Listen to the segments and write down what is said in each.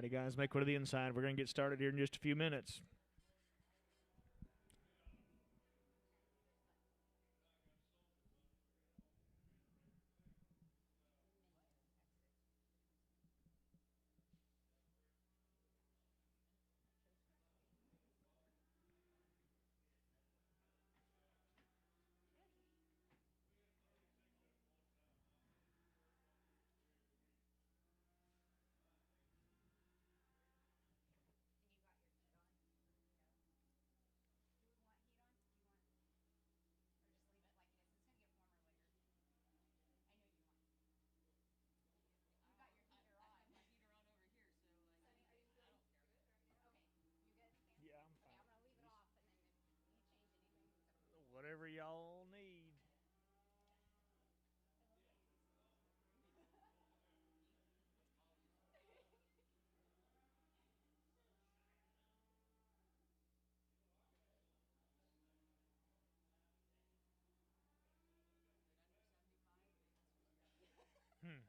Alrighty, guys, make way to the inside. We're going to get started here in just a few minutes. Yeah, I'm fine. I'm gonna leave it off, and then if you change anything, whatever y'all need. Hmm.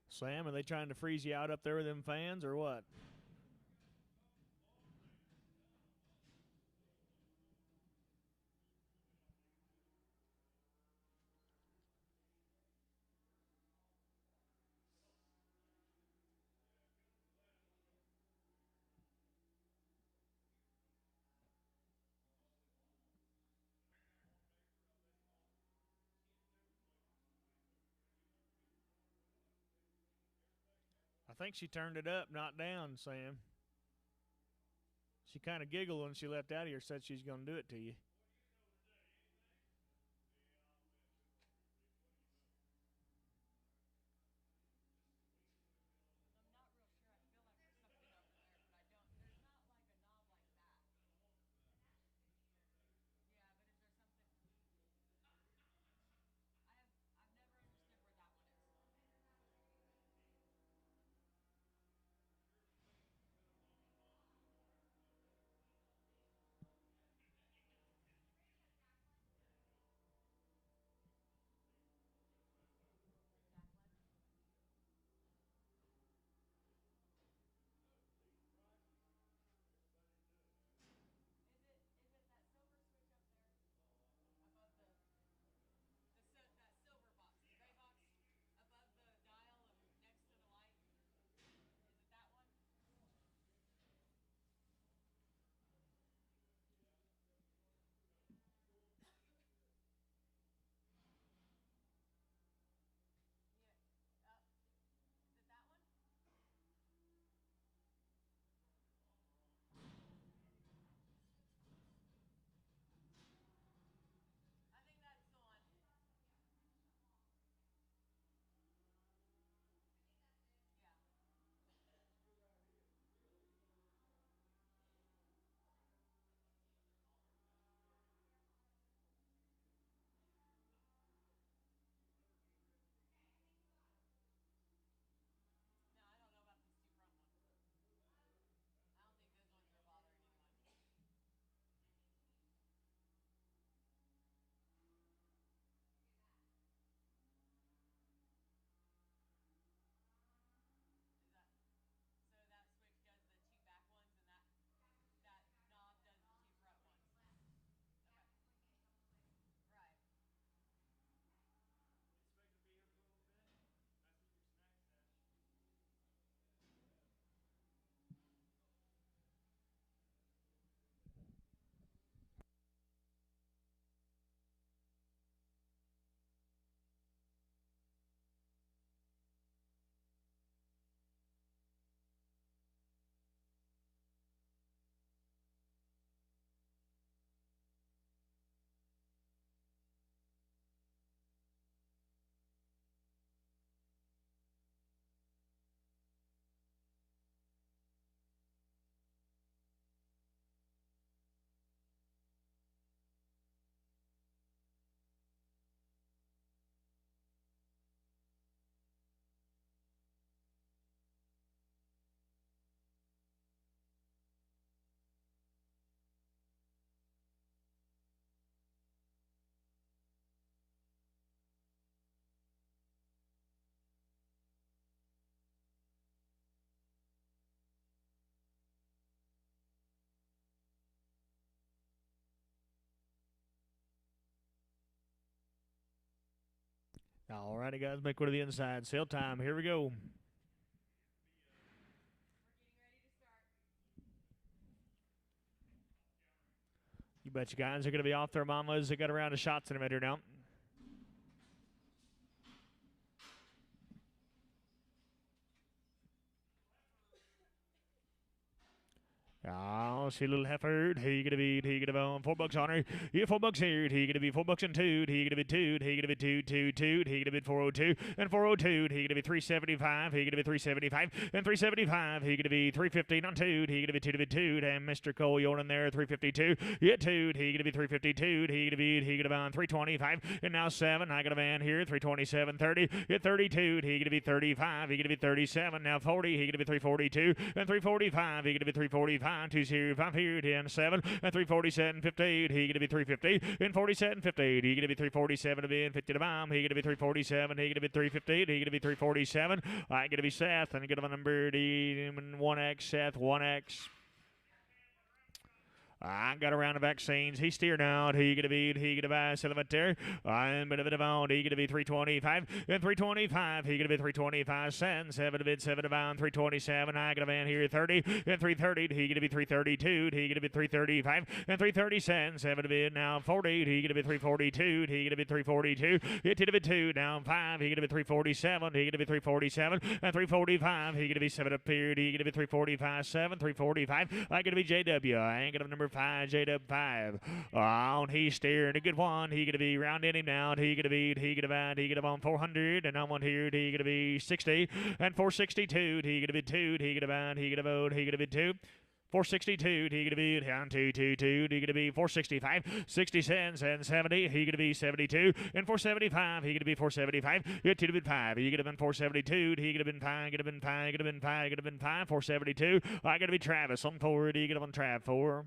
Sam, are they trying to freeze you out up there with them fans or what? I think she turned it up, not down, Sam. She kind of giggled when she left out of here, said she's going to do it to you. All righty, guys, make way to the inside. Sale time. Here we go. You bet you guys are going to be off their mamas. They got a round of shots in them here now. Oh, see, little heifer. He gonna be $4 on her. Yeah, $4 here. He gonna be $4 and two. He gonna be two. He gonna be two. He gonna be 402 and 402. He gonna be 375. He gonna be 375 and 375. He gonna be 315 on two. He gonna be two. And Mr. Cole Yonan there 352. Yeah, two. He gonna be 352. He gonna be on 325 and now seven. I got a van here 327 30. Yeah, 32. He gonna be 35. He gonna be 37 now 40. He gonna be 342 and 345. He gonna be 345. 205 here, 10, 7, and 347, 58. He gonna be 350 and 47, 58. He gonna be 347 to be in 50 to bomb. He gonna be 347. He gonna be 358. He gonna be 347. I gonna be Seth and get him a number 1X, Seth 1X. I got around the vaccines. He's steering out. He gonna buy settlement there. I'm a bit of on. He gonna be 325 and 325. He gonna be 325 cents. 7 to bid, 7 to bound, 327. I got a man here 30 and 330. He gonna be 332. He gonna be 335 and 330 cents. 7 to bid now 40. He gonna be 342. He gonna be 342. Hit to the bid 2 down 5. He gonna be 347. He gonna be 347 and 345. He gonna be 7 up here. He gonna be 345 7 345. I gonna be JW. I ain't gonna number 5, J-Dub 5. Oh, he's steering a good one. He gonna be rounding him down. He gonna be on 400, and I'm on here. He gonna be 60 and 462. He gonna be 2. He gonna be 2. 462, he gonna be down 222, he gonna be 465, 60 cents and 70, he gonna be 72, and 475, he gonna be 475, hit to the 5, he gonna been 472, he gonna been 5, 472, I gotta be Travis on 4, he gonna on Trav 4.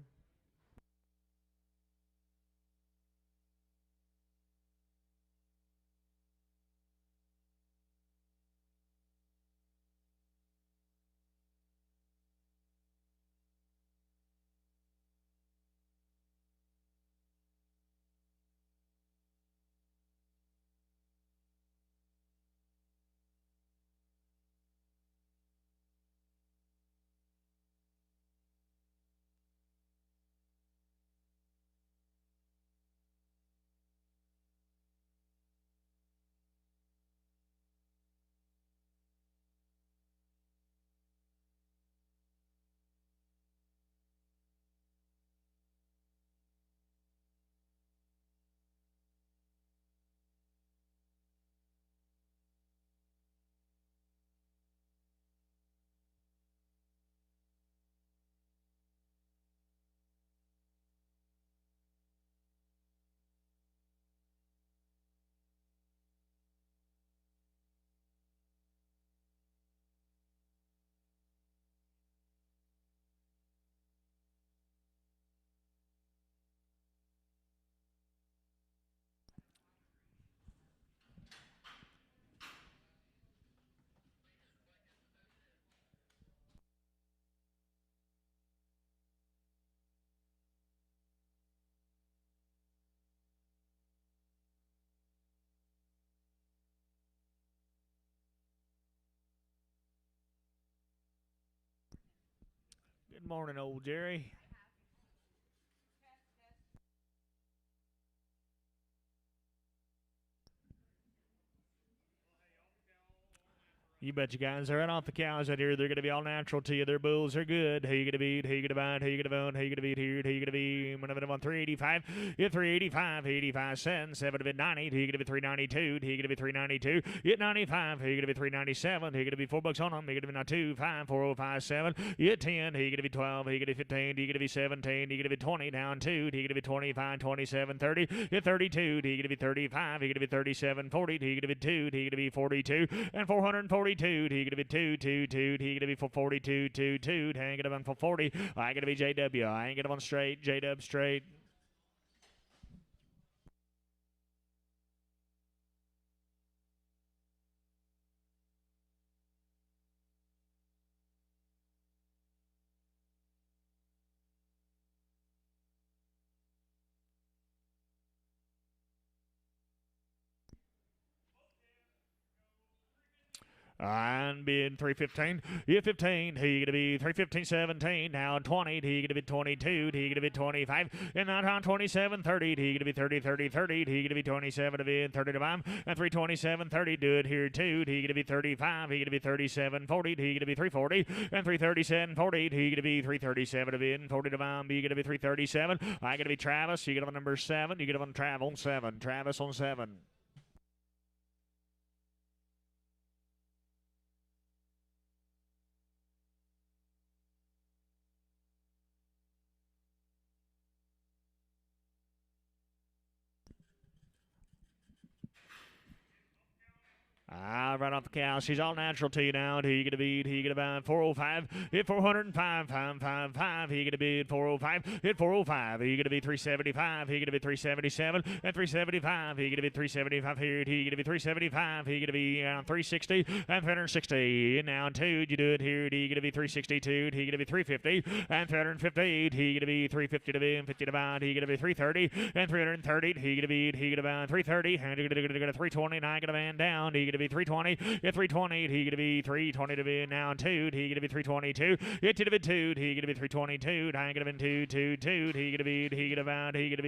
Good morning, old Jerry. You bet you guys. They're right off the cows out here. They're going to be all natural to you. Their bulls are good. Who you going to beat? Who you going to bind? Who you going to bone? Who you going to beat here? Who you going to be? One of them on 385. Yeah, 385. 85 cents. 7 to bid 90. Who you going to be 392? Who you going to be 392? Yeah, 95. Who you going to be 397? Who you going to be $4 on them? Who you going to be now 2, 5, 4, 5, 7. Yeah, 10. Who you going to be 12? Who you going to be 15? Who you going to be 17? Who you going to be 20? Down 2. Who you going to be 25, 27, 30? Yeah, 32. Who you going to be 35? Who you going to be 37, 40? Who you going to be 2? Who you going to be 42? And 442. Who you going to be 2, he gonna be for 42, 2, hang it up on for 40. I gonna be JW. I ain't gonna on straight, JW straight. And being 315, you 15, he gonna be 315, 17, now 20, he gonna be 22, he gonna be 25, and now on 27, 30, he gonna be 30, 30, 30, he gonna be 27 to be 30 to bomb, and 327, 30, do it here too, he gonna be 35, he gonna be 37, 40, he gonna be 340, and 337, 40, he gonna be 337 to be 40 to bomb, he gonna be 337, I gonna be Travis, you get on number 7, you get on Travel on 7, Travis on 7. Right off the cow. She's all natural to you now. He gonna beat. He gonna buy 405. Hit 405. 555. He gonna beat 405. Hit 405. He gonna be 375. He gonna be 377 and 375. He gonna be 375 here. He gonna be 375. He gonna be 360 and 360. Now two. You do it here. He gonna be 362. He gonna be 350 and 350. He gonna be 350 to be 50 to buy. He gonna be 330 and 330. He gonna be. He gonna buy 330 and he gonna 320. Nine gonna man down. He gonna be 320 at 320. He gonna be 320 to be now two. He gonna be 322. It to be two. He gonna be 322. I gonna be 222. He gonna be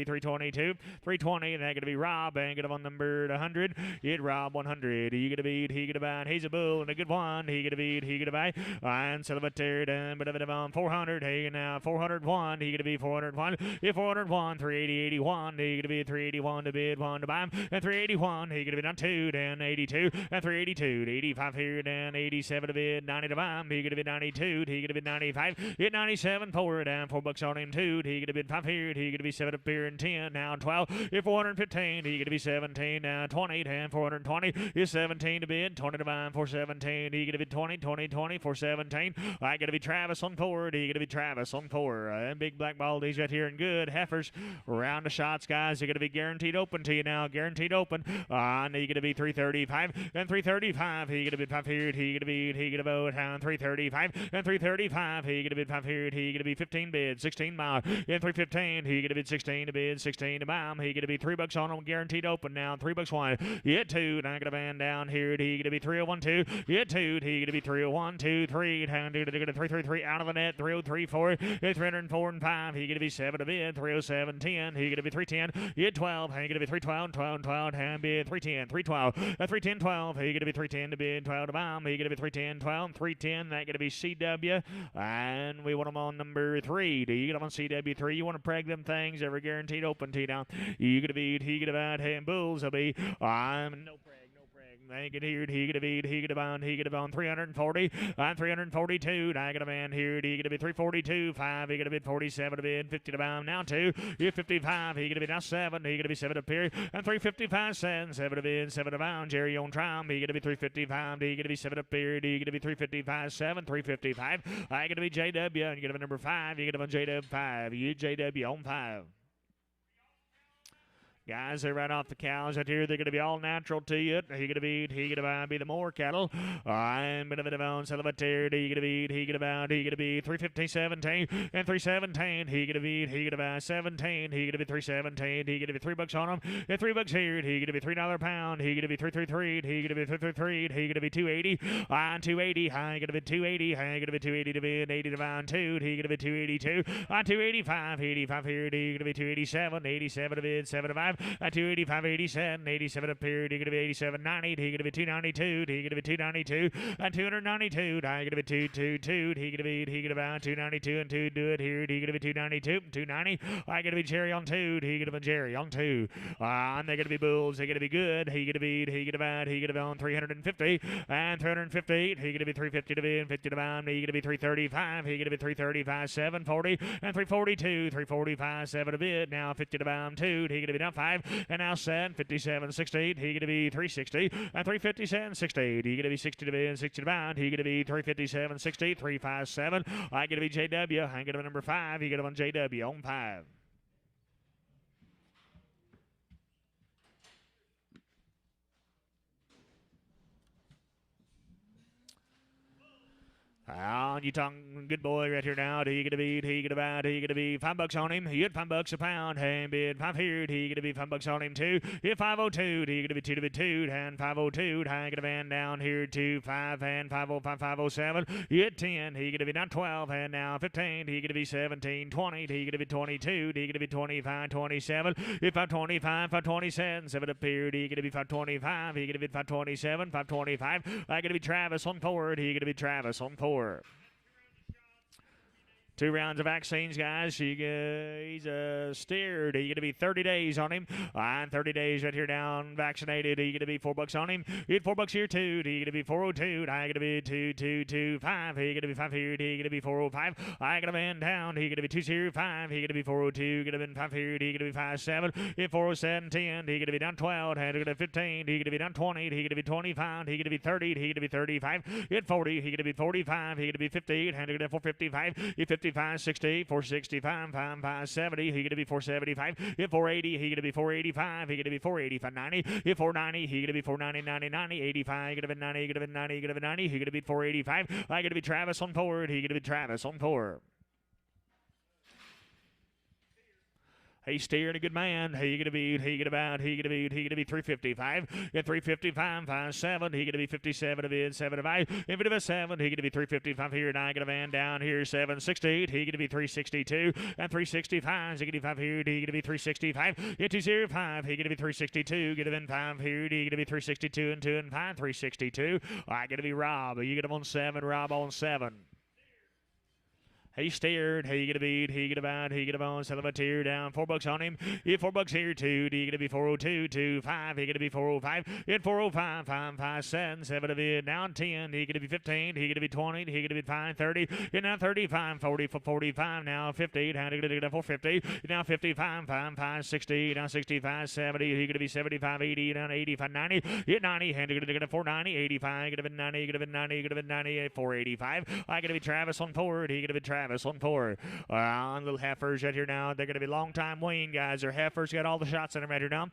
322. 320. That gonna be Rob. And gonna on number 100. It Rob 100. He gonna be. He gonna buy. He's a bull and a good one. He gonna be. He gonna buy. And celebrate and but of 400. He now 401. He gonna be 401. If 401. 380. 81. He gonna be 381 to bid one to buy. And 381. He gonna be down two. Then 82. And 382, 85 here, down 87 to bid, 90 to buy. He gonna bid 92, he gonna bid 95, hit 97, forward down, $4 on him, two. He gonna bid 5 here, he gonna be 7 up here and 10, now 12, hit 415, he gonna be 17, now 20, and 420, is 17 to bid, 20 to buy, 417, he gonna bid 20, 20, 20, 417. I gotta be Travis on forward, he gonna be Travis on 4, and big black baldies right here and good heifers, round of shots, guys, they're gonna be guaranteed open to you now, guaranteed open, and he gonna be 335, and 335, he gonna bid 5 here, he gonna vote down 335, and 335, he gonna bid 5 here, he gonna be 15 bid, 16 mile, and 315, he gonna bid 16 to bid, 16 to buy, he gonna be $3 on him, guaranteed open now, $3 one, hit 2, and I got a band down here, he gonna be 301 2, hit 2, he gonna be 301 2, 3, down to 333 out of the net, 303 4, 304 and 5, he gonna be 7 to bid, 307 10, he gonna be 310, hit 12, he gonna be 312, 12, 12, and bid 310, 312, 310, 12, he gonna be 310 to bid, 12 to bomb, he gonna be 310, 12, 310, that gonna be CW, and we want them on number 3. Do you get them on CW3? You want to preg them things, every guaranteed open to you now. You gonna be, he gonna buy, and bulls will be, I'm no preg. They get here, he get a beat, he get a bound, he get a bound 340, I'm 342, I got a man here, he get a bid 342, 5, he get a bid 47 to bid, 50 to bound, now 2, you 55, he get a bid now 7, he get a bid 7 to period, and 355 cents, 7 to bid, 7 to bound, Jerry on Trom, he get a bid 355, he get a bid 7 to period, he get a bid 355, 7, 355, I get a bid JW, and you get a number 5, you get a JW 5, you JW on 5. Guys, they're right off the cows out here. They're going to be all natural to you. He going to be the more cattle. I'm going to be on celebratory. He going to be 315, 17, and 317. He going to be 17. He going to be 317. He going to be $3 on him. And $3 here. He going to be $3 a pound. He going to be 333. He going to be 333. He going to be 280. On 280. I going to be 280. I going to be 280 to be 80 to pound 2. He going to be 282. On 285. 85 here. He going to be 287. 87 to bid 7 to 5. 285, 87, 87 up here. He gonna be 87, 90. He gonna be 292. He gonna be 292 and 292. I gonna be 222. He gonna be 292 and 2 do it here. He gonna be 292, 290. I gonna be Jerry on 2. He gonna be Jerry on 2. And they're gonna be bulls. They're gonna be good. He gonna be on 350 and 358. He gonna be 350 to be and 50 to bound. He gonna be 335. He gonna be 335, 740 and 342, 345, 7 to bid. Now 50 to bound 2. He gonna be down 5. And now 57, 68. He gonna be 360 and 357, 68. He gonna be 60 to be and 60 to bound. He gonna be 357, 60, 357. I gonna be JW. I gonna be number 5. He gonna be on JW on 5. You talking good boy right here now. He gonna be, he gonna bad, he gonna be $5 on him. He had $5 a pound. And bid 5 here. He gonna be $5 on him too. Hit 502. He gonna be 2 to bid 2 and 502. Hang gonna van down here to 5 and 505, 507. He hit 10. He gonna be down 12 and now 15. He gonna be 17, 20. He gonna be 22. He gonna be 25, 27. Hit 525, 527. 7 up here. He gonna be 525. He gonna be 527, 525. I gonna be Travis on forward. He gonna be Travis on 4. 2 rounds of vaccines, guys. He's steered. He's going to be 30 days on him. And 30 days right here down vaccinated. He's going to be $4 on him. Hit $4 here, too. He's going to be 402. I'm going to be 2225. He's going to be 5 here. He's going to be 405. I'm going to man down. He's going to be 205. He's going to be 402. Going to be 5 here. He's going to be 57. Hit 407, 10. He's going to be down 12. And he's going to be 15. He's going to be down 20. He's going to be 25. He's going to be 30. He's going to be 35. Hit 40. He's going to be 45. He's going to be 50. And he's going to be 455. Hit 50. 560, 465, 570. He gonna be 475. Hit 480. He gonna be 485. He gonna be 485, 90. Hit 490. He gonna be 490, 90, 90, 85. He gonna be 90. He gonna be 90. He gonna be 90. He gonna be 485. I gonna be Travis on forward. He gonna be Travis on 4. He's steering a good man. He gonna be 355. At 355, 57. He gonna be 57 of it, 75. In bit of a 7, he gonna be 355 here. And I gonna van down here, 768. He gonna be 362. And 365. He gonna be 5 here. He gonna be 365. At 205. He gonna be 362. Get him in 5 here. He gonna be 362 and 2 and 5. 362. I gonna be Rob. You get him on 7. Rob on 7. He steered. He gonna beat. He gonna bad. He gonna bone. Sell him a tear down. $4 on him. Hit $4 here too. He gonna be 402, 25. He gonna be 405. Hit 405, 557. 7 of it. Down 10. He gonna be 15. He gonna be 20. He gonna be 5, 30. Hit now 35, 40 for 45. Now 50. Now gonna get 450. Now 55, 5, 60. Now 65, 70. He gonna be 75, 80. Now 85, 90. Hit 90. And gonna get a 490. 85. Gonna be 90. Gonna be 90. Gonna be 90. 485. I gonna be Travis on forward. He gonna be Travis on 4. Little heifers right here now. They're going to be long time wean guys. Their heifers got all the shots in them right here now.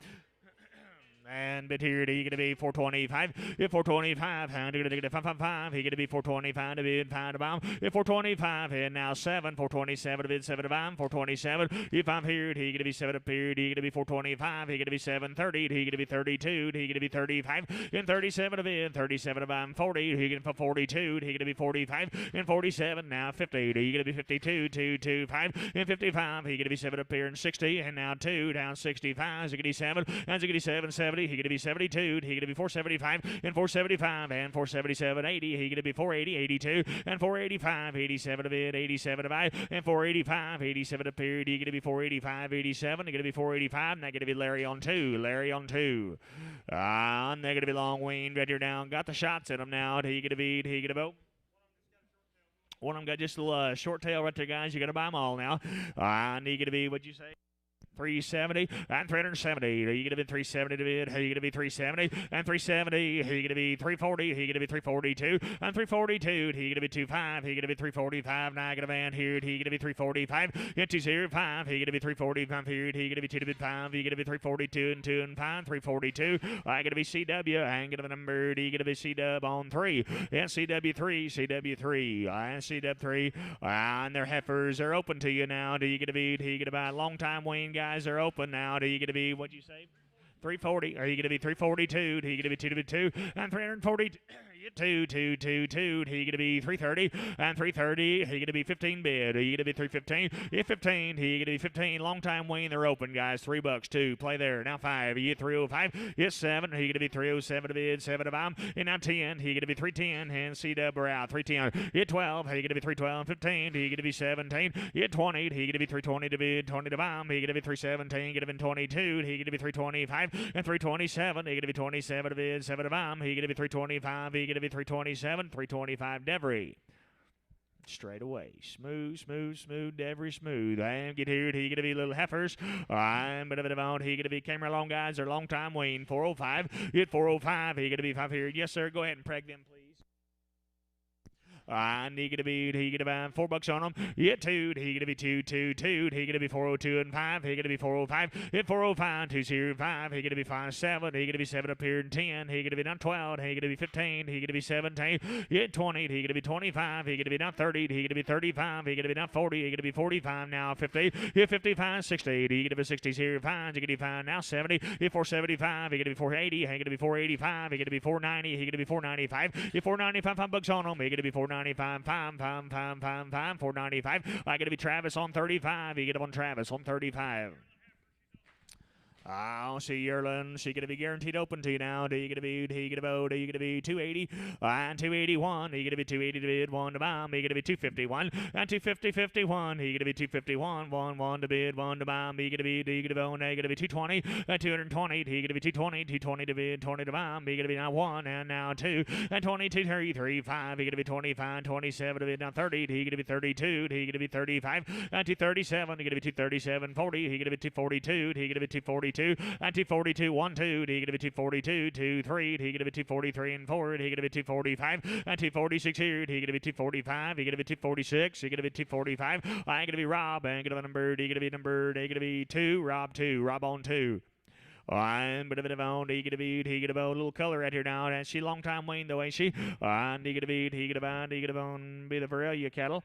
And bit here, he gonna be 425. If 425, and gonna get 555. He gonna be 425 to bid 5 to bomb. If 425, and now 7, 427 to bid 7 to bomb. 427. If I'm here, he gonna be 7 up here. He gonna be 425. He gonna be 730. He gonna be 32. He gonna be 35. In 37 to bid 37 to bomb. 40. He gonna be 42. He gonna be 45. In 47 now 50. He gonna be 52. 225. In 55. He gonna be 7 up here and 60. And now 2 down 65. Ziggity 7. And ziggity 7 70. He gonna be 72. He gonna be 475 and 475 and 477 80. He gonna be 480 82 and 485 87 a bit 87 a buy and 485 87 a period. He gonna be 485 87. He gonna be 485 and they're gonna be Larry on 2. Larry on 2. And they're gonna be long wean right here down. Got the shots in him now. He gonna be vote. One of them got just a little short tail right there, guys. You got to buy them all now. And he going to be, what'd you say? 370 and 370. Are you going to be 370 to bid? Are you going to be 370 and 370? Are you going to be 340? Are you going to be 342 and 342? Are you going to be 25? Are you going to be 345? Now I got a van here. Are you going to be 345? Hit 205. Are you going to be 345 here? Are you going to be 2 to bid 5? Are you going to be 342 and 2 and 5? 342. I got to be CW. I ain't going to be number. Are you going to be CW on 3? And CW3. CW3. And CW3. And their heifers are open to you now. Do you get to be? Are you going to buy a long time Wayne guy? Guys are open now. Are you going to be, what'd you say? 340. Are you going to be 342? Are you going to be 2 to 2 and 340? 2. He going to be 330 and 330. He going to be 15 bid. He going to be 315. If 15, he going to be 15. Long time Wayne. They're open, guys. $3. 2. Play there. Now 5. He get 305. Hit 7. He going to be 307 to bid. 7 to bomb. And now 10. He going to be 310. And C-Dub are out. 310. Hit 12. He going to be 312. 15. He going to be 17. Hit 20. He going to be 320 to bid. 20 to bomb. He going to be 317. Get him in 22. He going to be 325 and 327. He going to be 27 to bid. 7 to bomb. He going to be 325. He going to be 327, 325 Devery. Straight away. Smooth, Devery, smooth. And get here. He going to be little heifers. I'm bit of it on. He going to be camera long guys. They're long time Wayne. 405. Hit 405. He going to be 5 here. Yes, sir. Go ahead and preg them, please. And he gonna be $4 on him. Yeah, toot. He gonna be 222. He gonna be 402 and 5. He gonna be 405. Hit 405, 205. He gonna be 57. He gonna be 7 up here in 10. He gonna be down 12. He gonna be 15. He gonna be 17. Yeah, 20. He gonna be 25. He gonna be down 30. He gonna be 35. He gonna be down 40. He gonna be 45 now. 50. Yeah, 55, 60. He gonna be 60 here. 5. He gonna be 5 now. 70. Yeah, 475. He gonna be 480. He gonna be 485. He gonna be 490. He gonna be 495. Yeah, 495. $5 on him. He gonna be 495. 495. I gonna be Travis on 35. He get up on Travis on 35. I'll see Yerlin. She gonna be guaranteed open to you now. He gonna be 280 and 281. He gonna be 280 to bid, 1 to bomb. He gonna be 251 and 250 51. He gonna be 251, 1 to bid, 1 to bomb. He gonna be 220 and 220. He gonna be 220 to bid, 20 to bomb. He gonna be now 1 and now 2 and 22 3 5. He gonna be 25, 27 to bid, now 30. He gonna be 32. He gonna be 35 and 237. He gonna be 237 40. He gonna be 242. He gonna be 242. And 242, 1, 2. He gonna be 242, 2, 3. He gonna be 243 and 4. He gonna be 245 and 246 here. He gonna be 245. He gonna be 246. He gonna be 245. I gonna be Rob. I gonna be numbered. He gonna be numbered. He gonna be 2. Rob 2. Rob on 2. I'm a bit on. He gonna be a little color right here now. And she long time Wayne though, ain't she? And he gonna be be the Varelia cattle.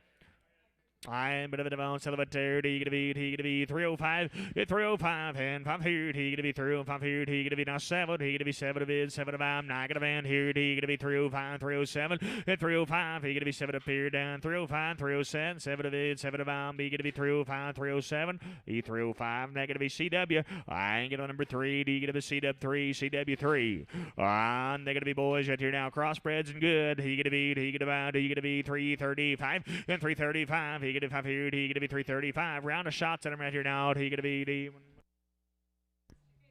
I'm a bit on Celebratory. He gonna be 305. It's 305 and 5 here. He gonna be 305 here. He gonna be now 7. He gonna be 7 of it. 7 of I'm not gonna van here. He gonna be 305, 307. At 305. He gonna be 7 up here down 305, 307. 7 of it. 7 of I'm. He gonna be 305, 307. E 305. Not gonna be CW. I ain't gonna number 3. He gonna be CW 3. CW 3. And they're gonna be boys right here now. Crossbreds and good. He gonna be 335 and 335. He gonna be 5 here. He gonna be 335. Round of shots at him right here now. He gonna be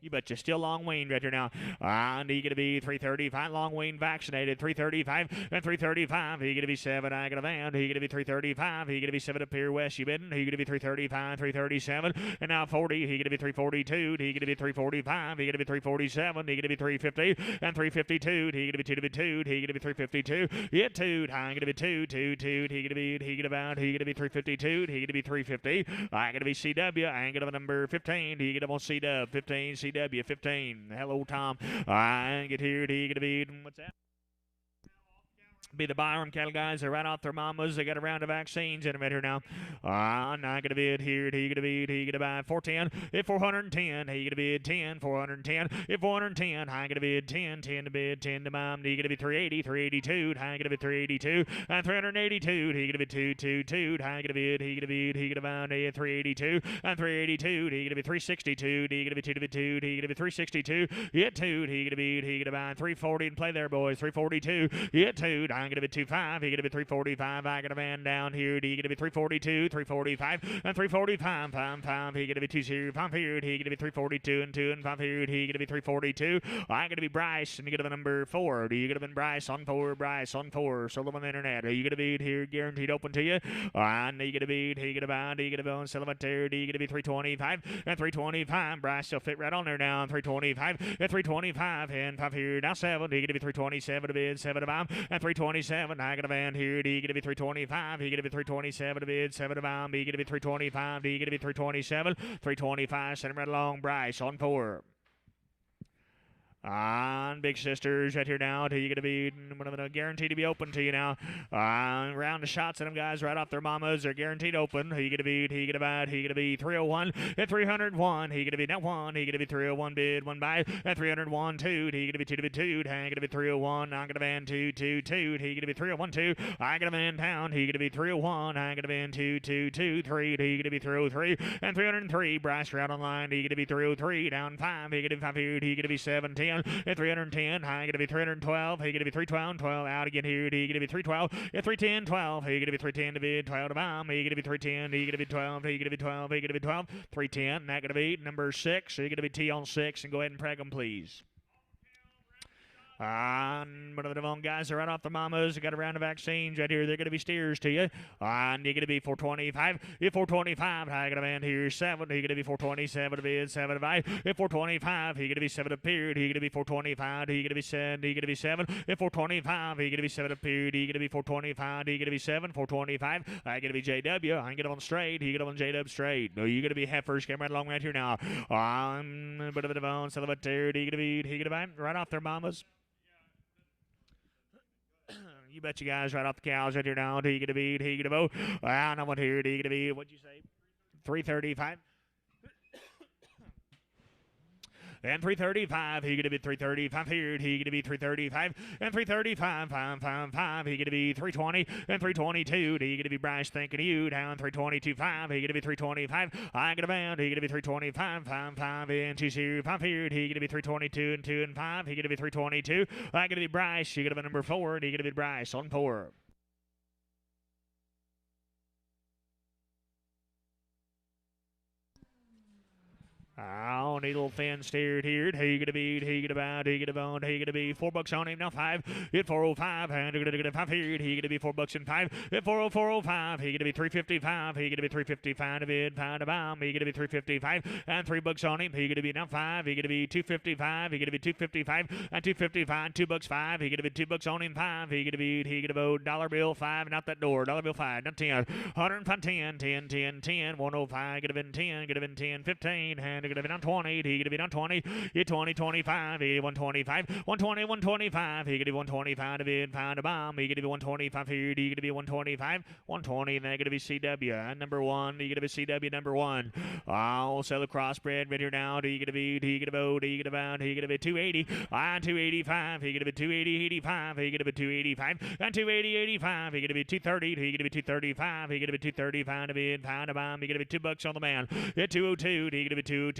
You betcha. Still Long Wayne right here now. And he going to be 335. Long Wayne vaccinated. 335 and 335. He going to be 7. I got a van. He going to be 335. He going to be 7 up here west. You bidden. He going to be 335, 337. And now 40. He going to be 342. He going to be 345. He going to be 347. He going to be 350 and 352. He going to be 2 to be 2. He going to be 352. Yeah, 2. I going to be 2. He going to be 352. He going to be 350. I going to be CW. I ain't going to have a number 15. He going to want CW 15. CW 15. Hello, Tom. I get here. He going to be what's that? Be the Byram cattle guys. They're right off their mamas. They got a round of vaccines in them right here now. Not going to be it here. He going to be 410. If 410. He going to be 10. 410. If 410. I going to be 10. 10 to bid. 10 to mom. He going to be 380. 382. I going to be 382. And 382. He going to be 222. I going to be He going to be 382. And 382. He going to be 362. He going to be 2 to be 2. He going to be 362. Yeah, 2. He going to be 340 and play there, boys. 342. Yeah, 2. I'm going to be 25. He going to be 345. I got a man down here. He going to be 342, 345, and 345. 5. He going to be 205 here. He going to be 342 and 2 and 5 here. He going to be 342. I going to be Bryce and you get a number 4. Do you get a Bryce on 4? Bryce on 4. Sold on the internet. Are you going to be here guaranteed open to you? And he going to be he going to be on Celebratory. He going to be 325 and 325. Bryce still fit right on there now. 325 and 325 and 5 here. Now 7. He going to be 327 to bid 7 to bomb and 327. I got a van here. He going to be 325. He going to be 327 to bid 7 to bomb. He going to be 325. He going to be 327. 325. Send him right along. Bryce on 4. On Big Sisters right here now. You're going to be guaranteed to be open to you now. Round of shots at them guys right off their mamas. They're guaranteed open. He going to be 301 and 301. He going to be now 1. He going to be 301 bid 1 by and 301 2. He going to be 2 to be 2. He going to be 301. I'm going to van 2 2 2. He going to be 301 2. I got a man down. He going to be 301. I got a van 2 2 2 3. He going to be 303 and 303. Bryce round on line. He going to be 303 down 5. He going to be 5 here. He going to be 17. At 310, high going to be 312. He going to be 312, 12 out again here. He going to be 312. At 310, 12. He going to be 310 to bid 12 to bomb. He going to be 310. He going to be 12. He going to be 12. He going to be 12. 310. That going to be number 6. He going to be T on 6. And go ahead and preg them, please. But the guys are right off the mamas. Got a round of vaccines right here. They're going to be steers to you. And you're going to be 425. If 425, I got a man here 7. He's going to be 427 to bid 7 to buy. If 425, he's going to be 7 to period. He's going to be 425. He's going to be 7. He's going to be 7. If 425, he's going to be 7 to period. He's going to be 425. He's going to be 7. 425. I going to be JW. I can get on straight. He get on JW straight. No, you're going to be heifers. Come right along right here now. But of the bone, so the third. He's going to buy right off their mamas. You bet you guys right off the cows right here now. He gonna be, he gonna vote. I know what here. He gonna be. What'd you say? 335. And 335, he gonna be 335 here. He gonna be 335 and 335, 555. He gonna be 320 and 322. He gonna be Bryce thinking of you down 322 5. He gonna be 325. I got a band. He gonna be 325, 5 and 2 here, 5 here. He gonna be 322 and 2 and 5. He gonna be 322. I gonna be Bryce. He gonna be number 4. And he gonna be Bryce on 4. Oh, needle thin steered here. He gonna be, he gonna bound, he gonna bone, he gonna be $4 on him now 5. At 405, and gonna get a 5 here. He gonna be $4 and 5. At 40405, he gonna be 355. He gonna be 355 to bid, pound a bomb. He gonna be 355 and $3 on him. He gonna be now 5. He gonna be 255. He gonna be 255 and 255. $2 5. He gonna be $2 on him 5. He gonna go dollar bill 5 and out that door. Dollar bill 5, not 10. 105 10 10 10 10 105. Could have been 10. Could have been 10 15 and gonna be down 20. He gonna be down 20. He 20 25. He 125. 120 125. He gonna be 125 to bid, pound a bomb. He gonna be 125 here. He gonna be 125. 120 and they're gonna be CW and number 1. He gonna be CW number 1. Oh, sell the crossbred right here now. He gonna be, he gonna vote. He gonna bound. He gonna be 280 and 285. He gonna be 280 85. He gonna be 285 and 280 85. He gonna be 230. He gonna be 235. He gonna be 235 to bid, pound a bomb. He gonna be $2 on the man. At 202. He gonna be 225.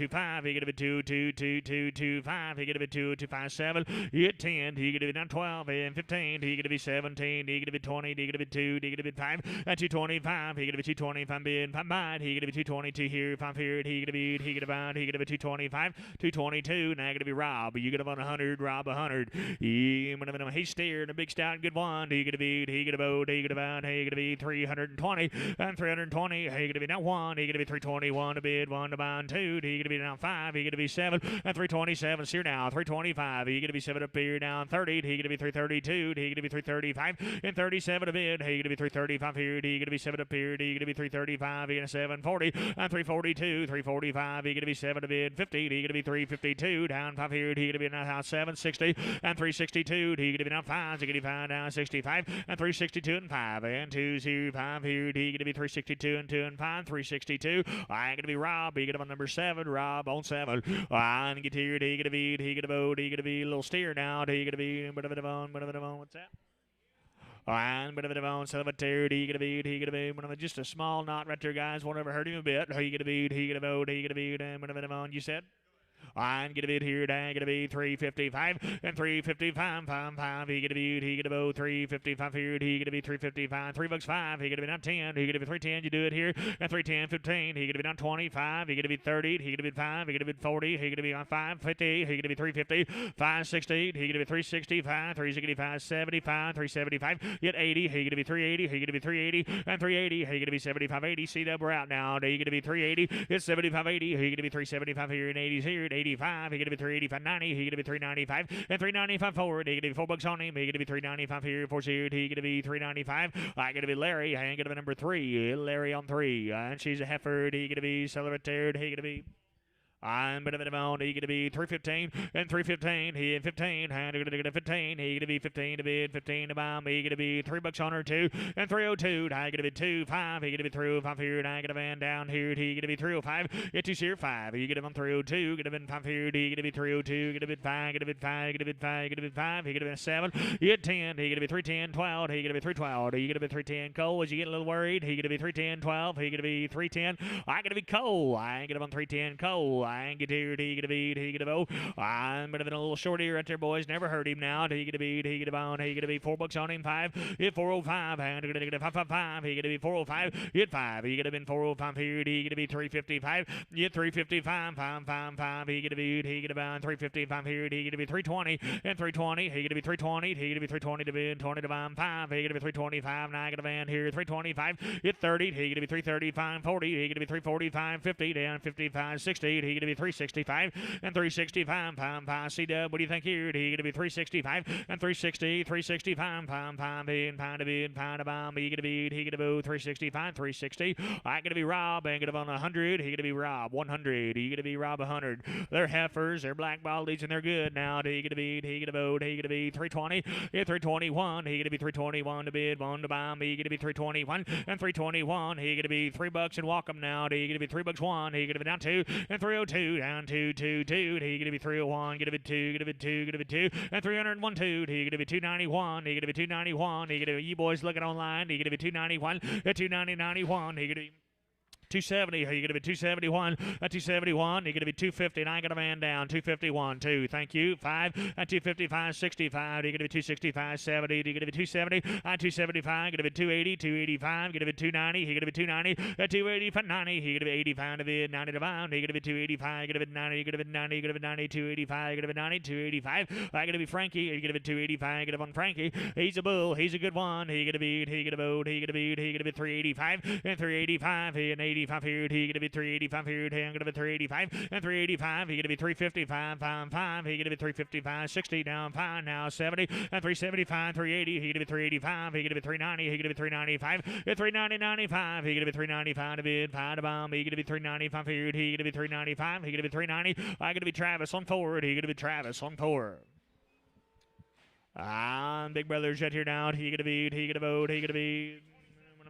He gonna be 22225. He gonna be 2257. At 10. He gonna be down 12 and 15. He gonna be 17. He gonna be 20. He gonna be 2. He gonna be 5 and 225. He gonna be 225 bid, 5 bid. He gonna be 222 here, 5 here. He gonna be, he gonna bound. He gonna be 225, 222. Now gonna be Rob. You gonna on 100. Rob 100. He steered a big stout, good one. He gonna be, he gonna vote. He gonna bound. He gonna be 320 and 320. He gonna be now 1. He gonna be 321 to bid, 1 to bound, 2. He gonna be down 5. He gonna be 7 and 327. Here now 325. He gonna be 7 up here down 30. He gonna be 332. He gonna be 335 and 37 a bid. He gonna be 335 here. He gonna be 7 up here. He gonna be 335. He gonna 740 and 342. 345. He gonna be 7 a bid 50. He gonna be 352 down 5 here. He gonna be now 760 and 362. He gonna be now 5. He gonna be 5 down 65 and 362 and 5 and 2 0 5 here. He gonna be 362 and 2 and 5 362. I gonna be Rob. He gonna be on number 7. Rob on 7. And get here. He gonna be, he gonna vote. He gonna be a little steer now. He gonna be what's that? And bit of a on Salvatore, he gonna be just a small knot right there, guys. Won't ever hurt him a bit. He gonna vote, he gonna be on, you said? I'm gonna be here, I'm gonna be 355 and 355, 5. He gonna go 355 here. He gonna be 355, $3 5. He gonna be down 10. He gonna be 310. You do it here and 310, 15. He gonna be down 25. He gonna be 30. He gonna be 5. He gonna be 40. He gonna be on 550. He gonna be 350, 560. He gonna be 365, 365, 75, 375. Get 80. He gonna be 380. He gonna be 380 and 380. He gonna be 75, 80. See that we're out now. He gonna be 380. It's 75, 80. He gonna be 375 here and 80s here. 85. He gonna be 385, 90. He gonna be 395 and 395 forward. He gonna be $4 on him. He gonna be 395 here. 4 seared. He gonna be 395. I gonna be Larry. I ain't gonna be number 3. Larry on 3. And she's a heifer. He gonna be celebrated. He gonna be. I'm going to be on. He going to be 315 and 315. He in 15. And going to get a 15. He going to be 15 to bid, 15 to bomb. He going to be $3 on her 2 and 302. I going to be 25. He going to be 305 here. And I going to van down here. He going to be 305. Get to here 5. He going to be on 302. Going to be 5 here. He going to be 302. Going to be 5. Going to be 5. Going to be 5. Going to be 5. He going to be 7. He get 10. He going to be 310, 12. He going to be 312. He going to be 310. Cole, as you get a little worried. He going to be 310, 12. He going to be 310. I going to be Cole. I ain't going to be on 310. Cole. I get here, he get a beat, he get a bow. I'm bit of a little short ear right there, boys. Never heard him now. He get a beat, he get a bone, he get a beat. $4 on him, 5. Hit 405, and get a 555. He get a beat 405. Hit 5. He get a been 405 here. He get a beat 355. Hit 355, 555. He get a beat, he get a bone, 355 here. He get a beat 320 and 320. He get a beat 320. He get a beat 320 to bid 20 to bond 5. He get a beat 325. Now I get a van here 325. Hit 30. He get a beat 335, 40. He get a beat 345, 50 down 55, 60. He get a beat 365 and 365. 5 C dub. What do you think here? He get a beat 365 and 360, 365. 5 bid, pound a bomb. He get a beat. He get a boo 365, 360. I get to be Rob. I get up on 100. He get to be Rob 100. He get to be Rob 100. They're heifers. They're black baldies and they're good now. He get to be. He get a vote. He get to be 320. Hit 321. He get to be 321 to bid. 1 to bomb. He get to be 321 and 321. He get to be $3 and walk 'em now. He get to be $3 1. He get to be down 2 and 302 down 2 2 2. He get to be 301. Get to be 2. Get to be 2. Get to be 2 and 301 2. He get to be 291. He get to be 291. He get to be you boys looking online. He get to be 291 at 290.91. He get to be 270. He going to be 271. At 271. He going to be 250. And I got a man down. 251. 2. Thank you. 5. At 255. 65. He going to be 265. 70. He going to be 270. At 275. Going to be 280. 285. Going to be 290. He going to be 290. At 280. 90. He going to be 85 to be 90 to bound. He going to be 285. Going to be 90. Going to be 90. Going to be 90. 285. Going to be 90. 285. I going to be Frankie. He going to be 285. Going to be Frankie. He's a bull. He's a good one. He going to be. He going to vote. He going to be. He going to be 385 and 385. He and 80. 85 here, he gonna be 385 here, he gonna be 385 and 385. He gonna be 355, 5. He gonna be 355, 60 down 5 now 70 and 375, 380. He gonna be 385. He gonna be 390. He gonna be 395 at 390, 95. He gonna be 395 to bid 5 to bomb. He gonna be 395 here. He gonna be 395. He gonna be 390. I gonna be Travis on forward. He gonna be Travis on forward. Big brother's yet here now. He gonna be. He gonna vote. He gonna be.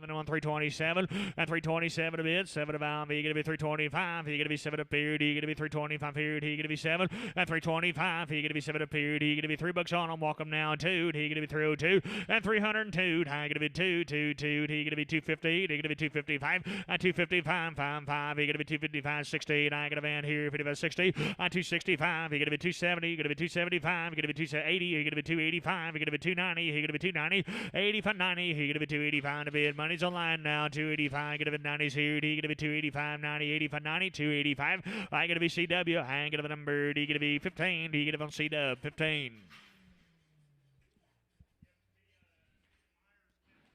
On 327 and 327 a bit, 7 about me, gonna be 325. He gonna be 7 a period. He gonna be 325 period. He gonna be 7 and 325. He gonna be 7 a period. He gonna be $3 on him. Walk him now 2. He gonna be 302 and 302. I gonna be 2. He gonna be 250. He gonna be 255 and 255. 5. He gonna be 255 60. And I got a van here 55 60 and 265. He gonna be 270. He gonna be 275. He gonna be 280. He gonna be 285. He gonna be 290. He gonna be 290. 85 90. He gonna be 285 to bid money. He's online now, 285, gonna be 90s here, D gonna be 285, 90, 85, 90, 285. I gonna be CW, I gonna be number, D gonna be 15, D gonna be on CW, 15.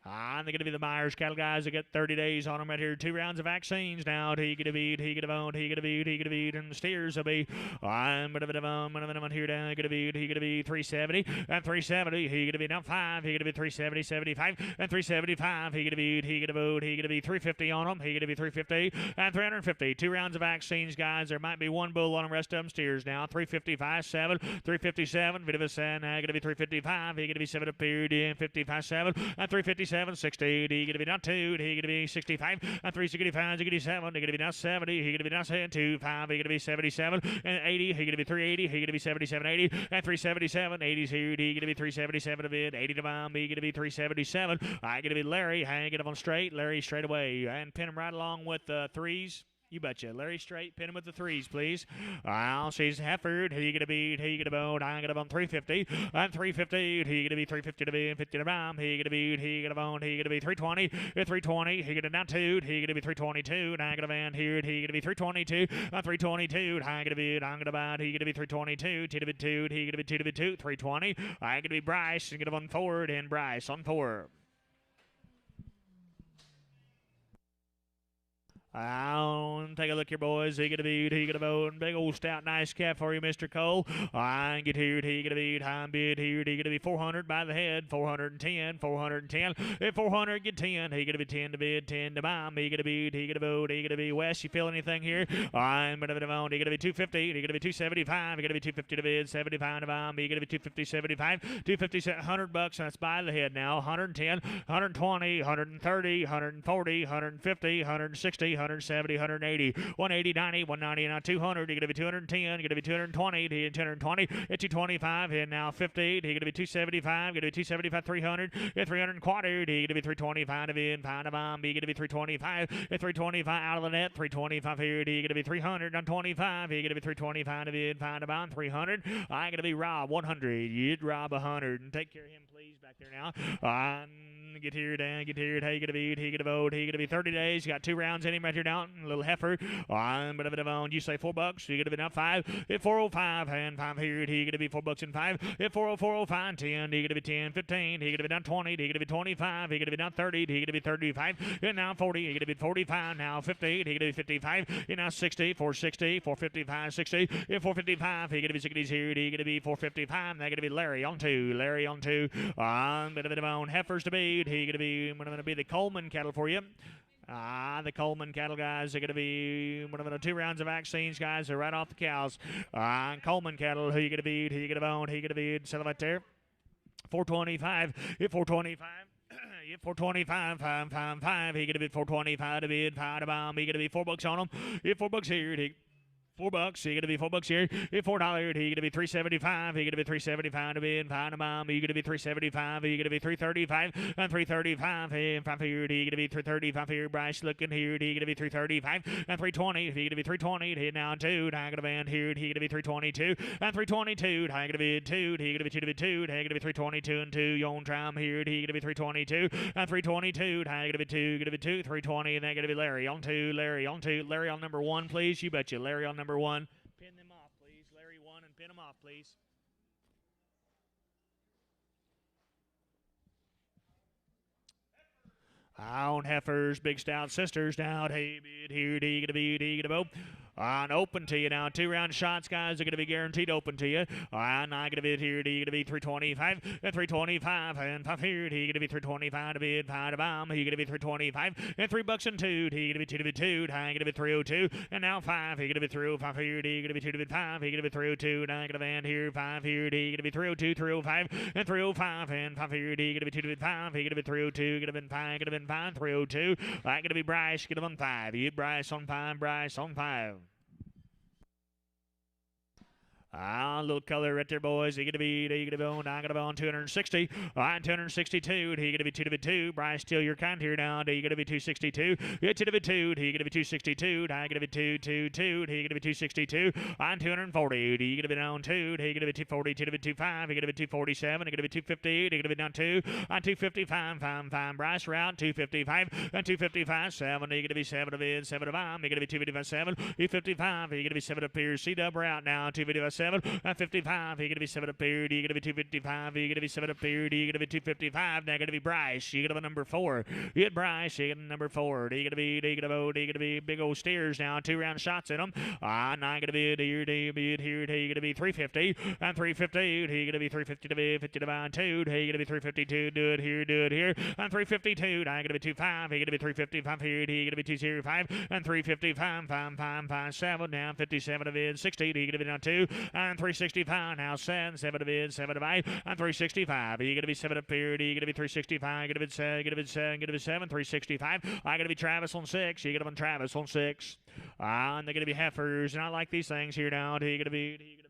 They're going to be the Myers cattle guys that get 30 days on them right here. 2 rounds of vaccines now. He going to beat, he going to vote, he going to beat, he going to beat, and the steers will be. I'm going to be here down. He going to beat, he going to be 370 and 370. He going to be down 5. He going to be 370, 75 and 375. He going to beat, he going to vote, he going to be 350 on them. He going to be 350 and 350. 2 rounds of vaccines, guys. There might be 1 bull on them. Rest of them steers now. 355, 7, 357. Bit of a sand. Going to be 355. He going to be 7 up period in 55, 7 and 357. 60, he gonna be down 2, he gonna be 65, and 365, he gonna be 7, he gonna be down 70, he gonna be down 2, 5, he gonna be 77, and 80, he gonna be 380, he gonna be 77, 80, and 377, 80's here, he gonna be 377 a bit, 80 to bomb, he gonna be 377, I gonna be Larry, hanging up on straight, Larry straight away, and pin him right along with the 3s. You betcha. Larry straight, pin him with the 3s, please. She's Hefford. He gonna beat, he gonna bone, I'm gonna bone 350. And 350, he gonna be 350 to be 50 to bomb. He gonna beat, he gonna bone, he gonna be 320. 320, he gonna down 2, he gonna be 322. And I'm gonna van here, he gonna be 322. 322, I'm gonna be, I'm gonna bad, he gonna be 322. 2 to be 2, he gonna be 2 to be 2. 320. I'm gonna be Bryce, he's gonna bone forward, and Bryce on 4. Take a look here, boys. He gonna beat, he gonna vote. Big old stout, nice calf for you, Mr. Cole. I get here, he gonna beat. I'm bid here, he gonna be 400 by the head. 410, 410. If 400 get 10, he gonna be 10 to bid, 10 to bomb. He gonna beat, he gonna vote, he gonna be West. You feel anything here? I'm gonna be on. He gonna be 250, he gonna be 275. He gonna be 250 to bid, 75 to bomb. He gonna be 250, 75, 250, $100. That's by the head now. 110, 120, 130, 140, 150, 160, 170, 180, 180, 90, 190, now 200. He going to be 210. Going to be 220. He 220 at 225. And now 50. He going to be 275. Going to be 275, 300. At 300 and quartered. He going to be 325 to be in. Pound of bomb. He going to be 325. At 325 out of the net. 325 here. He going to be 300 on 25. He going to be 325 to be in. Pound of bomb. 300. I going to be Rob 100. You'd Rob 100. And take care of him, please, back there now. Get here, Dan. Get here. Hey, get a beat. He get a vote. He gonna be 30 days. You got 2 rounds in him right here down. A little heifer. On. You say $4. You gonna be now 5. At 405 and 5 here. He gonna be $4 and 5. At 405 10. He gonna be 10, 15. He gonna be down 20. He gonna be 25. He gonna be down 30. He gonna be 35. And now 40. He gonna be 45. Now 50. He gonna be 55. And now 60. 460. 455. 60. At 455. He gonna be 60s here. He gonna be 455. They're gonna be Larry on 2. Larry on 2. Bit of on heifers to beat. He going to be the Coleman cattle for you. The Coleman cattle guys are going to be one of the 2 rounds of vaccines, guys. They're right off the cows. Coleman cattle, who you going to be? Who you going to own? Who you going to be? Sell them right there. 425. If 425. If 425, 555. He going to be 425 to bid. Pound of bomb. He going to be $4 on them. If $4 here, he $4. He gonna be $4 here. If $4, he gonna be $375. He gonna be $375 to be in. Pound of bomb. He gonna be $375. He gonna be $335 and $335. And 5 here. He gonna be $335 here. Bryce looking here. He gonna be $335 and $320. He gonna be $320. He now 2. I gonna band here. He gonna be $322 and $322. I gonna be 2. He gonna be 2 to be 2. He gonna be $322 and 2. Yon tram here. He gonna be $322 and $322. I gonna be 2. Gonna be 2. $320 and then gonna be Larry on 2. Larry on 2. Larry on number 1, please. You betcha. Larry on number 1. Pin them off, please. Larry 1 and pin them off, please. On heifers, big stout sisters down. Hey, bid here, D gonna be bow. On open to you now. 2 round shots, guys, are going to be guaranteed open to you. On I going to be here. D going to be 325 and 325 and 5 here. He going to be 325 to bid. Pound of bomb. He going to be 325 and $3 and 2. He going to be 2 to be 2. I going to be 302 and now 5. He going to be 305 here. D going to be 2 to be 5. He going to be 302 and I going to band here. 5 here. D going to be 302, 305 and 305 and 5 here. D going to be 2 to be 5. He going to be 302. Going to be 5. Going to be 5. 302. I going to be Bryce. Get him on 5. You Bryce on 5. Bryce on 5. A little color right there, boys. He gonna be on 260. 262. He gonna be 2 to be 2. Bryce, still your kind here now. He gonna be 262. 2 to be 2. He gonna be 262. I gonna be 222. He gonna be 262. On 240. He gonna be down 2. He gonna be 240. 2 to be 25. He gonna be 247. He gonna be 258. He gonna be down 2. On 255. 5. Bryce round 255 and 255. 7. He gonna be 7 to bid. 7 to bomb. He gonna be 255. 7. He 55. He gonna be 7 up here. C-dub route now. 255. 7 and 55. He gonna be 7 up here. He gonna be 255. He gonna be 7 up here. He gonna be 255. Now gonna be Bryce. He gonna be number 4. You get Bryce. He gonna be number 4. He gonna be big old steers now. 2 round shots in them. Now gonna be here. He gonna be 350 and 350. He gonna be 350 to be 50 to buy 2. He gonna be 352. Do it here. And 352. Now gonna be 25. He gonna be 355 here. He gonna be 205 and 355. 5. 7 down 57 to bid 60. He gonna be down 2. And 365 now 7 to bid 7 to buy and 365. You gonna be 7 up here. You gonna be 365. Gonna be 7. 365. I gonna be Travis on 6. You gonna be Travis on 6. And they're gonna be heifers. And I like these things here now. He gonna be.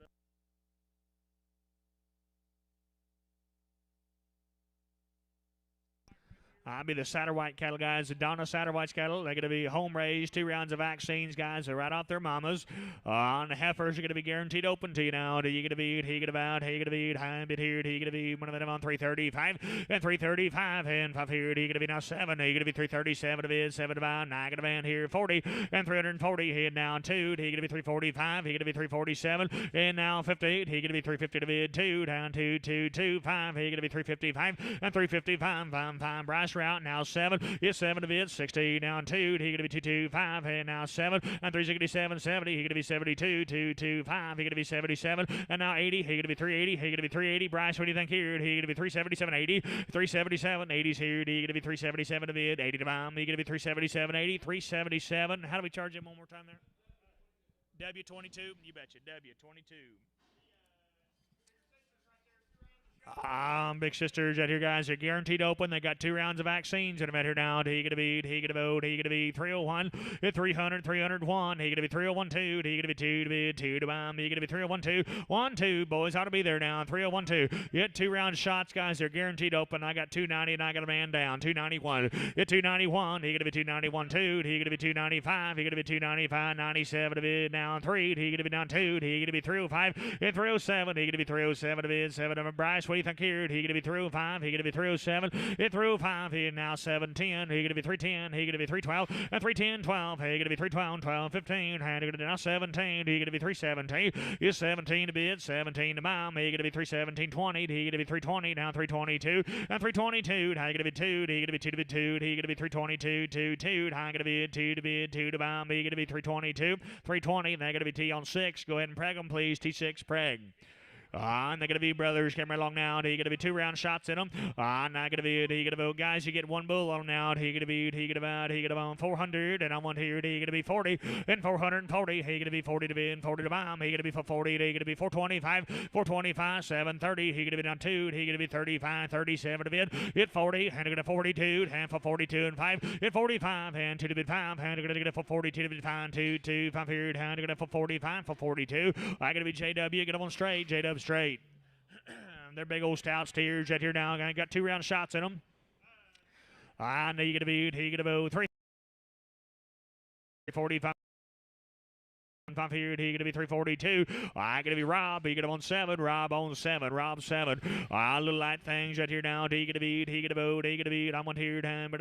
I'll be the Satterwhite cattle guys, the Donna Satterwhite's cattle. They're going to be home raised, 2 rounds of vaccines, guys. They're right off their mamas. The heifers are going to be guaranteed open to you now. Do you going to be? He going to bout? He going to be? High bit here. He going to be one of them on 335 and 335 and 5 here. He going to be now 7. He going to be 337 to bid 7 to buy. Now going to band here 40 and 340. He now 2. He going to be 345. He going to be 347 and now 58. He going to be 350 to bid 2 down 2 2 2 5. He going to be 355 and 355 5 Bryce route now 7 is 7 to bid 60 down 2. He gonna be 225 and now 7 and 367 70. He gonna be 72 225. He gonna be 77 and now 80. He gonna be 380. He gonna be 380. Bryce, what do you think here? He gonna be 377 80. 377 80's here. He gonna be 377 to bid 80 to bomb. He gonna be 377 80. 377. How do we charge him one more time there? W22. You betcha. W22. Big sisters out here, guys. They're guaranteed open. They got 2 rounds of vaccines in them out here now. He gonna be, he gonna vote, he gonna be 301, 300, 301. He gonna be 301 2. He gonna be 2 to be 2 to bomb. He gonna be 301 2. 1 2. Boys ought to be there now. 301 2. Get 2 round shots, guys. They're guaranteed open. I got 290 and I got a man down. 291. Get 291. He gonna be 291 2. He gonna be 295. He gonna be 295. 97 to bid down 3. He gonna be down 2. He gonna be 305. At 307. He gonna be 307 to bid 7 of Bryce. What do you think here? He gonna be 305. He gonna be 307. At 305. He now 710. He gonna be 310. He gonna be 312. At 310 12. He gonna be 312. 12 15. And he gonna be now 17. He gonna be 317. Is 17 to bid. 17 to bomb. He gonna be 317 20. He gonna be 320. Now 322. And 322. He gonna be 2. He gonna be 2 to bid 2. He gonna be 322. 2 2. He gonna be 2 to bid 2 to bomb. He gonna be 322. 320. They're gonna be T on 6. Go ahead and preg them, please. T6 preg. And they're going to be brothers. Camera along now. He going to be 2 round shots in them. Not going to be. He going to vote. Guys, you get 1 bull on them now. He going to be. He going to He going to 400. And I want here. He going to be 40. And 440. He going to be 40 to be and 40 to bomb. He going to be for 40. He going to be 425. 425. 730. He going to be down 2. He going to be 35. 37 to bid. Hit 40. And going to 42. And for 42 and 5. Hit 45. And 2 to bid 5. And going to get it for 42 to bid 5. 2 2 5 here. And going to for 45 for 42. I going to be JW. Get them on straight. JW straight. They're big old stout steers out here now. I got 2 round shots in them. I know you're going to be, he going to go 345. 5 here, he gonna be 342. I gonna be Rob. He gonna on 7. Rob on 7. Rob 7. Little light things right here now. He gonna be. He gonna vote. He gonna be. I'm on here. Time. But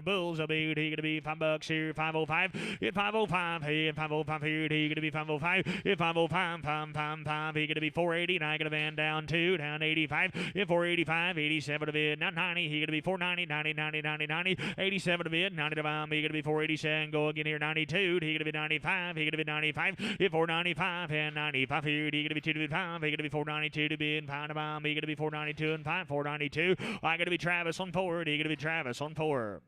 Bulls. I'll be. He gonna be $5 here. 505. Hit 505. Hey, 505 here. He gonna be 505. Hit 505. 555. He gonna be 480. And I gonna van down 2. Down 85. Hit 485. 87 to bid. Not 90. He gonna be 490. 90. 90. 90. 90. 87 to bid. 90 to bomb. He gonna be 487. Go again here. 92. He gonna be 95. He gonna be 95. Hit 495 and 95 here. He gonna be 2 to be 5. He gonna be 492 to be in 5 to bomb. He gonna be 492 and 5. 492. I gonna be Travis on 4. He gonna be Travis on 4.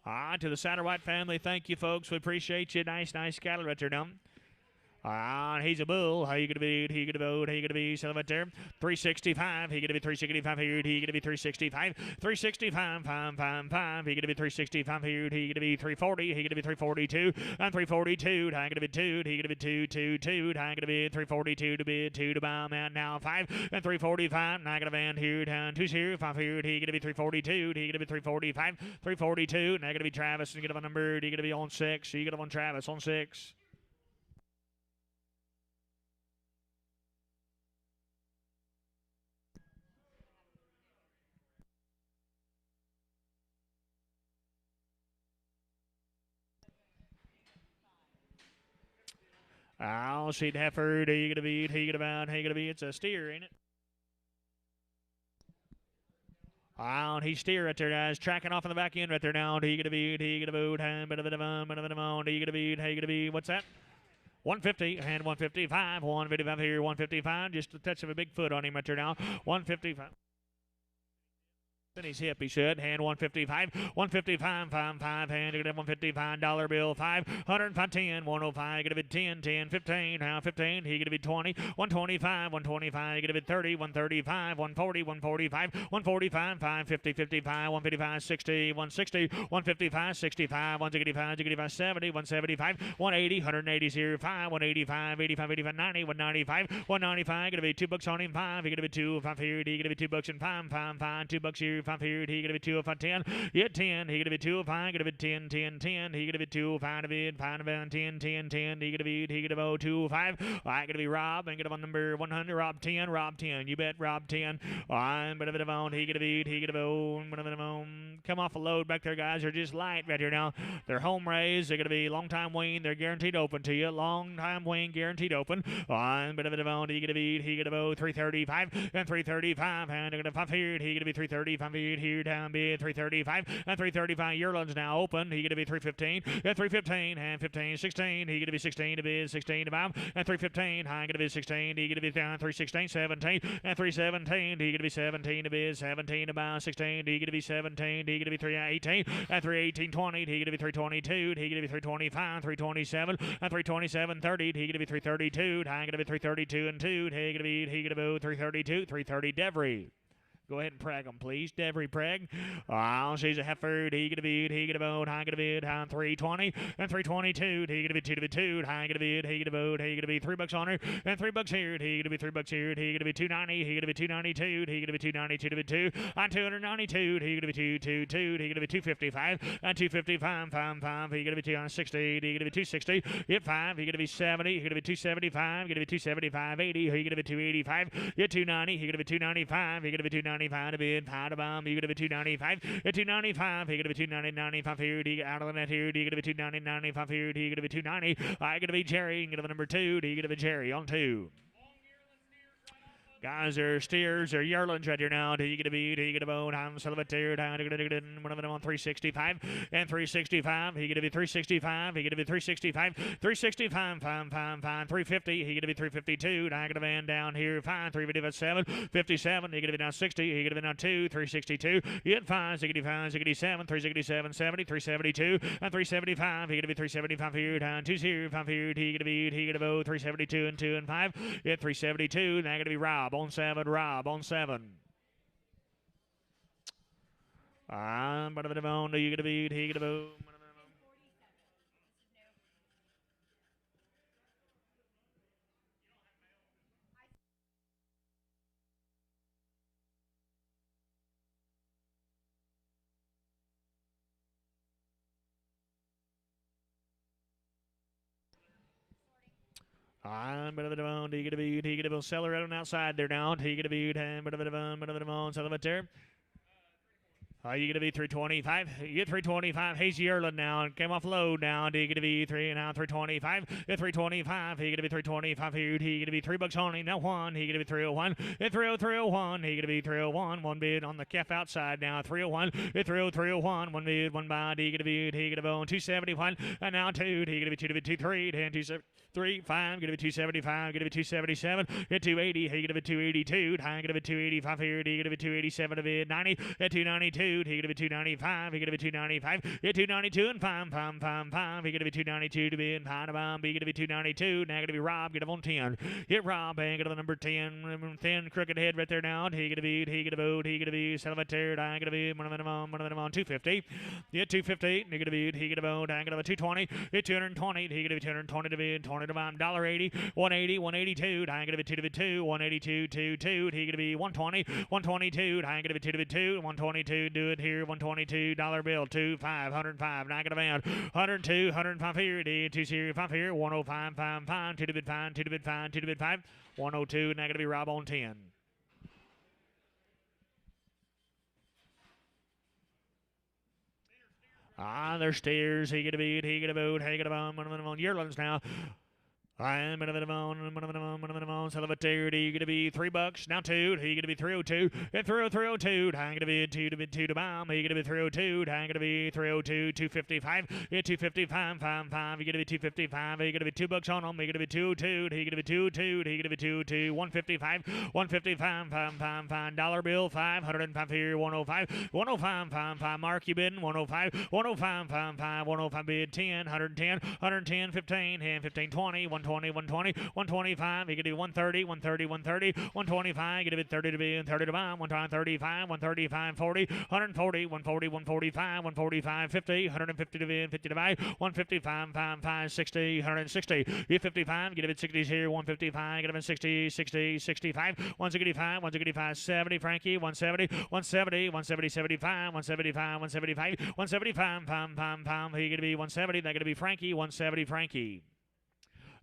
To the Satterwhite family, thank you, folks. We appreciate you. Nice cattle right there, dumb. He's a bull. How you gonna be? He gonna vote. He gonna be selling right there. 365. He gonna be 365 here. He gonna be 365. 365. 555. He gonna be 365 here. He gonna be 340. He gonna be 342. And 342. I gonna be 2. He gonna be 222. I gonna be 342 to be 2 to bomb. And now 5 and 345. And I gonna van here down 2 here. 5 here. He gonna be 342. He gonna be 345. 342. And I gonna be Travis. And get a number. He gonna be on 6. You get on Travis on 6. She'd heifer. He gonna be. He gonna bound. He gonna be. It's a steer, ain't it? He's steer right there, guys. Tracking off on the back end right there now. He gonna be. He gonna boot. He gonna be. He gonna be. What's that? 150 and 155. 155 here. 155. Just a touch of a big foot on him right there now. 155. In his hip, he should. Hand 155, 155, 55, hand, you're going to have $155 bill, 500, 510, 105, going to be 10, 10, 15, now 15, he going to be 20, 125, 125, going to be 30, 135, 140, 145, 145, 550, 55, 155, 60, 160, 155, 65, 165, 165, 70, 175, 180, 180, 05, 185, 85, 85, 90, 195, 195, going to be $2 on him, 5, he going to be 2, 5 here, he going to be $2 and 5, 5, 5, $2 here, 5 here, he gonna be 2 5 10. Yeah, 10. He gonna be 2 5. Gonna be 10 10 10. He gonna be 2 5 bid 5 10 10 10. He gonna be 2 5. I gonna be Rob and get him on number 100. Rob 10. Rob 10. You bet Rob 10. I'm bit of it on. He gonna be. He gonna go. Come off a load back there, guys. They're just light right here now. They're home raised. They're gonna be long time wean. They're guaranteed open to you. Long time wean guaranteed open. I'm bit of it on. He gonna be. He gonna go 335 and 335 and they're gonna 5 here. He gonna be 335 feet here down bid 335 and 335. Yearling's now open. He gonna be 315 and 315 and 15 16. He gonna be 16 to bid 16 to bound and 315. High gonna be 16. He gonna be down 316 17 and 317. He gonna be 17 to bid 17 to bound 16. He gonna be 17. He gonna be 318 and 318 20. He gonna be 322. He gonna be 325 327 and 327 30. He gonna be 332. High gonna be 332 and 2. He gonna be 332 330 Devery. Go ahead and preg him, please. Devery preg. Oh, she's a Hefford. He gonna be, he gonna vote. High gonna bid. High 320 and 322. He gonna be 2 to be 2. High gonna bid. He gonna vote. He gonna be $3 on her and $3 here. He gonna be $3 here. He gonna be 290. He gonna be 292. He gonna be 292 to be 2 on 292. He gonna be 222. He gonna be 255 and 255 5. He gonna be 260. He gonna be 260. Hit 5. He gonna be 70. He gonna be 275. He gonna be 275 80. He gonna be 285. Hit 290. He gonna be 295. He gonna be 295 to bid. High to bomb. He gonna be 295. Hit 295. He gonna be 290 95 here. He out of the net here. He gonna be 290 95 here. He gonna be 290. I gonna be Jerry. Gonna be number 2. He gonna be Jerry on 2. Guys, they're steers, they're yearlings right here now. Do you get a beat? Do you get a bone? I'm Salvatore down. One of them on 365 and 365. He get to be 365. He get to be 365. 365. 350. He get to be 352. I get a van down here. 357. 57. He get to be now 60. He get to be now 2. 362. You get 5. 65. 67. 367. 70. 372. And 375. He get to be 375 here. Down 2 here. 5 here. He get to be. He get to go 372 and 2 and 5. Hit 372. Now going to be Rob on 7. Rob on 7. But of the bone, you get a beat, he get a boom. But of the bone, he get a beat, he get a boom. Seller right on outside there now. He get a beat, but of the bone, seller there. You get to be 325. You get 325. Hazy Erland now. Came off low now. You get to be 3 now. 325. At 325. He get to be 325 here. He get to be $3 only. Now 1. He get to be 301. At 30301. He get to be 301. One bid on the calf outside now. 301. At 30301. One bid. One buy. He get to be. He get to bone 271. And now 2. He get to be 2 to be 23. 10 273. 5. Get to be 275. Get to be 277. At 280. He get to be 282. High get to be 285 here. He get to be 287 to bid 90. At 292. He gonna be 295. He gonna be 295. Hit 292 and 5. He gonna be 292 to be in Pine Bomb. He gonna be 292. Now gonna be Rob. Get him on 10. Hit Rob. And get on the number 10. Thin crooked head right there now. He gonna be. He gonna vote. He gonna be. Salvatore. I gonna be. One of them on 250. Hit 250. He gonna be. He gonna vote. I gonna be 220. Hit 220. He gonna be 220 to be 20 to bomb. $1.80. 180. 182. I gonna be 2 to be 2. 182. 2. He gonna be 120. 122. I gonna be 2 to be 2. 122. Do it here. $122 bill. 2 5 105. Now get a van. 102. 105 here. 2 here. 5 here. 105. 5 2 to bid 5. 2 to bid 5. 2 to bid 5. 102. Now gonna be Rob on 10. There's stairs. He get a beat. He get a boat. He get a bone. One of them on Yearlings now. I'm one of them on Salvatore. He gonna be $3. Now 2. He gonna be 302. And 302. I'm gonna be 2 to bid 2 to bomb. He gonna be 302. I'm gonna be 302. 255. Hit 255. 5. He gonna be 255. He gonna be $2 on him. He gonna be 202. He gonna be 202. He gonna be 202. 155. 155. 5. Dollar bill. 505 here. 105. 105. 5. Mark you bidding. 105. 105. 5. 105 bid 10. 110. 110. 15. 15. 20. 120. 120, 125, he could do 130, 130, 130, 125, he could do 30 to be and 30 to buy, 135, 135, 40, 140, 140, 145, 145, 50, 150 to be and 50 to buy, 155, 5, 60, 160, you 55, get a bit 60s here, 155, get a bit 60, 60, 65, 165, 165, 70, Frankie, 170, 170, 170, 75, 175, 175, 175, he gonna be 170, that gonna be Frankie, 170, Frankie.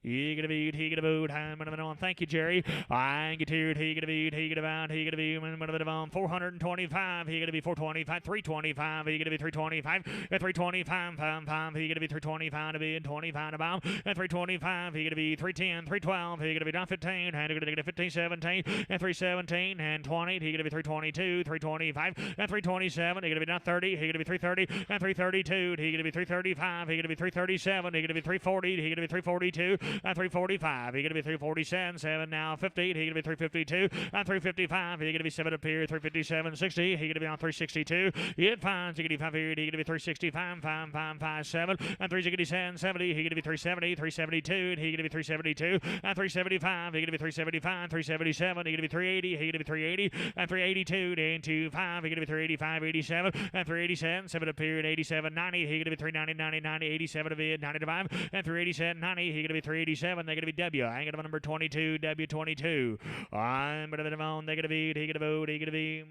He gonna beat, he gonna boot, on. Thank you, Jerry. I get here, he gonna beat, he gonna bound, he gonna be 425, he gonna be 425, 325, he gonna be 325, at 325, he gonna be 325 to be 25 about, at 325, he gonna be 310, 312, he gonna be down 15, and gonna get 15, 17, and 317, and 20, he gonna be 322, 325, and 327, he gonna be down 30, he gonna be 330, and 332, he gonna be 335, he gonna be 337, he gonna be 340, he gonna be 342, and 345, he gonna be 347, 7 now 50, he gonna be 352, and 355, he gonna be 7 up here, 357, 60, he gonna be on 362, it finds, he gonna be 5 here, he gonna be 365, 5, 5, 5, 7, and 367, 70, he gonna be 370, 372, he gonna be 372, and 375, he gonna be 375, 377, he gonna be 380, he gonna be 380, and 382, and 25, he gonna be 385, 87, and 387, 7 up here, 87, 90, he gonna be 390, 90, 90, 87 of it, 95, and 387, 90, he gonna be 387, they're gonna be W, I ain't gonna number 22, W22, I'm gonna be on, they're gonna be, he gonna vote, he gonna be,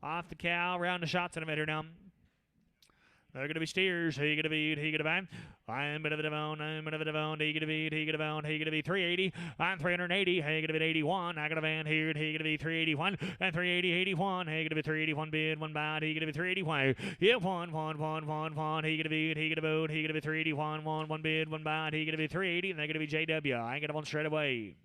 off the cow, round the shots in a minute now. They're going to be steers. He going to beat. He going to bang. I'm going to devon. I'm going to devon. He going to beat. He going to bone. He going to be 380. I'm 380. He going to be 81. I got a van here. He going to be 381. And 380, 81. He going to be 381 bid. One bite. He going to be 381. Yeah, one. He going to beat. He going to boat. He going to be 381. One bid. One bite. He going to be 380. And they're going to be JW. I ain't going to one straight away.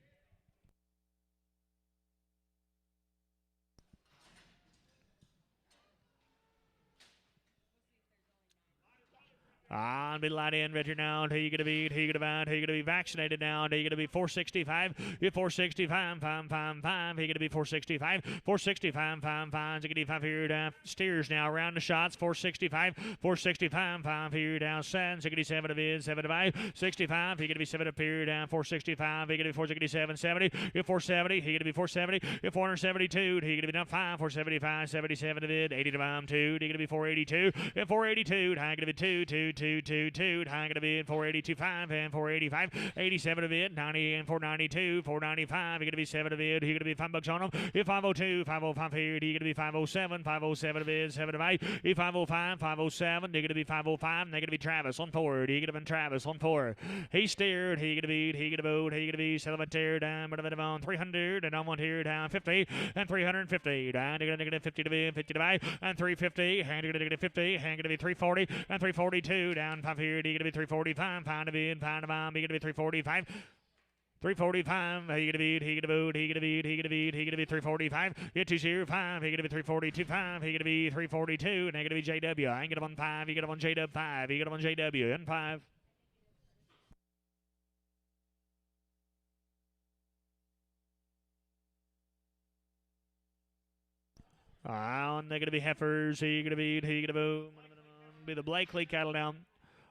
On be light in, Richard now. He gonna be, he gonna be, he gonna be vaccinated now. He gonna be 465, 465, 555. He gonna be 465, 465, 555. He gonna be 5 here down. Steers now around the shots. 465, 465, 5 here down. 767 of his, 75, 65. He gonna be 7 up here down. 465. He gonna be 467, 70. 470. He gonna be 470. 472. He gonna be down 5, 475, 77 of it. 80 to bomb 2. He gonna be 482. 482. High gonna be 2. High gonna be in 482.5 and 485, 87 of it, 90 and 492, 495. He gonna be 7 of it. He gonna be $5 on him. If 502, 505 here. He gonna be 507, 507 of it, 7 of 8. If 505, 507. He gonna be 505. And they're gonna be Travis on forward. He gonna be Travis on forward. He steered. He gonna be. He gonna vote. He gonna be Celebrator down. But on 300 and on one here down 50 and 350 down. They're gonna get 50 to be 50 to buy and 350. And they're gonna get 50. And gonna be 340 and 342. Down 5 here, he gonna be 345, pound of in, pound of bomb, he gonna be 345. 345, he gonna beat, he gonna boot, he gonna beat, he gonna beat, he gonna be 345, get 205, he gonna be 342.5, he gonna be 342, and they gonna be JW. I ain't gonna on 5, he gonna on JW 5, he gonna on JW and 5. And they're gonna be heifers, he gonna beat, he gonna boom, be the Blakely cattle down.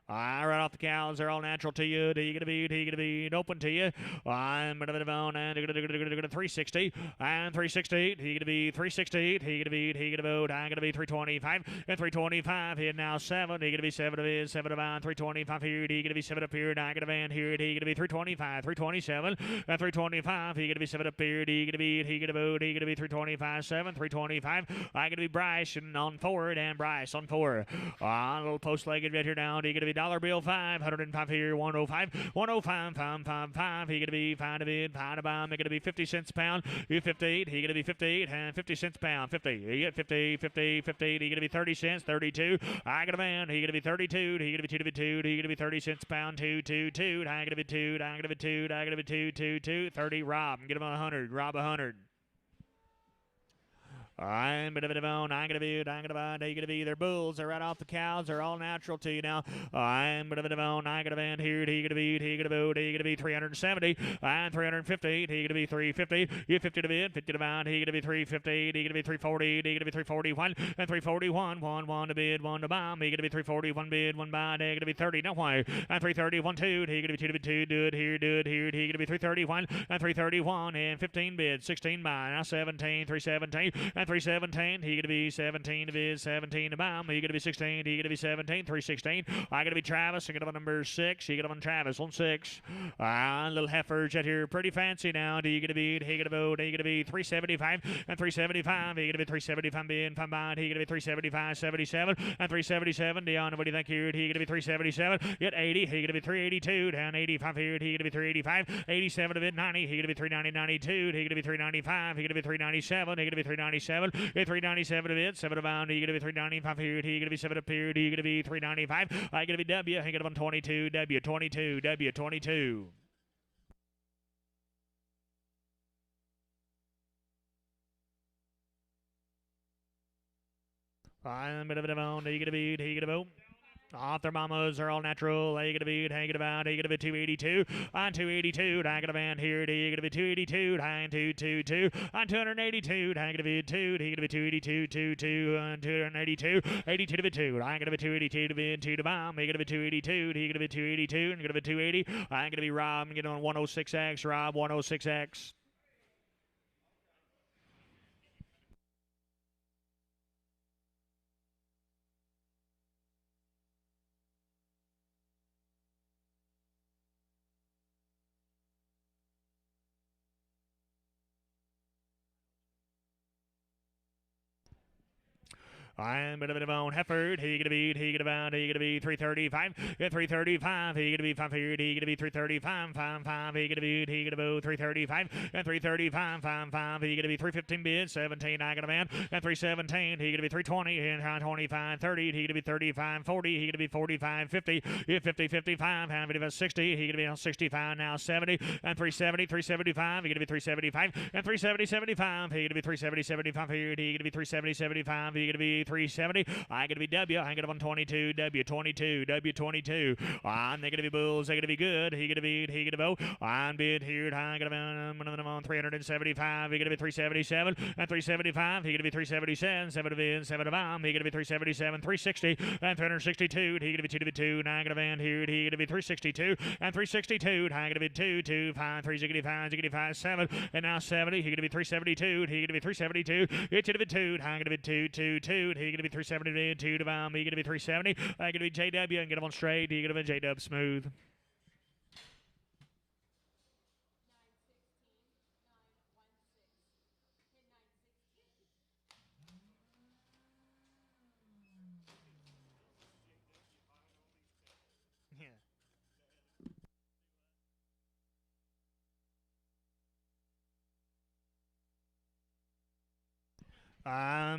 Right off the cows, they're all natural to you. He gonna be open to you. I'm gonna be on and 360 and 368. He gonna be 368. He gonna vote. I'm gonna be 325 and 325. He now 7. He gonna be 7 of his 7 of mine. 325 here. He gonna be 7 up here. I got a van here. He gonna be 325, 327 and 325. He gonna be 7 up here. He gonna vote. He gonna be 325, 7, 325. I gonna be Bryce and on forward and Bryce on 4. A little post-legged right here now. He gonna be dollar bill 505 here, 105, 105, 555. He gonna be 5 to bid, 5 to bomb. He gonna be 50 cents a pound. You 58. He gonna be 58 and 50 cents a pound. 50. You get 50, 50, 50. He gonna be 30 cents, 32. I got a man. He gonna be 32. He gonna be 2 to bid 2. He gonna be 30 cents a pound. 2, 2, 2. I gonna be 2. I gonna be 2. I gonna be 2, 2, 2. 30. Rob. Get him on 100. Rob 100. I'm gonna be on. I'm gonna be. They're bulls. They're right off the cows. They're all natural to you now. I'm gonna be on. I'm gonna be here. He gonna be. He gonna boot. He gonna be 370. I'm 350. He gonna be 350. You 50 to bid. 50 to bound. He gonna be 350. He gonna be 340. He gonna be 341 and 341. 1 to bid. 1 to bomb. He gonna be 341 bid. 1 bind. He gonna be 30. No why. And 330. 1 2. He gonna be 2 to bid 2. Do it here. Do it here. He gonna be 331 and 331 and 15 bid. 16 bind. Now 17. 317 and 317. He gonna be 17 to be 17 to bomb. He gonna be 16. He gonna be 17. 316. I gonna be Travis. I got him on number 6. He got him on Travis on 6. Little heifers out here, pretty fancy now. Do you gonna be? He gonna vote. He gonna be 375 and 375. He gonna be 375 being from bond. He gonna be 375, 77 and 377. Dion, what do you think here? He gonna be 377. At 80. He gonna be 382 down 85 here. He gonna be 385. 87 to bid 90. He gonna be 390, 92. He gonna be 395. He gonna be 397. He gonna be 397. At 397 to bid 7 to bound. He gonna be 395 here. He gonna be 7 up here. He gonna be 395. I gonna be W. He gonna be on 22. W22. W22. I'm a bit of a bone. He gonna be. He gonna vote. Off their mamas are all natural. They gonna be hanging about. He gonna be 282 on 282. I gonna band here. He gonna be 282 high 222 on 282. I gonna be 2. He gonna be 282 22 on 282. 82 to be 2. I gonna be 282 to be 2 to bomb. He gonna be 282. He gonna be 282 and gonna be 280. I gonna be Rob. I'm getting on 106X. Rob 106X. I'm a bit of on Hefford. He gonna be. He gonna bound. He gonna be 335. At 335. He gonna be 500. He gonna be 335. 5. He gonna be. He gonna go 335. At 335. 5. He gonna be 315 bid 17. I gonna man. At 317. He gonna be 320 and 25 30. He gonna be 35 40. He gonna be 45 50. At 50 55. How many of us 60? He gonna be on 65 now 70 and 370 375. He gonna be 375 and 370 75. He gonna be 370 75 here. He gonna be 370 75. He gonna be 370. I gonna be W. I gonna be on 22. W22. W22. They're gonna be bulls. They're gonna be good. He gonna be. He gonna vote. I'm bid here. I gonna be on 375. He gonna be 377 and 375. He gonna be 377. 7 to bid. 7 to bomb. He gonna be 377. 360 and 362. He gonna be 2 to bid 2. I gonna band here. He gonna be 362 and 362. I gonna be 2 2 5 365 65 7 and now 70. He gonna be 372. He gonna be 372. It's to bid 2. I gonna be 2 2 2. He gonna be 370 2 to bomb. He gonna be 370. I gonna be JW and get him on straight. He gonna be JW smooth.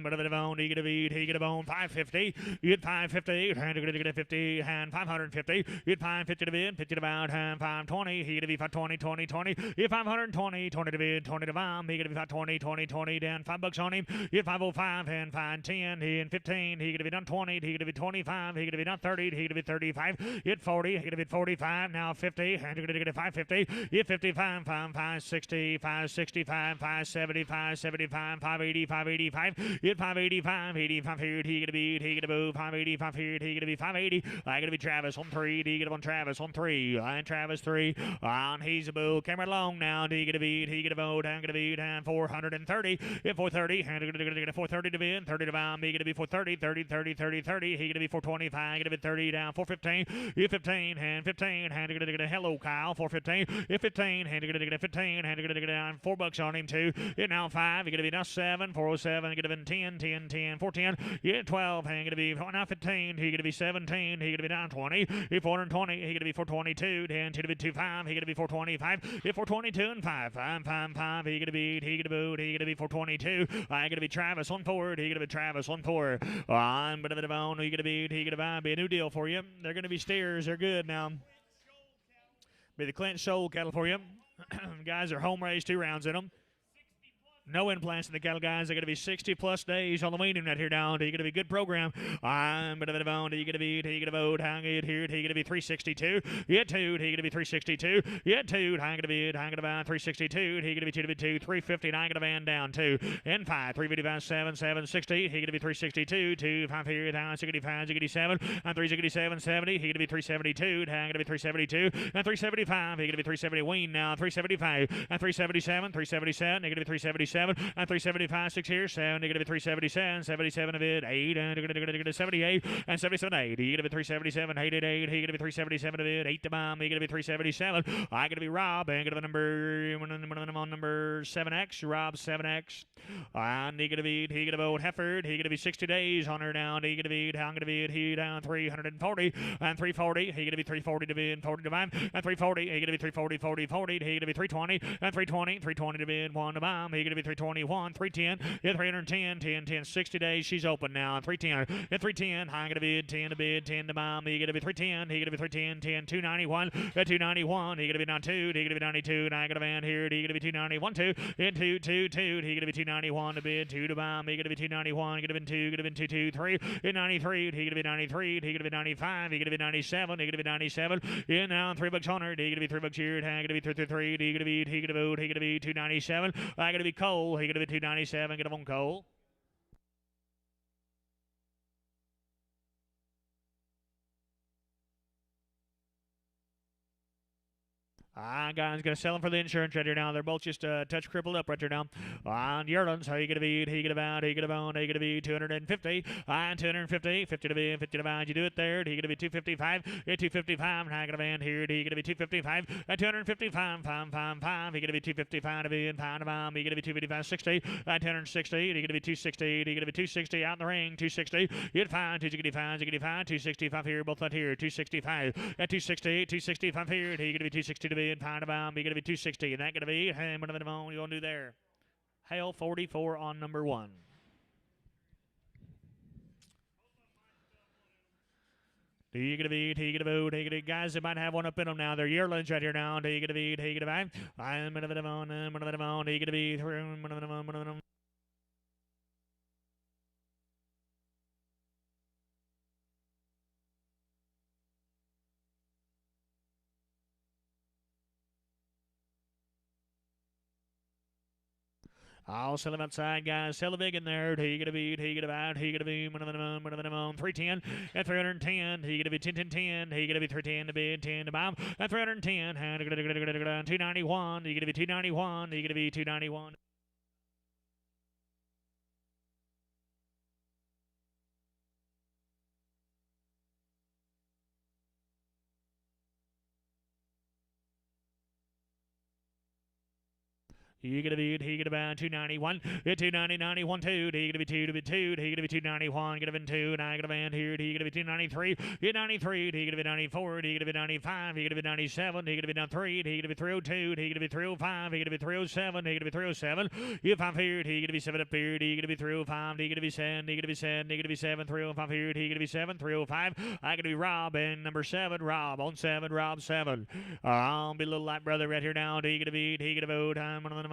But a bit of on, he gonna be, he gonna bone 550, you get 550, and 50, and 550, you get 550 to bid, 50 to bound, and 520, he gonna be 520, 20, 20, you get 520, 20 to bid, 20 to bomb, he gonna be 520, 20, 20, down $5 on him, you get 505, and 510, he in 15, he gonna be done 20, he gonna be 25, he gonna be done 30, he gonna be 35, you get 40, he gonna be 45, now 50, and you're gonna get 550, you get 55, 560, 565, 570, 575, 580, 585, hit 585, 85 here, he gonna be, he gonna move, 585 here, he gonna be 580, I gonna be Travis on 3, he gonna be on Travis on 3, and Travis 3, he's a bull, came right along now, he gonna be, he gonna vote, I'm gonna be down 430, hit 430, and gonna get a 430 to win, 30 to bomb, he gonna be 430, 30, 30, 30, 30, he gonna be 425, gonna be 30 down, 415, hit 15, and 15, and gonna get a hello Kyle, 415, hit 15, and gonna get a 15, and gonna get down $4 on him too, hit now 5, he gonna be now 7, 407, gonna be 10, 10, 10, 410, yeah 12, and gonna be now 15, he gonna be 17, he gonna be down 20, he 420, he gonna be 422, 10, 2 to be 25, he gonna be 425, he 422 and 5, 5, 5, 5, he gonna be, he gonna boot, he gonna be 422, I gonna be Travis on 4, he gonna be Travis on 4, I'm gonna be the bone, he gonna buy, be a new deal for you, they're gonna be steers, they're good now, be the Clint Shoal cattle for you, guys are home raised 2 rounds in them. No implants in the cattle, guys. They're going to be 60-plus days on the weaning right here down. They're going to be a good program. I'm going to be bone. You're going to be, he going to vote. Hang it here. He going to be 362. Yeah, 2. He going to be 362. Yeah, 2. Hang going to be, hang going to be 362. He going to be 2 to be 2. 350. And I'm going to van down 2. And 5. 355, 7, 760. He going to be 362. 2, 5 here. Down 65, 67. And 367, 70. He going to be 372. Hang going to be 372. And 375. He going to be 370. Wean now. 375. And 377. 377. He going to be 377. 377, and 375, 6 here, 7, negative 377, 77 of it, 8, and 78, and 77, 8, negative 377, 8, 8, 8, negative 377 of it, 8 to bomb, negative 377, I gotta be Rob, and gonna be number 7X, Rob 7X, and he gonna be, he gonna vote Hefford, he gonna be 60 days, 100 down, he gonna be, I'm gonna be, he down 340, and 340, he gonna be 340 to be in 40 to bomb, and 340, he gonna be 340, 40, 40, he gonna be 320, and 320, 320 to be in 1 to bomb, he gonna be 321, 310, yeah, 310, 10, 10, 60 days, she's open now, 310, and 310, I'm gonna be 10 to bid, 10 to bomb, he gonna be 310, he gonna be 310, 10, 291, 291, he gonna be 92, he gonna be 92, and I got a van here, he gonna be 291, 2, and 2, 2, 2, he gonna be 291 to bid, 2 to bomb, he gonna be 291, he gonna be 2, gonna be 2, 2, 3, and 93, he gonna be 93, he gonna be 95, he gonna be 97, he gonna be 97, and now $300, he gonna be $3 here, he gonna be 333, he gonna be, he gonna vote, he gonna be 297, I gonna be Cole, he gonna be 297, get him on Cole. Guys, gonna sell them for the insurance right here now. They're both just touch crippled up right here now. On Yerlands, how you gonna be? He gonna bound, he gonna bound, he gonna be 250. On 250, 50 to be, 50 to bound. You do it there. He gonna be 255. 255. And I gonna band here. He gonna be 255. 255. 5. He gonna be 255 to be in pound to bomb. He gonna be 255. 60. 260. He gonna be 260. He gonna be 260 out in the ring. 260. You'd find 265. 265 here. Both out here. 265. 260. 265 here. He gonna be 260 to be in pound to bomb. He gonna be 260. And that gonna be, hey, what are you gonna do there? Hale 44 on number 1. He gonna be, he gonna vote, he gonna guys that might have one up in them now. They're yearlings right here now. He gonna be, he gonna buy. I'm gonna be on, he gonna be through. I'll sell him outside, guys. Sell the big in there. He gonna be, he gonna buy, he gonna be 310 and 310. He gonna be 10, 10, 10. He gonna be 310 to bid, 10 to bomb, and 310. And 291. He gonna be 291. He gonna be 291. He gonna be, he gonna be 291, 290, 91, 2, he gonna be 2 to be 2, he gonna be 291, gonna be 2, and I gonna be here, he gonna be 293, 93, he gonna be 94, he gonna be 95, he gonna be 97, he gonna be 93, he gonna be 302, he gonna be 305, he gonna be 307, he gonna be 307, if I'm here, he gonna be 7 up here, he gonna be 305, he gonna be 7, he gonna be 7, he gonna be 7, 305 here, he gonna be 7, 305, I gonna be Rob, and number 7, Rob, on 7, Rob 7, I'll be a little light brother right here now, he gonna be, he gonna vote, I'm on the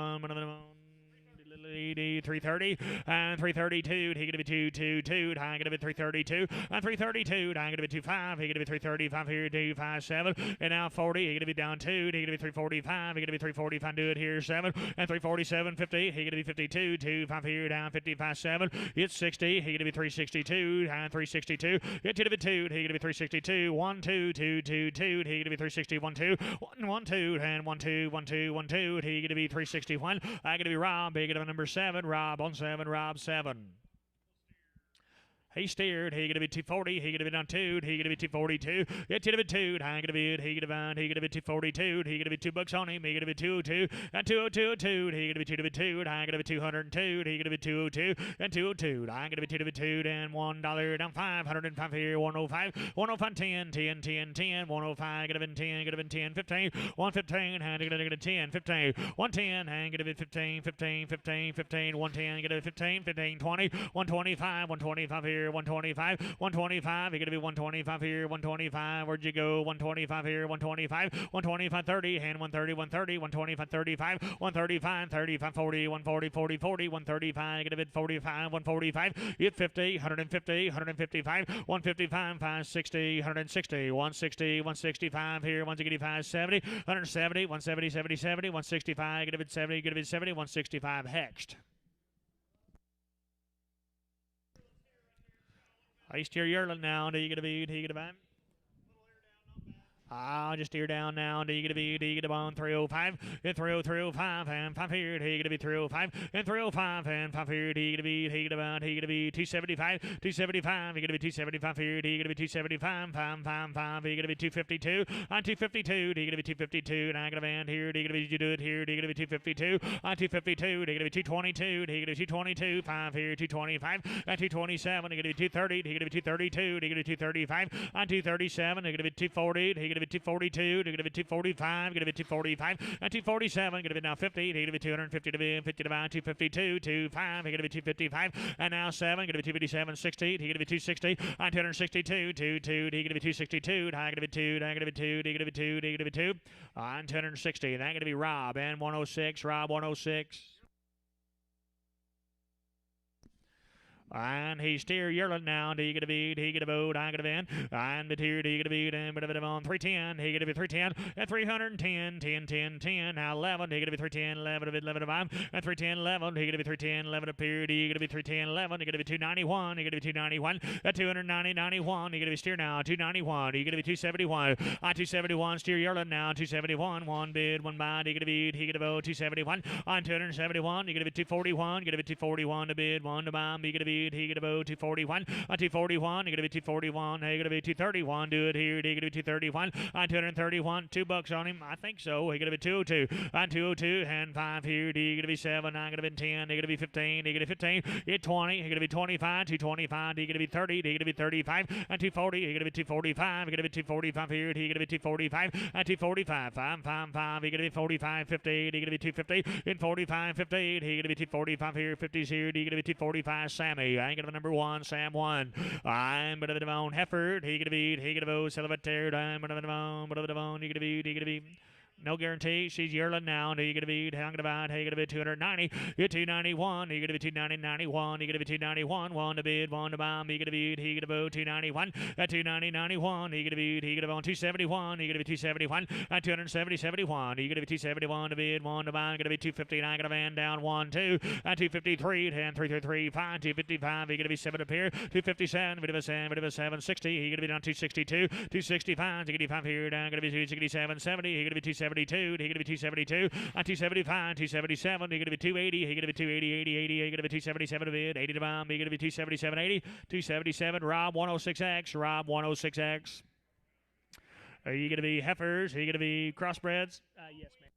330 and 332. He gonna be 222. I'm gonna be 332 and 332. I'm gonna be 25. He gonna be 335 here. 257 and now 40. He gonna be down 2. He gonna be 345. He gonna be 345. Do it here 7 and 347. 50. He gonna be 52. 25 here down 55 7. It's 60. He gonna be 362 and 362. It's to the 2. He gonna be 362. 1 2 2 2 2. He gonna be 361 2 1 1 2 and 1 2 1 2 1 2. He gonna be 361. I gonna be Rob. Big of number 7. Rob on 7. Rob 7. He steered. He gonna be 240. He gonna be down 2. He gonna be 242. It's gonna be 2. I'm gonna be. He gonna be. He gonna be 242. He gonna be $2 on him. He gonna be 202 and 202. He gonna be 202. I'm gonna be 202. He gonna be 202 and 202. I'm gonna be 202 and $1 down 505 here. 105. 105 10 10 10 10. 105. Gonna be 10. Gonna be 10 15. 115. I'm gonna be 10 15. 110. I'm gonna be 15 15 15 15. 110. Gonna be 15 15 20. 125. 125 here. 125, 125, you're gonna be 125 here, 125, where'd you go, 125 here, 125, 125, 30, and 130, 130, 125, 35, 135, 35, 40, 140, 40, 40, 135, gonna bid 45, 145, hit 50, 150, 155, 155, 560, 160, 160, 165 here, 165, 70, 170, 170, 70, 70, 165, gonna bid 70, gonna bid 70, 165, hexed. I steer Yerland now. He gonna be. He gonna buy. Just steer down now. Do you get a beat? Do you get a bone? 305 and 30305 and 5 here. Do you get a beat? 305 and 305 and 5 here. Do you get a beat? He get a bone. He get a beat? 275, 275. You get a beat? 275 here. Do you get a beat? 275, 555. You get a beat? 252 on 252. Do you get a beat? 252? And I get a band here. Do you get a beat? You do it here. Do you get a beat? 252 on 252. Do you get a beat? 222? Do you get a beat? 222? 5 here. 225 and 227. Do you get a beat? 230? Do you get a beat? 232? Do you get a beat? 235 on 237? Do you get a beat? 240? Do you get a bit 242, to get a bit 245, get a bit 245, and 247, get a bit now 50, get a bit 250 to be 50 to buy 252, 25, get a bit 255, and now 7, get a bit 257, 60, get a bit 260, and 262, 22, get a bit 262, get a bit 2, get a bit 2, get a bit 2, get a bit 2, on 260. That's going to be Rob, and 106, Rob 106. And he steer Yearling now. Do you get a beat? He get a boat. I get a van. And the tier. Do you get a beat? And bit of on 310. He get a bit 310. And 310. 10, 10, 10. Now 11. He get a bit 310. 11 of it. 11 of 5. And 310. 11. He get a bit 310. 11 up here. Do you get a bit 310. 11. He get a bit 291. He get a bit 291. At 290. 91. He get a bit steer now. 291. He get a bit 271. On 271. Steer Yearling now. 271. One bid. One buy. He get a beat. He get a boat. 271. On 271. You get a bit 241. Get a bit 241 to bid. One to buy. He get a beat. He get a bow 241 on 241. You get a bit 241. He get a bit 231. Do it here. He get a bit 231 on 231. $2 on him. I think so. He get a bit 202 on 202 and 5 here. Do you get a bit 7? I get a bit 10. He get a bit 15. He get a 15. Hit 20. He get a bit 25. 225. Do you get a bit 30? He get a bit 35 and 240. He get a bit 245. He get a bit 245 here. He get a bit 245 and 245. 555. He get a bit 45. 50. He get a bit 250 in 45. 50. He get a bit 245 here. 50s here. Do you get a bit 245? Sammy. I ain't gonna be number 1, Sam 1. I'm gonna be Devon Hefford. He gonna beat. He gonna vote. Celebrate. I'm gonna be Devon. He gonna beat. He gonna beat. No guarantee. She's Yearling now. Do you get a beat? How gonna buy? Hey, gonna be 290. Hit 291. You gonna be 290, 91. You gonna be 291. One to bid, one to buy. He gonna beat. He gonna vote 291. At 290, 91. He gonna beat. He gonna on 271. He gonna be 271. At 270, 71. You gonna be 271 to bid, one to buy. Gonna be 259. Gonna van down 1, 2. At 253, 10, 3, 3, 3, 5, 255. He gonna be 7 up here. 257. Bit of a 7. Bit of a 760. He gonna be down 262. 265. 285 here. Down gonna be 267. 70. He gonna be 272. He gonna be 272. On 275. 277. He gonna be 280. He gonna be 280. 80. 80. He gonna be 277 to bid. 80 to buy. He gonna be 277. 80. 277. Rob 106X. Rob 106X. Are you gonna be heifers? Are you gonna be crossbreds? Yes, ma'am.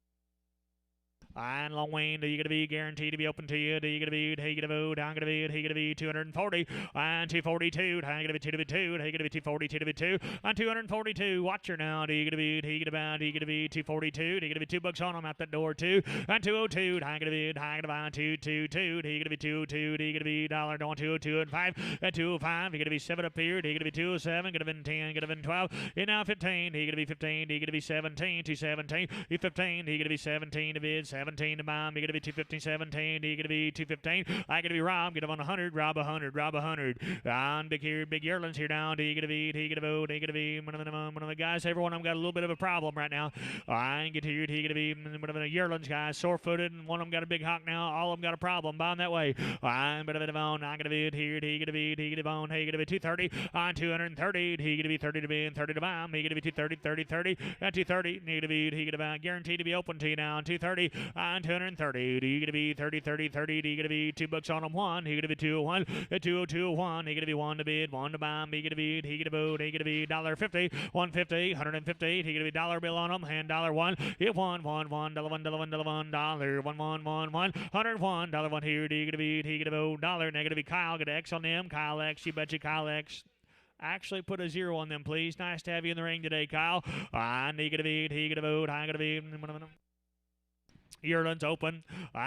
And Long Wayne, do you get to be guaranteed to be open to you? Do you get to be, he get a vote, I'm going to be, he get to be 240, and 242, I get to be 2 to be 2, he get to be 242 to be 2, and 242, watch her now, do you get to be, he get about, he get to be 242, do you get to be $2 on him out that door too, and 202, I get to be, I get to buy 222, do you get to be 202, do you get to be $1 on 202 and 5, and 205, you get to be 7 up here, do you get to be 207, get to be 10, get to be 12, and now 15, do you get to be 15, do you get to be 17, 217, you 15, do you get to be 17 to bid, 17 to buy, you get to be 215, 17, do you get to be 215, I get to be Rob, get him on 100, Rob 100, Rob 100, on big Yearlings here now, do you get to be, do you get to vote, do you get to be, one of the guys, everyone of them got a little bit of a problem right now, I get here, do you get to be, one of the Yearlings guys, sore-footed, and one of them got a big hawk now, all of them got a problem, buying that way, I'm bit of a bone, I get to be here, do you get to be, do you get to bone, hey, you get to be 230, on 230, do you get to be 30 to be, and 30 to buy, you get to be 230, 30, 30, at 230, you get to be, he get to buy, guaranteed to be open to you now, on 230, on 230, do you get to be 30, 30, 30, do you get to be $2 on them, one, he get to be 201, at 202, 1, he get to be 1 to bid, 1 to buy, he get to be, he get to vote, he get to be $1.50, 150, 150, he get to be dollar bill on them, hand $1, hit $1, $1, $1, $1, $1, $1, $1, 1, 1, 1, 1, $101, $1 here, do you get to be, he get to vote, $, negative be Kyle, get an X on them, Kyle X, you betcha Kyle X. Actually, put a 0 on them, please. Nice to have you in the ring today, Kyle. And he get a beat, he get a vote, I get a beat. Yearlings open.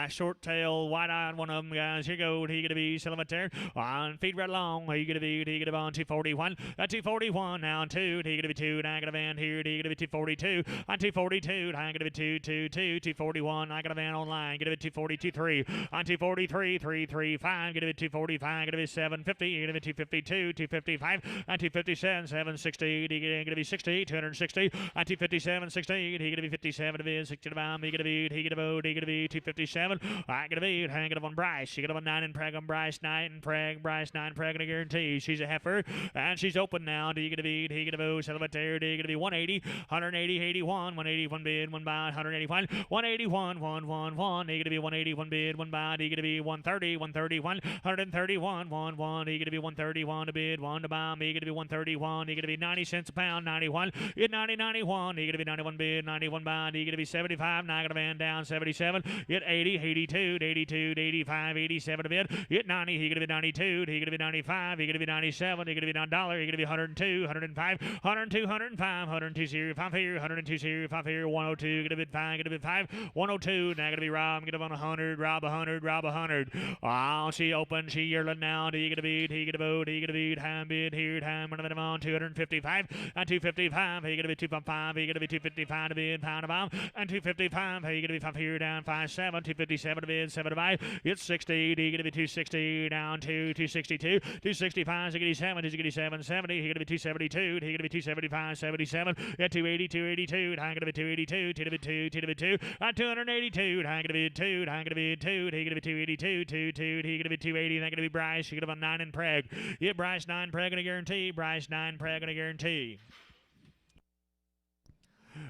Short tail, wide eye on one of them, guys. Here go. He going to be Celebrate on feet right along. He going to be, he going to be on 241. At 241, now on 2. He going to be 2. And I got a van here. He going to be 242. On 242, I got to be 222. 241. I got a van online. Going to be 242, 3. On 243, 335. Going to be 245. Going to be 750. Going to be 252. 255. On 257, 760. He going to be 60. 260. On 257, 60. He going to be 57 to be 60 to bomb. He going to be, he going to vote, he gonna be 257. I gonna be hang it up on Bryce. She got up on 9 and Preg on Bryce, 9 and Preg, Bryce 9 Preg and a guarantee. She's a heifer and she's open now. Do you gonna be? He gonna vote. Sell it there. Do you gonna be 180, 180, 81, 181 bid, 1 buy, 181, 181, 111. He gonna be 181 bid, 1 buy. He gonna be 130, 131, 131, 1 He gonna be 131 to bid, 1 to buy. He gonna be 131. He gonna be 90 cents a pound, 91. Get 90, 91. He gonna be 91 bid, 91 buy. He gonna be 75. Now gonna man down 77. Get 80, 82, 82, 85, 87 to bid. Get 90. He gonna be 92. He gonna be 95. He gonna be 97. He gonna be $9. He gonna be 102, 105, 102, 105, 102 here, 5 here, 102 here, 5 here, 102. Gonna bid 5. Gonna bid 5. 102. Now gonna be Rob. Get up on 100. Rob 100. Rob 100. Oh, she open. She yearling now. Do you get a beat? He get a vote. He get a beat. Ham bid here. Ham one of them on 255 and 255. He gonna be 255. He gonna be 255 to bid. Pound of bomb and 255. He gonna be 5 here down 57. 257 to bid. 7 to buy. It's 60. He gonna be 260 down to 262. 265. 287. 287. 70. He gonna be 272. He gonna be 275. 77. Yeah, 280. 282. He gonna be 282. 2 to bid 2. 2 to bid 2. 282. He gonna be 2. He gonna be 2. He gonna be 282. 2 2. He gonna be 280. Then gonna be Bryce. He gonna be 9 and Preg. Yeah, Bryce 9 Preg and a guarantee. Bryce 9 Preg and a guarantee.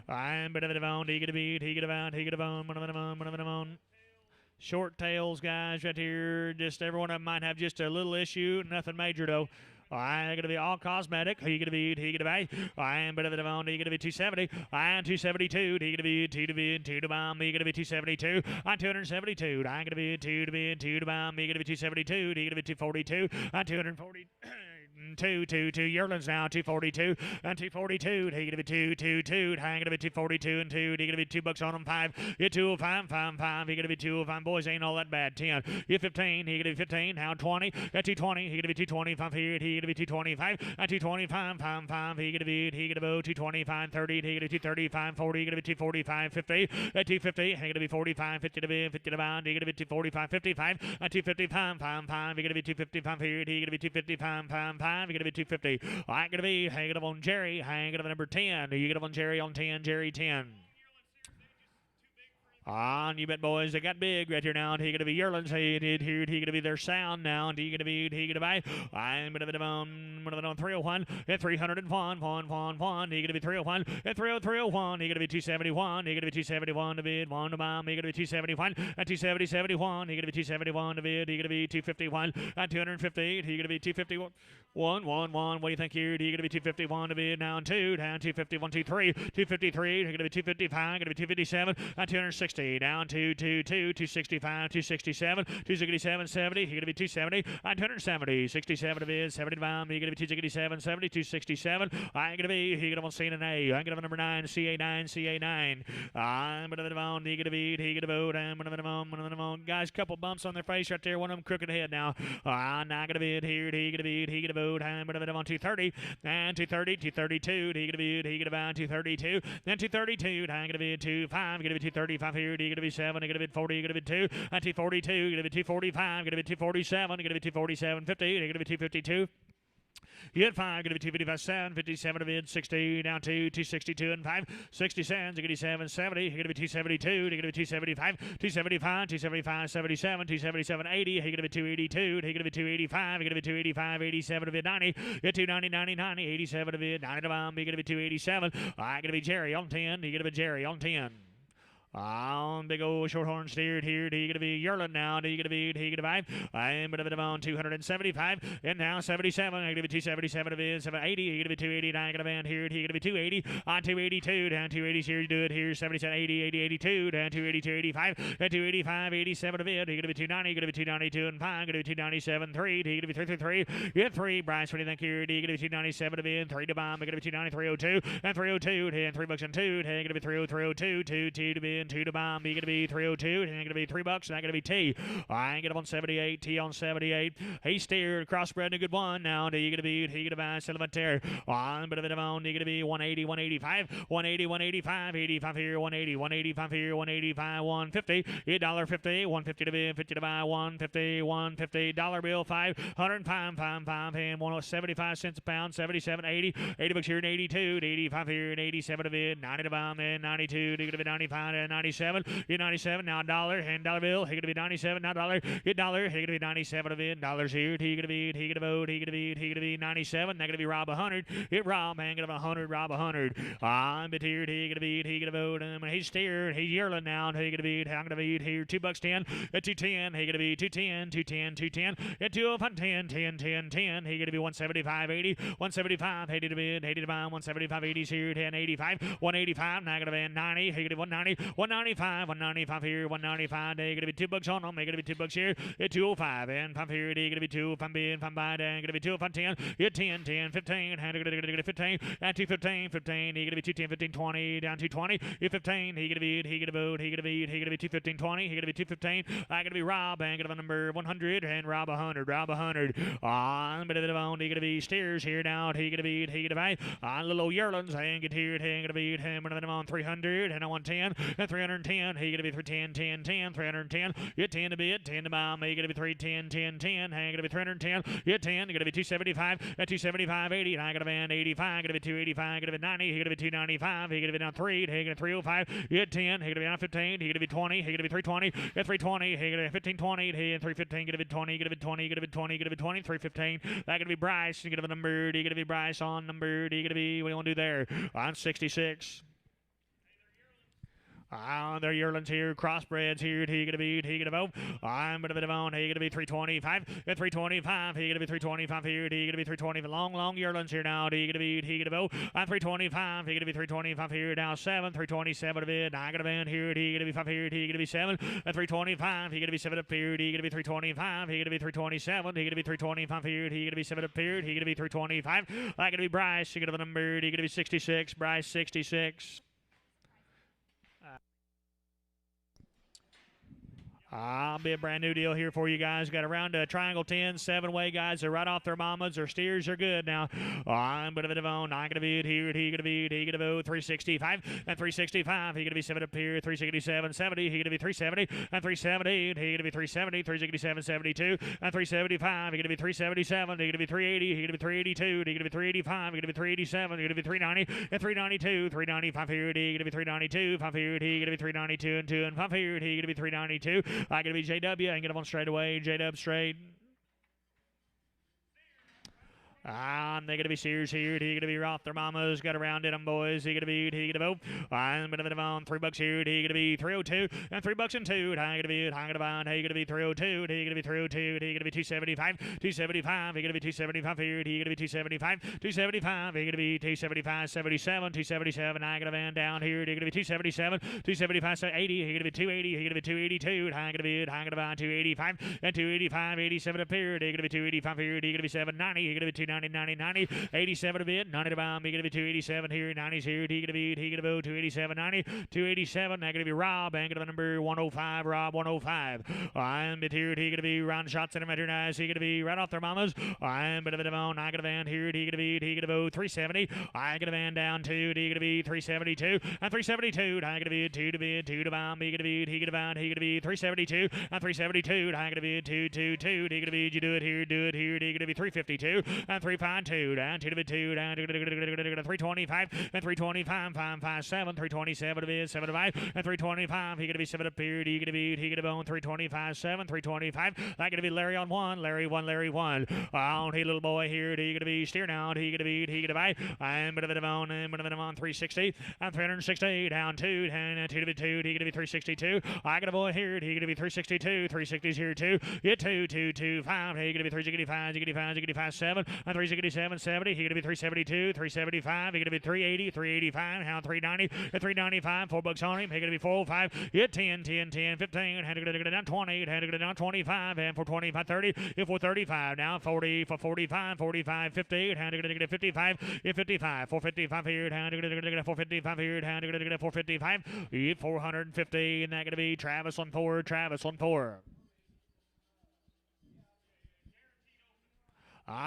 I'm bit of a on. He gonna beat. He gonna bound. He gonna bone. One of them on. One of them on. Short tails, guys, right here. Just every one of them might have just a little issue. Nothing major though. I'm going to be all cosmetic. He going to be, he going to buy. I'm better than on. He going to be 270. I'm 272. He going to be 2 to bid, 2 to bomb. He going to be 272. I'm 272. I'm going to be 2 to bid, 2 to bomb. He going to be 272. He going to be 242. I'm 240. 2 yearlings now, 242 and 242. He gonna be 222. Hang gonna be 242 and 2. He gonna be $2 on them 5. Get 205, 5. He gonna be 205. Boys ain't all that bad. 10. Get 15. He gonna be 15. Now 20. Got 220. He gonna be 225 here. He gonna be 225 and 225, 5. He gonna be 225, 30. He gonna be 235, 40. He gonna be 245, 50. At 250. He gonna be 45, 50 to be 50 to bound. He gonna be 245, 55 and 255, 5. He gonna be 255 here. He gonna be 255, 5. You're going to be 250. I'm going to be hanging up on Jerry. Hanging up on number 10. You get up on Jerry on 10. Jerry 10. On you bet, boys. They got big right here now. And he going to be yearlings. He going to be their sound now. And he going to be, I'm going to be on 301 and 301. 1. He going to be 301 and 301. He going to be 271. He going to be 271 to bid. 1 to bomb. He going to be 271 and 270, 71. He going to be 271 to bid. He going to be 251 and 250. He going to be 251. 1. What do you think here? He going to be 251 to bid. Down 2. Down 251, 23. 253. He going to be 255. Going to be 257 and 260. Down to 265, 267, 267, 70. He gonna be 270 and 270, 67 to bid, 70 to bomb. He gonna be 267, 70, 267. I'm gonna be. He gonna want C and an A. I'm gonna have number 9, CA9, CA9. I'm gonna have on. He gonna be. He gonna vote. I'm gonna have on. One of them on. Guys, couple bumps on their face right there. One of them crooked head now. I'm not gonna be here. He gonna be. He gonna vote. I'm gonna have on 230 and 230, 232. He gonna be. He gonna bound 232. Then 232. I'm gonna be 25. Gonna be 235 here. You're going to be 7, you're going to be 40, you're going to be 2, and 242, you're going to be 245, you're going to be 247, you're going to be 247, 50, you're going to be 252. You had 5, going to be 255, 7, 57 to bid, 60, down to 262 and 5, 60 cents, you're going to be 7, 70, you're going to be 272, you're going to be 275, 275, 275, 77, 277, 80, you're going to be 282, you're going to be 285, you're going to be 285, 87 to bid, 90, you're 290, 90, 90, 87 to bid, 90 to bomb, you're going to be 287, I'm going to be Jerry on 10, you're going to be Jerry on 10. Big old shorthorn steered here. He gonna be yearling now. He gonna be. He gonna buy. I'm gonna be on 275 and now 77. I'm gonna be 277 of his 780. He gonna be 289. Gonna band here. He gonna be 280 on 282 down 280 here. You do it here. 77, 80, 80, 82 down 282, 85 and 285, 87 of it. He gonna be 290. Gonna be 292 and 5. Gonna be 297, 3. He gonna be 333. Get 3. Bryce, what do you think here? He gonna be 297 of it. 3 to bomb. Gonna be 290, 302 and 302. And $3 and 2. He gonna be 302, 2 to be. 2 to bomb. You're going to be 302. And you're going to be $3. And I'm going to be T. I ain't get up on 78. T on 78. He steered. Crossbred and a good one. Now, you're going to be. He going to buy Celementary. On, but a bit of on. You're going to be 180, 185. 180, 185. 85 here. 180, 185 here. 185, 150. $1.50. 150 to be. 50 to buy. 150, 150. Dollar bill. 5. 105, 5. And 175 cents a pound. 77, 80. $80 here and 82. 85 here and 87 to bid. 90 to bomb. And 92. You're going to be 95. and 97. Get 97 now, dollar and dollar bill. He gonna be 97 now, dollar. Get dollar. He gonna be 97 of it. Dollars here. He gonna be. He gonna vote. He gonna be 97. They're gonna be rob 100. Hit rob. Hang of 100. Rob 100. I'm bit here. He gonna be. He gonna vote. He's steered. He's yearling now. He gonna be. I'm gonna be here. $2.10. At 210. He gonna be 210. 210. 210. At 210. 10. 10. 10. He gonna be 175. 80. 175. 80 to bid. 80 to buy. 175. 80's here. 10. 85. 185. Now gonna be 90. He gonna be 190. 195. 195 here. 195. They gonna be $2 on them. They gonna be $2 here. At 205. And 5 here. They gonna be 2. 5 bid. 5 buy. They gonna be 2. 5 10. At 10. 10. 15. And gonna 15. At 215. 15. He gonna be 210. 15. 20. Down 220. At 15. He gonna be. He gonna vote. He gonna be. He gonna be 215. 20. He gonna be 215. I gonna be Rob. And gonna be number 100. And Rob 100. Rob 100. On bit of the bone. He gonna be steers here now. He gonna be. He gonna buy. On little yearlings. And get here. He gonna be him. And then on 300. And on 110. And 310. He gonna be 310. 10. 10. 310. Get 10 to bid. 10 to buy. He gonna be 310. 10. 10. Hang gonna be 310. Get 10. Gonna be 275. At 275. 80. And I gonna be 85. Gonna be 285. Gonna be 90. He gonna be 295. He gonna be down 3. He gonna be 305. Get 10. He gonna be down 15. He gonna be 20. He gonna be 320. At 320. He gonna be 15. 20. He and 315. Gonna be 20. Gonna be 20. Gonna be 20. Gonna be 20. 315. That gonna be Bryce. He gonna be numbered. He gonna be Bryce on numbered. He gonna be. What do you want to do there? On 66. They're yearlings here, crossbreds here. He gonna be. He gonna vote. I'm gonna be on. He gonna be 325. At 325. He gonna be 325 here. He gonna be 320. Long yearlings here now. He gonna be. He gonna vote. I'm 325. He gonna be 325 here. Now 7. 327 of it. I gonna be in here. He gonna be 5 here. He gonna be 7. At 325. He gonna be 7 up here. He gonna be 325. He gonna be 327. He gonna be 325 here. He gonna be 7 up here. He gonna be 325. I gonna be Bryce. He gonna be numbered. He gonna be 66. Bryce 66. I'll be a brand new deal here for you guys. Got around a triangle 10, 7-way guys. They're right off their mamas. Their steers are good now. I'm going to be on. I'm going to be here. He going to be. He going to go 365 and 365. He going to be 7 up here. 367, 70. He going to be 370 and 370. He going to be 370, 367, 72 and 375. He going to be 377. He going to be 380. He going to be 382. He going to be 385. He going to be 387. He going to be 390 and 392. 395 here. He going to be 392. 5 here. He going to be 392 and 2 and 5 here. He going to be 392. I got to be JW. I can get him on straight away. JW straight. They're going to be Sears here. He going to be Roth. Their mamas got around it. Boys. He going to be. He going to vote. I'm going to be on $3 here. He going to be 302 and $3 and 2. He going to be. I'm going to buy. He going to be 302. He going to be 302. He going to be 275. 275. He going to be 275 here. He going to be 275. 275. He going to be 275. 77. 277. I going to van down here. He going to be 277. 275. 80. He going to be 280. He going to be 282. I'm going to be. I'm going to buy 285 and 285. 87 up here. He going to be 285 here. He going to be 790. He going to be 290. 90, 87 a bit, 90 to bomb. He gonna be 287 here, 90's here. He gonna be 287, 90, 287. That gonna be Rob, and gonna be number 105, Rob 105. I'm bit here. He gonna be round shots in him at your nice. He gonna be right off their mamas. I'm bit of it on. I gonna van here. He gonna be 370. I gonna van down to. He gonna be 372 and 372. I gonna be 2 to bid, 2 to bomb. He gonna be 372 and 372. I gonna be 222. He gonna be you do it here. He gonna be 352 and 352 down 2 to 2 down to 325 and 325 557 327 to be 7 to 5 and 325. He gonna be 7 up here. He gonna be on 325 7 325. That gonna be Larry on 1. Larry 1. Larry 1. On hey little boy here. He gonna be steering out. He gonna buy. I'm gonna be on 360 and 360 down 2 and 2 to 2. He gonna be 362. I got a boy here. He gonna be 362. 360's here too. Get 2 He gonna be 365 7 and 367 70. He gonna be 372 375. He gonna be 380 385. Hound 390 and 395. $4 on him. He gonna be 405. Get 10 15. Had to go down 20. Had to go down 25 and for 25 30. If for 35 now 40 for 45 45 50. Had to go 55. If 55 455 here. Had to go 455 here. Had to go 455. 450 and that gonna be Travis on 4. Travis on 4.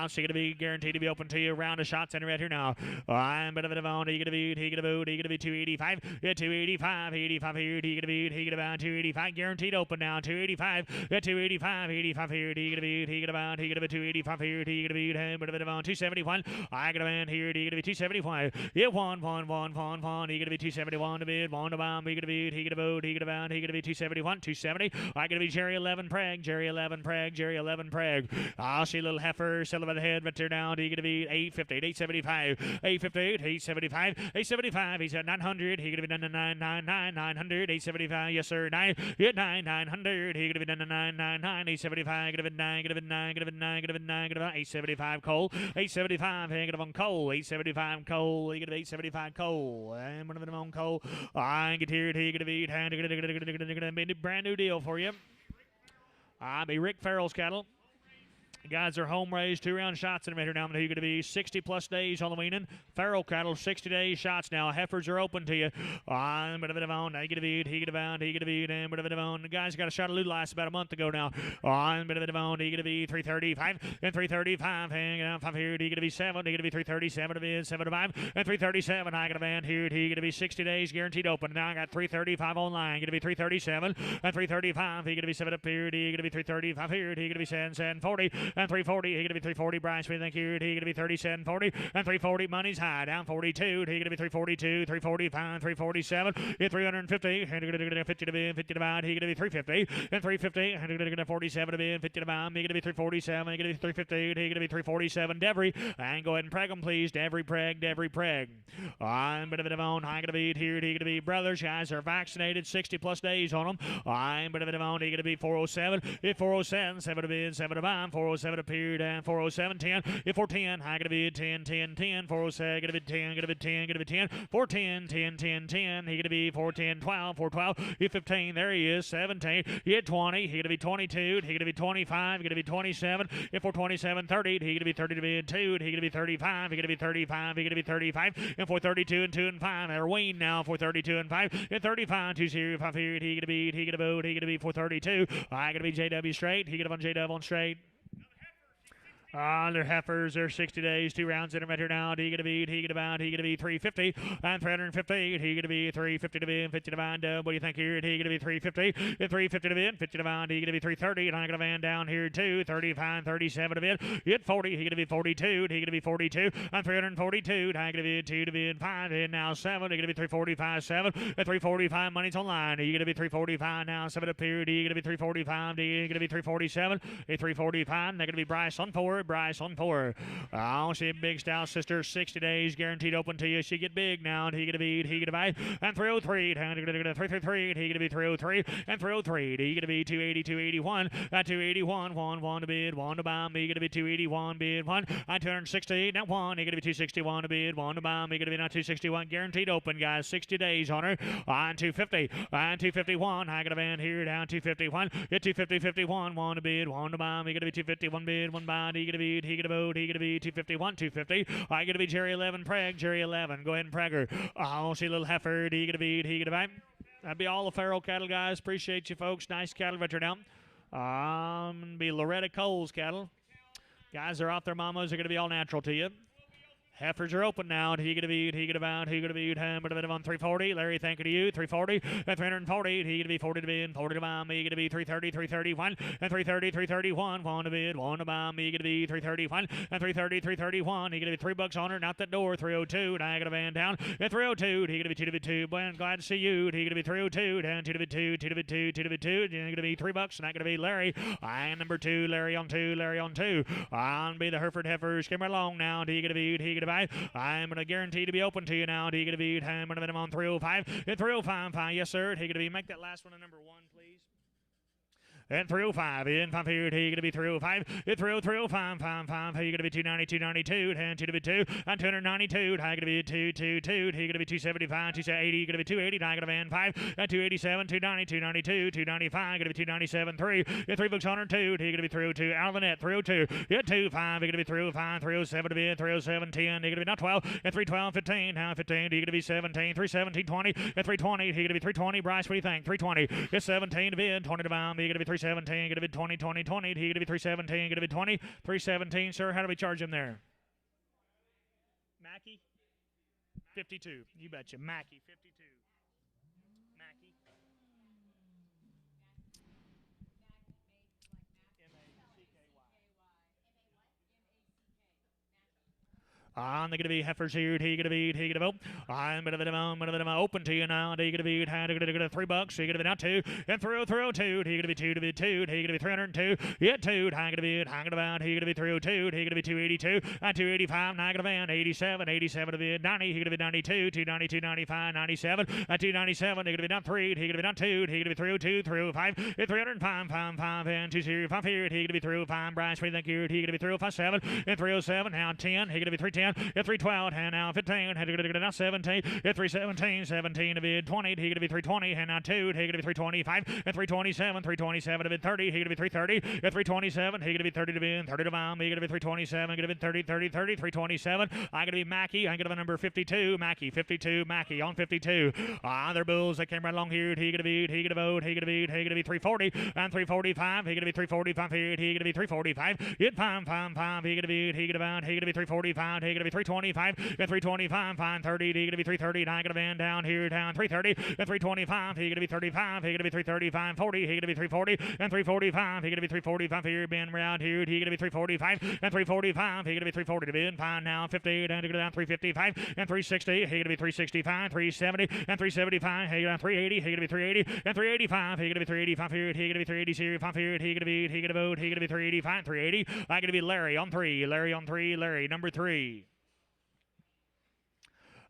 She's going to be guaranteed to be open to you. Round of shots in right here now. I'm bit of a devon. He going to be, he going to boot, he going to be 285. Yeah, 285, 85 here. He going to be, he going to be 285. Guaranteed open now. 285. Yeah, 285, 85 here. He going to be, he going to be, he going to be 285 here. He going to be, bit of a devon. 271. I got a man here. He going to be 275. Yeah, one. He going to be 271 to bid. One to bomb. He going to be, he going to boot, he going to be, he going to be 271, 270. I going to be Jerry 11 Prague, Jerry 11 Prague, Jerry 11 Prague. See little heifer, silver by the head, but they're down. He going to be 850, 875, 858, 875, 875. He's at 900. He going to be done to 999, 900, 875. Yes, sir. 9, yeah, 900. He going to be done to 999, 875. Going to be 9, going to be 9, going to be 9, going to be 9, going to be 875 coal, 875. Hanging up on coal, 875 coal. He going to be 875 coal. I'm going to be on coal. I get here. He going to be a brand new deal for you. I'll be Rick Farrell's cattle. Guys are home raised 2-round shots in a minute now. Who going to be 60+ days on the weaning. Farrell cattle 60 days shots now. Heifers are open to you. I'm bit of it on. He going to be, he going to be, he going to be, and bit of it on. The guys got a shot of Ludlois about a month ago now. I'm bit of it on. He going to be 335 and 335. Hanging out 5 here. He going to be 7. He going to be 337 to be 7 to 5 and 337. I got a band here. He going to be 60 days guaranteed open. Now I got 335 online. Going to be 337 and 335. He going to be 7 up here. He going to be 335 here. He going to be 740. And 340, he going to be 340. Bryce, we think here. He going to be 37.40 and 340. Money's high down 42. He going to be 342, 345, 347. Hit 350. And going to 50 to be 50 to buy. He going to be 350 and 350. And going to 47 to be 50 to buy. He going to be 347. He going to be 350. He going to be 347. Devery, and go ahead and preg him, please. Devery preg. I'm bit of it on. I'm going to be here. He going to be brothers. Guys are vaccinated 60+ days on them. I'm bit of it on. He going to be 407. Hit 407. 7 to be 7 to buy. 407 appeared and 407 10 if 410 I gotta be 10 10 10 407 gotta be 10 gotta be 10 gotta be 10 410 10 10 10 he gonna be 410 12 412 if 15 there he is 17 he hit 20 he gonna be 22 he gonna be 25 he gonna be 27 if 427 30 he gonna be 30 to be 2 he gonna be 35 he gonna be 35 he gonna be 35 and 432 and 2 and 5 they're weaned now 432 and 5 and 35 2 0 5 here he gonna be 432 I gonna be JW straight he gonna on JW on straight. Their heifers are 60 days, 2 rounds in them right here now. He gonna be, he gonna be 350 and 350. He gonna be 350 to be and 50 to bind. What do you think here? He gonna be 350 and 350 to be and 50 to bind. He gonna be 330 and I'm gonna van down here too. 35, 37 to bid. Hit 40. He gonna be 42. He gonna be 42 and 342. I'm gonna be 2 to be and 5 and now 7. He gonna be 345 7 and 345. Money's online. He gonna be 345 now 7 up here. He gonna be 345. He gonna be 347. 345. They're gonna be Bryce on 4. Bryce on 4. Oh, she big style sister, 60 days guaranteed open to you. She get big now, and he gonna be, and 303, and 333, he gonna be 303, and 303, he gonna be 280, 281, 281, 1 to bid, 1 to bomb, he gonna be 281, bid 1, 260, now 1, he gonna be 261 to bid, 1 to bomb, he gonna be now 261, guaranteed open, guys, 60 days on her, on 250, on 251, I got a band here, down 251, hit 250, 51, 1 to bid, 1 to bomb, he gonna be 251 bid, 1 bond, he gonna be 251, 250. I gonna be Jerry 11 Preg, Jerry 11. Go ahead and preg her. Oh, she little heifer. He gonna be. That'd be all the Farrell cattle, guys. Appreciate you, folks. Nice cattle right there now. Be Loretta Cole's cattle. Guys are off their mamas. They're gonna be all natural to you. Heifers are open now. He gonna be, on 340. Larry, thank you to you. 340 and 340. He gonna be 40 to bid, 40 to bomb. He gonna be 330, 331 and 330, 331. 1 to bid, 1 to bomb. He gonna be 331 and 330, 331. He gonna be $3 on her, and out that door. 302. And I got a van down. And 302. He gonna be 2 to bid 2. Boy, I'm glad to see you. He gonna be 302 down 2 to bid 2, 2 to bid 2, 2 to bid 2. He gonna be $3, and I gonna be Larry. I number 2. Larry on 2. Larry on 2. On be the Hereford Heifers. Come right along now. He gonna be. I'm going to guarantee to be open to you now. He going to be, I'm going to bet him on 305. And 305, yes, sir. He going to be, make that last one a number 1, please. And 305, in 5 here, he gonna be 305, at 305, 5, he gonna be 290, 292, and 2 to be 2, and 292, high gonna be 222, he gonna be 275, 280, gonna be 280, high gonna be 5, and 287, 290, 292, 295, gonna be 297, 3, at 3 books on 2, he gonna be 302, out of the net, 302, at 25, he gonna be 305, 307 to be 307, 10, he gonna be not 12, at 312, 15, now 15, he gonna be 17, 317, 20, at 320, he gonna be 320, Bryce, what do you think? 320, at 17 to bid, 20 to bomb, he gonna be 317, gonna be 20, 20, 20. He gonna be 317, gonna be 20, 317. Sir, how do we charge him there? Mackie? 52. You betcha. Mackie, 52. Mackie. I'm going to be heifers here. He going to be. I'm going to be open to you now. He going to be. $3. He going to be now 2 and 302. He going to be 2 to be 2. He going to be 302. Yeah, 2. I'm going to be. Hanging about. He going to be 302. He going to be 282 and 285. Now going to be 87. 87 to be 90. He going to be 92. 292, 95, 97 and 297. He going to be down 3. He going to be down 2. He going to be 302, 305, 305, 5, and 205 here. He going to be 305. Bryce, we think here. He going to be 357 and 307. Now 10. He going to be 310. At 312, and now 15, had to go now 17, at 317, 17 to bid 20, he gonna be 320, and now 2, he gonna be 325, at 327, 327 to bid 30, he gonna be 330, at 327, he gonna be 30 to bid 30 to bomb, he gonna be 327, gonna be 30, 30, 30, 327, I gonna be Mackie, I gonna be number 52, Mackie, 52, Mackie on 52, other bulls that came right along here, he gonna be, he gonna vote, he gonna be 340, and 345, he gonna be 345 here, he gonna be 345, hit 5, 5, 5, he gonna be, he gonna be 345, he gonna be 325 and 325, 530. He gonna be 330. Now gonna bend down here down 330 and 325. He gonna be 35. He gonna be 335, 40. He gonna be 340 and 345. He gonna be 345 here. Bend around here. He gonna be 345 and 345. He gonna be 340 to bend. Fine now 50 down to go down 355 and 360. He gonna be 365, 370 and 375. He gonna 380. He gonna be 380 and 385. He gonna be 385 here. He gonna be 380 here. 5 here. He gonna vote. He gonna be 385, 380. I gonna be Larry on 3. Larry on 3. Larry number 3.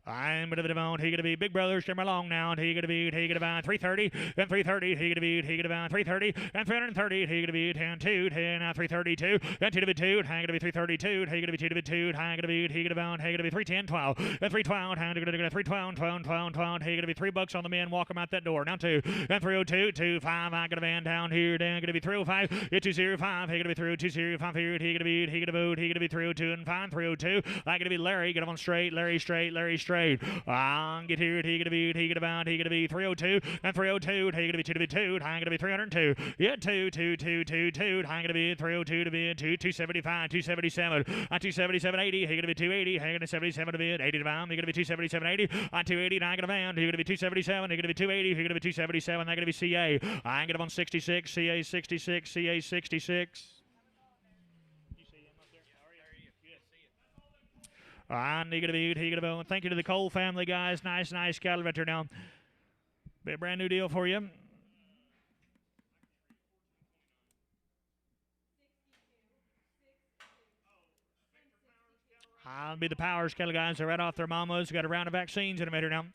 I'm gonna be he gonna be Big Brother shimmer along now. He gonna be 330 and 330. He gonna be 330 and 330. He gonna be 10 2 10 now 332 and 2 to be 2. Hang gonna be 332. He gonna be 2 to be 2. Hang gonna be 310 12 and 312. Hang gonna be 312 12 12 12. He gonna be $3 on the men. Walk him out that door. Now 2 and 302 25. I'm gonna van down here. Down gonna be 305 205. He gonna be 205 here. He gonna be 302 and 5 302. I gonna be Larry. Get him on straight. Larry straight. Larry straight. Get here. He gonna be 302 and 302. He gonna be 2 to be 2. I'm gonna be 302. Yeah, 2 2 2 2 2. I'm gonna be 302 to be 2 275 277 277 80. He gonna be 280. He gonna 77 to be 80 to bound. He gonna be 277 80 280. I'm gonna bound. He gonna be 277. He gonna be 280. He gonna be 277. I'm gonna be CA. I'm gonna on 66. CA 66. CA 66. And he gonna be. Thank you to the Cole family, guys. Nice cattle right there now. Be a brand new deal for you. I'll be the Powers cattle guys. They're right off their mamas. Got a round of vaccines in a minute now.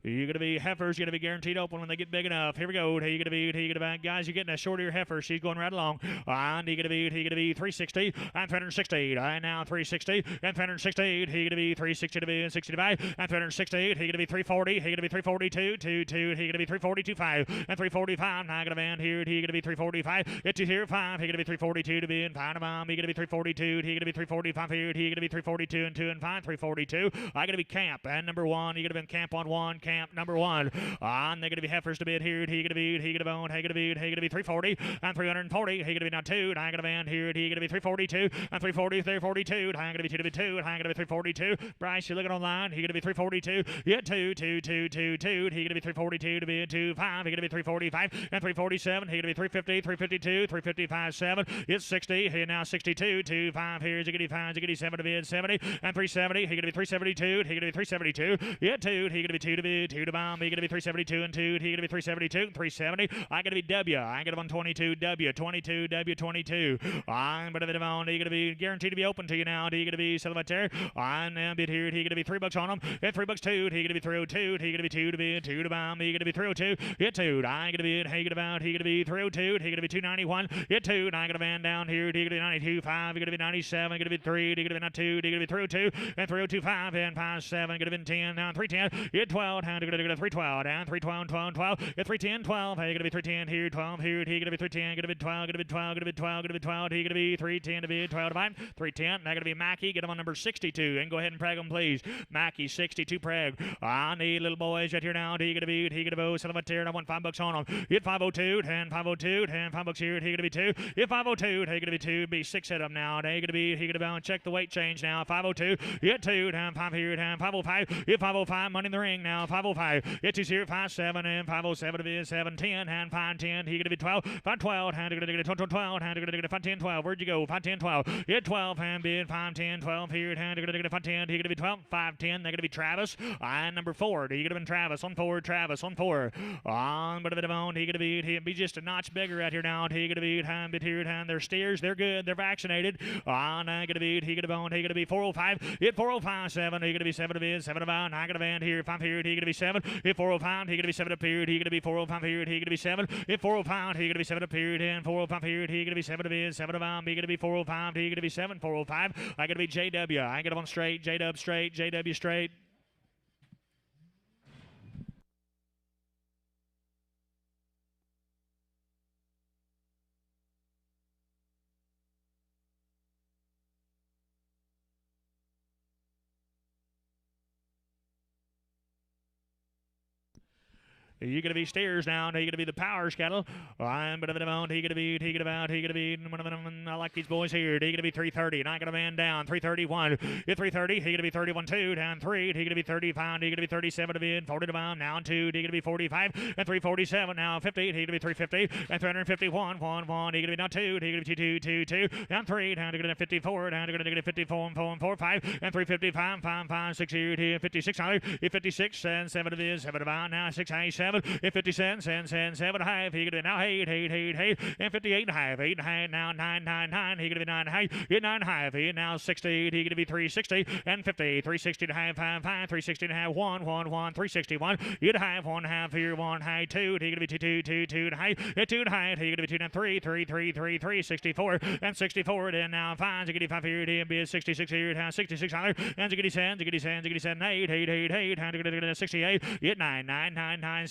You're going to be heifers. You're going to be guaranteed open when they get big enough. Here we go. You're going to be, guys, you're getting a shorter heifer. She's going right along. And you're going to be 360 and 368. And now 360 and 368. He's going to be 360 to be 65 and 368. He's going to be 340. He's going to be 342. 2 2. He's going to be 342 5 and 345. Now going to band here. He's going to be 345. It's here 5. He's going to be 342 to be in 5 bomb. He's going to be 342. He's going to be 345 here. He's going to be 342 and 2 and 5. 342. I'm going to be camp and number 1. You're going to be in camp on 1. Camp number 1. And they're going to be heifers to bid here. He going to be 340 and 340. He going to be now 2. And I'm going to band here. He going to be 342 and 340. 342. And I'm going to be 2 to be 2. And I'm going to be 342. Bryce, you're looking online. He going to be 342. Yeah, 2 2 2 2 2. He going to be 342 to be 2 5. He going to be 345 and 347. He going to be 350, 352, 355 7. It's 60. He now 62. 2 5 here. He going to be 5. He going to be 7 to be 70 and 370. He going to be 372. He going to be 372. Yeah, 2. He going to be 2 to be 2 to bomb. He going to be 372 and 2. He going to be 372 370. I going to be W. I going to be on 22 W. 22 W 22. I'm going to be on. He going to be guaranteed to be open to you now. He going to be celebratory. I'm now bid here. He going to be $3 on him. And $3 2. He going to be 302. He going to be 2 to be 2 to bomb. He going to be 302. Hit 2. I going to be. He going to about. He going to be 302. He going to be 291. Hit 2. And I going to man down here. He going to be 92 5. He going to be 97. He going to be 3. He going to be not 2. He going to be 302 and 302 5 and 5 7. Going to be 10 now 310. Hit 12. and you're going to get a 312 down, 312, 12, 12, get 310, 12, hey, you're going to be 310 here, 12 here, he going to be 310, going to be 12, going to be 12, going to be 12, going to be 12, he going to be 310 to be 12 to 5, 310, now going to be Mackie, get him on number 62, and go ahead and preg him, please. Mackie, 62 preg. I need little boys right here now, he going to be, he going to go, sell him a tear, and I want $5 on him. Hit 502, 10, 502, 10, $5 here, he going to be 2, hit 502, he going to be 2, be 6 hit him now, they going to be, he going to be, check the weight change now, 502, hit 2, 10, 5 here, 10, 505, hit 505, money in the ring now, 505, hit 2 here, 57, and 507 to be 710, and 510, he going to be 12, 512, and going to get 12, 12, and going to get 510, 12, where'd you go, 510, 12, hit 12, and bid 510, 12 here, and going to get 510, he going to be 12, 510, they're going to be Travis, and number 4, he going to be Travis, on 4, Travis, on 4, on, but a bit of on, he going to be, he'll be just a notch bigger out here now, he going to be, hand, bit here, hand, they're steers, they're good, they're vaccinated, on, going to be, he going to be on, he going to be 405, hit 405, 7, he going to be 7 to be, 7 about, I got a band here, 5 here, he going to be 7, hit 405, he going to be 7 up here, he going to be 405 here, he going to be 7, hit 405, he going to be 7 up here, and 405 here, he going to be 7 to be, 7 about, he going to be 405, he going to be 7, 405, I got to be JW, I got him on straight, JW straight, JW straight. You're going to be steers now. You're going to be the Powers cattle. I'm going to be on. He going to be. He going to out. He going to be. I like these boys here. He going to be 330. And I got a man down. 331. Hit 330. He going to be 31 2 down 3. He going to be 35. He going to be 37 to be 40 to bound. Now 2. He going to be 45 and 347. Now 50. He going to be 350 and 351. 1 1. He going to be now 2. He going to be 2 2 2 2 down 3. Down to get 54. Down to get 54 and 4 and 4 5 and 355 5 5 6 here. 56 56 and 7 to be 7 to bound. Now 6 high 7. If 50 cents, 7 half, he could be now 8, and 58 and a half, 8 and a half, now 9, he could be 9 half, hit 9 half, he now 60, he could be 360 and 50, 360 and a half, 5, 360 and a half, 1, 361, hit a half, 1 half here, 1 high, 2, he could be 2 and a half, hit 2 and a half, he could be 2 and 3, 64 and 64, and now 5, he could be 5 here, he be 66 here, 66 and he sends 8, 68, hit 9,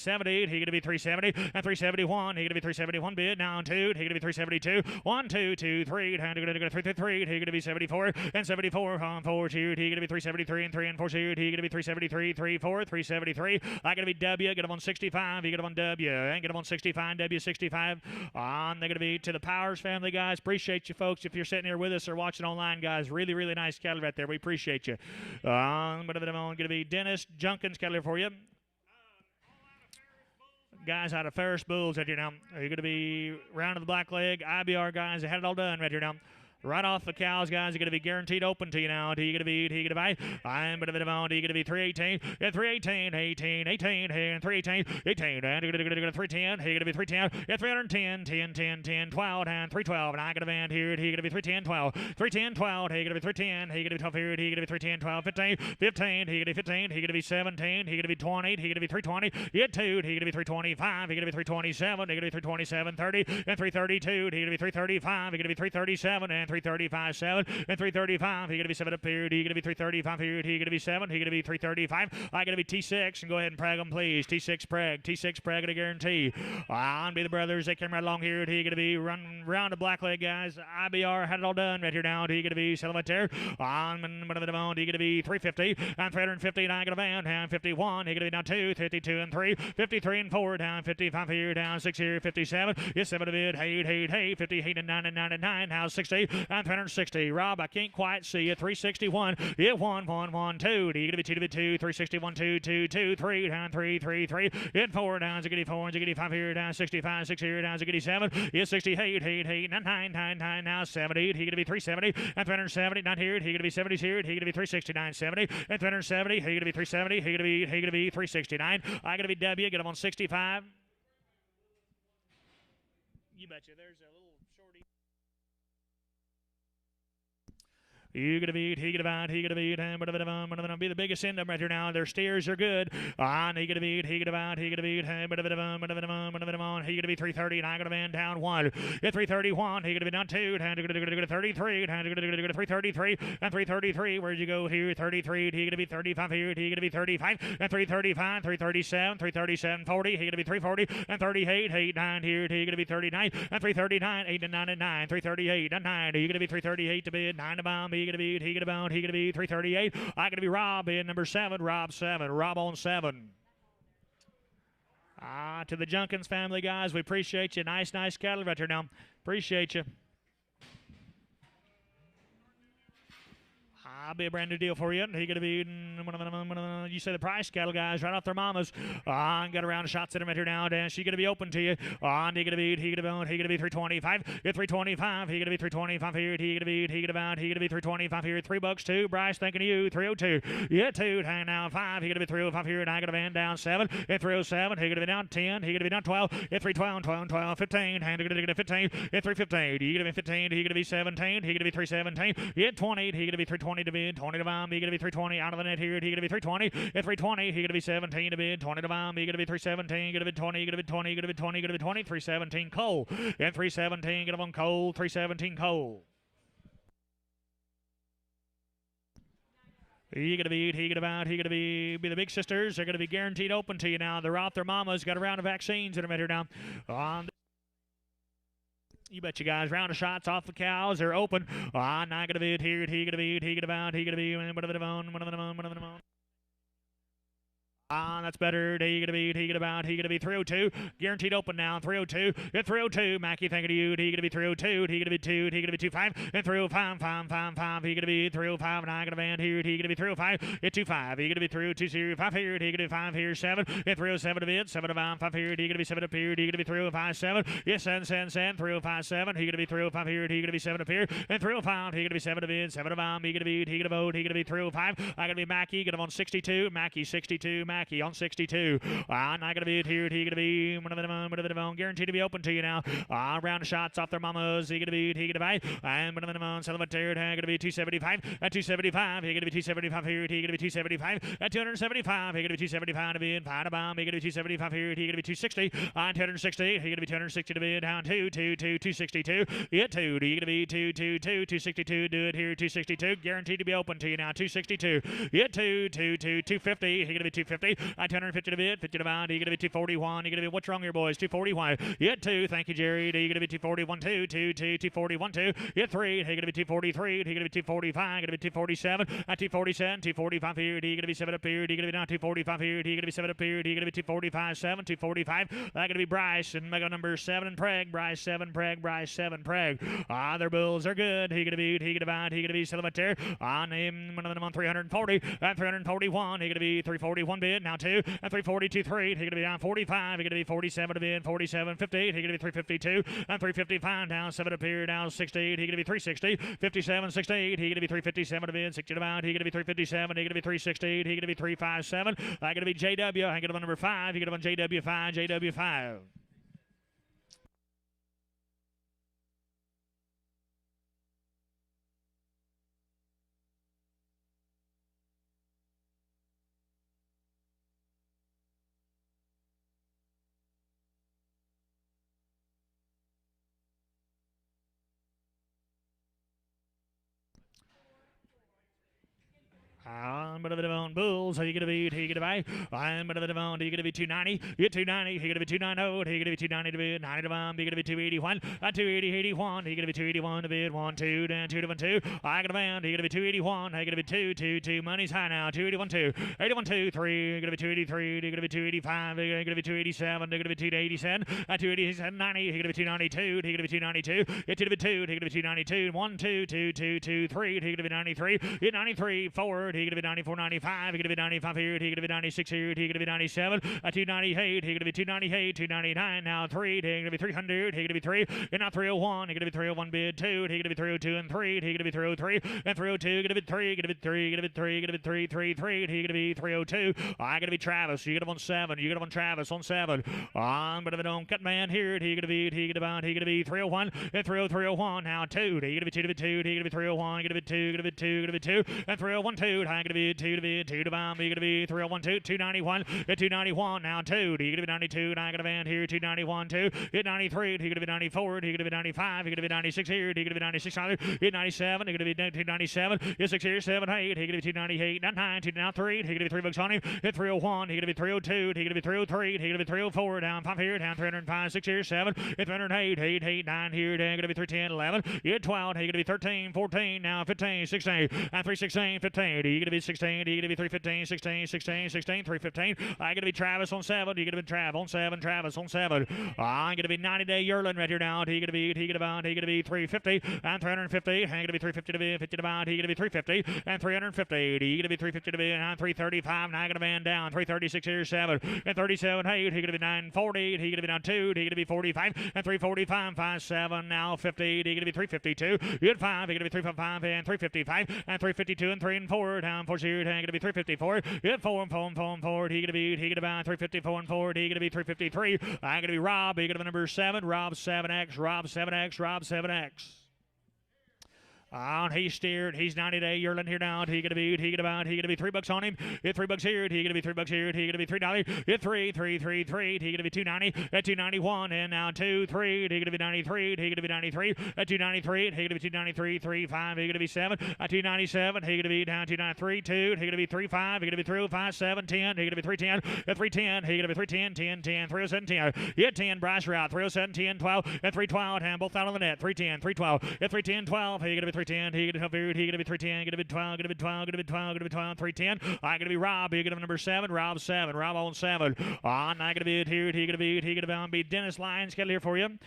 78, he gonna be 370 and 371, he gonna be 371 bid down 2, he gonna be 372, 1 2 2 3, and he gonna 333, he gonna be 74 and 74 on 4 shoot, he gonna be 373 and 3 and 4 shoot, he gonna be 373 3 4 373, I gonna be W, get him on 65, he get him on W, and get him on 65, W 65 on. They're gonna be to the Powers family, guys. Appreciate you folks if you're sitting here with us or watching online, guys. Really nice cattle right there. We appreciate you. But I'm gonna be Dennis Junkins cattle for you. Guys out of Ferris Bulls right here now. Are you going to be round of the black leg? IBR guys, they had it all done right here now. Right off the cows, guys, are going to be guaranteed open to you now. He going to be, he going to buy. I'm going to be on. He going to be 318 and 318, 18, and 318, 18, and you're going to go 310. He going to be 310, and 310, 10, 12, and 312. And I got a band here. He going to be 310, 12, 310, 12. He going to be 310. He going to be 12 here. He going to be 310, 12, 15, 15. He going to be 15. He going to be 17. He going to be 20. He going to be 320. Hit 2. He going to be 325. He going to be 327. He going to be 327, 30, and 332. He going to be 335. He going to be 337 and 335, 7, and 335. He going to be 7 up here. He going to be 335 here. He going to be 7. He going to be 335. I going to be T6, and go ahead and preg them, please. T6 preg. T6 preg at a guarantee. On be the brothers. They came right along here. He going to be run round the black leg, guys. IBR had it all done right here now. He going to be selling there. On one of the mound. He going to be 350 and 350. And I got a van down 51. He going to be down 2, 52 and 3, 53 and 4 down 55 here, down 6 here, 57. Yes, 7 of it. Hey, 58 and 9 and 9 and 9. Now 60 and 360. Rob, I can't quite see you. 361. Yeah, 1, 1, 1, 2. You're going to be 2 to be 2. 361, 2, 2, 2, 3, down 3, 3, 3. Hit 4 down. Ziggity 4 and Ziggity 5 here, down 65, 6 here, down Ziggity 7. Yeah, 68, 8, 9, 9, 9, 9. Now 70. He going to be 370 and 370. Not here. He going to be 70 here. He going to be 369, 70 and 370. He going to be 370. He going to be 369. I going to be W. Get him on 65. You betcha. There's a little shorty. You gonna beat, he gonna beat, he gonna beat, and gonna be the biggest in them right here now. Their steers are good. On, he gonna beat, he gonna beat, he gonna beat, and he gonna be 330, and I gonna man down one. At 331, he gonna be down two, and gonna go to 33, and gonna go to 333, and 333. Where'd you go here? 33, he gonna be 35 here, he gonna be 35, and 335, 337, 337, 40, he gonna be 340, and 38, 8, 9 here, he gonna be 39, and 339, 8 and 9 and 9, 338 and 9, he gonna be 338 to bid, 9 to bomb, he gonna be, he gonna be 338. I gonna be Rob in number 7, Rob 7, Rob on 7. To the Junkins family, guys, we appreciate you. Nice cattle right here now. Appreciate you. I'll be a brand new deal for you. He gonna be, you say the price, cattle guys, right off their mamas. And got around shots at him right here now. Dan, she gonna be open to you. And he gonna be 325. At 325, he gonna be 325 here. He gonna be 325 here. $3 too. Bryce, thinking of you. 302. Yeah, 2. And now 5. He gonna be 305 here. And I got a van down 7. At 307, he gonna be down 10. He gonna be down 12. At 312, 12, 15. And gonna get 15. At 315, he gonna be 15. He gonna be 17. He gonna be 317. At 20, he gonna be 320 to bid. 20 to bomb, he gonna be 320 out of the net here. He gonna be 320 at 320. He gonna be 17 to bid. 20 to bomb, he gonna be 317. Gonna be 20. Gonna be 20. Gonna be 20. Gonna be 20. 317 Cole and 317. Get him on Cole. 317 Cole. He gonna be the big sisters. They're gonna be guaranteed open to you now. They're off their mamas. Got a round of vaccines in them here now. You bet you guys. Round of shots off the cows. They're open. Not gonna be it here. He gonna be. That's better. He gonna be 302. Guaranteed open now. 302. At 302. Mackie thinking of you. He gonna be 302. He gonna be 2. He gonna be 25. And 305. 5. He gonna be 305. And I got a band here. He gonna be 305. At 25. He gonna be 302. 5 here. He gonna be 5 here. 7. At 307 to bid. 7 to bomb. 5 here. He gonna be 7 up here. He gonna be 305. 7. Yes, send. 305. 7. He gonna be 305 here. He gonna be 7 up here. And 305. He gonna be 7 to bid. 7 to bomb. He gonna be. He gonna vote. He gonna be 305. I gotta be Mackie. Get him on 62. Mackie 62. Mackie on 62. Not gonna be it here. He gonna be guaranteed to be open to you now. Round of shots off their mamas. He gonna be. And Celebratory. Gonna be 275. At 275. He gonna be 275 here. He gonna be 275. At 275. He gonna be 275 to be in. Find a bomb. He gonna be 275 here. He gonna be 260. On 260. He gonna be 260 to be down 262. Yeah, 2. He gonna be 262. Do it here. 262. Guaranteed to be open to you now. 262. Yeah, 250. He gonna be 250. 250 to bid, 50 to bound. He gonna be 241. He gonna be, what's wrong here, boys? 241. Yeah, 2. Thank you, Jerry. He gonna be 241. 2. 241. 2. Yeah, 3. He gonna be 243. He gonna be 245. Gonna be 247. At 247. 245 here. He gonna be 7 up here. He gonna be down 245 here. He gonna be 7 up here. He gonna be 245. 7. 245. That gonna be Bryce and mega number 7 and Preg. Bryce 7 Preg. Bryce 7 Preg. Their bulls are good. He gonna be. He gonna be Celebratory. On him, one of them on 340. At 341. He gonna be 341 bid. Now 2. At 342, 3. He gonna be down 45. He gonna be 47 to bid. 47, 58. He gonna be 352. And 355 down 7 up here. Down 68. He gonna be 360. 57, 68. He gonna be 357 to bid. 60 to bound. He gonna be 357. He gonna be 368. He gonna be 357. I gonna be JW. I get him on number 5. He get him on JW5. JW5. I'm gonna be on Bulls. He gonna be. He gonna be. I'm gonna be on. He gonna be 290. Get 290. He gonna be 290. He gonna be 290 to bid. 90 to bomb. He gonna be 281. 280. 81. He gonna be 281 to bid. 1 2 down 2 to 1 2. I got a band. He gonna be 281. He gonna be 2 2 2. Money's high now. 281 2. 81 2 3. He gonna be 283. He gonna be 285. He gonna be 287. He gonna be 287. 287 90. He gonna be 292. He gonna be 292. Get to the 2. He gonna be 292. 1 2 2 2 2 3. He gonna be 93. Hit 93 forward. He gonna be 95. 495. He gonna be 95 here. He gonna be 96 here. He gonna be 97. 298. He gonna be 298. 299. Now 3. He gonna be 300. He gonna be 3. And now 301. He gonna be 301 bid 2. He gonna be 302 and 3. He gonna be 303 and 302. Gonna be 3. Gonna be 3. Gonna be 3. Gonna be 3. 3. 3. He gonna be 302. I gonna be Travis. You get him on 7. You get him on Travis on 7. I'm gonna be on cut man here. He gonna be 301 and 30301. Now 2. He gonna be 2 to be 2. He gonna be 301. Gonna be 2. Gonna be 2. Gonna be 2 and 301 2. I'm gonna be 2 to be 2 to bomb. He gonna be 301 2. 291 and 291. Now 2. He gonna be 92. And I got a van here. 291 2. Hit 93. He gonna be 94. He gonna be 95. He gonna be 96 here. He gonna be 96 hit 97. He gonna be 297. Hit 6 here. 7 8. He gonna be 298. Not 9. 2 now 3. He gonna be 3 bucks on him. Hit 301. He gonna be 302. He gonna be 303. He gonna be 304. Down 5 here. Down 305. 6 here. 7. Hit 308. 8 8 9 here. Down gonna be 310. 11. Hit 12. He gonna be 13. 14. Now 15. 16. And 316. 15. He gonna be 16. He gonna be 315. 16. 16. 16. 315. I gonna be Travis on 7. He gonna be Trav on 7. Travis on 7. I'm gonna be 90-day yearling right here now. He gonna be 350 and 350. I'm gonna be 350 to be 50 to bound. He gonna be 350 and 350. He gonna be 350 to be and 335. Now gonna man down 336 here 7 and 37 8. He gonna be 940. He gonna be down 2. He gonna be 45 and 345 5 7 now 50. He gonna be 352. Hit 5. He gonna be 355 and 355 and 352 and 3 and 4 down 4 here. He gonna be 354. Hit 4 and 4 and 4 and 4. He gonna be 354 and 4. He gonna be 353. I'm gonna be Rob. He gonna be number 7. Rob 7X. Rob 7X. Rob 7X. He's steered. He's 90-day yearling here now. He gonna be 3 bucks on him. Hit 3 bucks here. He gonna be 3 bucks here. He gonna be $3. Hit 3. He gonna be 290 at 291 and now 2 3. He gonna be 93. He gonna be 93 at 293. He gonna be 293 3 5. He gonna be 7 at 297. He gonna be down 293 2. He gonna be 3 5. He gonna be 305 7 10. He gonna be 310 at 310. He gonna be 310 10 10 307 10. Hit 10 Bryce Route 307 10 12 at 312. And both out on the net 310 312 at 310 12. He gonna be 310. He gonna be 310. Gonna be 12. Gonna be 12. Gonna be 12. Gonna be 12. 310. I gonna be Rob. He gonna be number 7. Rob 7. Rob on 7. I gonna be here. He gonna be Dennis Lyons. Schedule here for you.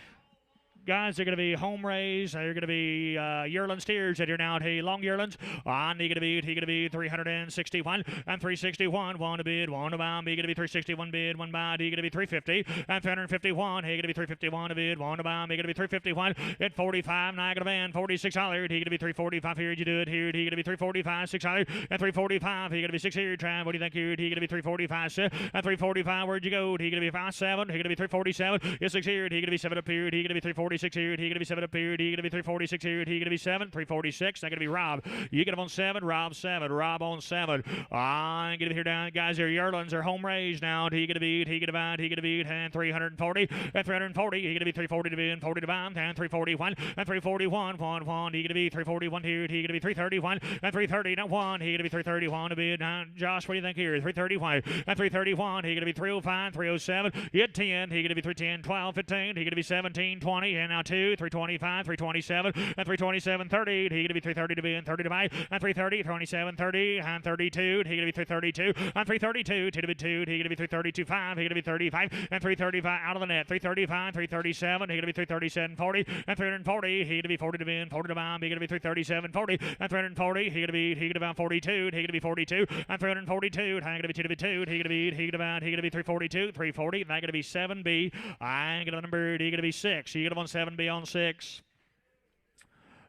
Guys, they're going to be home raised. They're going to be yearling steers that are now at long yearlings. He going to be 361 and 361. One to bid, one to buy. He going to be 361 bid, one buy. He going to be 350 and 351. He going to be 351 to bid, one to buy. He going to be 351 at 45. Now I got a van $46. He going to be 345 here. You do it here. He going to be 345 $6 and 345. He going to be 6 here. Trav, what do you think here? He going to be 345 and 345. Where'd you go? He going to be 5-7. He going to be 347. It's 6 here. He going to be 7 up here. He going to be 346 here. He going to be 7 up here. He going to be 346 here. He going to be 7. 346. That's going to be Rob. You get him on 7. Rob 7. Rob on 7. I'm going to be here down. Guys, their yearlings are home raised now. He going to be. He going to be and 340 and 340. He going to be 340 to be and 40 to buy and 341 and 341. 1 1. He going to be 341 here. He going to be 331 and 330. Not 1. He going to be 331 to be. Josh, what do you think here? 331 and 331. He going to be 305, 307. Hit 10. He going to be 310, 12, 15. He going to be 17, 20. And now 2, 325, 327, and 327, 30. He going to be 330 to be and 30 to buy, and 330, 27, 30, and 32. He going to be 332, and 332, 2 to be 2. He going to be 332, 5. He going to be 35, and 335 out of the net. 335, 337. He going to be 337, 40, and 340. He going to be 40 to be and 40 to buy. He going to be 337, 40, and 340. He going to be 42. He going to be 42, and 342. He going to be 2 to be 2. He going to be 342, 340. And I going to be 7B. I going to number. He going to be 6. He going to on 7B on 6.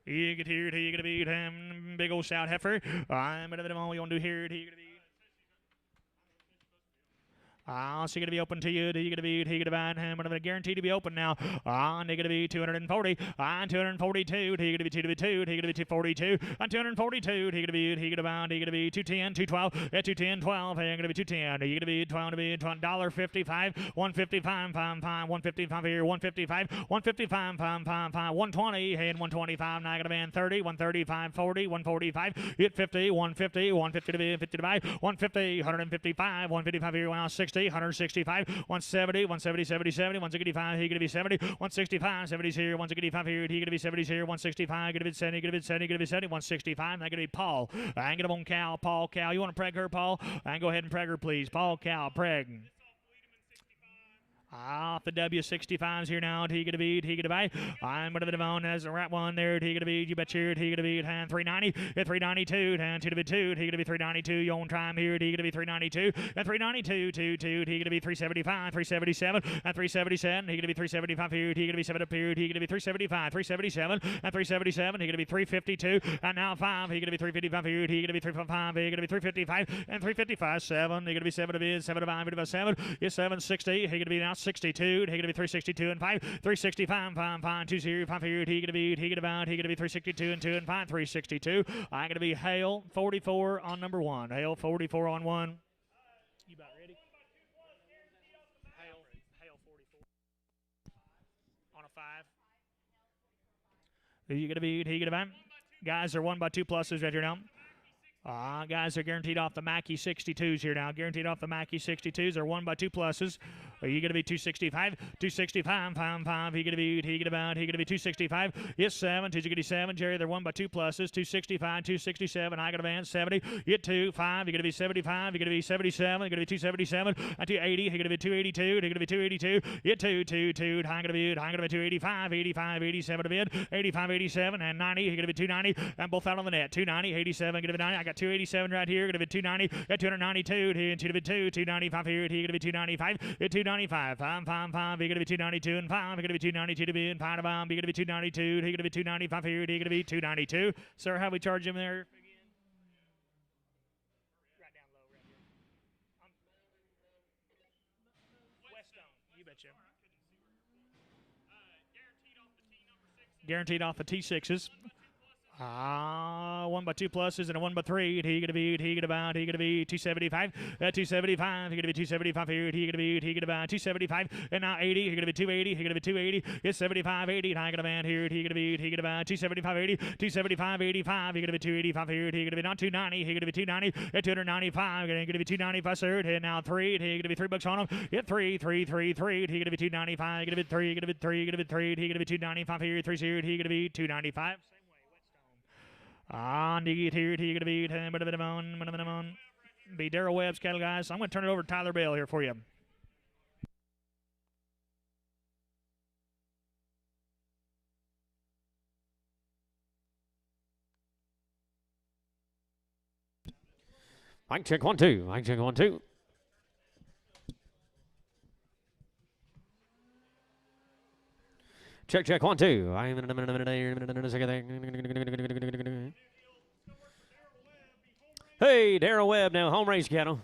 You get here. He gonna be big old stout heifer. I'm gonna all we gonna do here. He gonna be. So you're going to be open to you. You're going to be, he going to him. I'm going to guarantee to be open now. You're going to be 240. 242. You're going to be 2 to be 2. You're going to be 242. 242. You're going to be, he going to be 210, 212. 210, 12. You're going to be 210. You're going to be 12 to be $1.55. 155, 155 here. 155, 155, 120. And 125. Now you're going to be 30, 135, 40, 145. Hit 50, 150, 150 to be 50 to buy. 150, 155, 155 here. 160. 165, 170, 170, 70, 70, 165, he going to be 70, 165, 70s here, 165 here, he going to be 70s here, 165, going to be 70, going to be 70, going to be 70, 165, and I going to be Paul. I ain't get him on Cal, Paul, Cal. You want to preg her, Paul? I go ahead and preg her, please. Paul, Cal, preg. Off the W65s here now. He gonna beat. He gonna buy. I'm gonna be on as a rat one there. He gonna beat. You bet you. He gonna beat. And 390. At 392. And 2 to be 2. He gonna be 392. You on time here. He gonna be 392. And 392. 2. He gonna be 375. 377. And 377. He gonna be 375 here. He gonna be 7 up here. He gonna be 375. 377. And 377. He gonna be 352. And now 5. He gonna be 355 here. He gonna be 355. He gonna be 355. And 355. 7. He gonna be 7 to be 7 to 5. 7. Yes, 760. He gonna be now 62. He gonna be 362 and 5. 365. 5. 2 0. 5 here. He gonna be. He gonna about. He gonna be 362 and 2 and 5. 362. I'm gonna be Hale 44 on number 1. Hale 44 on 1. You about ready? Hale 44 on a 5. Who you gonna be? He gonna about. Guys are 1 by 2 pluses right here now. Guys are guaranteed off the Mackie 62s here now. Guaranteed off the Mackie 62s are 1 by 2 pluses. Are you going to be 265? 265, 5. He going to be 265. Yes, 7. 267. Jerry, they're 1 by 2 pluses. 265, 267. I got a van 70. Get 2, 5. You're going to be 75. You're going to be 77. You're going to be 277. 280. You're going to be 282. You're going to be 282. Get 2. I'm going to be 285. 85, 87 to bid. 85, 87, and 90. You're going to be 290. And both out on the net. 290, 87. Going to be 90. I got 287 right here. Going to be 290. At 292. 2 to be 2. 295 here. You're going to be 295. At 295. 5. You're going to be 292 and 5. You're going to be 292 to be in 5 to bomb. You're going to be 292. You're going to be 295 here. You're going to be 292. Sir, how we charge him there? Right down low, right here. Westone. You betcha. Guaranteed off the T6s. 1 by 2 pluses and a 1 by 3. He gonna be 275. 275. He gonna be 275 here. He gonna be 275. And now 80. He gonna be 280. He gonna be 280. It's 75, 80. And I got a man here. He gonna be 275, 80. 275, 85. He gonna be 285 here. He gonna be not 290. He gonna be 290. At 295. He gonna be 295 third. And now 3. He gonna be $3 on him. Hit 3. He gonna be 295. He gonna be 3. He gonna be 3. He gonna be 3. He gonna be 295 here. 3 0. He gonna be 295. Need here. He gonna be be Darrell Webb's cattle, guys. So I'm gonna turn it over to Tyler Bale here for you. Mic check 1 2. Mic check 1 2. Check 1 2. Hey, Darrell Webb now, home race cattle.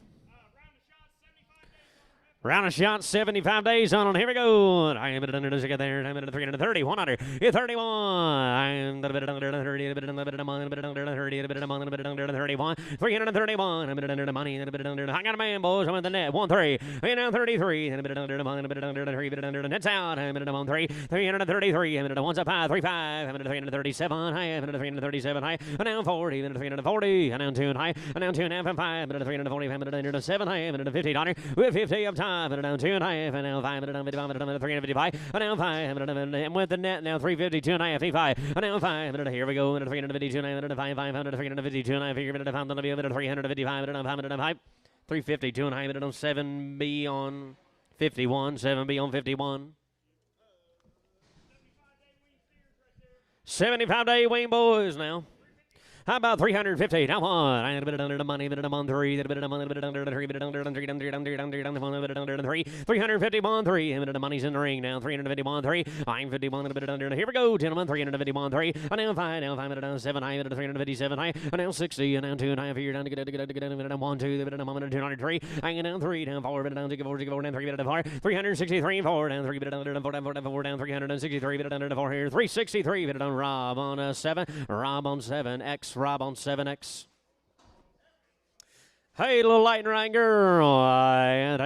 Round of shots, 75 days on. Here we go. I am at under the there. I'm at 330. 100. 31. I'm at under 30. A bit under the money. A bit under 30. A bit under 31. 331. I'm at under the money. A bit under. I got a man, boys. I'm at the net. 1 3. And now 33. And a bit under the money. A bit under the 3. A bit under the net's out. I'm at the 1 3. 333. I'm at the 1 5. 3 5. I'm at 337. High. I'm at 337. High. And now 40. I'm at 340. And now 2 and high. And now 2 and a half and 5. I'm at 340. I'm at 7 high. I'm at $50. With 50 up top. And down 2 and a half, and now 5, and down 55, and down 355, and now 5, and with the net now 352 and a half, 55, and now 5, and here we go, and 352 and a half, and 5, 500, 352 and a half, figure it out, and 355, and 5, 352 and a half, and 7B on 51, 7B on 51. 75-day Wayne boys now. How about 350? Now on. I'm a bit under the money, a bit on 3, a bit under the 3, a bit under 3, under 3. 351 3. A bit of the money's in the ring now. 351 3. I'm 51 and a bit under. Here we go, gentlemen. 351 3. And now 5, now 5, down 7 high, 357 high. And now 60, and now 2 and a half here down to get down 1, 2, a bit of a moment, 203. Hanging down 3, down 4, bit down to 4, down 3, bit of 4. 363 4, down 3, bit under 4, down 4, down 363, bit under 4 here. 363, bit on Rob on 7. Rob on 7. X Rob on 7X. Hey, little lightning right girl. Right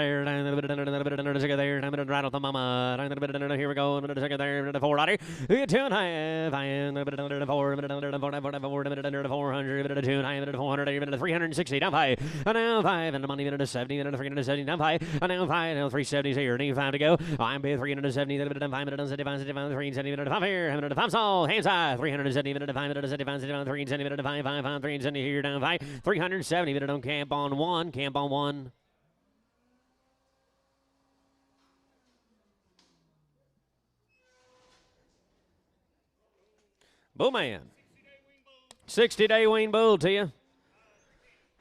off the mama. Here we go. There, 4 out here. 2 and a half. 400, 2 and a half, 400, 360, down 5. And now 5, and the money, 70, 370, down 5. And now 5, now 370 here. Need 5 to go. I'm paid 370, 5, 75, 370, 5 here. 5 saw, hands high. 370, 5, 75, 370, 5, 5, 370 here, down 5. 370, on camp on 1, camp on 1. Bull man. 60-day wean bull to you.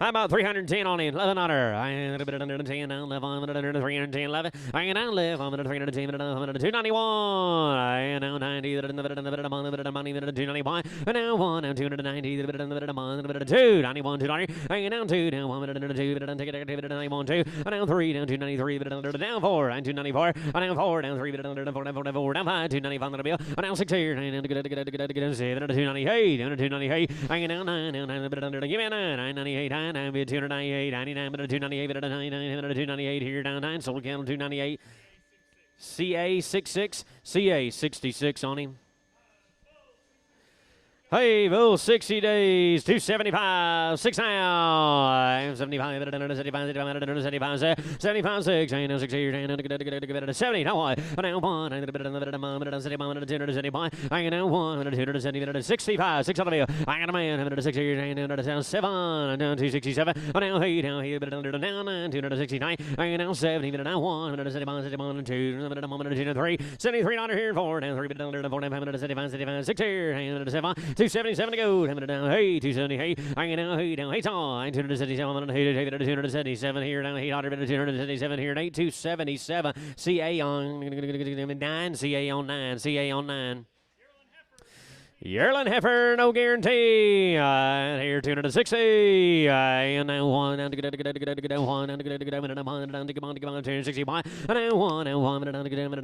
How about 310 on it? 11 under. I am a bit under 10 now. 11, 310, 11. I can now live. I'm under 310, 291. I am now 90. I'm under 291. And now 1, I'm 290. I'm under 2, 91, 290. I am now 2, now 1, under 2, take it, 91, 2. And now 3, down 293, down 4, I'm 294. And now 4, down 3, down 4, down 5, 295 on the bill. And now 6 here, and now 7, 298, down 298. I am now 9, now 9, give me a 9, 998, 298, 99, 298, 298 here down 9, sold count 298. CA 66, CA 66 on him. Hey, Bull, 60 days, 275, 6 now. 75, 75, 75, 75, 6, ain't no 6 here, 70, now what? Now 1, I now 1, 65, 6 on the bill. I got a man, 6 here, 7, down 267, now 8, now 9, 269, I now 70, now 1, 71, 2, 3, 73 on here, 4, now 3, 75, 6 here, 7, 277 to go. Down, hey, 270, hey, I now, hey, down, hey, time, 277, 277 here, down, 277 here, 277, CA on 9, CA on 9, CA on 9. Yearling heifer, no guarantee. Here, 260. And now 1, down to get 1, down to get 261. And now 1, now 1, down to get 1,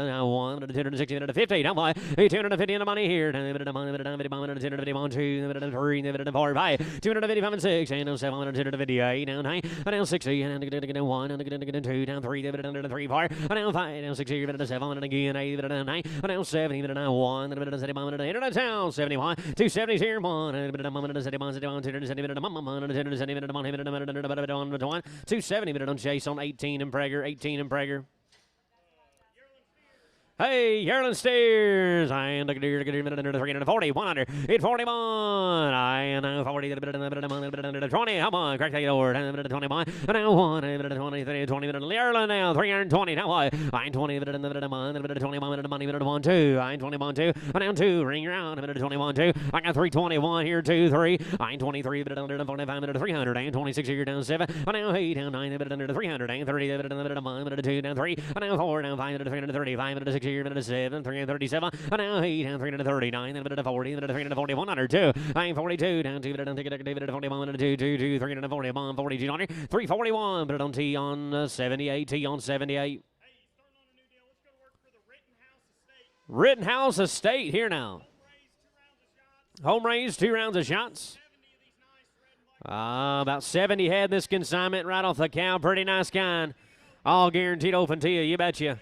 260, 50. Down by 250 in the money here. 251, 2, 3, 4, 5, 255 and 6. And now 7, 258, down 9. And now 60, and down to get 1, down to get 2, down 3, down 3, 4. And now 5, down 6, 7, and again 8, 9. And now 70, now 1, down down 71, 270 here, 1, 270 on Chase on 18 and Prager, 18 and Prager. Hey, Yearling Steers. I am the 340, 100, 841. I am now 40, 20. Come on, crack that door. 21. And now 1, 20, 20. Yearling now, 320. Now what? I'm 20, 21, money, 1, 2. I'm 21, 2. And now 2, ring around, 21, 2. I got 321 here, 2, 3. I'm 23, 45, 300. I'm 26 here, down 7. And now 8, down 9, 300. I'm 30, 2, down 3. And now 4, down 5, 335, 6 here, 7, 337, and now 8, down 339, and 40, 341 under 2. I'm 42, down 2, down 41, 2, 2, 341, 42, 341, put it on T on 78, T on 78. Rittenhouse Estate here now. Home raised, 2 rounds of shots. About 70 head this consignment right off the cow. Pretty nice kind. All guaranteed open to you, you betcha.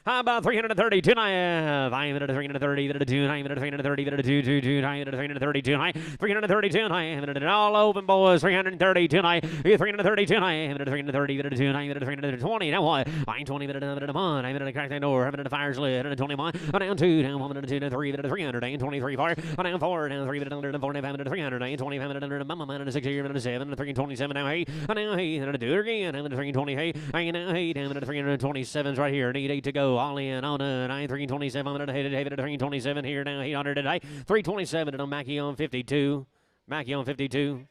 How about 330, 2 9, 330, 2 9, 330, 2, 2, 2, 9, 330, 2 9, 332, 9, all open, boys, 330, 2 9, 330, 2 9, 330, 2 9, 320, now what? I'm 20, 1, I'm going to crack that door, I'm going to fire slid, 21, down 2, down 1, 2, 3, 300, 23, 4, down 4, down 3, 4, 300, 25, mama, 6, 7, 327, now 8, now 8, do it again, 320, hey, now 8, down 327 right here, need 8 to go. All in on 327. I'm going to hit it 327 here now. 800 today. 327 on Mackey on 52. Mackey on 52.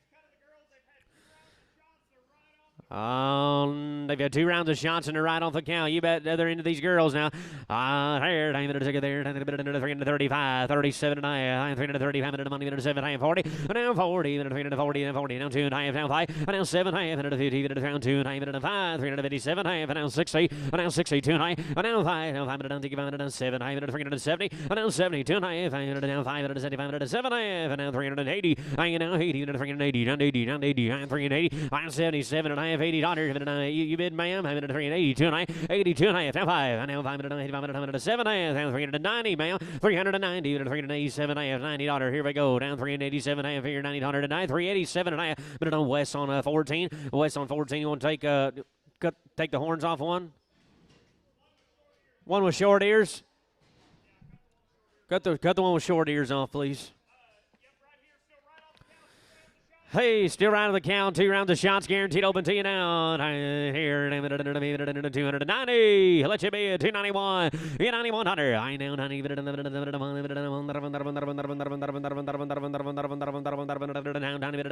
They've got 2 rounds of shots and they're right off the count. You bet they're into these girls now. Here, I'm going to take it there. 335, 37 and I. 335, money, 7, I am 40. Now 40, 340, 40. Now 2 and I have now 5. Now 7, I have 150, down 2 and I have 5. 357, I have now 60. Now 62 and I. Now 5, now 5, down 7. I have 370. Now 72 and I have now 575, 7. I have now 380. I am now 80, 380, down 80, down 80. I am 380. I am 77 and I have $80. You bid, ma'am. I'm at 382 and I 82 and I have 5. I now 507. I have 390, ma'am. 390, 387. I have $90. Here we go. Down 387. I have here $90 and I 387 and I have put it on West on 14. West on 14. You want to take the horns off one? One with short ears. Cut the one with short ears off, please. Hey, still round of the count. 2 rounds of shots guaranteed open to you now. Here, 290. Let you be 291. 9100. I know 90.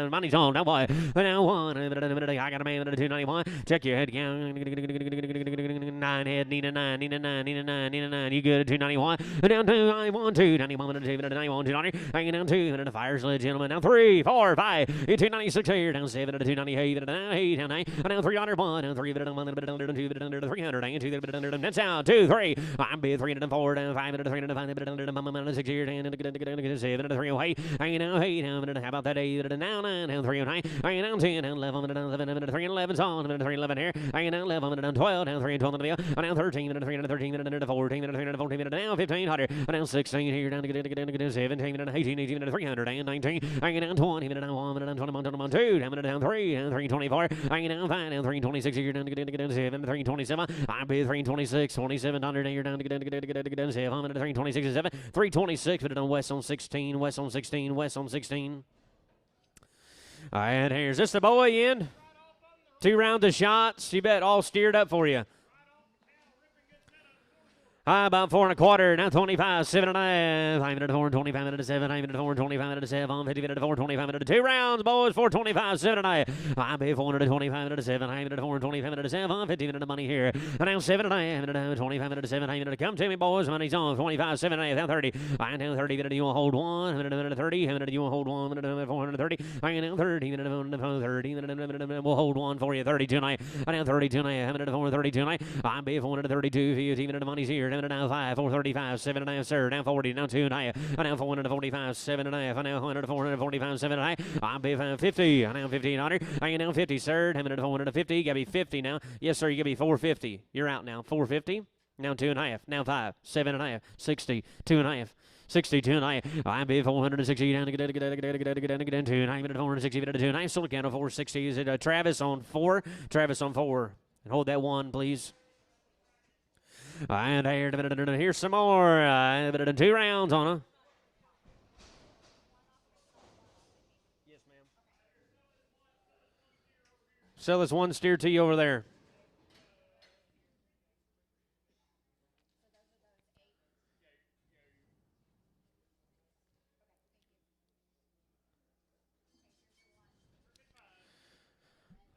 Money's on. Now boy. Now one. I got a man at 291. Check your head count. 9 head. Need a 9. Need a 9. Need a 9. Need a 9. You good at 291. Down 2. I 1 2. 91. 91. 290. Hanging down 2. The fire sled, gentlemen. Now 3, 4, 5. 296 here, down 7 to 298, down 8, down 9, down 301, down 3, down 1, down 2, down 300, down 2, down that's out, 2, 3, I'm bid 304, down 5, down 305, down 6 here, down 7 to 308, hanging down 8, down, how about that 8, down 9, down 309, hanging down 10, down 11, down 7, down 311's on, down 311 here, hanging down 11, down 12, down 312 down 13, down 313, down 14, down 314, down 1500, down 16 here, down 17, down 18, down 300, down 19, hanging down 20, down 1, down 21, 2, down 3, down 324, hanging down 5, down 326, you're down to get 7, 327, I bid 326, 2700, you're down to get 7, 326 7, 326, but it on west on 16, west on 16, west on 16. All right, here's this the boy in. 2 rounds of shots, you bet, all steered up for you. About 4 1/4, now 25, 7 1/2, 5 minutes 4, 25 minutes 7, 5 minutes 4, 25 minutes 7, 50 minutes 4, 25 minutes 2 rounds, boys, 425, 7 1/2. I pay 425 minutes 7, 5 minutes 4, 25 minutes 7, 50 minutes of money here. And now 7 1/2, 25 minutes 7, 5 minutes. Come to me, boys, money's on, 25, 7 1/2, now 30. I know 30 minutes, you will hold 1, minute 30, minute you will hold 1, minute 430. I know 30 minutes, 30 minutes, we'll hold 1 for you, 32 night. I know 32 night, minute 432 night. I pay 432 for you, 10 minutes of money's here. Now 5, 435, 7 1/2, sir. Now 40, now 2 1/2. I now 445, 7 1/2. I now 100, 445, 7 1/2. I pay 50. I now 1500. I now 50, sir. 450. You gotta be 50 now. Yes, sir. You gotta be 450. You're out now. 450. Now 2 1/2. Now 5, 7 1/2, 60, 2 1/2. 62 1/2. I bid 460 down to get 2 9 minute 460 minute 2 9. Still count of 460. Is it Travis on 4? Travis on 4. And hold that 1, please. And here's some more. 2 rounds on her. Yes, ma'am. Sell this 1 steer to you over there.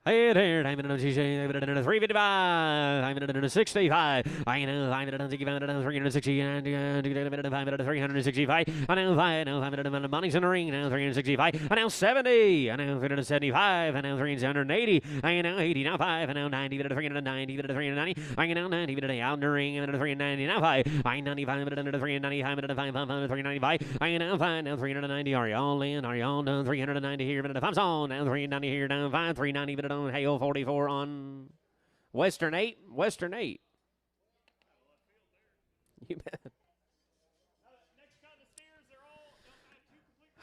Hey, there, I'm in a 355. I'm in a 65. I know I'm in a 360. I'm in a 365. I know 5. Now 5 minutes of money's in the ring. Now 365. I know 70. I know 375. I know 380. I know 80. Now 5. I know 90. 390. 390. I know 90. Out in the ring. I'm in a 390. Now 5. I 95. 390. I'm in a 5. 395. I know 5. Now 390. Are you all in? Are you all done? 390 here. Minute 5's on. Now 390 here. Down 5. 390. On Hale 44 on Western 8. Western 8. You bet.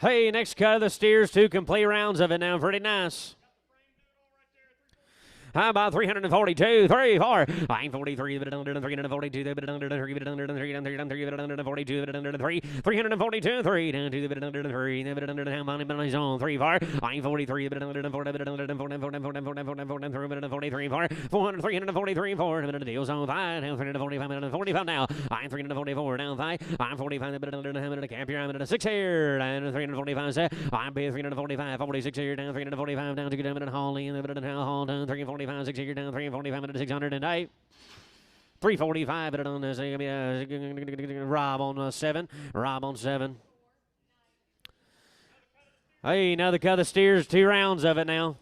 Hey, next cut of the steers, 2 complete rounds of it now. Pretty nice. How about 342, 3, 4, I'm 43, but under 342, but under 3, but under 3, but under 42, but under 3, 342, 3, down to the bit under 3, but under how many minutes on 3, 4, I'm 43, but under 4, but under 43, 4, 400, 343, 4, but under deals on 5, now 345, but under 45 now, I'm 344, now 5, I'm 45, but under the cap here, I'm at a 6 here, and 345, set, I'm 345, 46 here, down 345, down to get down at Holly, and the Hall, down 345. 6 here down 345 minutes 608. 345 but on this Rob on 7. Rob on 7. Hey, now the cut of the steers, 2 rounds of it now.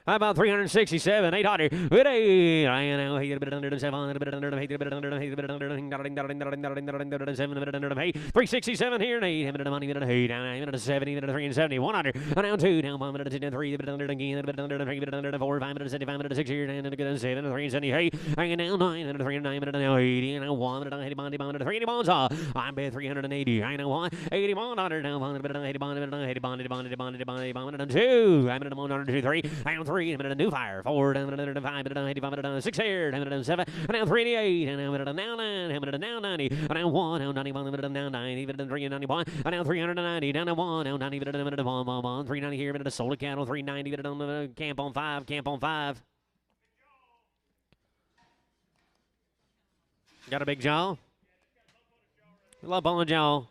How about 367, 800? Good day. I know he bit under 7, bit under 8, bit under 8, bit under 7, 367 here, 8 minute money, minute 8, down 9 minute 70, minute 370, 100, down 2, down 1 minute 10, 3, bit under again, bit under 3, bit under 4, 5 minutes 75, minute 6 here, and 7, 378, hanging down 9, minute 3, 9 minute 80, and 1 minute 80 bond, minute 380 bonds off. I'm bid 380, I know 1, 80 100, now 1 minute 80 bond, minute 80 bond, 2, I minute 100, 2, 3, I am 3. 3, and a new fire. 4, down, 5, 85, 6 here, down, 7, and now 388, and now 9, and now 90, and now 1, now 91, and now 90, and 3, 91, and now 390, down to 1, now 90, and 390 here, and a solar cattle, 390, and on camp on 5, camp on 5. Got a big jaw? Lump on the jaw.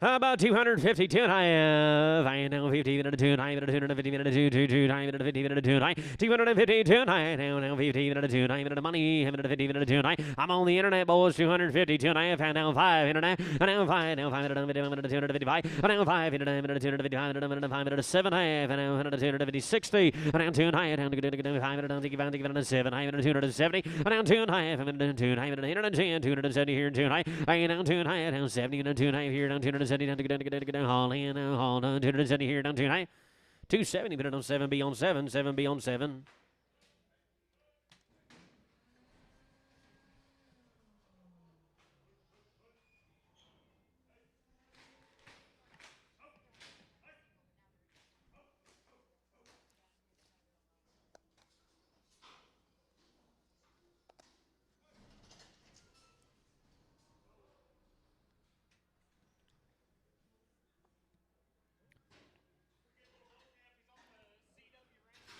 How about 252 and I have? I know 50 minute 2 and I minute 250 minute 2 2 2 9 minute 50 minute 2 and I 252 and I now 50 minute 2 9 minute money minute 50 minute 2 and I I'm on the internet boys 252 and I have found now 5 internet and now 5 minute 255 and now 5 minute 255 minute 5 minute 7 half and now 250 60 and now 2 and I down to 5 minute 7 I minute 270 and now 2 and a half minute 2 and I minute 110 270 here and 2 and I down 2 and I down 70 and 2 and I here down 270 down to get haul in, haul down 270 here down 2 270 minute on 7 be on 7 7 be on 7.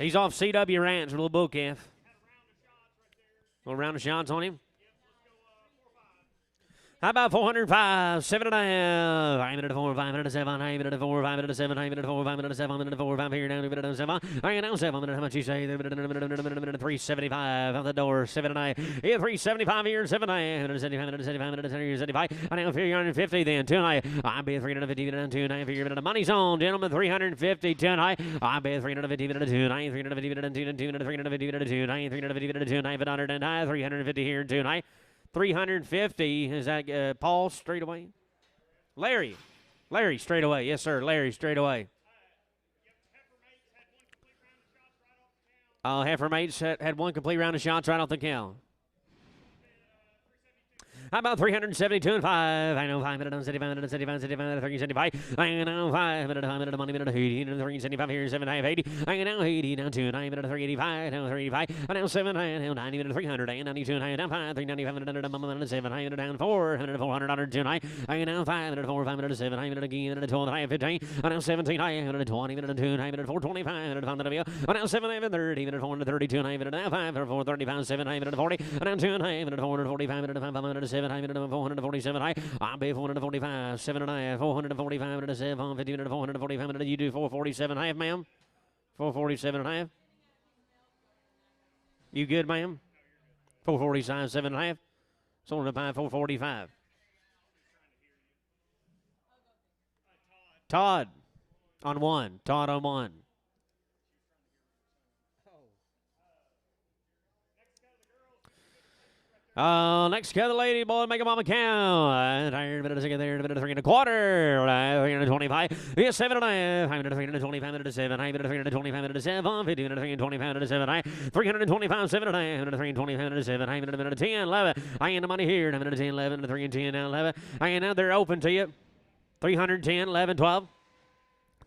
He's off CW Ranch with a little bull calf. Little round of shots on him. How about 405, 7 and a half? 5 minute 4, 5 minute 7, 5 minute 4, 5 minute 7, 5 minute 4, 5 minute 7, 5 minute 4, 5 here down, 2 minute 7. I down 7 minute. How much you say? Minute 375 out the door, 7 and a half. Yeah, 375 here, 7 and a half. 75 minute 75 minute 75. I now 350 then 2 and a half. I bet 350 minute 2 and a half. Here minute money's on, gentlemen. 350 2 and a half. I bet 350 minute 2 and a half. 350 minute 2 and 2 minute 350 minute 2 and a half. 350 minute 2 and a half. 100 350 here 2 and a half. 350, is that Paul straight away? Larry straight away. Yes, sir, Larry straight away. Heifer Mates had one complete round of shots right off the count. How about 372 and 5? I know 5 minute on 75 minute 75 75 375. I know 5 minute 5 minute money minute 80 and 375 here 7 half 80. I know 80 down 2 9 minute 385 now 385. I know 7 now 90 minute 300 and 92 and down 5 395 minute 7 minute down 4 minute 400 under 2 9. I know 5 minute 4 5 minute 7 minute again minute 12 and 15. I know 17 minute 20 minute 2 9 minute 425 minute 5 minute. I know 7 minute 30 minute 4 32 9 minute 5 4 35 7 minute 40. I know 2 minute 445 minute 5 minute 7 minute 447 high. I'll be 445, 7 and a half, 445 minute 7, 50 minute 445 minute. You do 447 half, ma'am? 447 and a half. You good, ma'am? 447, 7 and a half. So on the 445. Todd on 1. Todd on 1. Next cut, the lady boy, make a mama count. Minute a second there, minute 3 and a quarter. 325. Yes, 7 and a half. 5 minute 325 minute 7. 5 minute 325 minute 7. 50 minute 325 minute 7. 325 7 and a half. Minute 325 minute 7. 5 minute 10 11. I ain't the money here. Minute 10 11. 3 and 10 now 11. I ain't out there open to you. 310 11 12.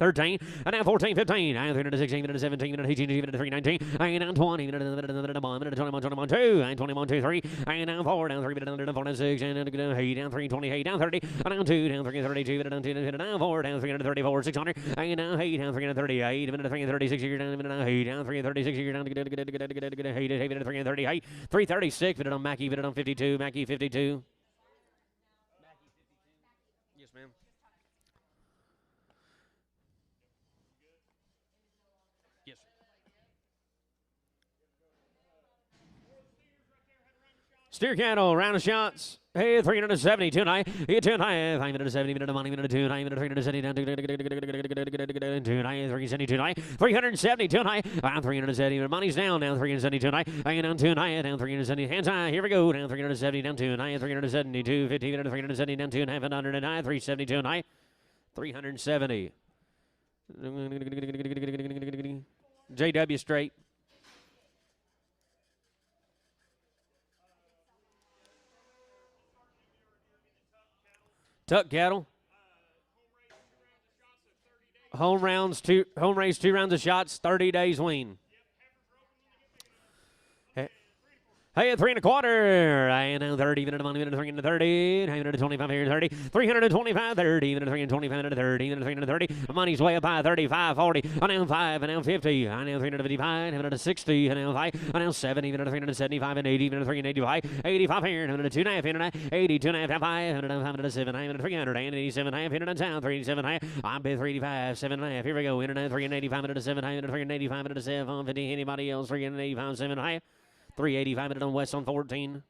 13, and now 14, 15, and 316, minute 17, minute 18, minute 319, and now 20, minute 1, minute 21, 21, 2, and 21, 2, 3, and now 4, down 3, minute 4, down 6, and down 8, down 3, 28, down 30, and down 2, down 3, 32, minute 2, down 4, down 334, 600, and now 8, down 338, minute 336, here down, minute 8, down 336, here down, minute 338, 336, minute on Mackie, minute on 52, Mackie 52. Yes, ma'am. Yes, sir. Steer cattle, round of shots. Hey, 370, 2 9, 2 9, 5 minutes 70, minute of money, minute 2 9, minute 370, down 2 9, 370, 2 9, 370, 2 9, 370, minute money's down, down 370, 2 9, down 2 9, down 370, hands high, here we go, down 370, down 2 9, 372, 50, minute 370, down 2 and a half, 109, 370, 2 9, 370. JW straight. Tuck cattle. home race, 2 rounds of shots, 30 days wean. Hey, at 3 1/4. I know 30 minute, 1 minute, 3 minute 30. 25 here, 30. 325, 30 minute, 325 minute, 30 minute, 330. Money's way up high, 35, 40. I know 5, I know 50. I know 355, I know 60. I know 5, I know 70 minute, 375 and 80 minute, 385. 85 here, 2.5, 80, 2.5, 5, 7, 300, 87, 100 down, 37. I'm bid 385, 7.5. Here we go. Internet 385 minute, 700, 385 minute, 750. Anybody else? 385, 7. 385 minute on West on 14.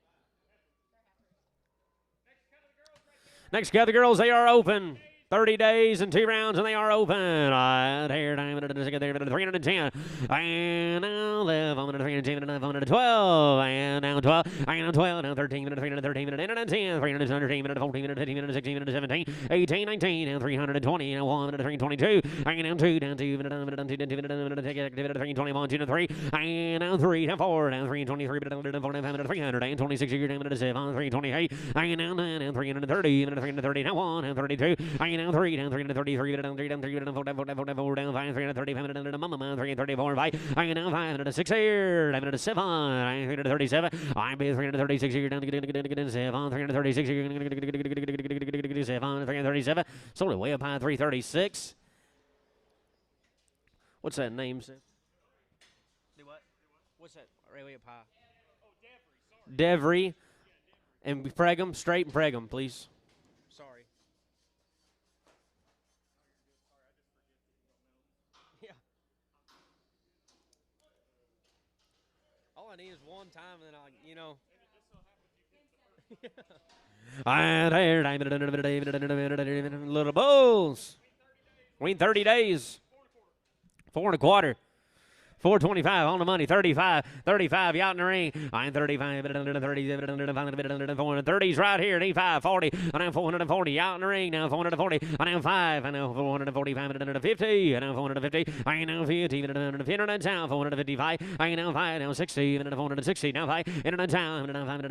Next gather girls, they are open. 30 days and 2 rounds, and they are open. Right here, 310. And now 11, 310, 12. And now 12. And now 12. Now 13 minutes, 313 minutes, and 10. 313 minutes, 14 minutes, 15 minutes, 16 minutes, 17, 18, 19. Now 320. Now 1 minute, 322. And now 2, down 2 minutes, down 2 minutes, take activity, 321, 2 to 3. And now 3, now 4, now 323, 326, down minute 7, 328. And now 9, now 330, 330, now 1, now 32. And now 3, down 333, down 3, down 3, down 4, down 4, down 4, down 4, down 5, 335, down mama, 334, 5. I now 5, 6 here, down 7, I'm 337. I'm 336 here, down to 7, 336 here, 7, 337. Sold it way up high, 336. What's that name, sir? Do what? What's that? Way up high. Oh, Devry. And Pregum, straight and Pregum, please. Sorry. Yeah. All I need is one time, and then I'll, you know. Little Bulls. Win 30 days. 4 1/4. 425 on the money, 35, you out in the ring. I'm 35, 430s right here, 85, 40, and I'm 440 out in the ring now, 440, and I'm 5, and now 445, and 50, and now 450, I know 50, and 50, down, 455, I know 5, now 60, and 460, now 5, and down, and 5, and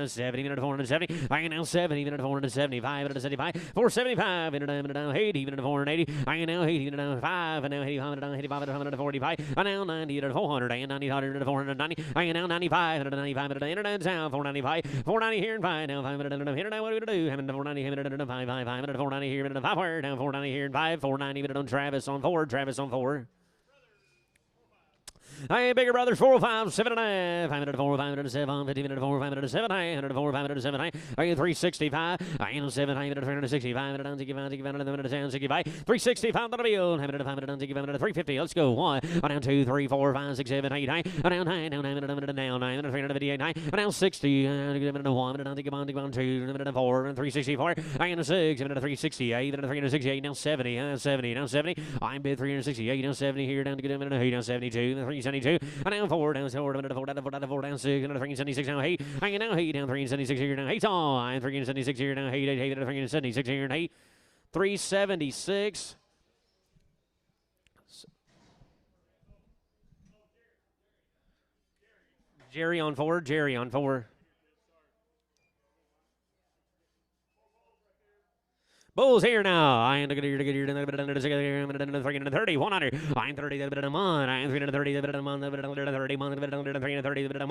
70, and 470, I know 70, and 475, and 75, 475, and 80, and 480, I know 80, and 5, and now 85, 85 to 145, and now 90 to 400, and 90 to 490, and now 95 to 95 to 100 down, 495, 490 here and 5, now 500 here, now what are we going to do? Having 490 here, 5, 490 here, 5 where, now 490 here and 5, 490 minute on Travis on 4, Travis on 4. Hey, bigger brothers, 405, 7.5, 5 4, 5 7, 50 minute 4, 5 7, 5 4, 5 7, I 365, I know 7, 365, 65, 365 on the field, 350, let's go, 1, down 2, 3, 4, 5, 6, 7, 8, 9, down 9, down 9, down 9, 358, 9, down 60, 1, down 2, 4, 364, I know 6, 368, 368, now 70, 70, now 70, I'm bid 368, now 70 here, down to get down 72, 372, and now 4, down 4, down 4, down 4, down 6, and 376, now 8, and now 8, down 376 here, now 8, on, 376 here, now 8, 8, 376 here, and 8, 376. Jerry on 4, Jerry on 4. Bulls here now. I'm 30, 100. I'm 30, 130, 100. I'm 330, I'm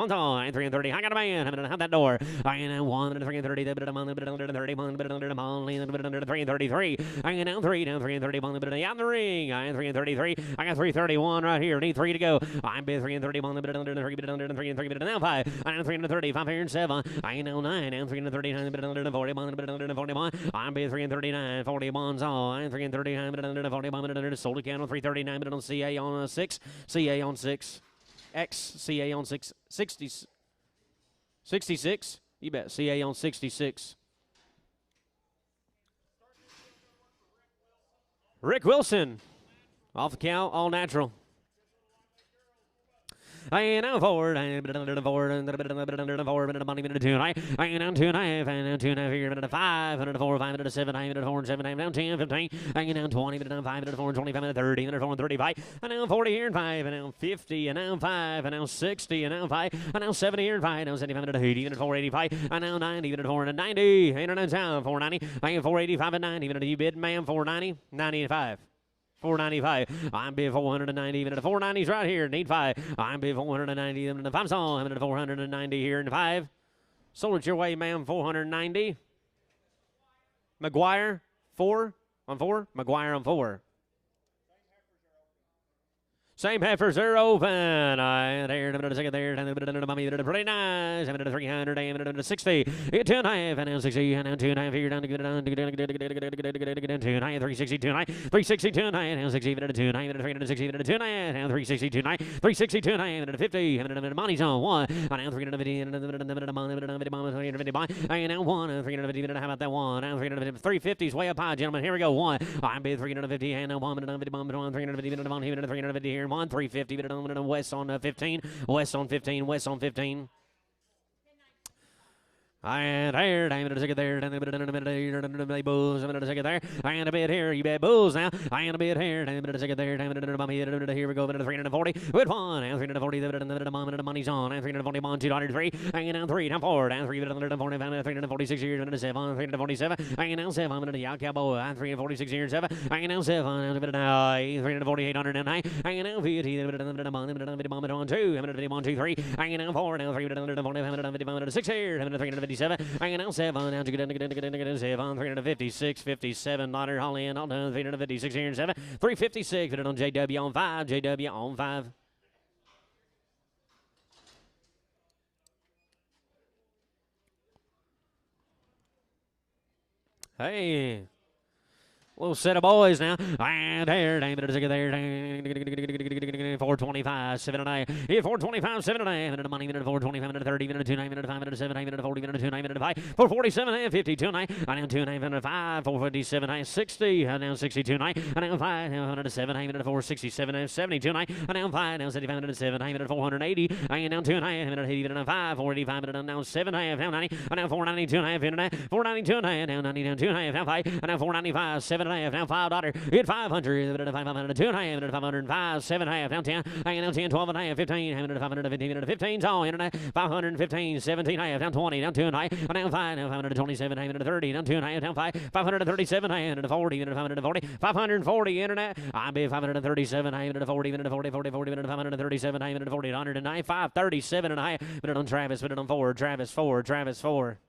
330. I got a man. I'm gonna have that door. I am 330, 333. I am now 3, down 330, out in the ring. I am 333. I got 331 right here. Need 3 to go. I'm 331, 333, now 5. I am 330, 5 here and 7. I am now 9, and 339, 41. I'm 339. 41's on, 339, 41, sold a candle, 339, minute on CA on 6, CA on 6, X, CA on 6, 60, 66, you bet, CA on 66. Rick Wilson, off the count, all natural. And now forward, and forward, and forward, and money minute 2.5, and down 2.5, and down 2.5 here, minute 5, minute 4, 5 minute 7, 9 minute 4, 7, 9 down 10, 15, and down 20, minute down 5 minute 4, 25 minute 30, minute 4, 35, and now 40 here and 5, and now 50, and now 5, and now 60, and now 5, and now 70 here and 5, now 75 minute 80, minute 485, and now 90, minute 490, and now down 490, and 485 and 90, minute you bid, ma'am, 490, 95. 495. I'm bid 490. Even at 490's right here. Need 5. I'm bid 490. Even at 5 song. I'm at 490 here in 5. Sold it your way, ma'am. 490. McGuire 4 on 4. McGuire on 4. Same heifers are open. I there, a second there, mommy, pretty nice. I'm at 300, I'm at 60. Get 2.5, and now 60, and now 2.5 here down to get it down to get 2.5, 360, 2.5, 360, 2.5, now 60, and 2.5, and 360, and 2.5, now 360, 2.5, 360, 2.5, and 50, and money's on 1, and now 350, and 350, and now 1, 350, how about that 1? Now 350 is way up high, gentlemen. Here we go. 1. I'm bid 350, and now 1, 350, 350 here. 1, 350, but West on 15, West on 15, West on 15. And here, I'm a second there, and a bulls, I'm a second there, and a bit here, you bet bulls now, and a bit here, and a second there, and here we go, 340, with 1, and 340, the money's on, and 340, 1, 203, and now 3, now 4, and 345, 346 years, and 7, 347, and now 7, I'm a cowboy, and 346 years, 7, and now 7, and 348, 109, and now 50, and on 2, and 1, 2, 3, and now 4, now 345, 6 here, and 350. 57, hanging out 7, now to get in 7, 356, 57, Donner, Holly, and all done, 356 here and 7, 356, put it on JW on 5, JW on 5. Hey. Little set of boys now. And there, 425, 7 and 9. 425, 7 and 9. Minute of money, minute 425, minute 30, minute 29, minute 5, minute 7, minute 40, minute 29, minute 5. 447, 52, 9. I now 29, minute 5, 457, 60. I now 62, 9. I now 5, now 107, minute 467, 72, 9. I now 5, now 75, minute 7, minute 480. I now 2, 9, minute 80, minute 5, 485, minute now 7, now 90. I now 492, 9, 492, 9, now 90, now 2, now 5. I now 495, 7. Now $5. Hit 500. 500 2 and a half. 505 7 and a half. Now 10. Hanging down 10, 12 and a half. 15. 515. 15. So internet 515. 17 and a half. Down 20. Down 2 and a half. Down 5. Now 527. 30. Down 2 and a half. Down 5. 537. 40. 540. 540 internet. I be 537. 40. 40. 40. 40. 537. 40. 109. 537 and a half. Put it on Travis. Put it on 4. Travis 4. Travis 4.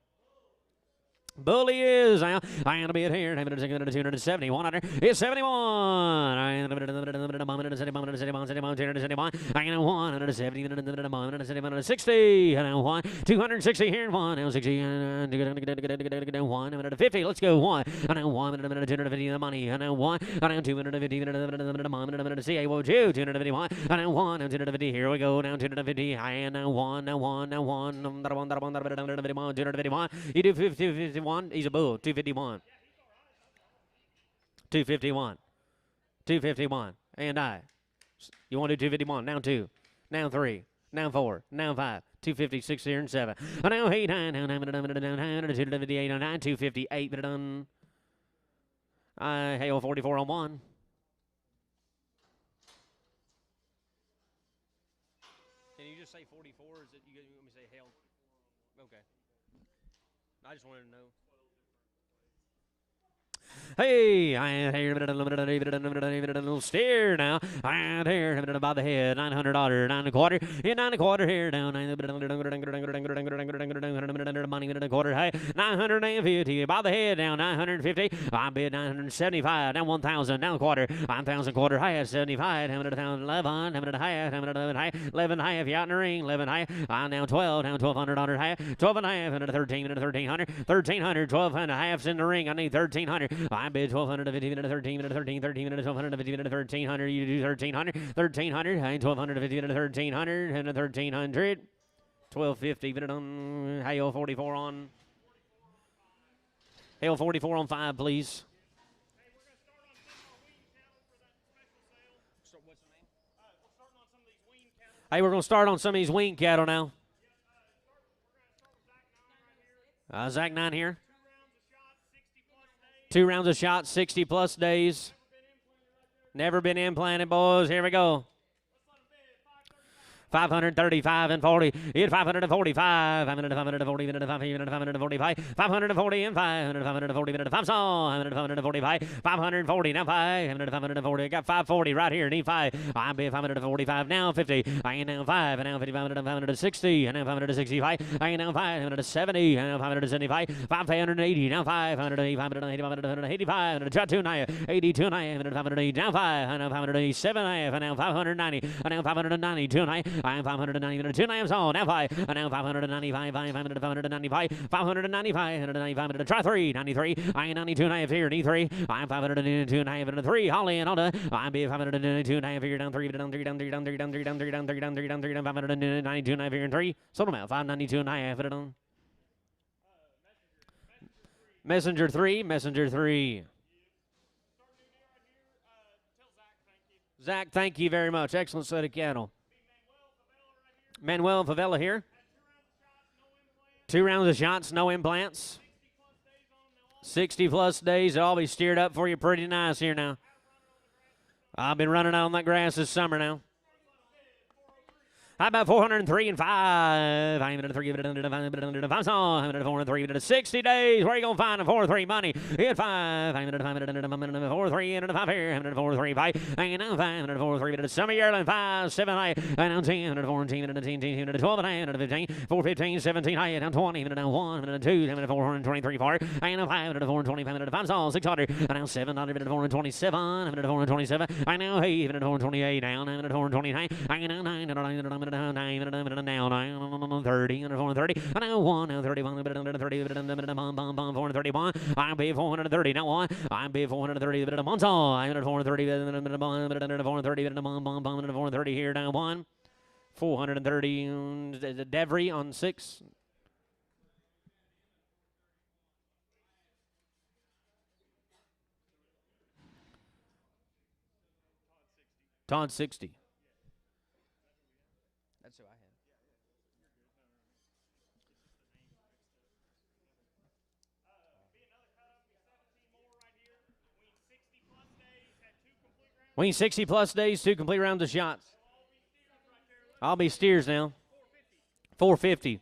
Bully is now. I am a bit here. 270. 100. It's 71. I am 170. 60. 260 here. 1. 60. 150. Let's go. 1. 250 the money. 1. 250. See, what you? 251. 1. 250. Here we go. Now 250. I am 1. 251. You do 50. He's a bull. 251. 251. 251. And you want to do 251. Now 2. Now 3. Now 4. Now 5. 256 here and 7. Now 8. 9. Now 258 on 9. 258. But done. Hail 44 on 1. Can you just say 44? Or is it you want me to say hail? Okay. I just wanted to know. Hey, I hear a little steer now. I hear about the head, $900, 9 and a quarter, yeah, 9 and a quarter here down. Money and a quarter, hey, 950 by the head down, 950. I bid 975 down 1,000 down a quarter. 1,000 quarter high at 75. 100 down 11, 100 high, 11 high, 11 high if you out in the ring, 11 high. I'm down 12, down 1,200 high, 12 and a half, 13, 1,300, 1,300, 12 and a half's in the ring. I need 1,300. I bid 1,250 minute 13 minute 13 13 minute 1,250 minute 1,300. You do 1,300 1,300. I 1,250 minute 1,300 and 1,300. 1,250 minute on Hail 44 on. Hail 44 on 5, please. Hey, we're going to start on some of these wean cattle now. Zach 9 here. 2 rounds of shots, 60 plus days. Never been implanted, boys. Here we go. 535 and 40. Hit 545. 540 minute 545. 540 and 500. 540 minute 5 saw. 545. 540 now 5. 540. Got 540 right here. Need 5. I'm 545 now 50. I ain't now 5. And now 55. 560. And now 565. I ain't now 5. 570. And now 575. 580. Now 580. 585. And 2 now 82 now 580. Now 5. And now 587. And now 590. And now 590. 2 now. I'm 590, 2 names on. Now 5, and now 595, 595, 595, try 3, 93. I'm 92 and a half here, need 3. I'm 502 and a half and 3. Holly and Honda. I'm 502 and a half here, down 3, down 3, down 3, down 3, down 3, down 3, down 3, down 3, down 3, down 592 and a half here and 3. Sold them out, 592 and a half. Messenger 3, Messenger 3. Zach, thank you very much. Excellent set of cattle. Manuel Favela here. 2 rounds of shots, no implants. 60 plus days. They'll all be steered up for you pretty nice here now. I've been running out on that grass this summer now. How about 403 and 5? 503, 5 song. 403, 60 days. Where are you going to find a 4-3 money? Hit 5. 4-3 and 5 here. 4-3, 5. And now 5. 4-3, summer yearling 5, 7, 8. And now 10. 14, 10, 12, and 15. 4-15, 17, 8. Down 20. Down 1. 2. 423, 4. And now 5. 425. 5 song. 600. And now 700. 427. 427. And now 8. 428. Down. 429. And now 9. Down 30, and 430, and now 1, now 31, 431. I'm big 430, now 1. I'm big 430, but I'm on song. I'm 430, 430 here, now 1. 430, Devry on 6. Todd 60. Wayne 60 plus days, 2 complete rounds of shots. I'll be steers now. 450.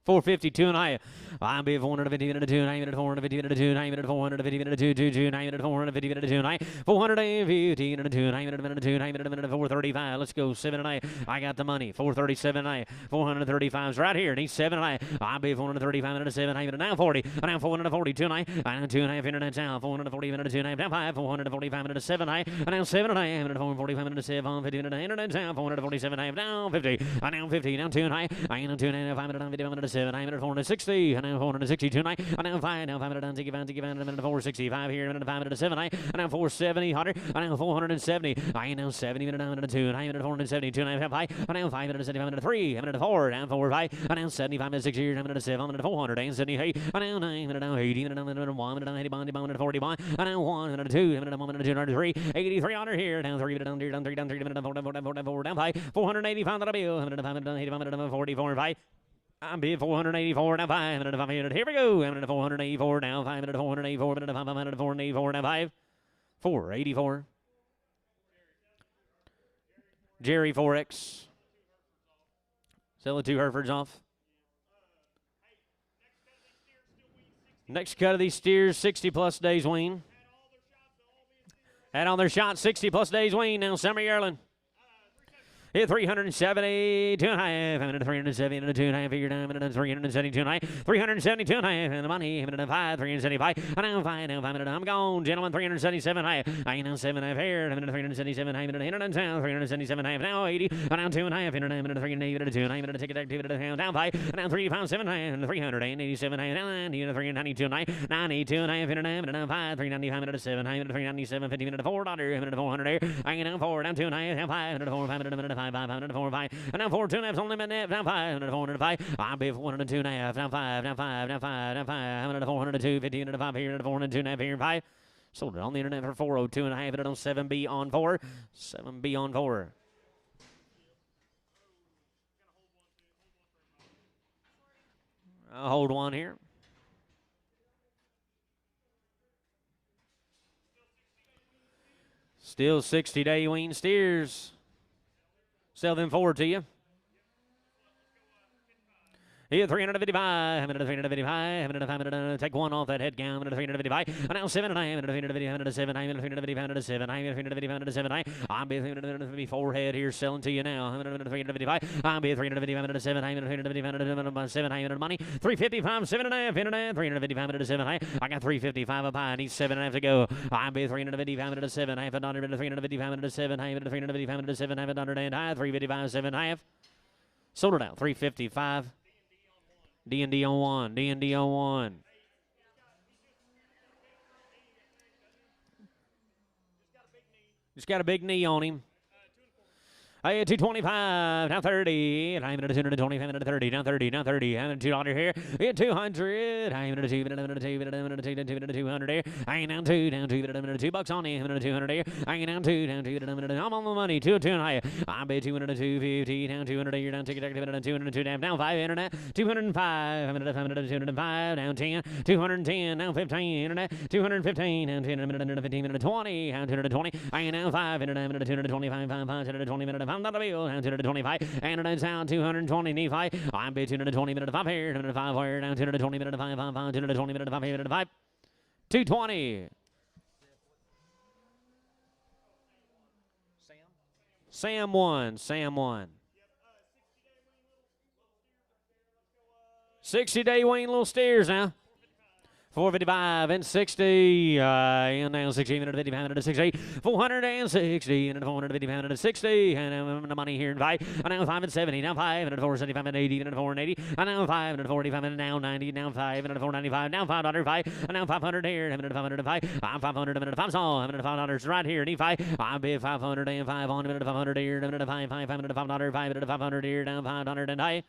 450, 2 and a half. I'm be 450 minute 2, 9 minute 450 minute 2, 9 minute 450 minute 2, 2, 2, 9 minute 450 minute 2, 9, 450 minute 2, 9 minute 2, 9 minute 435. Let's go 7 and 8. I got the money. 437 and 8. 435's right here. Needs 7 and 8. I'll be 435 minute 7, 9 minute now 40. And now 440, 2 and 8. And now 2 and a half minute down. 440 minute 2, 9 down 5. 445 minute 7, 8. And now 7 and 8 minute 445 minute 7, 50 minute 8 down. 447 half down 50. And now 50 down 2 and 8. I know 2 and a half 5 minute 50 minute 7, 9 minute 460. And now 462 9. And now 5. Now 5 minute down 65 minute 465 here. Minute 5 minute 7 8. And now 470 100. And now 470. I know 70 minute down minute 2. 9 minute 472 and a half 5. And now 5 minute 75 minute 3. Minute 4 down 4 5. And now 75 minute 6 here. Minute 7 minute 400 and 78. And now 9 minute down 80 minute down minute 1 minute down 80 minute 41. And now 1 minute 2 minute 1 minute 203. 83 100 here. Down 3 minute down 3 down 3 down 3 minute 4 down 5. 485 that bill. Minute 5 minute 85 minute 44 5. I'm bid 484 now 5 minute 5 minute. Here we go. Minute 484 now 5 minute 484 minute 5 minute 484 now 5. 484. Jerry 4X. Sell the 2 Herefords off. Next cut of these steers, 60 plus days wean. Had on their shot, 60 plus days wean. Now summer yearling. Hit 370, 2 and a half, and 370, and 2 and a half, figure down, and 372 and a half, 372 and a half, and the money, and 5, 375, and now 5, now 5 minutes, I'm gone, gentlemen, 377 and a half, I know 7 and a half here, and 377 and a half, and 377 and a half, now 80, and now 2 and a half, and 380, and 2 and a half, and take it back to down 5, and now 357 and 387 and 392 and a half, 92 and a half, and now 5, 395 and 7, 397, 50 minutes, $4, and 400 here, I know 4, down 2 and a half, 5, and 4, 5 minutes, 5, 500, 4, 5, and now 4, 2 and a half, only minute, now 5, and 405, I'll be 402 and a half, now 5, now 5, now 5, now 5, and 402, 50 and 5 here, and 402 and a half here, 5. Sold it on the internet for 402 and a half, and it on 7B on 4, 7B on 4. I'll hold one here. Still 60-day wean steers. Sell them forward to you. Here, 355, 355, take one off that head gown, 355, now 7 and 9, 350, 7, 350, 7, 350, 7, I'm be 354 head here selling to you now, 355, I'm be 350, 7, 350, 7 money, 355, 7 and a half, 355, 7, I got 355 up high, I need 7 and a half to go, I'm be 355, 7, half a dollar, 355, 7, 355, 7, half a dollar and high, 355, 7 half, sold it out, 355. D&D on one. D&D on one. Just got a big knee on him. Hey, 225, now 30, I'm at 225, now 30, now 30, now 30, I'm at $2 here, at 200, I'm at 200 here, I ain't down $2 on him, I'm at 200 here, I ain't down I'm on the money, 200 high, I'm at 200, 250, down 200 here, down ticket, 202, down 5, internet, 205, I'm at 205, down 10, 210, down 15, internet, 215, down 10, 15, 20, down 220, I ain't down 5, internet, I'm at 225, 5, 220 minutes, I'm not a bill, down 225, and it's down 220, knee fight. I'm between 220 minutes, 5 here, 5 here, down 220 minutes, 5, 220 minutes, 5 here, 5, 220. Sam won, Sam won. 60-day wean little steers now. 455 and 60, and now 60 minutes 50 pound to 60, 460 and 450 pound to 60, and the money here in 5, and now 5 and 70, now 5 and 475 and 80, and 480, and now 5 and 45 and now 90, now 5 and 495, now 505, and now 500 here, and 505, I'm 500 and 5 saw, and 500 right here, and 5, I'll be 505 on, and 500 here, and 500, 5 and 500 here, down 500 and high,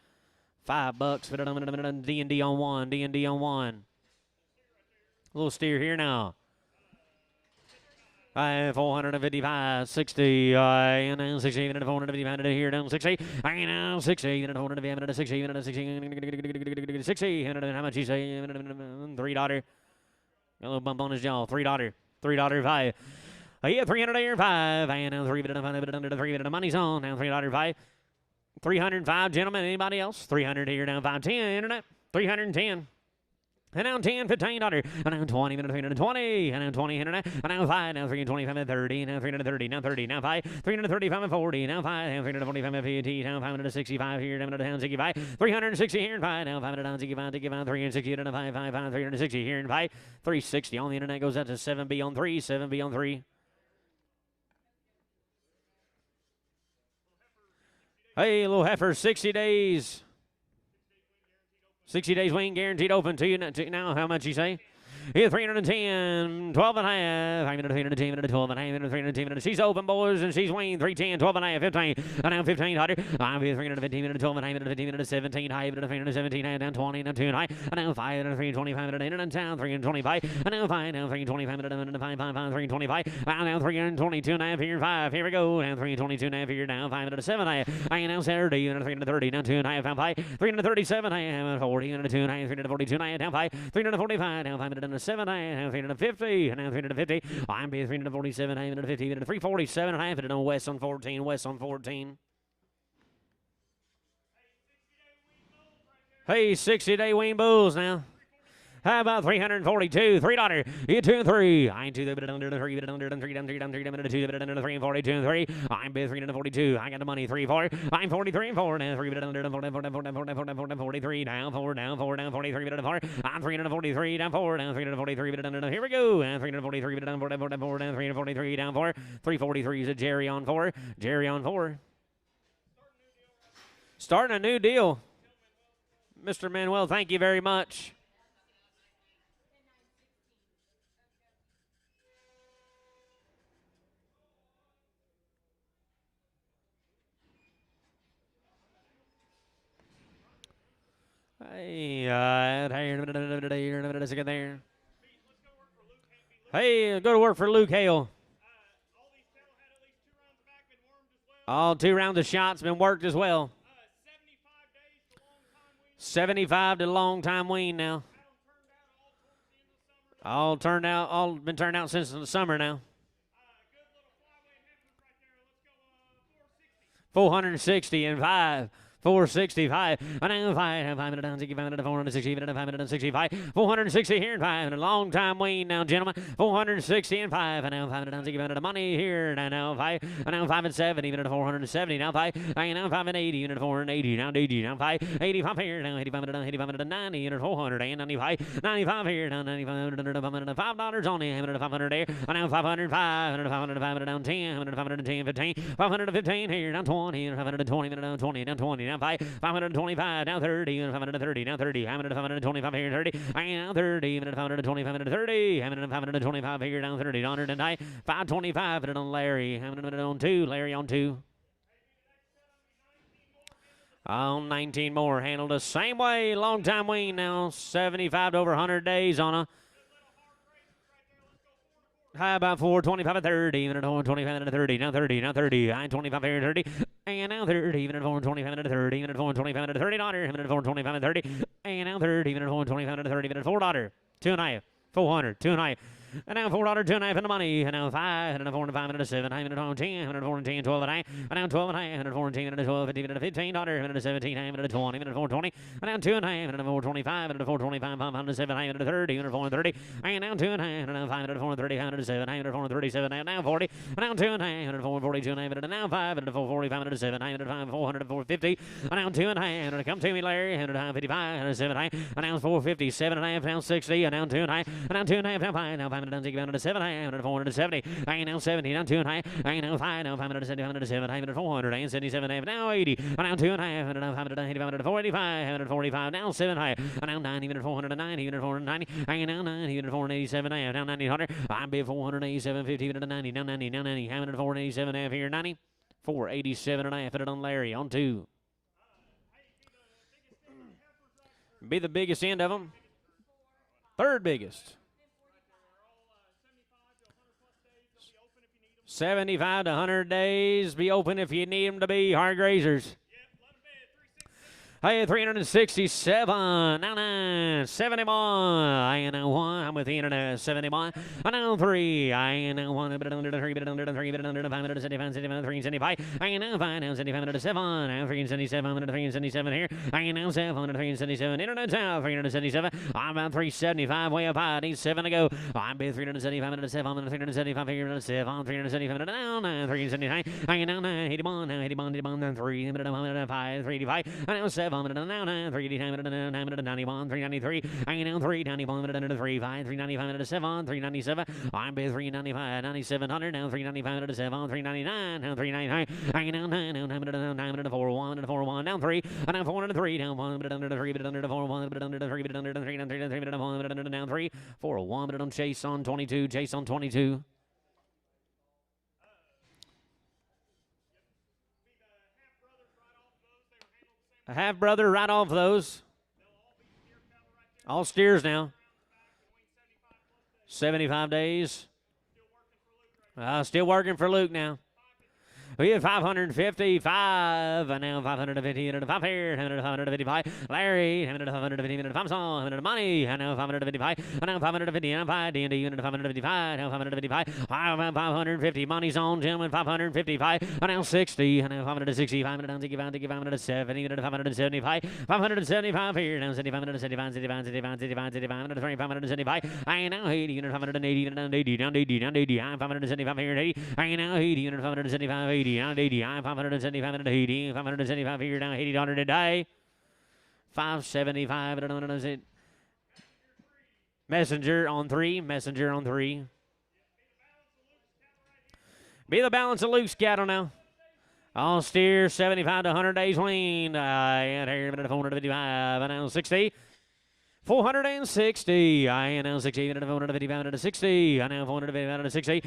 $5, D&D on one, D&D on one. Little steer here now. 455, 60, and now 60, and 455 here, down 60, and now 60, and 455, 60, and 60, 60, and how much you say? $3. Got a little bump on his jaw. $3. $3 5. Yeah, 300 here, 5, and now 3 money's on. Now $3 5. 305, gentlemen. Anybody else? 300 here, down 510, internet. 310. And now 10, $15, and now 20, and 320, and now 20, and now 5, now 325, and 30, now 330, now 30, now 5, 335, and 40, now 5, now 345, and 50, now 565 here, down 65, 360 here, and 5, now 5, down 65, 360, and 5, 360 here, and 5, 360 on the internet goes out to 7B on 3, 7B on 3. Hey, little heifer, 60 days. 60 days wean guaranteed open to you now. How much you say? Here, 310, 12 and a half. I'm in 310, 12 and a half, 310. She's open, boys, and she's weaned. 310, 12 and a half, 15. And now 1500. I'm here, 315, 12 and a half, 15, 17. High, 317, down 20, down 2 and high. And now 5, 325, and down 325. And now 5, now 325, and 5, 325. And now 322 and a half here, 5. Here we go. And 322 and a half here, down 5 and 7. I now Saturday, and 330, down 2 and a half, down 5. 337, I am 40, and 2 and a half, 342, and I down 5. 345, down 5 and 7, I have 350, and now 350. I'm being 347, I'm 50, and 347, and I have it on West on 14, West on 14. Hey, 60-day wean bulls now. How about 342? $3. You 2 and 3. I'm 2 under 3, under 3, down 3, down 3, down 2, under 3 and 42 and 3. I'm bid 342. I got the money 3, 4. I'm 43 and 4. Now 3 under 43 down 4, down 4, down 43 4. I'm 343 down 4, down 343 down. Here we go. And 343 down 4, down 4, down 4, down 343 down 4. 343 is a Jerry on 4. Jerry on 4. Starting a new deal. Mr. Manuel, thank you very much. Hey, hey, go to work for Luke Hale. All 2 rounds of shots been worked as well. 75 to long time wean now. All been turned out since the summer now. 460 and 5. 465. And now 500 down, 500 460, 565. 460 here and 5. And a long time wean now, gentlemen. 460 and 5. And now 500 down, 500 money here. And now 5. And now 5 and 7. Even at 470. Now 5. And now 5 and 80. Even at 480. Now 80. Now 5. 85 here. Now 85 down, 85 to 90. Even at 400. And 95. 95 here. Now 95 $5 on the 500 there. And now 505. 500 down 10. 510 15. 515 here. Down 20. 520. Down 20. Down 20. Now 525, now 30, 530, now 30, 525 here, 30, and now 30, 525, 30, 525 here, down 30, 109, 525, and on Larry, on 2, Larry on 2. On 19 more, handled the same way, long time wean now, 75 to over 100 days on a. High about 425 and 30, even at 425 and 30, now 30, now 30, high 25 here, 30, and now 30, even at 425 and 30, even at 425 and 30, even at 425 and 30, and now 30, even at 425 and 30, even at $4, 2.5, 400, 2.5. And now $4, 2.5 in the money. And now 5, and now 4 and 5, and 7, and 10, and 4 and 10, 12 and 9, and now 12 and 9, and 4 and 10, and 12, 15, and $15, and 17, and 20, and 420, and now 2 and 9, and 425, and 425, 507, and 30, and 4 and 30, and now 2 and 9, and now 5, and 4 and 30, and 7, and 4 and 37, and now 40, and now 2 and 9, and 4 and 42, and now 5, and 445, and 7, and 5, 400, and 450, and now 2 and 9, and come to me, Larry, and 55, and 7, and now 450, 7 and a half, now 60, and now 2 and 9, and now 2 and a half, now 5, now 5, and 7, and 470, and now 70, now 2 and 9, and now 5, now 577, and 400, and 77, and now 80, and now 2 and 9, and now 585, and 485, and 45, now 7 high, and now 9, even at 490, even at 490, and now 9, even at 487, now 900, I'm bid 487, 50, even at 90, now 90, now 90, I'm at 487, half here, 90, 487 and a half, it on Larry, on 2. Be the biggest end of them. Third biggest. 75 to 100 days. Be open if you need them to be. Hard grazers. Hey, 367, now 9, 71, I know 1, I'm with 371, I know 3, I know 1, but under the 3, but under the 3, but under the 575, 75, 375, I know 5, now 75, 7, I'm 377, I'm 377 here, I know 7, 377, internet south, 377, I'm about 375, way up high, need 7 to go, I'm bid 375, 7, I'm 375 here, 7, 375, now 9, 379, I know 9, 81, now 81, 81, 3, 5, 385, I know 7, now 9, 391, 393, I know 391, 35, 395, 7, 397, I'm bid 395, 9700, now 395, 7, 399, now 399, I know 9, now 900, 41, 41, now 3, and now 403, now 1, but under the 3, but under the 4, 1, but under the 3, but under the 3, now 3, 3, but 1, but under now 3, 401, but on Chase on 22, Chase on 22. A half brother right off those. All steers now. 75 days. Still working for Luke now. We have 555, and now 550, and 5 here, and 555. Larry, and 550, and 5 song, and money, and now 555, and now 550, and 5 D&D, and 555, now 555. 550, money's on, gentlemen, 555, and now 60, and now 565, and now 65, 570, and 575, 575 here, now 75, 75, 75, 75, 75, 75, and 575, and now 80, and 580, and now 80, down 80, down 80, 575 here, 80, and now 80, and 575, 80. Down 80, I'm 575 and 80, 575 here, down $80 a day. 575, and is it? Messenger on 3, Messenger on 3. Be the balance of Luke's cattle now. All steer 75 to 100 days lean. And here, 455, and now 60. 460, I now 60, and 455, and 60, I now 455, and 60.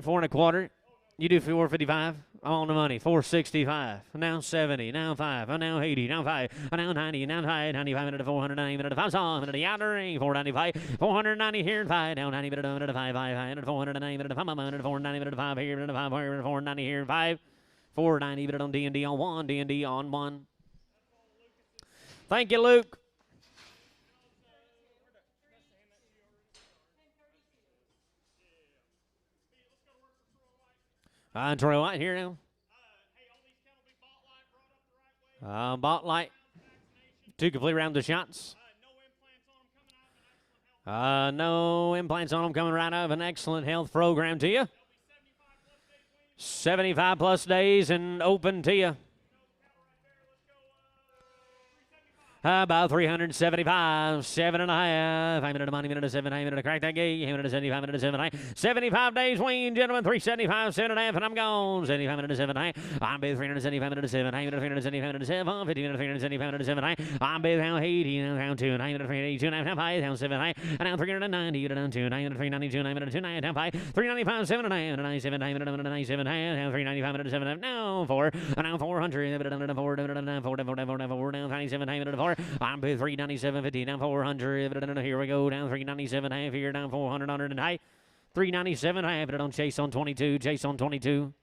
4 and a quarter. You do 455. I'm on the money. 465. Now 70. Now 5. Now 80. Now 5. Now 90. Now 5. 95 minute to 490 minute to 5 song. Minute to the outer ring. 495. 490 here and 5. Now 90 minute to 5. 5. 490 minute to 5. Minute to 490 minute to 5 here. Minute to 5 here. 490 here and 5. 490 minute on D&D on 1. D&D on 1. Thank you, Luke. Troy White here now. Bought light. 2 complete rounds of shots. No implants on them, coming right out of an excellent health program to you. 75 plus days and open to you. About 375, 7.5. 5 minute money, minute of 7, 8 minute to crack that gate. minute of 75, minute of 7, 8. 75 days, Wayne, gentlemen, 375, 7.5, and I'm gone. 75 minute of 7, 8. I'm bid 375 minute of 7, 8 minute of 375 minute of 7, 50 minute of 375 minute of 7, 8. I'm bid down 80, down 2, 9 minute of 382, 9 down 5, down 7, 8. And now 390, down 2, 9 minute of 392, 9 minute of 2, 9 down 5, 395, 7, 9, 97, 9 minute of 97, down 395 minute of 7, now 4, and now 400, down 4, down 4, down 97, 9 minute of 4. I'm bid 397.50, down 400. Here we go, down 397 half here, down 400 under and high. 397 half, but on Chase on 22, Chase on 22.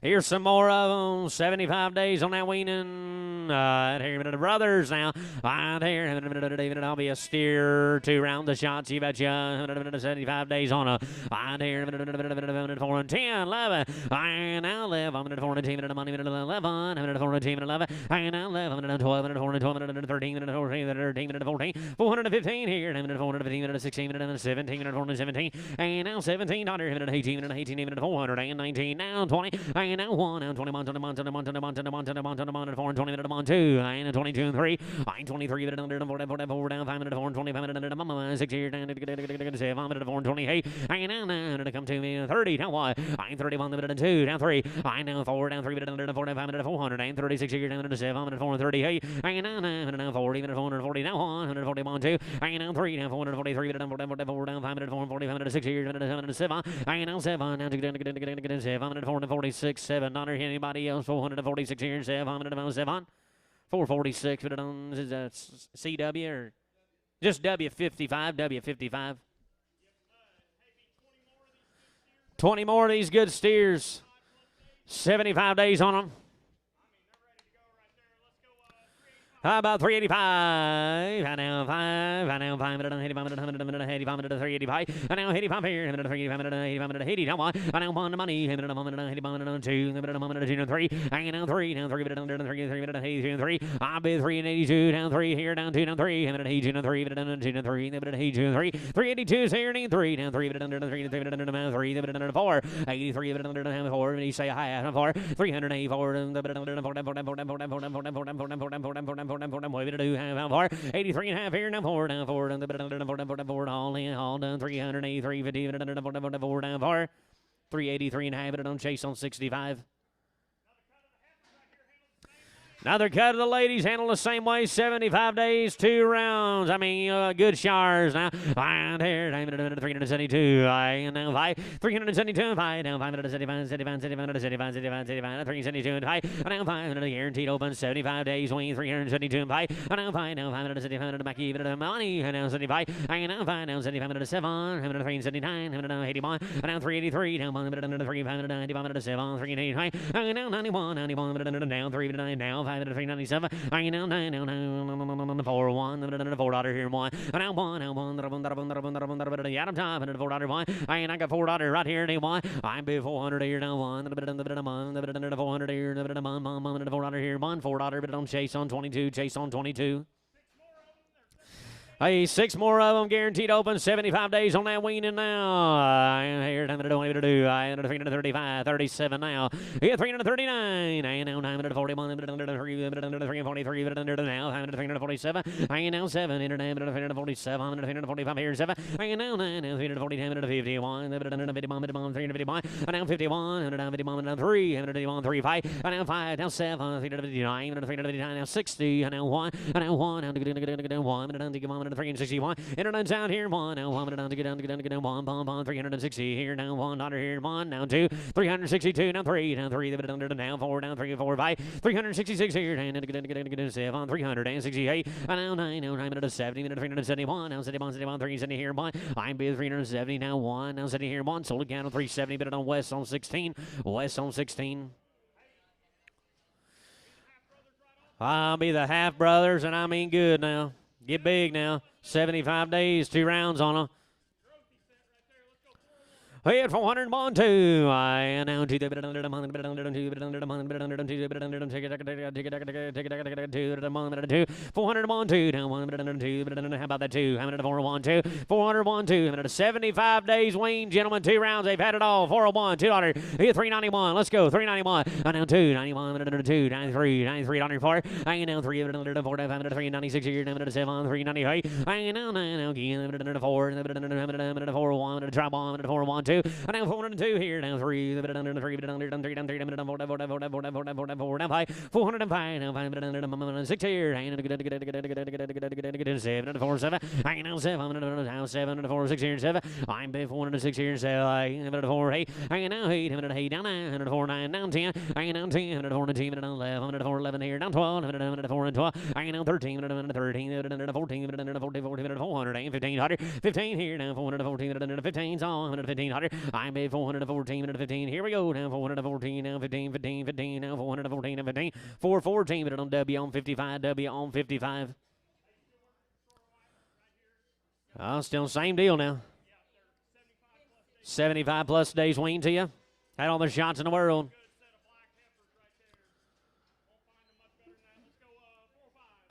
Here's some more of them. 75 days on that weaning. Here, the brothers now. Right here. David, I'll be a steer. 2 rounds of shots. You betcha. 75 days on a. Right here. 4 and 10, 11. And now 11. 4 and 10. Minute of money. Minute of 11. Minute of 4 and 10. Minute 11. And now 11. Minute of 12. Minute of 4 and 12. Minute of 13. Minute of 14. Minute of 13. Minute of 14. 415 here. Minute of 415. Minute of 16. Minute of 17. Minute of 417. And now 17. Minute of 18. Minute of 18. Minute of 419. Now 20. And now 1, now 21, 21, 21, 21, 21, 21, 21, 4, and 20 minute on 2, and 22 and 3, 23 minute under 4, down 5 minute 4, and 25 minute under 6 here, down 7 minute 4, and 28, and now to come to me 30, now what? I'm 31 minute and 2, down 3, I now 4, down 3 minute under 4, down 5 minute 400, and 36 here, down to 7 minute 4, and 38, and now 40 minute 440, now 141, 2, and now 3, down 443 minute 4, down 5 minute 4, and 45 minute 6 here, down to 7, and now 7, now to 7 minute 4, and 46, 7. Under anybody else, 446 here, 707, 446, but is that CW or just W55, W55. 20 more of these good steers, 75 days on them. How about 385? I now 5. I now 5 minute, 85 minute, 100 minute, 85 minute, 385. I now 85 here, minute, 385 minute, 85 minute, 80. Now 1. I now 1 money, minute, 1 minute, 85 minute, 2, minute, 1 minute, 2, 3. I now 3, now 3 minute, 3, 3 minute, 82, 3. I bid 3 and 82, down 3 here, down 2, down 3, minute, 82, 3, minute, 2, 3, minute, 82, 3. 382 is here, and 3, down 3 minute, under 3, 3 minute, under 3, minute, under 4. 83 minute, under 4, and you say hi, at 4. 384, and the minute, under 4, 83 and a half here, now 4, down 4, down 4, all in, all done, 383, 50, down 4, down 4, 383 and a half, on Chase on 65. Another cut of the ladies, handled the same way, 75 days, 2 rounds. I mean, good showers now. Right here, 372. And now 5, 372 and 5. Down 5 minutes, 75, 75, 75, 75, 75, 75, 372 and 5. And now 5 minutes, guaranteed open, 75 days, wing, 372 and 5. And now 5, now 5 minutes, 75 minutes, back even to money. And now 75. And now 5, now 75 minutes, 7. 379, and now 81. And now 383, down 1 minute, under 3, 5 minutes, 95 minutes, 7, 385. And now 91, 91 minutes, down 3 minutes, now 5 minutes, 397. I now 9, now 4, 1, 4 daughter here, 1. And now 1, now 1, yeah, I'm top, and 4 daughter 1. I got 4 daughter right here, 1. I'm bid 400 here, now 1, 400 here, 4 daughter here, 1, 4 daughter, but on Chase on 22, Chase on 22. Hey, 6 more of them guaranteed open. 75 days on that weaning now. Here, 335, 37 now. Here, 339. I now 941, 343, now 347. I now 7, 347, 345 here, 7. I now 9, 340, 51, 351, and now 51, 151, 3, 351, and now 5, now 7, 359, 359, now 60, and now 1, and now 1, now 1, 361. Internet down here, 1. Now 1 minute down to get down to get down 1. 360 here. Now 1 daughter here. 1. Now 2. 362. Now 3. Now 3. Now 4. Now 3. 4. 5. 366 here. And get 7. 368. And now 9. Now 9 minutes 70. Minute 371. Now 71. 370 here. 1. I'm bid 370. Now 1. Now 70 here. 1. Sold again on 370. Minute on West on 16. West on 16. I'll be the half brothers, and I mean good now. Get big now. 75 days, 2 rounds on them. Hit 401, 2. I now to the bit under the month, bit under the two, bit under the month, bit under the two, bit under the take it, 2, 401, 2, down 1, bit under the 2, bit under the, how about that 2? How many 401, 2, 401, 2, how many 75 days, Wayne, gentlemen, 2 rounds, they've had it all. 401, $2, hit 391, let's go, 391, I now 2, 91, bit under the 2, 93, 93, $4, I now 3, bit under the 4, 5, 396 here, down to 7, 398, I now 9, again, bit under the 4, bit under the 4, 1, try bomb, 401, 2, and now 402 here, down 3, bit under the 3, bit under the 3, down 3, down 4, down 5, 405, now 5, bit under the 6 here, hanging 7, 4, 7, hanging out 7, now 7, 4, 6 here, 7, I'm bit 406 here, 7, 4, 8, hanging out 8, 8, down 9, 4, 9, down 10, hanging out 10, 4, 10, down 11, 4, 11 here, down 12, 4, 12, hanging out 13, 13, 14, 14, 14, 400, 1500, 15 here, now 414, 15, so 1500, I'm at 414, 15, here we go, now 414, now 15, 15, 15, now 414, and 15, 414, but on W on 55, W on 55. Still same deal now. 75 plus days, Wayne, to you. Had all the shots in the world.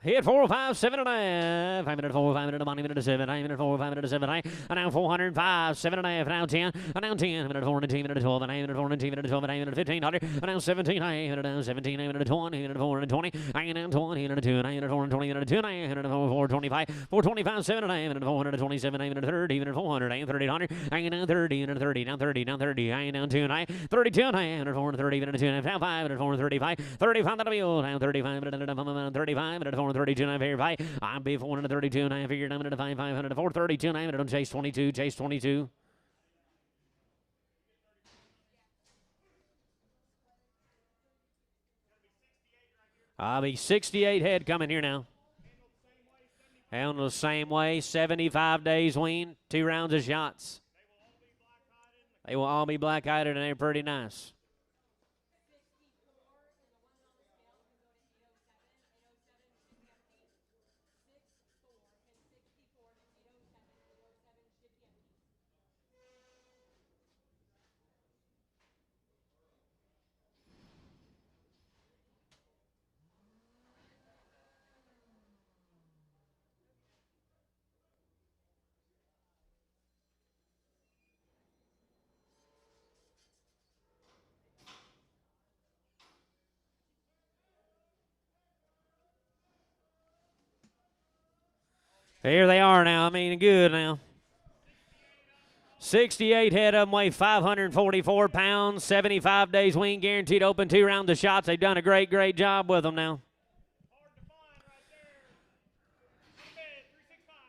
Hit 4, 5, 7 and a half. 5 minutes 4, 5 minutes 1 minute 7. 9 minutes 4, 5 minutes 7. And now 405, 7 and a half. Now 10. And now 10. Minute 4 and 10 minute 12. And 9 minute 4 and 10 minute 12. And 9 minute 1500. And now 17. 9 minute now 17. 9 minute 20. Minute 4 and 20. And now 20. Minute 2. 9 minute 4 and 20. Minute 2. 9 minute 4, 25. 425, 7 and a half. Minute 427. 9 minute 30. Minute 400. And 3000. And now 30. Minute 30. Now 30. Now 30. And now 2. 9. 32. 9 minute 430. Minute 2. Now 5. Minute 435. 35. That'll be old. Now 35. Minute 35. Minute 432. Now 5. I'm be 432, and I figured I'm going to find 500 432, and I'm going to chase 22, chase 22. I'll be 68 head coming here now. Handle the same way, 75 days, Wayne, 2 rounds of shots. They will all be black-eyed, and they're pretty nice. Here they are now. I mean, good now. 68 head of them weigh 544 pounds. 75 days wing guaranteed open. 2 rounds of shots. They've done a great, great job with them now.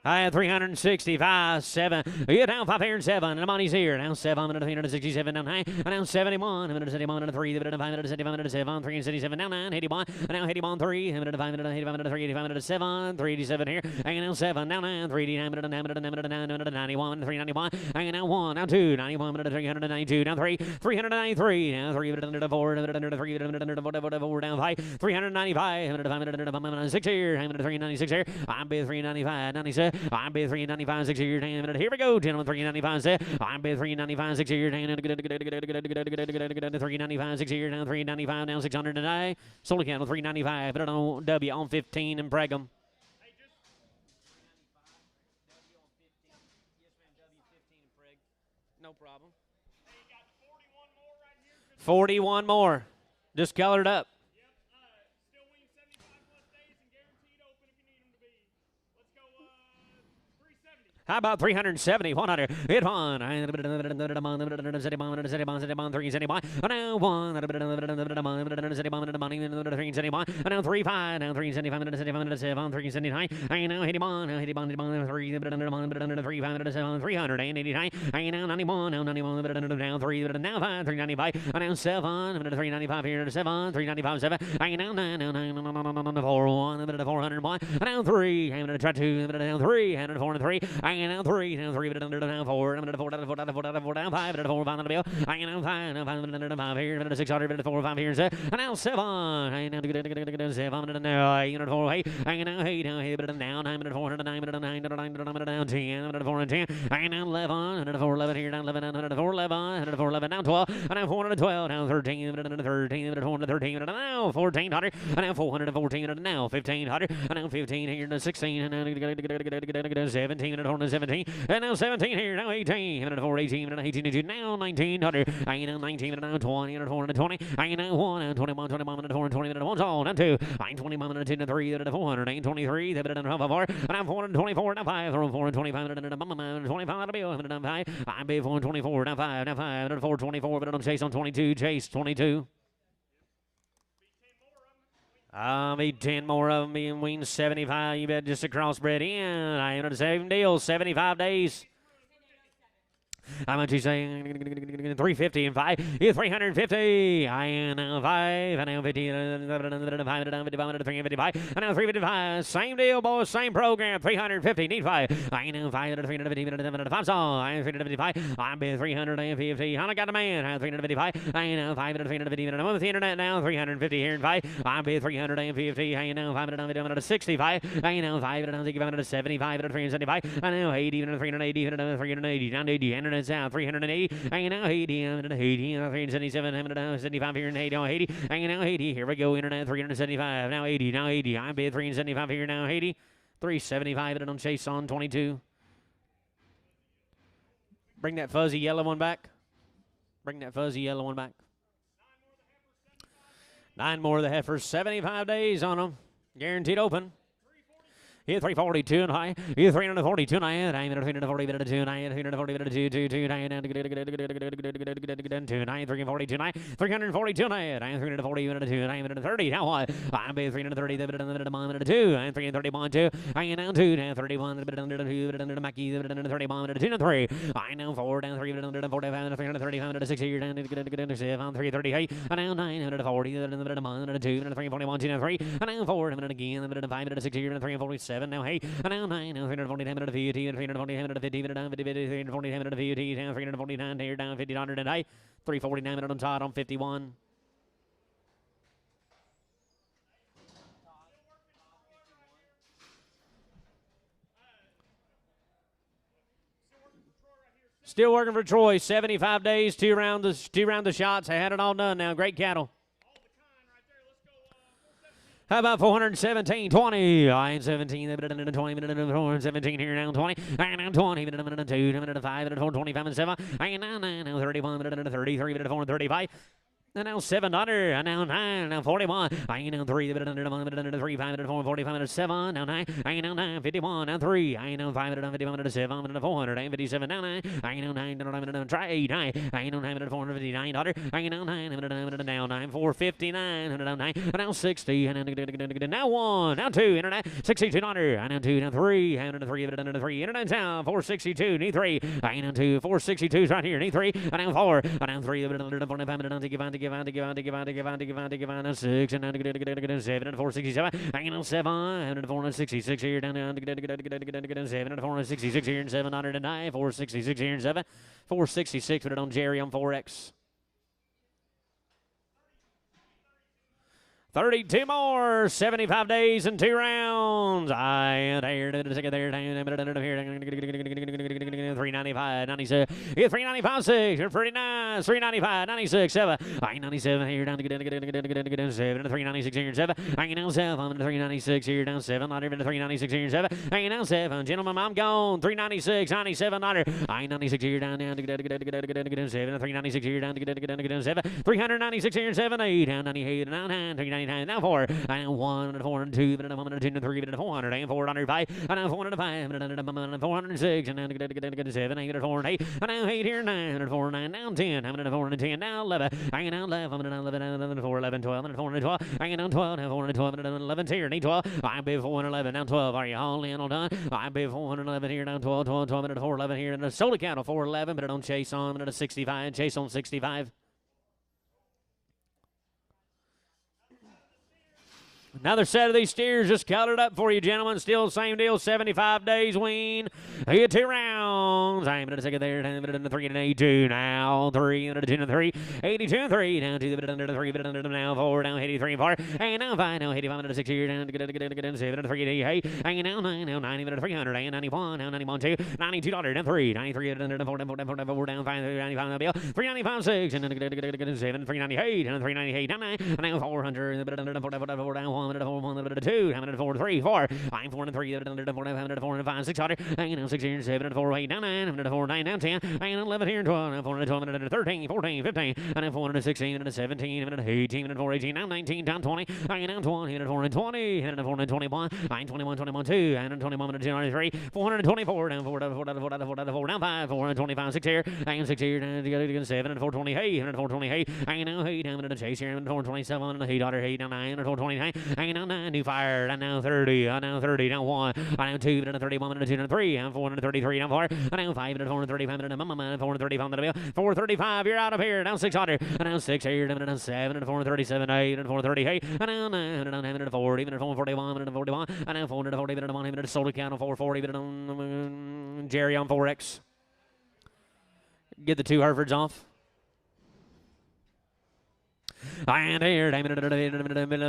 I had 365, 7. You down 507, and the money's here. Now 7, 367, down 9. And now 71, 71, 3, 5, 75, 7, 377, now 9, 81. And now 81, 3, 5, 85, 3, 85, 7, 387 here. And now 7, now 9, 3, 9, 91, 391. And now 1, now 2, 91, 392, now 3, 393. Now 3, 4, 3, 4, down 5, 395, 6 here. 396 here. I'm bid 395, 97. I'm bid 395, 6 here. Here we go, gentlemen. 395, 6. I'm bid 395, 6 here. 395, 6 here. Now 395, now 600 today. Sold candle 395. Put it on W on 15 and Bregum. No problem. 41 more. Just colored up. How about 370, 100, hit 1. Now 1, 371, and now 3, 5, now 375, 7, 379, and now 81, now 81, 3, 3, 5, 7, 389, and now 91, now 91, now 3, now 5, 395, and now 7, 395 here, 7, 395, 7, and now 9, now 9, 4, 1, 401, and now 3, and now 2, now 3, and 403, and hanging out 3, down 3, down 4, down 4, down 4, down 4, down 4, down 5, down 4, 5 on the bill, hanging out 5, down 5, down 5 here, down 6, down 4, 5 here, and now 7, hanging out 7, now 8, down 4, 8, hanging out 8, down 8, down 9, 4, down 9, down 9, down 10, down 4, 10, hanging out 11, down 4, 11 here, down 11, down 4, 11, down 4, 11, down 12, and now 412, down 13, down 13, down 413, and now 1400, and now 414, and now 1500, and now 15 here, and 16, and now 17, and 17, and now 17 here, now 18, and 418, and 18, now 1900, and now 19, and now 20, and 420, and now 1, and 21, 21, and 420, and 1, all, and 2, and 21, and 2, and 3, and 400, and 23, and 4, and now 424, and 5, 425, and 25, and 5, I'm big 424, now 5, now 5, and 424, but I'm chase on 22, chase 22. I'll be 10 more of them being wings 75. You bet just a crossbred in. I am the same deal, 75 days. I'm going to say 350 and 5. 350. I am now 5. And now 50. And now 355. And now 355. Same deal, boys. Same program. 350. Need 5. I know 5. 355. I am 355. I'm been 350. I got a man. I'm 355. I know 5. 350. I'm on the internet now. 350 here and 5. I'm been 350. I know 5. 65. I know 5. 75. 375. I know 80. 380. 380. Down to 80. It's out 380, hanging out 80, 80, 377, 75 here and 80, 80, hanging out 80. Here we go, internet 375, now 80, now 80. I'm bid 375 here, now 80, 375, and on chase on 22. Bring that fuzzy yellow one back. Bring that fuzzy yellow one back. 9 more of the heifers, 75 days on them, guaranteed open. Here 342 and high. Here 342 and high. I'm 340 bit 2 9 340 bit 2 2 9 2 9 342 9 342 9 I'm 340 bit 2 9 30 now what? I'm 330 bit 2 I'm 331 2 I am now 2 now 31 bit 2 Mackie 31 bit 2 3 I now 4 down 3 bit 45 335 bit 6 here down 7 338 and now 940 bit 2 341 2 3 and now 4 and again bit 5 bit 6 here 347 now, hey, and now 9, now 340, 350, and 340, 50, down 50, 340, 350, down 349, here down 50, and hey, 349 on Todd on 51. Still working for Troy, 75 days, two round of shots. I had it all done now. Great cattle. How about 417, 20? I am 17, 20, 17 here now, 20. I am now 20, 2, 5, 4, 25, and 7. I am now 9, now 31, 33, 4, 35. And now 700, and now 9, now 41. I am now 3, 3, 5, 4, 45, 7. Now 9, I am now 9, 51, now 3. I am now 5, 51, 7, 400, I am 57, now 9. I am now 9, try 8, 9. I am now 9, 459, I am now 9, now 9, 459, now 9, now 60, and now 1, now 2, internet, 6200, I now 2, now 3, I am now 3, 3, internet down, 462, need 3. I am now 2, 462 right here, need 3, I am 4, I am 3, 45, give on 6 and 7 and 467. Hanging on 7 and 466 here down 7 and 466 here and 709 466 here and 7 466 put it on Jerry on 4X. 32 more, 75 days and 2 rounds. I am there, 395, 96, 395, 6, 39, 395, 96, 7. I 97 here down to 7, 396 here, 7. I now 7, 396 here down 7, 396 here, 7. I now 7, gentlemen, I'm gone. 396, 97, I 96 here down to 7, 396 here down to 7, 396 here, 7, 8, 98, 9, now 4, I know 1, 4, 2, 2, 3, 400, and 405, and now 405, and 406, and now 7, 8, 4, 8, and now 8 here, 9, 4, 9, now 10, I'm 4, 10, now 11, I now 11, and 11, 4, 11, 12, and 4, 12, I now 12, and 4, 12, and 11 here, and 12, I'm big 4, 11, now 12, are you all in, all done? I'm big 4, 11 here, now 12, 12, 12, and 4, 11 here, and a sold account of 4, 11, but it don't chase on, and a 65, chase on 65. Another set of these steers just counted up for you, gentlemen. Still same deal, 75 days wean. Here 2 rounds. I'm going to take it there. 10 minutes and 3 and 82 now. 3 and 2 and 3. 82 and 3. Down to the bit under 3, bit under now 4. Down 83 and 4. And now 5. Now 85 and 6 here. Down to get 7 and 3. Hey. And now 9. Now 90 and 300. And 91. Now 91 2. $92 down 3. 93 and 4. Down 4 down 5. 95 on the bill. 395 6. And then get 7. 398. And 398 down 9. And now 400. Down 1. 1, 2, 4, 3, 4. I'm 4 and 3, 4 and 5, 600. Hanging out 6 here, 7 and 4, 8, down 9, 4, 9, down 10. Hanging out 11 here and 12, 4 and 12, 13, 14, 15, and then 4 and 16, and 17, and 18, and 4, 18, now 19, down 20. Hanging out 20, and 4 and 20, and 4 and 21. I'm 21, 21, 2, and 21, and 2, 424, down 4, down 5, 4 and 25, 6 here. Hanging 6 here, and 7 and 420, hey, and 420, hey. Hanging out 8, down to chase here, and 427, and 8, down 9, and 429. Hanging out 9, new fire, and now 30, and now 30, down 1, and now 2, and 31, and 2, and 3, and 433, down 4, and now 5, and 435, and 435, and 435, you're out of here, down 600, and now 6 here, and now 7, and 437, 8, and 430, hey, and now 9, and now 9, and 40, and 441, and 41, and now 440, and 1, and sold account on 440, but on Jerry on 4X. Get the 2 Herefords off. And here,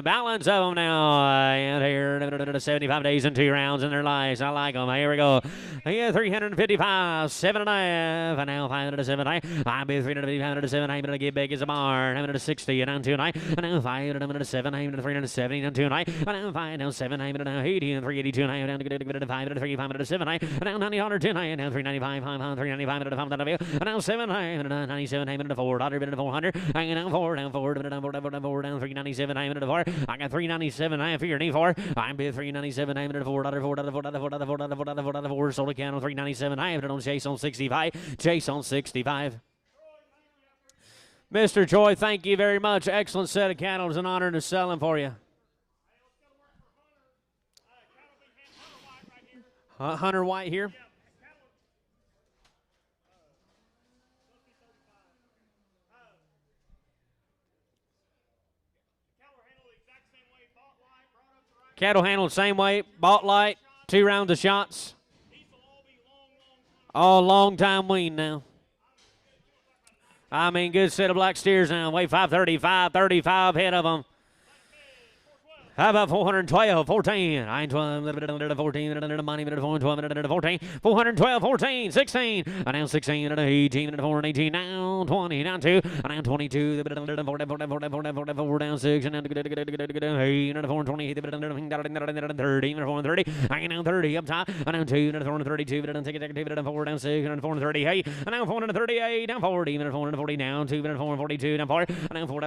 balance of them now. And here, 75 days and 2 rounds in their lives. I like them. Here we go. Yeah, 355, 7.5. And now 507. I'll be 355, I'm going to get big as a barn. I'm going to 60 and on 2 night. And now 507, I'm going to 370 and 2 night. And now 5, now 7, I'm going to 80 and 382. And I'm down to get 5 and 3, 5 and 7. And now 90 on 2 night. And now 395, 5, 395 and 5. And now 7, and 97, I'm going to 400, 400. And now 4, down 4. Down 397, I'm into 4. I got 397, I have for your knee 4. I'm bid 397, I'm into 4. 4, sold account on 397, I have it on Chase on 65. Chase on 65. Mr. Troy, thank you very much. Excellent set of cattle. It's an honor to sell them for you. Hunter White here. Cattle handled the same way, bought light, 2 rounds of shots. All long time wean now. I mean, good set of black steers now. Weigh 535, 35 head of them. How about 412, 14? I ain't 12, 14, money, 12, 14, 412, 14, 16, and now 16, 18, 4, 18, now 20, down 2, and now 22, 4, down 6, and now 8, and 4, 28, 30, 4, 30, I now 30 up top, and now 2, and 4, 32, and take it, 4, down 6, and 4, 38, and now 438, down 40, and 440, down 2, and 442, down 4, and now 4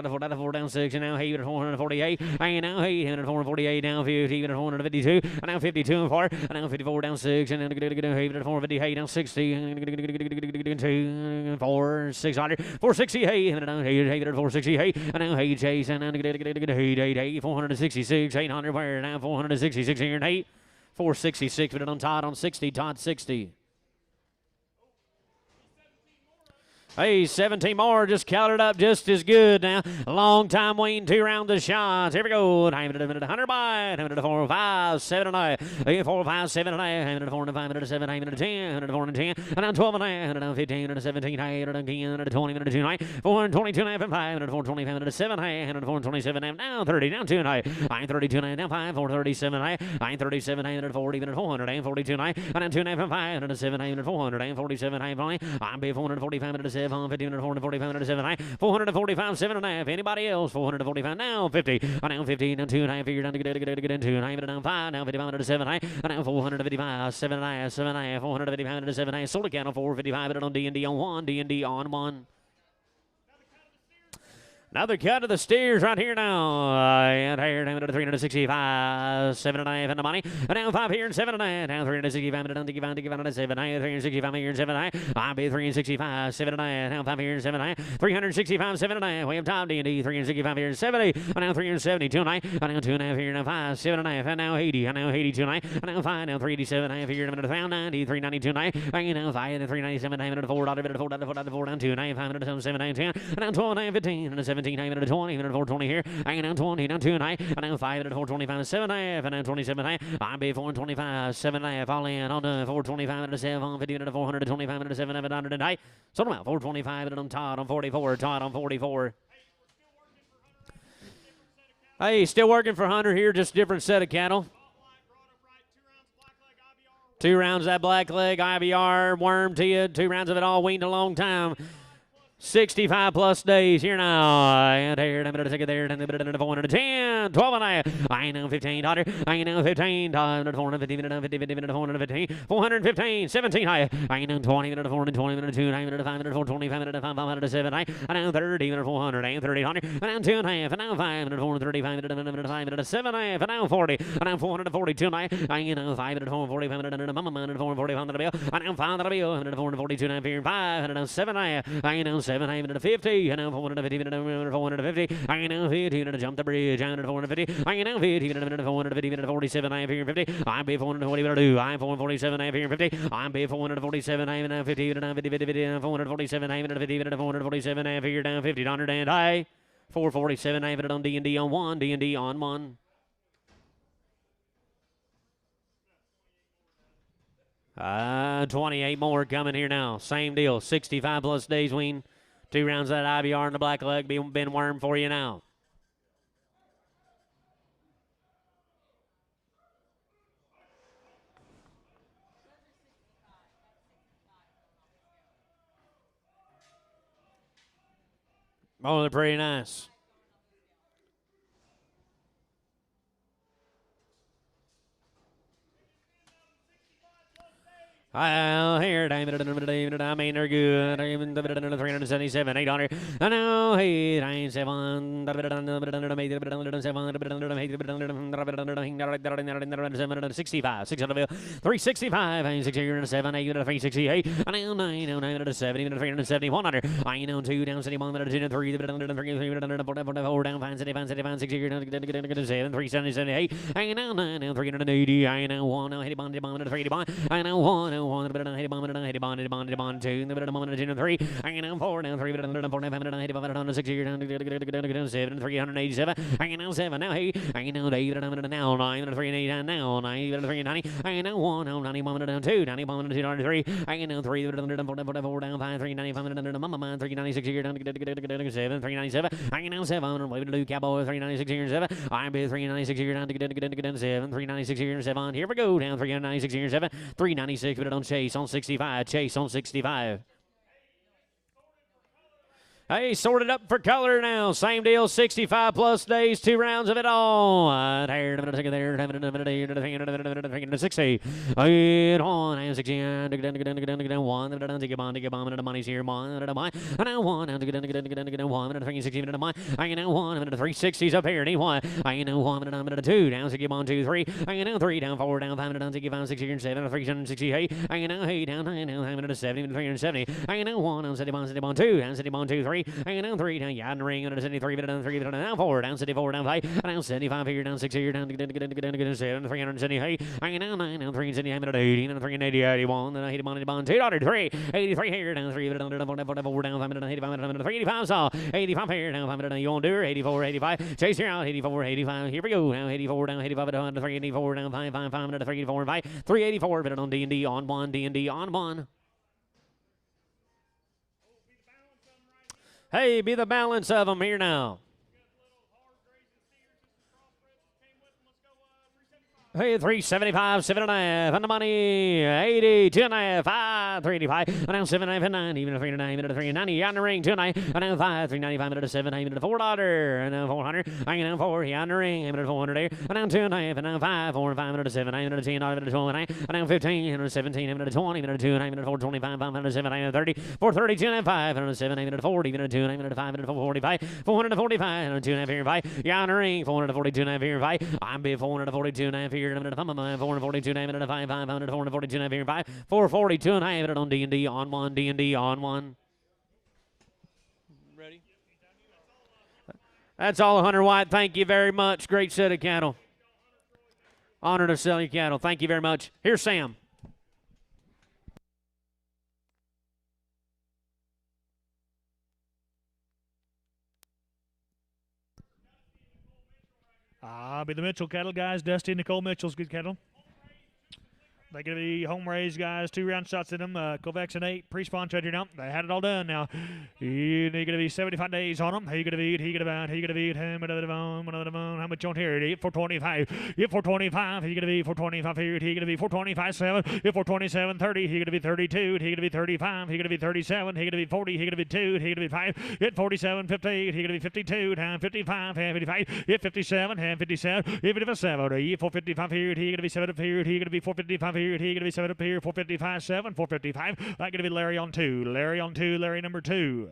down 6, and now 8, and 448, and now 8, 448 down 50, and 452, and now 52 and 4, and now 54 down 6, and then 458 down 60, 2, 4, 600, 468, and now 468, and now hey Chase, and now 466, 800, where now 466 here and 8, 466, but it on Todd on 60, Todd 60. Hey, 17 more, just counted up just as good now. Long time waiting, 2 rounds of shots. Here we go. 100 by 4, 5, 7 and 8. 4, 5, 7 and 8. 104 and 5, 107, 110, 104 and 10. And now 12 and 8, 115, 117, 110, 120, 122, 422 and 5, 425, 107, 127, now 30, down 2 and 8. 32 and down 5, 437, 37, 140, 400, 42 and 2 and 5, 107, 400, 47, I'm be 445, 50, 445, 7, 445, 7.5. Anybody else? 445 now, 50. Now 50, now 2 and 5. Figure down to get into 9, down 5. Now 55, 7, now 455, 7.5, 7.5, 455, 7. Sold account on 455, but on D&D on 1, D&D on 1. Another cut of the steers right here now. And here, down to 365, 7.5 in the money. And now 5 here and 7.5. Now 365, down to 7, 365 here and 7. I'll be 365, 7.5. Now 5 here and 7. 365, 7.5. Way up top, D&D, 365 here and 70. And now 370, 2.9. And now 2.5 here, now 5, 7.5. And now 80. And now 80, 2.9. And now 5, now 387. I have here, and 90, 392, 9. And now 5, and 397, 4, 4, 4, down 2, 9, 5, 7, 10. And now 12, 9, 15. And 17. 17, I'm at 20, I'm at 420 here. Hanging down 20, down 2 and I now 5 at 425, 7 and a half, and now 27 and a half. I'm bid 425, 7 and a half, all in on the 425 at 7, 50 at 425 at 7, 700 and I. So I'm out 425 at Todd on 44, Todd on 44. Hey, still working for Hunter here, just different set of cattle. 2 rounds of that black leg, IBR, worm to you. 2 rounds of it all, weaned a long time. 65 plus days here now. And here, I'm going to take it there. 410, 12 and a half. I know 15, daughter. I know 15, 450, 50, 50, 415, 415, 17 high. I know 20, 420, 2, 9, 5, 425, 507. I know 30, 400, and 30, 100. And now 2 and a half. And now 5, 435, 5, 7 and a half. And now 40. And now 442. I know 5, 445, mama, 445 the bill. I know 5 the bill. 442, 5, and 7 and a half. I know 750, and now 450, 450. I know 50, to jump the bridge. I know 450. I know 50, 450, 47. I have here 50. I'm B 440, I'm 447. I have here 50. I'm B 447. I have 50, 50, 50, 447. I have 50, 447. I have here down 50, 100, and I 447. I have it on D&D on 1, D&D on 1. 28 more coming here now. Same deal. 65 plus days wean. 2 rounds of that IBR in the black leg. Been worm for you now. Oh, they're pretty nice. Here, I mean, they're good. 377, 800. I know, hey, 97, 65, 600, 365, 607, 368. I know 907, 370, 100. I know 2 down, 71, 2, 3, 4 down, 5, 75, 75, 6, 7, 378. I know 9, 380. I know 1, 80 bond, 380 bond. I know 1, 1, the bond, 2, the bond, 2, 3. I know 4, down 3, 4, 6, 7, 387. I know 7, now 8. I know 8, now 9, 380, now 9, 390. I know 1, 90, down 2, 90, 2, 3. I know 3, 4, down 5, 395, mama, 396 here, down 7, 397. I know 7, wave to do cowboy, 396 here, 7. I'm 396 here, down 7, 396 here, 7. Here we go, down 396 here, 7, 396, but it on Chase on 65, Chase on 65. Hey, sorted up for color now. Same deal, 65 plus days, 2 rounds of it all. There, 60. And on, and 60, one, the money's here, one, and now 1, and 360, I know 1, and 360s up here, and 1, I know 1, and 2, down 60, 1, 2, 3, I know 3, down 4, down 5, down 65, 60, and 7, 368, I know 8, down 9, down 70, 370, I know 1, down 71, 71, 2, down 71, 2, 3, I know 3, down, yeah, and ring, and 73, down 3, down 4, down 74, down 5, down 75 here, down 6 here, down 7, 378, I know 9, down 370, I'm at 80, and 380, 81, then 81, 2, 3, 83 here, down 3, down 4, down 5, down 85, down 385, so 85 here, down 5, down, you won't do her, 84, 85, chase her out, 84, 85, here we go, now 84, down 85, down 384, down 5, 5, 5, down 384, 5, 384, but on D&D on 1, D&D on 1. Hey, be the balance of them here now. Hey, 375, 7.5, on the money, 80, 2.5, 5, 385, and now 7.5, and 9, even a 309, and a 390, on the ring, 2.9, and now 5, 395, and a 7, and a $4, and now 400, and now 4, on the ring, and a 400 there, and now 2.5, and now 5, 4, and 5, and a 7, and a 10, and a 12, and now 15, and a 17, and a 20, and a 2, and a 425, 5, and a 7, and a 30, 430, 2, and a 5, and a 7, and a 40, and a 2, and a 5, and a 445, 445, and a 2.5 here, 5, yeah, on the ring, 442, and a 5, I'm bid 442, and a 5 here, 442, 5, 442, 5, 442, and I have it on D&D on 1, D&D on 1. Ready? That's all, Hunter White. Thank you very much. Great set of cattle. Honor to sell your cattle. Thank you very much. Here's Sam. Be the Mitchell cattle, guys. Dusty and Nicole Mitchell's good cattle. They're going to be home raised, guys. 2 round shots in them. Kovacs and 8. Pre-spawn treasure now. They had it all done now. They're going to be 75 days on them. He going to be, he going to be, he going to be, how much on here? 425. 425. He going to be 425 here. He going to be 425 7. 427 30. He going to be 32. He going to be 35. He going to be 37. He going to be 40. He going to be 2. He going to be 5. 47 58. He going to be 52. 55. 55. 57. 57. 57. 455 here. He going to be 7 up here. He going to be 455 here. He going to be 7 up here. 455 7. 455. That's going to be Larry on 2. Larry on 2. Larry number 2.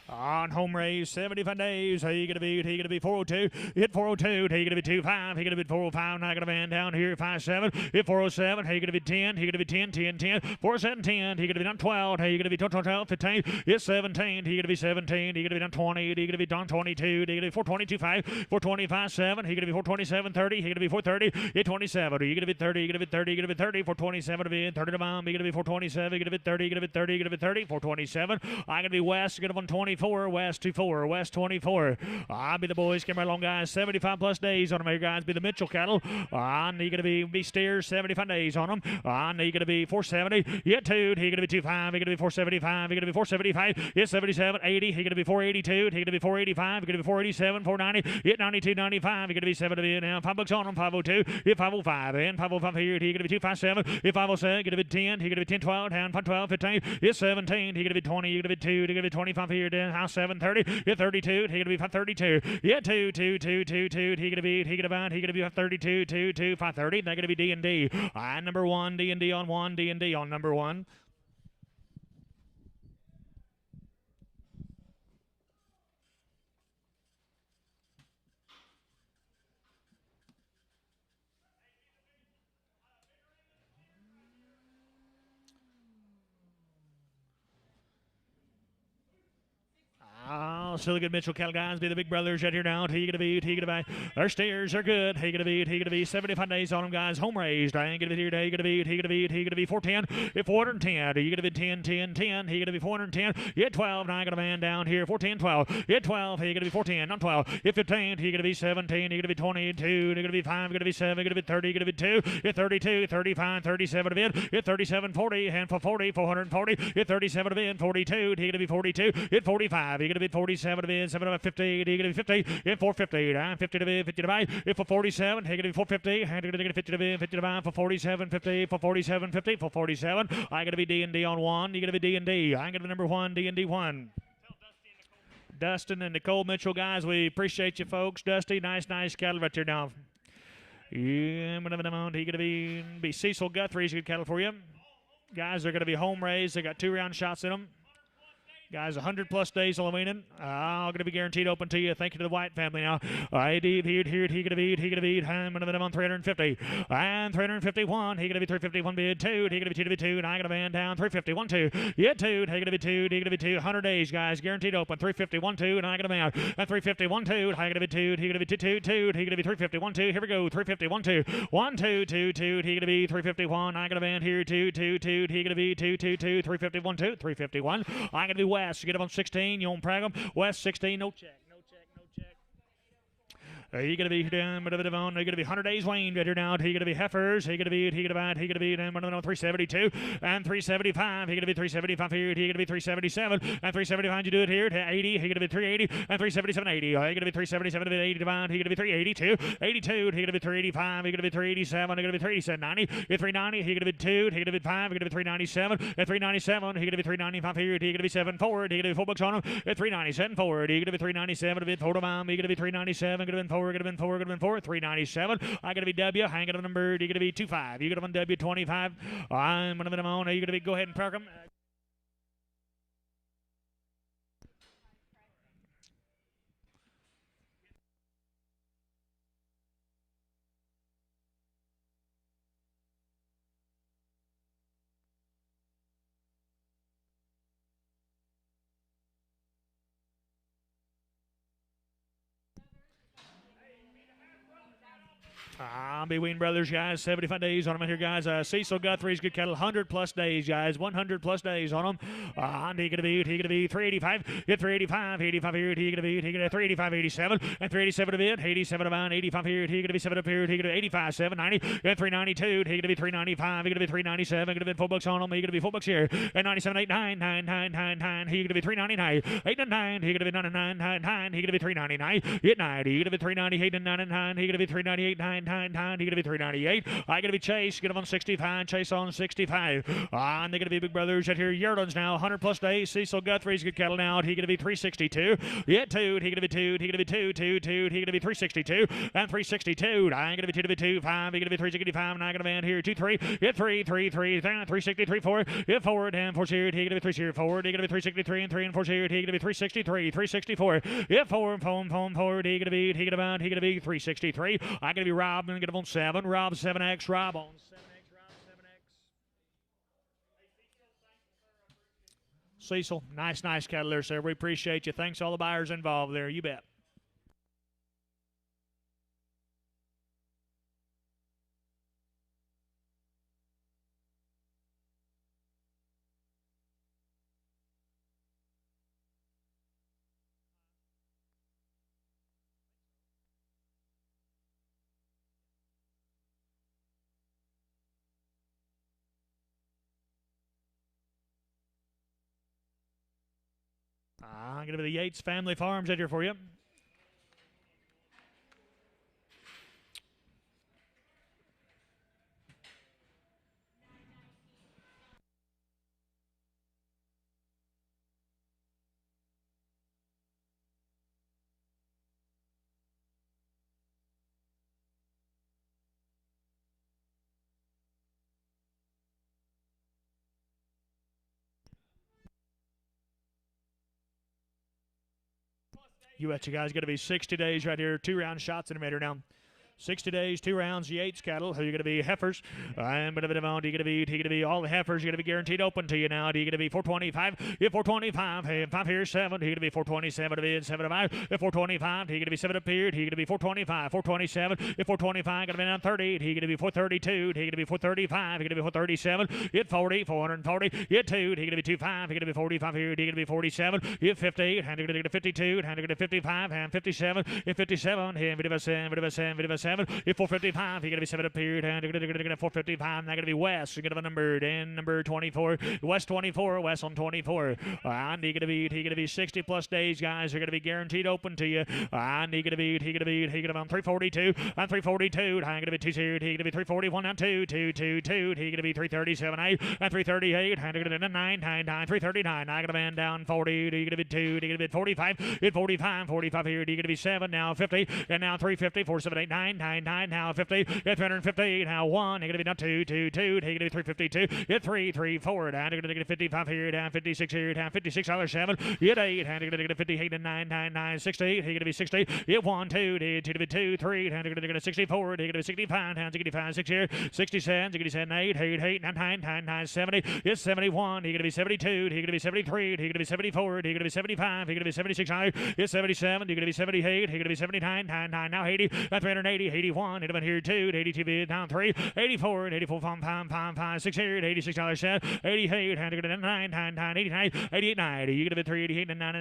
On home race, 75 days. He gonna be 402. Hit 402. He gonna be 25. He gonna be 405. Not gonna man down here 57. Hit 407. He gonna be 10. He gonna be 10. 10. 10. 47 10. He gonna be down 12. He gonna be 12. 15. Hit 17. He gonna be 17. He gonna be down 20. He gonna be down 22. He gonna be 422 5. 425 7. He gonna be 427 30. He gonna be 430. Hit 27. He gonna be 30. He gonna be 30. He gonna be 30. 427 to be 30 to bomb. He gonna be 427. He gonna be 30. He gonna be 30. He gonna be 30. 427. I gonna be West. Gonna be 124. West 24, West 24. I'll be the boys. Come right along, guys. 75 plus days on them here, guys. Be the Mitchell cattle. I need gonna be steers. 75 days on them. I need gonna be 470. Yeah, 2. He gonna be 25. He gonna be 475. He gonna be 475. Yeah, 77, 80. He gonna be 482. He gonna be 485. He gonna be 487, 490. Yeah, 92, 95. He gonna be 70 now. $5 on them. 502. Yeah, 505 and 505 here. He gonna be 257. Yeah, 507. Gonna be 10. He gonna be 10, 12 down. 12, 15. Yeah, 17. He gonna be 20. He gonna be 2. He gonna be 25 here. Down house 7. 30. Yeah, 32. He gonna be 532. Yeah, 2. He gonna be 532. 2. 530. They're gonna be D&D. Number 1. D&D on 1. D&D on number 1. Still a good Mitchell cattle, guys. Be the big brothers right here now. He gonna be. Their steers are good. He gonna be 75 days on them, guys. Home raised. I ain't gonna be here today. He gonna be 410. If 410. He gonna be 10. He gonna be 410. Yeah, 12. Now I got a man down here. 410, 12. Yeah, 12. He gonna be 410. Not 12. If 15. He gonna be 17. He gonna be 22. He gonna be 5. He gonna be 7. He gonna be 30. He gonna be 2. Yeah, 32. 35. 37 a bit. Yeah, 37. 40. Handful 40. 440. Yeah, 37 a bit. 42. He gonna be 42. Yeah, 45. He gonna be 47 to be 7 to 50. He gonna be 50. In 450. 50 to be 50 to buy. If for 47. He gonna be 450. He gonna get 50 to be 50 to buy. For 47. 50. For 47. 50. For 47. I gotta be D&D on 1. You gotta be D&D. I gotta be number 1. D&D 1. Dustin and Nicole Mitchell, guys. We appreciate you, folks. Dusty, nice cattle right there now. Yeah, he gonna be Cecil Guthrie's good cattle for you. Guys, they're gonna be home raised. They got 2 round shots in them. Guys, 100 plus days of weaning. I'm going to be guaranteed open to you. Thank you to the White family now. He going to be. I'm going to be on 350. And 351. He going to be 351 bid 2. He going to be 2 to be 2. And I going to man down 351 2. Yeah, 2. He going to be 2. He going to be 2. 100 days, guys. Guaranteed open. 351 2. And I going to man. And 351 2. I going to be 2. He going to be 2 2 2. He going to be 351 2. Here we go. 351 2. 1 2 2 2. He going to be 351. I going to man here 2 2 2. He going to be 2 2 2. 351 2. 351. I going to be West. You get up on 16. You on Pragum. West 16. No check. He gonna be down, they're gonna be 100 days waned right here now. He gonna be heifers. He gonna be 372 and 375. He gonna be 375 here. He gonna be 377 and 375. You do it here to 80. He gonna be 380 and 377 80. He gonna be 377 to 80 divine. He gonna be 382 82. He gonna be 385. He gonna be 387. He gonna be 387 90. 390. He gonna be 2. He gonna be 5. He gonna be 397 and 397. He gonna be 395 here. He gonna be 7 forward. He gonna be $4 on him at 397 forward. He gonna be 397 to bid 4 to mom. He gonna be 397. Gonna be 4. Gonna be 4. Gonna be 4. 397. I gotta be W. Hang it on number. You gonna be 25. You gonna be W 25. I'm gonna be on. You gonna be go ahead and park them. Beween Brothers, guys, 75 days on them here, guys. Cecil Guthrie's good cattle, 100-plus days, guys, 100-plus days on them. He gonna be 385, hit 385, 85 here, he gonna be 385, 87, and 387 to bid, 87 about 85 here, he gonna be 7 up here, he gonna be 85, 790, and 392, he gonna be 395, he gonna be 397, gonna be $4 on him, he gonna be $4 here, and 97, 89, 9, he gonna be 399, 8 and 9, he gonna be 99, 9, he gonna be 399, hit 90, he gonna be 398 and 9 and 9, he gonna be 398, 9, he gonna be 398. I gonna be Chase, get him on 65, Chase on 65. And they're gonna be big brothers out here. Yearlings now, 100-plus days. Cecil Guthrie's good cattle now. He gonna be 362. Yeah, Toot, he gonna be Toot, he gonna be Toot, he gonna be 362 and 362. I gonna be 2 to be 2, 5. He gonna be 365, and I gonna be out here 2, 3. Hit 3, 363, 4. Hit forward and 4 seared. He gonna be 3 seared forward. He gonna be 363 and 3 and 4 seared. He gonna be 363, 364. Hit forward, forward. He gonna be 363. I gonna be Rob and get him on 7. Rob 7X. Rob on 7X. Rob 7X. Cecil, nice cattle there, sir. We appreciate you. Thanks to all the buyers involved there. You bet. I'm going to be the Yates Family Farms out here for you. You bet you guys. Going to be 60 days right here. 2-round shots in a meter now. 60 days, 2 rounds, Yates cattle. Who are you going to be? Heifers. And he going to be all the heifers. You're going to be guaranteed open to you now. You're going to be 425. Yeah, 425. Hey, 5 here, 7. You're going to be 427 to bid, 7 to 5. Yeah, 425. You're going to be 7 up here. You're going to be 425. 427. Yeah, 425. Going to be down 30. You're going to be 432. You're going to be 435. You're going to be 437. Hit 40. 440. Hit 2. You're going to be 25. You're going to be 45 here. You're going to be 47. Hit 50. And you're going to get 52. And you're going to 55. And 57. Hit 57. Hit 57. If 455, you're going to be 7 up here, and you're going to get 455, and they're going to be West. You're going to have a numbered in number 24, West 24, West on 24. And you're going to be 60 plus days, guys. You're going to be guaranteed open to you. And you're going to be on 342, and 342. I'm going to be 2 seared. You're going to be 341 and 2. You're going to be 337, 8, and 338, and you're going to be 9, 339. I'm going to be down 40. You're going to be 2. You're going to be 45. Hit 45 here. You're going to be 7 now, 50, and now 350, 478, 9, now 50, hit 350, now 1, you're going to be down 2, you're going to be 352, hit 3, forward, and you're going to get 55 here, down 56 here, down $56, 7, hit 8, and you're going to get 58 and 9, 60, you're going to be 60, hit 1, 2, you're going to be 2, 3, and you're going to get 64, you're going to be 65, down 65, 6 here, 60 cents, you're going to be 8, 9, 70, hit 71, you're going to be 72, you're going to be 73, you're going to be 74, you're going to be 75, you're going to be 76, hit 77, you're going to be 78, you're going to be 79, now 80, 380, 81, hit him in here 2, 82 bid, down 3, 84, 5, 6 here, $86 set, 88, and you're going to 9, 89, 88, 90, you're going to be 388 and 9,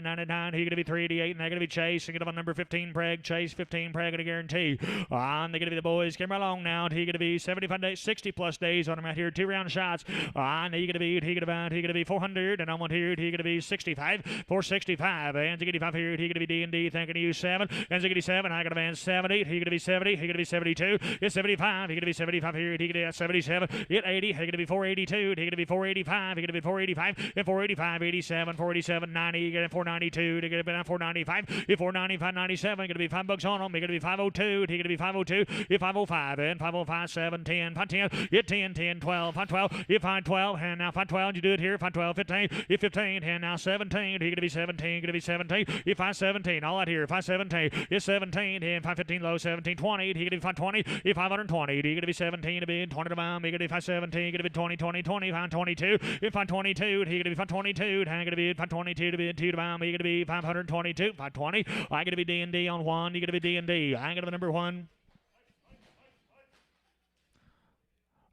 you're going to be 388, and they're going to be Chase, and get him on number 15, Preg, Chase, 15, Preg, going to guarantee, and they're going to be the boys, came right along now, he's going to be 75 days, 60 plus days on him out here, 2-round shots, and he's going to be 400, and on one here, he's going to be 65, 465, and Ziggity-5 here, he's going to be D&D, thanking you 7, and Ziggity-7, I got a man 70, he's going to be 70, he's going to be 72, it's 75, he's going to be 75 here, he's going to be 77, hit 80, he's going to be 482, he's going to be 485, he's going to be 485, hit 485, 87, 487, 90, you're going to 492, he's going to be down 495, hit 495, 97, going to be $5 on him, he's going to be 502, he's going to be 502, hit 505, and 505, 7, 10, 10, hit 10, 10, 12, 12, hit 512, and now 512, you do it here, 512, 15, hit 15, and now 17, he's going to be 17, going to be 17, hit 517, all out here, 517, hit 17, and 515 low, 17, 20, he's going to be 520, hit 520, he's going to be 17 to be 20 to bomb, he's going to be 517, he's going to be 20, 20, 20, 522, hit 522, he's going to be 522, he's going to be 522 to be 2 to bomb, he's going to be 522, 520, I'm going to be D&D on 1, he's going to be D&D, I'm going to be number 1.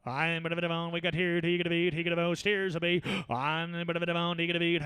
I'm a bit of on. We got here. He gonna beat. He gonna go. Steers a be. I'm a bit of on. He gonna beat.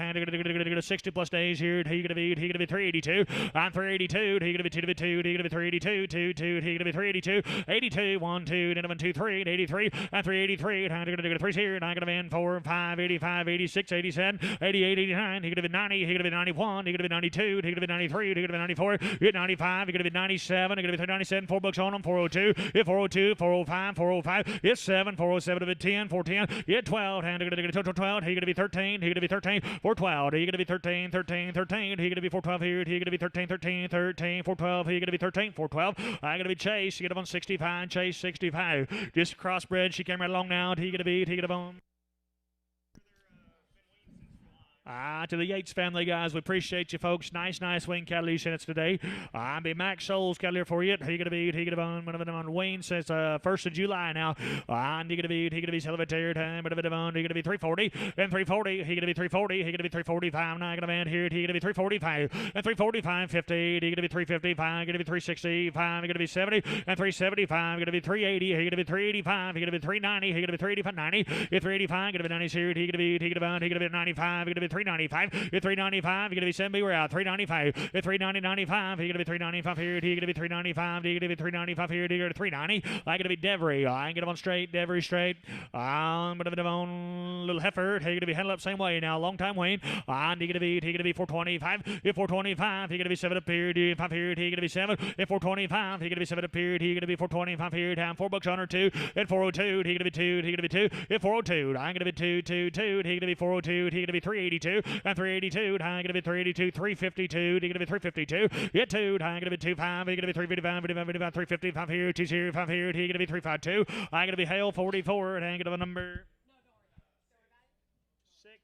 60 plus days here. He gonna beat. He gonna be 382. I'm 382. He gonna be 2 to be 2. He gonna be 382. 2 2. He gonna be 382. 82. 1 2. Then 1 2 3. 83. I'm 383. I'm gonna go 3 here. And I'm gonna be in 4 5 85 86 87 88 89. He gonna be 90. He gonna be 91. He gonna be 92. He gonna be 93. He gonna be 94. Hit 95. He gonna be 97. He gonna be 397. 4 bucks on him. 402. Hit 402. 405. 405. Hit 7. 407 to be 10, 410, yeah, 12, and total 12, he gonna be 13, he gonna be 13, 412, he gonna be 13, 13, 13, he gonna be 412 here, he gonna be 13, 13, 13, 412, he gonna be 13, 412, I gonna be Chase, he gonna be on 65, Chase 65, just crossbred, she came right along now, he gonna be on. To the Yates family, guys, we appreciate you, folks. Nice wing cattle you sent us today. I'm be Max Souls cattle here for you. He gonna be on one of them on Wayne since 1st of July now. He gonna be celebrated. He gonna be 340 and 340. He gonna be 340. He gonna be 345. Now gonna man here. He gonna be 345 and 345. 50. He gonna be 355. Gonna be 365. He gonna be 70 and 375. Gonna be 380. He gonna be 385. He gonna be 390. He gonna be 385. 90. 385. Gonna be 90 here. He gonna be 95. He gonna be 395. At 395, you're gonna be 7B. We're out. 395. At 395, you're gonna be 395 here. You're gonna be 395. You're gonna be 395 here. You're gonna be 390. I'm gonna be Devery. I can get him on straight. Devery straight. I'm gonna be on little heifer. You're gonna be handled up same way now. Long time Wayne. And you're gonna be 425. At 425, you're gonna be 7 up here. 5 here. You're gonna be 7. At 425, you're gonna be 7 up here. You're gonna be 425 here. Down 4 bucks on her 2. At 402, you're gonna be 2. You're gonna be 2. At 402, I'm gonna be 2. You're gonna be 402. You're gonna be 382. And 382, I'm gonna be 382, 352, you're gonna be 352, yeah, 2, I'm gonna be 25, you're gonna be 355, 355 here, 2 here, 5 here, you're gonna be 352, I'm gonna be Hale 44, and I'm gonna be number 6.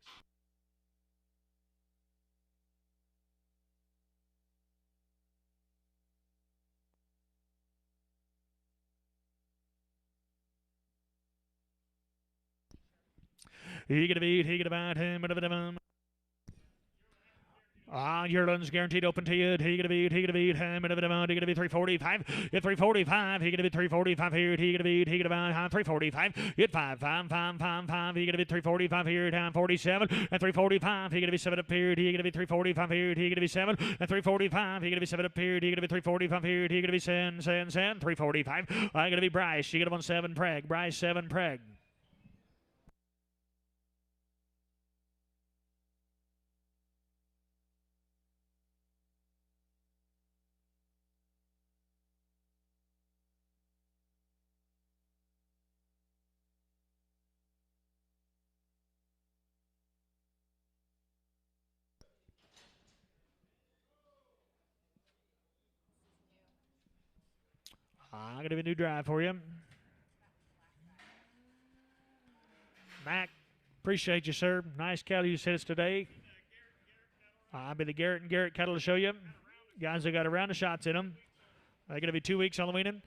He gonna be him, Yearling's guaranteed open to you. He gonna be him, he gonna be 345. At 345, he gonna be 345 here. He gonna be 345. At 5. He gonna be 345 here. Down 47. At 345, he gonna be 7 up here. He gonna be 345 here. He gonna be 7. At 345, he gonna be 7 up here. He gonna be 345 here. He gonna be 7. 345. I gonna be Bryce. She gonna be on 7 Preg. Bryce 7 Preg. I'm going to be a new drive for you. Mac, appreciate you, sir. Nice cattle you sent us today. I'll be the Garrett and Garrett cattle to show you. Guys that got a round of shots in them. They're going to be 2 weeks Halloweening.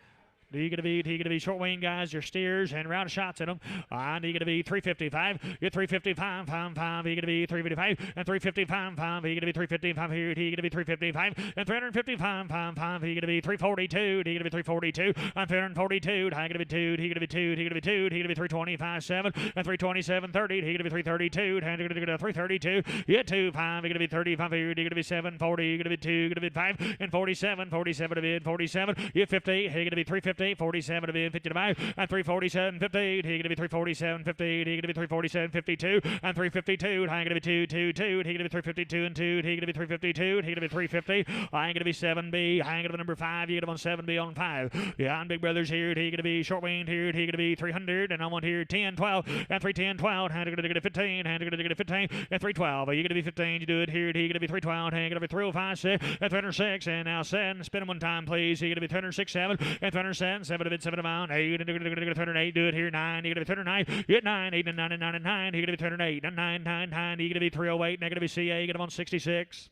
He gonna be short wing guys, your steers and round shots in them. And he gonna be 355. You're 355, 5. He gonna be 355 and 355, 5. He gonna be 355 here. He gonna be 355 and 355, 5. He gonna be 342. He gonna be 342 and 342. He gonna be 2. He gonna be 2. He gonna be 2. He gonna be 325, 7 and 327, 30. He gonna be 332. And he gonna be 332. Yeah, 2, 5. He gonna be 35 here. He gonna be 7, 40. He gonna be 2. Gonna be 5 and 47, 47 to bid, 47. Yeah, 50. He gonna be 350. 47 to be 50 to buy, and 347 50. He gonna be 347 50. He gonna be 347 52 and 352. I gonna be 222. He gonna be 352 and 2. He gonna be 352. He gonna be 350. I gonna be 7B. I gonna be number 5. You gonna be on 7B on 5. Yeah, and Big Brother's here. He gonna be short winged here. He gonna be 300, and I want here 10 12 and 310 12. And gonna get a 15. And gonna get a 15 and 312. You gonna be 15. You do it here. He gonna be 312. And gonna be 305 6 and 306. And now 7. Spin him one time, please. He gonna be 306 7 and 307. 7 of it, 7 amount, 8, and 308, do it here, 9, you're going to be 309, get 9, 8, and 9, and 9, and 9, you're going to be 308, and 9, 9, 9, you're going to be 308, and you're going to be CA, you're going to be on 66.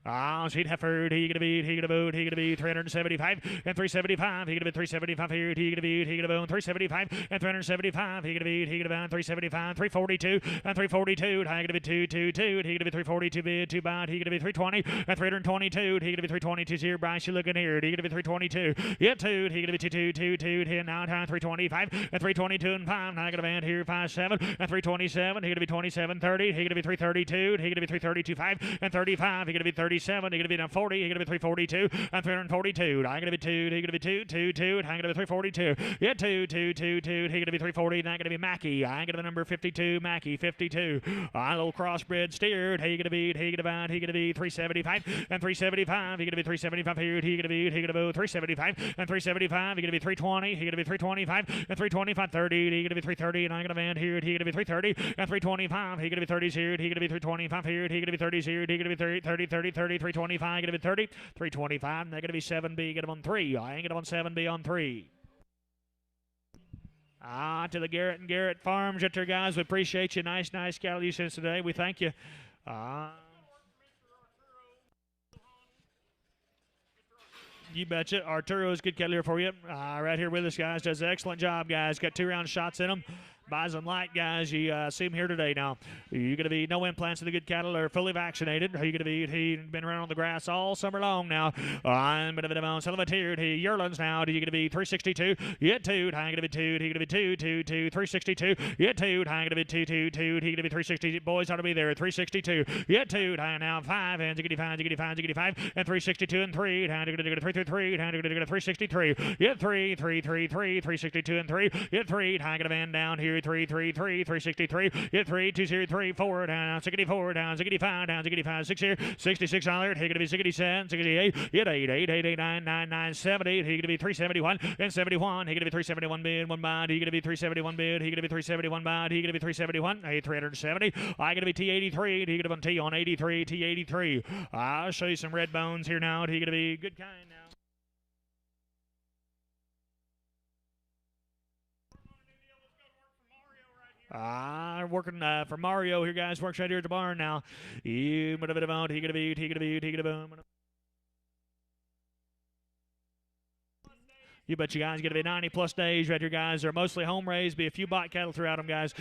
Sheet Hefford, he gonna beat, he gonna boot, he gonna be 375 and 375. He gonna be 375 here, he gonna beat, he gonna boot 375 and 375. He gonna beat, he gonna bout 375, 342 and 342. He gonna be 222. He gonna be 342 bid, 2 bot. He gonna be 320 and 322. He gonna be 322 here. Bryce, you looking here? He gonna be 322. Yeah, 2. He gonna be 2222. Here now time 325 and 322 and 5. Now I got a band here 57 and 327. He gonna be 2730. He gonna be 332. He gonna be 332 5 and 35. He gonna be 37. He gonna be down 40. He gonna be 342 and 342. I gonna be 2. He gonna be 222. I gonna be 342. Yeah, 2. He gonna be 340. And I gonna be Mackie. I gonna be number 52. Mackie 52. A little crossbred steered. He gonna be. He gonna bound. He gonna be 375 and 375. He gonna be 375 here. He gonna be. He gonna be 375 and 375. He gonna be 320. He gonna be 325 and 325 30. He gonna be 330. And I gonna band here. He gonna be 330 and 325. He gonna be 30s here. He gonna be 325 here. He gonna be 30s here. He gonna be 30 325. Gonna be 30 325. And they're gonna be 7B. Get them on 3. I ain't get them on 7B on 3. To the Garrett and Garrett Farms out there, guys. We appreciate you. Nice cattle you sent us today. We thank you. You betcha. Arturo's good cattle here for you. Right here with us, guys. Does an excellent job, guys. Got 2 round shots in them. Bison Light, guys. You see him here today now. You're going to be no implants in the good cattle are fully vaccinated. You're going to be, he's been around on the grass all summer long now. I'm going to be on Silvertiered. He yearlings now. You're going to be 362. Yeah, 2. I'm going to be 2. He's going to be 2. 362. Yeah, 2. I'm going to be 2. He's going to be 360. Boys ought to be there. 362. Yeah, 2. Now 5. And 5. And 362 and 3. And 333. And 363. Yeah, 3. 362 and 3. Yeah, 3. I'm going to band down here. 363, hit 3, 203, 4 down, 64 down, 65 down, 65, 6 here, 66 on there. He gonna be 67, 68, hit 8, 9, 70. He gonna be 371 and 71. He gonna be 371 bid, 1 bond. He gonna be 371 bid. He gonna be 371 bond. He gonna be 371, 370. I gonna be T83. He gonna be on T on 83, T83. I'll show you some red bones here now. He gonna be good kind now. Working for Mario here, guys. Works right here at the barn now. He gonna be. You bet you guys going to be 90 plus days right here, guys. They're mostly home raised. Be a few bot cattle throughout them, guys.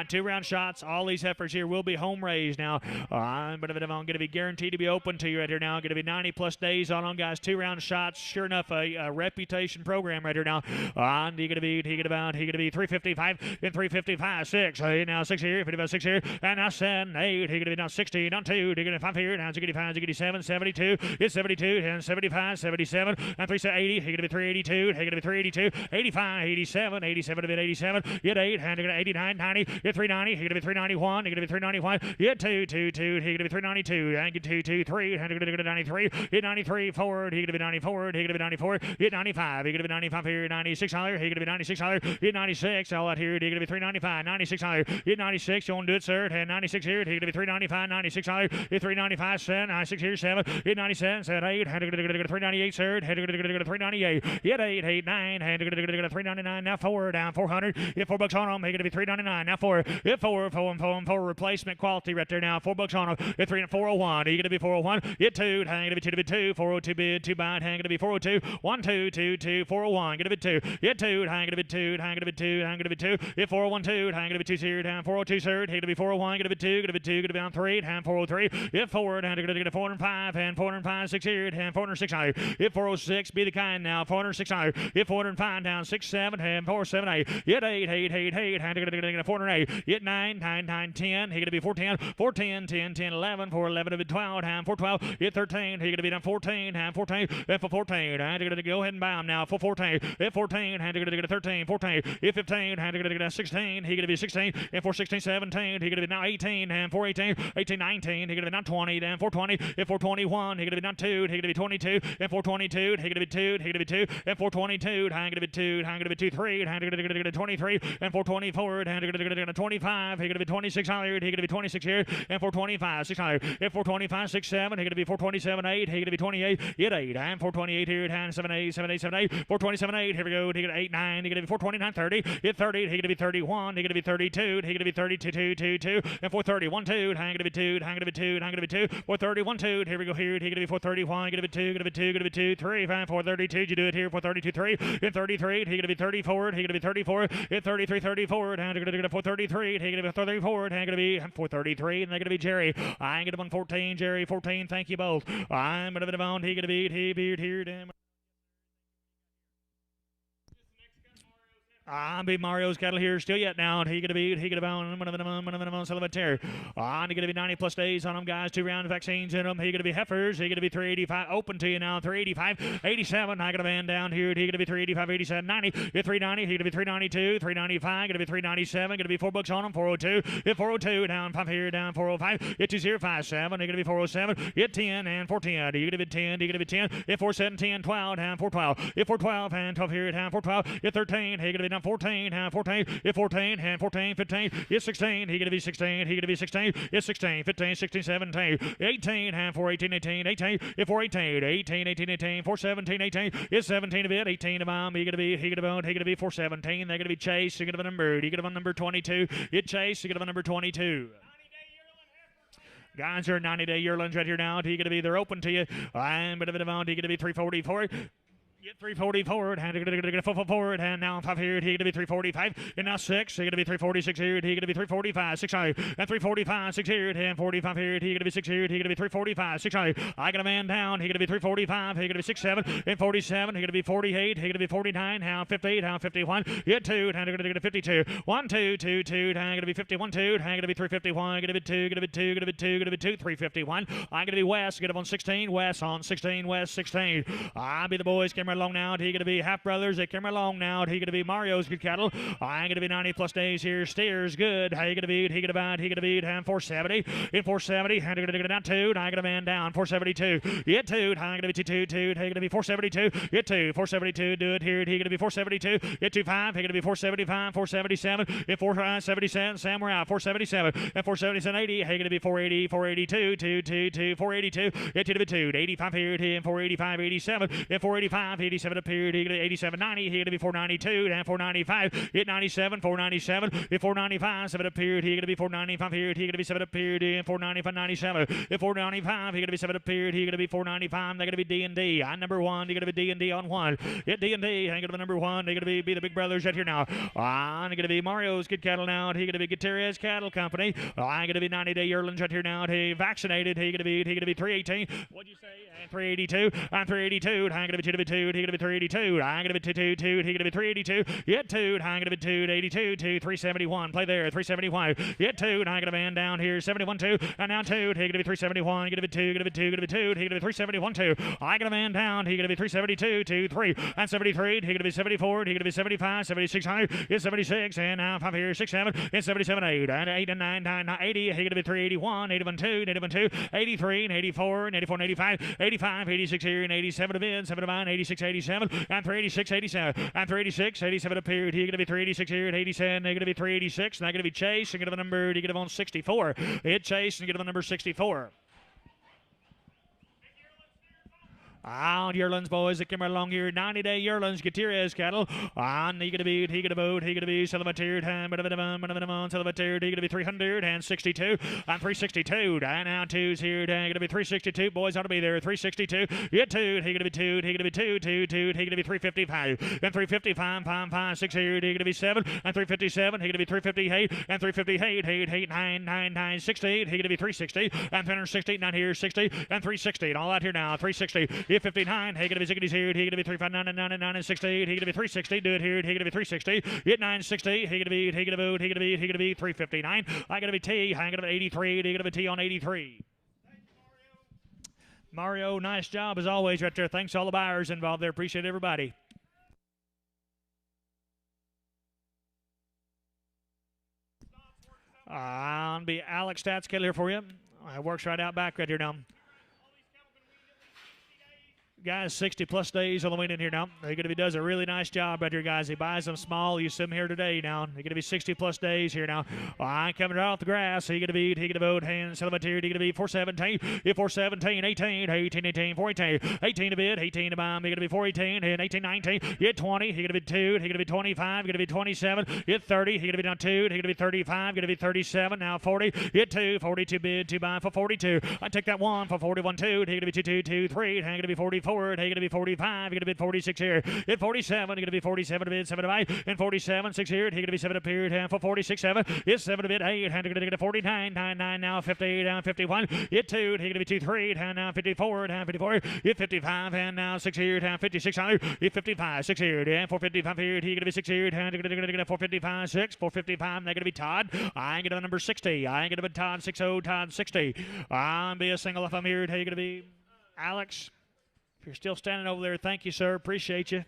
2 round shots. All these heifers here will be home raised now. I'm going to be guaranteed to be open to you right here now. Going to be 90 plus days on them, guys. 2 round shots. Sure enough, a reputation program right here now. He going to be 355 and 355 6. Now 6 here, 55 6 here, and now 7 8. He going to be now 16 on 2. He going to be 5 here. Now 65, 67, 72. It's 72 and 75, 77 and 380. He going to be 382. He going to be 382, 85, 87, 87 to bid 87. Get 8, and going to 89, 90. Get 390. He going to be 391. He going to be 391. Get 2. He going to be 392. And get 2, 3. And going to 93. Get 93 forward. He going to be 94. He going to be 94. Get 95. He going to be 95 here. 96 on there. He going to be 96 on there. Get 96. All out here. He going to be 395. 96 on there. Get 96. You want to do it, sir? And 96 here. He going to be 395. 96 on there. Get 395. 7. 96 here. 7. Get 97. 7. 8. And going to 398, sir. And going to 398. Get 8. 8, 9, and 399. Now 4 down, 400. Get $4 on them. They're going to be 399. Now 4. Get 4 replacement quality right there now. $4 on them. Get 3 401. You're going to be 401. Get 2. Hang to be 2 to bid 2. 402 bid 2 bid. Hang to be 402. 1 2 2 2 401. Get to bid 2. Get 2. Hang to bid 2. Hang to bid 2. Hang to bid 2. Get 401 2. Hang to bid 2 here. Down 402 third. Hang to be 401. Get to bid 2. Get to bid 2. Get to be down 3. Hang 403. Get 4. Hang to get 405. And 405 6 here. Hang 406 higher. Get 406. Be the kind now. 406 higher. Get 405 down 6 7 and 4 7 8. Get 8 8 8 8. Hang to get 408. Get 9 9 9 10. He gonna be 410. 410 10 10 11. 411 to be 12. Hang 412. Get 13. He gonna be down 14. Hang 14. F for 14. Hang to go ahead and buy him now for 14. F 14. Hang to get 13. 14. F 15. Hang to get 16. He gonna be 16. F 4 16 17. He gonna be now 18. And 4 18. 18 19. He gonna be now 20. Then 420. F 421. He gonna be now 2. He gonna be 22. F 422. He gonna be 2. He gonna be 2. F 4 422, hang to be 2, hang to be 23, hang to be 23, and 424, hang to be 25, he gonna be 2600, he gonna be 26 here, and 425, 600, and 425, 67, he gonna be 427, 8, he gonna be 28, hit 8, and 428 here, and 78, 78, 78, 427, 8, here we go, he gonna 8, 9, he gonna be 429, 30, hit 30, he gonna be 31, he gonna be 32, he gonna be 32, 2, 2, 2, and 431, 2, hang to be 2, hang to be 2, hang to be 2, 431, 2, here we go here, he gonna be 431, gonna be 2, gonna be 2, gonna be 2, 3, 5, 432, you do it here, 432, 3, in 33, he gonna be 34, he gonna be 34, in 33, 34, and gonna be 433, he gonna be 34, and gonna be 433, and they're gonna be Jerry. I'm gonna be 14, Jerry 14, thank you both. I'm gonna be on, he gonna be here, damn. I'm be Mario's cattle here still yet now. He gonna be celebratory. On to gonna be 90 plus days on them guys. 2 round vaccines in them. He gonna be heifers. He gonna be 385. Open to you now. 385, 87. I got a man down here. He gonna be 385, 87, 90. Hit 390. He gonna be 392, 395. Gonna be 397. Gonna be $4 on him. 402. Hit 402 down 5 here down 405. Hit 2057. He gonna be 407. Hit 10 and 410. He gonna be 10. He gonna be 10. Hit 47, 10, 12 down 412. Hit 412 and 12 here down 412. Hit 13. He gonna be 14, hand 14, hit 14, hand 14, 15, hit 16, he gonna be 16, he gonna be 16, hit 16, 15, 16, 17, 18, hand 4, 18, 18, 18, hit 4, 18, 18, 18, 18, 4, 17, 18, hit 17 a bit, 18 of them, he gonna be 4, 17, they're gonna be Chase, he gonna be number, he gonna be number 22, hit Chase, he gonna be number 22. Guys are 90-day yearlings right here now, he gonna be, they're open to you, I'm gonna be, he gonna be 344, Get 340 forward, hand forward, hand now 5 here, he gonna be 345, and now 6, he gonna be 346 here, he gonna be 345, 600, and 345, 6 here, hand 45 here, he gonna be 6 here, he gonna be 345, 600, I got a man down, he gonna be 345, he gonna be 67, and 47, he gonna be 48, he gonna be 49, hand 58, hand 51, hit 2, hand gonna be 52, 1, 2, 2, 2, hand gonna be 51, 2, hand gonna be 351, gonna be 2, gonna be 2, gonna be 2, gonna be 2, 351, I'm gonna be West, get up on 16, West on 16, West 16, I'll be the boys, camera along now. He gonna be half brothers. They came along now. He gonna be Mario's good cattle. I'm gonna be 90 plus days here. Steers good. He gonna beat. He gonna beat. He gonna beat. And 470. In 470. And gonna get down 2. I got a man down. 472. Get 2. I'm gonna be 2. He gonna be 472. Get 2. 472. Do it here. He gonna be 472. Get 25. He gonna be 475. 477. In 477. Sam we're out. 477. And 477. 80. He gonna be 480. 482. 2. 482. Get 2 to be 2. 85 here. And 485. 87. And 485. 87 period, he gonna be 87, 90, he gonna be 492, and 495, hit 97, 497, hit 495, 7 up period, he gonna be 495 here, he gonna be 7 up period, and 495, 97, hit 495, he gonna be 7 up period, he gonna be 495, they're gonna be D&D, on number 1, he gonna be D&D on 1, hit D&D, he gonna be number 1, they gonna be the big brothers right here now, on, he gonna be Mario's good cattle now, he gonna be Gutierrez Cattle Company, I'm gonna be 90-day yearlings right here now, he vaccinated, he gonna be 318, what'd you say, and 382, I'm 382, I'm gonna be 2 to be 2, he gonna be 382. I'm gonna be 2. He gonna be 382. Get 2. I'm gonna be 282. 371. Play there. 371. Get 2. I'm gonna man down here. 71 2. And now 2. He gonna be 371. Gonna be 2. Gonna be 2. Gonna be 2. He gonna be 371 2. I got a man down. He gonna be 372. 2 3. And 73. He gonna be 74. He gonna be 75. 7600. It's 76. And now 5 here. 6 7. It's 77 8. And 8 and 9 9 80. He gonna be 381. 81 2. 81 2. 83 and 84 and 84 and 85. 85. 86 here and 87 to bid. 7 to 9. 86 87. And 386, 87. And 386, 87 up here. He gonna be 386 here at 87. They're gonna be 386. And they're gonna be Chase. And get a number. He get him on 64. Hit Chase and get him on number 64. On yearlings, boys, that came right along here. 90-day yearlings, Gutierrez cattle. On, he gonna be, Celebateered, Celebateered, he gonna be 362. On 362, and now 2's here, he gonna be 362. Boys ought to be there, 362. Get 2, he gonna be 2, he gonna be 2, he gonna be 355. And 355, 5, 5, 6 here, he gonna be 7. And 357, he gonna be 358. And 358, 8, 9, 9, 9, 68, he gonna be 360. And 360, not here, 60. And 360, and all out here now, 360. 59, he gonna be Ziggity's here, he gonna be 359 and 99 and 68, he gonna be 360, do it here, he gonna be 360, hit 960, he gonna be 359, I gonna be T, I gonna be 83, he gonna be T on 83. Mario, nice job as always right there. Thanks to all the buyers involved there. Appreciate everybody. I'll be Alex Statskill here for you. It works right out back right here now. Guys, 60-plus days on the weaning here now. He does a really nice job right here, guys. He buys them small. You see him here today now. He's going to be 60-plus days here now. Coming right off the grass. He's going to be, vote, hands, celebratory. He's going to be 417. 417, 18, 18, 18, 418. 18 to bid, 18 to bomb. He's going to be 418, and 18, 19. Hit 20. He's going to be 2. He's going to be 25. He's going to be 27. Hit 30. He's going to be down 2. He's going to be 35. Going to be 37. Now 40. Hit 2. 42 bid, 2 bomb for 42. I take that 1 for 41, 2. He's going to be 2, 2, 2, 3. He's going to be 44. He's going to be 45. He's going to be 46 here. Hit 47. He's going to be 47 to bid, 7 to buy. And 47, 6 here. He's going to be 7 up here. Down for 46, 7. Hit 7 to bid, 8. He's going to get a 49. 9, 9 now. 50. Down 51. Hit 2. He's going to be 2, 3. Down now 54. Down 54. Hit 55. And now 6 here. Down 56. Hit 55. 6 here. Down 455 here. He's going to be 6 here. Down 455. 6. 455. They're going to be Todd. I ain't going to number 60. I ain't going to be Todd 60. Todd 60. I'm be a single if I'm here. He's going to be Alex. If you're still standing over there, thank you, sir. Appreciate you.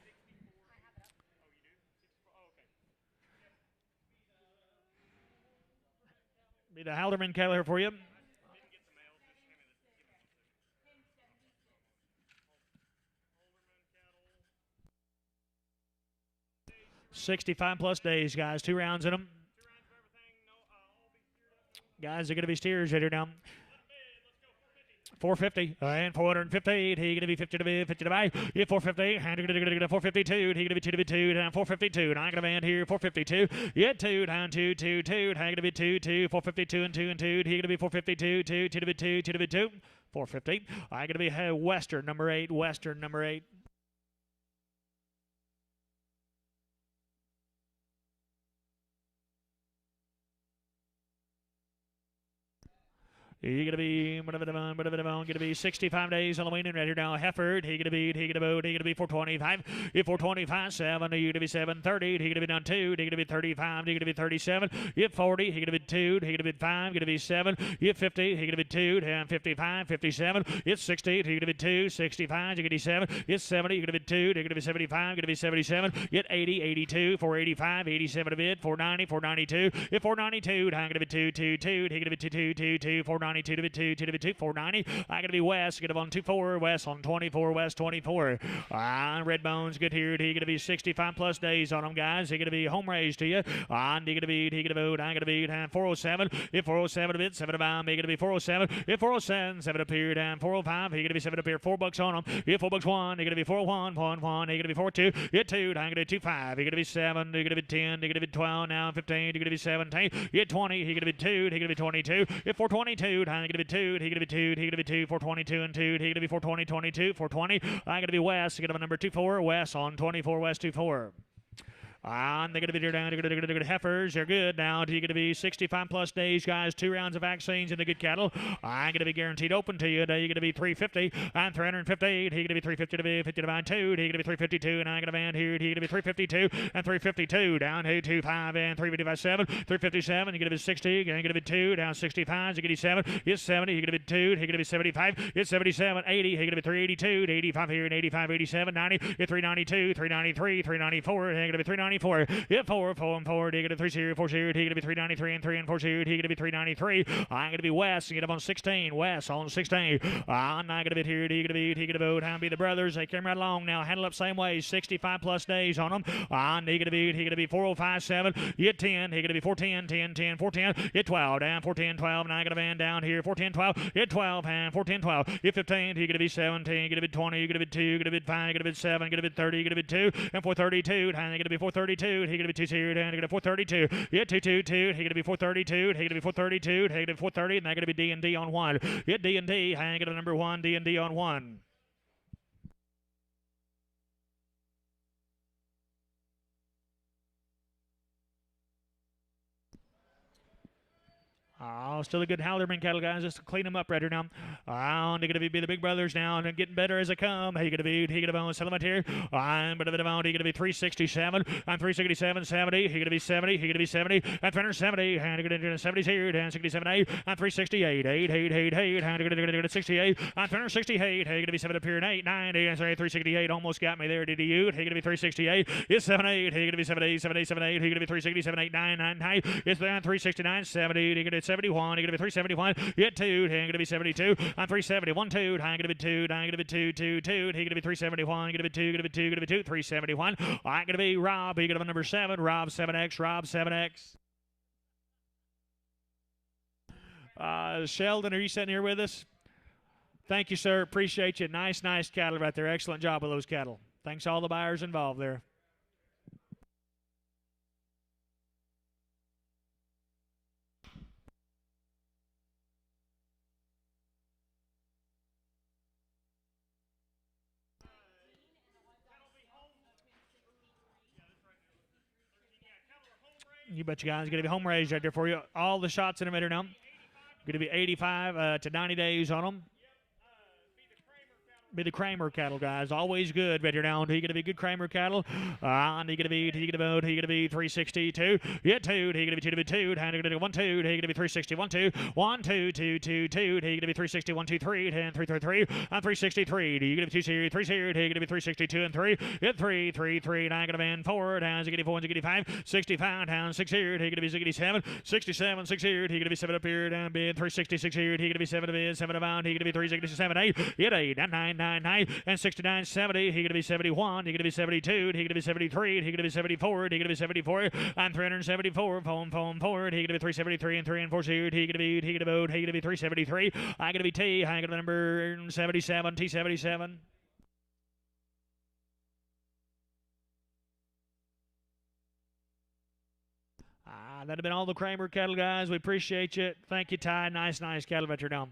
Be the Halderman cattle here for you. 65-plus days, guys. 2 rounds in them. Guys, they're going to be steers right here now. 450 and 458. He going to be 50 to be 50 to buy. Yeah, 450 and going to get a 452. He going to be 2 to be 2 down 452. And I'm going to band here 452. Yeah, 2 down 2 2 2. And I'm going to be 2 2 452 and 2 and 2. He going to be 452 2 2 to be 2 2 to be 2 450. I'm going to be Western number 8. Western number 8. He gonna be 65 days on the weaning right here now. Hefford, he gonna be 425. If 425, 7, he gonna be 730. He gonna be down 2. He gonna be 35. He gonna be 37. If 40, he gonna be 2. He gonna be 5. Gonna be 7. If 50, he gonna be 2. Down 55, 57. It's 60. He gonna be 2. 65. He gonna be 7. It's 70. He gonna be 2. He gonna be 75. Gonna be 77. Get 80, 82. 485, 87 a bid. 490, 492. If 492, I'm gonna be 2, 2, 2. He gonna be 2, 2, 2, 2. 490. 2 to be 2, 2 to be 2, 490. I gotta be West. Get him on 24. West on 24. West 24. Red Bones, good here. He gonna be 65-plus days on them, guys. He gonna be home raised to you. He gonna be. He gonna vote. I gotta be down 407. If 407 a bit, 7 to bomb. He gonna be 407. If 407, 7 up here down 405. He gonna be 7 up here. $4 on him. If $4 1, he gonna be 401. 1. He gonna be 42. Hit 2. I'm gonna be 25. He gonna be 7. He gonna be 10. He gonna be 12. Now 15. He gonna be 17. Hit 20. He gonna be 2. He gonna be 22. If 422. I'm going to be 2. He going to be 2. He going to be 2. 422 and 2. He going to be 420, 22. 420. I'm going to be West. Get him a number 24. West on 24. West 24. They're going to be down. They're going to go to heifers. They're good now. You're going to be 65-plus days, guys. 2 rounds of vaccines in the good cattle. I'm going to be guaranteed open to you. You're going to be 350. I'm 358. He's going to be 350 to be 50 to buy 2. He's going to be 352. And I'm going to band here. He's going to be 352 and 352. Down 225 and 355 7. 357. You're going to be 60. You're going to be 2. Down 65. You're going to be 7. It's 70. You're going to be 2. He's going to be 75. It's 77. 80. He's going to be 382. 85 here and 85, 87, 90. It's 392. 393. 394. He's going to be 394. Yeah, 4 and 4. He going to 3 0, 4 0. He going to be 393 and 3 and 4 0. He going to be 393. I'm going to be West. Get up on 16. West on 16. I'm not going to be here. He going to be. He going to vote. I'm be the brothers. They came right along now. Handle up same way. 65-plus days on them. He going to be. He going to be 405 7. Hit 10. He going to be 410 10 10 410. Hit 12 down 410 12. And I'm going to band down here 410 12. Hit 12 and 410 12. Hit 15. He going to be 17. He going to be 20. He going to be 2. He going to be 5. He going to be 7. He going to be 30. He going to be 2 and 432. And going to be 432. He going to be 2 0. And going to 432. Hit 2 2 2. He going to be 432. He going to be 432. He going to be 430. And they're going to be D&D on 1. Hit D&D. Hang it to number 1. D&D on 1. Still a good Halderman cattle, guys. Just to clean them up right here now. They're going to be the big brothers now and getting better as they come. He going to be. He going to sell them here. I'm going to be. He going to be 367. I'm 367, 70. He going to be 70. He going to be 70. I'm 370. And going to do 70s here. And 67, 8. I'm 368, 8, 8, 8, 8. And going to 68. I'm 368. He going to be 7 up here and 8, 90. I'm sorry, 368. Almost got me there, did you? He going to be 368. It's 7, 8. He going to be 7, 8, 7, 8, 7, 8. He going to be 367, 8, 9, 9, 9. It's down 369, 70. He going to 70. 371. He gonna be 371. Get two. He gonna be 72. I'm 371. Two. I'm gonna be two. I'm gonna be two. Two. Two. He gonna be 371. Gonna be two. Gonna be two. Gonna be two. 371. I'm gonna be Rob. He gonna be number 7. Rob 7X. Rob 7X. Sheldon, are you sitting here with us? Thank you, sir. Appreciate you. Nice cattle right there. Excellent job with those cattle. Thanks to all the buyers involved there. You bet you guys. Going to be home raised right there for you. All the shots in them right here now. Going to be 85 to 90 days on them. Be the Kramer cattle, guys. Always good right here now. He gonna be good Kramer cattle. And he gonna be 362. Yeah, two. He gonna be 2 to be 2. And he gonna be 1 2. He gonna be 360 1 2 1 2 2 2 2. He gonna be 360 1 2 3 and 3 3 3 and 363. He gonna be 2 series 3 series. He gonna be 362 and 3. Yeah, 3 3 3. And I gonna be 4 down. He gonna be 4 and 5 65 down 6 here. He gonna be 67 67 6 here. He gonna be 7 up here down being 366 here. He gonna be 7 to 7 about. He gonna be 367 8. Yeah, 8 and 9 9 and 69 70. He gonna be 71. He gonna be 72. He gonna be 73. He gonna be 74. He gonna be 74 and 374. Phone forward. He gonna be 373 and 3 and 4 series. He gonna be 373. I gonna be T. I gonna be number 77. T77. That'd have been all the Kramer cattle, guys. We appreciate you. Thank you, Ty. Nice cattle that you're down.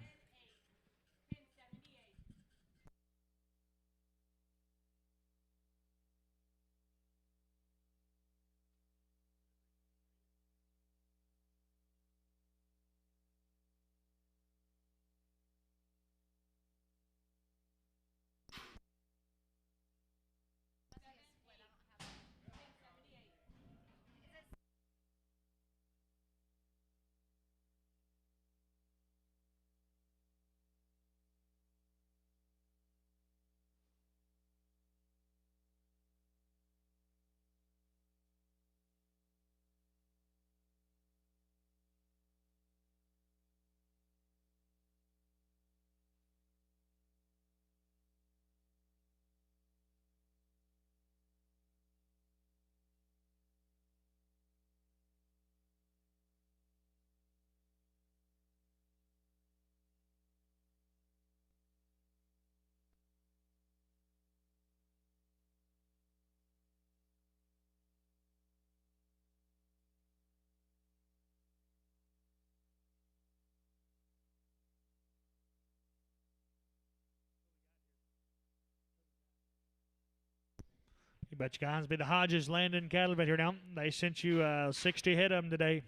You bet you guys. Be the Hodges Landon cattle right here now. They sent you 60 head of them today.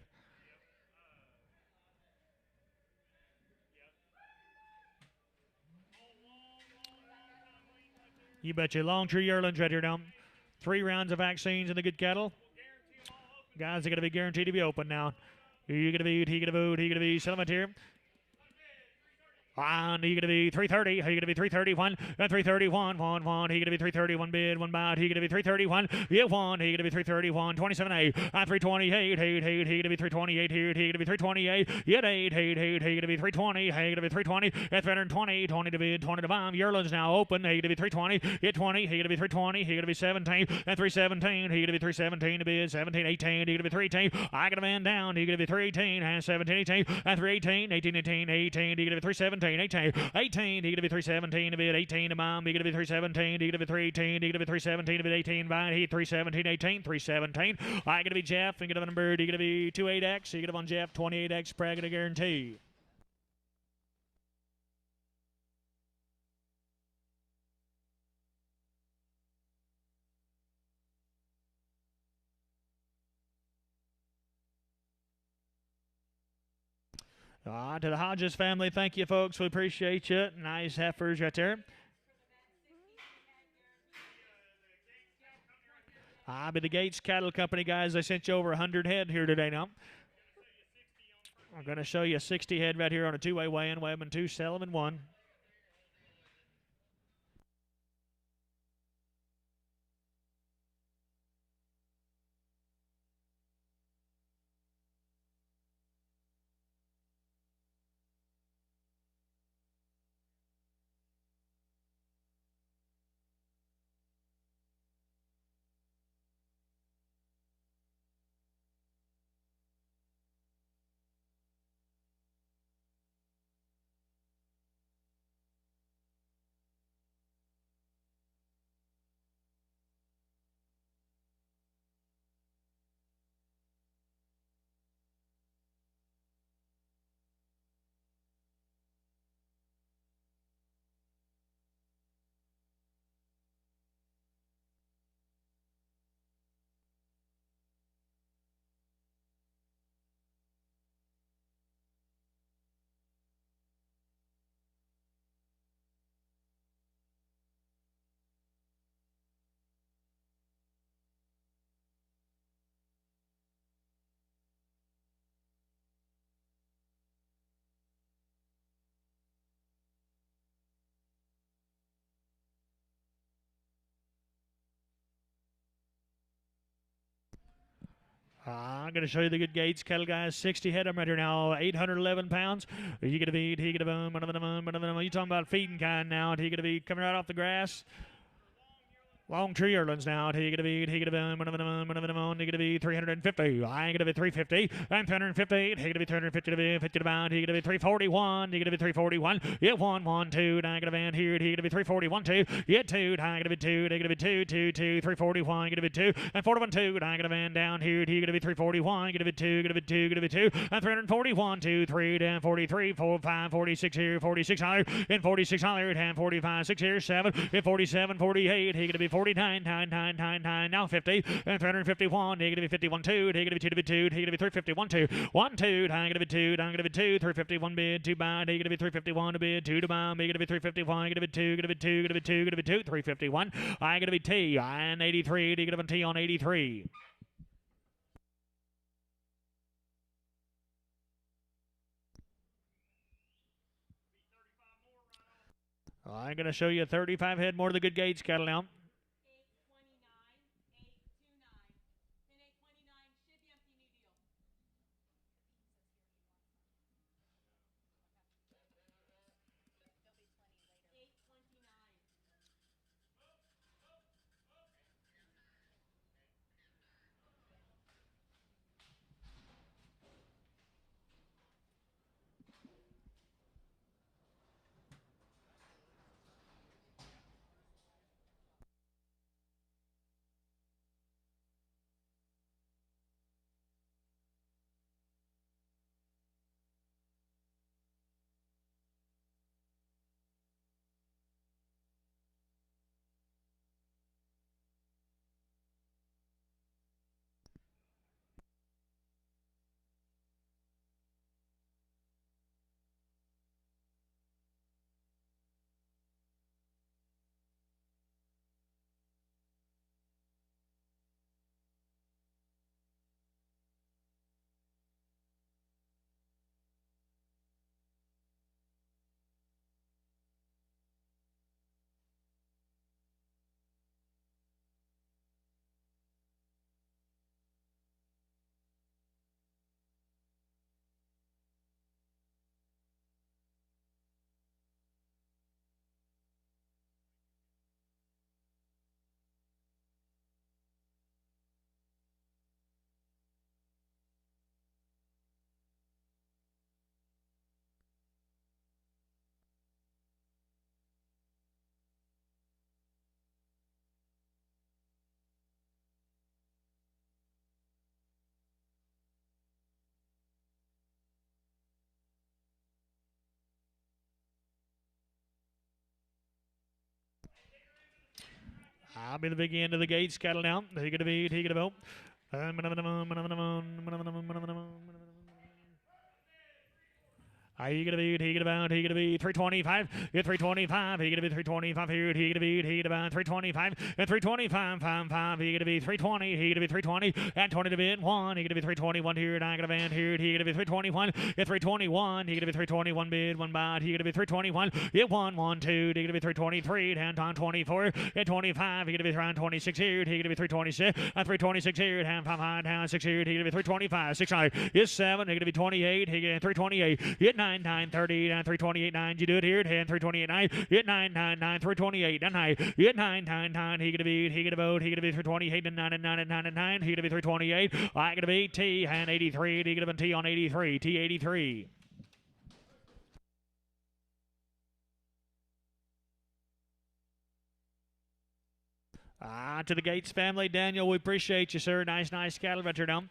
You bet you. Long Tree yearlings right here now. 3 rounds of vaccines in the good cattle. Guys are going to be guaranteed to be open now. You're going to be, he going to vote, he going to be settlement here. And he gonna be 330. He gonna be 331. 331. 1 1. He gonna be 331 bid. 1 bout. He gonna be 331. Yeah, 1. He gonna be 331. 27 8. 328. 8 8. He gonna be 328 here. He gonna be 328. Yeah, 8 8 8. He gonna be 320. He gonna be 320. At 320. 20 to bid. 20 to bomb. Yearling's now open. He gonna be 320. Yeah, 20. He gonna be 320. He gonna be 17. At 317. He gonna be 317 to bid. 17 18. He gonna be 318. I got a man down. He gonna be 318 and 17 18. At 318. 18 18. 18. He gonna be 317. 18, 18, he gonna be 317 a bit, 18 to mom, he gonna be 317, he gonna be 318, he gonna be 317 a bit, 18 by he 317, 18, 317. I gonna be Jeff, and gonna have a number, he gonna be 28X, he gonna have on Jeff 28X, Prague gonna guarantee. To the Hodges family, thank you, folks. We appreciate you. Nice heifers right there. I'll be the Gates Cattle Company, guys. I sent you over 100 head here today now. I'm going to show you 60 head right here on a two-way weigh-in. Weigh-in 2, sell them in 1. I'm going to show you the good Gates cattle, guys. 60 head. I'm right here now. 811 pounds. You get a beat. He get a boom. You talking about feeding kind now? He get a beat coming right off the grass. Long tree yearlings now. He get a beat. He get a boom. He get a beat. 350. I get a beat 350. I'm 350. He get a beat 350 to be 50 to bound. He get a beat 341. He get a beat 341. Yeah, 1, 2. I get a band here. He get a beat 341 2. Yeah, 2. I get a beat 2. They get a beat 2, 2, 2. 341. Get a beat 2. And 41 2. I get a band down here. He get a beat 341. Get a beat 2. Get a beat 2. Get a beat 2. And 341 2 3 down 43 4 5 46 here 4600 and 4600 and 45 6 here 7 and 47 48. He get a beat 49 9 9 9 9 now 50 and 351. Negative 51 2. Negative 2 to be 2. Negative 351 2 1 2. Negative 2. Negative 2. 351 bid 2 buy. Negative 351 to bid 2 to buy. Negative 351. Negative 2. Negative 2. Negative 2. Negative 2. 351. I gotta be T and 83. Negative T on 83. I'm going to show you 35 head more of the good Gates cattle now. I'll be the big end of the Gates cattle now. He gonna be. He gonna vote. He gonna be, he gonna bound, he gonna be 325, get 325, he gonna be 325 here, he gonna be, he gonna bound 325, and 325, 5, 5, he gonna be 320, he gonna be 320, and 20 to bid 1, he gonna be 321 here, and I gonna band here, he gonna be 321, get 321, he gonna be 321 bid, 1 bound, he gonna be 321, get 1, 1, 2, he gonna be 323, down on 24, at 25, he gonna be around 26 here, he gonna be 326, and 326 here, down 5, down 6 here, he gonna be 325, 600, is 7, he gonna be 28, he gonna be 328, get 9, 930, and 328, 9, you do it here, 10, 328, 9, get 9, 9, 9, 328, 9, get 9, 9, 9, he gonna be, he gonna vote, he gonna be 328, and 9, and 9, and 9, and 9, he gonna be 328, I gonna be T, and 83, he gonna be T on 83, T 83. To the Gates family, Daniel, we appreciate you, sir. Nice cattle right there down.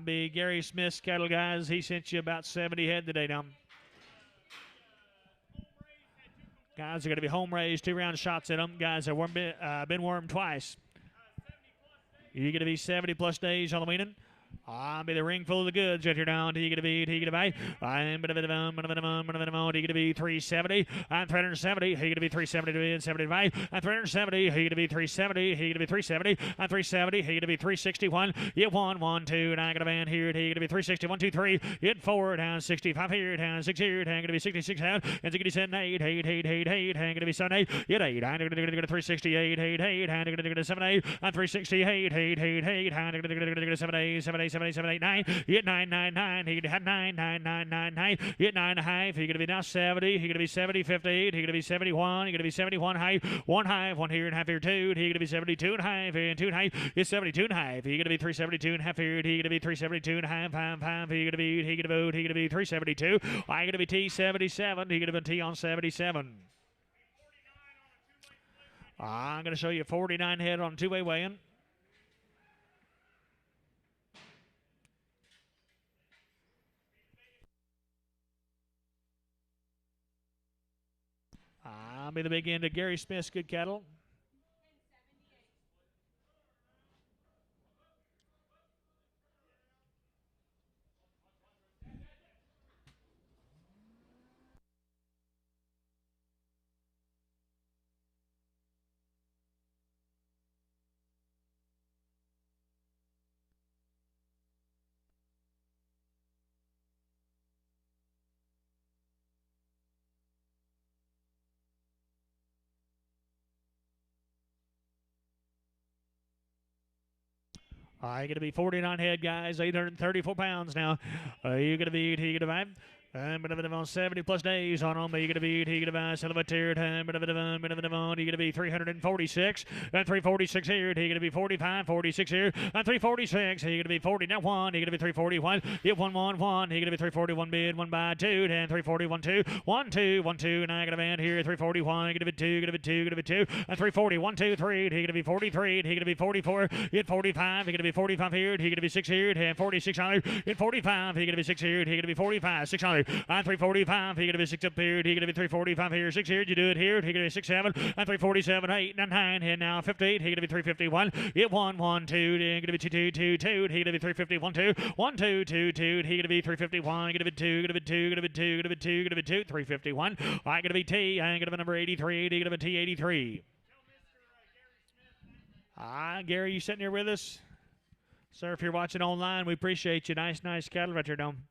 Be Gary Smith's cattle, guys. He sent you about 70 head today now. Guys are going to be home raised, 2-round shots at them. Guys have been wormed twice. You're going to be 70 plus days on the weaning. I'll be the ring full of the goods right here down. He gonna be, I'm gonna be 370. I'm 370. He gonna be 370 to 75. I'm 370. He gonna be 370. He gonna be 370. I'm 370. He gonna be 361. Hit 1, 1, 2. And I got a band here. He gonna be 360. 1, 2, 3. Hit 4 down 65 here. Down 6 here. Down gonna be 66 down. And gonna be 7, 8. Hang gonna be 7, 8. Hit 8. I'm gonna 368. 8. Hang gonna 7, 8. I'm 368. 8. Hang gonna 7, 8. 7, 8. 7, 8, 9. Hit 9, 9, 9. He had 9, 9, 9, 9, 9. Hit 9 and a half. He gonna be now 70. He gonna be 70, 58. He gonna be 71. He gonna be 71 high. 1 high. 1 here and a half here 2. He gonna be 72 and a half. And 2 and a half. It's 72 and a half. He gonna be 372 and a half here. He gonna be 372 and a half. 5, 5. He gonna be 372. I gonna be T77. He gonna be T on 77. I'm gonna show you 49 head on two-way weighing. I'll be the big end of Gary Smith's good cattle. You're going to be 49 head, guys, 834 pounds now. You're going to be, he going to be, I'm going to be on 70 plus days on them. You're going to be, he going to be, celebratory time, you're going to be 346, and 346 here, you're going to be 45, 46 here, and 346, you're going to be 40, now 1, you're going to be 341, hit 1, 1, 1, you're going to be 341 bid, 1 by 2, and 341, 2, 1, 2, 1, 2, and I got a band here, 341, you're going to be 2, you're going to be 2, you're going to be 2, and 340, 1, 2, 3, you're going to be 43, you're going to be 44, hit 45, you're going to be 45 here, you're going to be 6 here, and 46 on hit 45, you're going to be 6 here, you're going to be 45, 6 on I'm 345, you're going to be 6 up here, you're going to be 345 here, 6 here, you do it here, you're going to be 6, 7, I'm 347, 8, 9, and now 58, you're going to be 351, hit 1, 1, 2, you're going to be 2, 2, 2, 2, you're going to be 350, 1, 2, 1, 2, 2, 2, you're going to be 351, you're going to be 2, you're going to be 2, you're going to be 2, you're going to be 2, you're going to be 2, 351, I'm going to be T, I'm going to be number 83, you're going to be T 83. Gary, you sitting here with us? Sir, if you're watching online, we appreciate you. Nice cattle right here, Dome.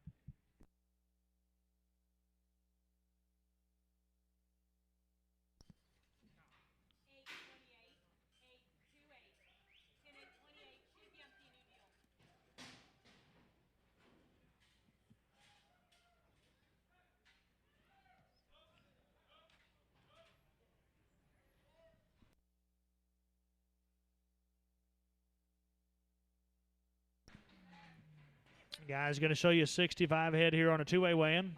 Guys, going to show you a 65 head here on a two-way weigh-in.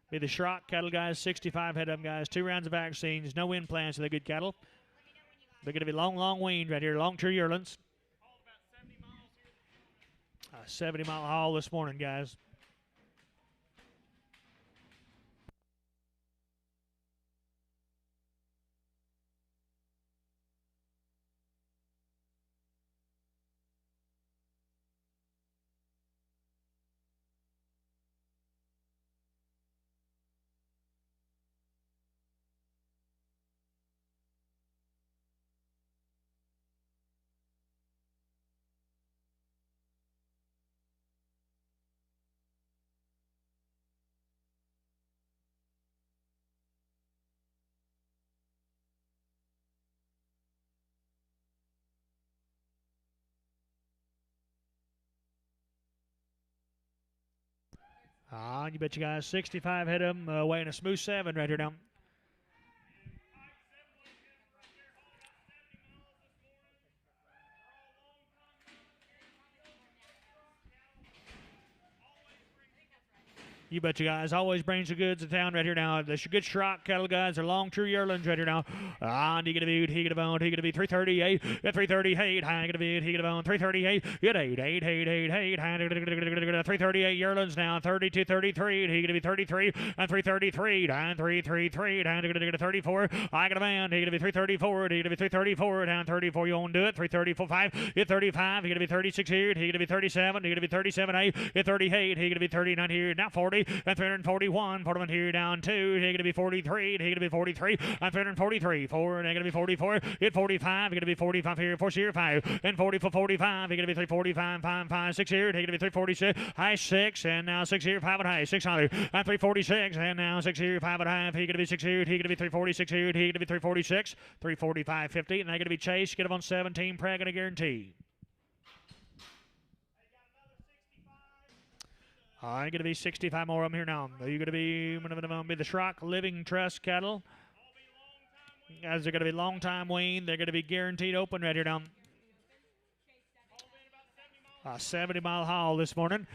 Be the Schrock cattle guys, 65 head of them guys, 2 rounds of vaccines, no implants, so they're good cattle. They're going to be long weaned right here, long true yearlings. 70-mile haul this morning, guys. You bet you guys, 65 head of them, weighing a smooth 7 right here now. You bet you guys. Always brings the goods to town right here now. The good Schrock cattle guys are long true yearlings right here now. And he gonna be 338. At 338, high gonna be 338. At 8. 338 yearlings now. 32, 33. He gonna be 33 and 333. Down 333. Down to 34. I got a man. He gonna be 334. He gonna be 334. Down 34. You won't do it. 334 5. At 35. He gonna be 36 here. He gonna be 37. He gonna be 37 8. At 38. He gonna be 39 here. Now 40. And 341. 41 here down 2. He gonna be 43. He gonna be 43. And 343. 4. And he gonna be 44. At 45. He gonna be 45 here. 4 here 5. And 44 45. He gonna be 345. 5 5 6 here. He gonna be 346. High 6. And now 6 here 5 and high 600. And 346. And now 6 here 5 and half. He gonna be 6 here. He gonna be 346 here. He gonna be 346. 345 50. And they're gonna be Chase. Get him on 17. Preg and a guarantee. I'm going to be 65 more of them here now. Are you going to be the Schrock Living Trust cattle? As they're going to be long time weaned. They're going to be guaranteed open right here now. 70-mile haul this morning.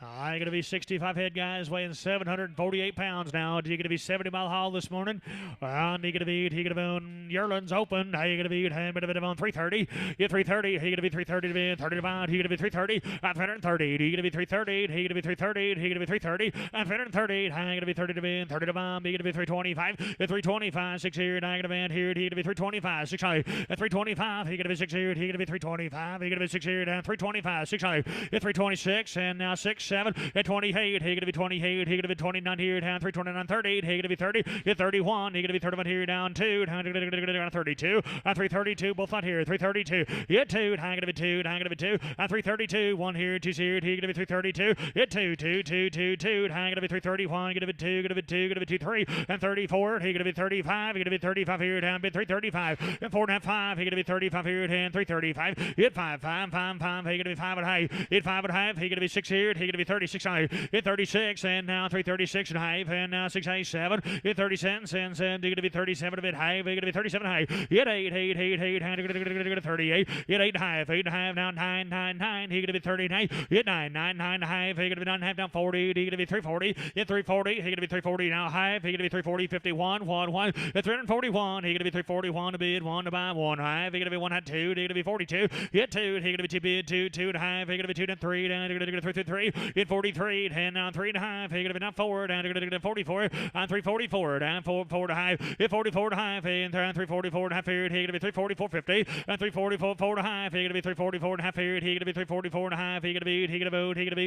I'm going to be 65 head guys weighing 748 pounds now. You're going to be 70-mile haul this morning. And you're going to be yearlings open. You're going to be on 330. You're 330. You're going to be 330 to be 30 to pound. You're going to be 330 and 330. You're going to be 330. You're going to be 330. You're going to be 330 and 330. You're going to be 30 to be 30 to bomb. You're going to be 325. You're 325. 6 here. Now you're going to be here. You're going to be 325. 6 high. At 325. You're going to be 6 here. You're going to be 325. You're going to be 6 here. Down 325. 6 high. At 326. And now 6 7 at 28. He gonna be 28. He gonna be 29 here down 329 30. He gonna be 30 at 31. He gonna be 31 here down 2 down 32 and 332 both on here 332 at 2 hang gonna be 2 hang gonna be 2 and 332 1 here 2 here. He gonna be 332 at 2 2 2 2 2 hang gonna be 331 gonna be 2 gonna be 2 gonna be 2 3 and 34. He gonna be 35. He gonna be 35 here down bid 335 and 4 and a half 5. He gonna be 35 here down 335 at 5 5 5 5. He gonna be 5 and a half at 5 and a half. He gonna be 6 here. He gonna be 36 high at 36 and now 336 and a half and now 6 8 7 at 30 cents and he gonna be 37 a bit high. He gonna be 37 high at 8 8 8 8 and 38 at 8 and a half 8 and a half now 9 9 9. He gonna be 39 at 9 9 9 and a half. He gonna be 9 and a half down 40. He gonna be 340 at 340. He gonna be 340 now half. He gonna be 340 51 1 1 at 341. He gonna be 341 to bid 1 to buy 1 half. He gonna be 1 at 2. He gonna be 42 at 2. He gonna be 2 bid 2 2 and a half. He gonna be 2 and 3 down. He gonna be 3 3 at 43 and now 3 and a half. He gonna be down 4 down. He gonna be 44 and 344 down 4 4 and a half. At 44 and a half and 344 and a half period. He gonna be 344 50 and 344 4 and a half. He gonna be 344 and a half period. He gonna be 344 and a half. He gonna be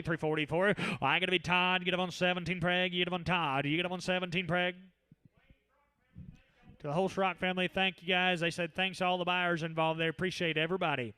344. I gonna be Todd. Get him on 17 Preg. You get him on Todd. You get him on 17 Preg. To the whole Schrock family, thank you guys. They said thanks to all the buyers involved. They appreciate everybody.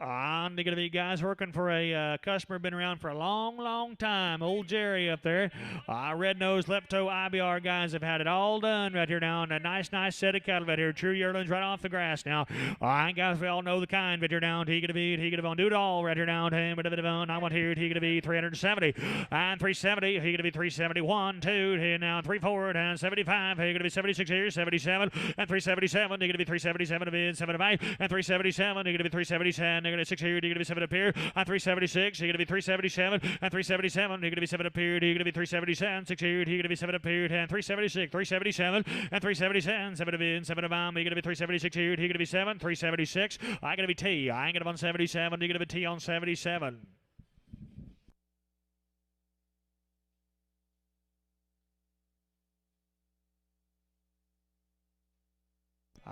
And they're going to be guys working for a customer been around for a long, long time. Old Jerry up there. Red-nosed Lepto IBR guys have had it all done right here now. And a nice set of cattle right here. True yearlings right off the grass now. All right, guys, we all know the kind right here down. He going to be do it all right here down. I want here. He going to be 370 and 370. He going to be 371 2. Here now 34 and 75. He going to be 76 here, 77 and 377. He going to be 377 a bid 75 and 377. He going to be 377. They're going to 6 here. You're going to be 7 up here. And 376. You're going to be 377. And 377. You're going to be 7 up here. You're going to be 377. 6 here. You're going to be 7 up here. And 376. 377. And 377. 7 up in. 7 up on. You're going to be 376 here. You're going to be 7. 376. I'm going to be T. I ain't going to be on 77. You're going to be T on 77.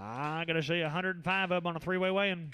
I'm going to see 105 of them on a three-way weigh-in.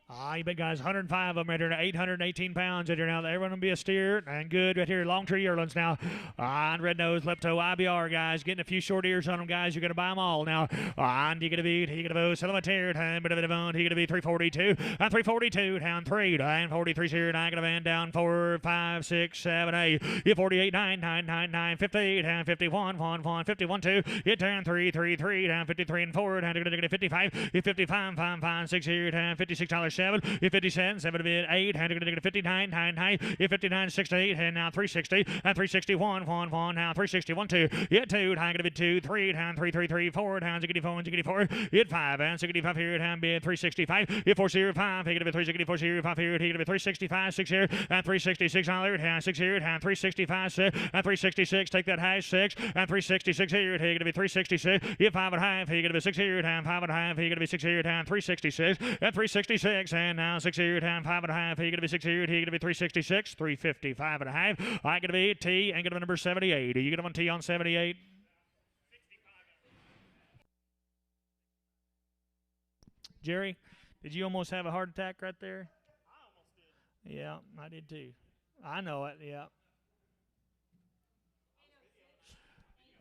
You big guys, 105 of them right here, 818 pounds right here now. Everyone will be a steer and good right here. Long tree yearlings now. And red nose, lepto, IBR guys, getting a few short ears on them guys. You're going to buy them all now. And you going to be, he going to go, sell them a tear, time, bit of it on. He going to be 342, and 342, down 3, and 43 here, and I going to van down 4, 5, 6, 7, 8. You 48, 9, 9, 9, 9, 58, and 51, 1, 1, 51, 2. You down 3, 3, 3, down 53 and 4, down to 55. You 55, 5, 5, 6 here, down $56, 7. You 50 cents, 7 bit 8, and to 59, 9, 9. You 59, 68, and now 360, and 361, 1, 1, now 361, 2. You 2, down to 2, 3, down 3, 3, 3, 4, down 64, 64. You 5, and 65 here, down bid 365. You 4, 0, 5, he going to be 364, 0, 5 here, he going to be 365, 6 here, and 366 $, and 6 here, and 365, 6, and 366, take that high 6, and 366 here, he going to be 366. You 5.5, he going to be 6 here, and 5.5, he going to be 6 here, and 366, and 366, and now 6 here, and 5.5, he going to be 6 here, he going to be 366, 355.5. I going to be T, and going to be number 78. Are you going to want T on 78? Jerry, did you almost have a heart attack right there? I almost did. Yeah, I did too. I know it, yeah.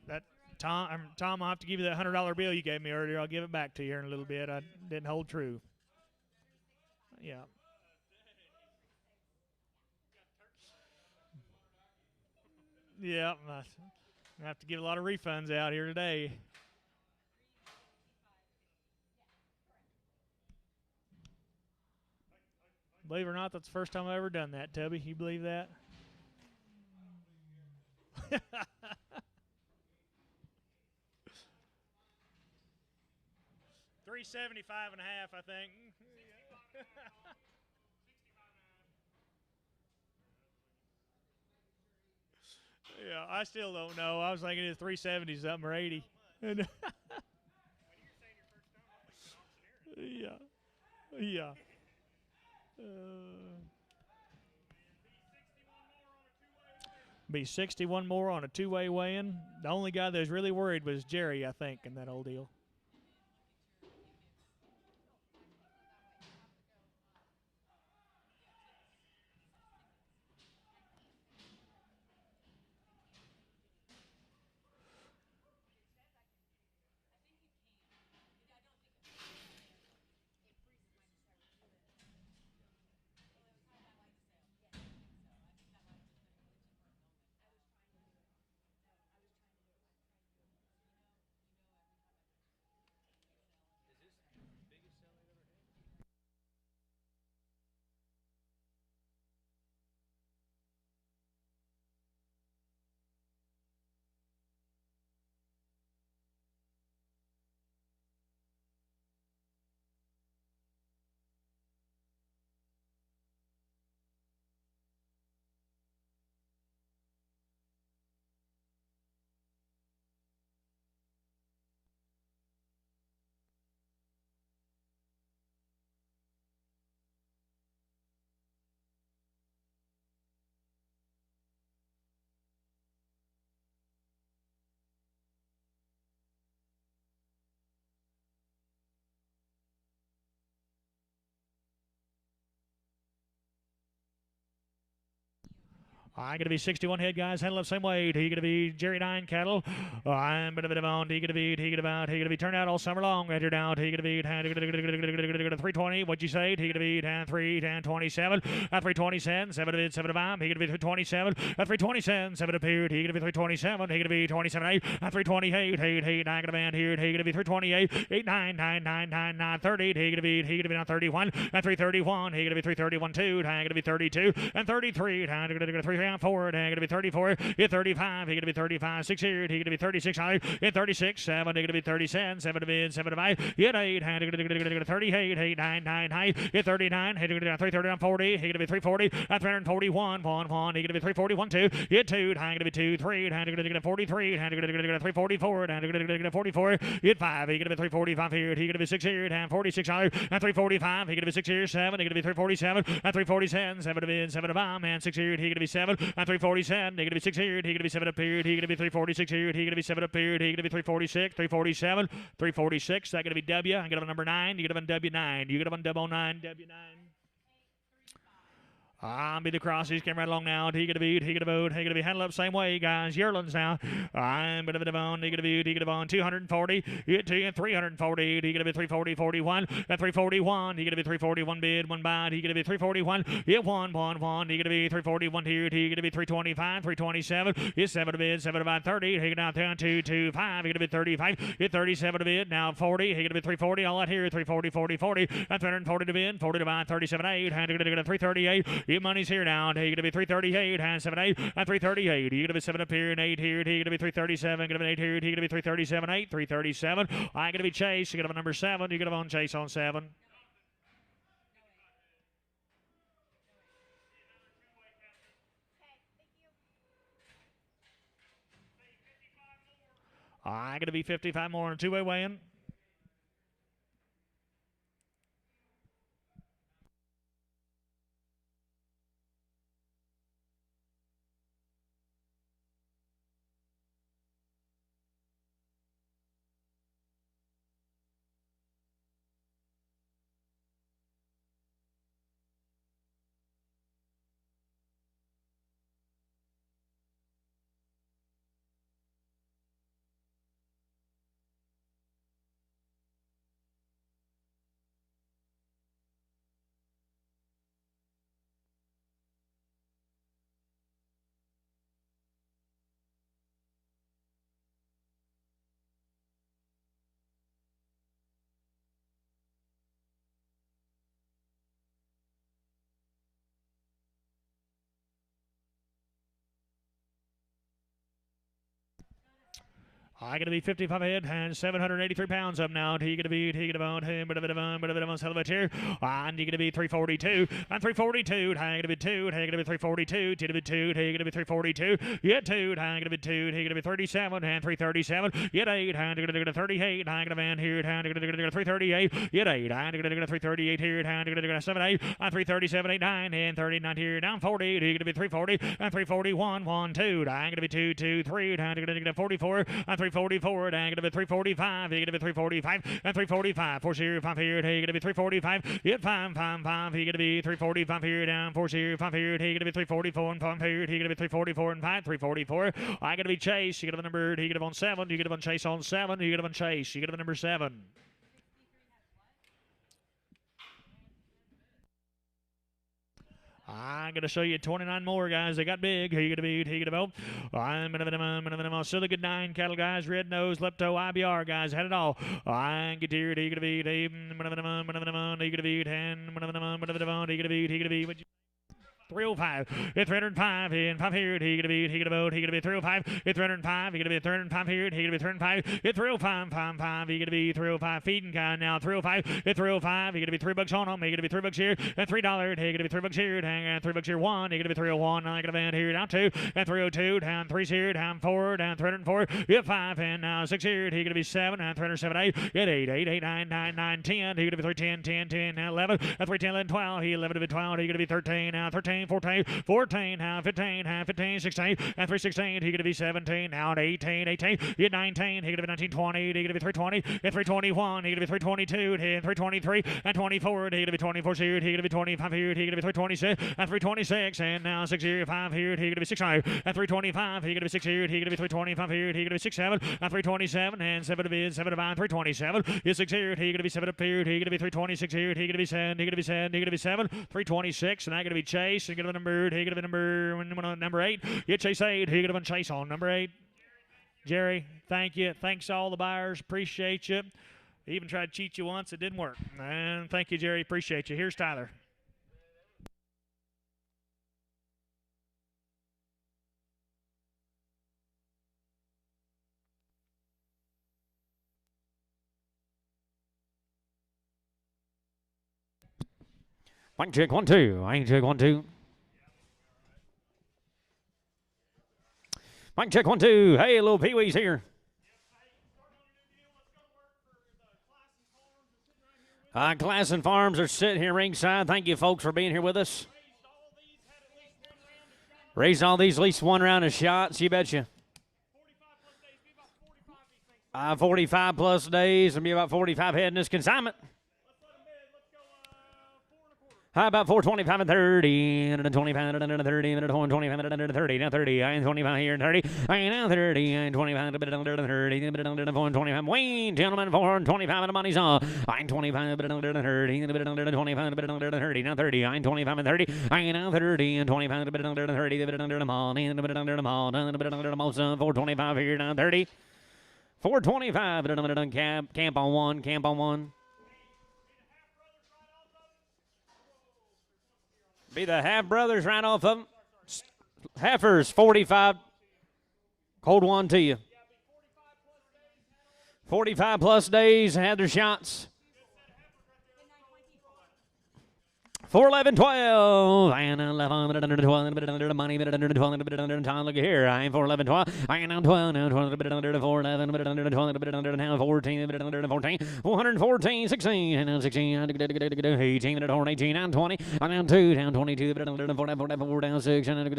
That Tom, I'll have to give you that $100 bill you gave me earlier. I'll give it back to you here in a little bit. I didn't hold true. Yeah. Yeah, I have to give a lot of refunds out here today. Believe it or not, that's the first time I've ever done that, Tubby. You believe that? $375.5, I think. Yeah, I still don't know. I was thinking it's 370 something or 80. Yeah, yeah. Be 61 more on a two-way weigh-in. The only guy that was really worried was Jerry, I think, in that old deal. I'm going to be 61 head, guys. Handle up same weight. He going to be Jerry 9 cattle. I'm going to be on. He going to be. He going to be turned out all summer long. Right here down. He going to be 320. What'd you say? He going to be 3 27. 327. 7 7 5. He going to be 327. 327. 7 appeared. He going to be 327. He going to be 27 8. 328. 8 9 going to band here. He going to be 328. 8 9 9 9 9 9 30. He going to be on 31. 331. He going to be 331 2. He going to be 32 and 33. He going to be 3 forward, and going to be 34, hit 35, he going to be 35, 6 here, he going to be 36, hit 36, 7, he going to be 37, 7 to mid, 7 to 5, hit 8, and he going to be 38, 8, 9, 9, high, hit 39, he going to be 330 40, he going to be 340, 341, 1, 1, he going to be 341, 2, hit 2, high, going to be 2, 3, and he going to be 43, and he going to be 344, and he going to be 44, hit 5, he going to be 345 here, he going to be 6 here, and 46, and 345, he going to be 6 here, 7, he going to be 347, and 347, 7 to mid, 7 to 5, and 6 here, he going to be 7, and 347. He gonna be 6 here. He gonna be 7 up here. He gonna be 346 here. He gonna be 7 up here. He gonna be 346, 347, 346. That gonna be W. I get on number 9. You get on W9. You get on double 9, W9. Be the crosses came right along now. He gonna beat, he gonna vote, he gonna be handled up same way, guys. Yearlings now. I'm gonna be on, he gonna beat, he gonna on 240, hit to 340, he gonna be 340, 41, at 341, he gonna be 341 bid, one bite, he gonna be 341, hit 1, he gonna be 341 here, he gonna be 325, 327, hit 7 to bid, 7 to bid, 30, he gonna down 225, he gonna be 35, hit 37 to bid, now 40, he gonna be 340, all out here, 340, 40, 40, at 340 to bid, 40 to bid, 37, 8, and gonna get a 338. Your money's here now. He gonna be 338 and 7 8 and 338. He gonna be 7 up here and 8 here. He gonna be 337. Gonna be 8 here. He gonna be 337 8 337. I gonna be Chase. You gonna have number 7. You gonna have on Chase on 7. I gonna be 55 more on a two-way weigh-in. I gonna be 55 head and 783 pounds up now. He gonna be on him, but a bit of a celebrator. And he gonna be 342 and 342. He gonna be 2. He gonna be 342. He gonna be 2. He gonna be 342. Yet 2. He gonna be 2. He gonna be 37 and 337. Yet 8. And gonna get a 38. He gonna man here. And gonna get a 338. Yet 8. And gonna get a 338 here. And gonna get a 78 and 337, 8, 9 and 39 here. Down 40. He gonna be 340 and 341. 1, 2. And gonna be 2, 2, 3. And gonna get a 44 and 344, and gonna be 345, he gonna be 345, and 345, 4 here, 5 here, he gonna be 345, hit 5, 5, 5, he gonna be 345 here, down 4 here, 5 here, he gonna be 344, and 5 here, he gonna be 344, and 5, 344, I gonna be Chase, you gonna have a number, he gonna have on 7, you gonna have on Chase on 7, you gonna have on Chase, you gonna have a number 7. I'm going to show you 29 more guys. They got big. He going to beat. He going to vote. I'm going to Silly Good 9 cattle guys. Red Nose, Lepto, IBR guys. Had it all. I'm going to beat. He going to beat. He going to beat. And he going to beat. He going to beat. 305, it's 305, and 5 here, he gonna be, he gonna vote, he gonna be 305, it's 305, he gonna be 305 here, he gonna be 305, it's 305, 5, 5, he gonna be 305, feeding kind now, 305, it's 305, he gonna be $3 on him, he gonna be $3 here, and $3, he gonna be $3 here, and $3 here, 1, he gonna be 301, I gonna van here, down 2, and 302, down 3 here, down 4, down 304, yeah, 5, and now 6 here, he gonna be 7, and 307, 8, yeah, 8, 8, 8, 9, 9, 9, 10, he gonna be 310, 10, 10, now 11, and 310, 11, 12, he 11 to be 12, he gonna be 13, now 13, 14, 14, now 15, now 15, 16, and 316, he gonna be 17, now 18, 18, he 19, he gonna be 19, 20, he gonna be 320, and 321, he gonna be 322, and 323, and 24, he gonna be 24 here, he gonna be 25 here, he gonna be 326, and 326, and now 6 here, 5 here, he gonna be 6 higher, and 325, he gonna be 6 here, he gonna be 325 here, he gonna be 6, 7, and 327, and 7 to bid, 7 to bind, 327, is 6 here, he gonna be 7 up here, he gonna be 326 here, he gonna be 7, he gonna be 7, he gonna be 7, 326, and I gonna be Chase, he gonna be number 8, you Chase 8, he gonna be Chase on number 8. Jerry, thank you. Thanks to all the buyers. Appreciate you. Even tried to cheat you once. It didn't work. And thank you, Jerry. Appreciate you. Here's Tyler. Mic check 1 2. Mic check 1 2. Mic check 1 2. Hey, little Pee Wee's here. Classen Farms are sitting here ringside. Thank you, folks, for being here with us. Raised all these at least one round of shots, you betcha. 45 plus days, and be about 45 head in this consignment. How about 425 and 30, and 25 and 30, and 25 and 30, now 30, and 25 here, 30, and now 30, and 25, a bit under 30, a bit under 425. Wayne, gentlemen, 425, and the money's on. I'm 25, a bit under 30, and a bit under 25, a bit under 30, now 30, I'm 25 and 30, and now 30, and 25, a bit under 30, a bit under the mall, and a bit under the mall, and a bit under the mall, so 425 here, now 30. 425, but another done camp on one, camp on one. Be the half brothers right off of them. Heifers, 45. Cold one to you. 45 plus days, had their shots. 411 12 and 11 bit under 12 bit under the money bit under 12 bit under time. Look here, I'm 411 12 I am now 12 now 12 bit under 411 bit under 12 bit under now 14 bit under 14 414 16 and now 16 18 bit under 18 and 20 and now 2 down 22 bit under 4 down 6 and 8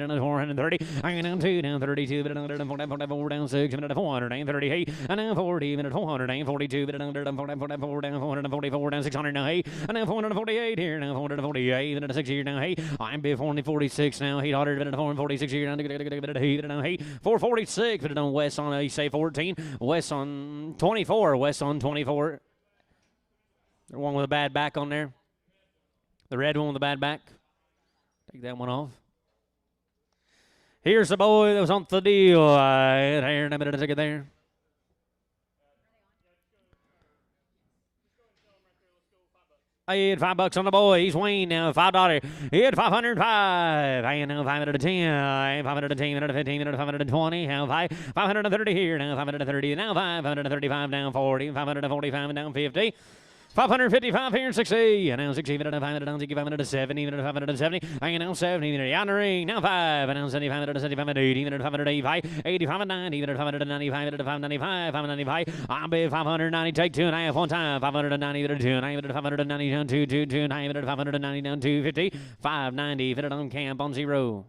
and 430 and now 2 down 32 bit under 4 down 6 and 438 and now 40 bit 442 bit under 4 down 444 down 608 and now 448 here now 448 and 6 here now hey I'm before 46 now 800 and 446 here now hey 446 but it on West on you say 14 West on 24 West on 24 the one with a bad back on there, the red one with the bad back, take that one off. Here's the boy that was on the deal right here in a minute to take it there. He had $5 on the boy. He's Wayne now. $5. He had 505. I now 510. 510. 15. 520. Now 530 here. Now 530. Now 535. Now 40. 545. Now 50. 555 here, 60, and now 60, and now 570, and now 570, and now 70, and now ring, now 5, and now 75, and 75, and 80, and 585, 85, and 90, and 595, and 595, 595, I'll be 590, take 2.5 one time, 590, and 2, and 590, down 2, 2, 2, 9, and 590, down 250, 590, fit it on camp on 0.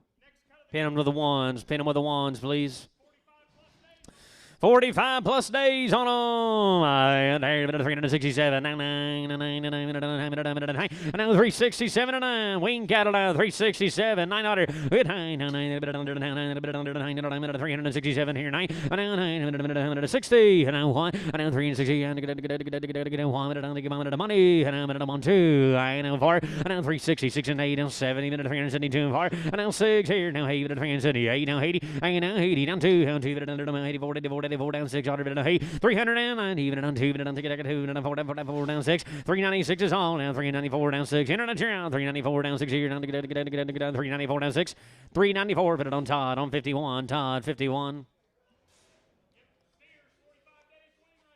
Pin them with the ones, please. 45 plus days on them. 367. And now 367 and 9. Wing cattle now 367. 900. 367 here. 9. And now 960. And now 1. And now 360. And now money. And now I'm on 2. And now 4. And now 360. 6 and 8. Now 70. And 372 and 4. And now 6 here. Now 8. 378. Now 80. And now 80. Down 2. Down 2. 84. 4 down 6, 390, even down 2, even down 2, 4 down 6, 396 is all now, 394 down 6, internet down, 394 down 6 here, down 394 down 6, 394, put it on Todd, on 51, Todd 51.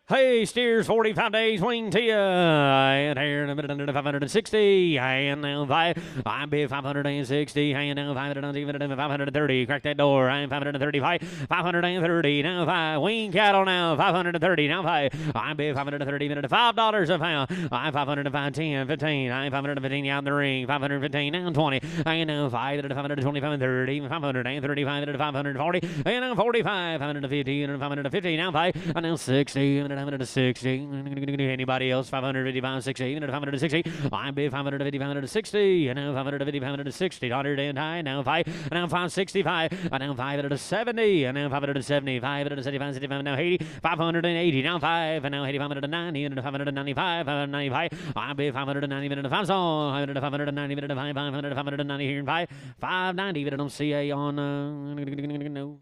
Hey, steers 45 days, wing to you. And here in a minute under 560. And now 5. I'm bid 560. And now 530. Crack that door. I'm 535. 530. Now 5. Wing cattle now. 530. Now 5. I'm bid 530. Minute $5 a pound. I'm 505. 10. 15. I'm 515 out in the ring. 515. Now 20. And now 5. 525. 30. 535. 540. And now 45. 550. And 550. Now 5. And now 60. 560. Anybody else? 555, 60, 560. I'm bid 550, 560. And now 550, 560. $100 and high. Now 5. And now 565. And now 570. And now 570. 575, 65. Now 80. 580. Now 5. And now 80, 590. And 595. 595. I'm bid 590. Minute 5 song. 590. Minute 5. 500. 590 here in 5. 590. Minute on CA on. No.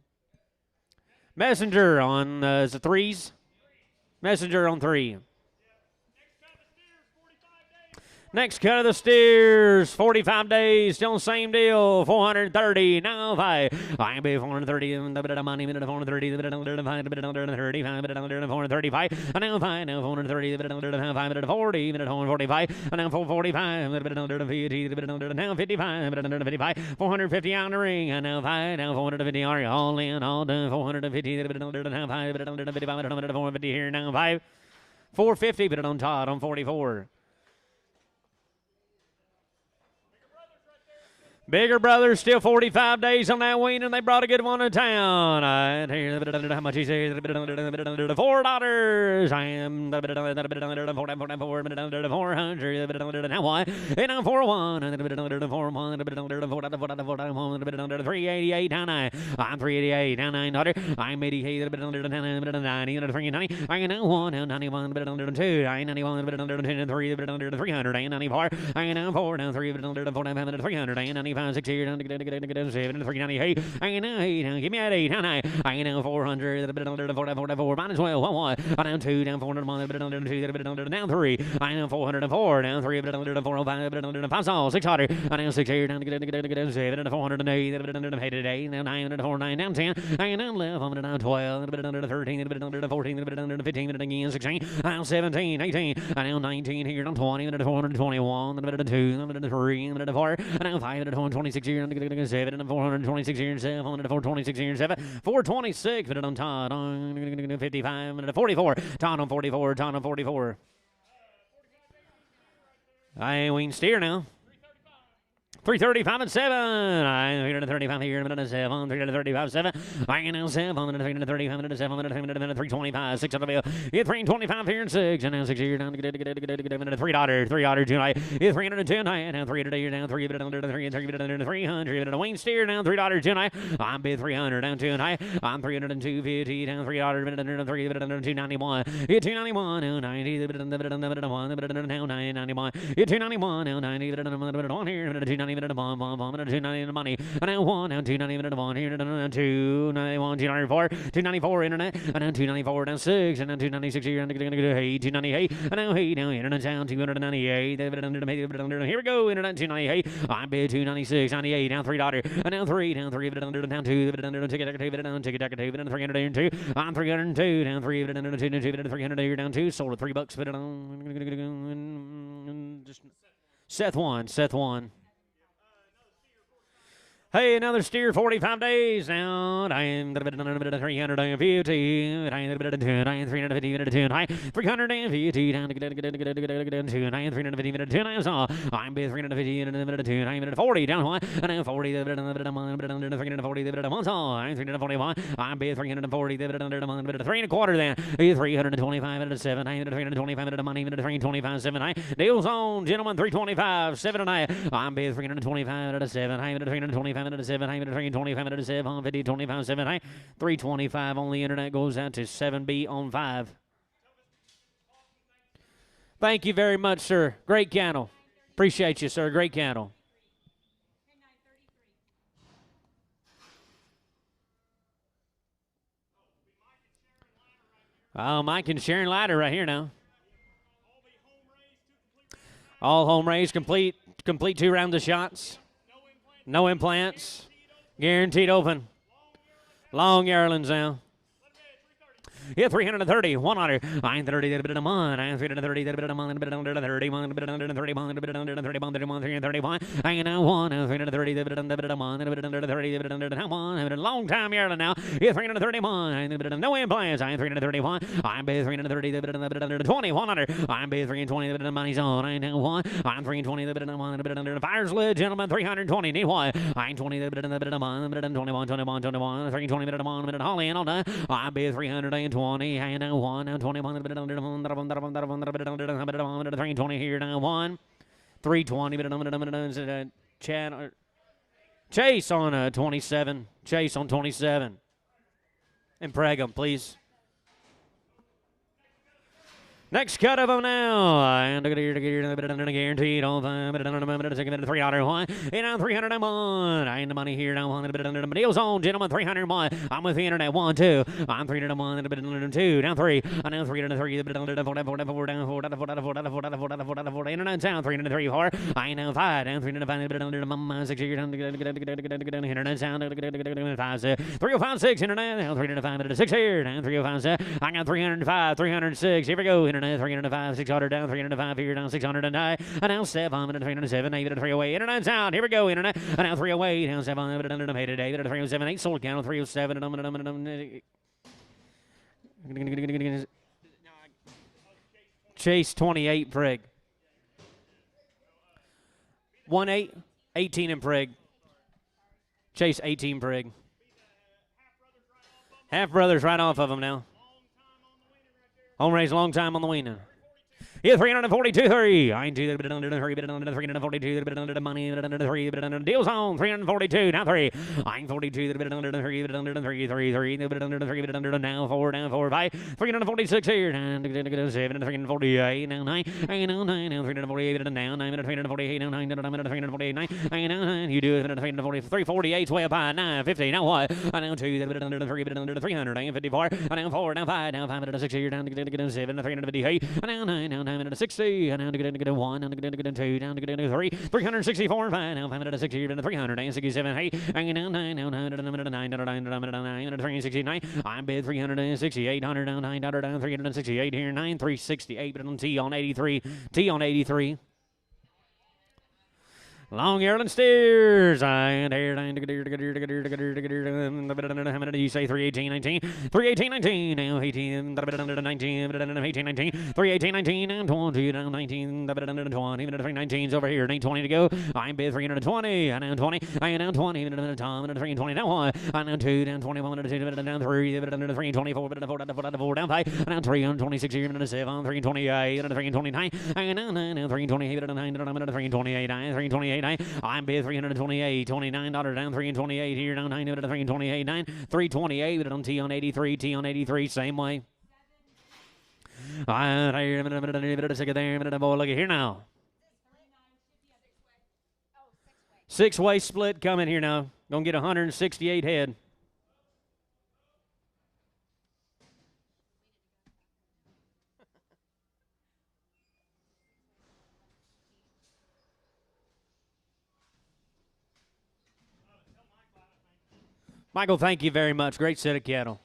Messenger on the 3s. Messenger on 3. Next cut of the steers, 45 days, still same deal, 430, now 5. I'm bid 430, and a bit of money, minute 430, a bit of 35, 435, and now 5, now 430, a bit of 5, minute 40, minute 445, and now 445, a bit of 50, a bit of now 55, a bit of 55, 450 on the ring, and now 5, now 450 are all in, all done, 450, a bit of now 5, a bit of 55, a bit of 450 here, now 5, 450, but it on Todd on 44. Bigger Brothers still 45 days on that wing, and they brought a good one to town. How much he says? $4. I am 400. Now what? And I'm 4-1. 388 down 9. I'm 388 down 9. I'm 88 90. I can now 1 down 91 2. I 91 3 300 and 94. I can now 4 down 3 300 and 95. 6 here down to 7 398. I can now 8 down. Give me that 8 down 9. I can now 400 4 minus 12 1 down 2 down 400 2 down 3. I now 404 down 3 405 saw 600. I now 6 here down to 7 408 8 now 904 9 down 10. I can now 11 down 12 13 14 15 again 16. I now 17 18. I now 19 here down 20 421 2 3 4. I now 5 26 here, 7 and 426 here, 7 426 here, 7 426. Put it on Todd on 55 and 44. Todd on 44. Todd on 44. We can steer now. 335 and 7. I'm 335 here, 7. 335 7. I can now 7. 335 and 7. 325 6 on the bill. 325 here and 6. And now 6 here down to get $3. $3 tonight. 310 and now 300 here down 300 300. Wayne steer down $3 tonight. I'm bid 300 down 2 and high. I'm 302.50 down $3. 291. 291 now 90. Now 991. 291 now 90. Here 290. 290 the money. And now 1, now 290 the 1 here, 291, 294, 294 internet, and now 294 down 6, and now 296 here, and 298, and now 8, now internet down 298. Here we go, internet 298. I bid 296, 98, down $3, and now 3, down 3, down 2, ticket, down 302, I'm 302, down 3, 300 here, down 2, sold at $3, put it on. Just Seth won. Hey, another steer, 45 days now. I am 350. I am 350 down 350 down to 2. I am 350 minutes 2. I saw. I'm 350 minutes 2. I am 40 down 1. And I'm 40 340 saw. I'm 341. I'm 340 3 1/4 then. 325 minutes 7. I am 325 minutes money 325 7. I deals on gentlemen 325 7 and I'm 325 minutes 7. I am 325 minutes 7, 325 minutes 7, 50, 25, 7, 325 on the internet goes out to 7B on 5. Thank you very much, sir. Great cattle. Appreciate you, sir. Great cattle. Oh, Mike and Sharon Ladder right here now. All home raised, complete 2 rounds of shots. No implants. Guaranteed open. Long yearlings now. Yeah, 330, 100. I'm 30, a bit of month. I'm 330, a bit of month, a bit under 31, a bit under 31, a bit under 31, 31, 331. I know 1, 330, a bit under a month, a bit under 30, a bit under 1. I've been a long time yearling now. Yeah, 331. I'm a bit of no implants. I'm 331. I'm 330, a bit under 20, 100. I'm 320, a bit of money's on. I know 1. I'm 320, a bit under 1, a bit under fire slid, gentlemen. 320, need 1. I'm 20, a bit under a month, a bit under 21, 21, 21, 320, a bit of 1, a bit of Holly, and all done. I'm 320. I know 1, now 21, a bit under 320 here, now 1, 320, bit under Chad, Chase on 27, Chase on 27, and Pregum, please. Next cut of them now. And guaranteed on $301. And on 301. I the money here now. Deals on, gentlemen. 301. I'm with the internet. 1, 2. I'm 301. 2. Down 3. I'm now 303. Down 4. Internet down 303. 4. I know 5. Down 305. 6 here. Internet down 305. 6. Internet down 305. 6 here. Down 305. I got 305. 306. Here we go. Internet 305, 600 down, 305 here down, 609, and now 700, 307, 800, 308, internet's out, here we go, internet, and now 308, down 700, 800, 307, 8, sold count, 307, Chase 28, Prig. 1-8, 18 and Prig. Chase 18 Prig. Half brothers right off of them now. Home race, long time on the wing. Yeah, 342, 3. I do the bit under the 3, bit under the 342, the bit under the money, bit under the 3, bit under the deals on 342, now 3. I'm 42, the bit under the 3, bit under the 3, 3, 3, the bit under the 3, bit under the now 4, 5. 346 here, and 7, 348, now 9, and now 9, now 348, now 9, 348, now 9, 348, 9, and now 9. You do it, 348, way up high, 950, now what? And now 2, the bit under the 3, bit under the 354, and now 4, now 5, now 5, 6 here, down to 7, 358, and now 9, now 9. 60, and now to get into 1, and to get into 2, down to get into 3, 364, 5, now 560, and 367, hey, and now 9, now 9, 369, I bid 368, 100 down, 900 down, 368 here, 9, 368, but on T on 83, T on 83. Long Ireland steers. And here, you say 318, 19, 318, 19, now 18, 19, 18, 19, 318, 19, and 20, down 19, 20, 19's over here, 20 to go. I'm bid 320, and now 20, and now 20, Tom, and 320, now 1, and now 2, down 21, and 2, down 3, 324, 4, down 5, and now 326 here, and 7, 328, and 329, and now 9, now 328, and 9, 328, 328. I'm bid 328, $29 down 328 here, down 9 to 328, 9, 328, but on T on 83, T on 83, same way. All right, a minute, a second there, a minute, boy, look at here now. 6-way split coming here now. Gonna get 168 head. Michael, thank you very much. Great set of cattle.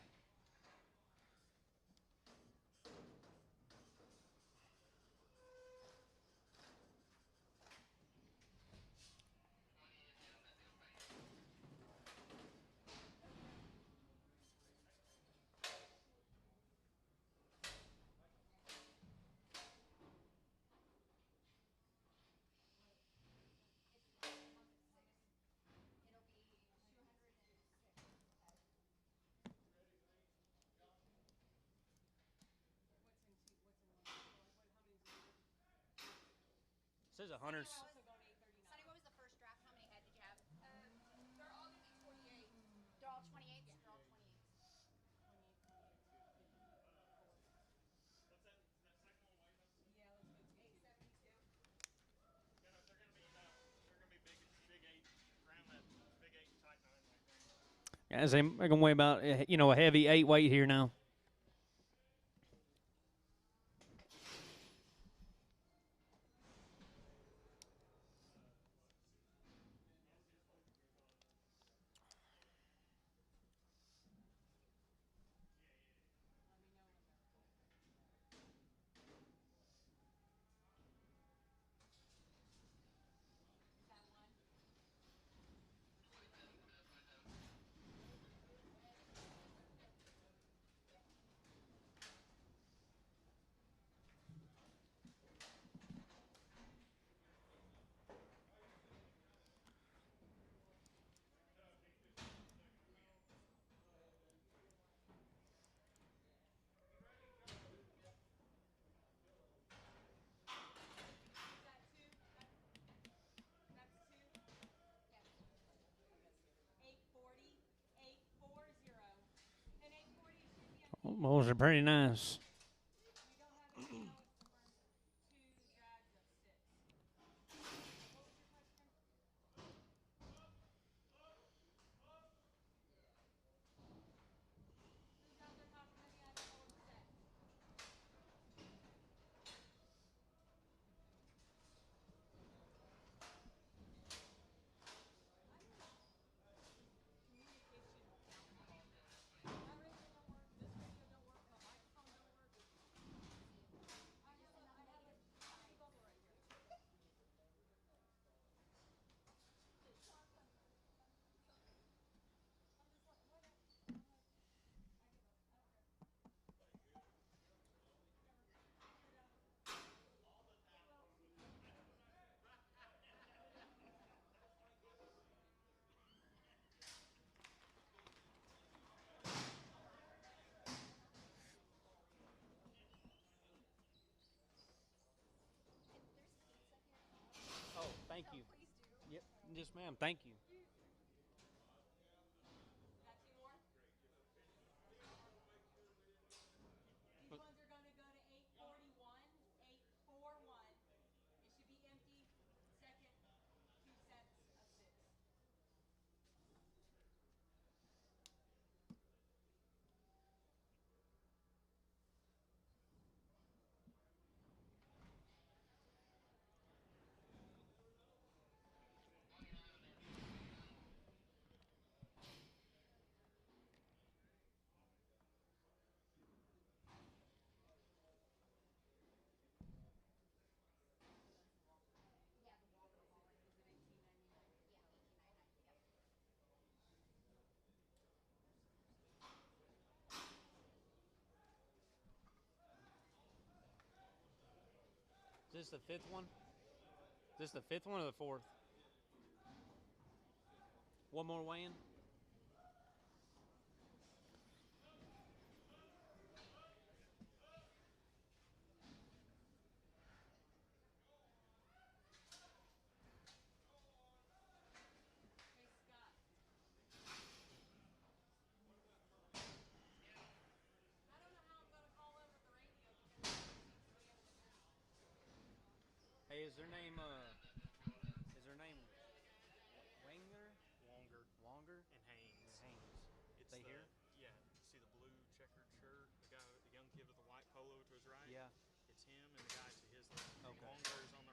Says 100. Sonny, what was the first draft? How many head did you have? They're all going to be 48. They're all 28? Yeah. They're all 28. Guys, they're going to weigh about, a heavy 8 weight here now. Those are pretty nice. Yes, ma'am. Thank you. These ones are going to go to 841, 841. It should be empty. Second, 2 sets of 6. Is this the fifth one? Is this the fifth one or the fourth? One more weigh-in? Hey, Scott. I don't know how I'm going to call over the radio because it seems to be able to now. Hey, is their name Wanger? Longer? And Haynes. Haynes. It's They here? Yeah. See the blue checkered shirt? The young kid with the white polo to his right? Yeah. It's him and the guy to his left. Okay. Longer is on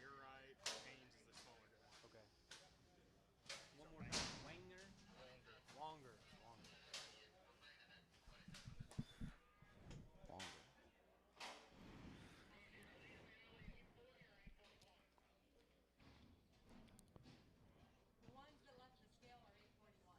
your right. Haynes is the smaller guy. Okay. One more time. Wanger? Longer. The ones that left the scale are 841.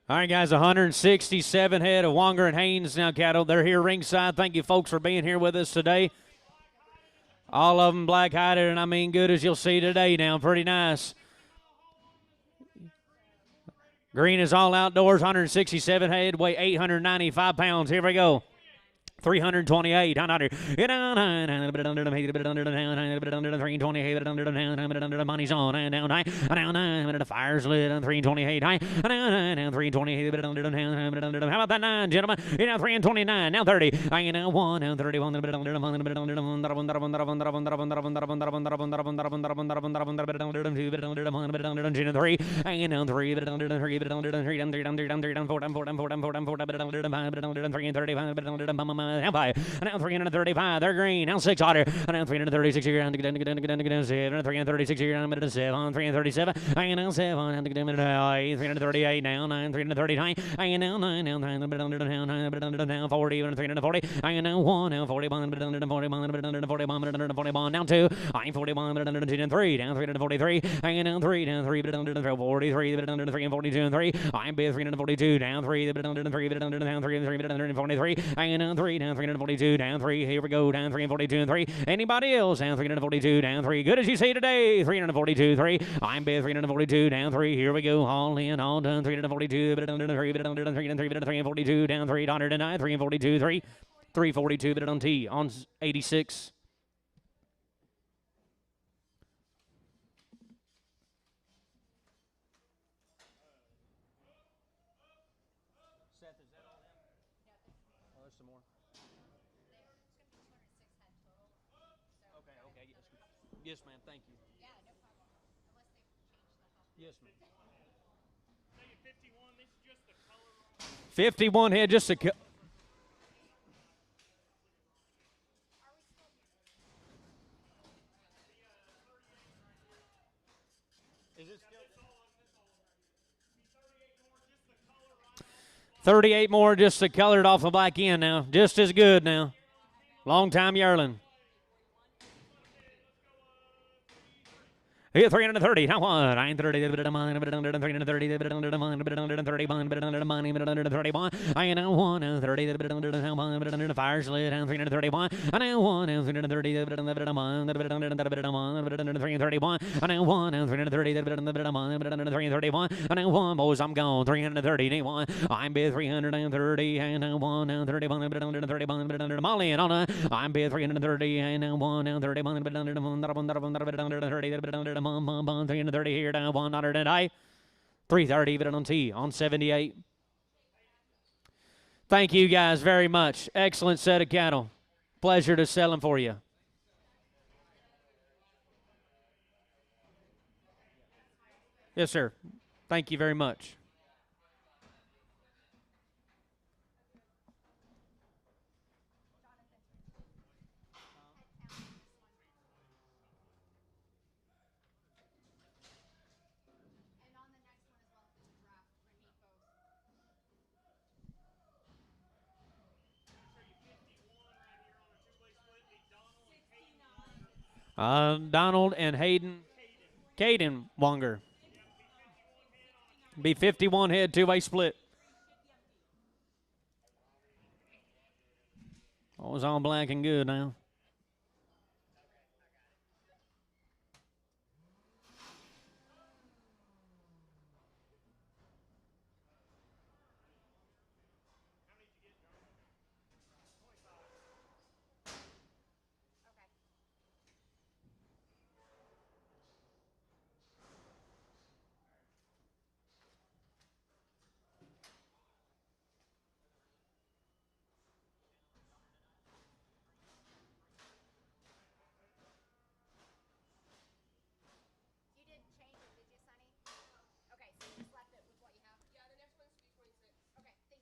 All right, guys, 167 head of Wonger and Haynes now cattle. They're here ringside. Thank you, folks, for being here with us today. All of them black-hided, and I mean good as you'll see today now. Pretty nice. Green is all outdoors, 167 head, weigh 895 pounds. Here we go. 328, 100. Money's on, and down high, the fire's lit, 328 high, 328. How about that 9, gentlemen? 329, now 30. Now 1, now 31. 2, 3, hanging down 3, 3, 35. Now 335. They're green. Now 6 hotter. Now 336 here. 7. 336 here. 7. 337. Hanging down 7. 338 now. 9. 339. Hanging down 9. Now 9. Now 40. 340. Hanging down 1. Now 41. 41. Down 2. I'm 41. 3. Down 343. Hanging down 3. Down 3. 43. 3 and 42 and 3. I'm 342. Down 3. Down 3. Down 3. 343. Hanging down 3. Down 342, down 3. Here we go, down 342 and 3. Anybody else? Down 342, down 3. Good as you see today, 342, 3. I'm bid 342, down 3. Here we go, all in, all done. 342, 3, 342, down 3. 109, 342, 3. 342, bid it on T, on 86. Seth, is that all them? Oh, there's some more. Okay. Yes, ma'am. Thank you. Yeah, no problem. Unless they change the hub. Yes, ma'am. 51, this is just the color. 51 head, just a. Is it still? 38 more, just the colored off the black end now. Just as good now. Long time yearling. Here, 330. Now one. 930. 330. 331. I know one. 30. Fire slid down 331. I know one. 330. 331. I know one. 330. 331. I know one. Boys, I'm gone. 330. Need one. I'm bid 330. I know one. 31. 31. Molly and on. I'm bid 330. I know one. 31. 330 here down 100 and I 330 even on T on 78. Thank you guys very much. Excellent set of cattle. Pleasure to sell them for you. Yes, sir. Thank you very much. Donald and Hayden, Caden Wonger. Be 51 head, two-way split. Always on black and good now. You didn't change it, did you, Sonny? Okay, so you just left it with what you have? Yeah, the next one's to be 26. Okay, thank you.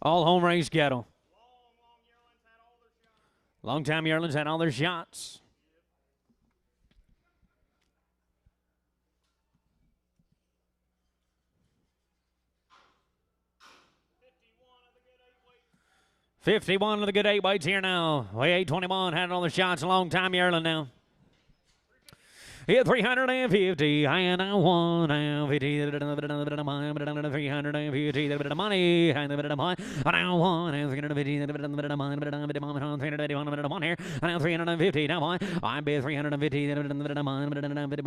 All home raised cattle. Long time yearlings had all their shots. $51 of the good 8 weights here now. Way 821 had all their shots. A long time yearling now. Hit 350, and I won 50, 350, the money, and the money, and I won 350, the money, 351 here, and now 350, now on. I bet 350, the money, 350,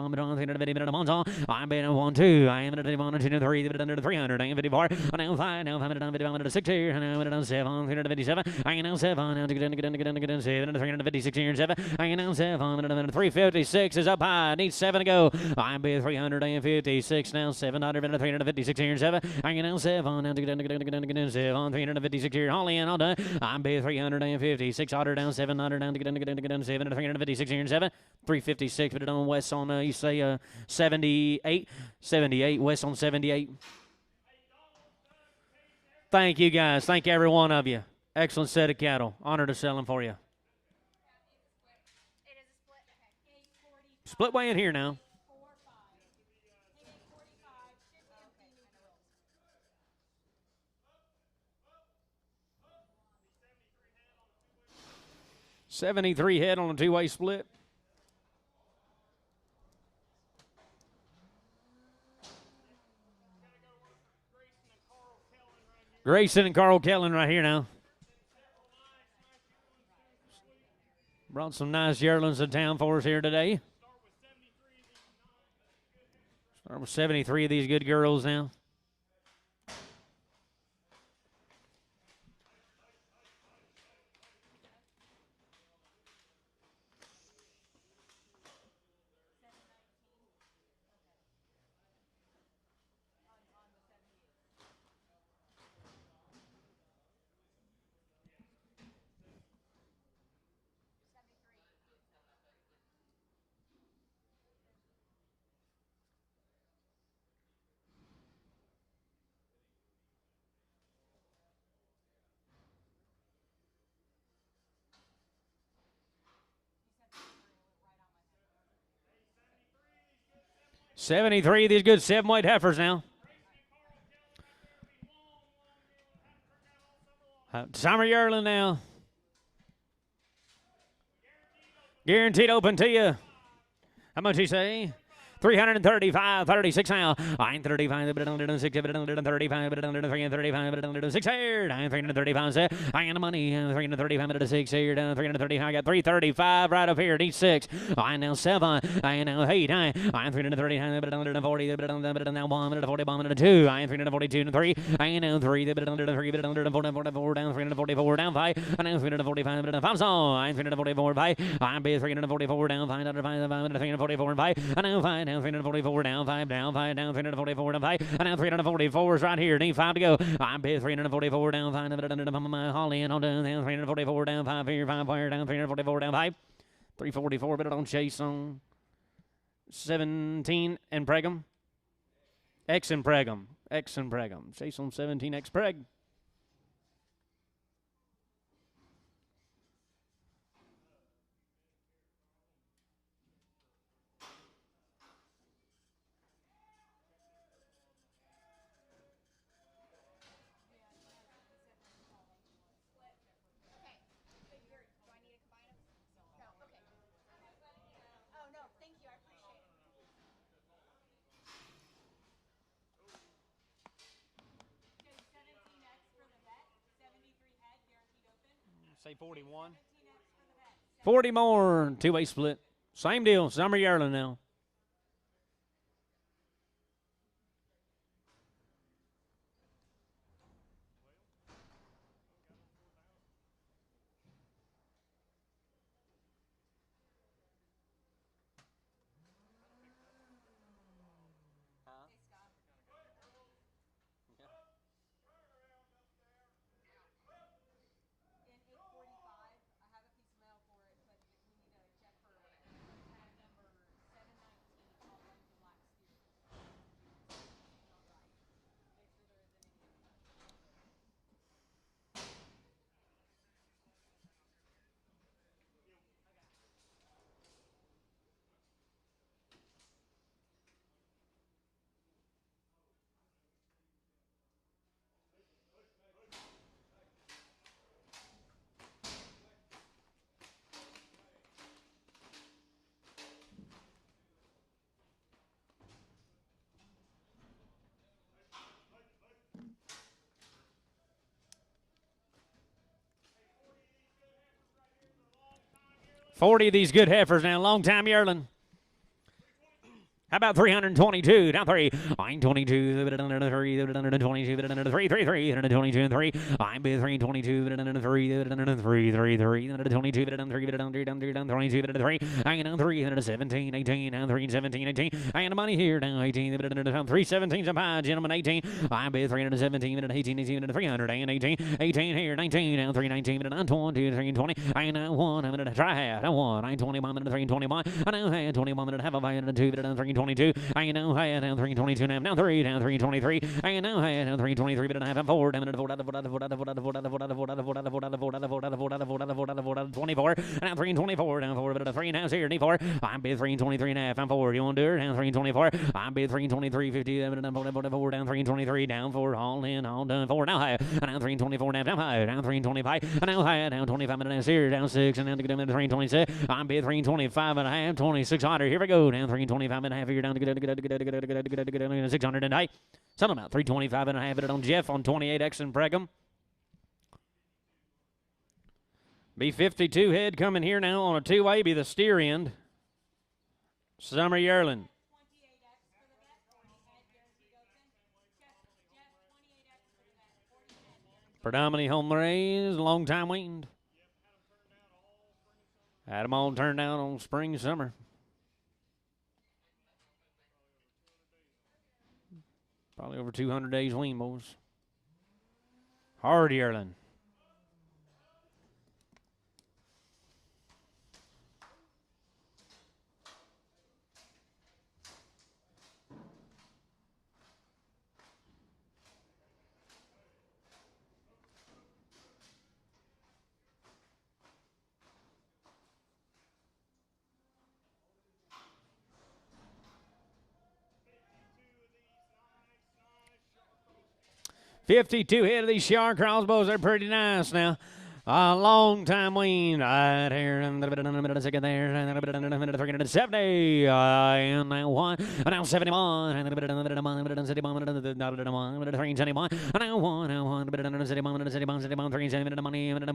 I bet 1, 2, I am at 1, 2, 3, 354, and now 5, now 560 here, and now 7, 357, I now 7, now to get 7, 356 here, 7, I now 7, 356 is up high. Needs 7 to go. I'm bid 356 now. 356 here. 7. I can now 7. Now to get 7. 356 here. Holly and all done. I'm bid 356. Otter down 7. Otter down to get 7. 356 here. 7. 356. Put it on West on, you say 78. 78. West on 78. Thank you guys. Thank every one of you. Excellent set of cattle. Honored to sell them for you. Split way in here now. $73 head on a two-way split. Grayson and Carl Kellen right here now. Brought some nice yearlings to town for us here today. Start with 73 of these good girls now. 73 of these good 7-weight heifers now. Summer yearling now. Guaranteed open to you. How much he say? 335, 36 now. I'm 35, but under 6, but under 35, but under 335, but under 6 here. I'm 335, set. I got the money. 335, but under 6 here. Down 335. I got 335 right up here. D6. I now 7. I now 8. I'm 339, but under 40, but under now 1, but under 40, bomb under 2. I'm 342 and 3. I now 3, but under 3, but under 44, down 344, down 5. I now 345, but under 5. So I'm 344, 5. I'm 344, down 5, under 5, under 344, and 5. I now 5. Down 344, down 5, down 5, down 344, down 5, and now 344 is right here. Need 5 to go. I'm bid 344, down 5, under my Holly, and on down 344, down 5 here, 5 wire, down 344, down 5, 344, but it don't chase on 17 and Pregum. X and Pregum. X and Pregum. Chase on 17 X Preg. Oh, no, thank you. I appreciate it. Okay, 17X for the vet, 73 head, guaranteed open. Say 41. 17X for the vet. 40 more. Two-way split. Same deal. Summer yearling now. In 845, I have a piece of mail for it, but we need a check for tag number 719 called One of the Black Steers. Not right. Make sure there isn't any. Forty of these good heifers now. Long time yearling. How about 322? Down 3. I'm 22, but under 3, but under 22, but under 3, 3, 3, under 22 and 3. I'm bid 322, but under 3, but under 3, 3, 3, under 22, but under 3, but under 22, but under 3. I got 3, under 17, 18, down 3, 17, 18. I got the money here, down 18, but under 3, 17's up high, gentlemen, 18. I'm bid 317, but 18, 18, but 318, 18 here, 19, down 3, 19, but under 20, 3, 20. I got 1, I'm going to try half, I won, I'm 21, but under 3, 21. I know I had 21, but half of I had 2, but under 3, 22. I know I had down 322 now. Now 3 down 323. I know I had down 323, but I have 4 down 4 out of 4 out of 4 out of 4 out of 4 out of 4 out of 4 out of 4 out of 4 out of 4 out of 4 out of 4 out of 4 out of 4 out of 4 out of 24. Now 324 down 4, but 3 now here 4. I'm bid 323 and a half. I'm 4. You want to do it? Down 324. I'm bid 323 50. Down 4 down 323 down 4 all in all done 4 now high. Down 324 now down high down 325. Now high down 25 minutes here down 6 and down to get down to 326. I'm bid 325 and a half 2600. Here we go down 325 and a half here down to get 600 tonight. Something about 325 and a half. It on Jeff on 28X and Pregum. Be 52 head coming here now on a two-way. Be the steer end. Summer yearling. 28X for the vet, 40 head, guaranteed open. Jeff, 28X for the vet, 40 head, guaranteed. Predominantly home raised, long time weaned. Had them all turned down on spring, summer. Probably over 200 days wean, boys. Hard yearling. 52 hit of these shark crossbows. They're pretty nice now. A long time wean right here. And a second there. And 370. And now one. And now 71. And 371. And now one. Now one. 370 money. And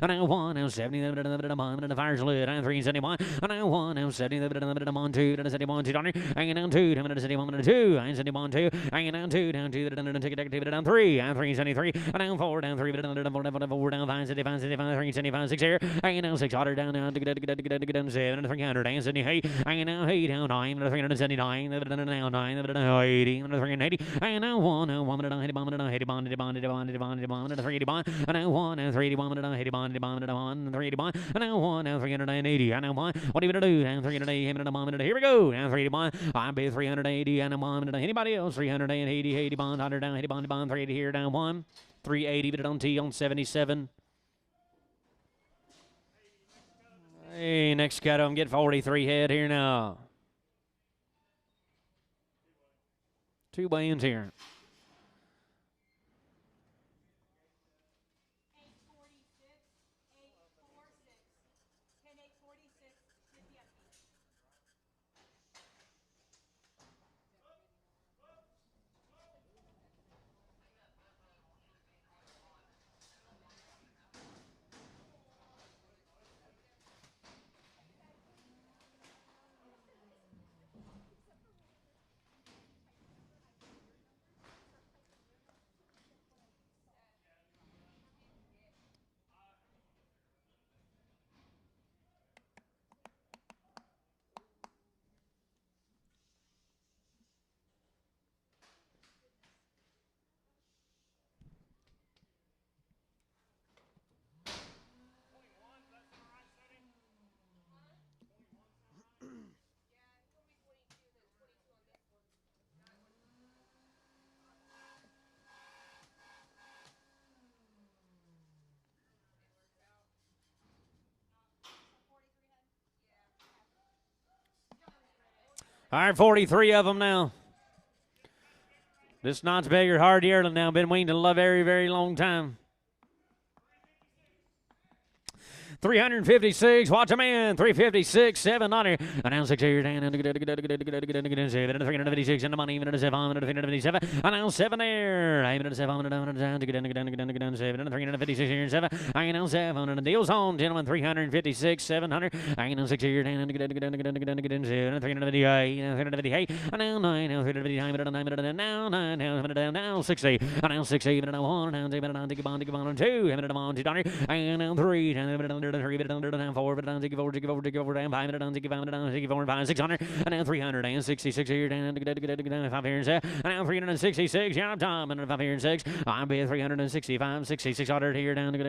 now one. Now 70. And the fire's lit. And 371. And now one. Now 70. And 2. And 71. 200. And now 2. And 71. And 2. And 71. 2. And now 2. Down 2. Down 3. And 373. And now 4. Down 3. Down 4. Down 5. 75. 375, 6 here, hanging down 600, down 7, 300, and 78, hanging down 8, down 9, 379, now 9, 80, 380, hanging down 1, 80 bond, 80 bond, 380 bond, and now 1, 380 bond, 80 bond, 380 bond, and now 1, 380, and now 1, what are you gonna do? And 380, bond, here we go, and 380 bond, I'm be 380, and I'm anybody else, 380, 80 bond, 100 down, 80 bond, 380 here, down 1, 380, but it on T on 77. Hey, next cut of them get 43 head here now. 2 bands here. 846, 846, 10, 846, 50 up each. All right, 43 of them now. This Knott's Beggar hard yearling now. Been weaned a very, very long time. 356, watch a man, 356, 700, and now 6 here, down, 356, and the money, 357, and now 7 there, 700, down, 356 here, 7, I know 700, and deals on, gentlemen, 356, 700, I know 6 here, down, 358, 358, and now 9, now 359, now 9, now 60, and now 60, and now 1, now 2, and now 2, and now 3, and 3, down 4, down 4, 5, down 5, 600, and now 366 here, down 5 here, and now 366, yeah, Tom, and 5 here and 6, I'm be 365, 6600 here, down, hold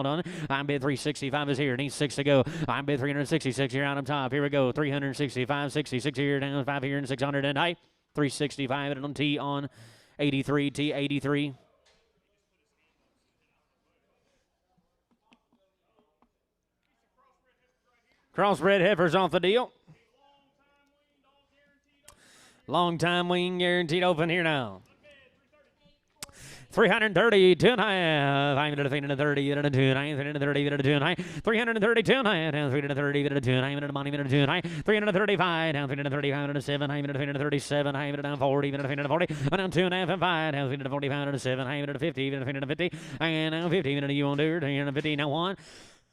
on, I'm be 365 is here, needs 6 to go, I'm be 366 here on top, here we go, 365, 66 here, down 5 here and 600, and high, 365, and on T on 83, T 83. Crossbred heifers off the deal. Long time wean guaranteed open here now. 330, 2 and a half. I'm going to 330, 2 and a 330, 2 and a half. 332 and a half, down 330, 2 and a half, money, 2 and a half. 335, down 335, 7, I'm 337, I'm down 40, 340, and down 2 and a half and 5, down 345, 7, I'm 50, 350, and now 50, you want to do 350, now 1.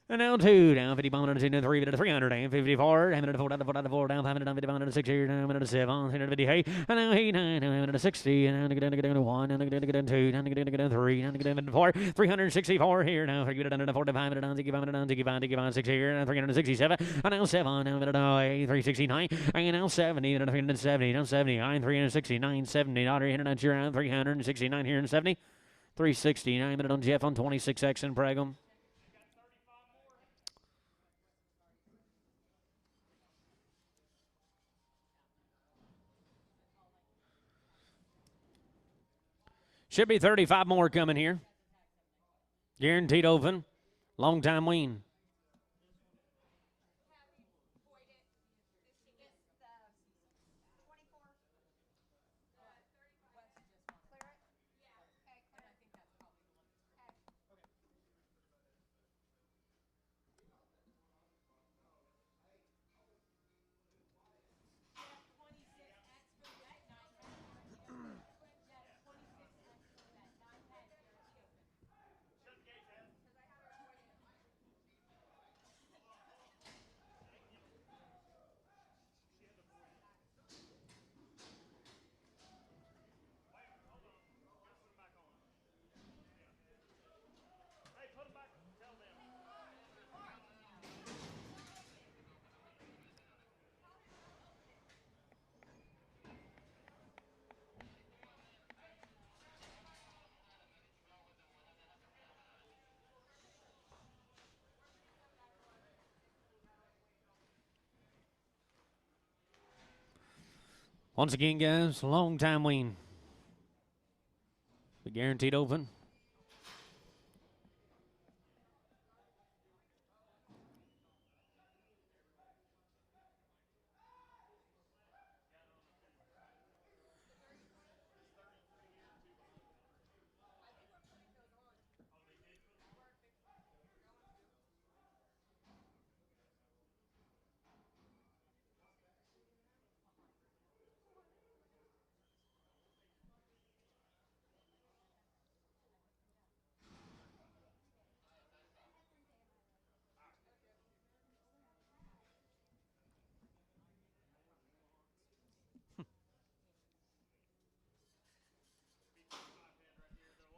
And now 2, down 50, down 2, 3, 300, and 54, down 4, down 4, down 4, down 5, down 50, down 6 here, down 7, 358, and now 89, down 60, and now down 1, down 2, down 3, down 4, 364 here, now 4, down 45, down 65, 6 here, and 367, and now 7, down 369, and now 70, down 370, down 79, 369, 70, down here, and 369 here, and 70, 369, minute on Jeff on 26X in Pregum. Should be 35 more coming here. Guaranteed open. Long time wean. Once again, guys, long time win. The guaranteed open.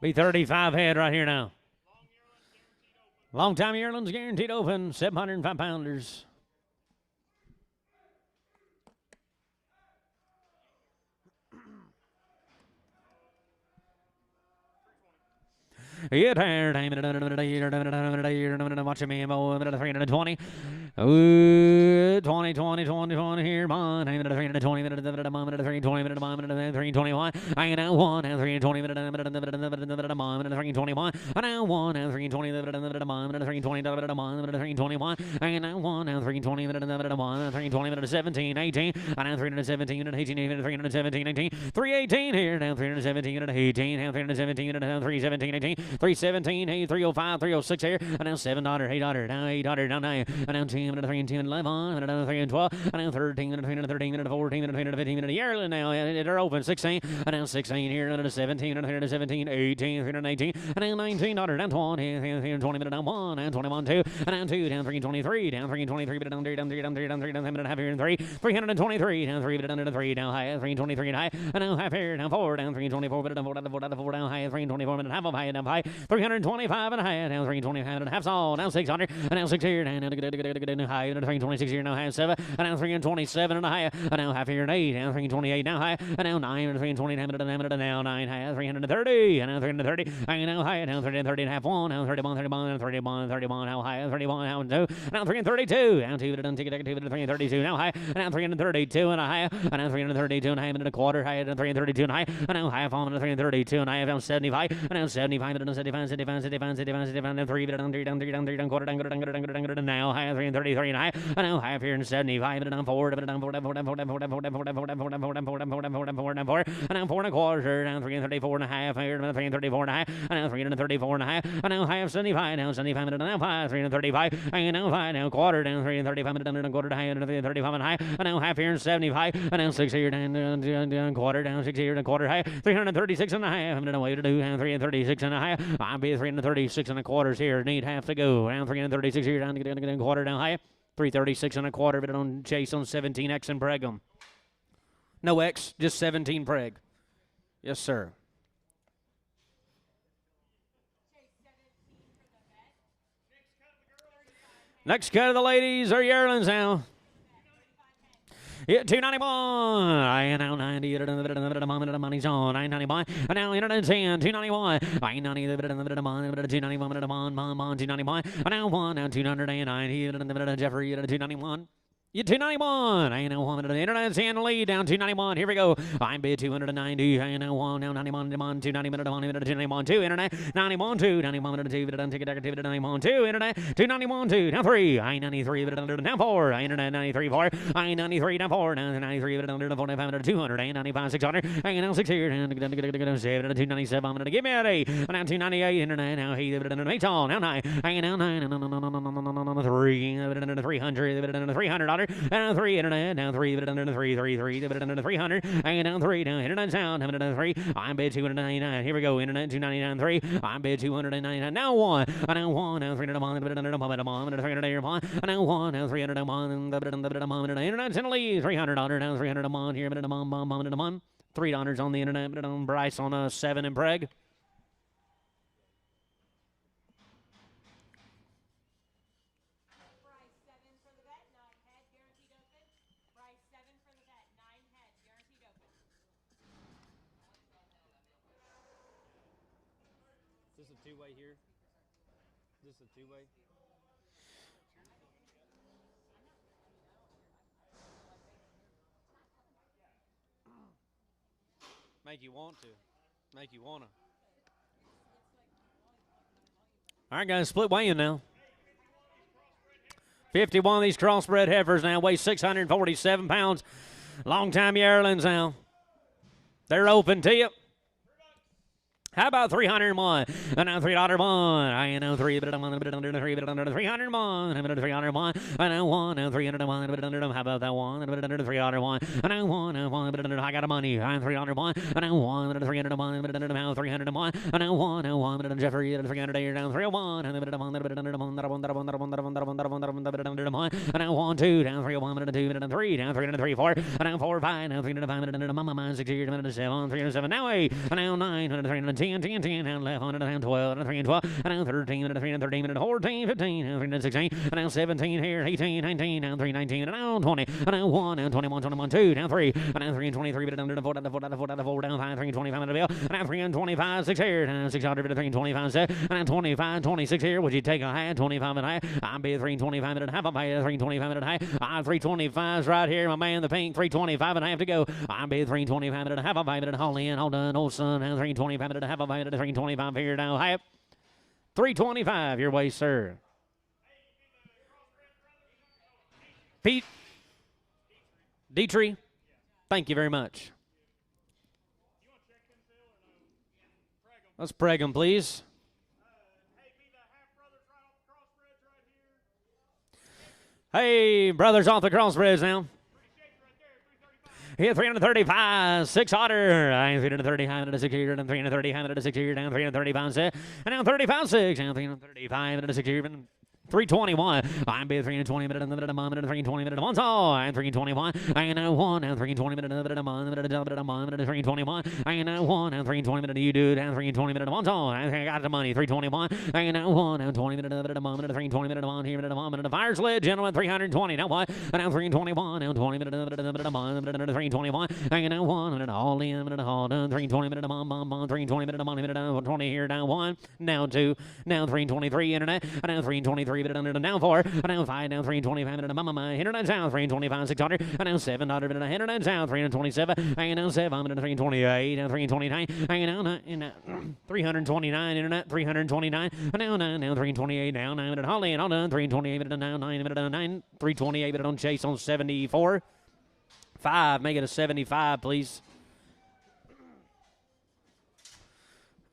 Be 35 head right here now. Long time yearlings guaranteed open, 705 pounders. Watching me, 320. Ooh, 20 here, man. 320 minutes, 320 minutes, 321. I know one, 320 minutes, 321. I know one, 320 minutes, 321. I know one, 320 minutes, 320 minutes, 17, 18. I know 317 minutes, 18, 317, 18. 318 here, now 317 minutes, 18, now 317 minutes, 317, 18. 317, hey, 305, 306 here. And now $7, $8, now $8, now 9. And now 10, and 3 and 10, 11, and now 3 and 12. And now 13, and 3 and 13, and 14, and 3 and 15, and yearly now. They're open 16. And now 16 here, and 17, and 317, 18, 318. And now $19, down 20, 320 minutes, down 1, and 21, 2. And now 2, down 323, down 323, but down 3, down 3, down 3, down 3, down 3, and a half here, and 3. 323, down 3, but down 3, down high, 323 and high. And now half here, down 4, down 324, but down 4, down 4, down 4, down high, 324 minutes, half of high, down high. 325 and a half, now 325 and a half, so now 600, and now 6 here, and now high, and 326 here, now half 7, and now 327 and a half, and now half here, and 8, and 328 now high, and now 9, and 320, and now 9 high, 330, and now 330, and now high, now 330 and a half, 1, now 31, 31, and 31, 31, now high, 31, now 2, now 332, and 2, and 332, now high, and now 332 and a half, and now 332 and a half, and a quarter high, and 332 and a half, and now half on, and 332 and a half, now 75, and now 75, and 75, 75, 75, 75, 75, 3, down 3, down 3, down 3, down quarter, down, now high, 333 and a half, and now half here, and 75, and down 4, down 4, down 4, down 4, down 4, down 4, down 4, down 4, down 4, down 4, down 4, down 4, down 4, down 4, down 4, and now 4 and a quarter, down 334 and a half, here, 334 and a half, and now 334 and a half, and now half 75, now 75, and now 5, 335, and now 5, now quarter, down 335, and down quarter, down 335 and a half, and now half here, and 75, and now 6 here, down quarter, down 6 here, and quarter high, 336 and a half, and then away to do, and 336 and a half, I'll be 336 and a quarters here, need half to go, down 336 here, down quarter, down high, 336 and a quarter, but on chase on 17X and Brigham. No X, just 17 Preg. Yes, sir. Next cut of the ladies are yearlings now. Yeah, 291. I now 90. The money's on. 991. And now 110. 291. I 90. 291. 291. And now 1. Now 290. Jeffrey 291. You 291. I know 1 minute. Internet's in the lead down 291. Here we go. I'm bid 290. I know 1 now 91. 290 minute 1 minute 291 2 internet 91 2 91 minute 2 minute ticket activity 91 2 internet 291 2 now 3 I 93 minute now 4 I internet 93 4 I 93 now 4 now 93 minute 45 minute 200 I 95 600 I now 6 here 7 297 minute give me a 8 now 298 internet now he makes all now 9 I now 9 300 $300 and 3 internet now 3 but under 300 and down 3 now internet sound I'm at 3 I'm bid 299 here we go internet 299 3 I'm bid 299 now 1 I now 1 now 300 a month but under a moment 300 a month I now 1 now 300 a month but under a month internet's in the lead $300 now 300 a month here but a month $3 on the internet but on Bryce on a 7 and Preg. Is this a two-way here? Is this a two-way? Make you want to. Make you wanna. All right, guys, split weighing now. 51 of these crossbred heifers now weigh 647 pounds. Long-time yearlings now. They're open to you. How about 301? And now $301. I know 3, but I'm under 3, but under 301. I'm under 301. I know 1, now 301. But under how about that one? But under 301. I know 1, but under I got a money. I'm 301. I know 1, but under 301. But under now 301. I know 1, but under Jeffrey at 300 years down 301. And but under I know 1, 2, down 301. But 2, but 3, down 303, 4. I know 4, 5, now 305. But Mama 6 years, 7, 307. Now 8. I know 9, 310. 10, and 11, and 12, and 3 and 12, and now 13, and 3 and 13, and 14, 15, and 3 and 16, and now 17 here, 18, 19, and 3, 19, and now 20, and now 1, and 21, 21, 2, down 3, and now 3 and 23, but down to 4, down to 4, down to 4, down to 4, down 5, 3 and 25, and a bill, and now 3 and 25, 6 here, and 600, but 3 and 25, 7, and now 25, 26 here, would you take a hat, 25 and a half, I'm be 3 and 25 and a half, I'm be 3 and 25 and a half, I'm 325's right here, my man, the pink, 325 and a half to go, I'm be 3 and 25 and a half, I'm be all in, all done, old son, and 3 and 25 and a half, I'm be 3 and 25 here now, half, 325 your way, sir. Pete Dietrich, thank you very much. Let's preg them, please. Hey, brothers off the crossbreeds now. Here, 335, 6 otter. I'm 335 and a 6 here, and 335 and a 6 here, down 335, 6, and now 35, 6, and 335 and a 6 here, and 321. I'm be 320 minutes, and a moment, and 320 minutes. Once all, I'm 321. I know 1, and 320 minutes, and a moment, and 321. I know 1, and 320 minutes. You do it, and 320 minutes. Once all, I got the money. 321. I know 1, and 20 minutes, and a moment, and 320 minutes. On here, and a moment, and a fire sled, gentlemen. 320. Now what? And now 321, and 20 minutes, and a moment, and 321. I know 1, and all in, and all done. 320 minutes, bomb, 320 minutes, money, minute, 20 here, down 1, now 2, now 323 internet, and now 323. But now 4, and now 5, now 325, and mama, internet down 325, 600, and now 700, and internet down 327, and now 700, 328, and 329, and now 329, internet 329, and now 9, now 328, down 9, and Holly, and all done 328, and now 9, and 9, 328, but on Chase on 74, 5, make it a 75, please.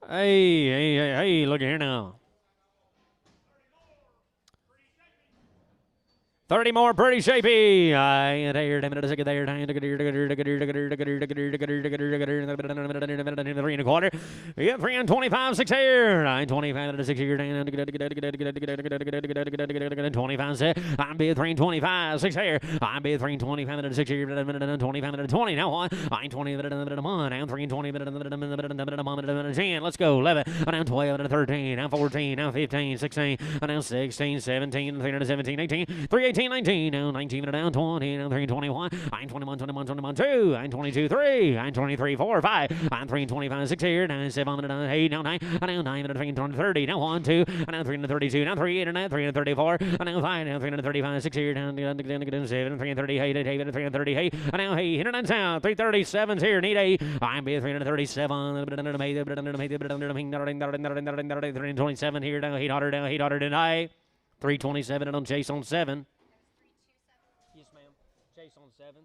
Hey, look here now. 30 more, pretty shapy. I there, there, 3 1/4. Yeah, 325, 6 here. 925, 6 here. 25, 6. I'm be 325, 6 here. I'm be 325, 6 here. 25, 20. Now on. I'm 20, 1. I'm 320, 10. Let's go. 11. I'm 12, 13. I'm 14. I'm 15, 16. I'm 16, 17, 317, 18, 318. 19, now 19, down 20, now 321, I'm 21, 21, 21, 2, I'm 22, 3, I'm 23, 4, 5, I'm 325, 6 here, now 7, now 8, now 9, now 9, now 3, 30, now 1, 2, now 332, now 3, now 334, now 5, now 335, 6 here, now 7, 338, 8, 338, now 8, now 337 here, need 8, I'm 337, 327 here, now 800, deny, 327, on Chase on 7. Yes, ma'am. Chase on 7.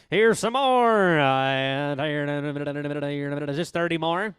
Here's some more. Just 30 more.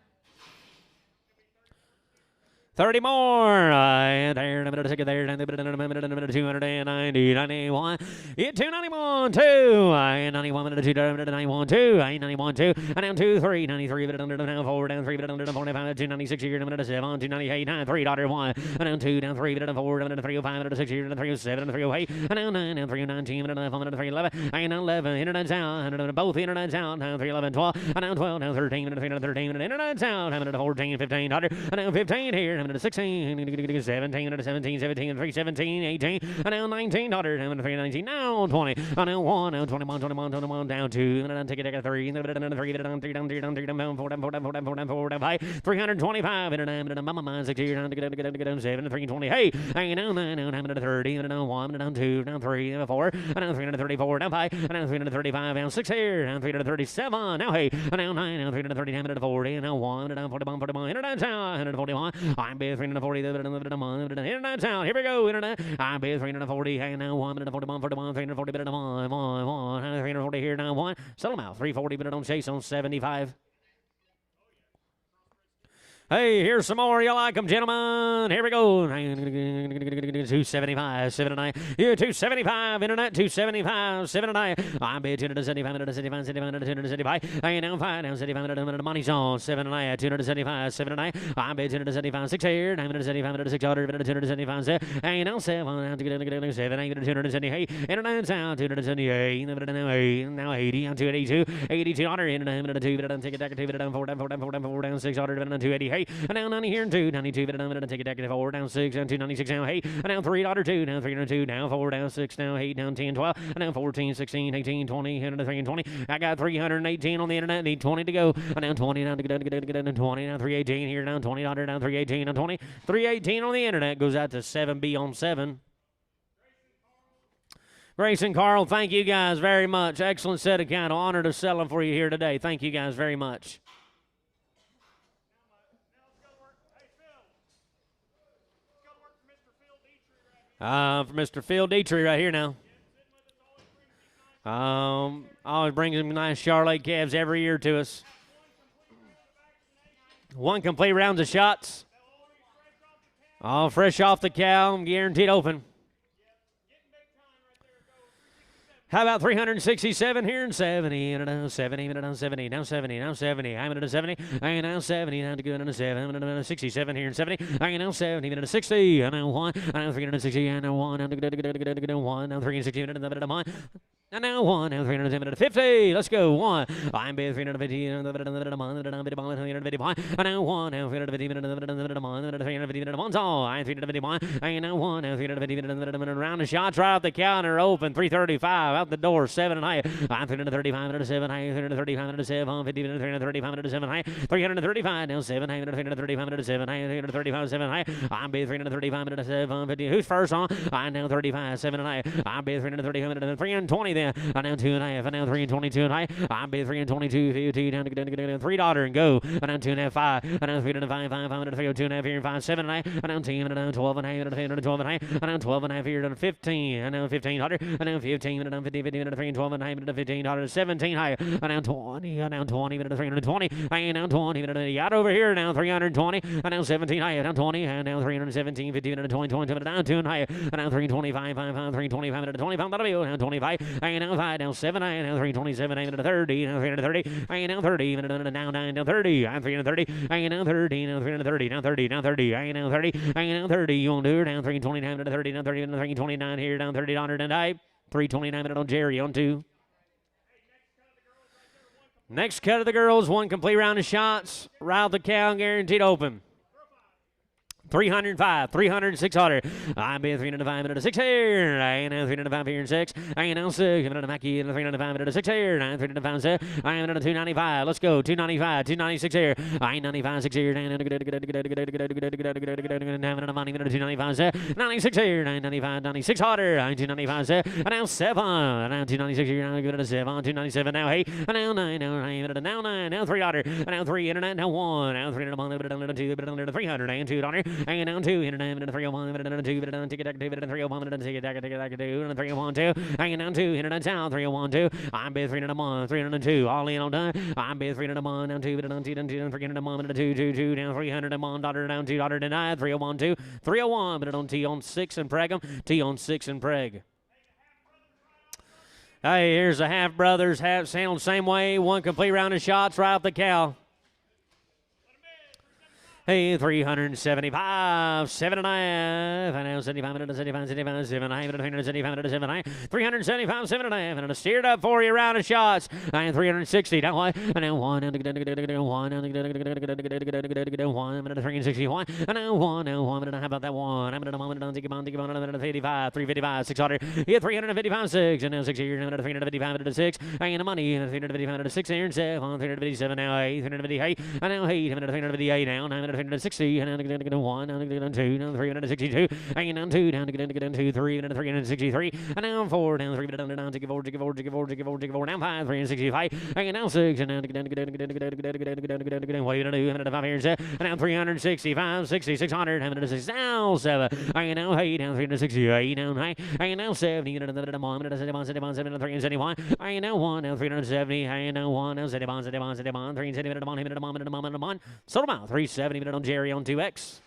30 more. 290, 91. Yeah, 291, 2. 91, 291, 2. 91, 2. And down 2, 3, 93, down 4, down 3, down 45, 296 here, 7, 298, 9, 3, 1. And down 2, down 3, down 4, down 305, 6 here, 307, 308. And down 9, down 319, down 311. And down 11, internet down, both internet down, down 311, 12. And down 12, down 13, 13, internet down, down 14, 15, and down 15 here. minute 16, 17, minute 17, 17, 3, 17, 18, and now 19, daughter, and 3, 19, now 20, and now 1, now 21, 21, 21, down 2, and then take it, 3, and then 3, down 3, down 3, down 3, down 4, down 4, down 4, down 4, down 4, down 5, 325, and then mama, 6 here, down to get down 7, 320, hey, and now 9, now 9, 30, and now 1, down 2, down 3, down 4, and now 334, down 5, and now 335, down 6 here, down 337, now hey, and now 9, now 330, down 40, and now 1, down 41, 41, internet sound, 141, I'm bid 340, internet sound, here we go, internet, I'm bid 340, and now 1, 41, 41, 340, 340 here, now 1, settle them out, 340, but don't chase on 75. Hey, here's some more. You like them, gentlemen? Here we go. 275, 79. Yeah, 275, internet, 275, 79. I'm bid 275, 275, 275. I now 5, down 75, money's on. 79, 275, 79. I'm bid 275, 6 here, 975, 600, 275, 7. I now 7, down to 7, 278. Internet sound, 278, now 80, I'm 282, 8200, internet, 2, take it back, 2, down 4, down 4, down 4, down 4, down 600, 280. Hey, and now 90 here and 2, 92, but I'm going to take it back to 4, down 6, down 296, now 8, and now 3, $2, now 302, now 4, down 6, now 8, down 10, 12, and now 14, 16, 18, 20, 103 and 20. I got 318 on the internet, need 20 to go, and now 20, down to get 20, now 318 here, down $20, down 318, down 20, 318 on the internet, goes out to 7B on 7. Grayson, Carl, thank you guys very much. Excellent set of cattle. Honored to sell them for you here today. Thank you guys very much. For Mr. Phil Dietrich right here now. Always brings him nice Charlotte calves every year to us. 1 complete rounds of shots. All fresh off the cow, guaranteed open. How about 367 here and 70, and now 70, and now 70, now 70, now 70, I'm at 70, and now 70, now to go to 7, and 67 here and 70, and now 70, and 60, and now 1, and now 360, and now 1, and now 1, now 360, and now 1. And now 1, now 350. Let's go. 1. I'm bid 350. And now 1, now 350. One's all. I'm 351. And now 1, now 350. Round of shots right off the counter. Open. 335. Out the door. 7 and high. I'm 335. And 7 high. 335. And 7. 50. 335. And 7 high. 335. Now 7 high. 335. And 7 high. 335. 7 high. I'm bid 335. And 7. 50. Who's first on? I'm now 35. 7 and high. I'm bid 335. And 320 there. I now 2.5, I now 322.5. I'm bid 322, 50, down to $3 and go. I now 2.5, 5. I now 3.5, 5, 2.5 here, 5, 7 and 8. I now 10, I now 12 and 8, I now 12 and 8. I now 12 and 1/2 here, down 15. I now 1500. I now 15, I now 50, 50, 3, 12 and 8, $15, 17 high. I now 20, I now 20, 320. I now 20, yacht over here now 320. I now 17 high, I now 20, I now 317, 50, 20, 20, down 2 and high. I now 325, 5, 325, 25, now 25. I now 5, now 7, I now 327, I now 30, now 330, I now 30, now 9, now 30, I'm 330, I now 30, now 330, now 30, now 30, I now 30, I now 30, you won't do it, now 329, now 30, now 30, now 329 here, down $30, and I 329 on Jerry on 2. Next cut of the girls, 1 complete round of shots, rile the cow, guaranteed open. 305, 300, 600. I'm bid 305 and 6 here. I now 305 here and 6. I now 6. I'm Mackie and 305 and 6 here. 305 6. I am at 295. Let's go. 295, 296 here. I 95 6 here. 295 96 here. 995, 96 harder. I 295 6. I now 7. I now 296 here. Now give it a 7. 297 now 8. I now 9. Now 9. Now 9. Now 3 harder. I now 3 internet. Now 1. Now 3 2. 300 and 2 dollar. Hanging down 2, hit it 301, 2, take it back to 301, take it back to 301, 2, hanging down 2, hit it down 301, 2. I'm bid 301, 302, all in on done. I'm bid 301, down 2, down 2, down 2, 301, 2, 2, 2, down 301, dollar down $2 denied, 301, 2, 301, but it on T on 6 and Preg 'em, T on 6 and Preg. Hey, here's the half brothers, half sound same way, 1 complete round of shots right off the cow. Hey, 375, 7.5, and now 75 minutes, 75, 75, 7, 375 minutes, 7, 375, 7.5, and steered up for you, round of shots, and 360, down one, and now one, and one, minute 361, and now one, minute, how about that one, I'm minute, take a minute, 85, 355, 600, hit 355, 6, and now 6 here, minute 355, minute 6, and the money, 355, minute 6 here, 7, 357, now 8, 358, and now 8, minute 358, down, 9, 360, and down to 1, down to 2, down to 362, and down 2, down to 2, 3, down to 363, and down 4, down 3, down to 4, down 5, 365, and down 6, and down to what you do, and 5 here, and down 365, 60, 600, and down 6, down 7, and down 8, down 368, down 9, and down 70, and down 1, and 71, 71, 371, and down 1, down 370, and down 1, down 71, 71, 71, 371, sold them out, 370 minute on Jerry on 2X.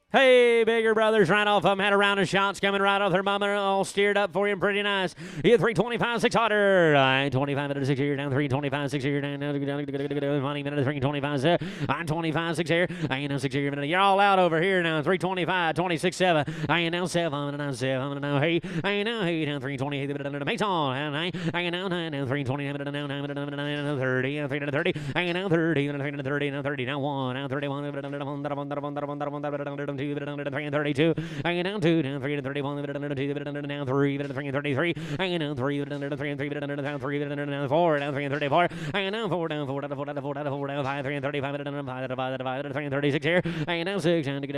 Hey, bigger brothers, right off of them. Had a round of shots coming right off their mama. All steered up for you pretty nice. Hit 325, 600. 25 minutes, 6 here, down 325, 6 here, down 20 minutes, 325, 25, 6 here. I ain't now 6 here, minute. You're all out over here now. 325, 26, 7. I ain't now 7, now 7, now 8. I ain't now 8, now 328, makes on. I ain't now 9, now 320, now 9, now 30, now 330. I ain't now 30, now 330, now 30, now 1, now 31, 2, 332, hanging down 2, down 3 to 31, down 2, down 3, down 333, hanging down 3, down 3, down 3, down 3, down 4, down 3 34, hanging down 4, down 4, down 4, down 4, down 4, down 5, 3 and 35, down 5, down 3 and 36 here, hanging down 6, down 7,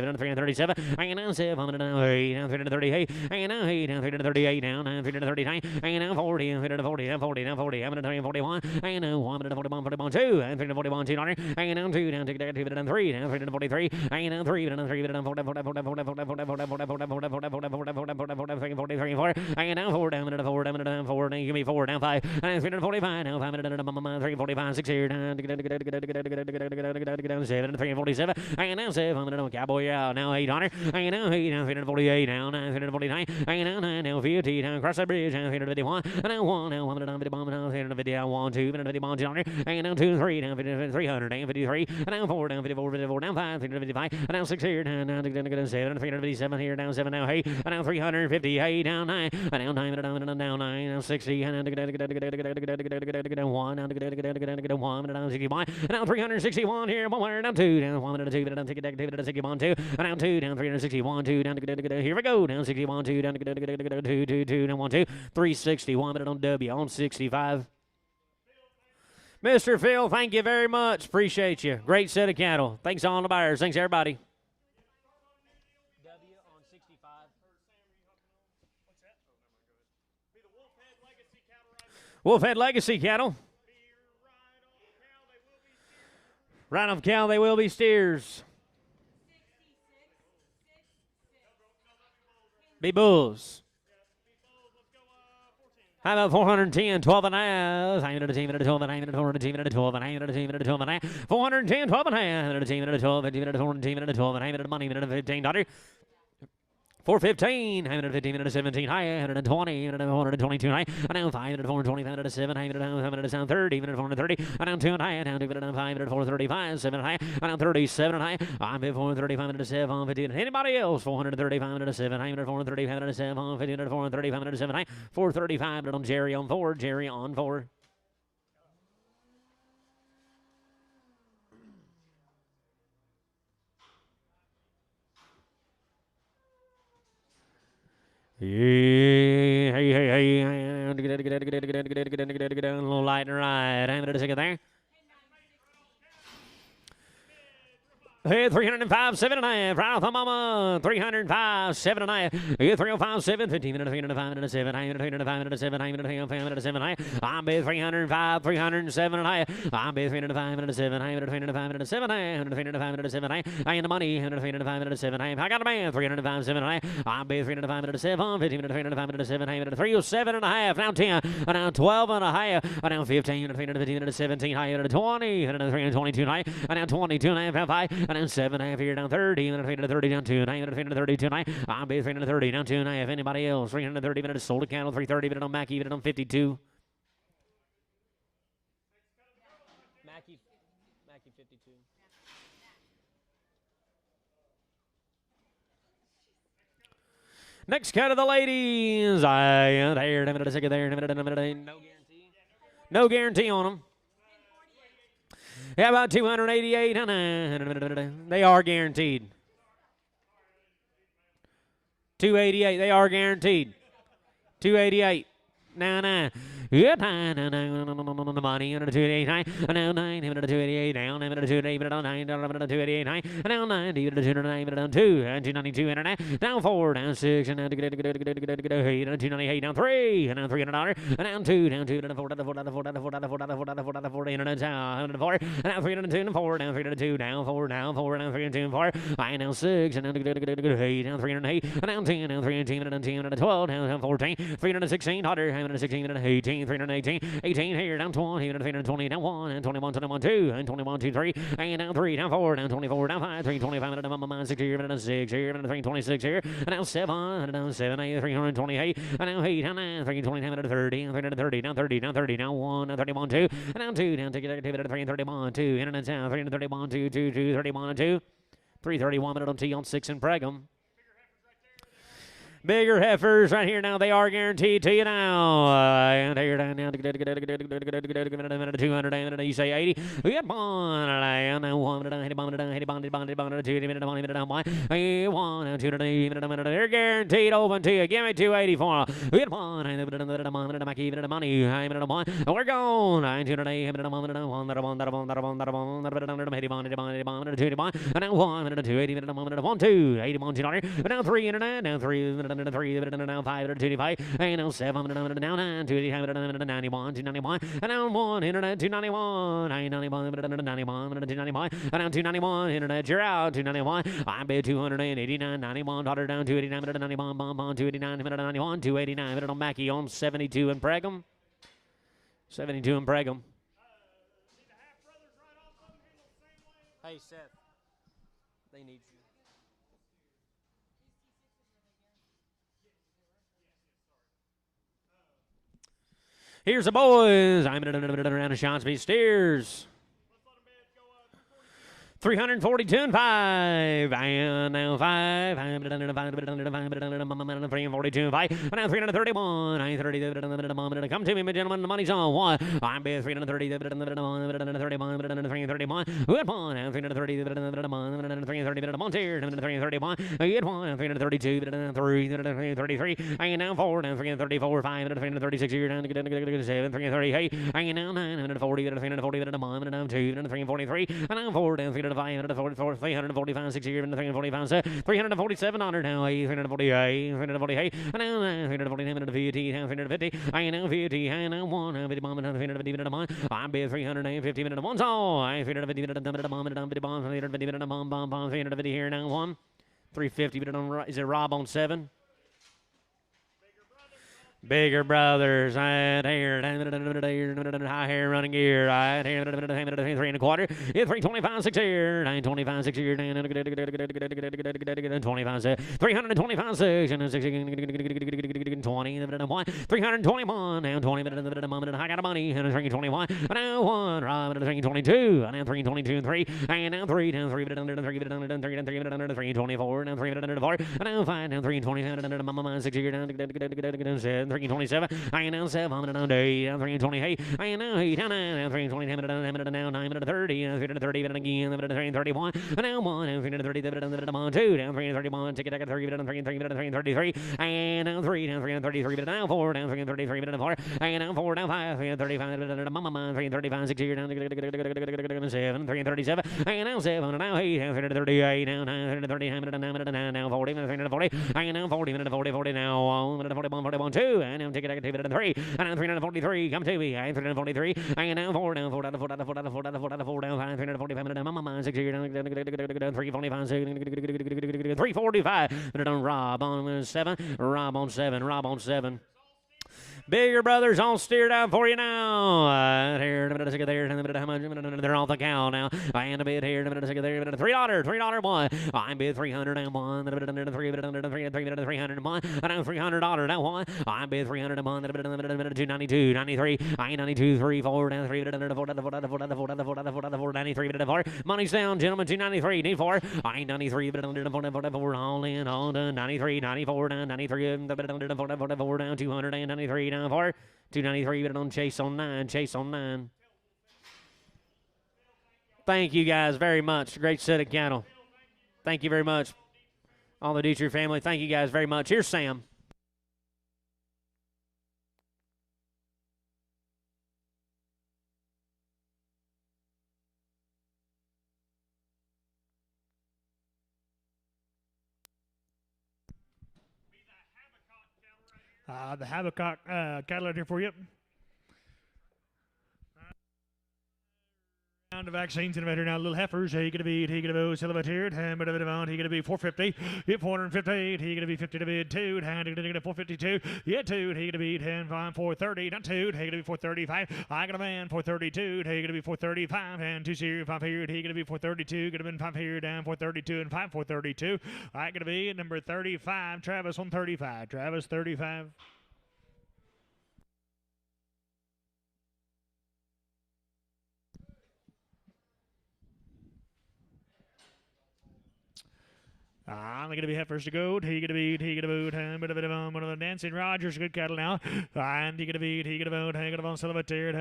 down 3 and 37, hanging down 7, down 8, down 3 and 38, hanging down 8, down 3 and 38, down 9, 3 and 39, hanging down 40, down 3 and 40, down 40, down 40, down 41, hanging down 1, down 41, 41, 2, and 3 and 41, 2, hanging down 2, down 2, down 3, down 3 and 43, hanging down 3, down 3, down 4, down 4, down 4, down 4, down 4, down 4, down 4, down 4, down 4, down 4, down 4, down 4, down 4, down 4, down 4, down 4, 43, 4, hanging down 4, down 4, down 4, down give me 4, down 5, and 345, now 5, down 345, 6 here, down 7, 347, hanging down 7, cowboy out, now 800, hanging down 8, down 348, down 349, hanging down 9, now 50, down across the bridge, down 351, and now 1, now 1, down 51, down 350, down 1, 2, down 51, 200, hanging down 2, 3, down 300, down 53, and now 4, down 54, 54, down 5, 355, and now 6 here, down 7, 357 here, down 7, now 8, and now 350, 8, down 9, and now 9, down 9, now 60, and now 1, now 1, down 61, and now 361 here, 1, down 2, down 1, down 2, down 61, 2, and now 2, down 361, 2, down here we go, down 61, 2, down 2, 2, 2, down 1, 2, 361, minute on W on 65. Mr. Phil, thank you very much. Appreciate you. Great set of cattle. Thanks all the buyers. Thanks, everybody. W on 65. Wolfhead Legacy cattle. Right off cow, they will be steers. Be bulls. How about 410, 12 and a half? I'm at a team at a 12 and a half, at a 410 at a 12 and a half, at a team at a 12 and a half, 410, 12 and a half, at a team at a 12, at a team at a 410 at a 12 and a half, at a money, at a $15. 415, 115, and a 17 high, 120, and a 122 high, and now 5, and a 425, and a 7 high, and a 30, and a 430, and now 2 and high, down to 5, and a 435, 7 high, and now 37 high, I'm at 435, and a 7, 50, and anybody else, 435, and a 7 high, and a 435, and a 7, 50, and a 435, and a 7 high, 435, and on Jerry on 4, Jerry on 4. Hey, a little light and right. I'm going to take it there. Hey, 305, 7 and a half. Right off the mama. 305, 7 and a half. Hey, 305, 7, 15, and a 305, and a 7, 305, and a 7, and a 305, and a 7, I'm bid 305, 307 and a half. I'm bid 305, and a 7, 305, and a 7, 305, and a 7, I in the money, 305, and a 7, I got a man, 305, 7 and a half. I'm bid 305, and a 7, 15, and a 305, and a 7, and a 307 and a half. Now 10, and now 12 and a half, and now 15, and a 315, and a 17, high, and a 20, and a 322 high, and now 22 and a half, 5, and 7 and a half here, down 30, and 330 down 2, 332 9. I'm bid 330 down 2 and a half. Anybody else? 330 minutes sold a cattle, 330 minutes on Mackie, minute on 52. Next cut of the ladies. No guarantee. No guarantee on them. How about 288? They are guaranteed. 288. They are guaranteed. 288. Now. Good time. The money under the 289. Now 9. Him to 288. Down. Him to 288. Down 9. Down to 289. Now 90 to 209. Down 2. And 292. And down 4. Down 6. And down to 8. And 298. Down 3. And down $300. And down 2. Down 2. Down 4. Down 4. Down 4. Down 4. Down 4. Down 4. Down 4. Down 4. And down 4. And down 3 to 2. And 4. Down 3 to 2. Down 4. Down 4. Down 3 and 2 and 4. I down 6. And down 8. Down 308. And down 10. Down 3 and 10. And down 10. And 12. Down 14. 316. 116. And 18. 318, 18 here, down 20, down 320, down 1, and 21, 21, 2, and 21, 2, 3, and down 3, down 4, down 24, down 5, 325, down 6 here, down 6 here, down 326 here, and down 7, and down 7, 8, 328, and down 8, down 9, 320, down 30, and 330, down 30, down 30, down 1, and 31, 2, and down 2, down ticket activity, 331, 2, and down 331, 2, 2, 2, 31, 2, 331 minute on T on 6 in Pregham. Bigger heifers right here now. They are guaranteed to you now. And here down now. 200. You say 80. We got bond. And 1 minute down. Bond. 2 minute down. 1. 2 minute. They're guaranteed open to you. Give me 280 for them. We got bond. Money. We're gone. 200. And 1 minute 280 minute 1 2 80 $1 now 3 internet now 3 3 now 5 285 and now 7 now 9 285 91 291 and now 1 internet 291 991 291 and now 291 internet you're out 291 I bet 289 91 $1 down 289 91 bomb 289 91 289 on Mackie on 72 in Pregham 72 in Pregham. Hey, Seth. They need you. Here's the boys. I'm around the Shonsby Steers. 342 and 5. And now 5. I'm 342 and 5. And now 331. I'm 30. Come to me, gentlemen. The money's on 1. I'm 330. 331. Good one. I'm 330. 331. 331. Good one. 332. 333. And now 4. Down 334. 5. 336. Here down to 7. 338. And now 9. 40. 340. And now 2. 343. And now 4. Down 344, 345, 6 here, 345, 347 now, 348, 348, and now 349, 50, 350, I now 50, I now 1, 50 bomb, 350 minute bomb, I'm 350 minute bomb, so I 350 minute bomb, 350 minute bomb, 350 here now, 1, 350 minute on, is it Rob on 7? Bigger brothers, right here, high hair running gear, right here, 3 1/4, 325, 6 here, 925, 6 here, 25, 325, 6, and 6, 20, 321, now 20, I got money, and 321, and now 1, Rob, 322, and now 322, 3, and now 3, down 3, 3, 324, now 3, 4, and now 5, down 327, 6 here, down 7, 327, I now 7, down 8, down 328, I now 8, down 9, 320, now 9, 30, 330, again, 331, and now 1, down 330, down 2, down 331, ticket, 3, down 333, and now 3, down 333, now 4, down 333, down 4, and now 4, down 5, 335, 335, 6 here, down 7, 337, and now 7, now 8, down 338, now 9, 330, now 40, 340, and now 40, 40, now 41, 41, 2, and now ticket activity 3, and now 343, come to me, 343, and now 4, down 4, down 4, down 4, down 4, down 4, down 4, down 5, 345, down 6 here, down 345, 345, down Rob on 7, Rob on 7, Rob on 7. Bigger brothers all steer down for you now. Here, they're off the cow now. I end a bit here. $3 one. I'm bid 301. $301. I know $300 that one. I'm bid 301. 292, 93. I 92, 3, 4 down 3. 93. Money's down, gentlemen. 293. Need 4. I 93. All in, all done. 93, 94 down 93. 44 down 293 down 4. 293. But on Chase on 9. Chase on 9. Thank you guys very much. Great set of cattle. Thank you very much. All the Dietrich family, thank you guys very much. Here's Sam. The Habakkuk cattle out here for you. The vaccines in the now, little heifers. He gonna be, he gonna be silver-tiered, and he gonna be 450, hit 450, he gonna be 50 to bid 2, and he gonna get 452, hit 2, he gonna be 10, 430, not 2, he gonna be 435, I got a man 432, he gonna be 435, and 2 0, 5 here, he gonna be 432, gonna be 5 here, down 432, and 5 432, I gonna be number 35, Travis on 35, Travis 35. I'm going to be heifers to go. He going to be, Dancing Rogers, good cattle now. And he going to be, he going to vote, he going to vote, Silvertier,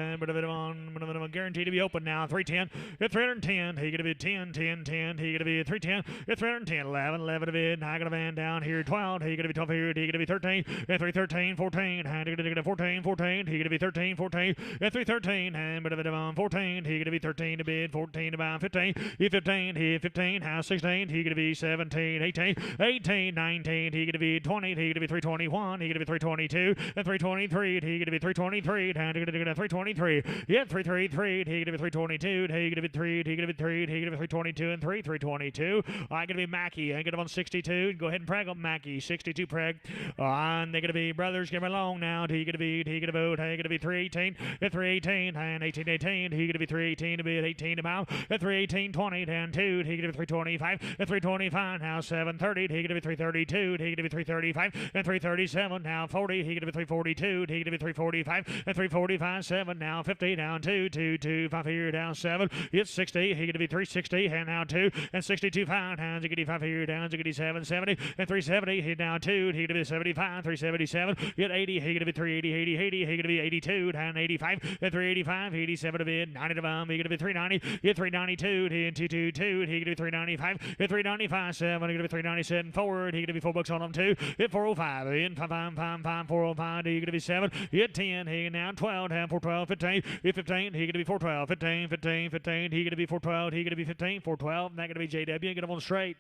guaranteed to be open now. 310, it's 310. He going to be 10, 10, 10. He going to be 310, it's 310, 11, 11 to bid. I got a man down here, 12. He going to be 12 here. He going to be 13, and 313, 14. And he going to get 14, 14. He going to be 13, 14. And 313, and 14. He going to be 13 to bid, 14 to buy, 15. He 15, he 15, house 16. He going to be 17. 18, 19, he gonna be 20, he gonna be 321, he gonna be 322, and 323, he gonna be 323, and he gonna get 323, yeah, 333, he gonna be 322, he gonna be 3, he gonna be 3, he gonna be 322, and 322. I gonna be Mackie, I gonna on 62, go ahead and preg up Mackie, 62 preg, and they're gonna be brothers, give me along now, he gonna be, he gonna vote, he gonna be 318, and 318, and 18, he gonna be 318 to be at 18 about, and 318, 20, and 2, he gonna be 325, and 325, now 730, he gonna be 332, he gonna be 335, and 337, now 40, he gonna be 342, he gonna be 345, and 345, 7, now 50, down 2, 2, 2, 5 here, down 7, it's 60, he gonna be 360, and now 2, and 62, 5, down 5 here, down 7, 70, and 370, he down 2, he gonna be 75, 377, get 80, he gonna be 380, 80, 80, he gonna be 82, down 85, and 385, 87 to bid, 90 to bum, he gonna be 390, get 392, he and 222, he gonna be 395, and 395, 7, he gonna be 397 forward. He gonna be $4 on them too. Hit 405. In 5 405. He gonna be 7. Hit 10. He now 12. Down 412. 15. Hit 15. He gonna be 412. 15. 15. 15. He gonna be 412. He gonna be 15. 412. That gonna be JW. Get him on straight.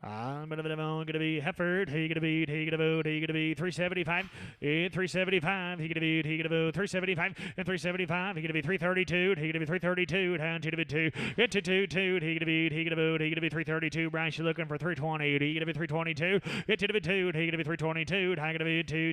I'm gonna be Hefford. He gonna be 375. 375. He gonna be 375 and 375. He gonna be 332. He gonna be 332. Down to the 2. Get to 2. He gonna be 332. Bryce, you looking for 320. He gonna be 322. Get to the 2. He gonna be 322. He gonna be 2.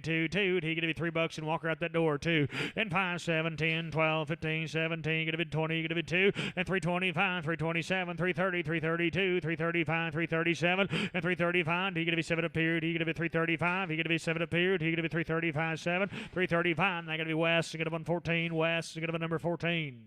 He gonna be $3 and walk her out that door 2. And 5, 7, 10, 12, 15, 17. Gonna be 20. Gonna be 2 and 325, 327, 330, 332, 335, 337. And 335, he gonna be 7 up here, he gonna be 335, he gonna be 7 up here, he gonna be 335, 7, 335, and that gonna be West, gonna be 14, West, gonna be number 14.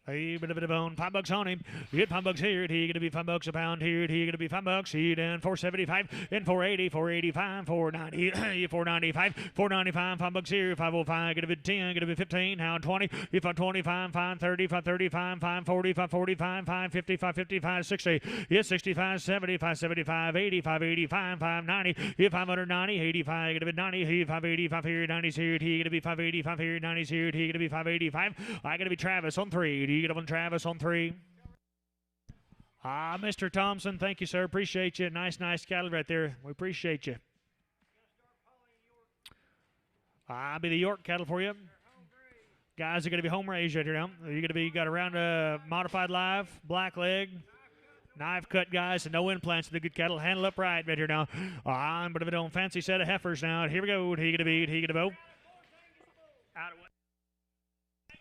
Hey, bit of a bone, $5 on him. You get $5 here. He gonna be $5 a pound here. He gonna be $5. He down 475 and 480, 485, 490, 495, 495. $5 here. 505. Gonna be 10. Gonna be 15. Now 20. If I'm 25, 530, 535, 540, 545, 550, 550, 560. Yes, 65, 70, 575, 80, 585, 590. If 590, 85. Gonna be 90. He 585 here. 90's here. He gonna be 585 here. 90's here. He gonna be 585. I gonna be Travis on 3. You get up on Travis on 3. Mr. Thompson, thank you, sir. Appreciate you. Nice cattle right there. We appreciate you. I'll be the York cattle for you. Guys are going to be home raised right here now. You're going to be got around a modified live, black leg, knife cut guys, and no implants. The good cattle handle upright right here now. I'm going to be on fancy set of heifers now. Here we go. He going to be, he going to go.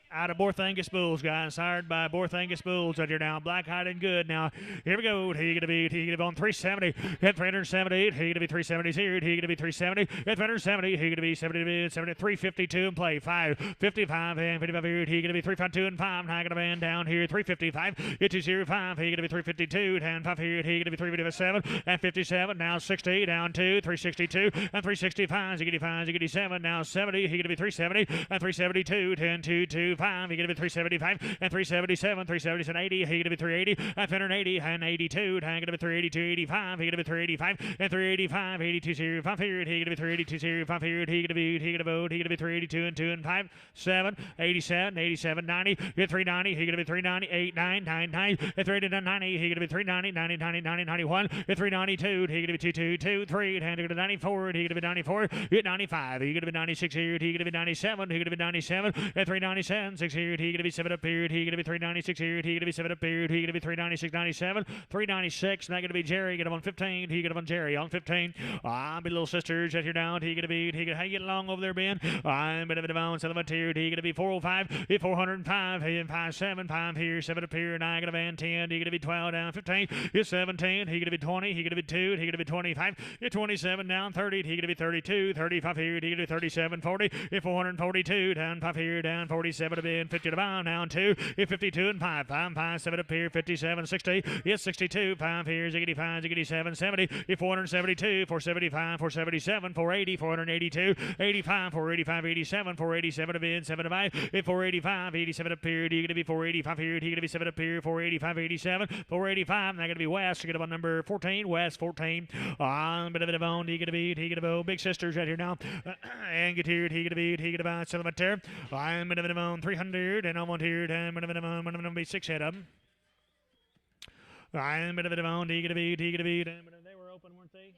Out of Borthangus Bulls, guys. Sired by Borthangus Bulls right here now. Black hide and good. Now, here we go. He gonna be on 370. At 378. He gonna be 370s here. He gonna be 370. At 370. He gonna be 70, 352 and play. 555 and 55 here. He gonna be 352 and 5. Now gonna band down here. 355. It's 205. He gonna be 352 and 5 here. He gonna be 357 and 57. Now 60 down 2. 362 and 365. Ziggity 5. Ziggity 7. Now 70. He gonna be 370 and 372. 10 2 2 5. He gonna be 375 and 377, 377, 80. He gonna be 380 and 180 and 82. He gonna be 382, 85. He gonna be 385 and 385, 82 0 5 here. He gonna be 382 0 5 here. He gonna be 382 and 2 and 5 7 87, 87 90. Get 390. He gonna be 390 8 9 9 9. At 390. He gonna be 390 90 90 90 91. At 392. He gonna be 2 2 2 3. And he gonna be 94. He gonna be 94. Get 95. He gonna be 96 here. He gonna be 97. He gonna be 97. At 397. 6 here. He gonna be 7 up here. He gonna be 396 here. He gonna be 7 up here. He gonna be 396, 97, 396. Now gonna be Jerry. Get him on 15. He get him on Jerry on 15. I'm be little sisters at your down. He gonna be. He gonna how you get along over there, Ben? I'm bit of a down. Settlement here. He gonna be 405. 405. He and 57. 5 here. 7 up here. 9 gonna be 10. He gonna be 12 down. 15. He's 17. He gonna be 20. He gonna be 2. He gonna be 25. You're 27 down. 30. He gonna be 32. 35 here. He gonna be 37. 40. 442 down. 5 here. Down 47 to be 50 to bound. Down 2. 52 and 5. 5 5 7 up here. 57 60. Yes 62. 5 here. Ziggity 5. Ziggity 7. 70. 472. 475. 477. 480. 482. 85. 485. 87. 487 to be 7 to 5. 485. 87 up here. He gonna be 485 here. He gonna be 7 up here. 485. 87. 485. Now gonna be West. Get up on number 14. West 14. Bit of a bone. He gonna be. He gonna go. Big sisters right here now. And get here. He gonna be. He gonna buy settlement there. I'm bit of a bone. 300. And I want here. I'm gonna be 6 head up. I'm bit of a bone. He gonna be. He gonna be. They were open, weren't they?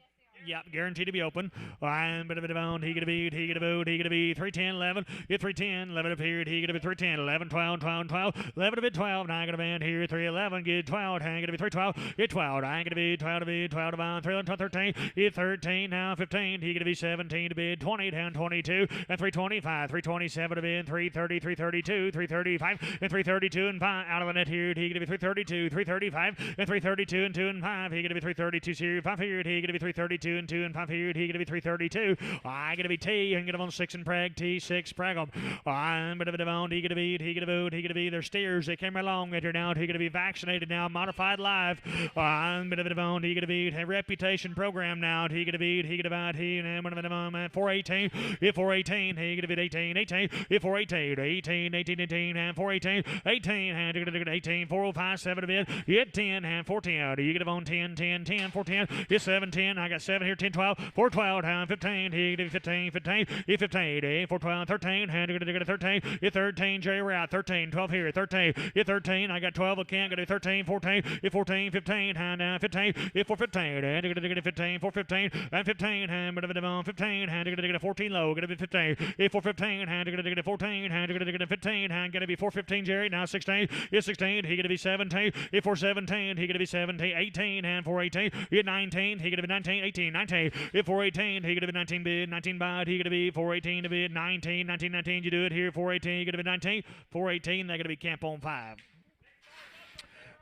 Yep, guaranteed to be open. I'm bit of a bound. He gonna be. He gonna vote. He gonna be 310, 11. Get 310, 11 appeared. He gonna be 310, 11, 12, 12, 12. 11 to be 12. Now I'm gonna band here. 311. Get 12. I'm gonna be 312. Get 12. I'm gonna be 12 to be 12 to bound. 311, 12, 13. Get 13. Now 15. He gonna be 17 to bid. 20 down 22. And 325. 327 to bid. 330. 332. 335. And 332 and 5. Out of the net here. He gonna be 332. 335. And 332 and 2 and 5. He gonna be 332 here. 5 here. He gonna be 332 and 2 and 5 here. He gonna be 332. I gonna be T. And get him on 6 and Prag. T6 Prag him. I'm bit of a devon. He gonna be. He gonna vote. He gonna be. Their steers. They came along right here now. He gonna be vaccinated now. Modified live. I'm bit of a devon. He gonna be. A reputation program now. He gonna be. He gonna buy. He and one of them. 418. If 418. He gonna be 18. 18. If 418. 18. 18. 18. And 418. 18. And 18. 405. 7 to bid. Get 10. And 410. You get him on 10. 10. 10. 410. It's 710. I got 7 here. 10. 12. 412. And 15. He gonna be 15. 15. If 15. 412. 13. And you're gonna 13. If 13. Jerry, we're out. 13. 12 here. 13. If 13. I got 12. I can't. Gonna do 13. 14. If 14. 15. And 15. If 415. And you're gonna get 15. 415. And 15. And bit of a 15. And you're gonna get 14 low. Gonna be 15. If 415. And you're gonna get 14. And you're gonna get 15. And gonna be 415. Jerry. Now 16. If 16. He gonna be 17. If 417. He gonna be 17. 18. And 418. If 19. He gonna be 19. 18. 19. If 418. He gonna be 19 bid. 19 bid. He gonna be 418 to bid. 19. 19. 19. You do it here. 418. You gonna be 19. 418. They're gonna be camp on 5.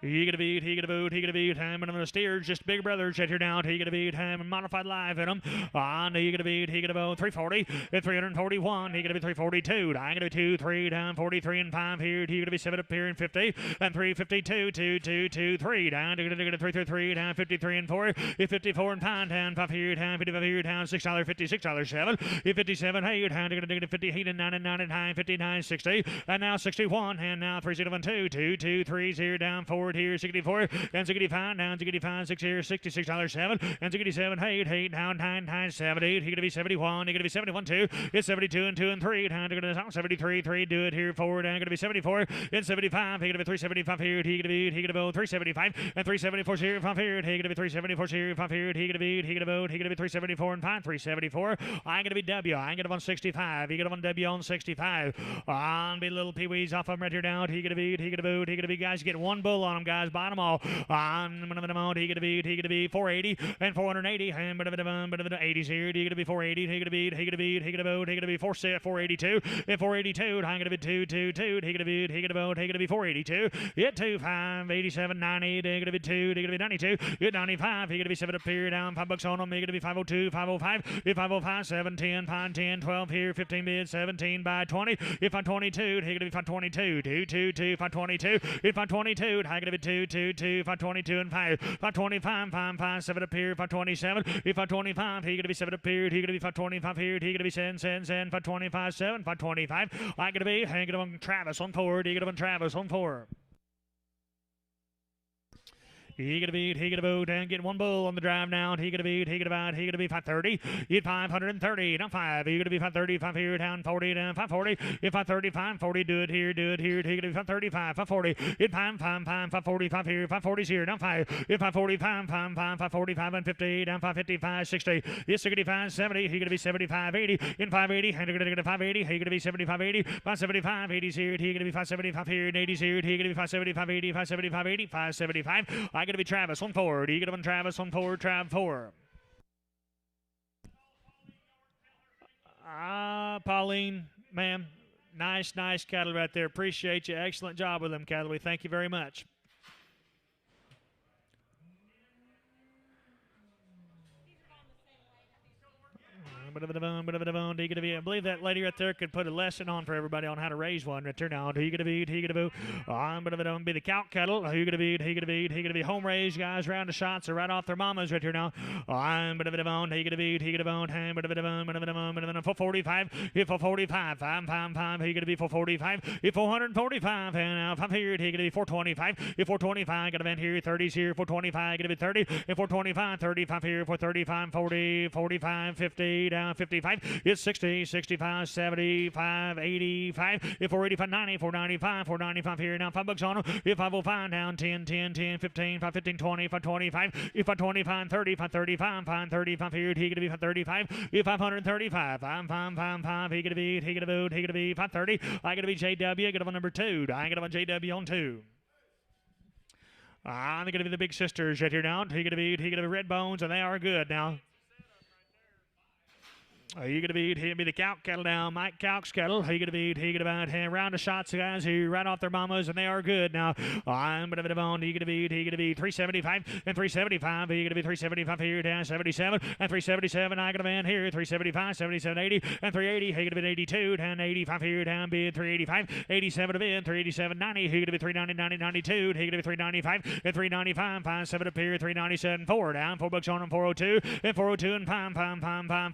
He gonna beat, he gonna boot, he gonna beat him, and I'm gonna steer just big brother, shut her down. He gonna beat him, and modified live in him. On, he gonna beat, he gonna boot, 340, and 341. He gonna be 342. I'm gonna be 2, 3 down, 43 and 5 here. He gonna be 7 up here and 50, and 352, 2, 2, 2, 3 down. He gonna 3, 3, 3 down, 53 and 4, 54 and 5 down, 5 here down, 55 here down, $6, $56, 7, 57 here down. He gonna 58 and 9 and 9 and 9, 59, 60, and now 61, and now 3, 7, 2, 2, 2, 3 here down, forward here, 64, and 65 down, 65, 6 here, $66, 7, and 67, 8 down, 9, 9, 78. He gonna be 71, he gonna be 71, 2, it's 72 and 2 and 3 down. He gonna 73, 3, do it here, forward, and gonna be 74, and 75. He gonna be 375 here. He gonna go 375, and 374 here, 5 here. He gonna be 374 here, 5 here. He gonna be 374 and 5, 374. I'm gonna be W. I'm gonna on 65. He gonna on W on 65. On be little peewees off of right here down. He gonna be guys get one bull on him, guys. Bottom all. On he gonna be 480 and 480 and 80s here. He gonna be 480. He gonna be 482 and 482. I'm gonna be 222. He gonna be 482. Hit 2 5 87 90. He gonna be 2. He gonna be 92. Hit 95. He gonna be 7 up here down. $5 on him. He gonna be 502, 505. Hit 505, 7 10 5 10 12 here. 15 bid 17 by 20. If I'm 22, he gonna be 522. 2 2 2 522. If I'm 22, I gonna be 2 2 2 522 and 5. 525 5 5 7 up here. 527. If I'm 25, he gonna be 7 up here. He gonna be 525 here. He gonna be 7 525 7 525. I gonna be hanging on Travis on 4. He gonna on Travis on 4. He gonna beat, he gonna boot, and get one bull on the drive now. He gonna beat, he gonna be 530. Hit 530, not 5. He gonna be 530, 5 here, down 40, down 540. Hit 530, 540, do it here. He gonna be 535, 540. Hit 540, 5 here, 540's here, down 5. Hit 545, 545 and 50, down 555, 60. Hit 65, 70. He gonna be 75, 80. In 580, and gonna get 580. He gonna be 75, 80. 575, 80's here. He gonna be 575 here, and 80's here. He gonna be 575, 80, 575, 80, 575. I gonna be Travis on 4. You gonna be Travis on 4, Trav 4. Pauline, ma'am, nice cattle right there. Appreciate you. Excellent job with them cattle. We thank you very much. I believe that lady right there could put a lesson on for everybody on how to raise one right there now. He gonna be the cow cattle. He gonna be home raised guys round the shots or right off their mamas right here now. He gonna be 445. Hit 445. 5. He gonna be 445. Hit 445 and now 5 here. He gonna be 425. Hit 425. Got a vent here. 30s here. 425. Gonna be 30. Hit 425. 35 here. 435. 40. 45. 50 down. 55, it's 60, 65, 75, 85, if 485, 90, 495, 495 here, now $5 on them, if 505, down 10, 10, 10, 15, 5, 15, 20, 525, if 525, 30, 535, 535 here, he gonna be 535, if 535, 5, he gonna be 530, I gonna be JW, get on number 2, I get on JW on 2. They're gonna be the big sisters right here now, he gonna be Red Bones, and they are good now. He gonna be the Calc cattle now, Mike Calc's cattle. He gonna be round the shots guys who right off their mamas and they are good now. I'm gonna he gonna be 375 and 375. He gonna be 375 here down 77 and 377. I got a man here 375, 77, 80 and 380. He gonna be 82 down 85 here down bid 385, 87 to bid 387, 90. He gonna be 390, 90, 92. He gonna be 395 and 395. 57 up here 397 4 down $4 on him 402 and 402 and 5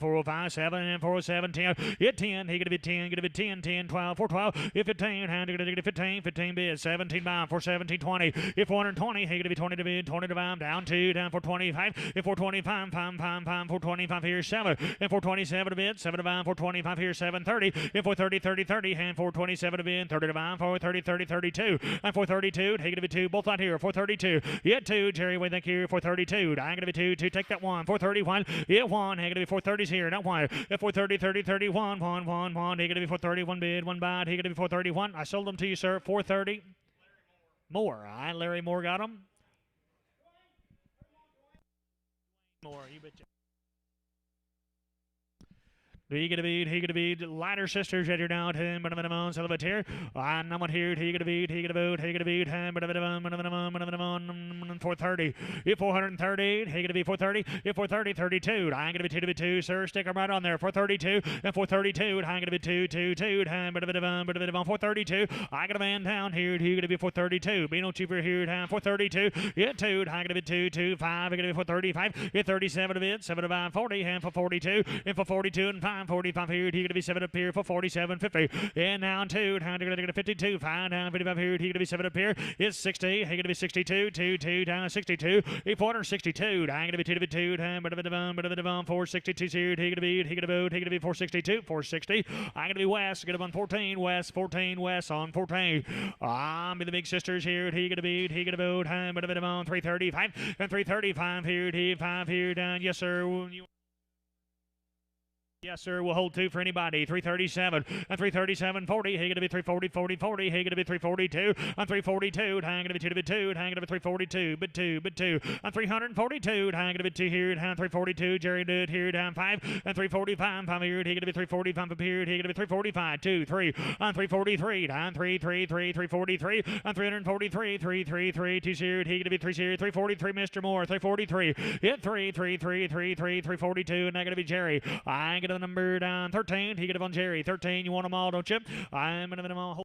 405 7 and 407 10. Hit 10. He gonna be 10. Gonna be 10 10 12 412. If 15 hand gonna get 15 bid 17 bound for 17 20. If 420 he gonna be 20 to bid 20 to bound down 2 down for 25. If 425 5 425 here 7 and 427 to bid 7 to bound 425 here 730. If 430 30 30 hand 427 to bid 30 to bound 430 30 32 and 432 he gonna be 2 both out here 432. Hit 2 Jerry we think here 432. I'm gonna be 2 take that 1 431. Hit 1 he gonna be 430s here not 1. If 430 30 31 1 1 1 he gonna be 431 bid 1 bid he gonna be 431. I sold them to you sir 430 more. All right, Larry Moore got them. More, you betcha. He gonna be lighter sisters at your now ten but a on celebrate I'm not here he gonna be 430 if 430 he gonna be 430 if 430 32 I'm gonna be 2 sir stick 'em right on there 432 and 432 I'm gonna be 2 but a bit of 432 I got a man down here he gonna be 432 be no cheaper here down 432 yeah 2 I'm gonna be 225 I'm gonna be 435 yeah 37 a bit 7 about 40 and for 42 and for 42 and 5 45 here he gonna be 7 up here for 47 50 and now 2 down to 52 5 down 55 here he gonna be 7 up here is 60 he gonna be 62 2 down 62 462 I'm gonna be 2 down but a bit of 462 here he gonna be 462 460 I'm gonna be west gonna be on 14 west on 14 I'm the big sisters here he gonna be but a bit of on 335 and 335 here he 5 here down yes sir Yes, sir. We'll hold 2 for anybody. 337 and 337 40. He gonna be 340 40 40. He gonna be 342 and 342. Hang gonna be 2 to be 2. Hang gonna be 342 but 2 and 342. Hang gonna be 2 here down 342. Jerry did here down 5 and 345. 5 here. He gonna be 345 up here. He gonna be 345 2 3 and 343 down 343 and 343 333 2 here. He gonna be 3 here 343 Mr. Moore 343 hit 342 and that gonna be Jerry. I'm gonna the number down 13. He could have on Jerry. 13, you want them all, don't you? I'm going to them all.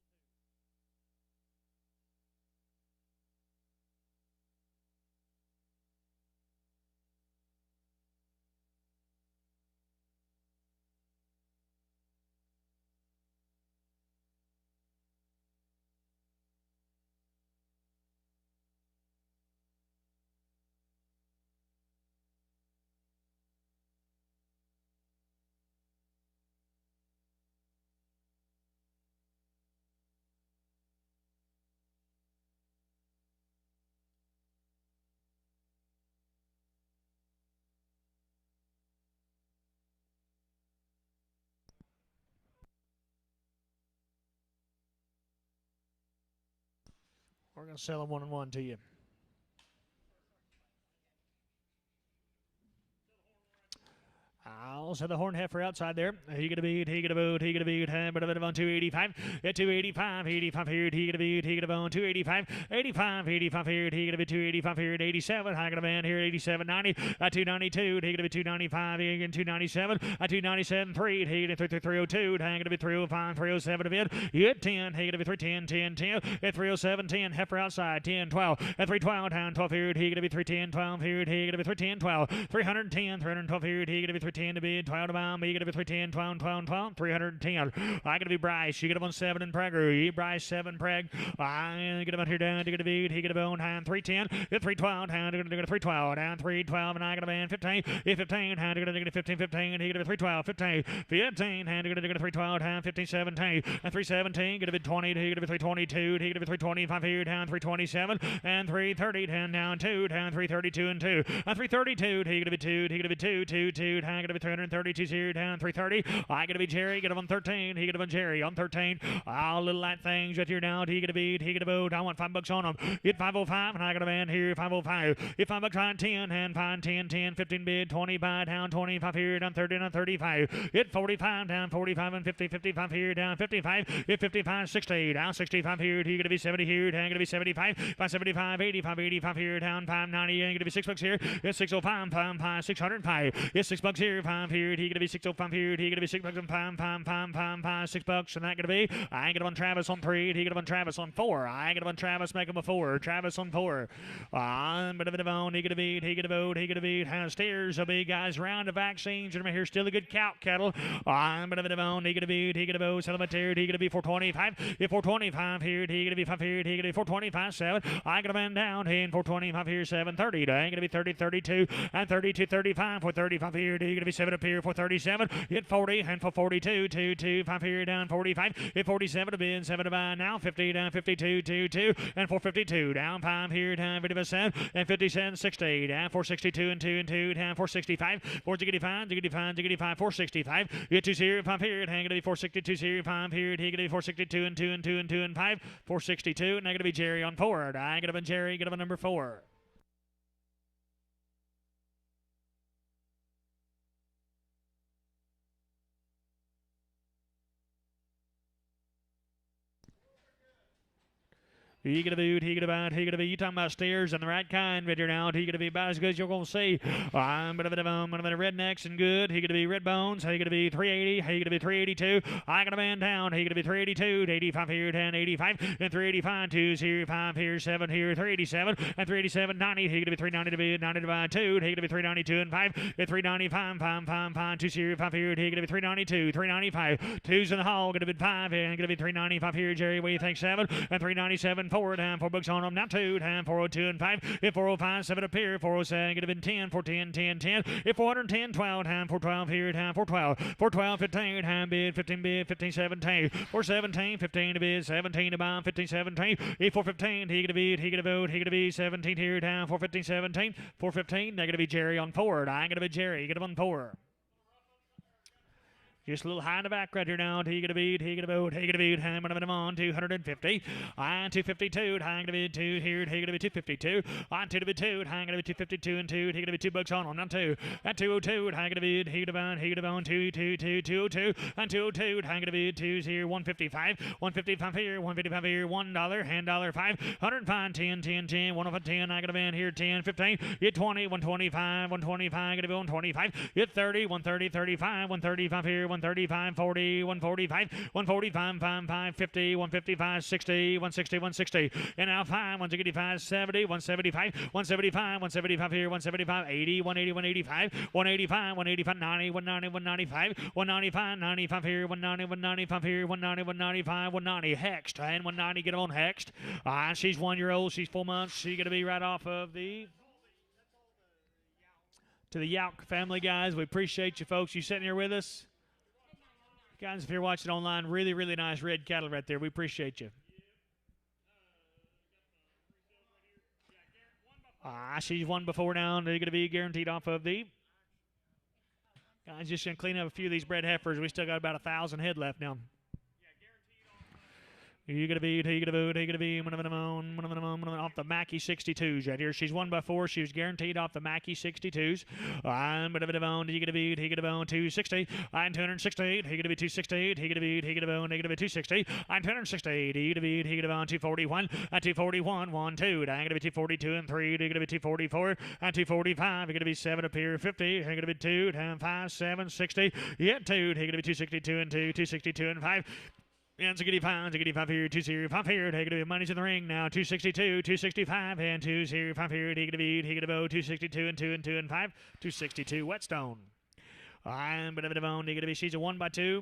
We're going to sell them 1-on-1 to you. Also the horn heifer outside there. He gonna beat, he gonna boot, he gonna beat, but a bit of on 285. At 285, 85 here, he gonna beat, he gonna on 285, 85 here, he gonna be 285 here at 87. I got a man here, 87, 90, at 292, he gonna be 295, he gonna 297, at 297, 3, he gonna 302, he gonna be 305, 307 a bit, at 10, he gonna be 310, 10, 10, at 307, 10, heifer outside, 10, 12, at 312, down 12 here, he gonna be 310, 12 here, he gonna be 310, 12, 310, 312 here, he gonna be 310 to be 12 to bound, me gonna be 310, 12, 12, 12, 310. I gonna be Bryce, you get up on 7 and Prager, Bryce 7 Preg, I get up here down, he gonna be, he gonna be on hand 310, 312, down, gonna 312, down 312, and I gonna be in 15, 15, hand, gonna 15, 15, he gonna be 312, 15, 15, hand, gonna 312, down 15, 17, and 317, gonna be 20, he gonna be 322, he gonna be 325 here, down 327, and 330, down 2, down 332 and 2, and 332, he gonna be 2, he gonna be 2, 2, 2, hand, gonna be 332 here, down 330, I gonna be Jerry, get him on 13, he gonna be Jerry on 13, all little light things right here now, he gonna be, he gonna vote, I want $5 on him, hit 505, and I got a man here, 505, hit $5 on 10, hand 5, 10, 10, 15 bid, 20 by down 25 here, down 30, down 35, hit 45, down 45 and 50, 55 here, down 55, hit 55, 60, down 65 here, he gonna be 70 here, down gonna be 75, by 75, 85, 85 here, down 590, and gonna be $6 here, hit 605, 5, 605, hit $6 here, 5 here, he gonna be 605 here, he gonna be $6 and 5, $6, and that gonna be, I ain't gonna on Travis on 3, he gonna on Travis on 4, I ain't gonna on Travis, make him a 4, Travis on 4, but a bit of on, he gonna beat, he gonna vote, he gonna beat, has steers, a big guys round the vaccines, and here still a good cow kettle, but a bit of on, he gonna beat, he gonna vote, celebrate, he gonna be 425, if 425 here, he gonna be 5 here, he gonna be 425, 7, I gonna man down, he in 425 here, 730, I ain't gonna be 30, 32, and 32, 35, 435 here, he gonna be 7 up here, 437, hit 40, and for 42, 2, 2, 5 here, down 45, hit 47 to bin, 7 to buy, now 50, down 52, 2, 2, and 452, down 5 here, down 50%, and 57, 60, down 462, and 2, and 2, down 465, 465, 465, hit 2 here, 5 here, hang gonna be 462 here, 5 here, he gonna be 462, and 2, and 2, and 2, and 5, 462, and I gonna be Jerry on 4, I gonna be Jerry, gonna be number 4. He gonna be, he gonna be, he gonna be. You talking about steers and the right kind, right here now. He gonna be about as good as you're gonna see. I'm gonna be rednecks and good. He gonna be red bones. He gonna be 380. He gonna be 382. I gonna man down. He gonna be 382. 85 here, 10, 85, and 385. 2s here, 5 here, 7 here, 387, and 387, 90. He gonna be 390 to be 90 divided 2. He gonna be 392 and 5. And 395, 5. 2 here, 5 here. He gonna be 392, 395. 2s in the hall. Gonna be 5 and gonna be 395 here. Jerry, what do you think? 7 and 397. 4 down, 4 books on them. Now 2 down, 402 and 5. If 405, 7 up here. 407, could have been 10, 410, 10, 10. If 410, 12 down, 412 here, down, 412. 412, 15, hand bid, 15 bid, 15, 17. 417, 15 to bid, 17 to buy, 15, 17. If 415, he gonna bid, he gonna vote, he gonna be 17 here, down, 415, 17. 415, they're gonna be Jerry on forward. I ain't gonna be Jerry, gonna be on forward. Just a little high in the back right here now. He gonna beat, he gonna vote, he gonna beat. I'm gonna on 250. I'm 252. I'm gonna be 2 here. He gonna be 252. I'm 2 to be 2. I'm gonna be 252 and 2. He gonna be $2 on them. 2 at 202. I'm gonna be he gonna be on 222 202 and 202. I'm gonna be 2s here 155. 155 here. 155 here. $1 hand dollar 5. 105 10 10 10 110. I'm gonna be in here 10 15. Get 20 125 125. Gonna be on 25. Get 30 130 35 135 here. 135, 40, 145, 145, 5, 50, 155, 60, 160, 160. And now 5, 165, 70, 175, 175, 175 here, 175, 80, 180, 185, 185, 185, 90, 190, 195, 195, 95 here, 190, 195 here, 190, 195, 190. Hexed, and 190, get on hexed. She's 1 year old, she's 4 months. She's going to be right off of the... To the Yauk family, guys. We appreciate you, folks. You sitting here with us? Guys, if you're watching online, really, really nice red cattle right there. We appreciate you. She's won before now. They're going to be guaranteed off of the... Guys, just going to clean up a few of these bred heifers. We still got about 1,000 head left now. You're going to be, you're going to be off the Mackie 62s right here. She's won by 4. She was guaranteed off the Mackie 62s. I'm going to be, you're going to be, 260. I'm 268. He going to be 268. He going to be, 260. I'm 268. He going to be, 241. At 241, 1, 2. I'm going to be 242 and 3. You're going to be 244. At 245, you're going to be 7 up here, 50. You're going to be 2, 10, 5, 7, 60. Yeah, 2. You're going to be 262 and 2, 262 and 5. And 285 here, 205 here. Take it to be money's in the ring now. 262, 265, and 205 here. Take it to be, 262 and 2 and 2 and 5. 262 Whetstone. I'm going to be, she's a 1 by 2.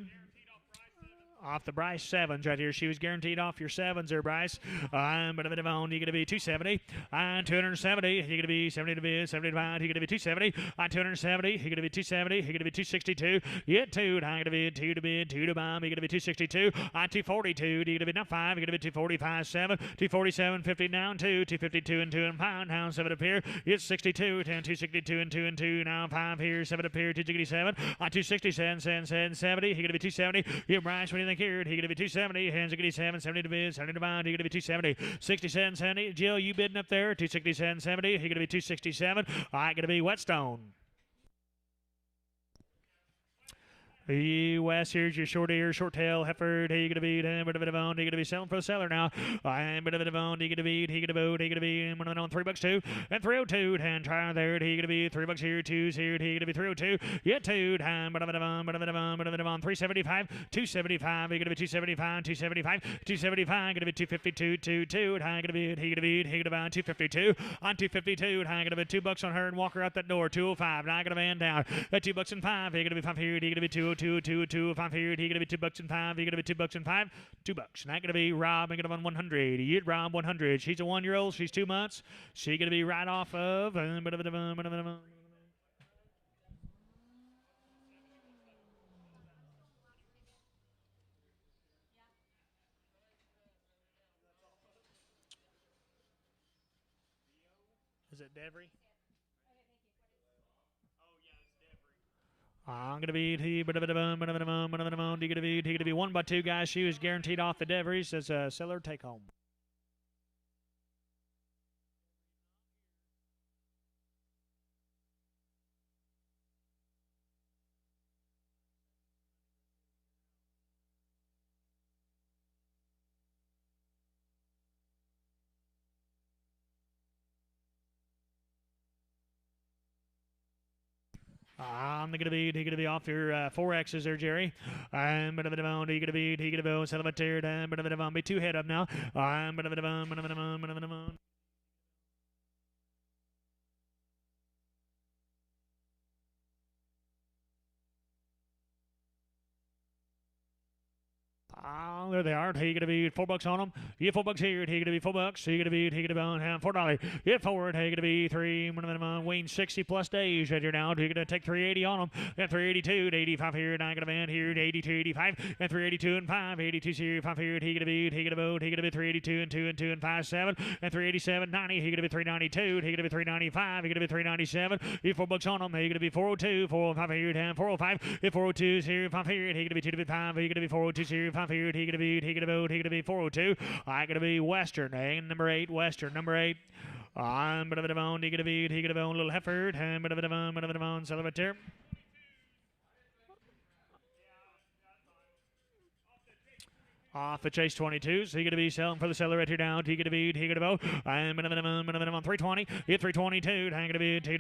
Off the Bryce 7s right here. She was guaranteed off your 7s there, Bryce. I'm going to be Devon. You're going to be 270. I'm 270. You're going to be 70 to be 75. You're going to be 270. I'm 270. You're going to be 270. You're going to be 262. Yeah, 2. I'm going to be 2 to be 2 to bomb. You're going to be 262. I'm 242. You're going to be now 5. You're going to be 245, 7. 247, 50 down 2. 252 and 2 and 5. Now 7 up here. It's 62. 10, 262 and 2 and 2. Now 5 here. 7 up here. 267. 267, 70. You're going to be 270. Yeah, Bryce, what do you think here? He going to be 270. Hands are going to be 70 to bid, 70 to bound. He going to be 270. 67, 70. Jill, you bidding up there? 267, 70. He going to be 267. All right, going to be Whetstone. West, here's your short ear, short tail heifer. He gonna be, he gonna be selling for the seller now. I'm he gonna be, he gonna be on $3 2 and 302. And try there. He gonna be $3 here, 2s here. He gonna be 302. Yeah, 2. On 375, 275. He gonna be 275, 275, 275. Gonna be 252, 22. And I'm gonna be, he gonna be 252. On 252. And I'm gonna be $2 on her and walk her out that door. 205. And I'm gonna man down at $2 and 5. He gonna be 5 here. He gonna be 202. 2, 5 here. He gonna be $2 and 5. He gonna be $2 and 5. $2. Not gonna be Rob. I'm gonna be 100. You Rob 100. She's a 1 year old. She's 2 months. She gonna be right off of. Is it Devery? I'm gonna be he gonna be 1 by 2 guys. She was guaranteed off the Deveries as a seller take home. I'm going to be off your 4Xs there, Jerry. I'm going to be celebrate. I'm going to be 2 head up now. I'm going to there they are. He gonna be $4 on them. You $4 here. He gonna be $4. He gonna be $4. Hit forward. He gonna be three. Wayne 60 plus days right here now. He gonna take 380 on them. And 382 to 85 here. And I got a man here at 82, 85 and 382 and 5. 82 here, 5 here. He gonna be 382 and 2 and 2 and 5 7 and 387 90. He gonna be 392. He gonna be 395. He gonna be 397. You $4 on them. He gonna be 402, 405 here. 10 405. If 402 here, 5 here. He gonna be 2 to 5. He gonna be 402 here, 5 here. He gonna be 402. I gonna be Western, number 8, Western, number 8. I'm gonna be a little Hefford, I'm gonna be Celebrate. Off the chase 22, so he going to be selling for the seller right here down. He going to be, I'm going to be on 320. Hit 322. I'm going to be, two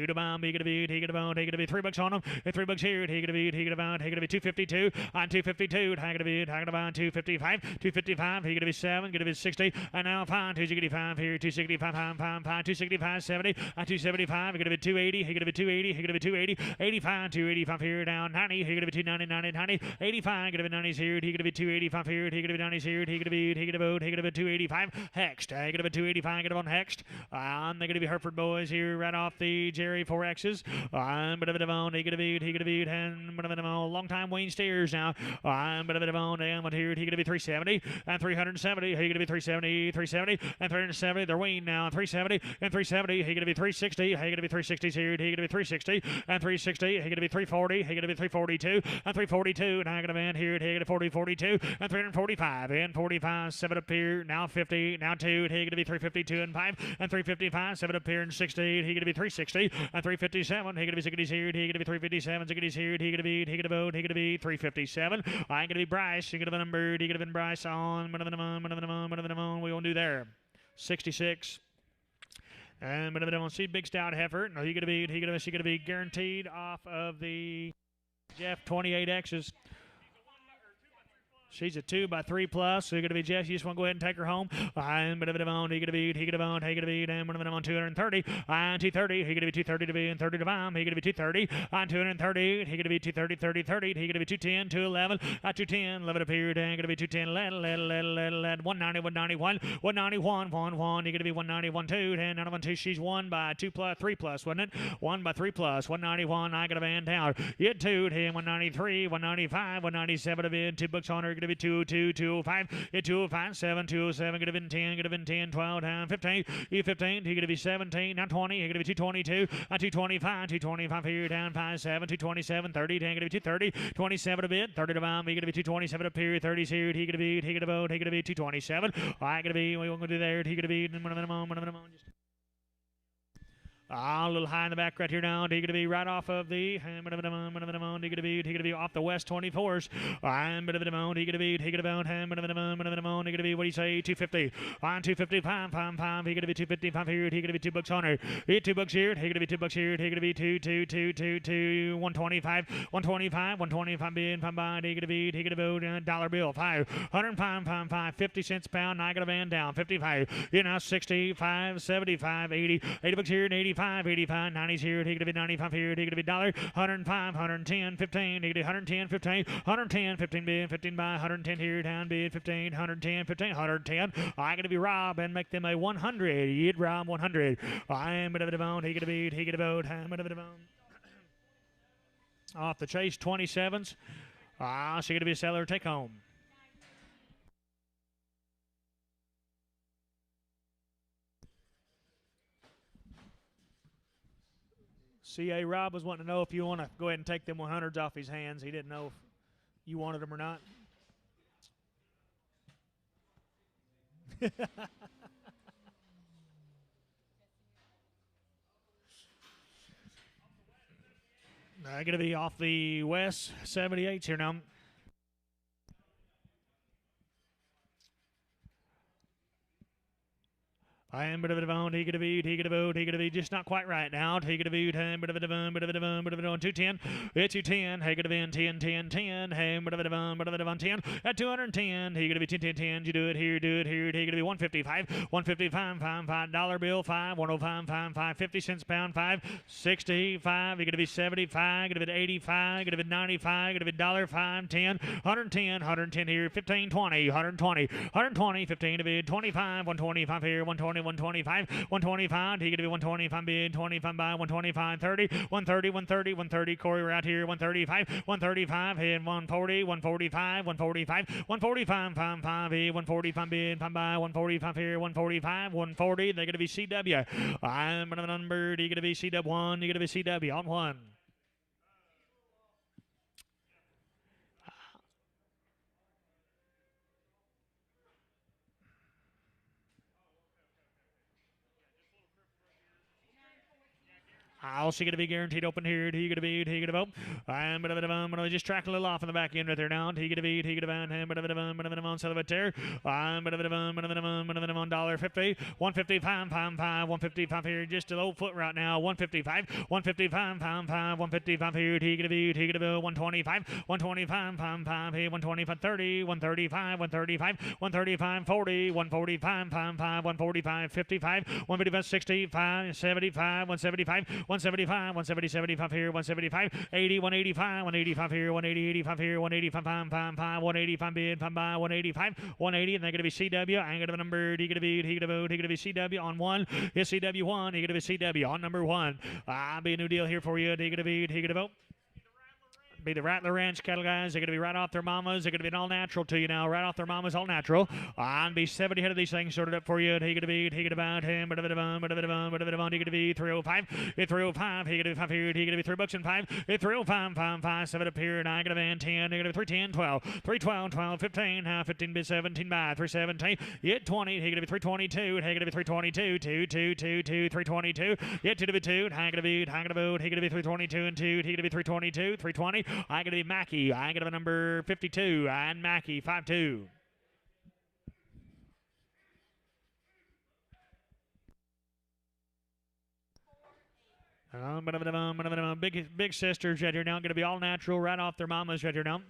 to bomb. He going to be, $3 on him. Hit $3 here. He going to be, 252. On 252. I'm going to be, 255. 255. He going to be 7. Going to be 60. And now 5. 265 here. 265. 265. 70. On 275. He going to be 280. He going to be 280. He going to be 280. 85. 285 here down. 90. He going to be 290. 90. 85. Going to be 90s here. He going to be 285 here. He could have been 90s here. He could have been 285. Hexed. He could have been 285. Get on Hexed. They're going to be Hereford boys here right off the Jerry 4Xs. I'm going to be long time Wayne Steers now. I'm going to be here. He could be 370 and 370. He could be 370, 370 and 370. They're Wayne now. 370 and 370. He could be 360. He could be 360s here. He could be 360 and 360. He could be 340. He could be 342 and 342. And I'm going to be here. He could be 40, 42 and 345 and 45. 7 up here. Now 50. Now 2. He could be 352 and 5 and 355. 7 up here and 60. He could be 360 and 357. He could be 60s here. He could be 357. 60s here. He could be 357. I'm going to be Bryce. He could have been numbered. He could have been Bryce on. We won't do there. 66. And see big stout heifer. No, she gonna be guaranteed off of the Jeff 28Xs. She's a 2x3 plus. So you're going to be Jeff. You just want to go ahead and take her home. I'm going to be on. He going to be. He going to be. Damn, I'm on 230. On 230. He going to be 230 to be and 30 to bomb. He going to be 230. On 230. He going to be 230, 30, 30. He going to be 210, 211. 210. 11 up here. Damn, going to be 210. Let 190, 191, 191, 1. He going to be 191, 2. 10, 9, 1, 2. She's 1 by 2 plus 3 plus, wasn't it? 1 by 3 plus. 191. I got a man down. You 2. 10, 193, 195, 197 to be $2 on her. Going to be 202, 205, 205, 7, 207, could have been 10, could have been 10, 12, down 15, E15, he could have been 17, now 20, he could have been 222, 225, 225 here, down 5, 7, 227, 30, 10, could have been 230, 27 a bit, 30 to bomb, he could have been 227 up here, 30s here, he could have been, 227, I could have been, we won't go do there, he could have been, just a little high in the back right here now. He going to be right off of the. He going to be off the West 24s. I'm going to be. He going to be. He going to be. What do you say? 250 on 255. 5. He going to be 255 here. He going to be $2 on her. He $2 here. He going to be $2 here. He going to be 2 125 125 125 being 5 by. He going to be. He going to be dollar bill 5 105 5 50 cents a pound. I got a van down 55. You know 65 75 80 $80 here and 85 85 90s here. He could be 95 here. He could be dollar 105 110 15. He could be 110 15 110 15 bid 15 by 110 here down bid 15 110 15 110. I gotta be Rob and make them a 100. You'd Rob 100. I'm gonna be bone. He could be. He could be. I'm gonna be bone. Off the chase 27s. She gonna be a seller. Take home. C.A. Rob was wanting to know if you want to go ahead and take them 100s off his hands. He didn't know if you wanted them or not. I'm going to be off the West 78s here now. I am bit of a bone. He could be. He could be. He could be just not quite right now. He could be. Bit of a bone. Bit of a bone. Bit of a bone. 210. It's 210. He could be 10, 10, 10. Hey, bit of a bone. Bit of a bone. 10 at 210. He could be 10, 10, 10. You do it here. Do it here. He could be 155. 155. $5 bill. 5. 105. 5. 5. 50 cents pound. 5. 65. He could be 75. Could have been 85. Could have been 95. Could have been $5. 10. 110. 110 here. 15. 20. 120. 120. 15 to bid. 25. 125 here. 120. 125. 125. He could be 125 bid. 25 by 125. 30. 130. 130. 130. Corey, we're out here. 135. 135. Hit 140. 145. 145. 145. 5. 5. 145 bid. 5 by 145 here. 145. 140. They're going to be CW. I'm going to number. You're going to be CW1. You're going to be CW on 1. Also going to be guaranteed open here. He going to be. He going to vote. I'm going to just track a little off on the back end right there now. He going to be. He going to ban him. On celebrate I'm $1.50. 155. 155 here. Just a low foot right now. 155. 155. 155 here. He going to be. He going to be 125. 125. 125. 30. 135. 135. 135. 40. 145. 145. 55. 155. 65. 75. 175. 175, 170, 75 here, 175, 80, 185, 185 here, 180, 85 here, 185, 185 bid, 185, 180, and they're going to be CW. I'm going to be numbered. He going to be CW on 1. It's CW1. He going to be CW on number 1. I'll be a new deal here for you. He going to vote. Be the Rattler Ranch cattle guys. They're going to be right off their mamas. They're going to be an all natural to you now. Right off their mamas, all natural. I'll be 70 head of these things sorted up for you. He going to be. He going to about him. He going to be 305. It's 305. He going to be 5 here. He going to be $3 and 5. It's 305. 5. 7 up here. And I going to be 10. They're going to be 310. 12. 312. 12. 15. 15 bid 17 by 317. Yet 20. He going to be 322. He going to be 322. 2. 322. Yet 2 to be 2. He going to be. He going to be 322 and 2. He going to be 322. 320. I'm going to be Mackey. I'm going to be number 52. And Mackey, 5-2. Big sisters right here now. Going to be all natural right off their mamas right here now.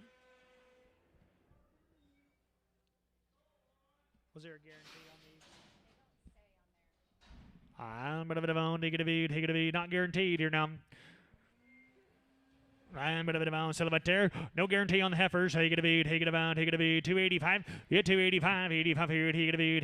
Was there a guarantee on these? I'm going to be not guaranteed here now. I'm going to celebrate there. No guarantee on the heifers. He going to be 285. Yeah, 285. 85 here. He going to be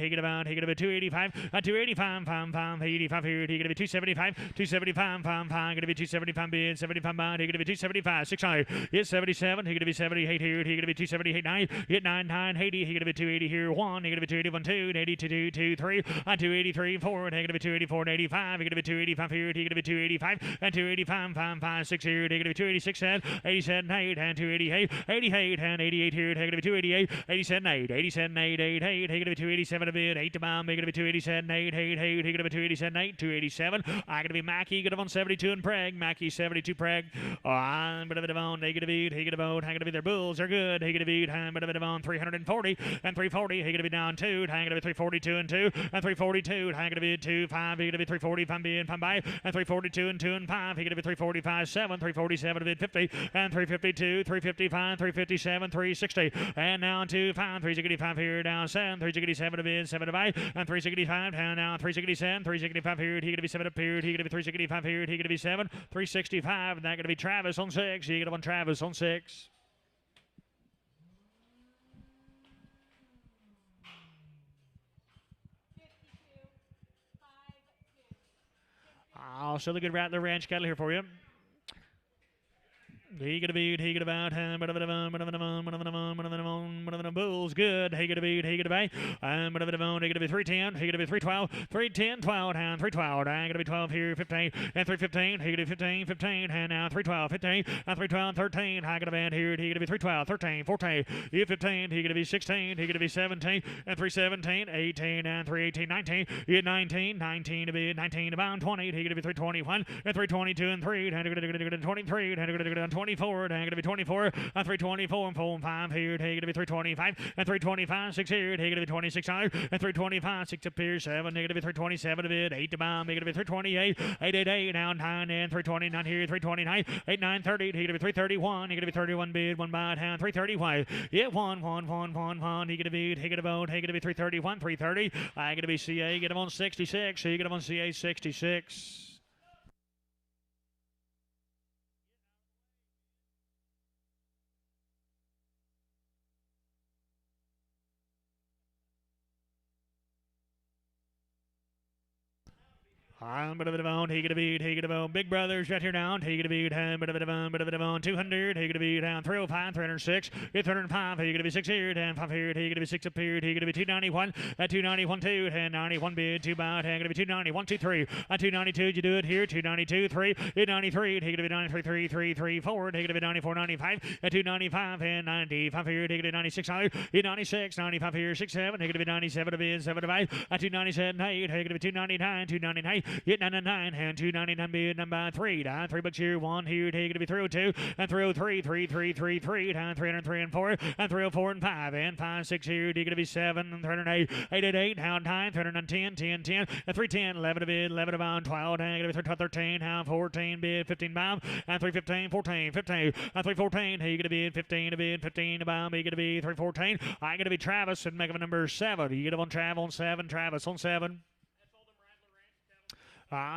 285. 285. 85 here. He going to be 275. 275. Going to be 275 bid. 75 bond. He going to be 275. 600. Yeah, 77. He going to be 78 here. He going to be 278. 9. Hit 9. 80. He going to be 280 here. 1. He going to be 281. 2. 82. 2. 3. 283. 4. He going to be 284 and 85. He going to be 285 here. He going to be 285 and 285. 5. 6 here. He going to be 286. 87, 8, and 288, 88, and 88 here. Take it to be 288, 87, 8, 87, 8, 8, 8. Take it to be 287 a bit, 8 to bomb. Make it to be 287, 8, 8, 8. Take it to be 287, 8, 287. I got to be Mackey, good on 72 and Preg. Mackey 72 Preg. I'm going to be on negative beat. He going to vote. Hang to be their bulls are good. He going to beat. I'm going to be on 340 and 340. He going to be down 2. Hang to be 342 and 2 and 342. Hang to be 2 5. He going to be 340 5 and 5 by and 342 and 2 and 5. He going to be 345 7 347 to bid 50 and 352 355 357 360 and now 2 5 365 here down 7 367 to bid 7 to buy and 365 and now 367 365 here. He going to be 7 up here. He going to be 365 here. He going to be 7 365 and that going to be Travis on 6. He going to want Travis on 6. I'll show the good Rattler Ranch cattle here for you. He gonna beat, he gonna bout, Bulls good. He gonna beat, he gonna buy. He gonna be 310. He gonna be 312, 310, 12, and 312. I'm gonna be 12 here, 15, and 315. He gonna be 15, 15, and now 312, 15, and 312, 13. I'm gonna band here. He gonna be 312, 13, 14, 15. He gonna be 16. He gonna be 17, and 317, 18, and 318, 19. He at 19, 19 to be 19 to bound 20. He gonna be 321, and 322, and 3. And 23, and 20. 24, he gonna be 24, 324 and 4 and 5 here, he gonna be 325, and 325, 6 here, he gonna be 2600, and 325, 6 up here, 7, he gonna be 327 a bit, 8 to bomb, he gonna be 328, 888, down 9, and 329 here, 329, 8, 9, 30, he gonna be 331, he gonna be 31 bid, 1 by hand, 331, yeah, 1, 1, 1, 1, 1, he gonna be, he gonna vote, he gonna be 331, 330, I gonna be CA, get him on 66, he get him on CA 66. I'm bit of a on, he gonna beat, he gonna bone. Big Brothers right here down, he gonna beat, bit of a on, 200, he gonna be down, 305, 306, 305, he gonna be 6 here, 10, 5 here, he gonna be 6 up here, he gonna be 291, at 291, 2, 10, 91 bid, 2 bout, he gonna be 291, 2, 3, at 292, you do it here, 292, 3, 93, he gonna be 93, 3, 3, 3, forward, he gonna be 94, 95, at 295, and 95 here, he gonna be 96, 96, 95 here, 6, 7, he gonna be 97 a bid, 7 to 5, at 297, 8, he gonna be 299, 299, hit 99 and 299 bid number 3 down 3 bucks here 1 here take it to be 302 and 303 3 down 303 and 4 and 304 and 5 and 5 6 here take it to be 7 and 308 888 down 9 310 10 10 and 310 11 to bid 11 to bound 12 down it to be 13 down 14 bid 15 bound and 315 14 15 and 314 he gonna be 15 to bid 15 to bound he gonna be 314 I gonna be Travis and make him a number 7 you get him on Travel on 7 Travis on 7.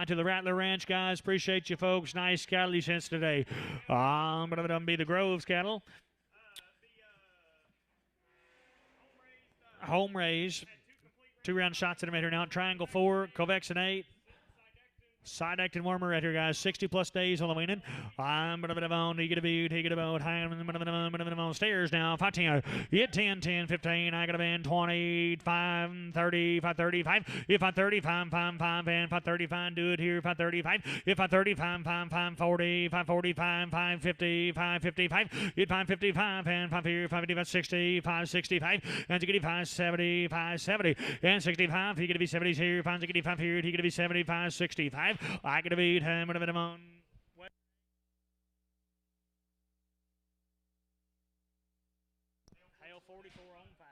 To the Rattler Ranch, guys. Appreciate you, folks. Nice cattle you sent today. I'm going to be the Groves cattle. Home raise. 2 round shots in them here now. Triangle 4, Covex 8. Side acting warmer right here, guys. 60 plus days on the weaning. I'm going to be on. He get a boot. He get a boat. I'm on stairs now. 15. Hit 10, 10, 15. I got a band 25, 30, 535. If I 35, 5, 5, and 535, do it here. 535. If I 35, 5, 5, 40, 545, 550, 555. Hit 555 and 5 here. 555, 60, 565. And to get 570, 570. And 65. He going to be 70s here. 565 here. He going to be 75, 65. I got to beat him. What about him on? Hale 44 on 5.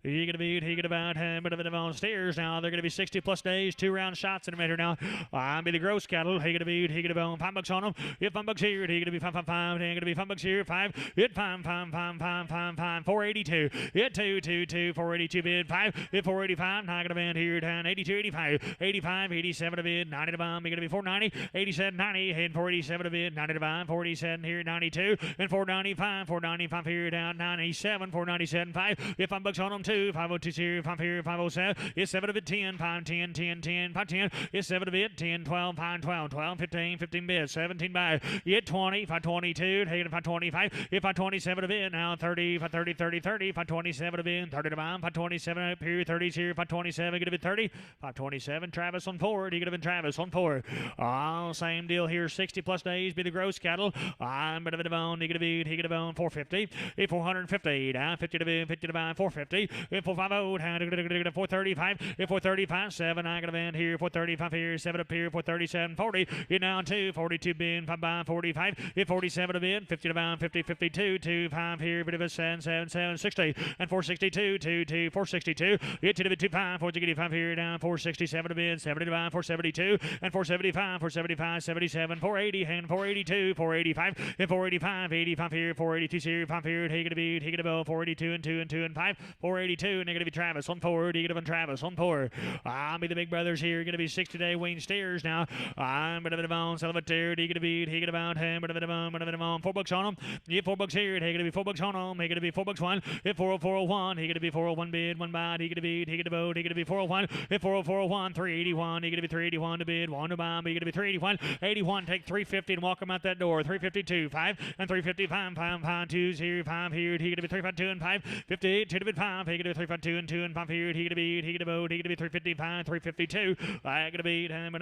He gonna beat, he gonna bout him, but on stairs now. They're gonna be 60 plus days, 2 round shots in a minute now. I'm be the gross cattle. He gonna beat, he gonna bone $5 on him. If $5 here, he gonna be 555. He gonna be $5 here, 5. Hit 5, 5, 5, 5, 5, 5, 482. Hit 2, 2, 2, 482 bid 5. Hit 485. Now gonna bend here down 82, 85, 85, 87 a bid, 90 to bomb. He gonna be 490, 87, 90, hit 487 a bid, 90 to bomb, 47 here, 92, and 495, 495 here down 97, 497, 5. If $5 on him 2. 502 here, 5 here, 507. It's 7 of it, 10, 5, 10, 10, 10, 5, 10. It's 7 of it, 10, 12, 5, 12, 12, 15, 15 bits, 17 by. Hit 20, 522, take it 525. If 527 of it, now 30, 530, 30, 30, 527 of it, 30 to bomb, 527 up here, 30s here, 527, could have been 30, 527. Travis on 4, he could have been Travis on 4. Oh, same deal here, 60 plus days, be the gross cattle. I'm bit of a bone, he could have been, 450. If 450, down 50 to be, 50 to buy, 450. If 450, 435. If 435, 7, I got a band here, 435 here, 7 up here, 437, 40. Hit down 2, 42 bin, 5 by 45. If 47 a bid, 50 to bound, 50, 52, 2, 5 here, bit of a 7, 7, 7, 60. And 462, 2, 2, 462. Hit to the 2, 5, 465 here, down 467 a bid, 70 to bound, 472. And 475, 475, 77, 480, and 482, 485. And 485, 85 here, 482 here, 5 here, take it a beat, take it a bow, 482 and 2 and 2 and 5, 482. Going to be Travis on 4. He going to be Travis on 4. I'll be the big brothers here. Going to be 60-day Wayne Stairs now. I'm going to be on Salvatore. He going to be, he going to bound him. Going to be on $4 on him. If $4 here, he going to be $4 on him. He going to be $4 one. If 40401, he going to be 401 bid, 1 bid. He going to be, he going to vote. He going to be 401. If 40401, 381. He going to be 381 to bid, 1 to bomb. He going to be 381. 81. Take 350 and walk him out that door. 352, 5 and 355, 5, 5, 2 here, 5 here. He going to be 352 and 5. 58, 2 to bid 5. He going to be 352 and 2 and 5 here. He gonna be, he gonna vote. He gonna be 355, 352. I gonna beat him.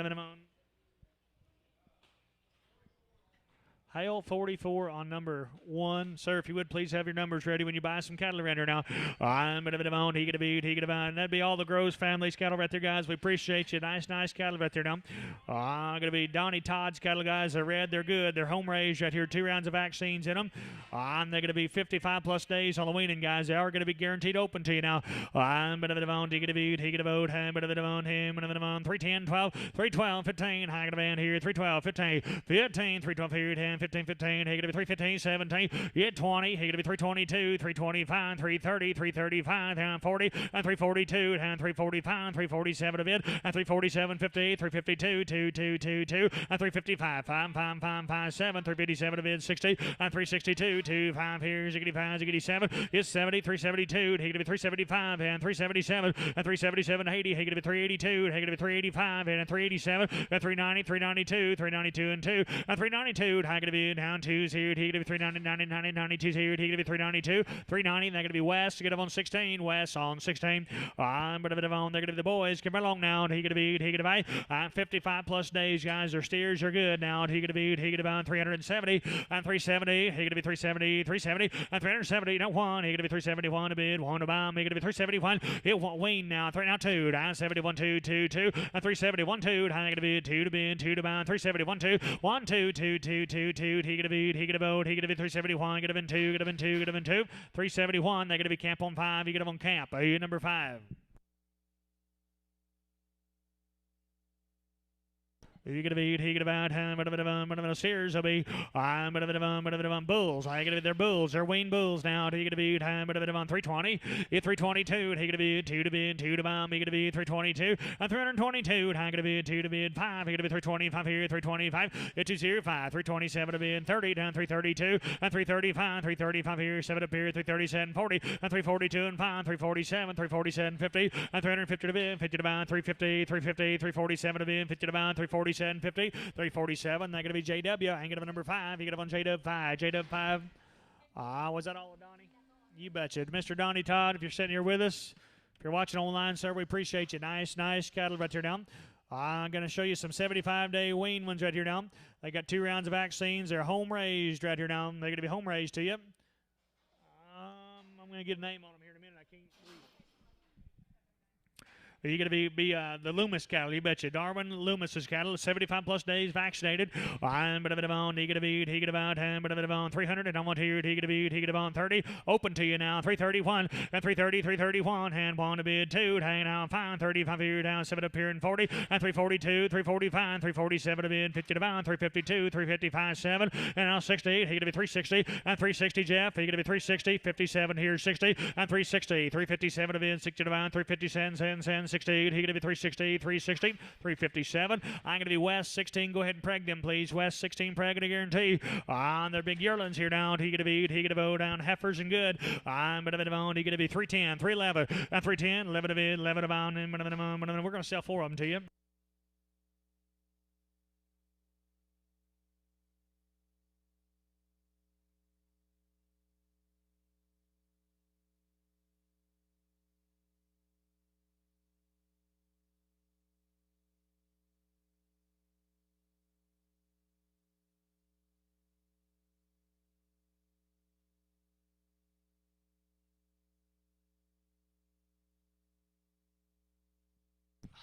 Hale 44 on number 1. Sir, if you would please have your numbers ready when you buy some cattle around here now. I'm going to be on. He going to be. And that'd be all the Groves family's cattle right there, guys. We appreciate you. Nice cattle right there now. Going to be Donnie Todd's cattle, guys. They're red. They're good. They're home raised right here. 2 rounds of vaccines in them. They're going to be 55 plus days on the weaning, guys. They are going to be guaranteed open to you now. I'm going to be on. He going to be. He going to vote. I'm going to be on him. I'm going to be on 310, 12, 312, 15. I'm going to be on here. 312, 15, 15, 312 here. 10, 15, 15. He going to be 315, 17. Yeah, 20. He going to be 322, 325, 330, 335, and 40, and 342, and 345, 347 a bit, and 347, 50, 352, 2222, and 355, 5, 5, 5, 5, 7, 357 a bit, 60, and 362, 2, 5 here, 65, 87, is 70, 372. He going to be 375, and 377, and 377, 80. He going to be 382, he going to be 385, and 387, and 390, 392, 392, and 2, and 392. He going to be down 2s here. He going to be 390, 90, 92 here. He going to be 392, 390. They're going to be West. Get up on 16. West on 16. I'm going to be on. They're going to be the boys. Come along now. He going to be. He going to be. 55 plus days, guys. Their steers are good now. He going to be. He going to be on 370 and 370. He going to be 370, 370 and 370. No one. He going to be 371 a bid. One to bomb. He going to be 371. It won't win now. 3 now 2. Down 71, 2, 2, 2 and 371, 2. He going to be 2 to bid. 2 to bomb. 371, 2. 1, 2, 2, 2, 2, 2. He going to be. He going to vote. He going to be 371. He going to be 2. Going to be 2. Going to be 2. 371. They're going to be camp on 5. You get them on camp. Number 5. You're going to be, he going to be, Sears will be, I'm going to be, Bulls. I'm going to be their Bulls. They're Wayne Bulls now. You're going to be, I'm going to be on 320. It's 322. He going to be 2 to bid, 2 to bomb. You're going to be 322. And 322. I'm going to be 2 to bid, 5. You're going to be 325 here, 325. It's 205. 327 to bid, 30 down 332. And 335. 335 here, 7 up here, 337, 40. And 342 and 5. 347. 347, 50. And 350 to bid, 50 to bound, 350, 350, 347 to bid, 50 to bound, 347. 50, 347. They're going to be JW. I'm going to be number 5. You get up on JW 5. JW 5. Was that all of Donnie? You betcha. Mr. Donnie Todd, if you're sitting here with us, if you're watching online, sir, we appreciate you. Nice cattle right there down. I'm going to show you some 75-day wean ones right here down. They got 2 rounds of vaccines. They're home raised right here down. They're going to be home raised to you. I'm going to get a name on them here in a minute. I can't read. You're going to be the Loomis cattle, you betcha. Darwin Loomis's cattle, 75 plus days vaccinated. I'm going to be on. He going to be. He going to be on. I'm going to be on 300. And I want here. He going to be. He going to be on 30. Open to you now. 331 and 330. 331. Hand 1 to bid 2. Hang out 5. 35 here down 7 up here and 40. And 342. 345. 347 to bid 50 to bound. 352. 355 7. And now 68. He going to be 360 and 360 Jeff. He going to be 360. 57 here 60 and 360. 357 to bid 60 to bound. 350 cents. 68. He going to be 360, 360, 357. I'm going to be West 16. Go ahead and preg them, please. West 16 preg and a guarantee. On their big yearlings here down. He going to be. He going to go down heifers and good. I'm going to be on. He going to be 310, 311, and 310, 11 of it, 11 of on. We're going to sell 4 of them to you.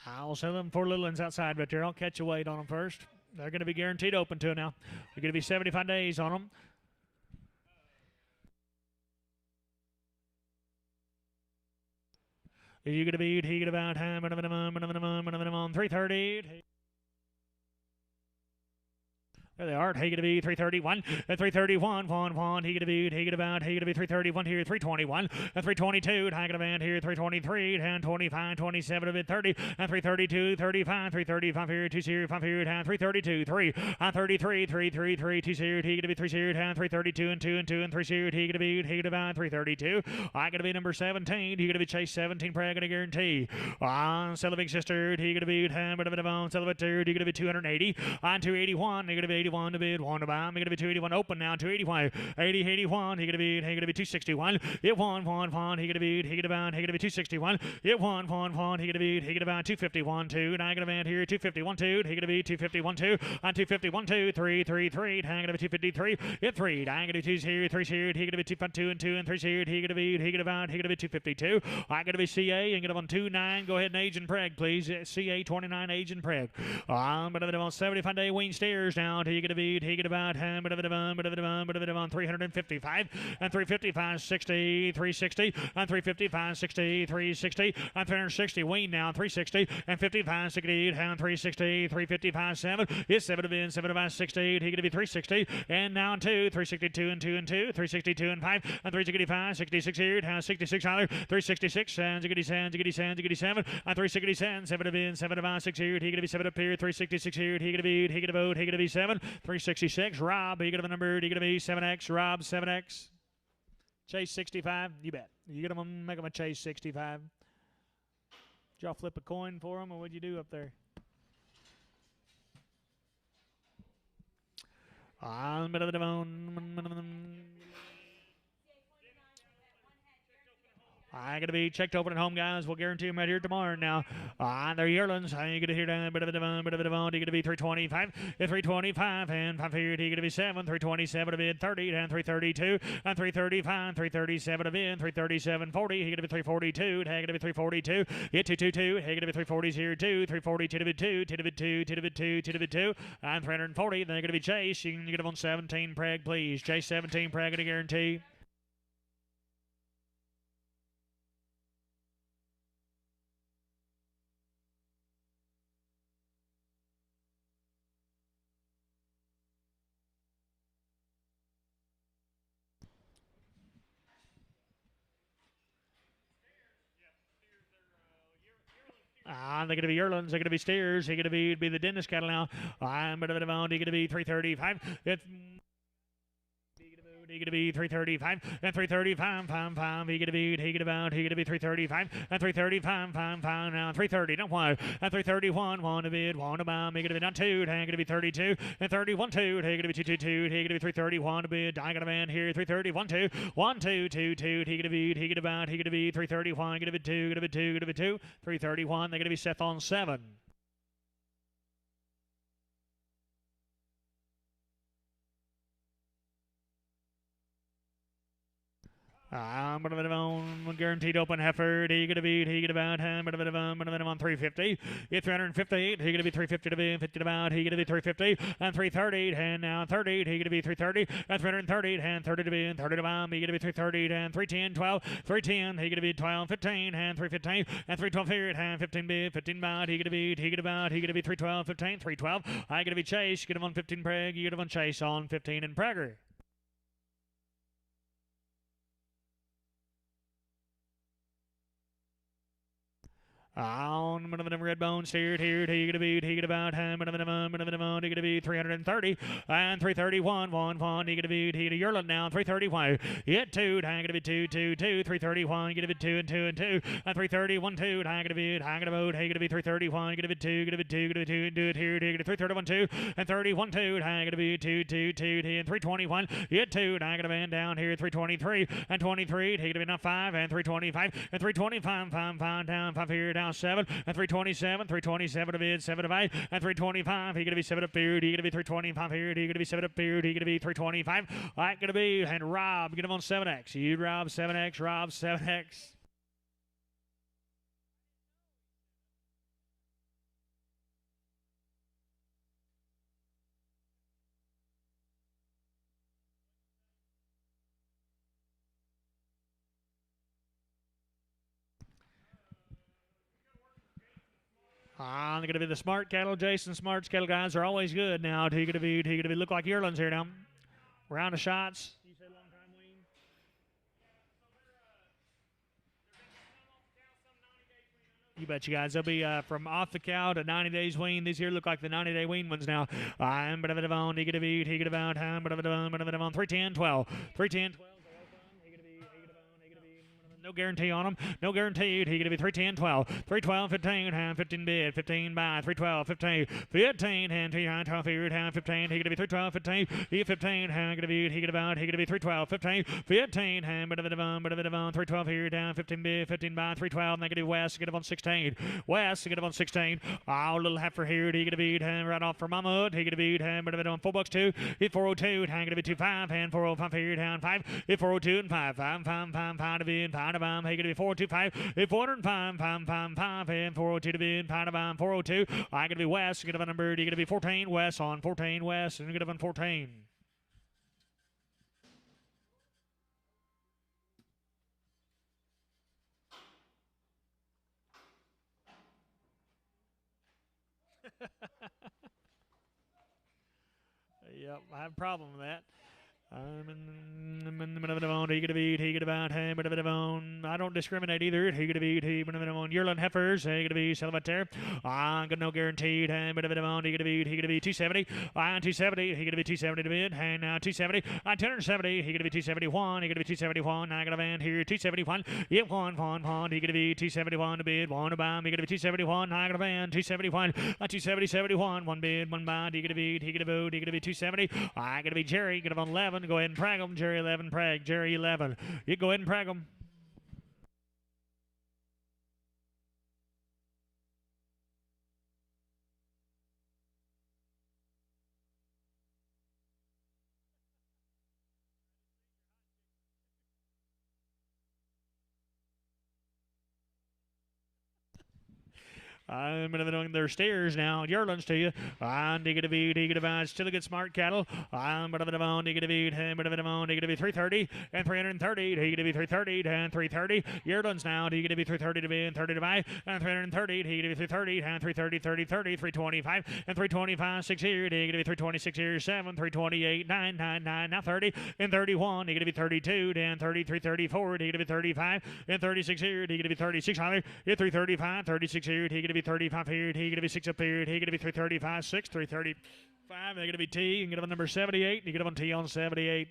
I'll sell them 4 little ones outside right there. I'll catch a weight on them first. They're going to be guaranteed open to now. They're going to be 75 days on them. You're going to be, he going to about time, 330. There they are. He going to be 331. 331. 1. He going to be. He going to about. He going to be 331 here. 321. 322. High going to band here. 323. 10, 25. 27 of it. 30. 332. 35. 335 here. 2 0. 5 here. 332. 3. 33. 333. 2 0. He going to be 3 0. 332 and 2 and 2 and 3 0. He going to be. He going to about 332. I going to be number 17. He going to be Chase 17. Probably going to guarantee. Sell the big sister. He going to be. Sell the third. He going to be 280. On 281. He going to be 281 to bid, 1 to buy. He gonna be 281 open now, 281, 80, 81. He gonna be 261. It won, he gonna be, he gonna bound, he gonna be 261. It won, he gonna be, he gonna bound 251, 2. And I gonna band here 251, 2. He gonna be 251, 2 on 251, 2, 3, 3, 3. Hang gonna be 253. It 3. I gonna be 2 here, 3 here. He gonna be 252 and 2 and 3 here. He gonna be, he gonna bound, he gonna be 252. I gonna be CA and get up on 29. Go ahead and age and preg, please. CA 29 age and preg. But on 75-day wean steers now. He gonna be, he gonna bound, but on 355 and 355, 60, 360 and 355, 60, 360 and 360 wean now. 360 and 55, 68 and 360, 355, 7. It's 7 to bin, 7 to buy 68. He gonna be 360 and now 2, 362 and 2 and 2, 362 and 5 and 365, 66 here. Now 66 either 366 and 67 and 367, 7 to bin, 7 to buy 6 here. He gonna be 7 up here, 366 here. He gonna be, he gonna vote, he gonna be 7, 366. Rob, he gonna be numbered, he gonna be 7X. Rob 7X. Chase 65. You bet. You get them, make them a chase 65. Did y'all flip a coin for them, or what'd you do up there? I gotta be checked open at home, guys. We'll guarantee them right here tomorrow. Now, they're yearlings. I gotta hear down, bit of a devon. He gonna be 325, 325, and 5 here. He gonna be 7, 327 to bid, 30, and 332, and 335, 337 to bid, 337, 40. He gonna be 342, he gonna be 342, hit 222. He gonna be 340s here too, 342 to bid 2, to bid 2, to bid 2, to bid 2, and 340. They're gonna be Chase. You can get them on 17 preg, please. Chase 17 preg, gonna guarantee. They're going to be yearlings. They're going to be steers. They're going to be the dentist cattle now. I'm going to be 335. He gonna be 335 and 335, 5. He gonna be 335 and 335, 5 now 330. Don't want and 331. Want to bid, want to buy. He gonna be not 2. He gonna be 32 and 31 2. He gonna be 222. He gonna be 331 to bid. I got a man here 331 2 1 2 2 2. He gonna be 331. Gonna be 2. 331. They're gonna be Seth on 7. I'm guaranteed open heifer. He gonna be about him, on 350. It's 358. He gonna be 350 to be 50 about. He gonna be 350 and 330 and now 30. He gonna be 330 and 330 and 30 to be 30 to bomb. He gonna be 330 and 310 12 310. He gonna be 12 15 and 315 and 312 here and 15 bid 15 about. He gonna be 312 15 312. I gonna be Chase. Get him on 15 preg. You get him on Chase on 15 and Prager. On red bone steered here. He gonna be about him. He gonna be 330 and 331. 1 he gonna be yearling now 331. Hit 2. Hang gonna be 2 2 2 331. Gonna be 2 and 2 and 2 and 331 2. Hang gonna be hang gonna vote. He gonna be 331. Gonna be 2 and do it here. He gonna 331 2 and 31 2. Hang gonna be 2 2 2 and 321. Hit 2. Hang gonna man down here 323 and 23. He gonna be now 5 and 325 and 325 5 down 5 here down. 7 and 327 to bid 7 to buy and 325. He gonna be 7 up here. He gonna be 325 here. He gonna be 7 up here. He gonna be 325. That gonna be and Rob get him on 7X. You Rob 7X. Rob 7X. They're going to be the smart cattle. Jason Smart's cattle guys are always good now. He going to be look like yearlings here now. Round of shots. You said long time wean. You bet you guys. They'll be from off the cow to 90 days wean. These here look like the 90-day wean ones now. I'm he going to be about him. 310 12. 310 12. No guarantee on them. No guaranteed. He going to be 310, 12. 312, 15, hand 15 bid. 15 by 312, 15. 15, hand 12 here, hand 15. He going to be 312, 15. He 15, hand going to be, he going to be 312, 15. 15, hand, bit of it on, 312 here, down 15 bid, 15 by 312. Negative West, get up on 16. West, get up on 16. Oh, little heifer here. He going to be, hand right off for Mama. He going to be, hand, bit of it on $4 2. Hit 402, hand going to be 25, hand 405 here, down 5. Hit 402 and 5, 5, 5, 5, 5 to be in, 5 to bomb. He going to be 425, hit 405, 5, 5, 5, and 402 to be in, 5 to bomb, 402. I going to be West, get up on number, he going to be 14, West on 14, West, and get up on 14. Yep, I have a problem with that. He could have eat, he could have out, hey, but I don't discriminate either. He could have eat, he could have on yearling heifers, he could have eat, celebrate. I'm got no guaranteed, hey, but he could have eat, he could have eat 270. I'm 270, he could have 270 to bid, hey, now 270. I'm 270, he could have 271, he could have 271. I got a van here, 271. Yep, one, he could have 271 to bid, one to buy, he could have 271. I got a van, 271, 270, 71, one bid, one buy, he could have eat, he could have vote, he could have 270. I got to be Jerry, get him on 11. Go ahead and prag him. Jerry 11, prag. Jerry 11. You go ahead and prag him. I'm going to be doing their steers now. Yearlings to you. I'm diggity bead, diggity bad. Still a good smart cattle. I'm going to be on diggity bead, I'm going to be on diggity be 330 and 330. Diggity be 330 and 330. Yearlings now. Diggity be 330 to be and 30 to buy and 330. Diggity be 330 and 330, 30, 30, 325 and 325, 6 here. Diggity be 326 here, 7, 328, 9, 9, 9, now 30 and 31. Diggity be 32 and 33, 34. Diggity be 35 and 36 here. Diggity be 36 higher. 335, 36 here. Diggity be 35 here, he gonna be 6 up here, he gonna be 335, 6, 335, they're gonna be T, and get up on number 78, and you get up on T on 78.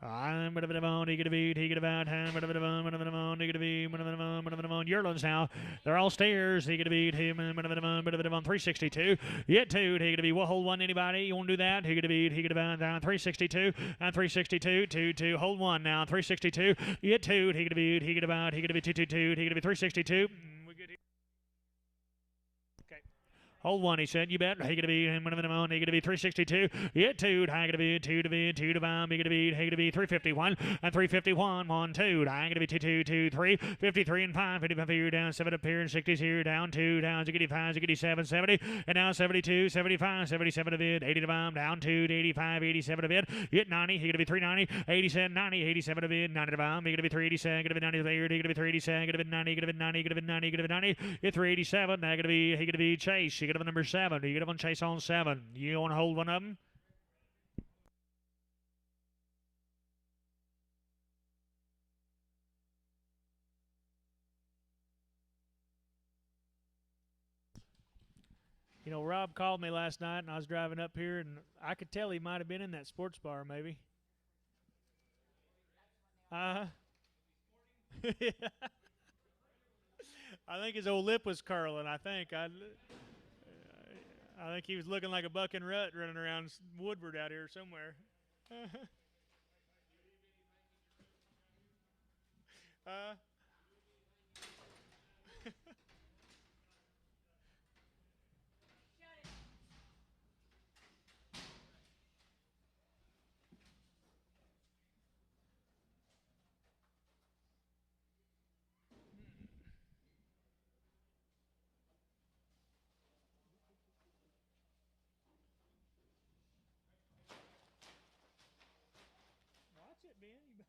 I'm going to be on, he going to be, he going to be out, I'm going to be on, he going to be, on yearlings now. They're all stairs. He going to be, him, on 362. Yet two, he going to be, we'll hold one, anybody. You want to do that? He going to be, he going to be down 362, and 362, 2, hold one now, 362. Yet two, he going to be, he going to be, he going to be 222, he going to be 362. We good here. Hold one, he said. You bet. He gonna be one of them on. He gonna be 362. Yeah, two. I gonna be 2 to be 2 to bomb. He gonna be 351 and 351. 1 2. I gonna be 2 2 2 3 53 and 5. 55 here down 7 up here and 60s here down 2 down 65 67 70 and now 72 75 77 to bid 80 to bomb down 2 to 85 87 to bid. Hit 90. He gonna be 390 87 90 87 to bid 90 to bomb. He gonna be 387. Gonna be 90 there. He gonna be 387. Gonna be 90. Gonna be 90. Gonna be 90. Gonna be 90. Hit 387. Now gonna be he gonna be Chase. He gonna be number 7. You get up on Chase on 7. You want to hold one of them? You know, Rob called me last night, and I was driving up here, and I could tell he might have been in that sports bar, maybe. Uh-huh. I think his old lip was curling, I think. I think he was looking like a buck and rut running around Woodward out here somewhere. Watch it, Ben.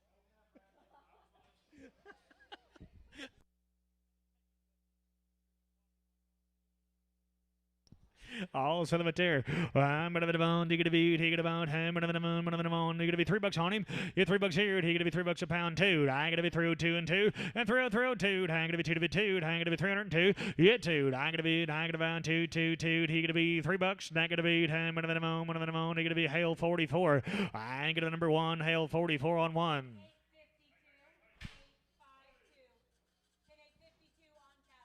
All set of there. I'm gonna be on, he gonna be, he gonna about, I'm gonna be on, he gonna be $3 on him. Yeah, $3 here, he gonna be $3 a pound too. I'm gonna be 302 and 2, and 302, I'm gonna be 2 to be 2, I'm gonna be 302, yeah, 2, I'm gonna be 2, 2, 2, he gonna be $3, not gonna be, I'm gonna be on, he gonna be Hale 44. I'm gonna be number 1, Hale 44 on 1. 852 on cattle.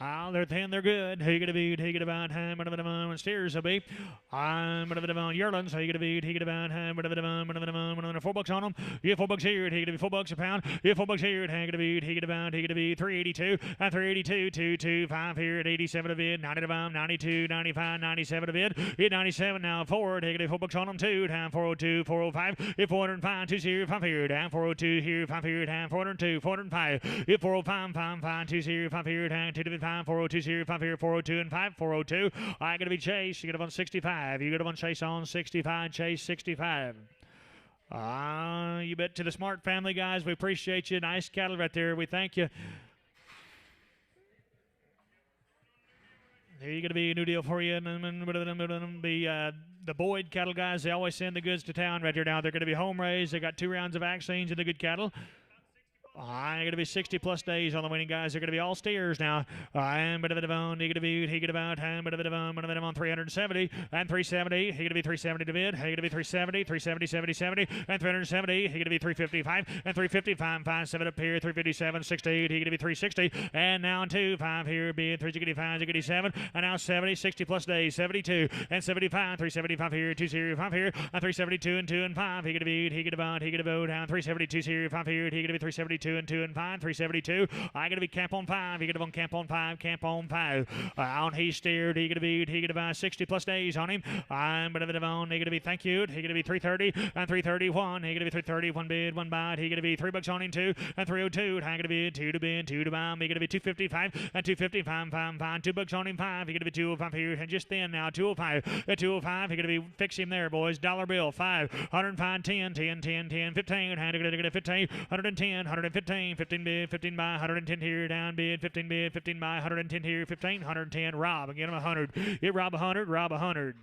And 910. They're thin, they're good. He gonna be, he gonna about, I'm gonna be on, steers will be. I'm gonna be on Yearlins. He gonna be, he gonna about, I'm gonna be on, $4 on them. Yeah, $4 here. He gonna be $4 a pound. Yeah, $4 here. He gonna be, he gonna be 382 and 382, 225 here at 87 a bid, 90 to bomb, 92, 95, 97 a bid. Yeah, 97 now forward. He gonna be $4 on them too. Down 402, 405. Yeah, 405, 2 here, 5 here. Down 402 here, 5 here. Down 402, 405. Yeah, 405, 5, 5, 2 here, 5 here. Down 2 to 5. 402 here, 5 here, 402 and 5, 402. I got to be Chase. You got to on 65. You got to on Chase on 65. Chase 65. You bet to the Smart family, guys. We appreciate you. Nice cattle right there. We thank you. Here you going to be a new deal for you. The Boyd cattle guys. They always send the goods to town right here now. They're going to be home raised. They got 2 rounds of vaccines in the good cattle. I'm going to be 60 plus days on the winning guys. They're going to be all steers now. I'm going to be on. He going to be. He going to about. I'm going to be on 370 and 370. He going to be 370 to bid. He going to be 370, 370, 70, 70 and 370. He going to be 355 and 355. 5, 7 up here. 357, 68. He going to be 360 and now 2, 5 here. Bid 365, 67 and now 70, 60 plus days. 72 and 75. 375 here. 2 0, 5 here. And 372 and 2 and 5. He going to be. He going to about. He going to go down 372 0, 5 here. He going to be 372. 2 and 2 and 5, 372. I got to be camp on 5. He got to be on camp on 5, camp on 5. On he steered. He got to be. He got to buy 60 plus days on him. I'm going to be on. He got to be. Thank you. He got to be 330 and 331. He got to be 330. 1 bid, 1 bite. He got to be $3 on him 2 and 302. I got to be 2 to bid, 2 to buy. He got to be 255 and 255. 5, 5, $2 on him 5. He got to be 205 here and just then now 205. At 205. He got to be fix him there, boys. Dollar bill 5, 105, 10, 10, 10, 10, 15. Had to get a 15, 110, 115. 15 bid, 15 by 110 here, down bid, 15 bid, 15 by 110 here, 15, 110, Rob, and get him 100. Get Rob 100, Rob 100.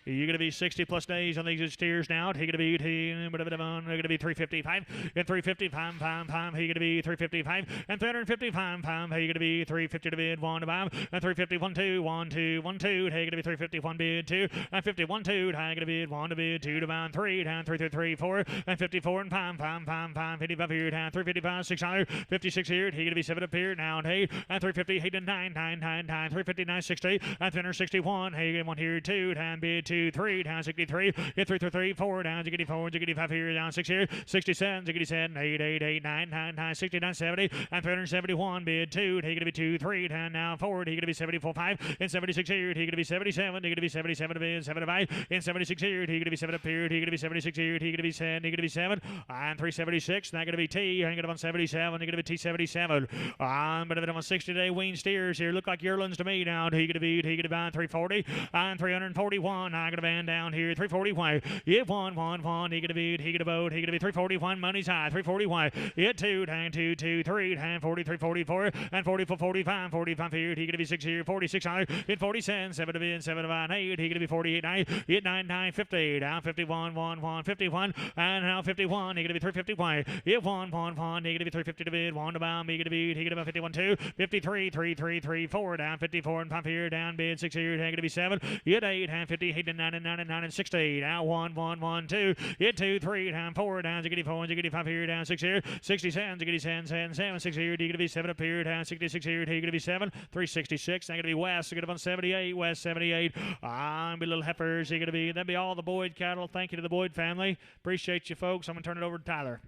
You're going to be 60 plus days on these steers now. He going to be 355 and 355, 5, 5. He going to be 355 and 355, 5. He going to be 350 to bid, 1 to 5 and 351 2, 1 2 1 2. He going to be 351 bid 2 and 51 2. He going to bid 1 to bid 2 to buy 3 down 3 3 3 4 and 54 and 5 5 5 5 55 here down 355 600 56 here. He going to be 7 up here now and 8 and 350 8 and 9 9 9 9 359 60 and 361. He going 1 here 2 down bid 2 3 down 63. Hit 3 3 3 4 down 84 5 here down 6 here 67 67 8 8 8 9 9 9 69 70 and 371 bid 2. He going to be 2 3 down now forward. He going to be 74 5 and 76 here. He going to be 77. He going to be 77 bid 7 5 and 76 here. He going to be 7 up here. He going to be 76 here. He going to be 7. He going to be 7 and 376. Not going to be T. Hanging up on 77. He going to be T77. I'm going to be on 60-day wean steers here. Look like yearlings to me now. He going to be. He going to buy 340 and 341. I'm going to band down here 341. Yeah, 1 1 1. He going to be. He going to vote. He going to be 341. Money's high 341. Yeah, 2 down 2 2 3 down 43 44 and 44 45 45 here. He going to be 6 here 46 high. Hit 47 7 to be 7 to 8. He going to be 48 9. Hit 9 9 50 down 51 1 1 51 and now 51. He going to be 351. Yeah, 1 1 1. He going to be 350 to bid 1 to buy. He going to be. He going to be 51 2 53 3 3 3 4 down 54 and 5 here down bid 6 here. He going to be 7. Hit 8 and 50 8 and and 60. Now 1, 1, 1, 2. Get 2, 3, down 4, down, ziggity 4, ziggity 5 here, down 6 here, 67, ziggity 7, 7, 6 here, D gonna be 7 up here, down 66 here, T gonna be 7, 366, now gonna be West, gonna be on 78, West 78. I'm a little heifers, he gonna be, that'd be all the Boyd cattle. Thank you to the Boyd family. Appreciate you folks. I'm gonna turn it over to Tyler.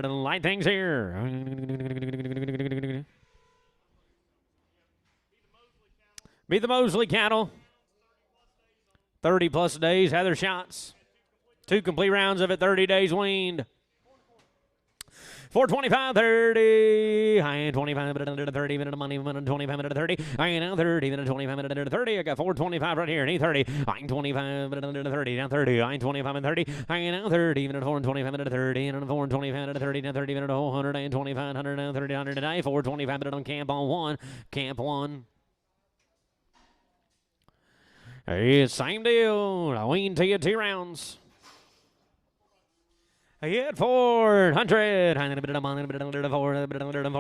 Light things here. Beat the Mosley cattle. 30 plus days, had their shots. 2 complete rounds of it, 30 days weaned. 425, 30. High end 25 minute under 30 minute of money, minute 25 minute of 30. High end now 30 minute 25 minute under 30. I got 425 right here. Need 30. High end 25 minute under 30. Now 30. High end 25 and 30. High end now 30 minute 425 minute of 30. And 425 minute of 30. Now 30 minute 125 100 now 30 100 today. 425 minute on camp on 1. Camp 1. Hey, same deal. I wean to you 2 rounds. I get 400. I get a bit of money, a bit of 4, a bit of 4, a bit of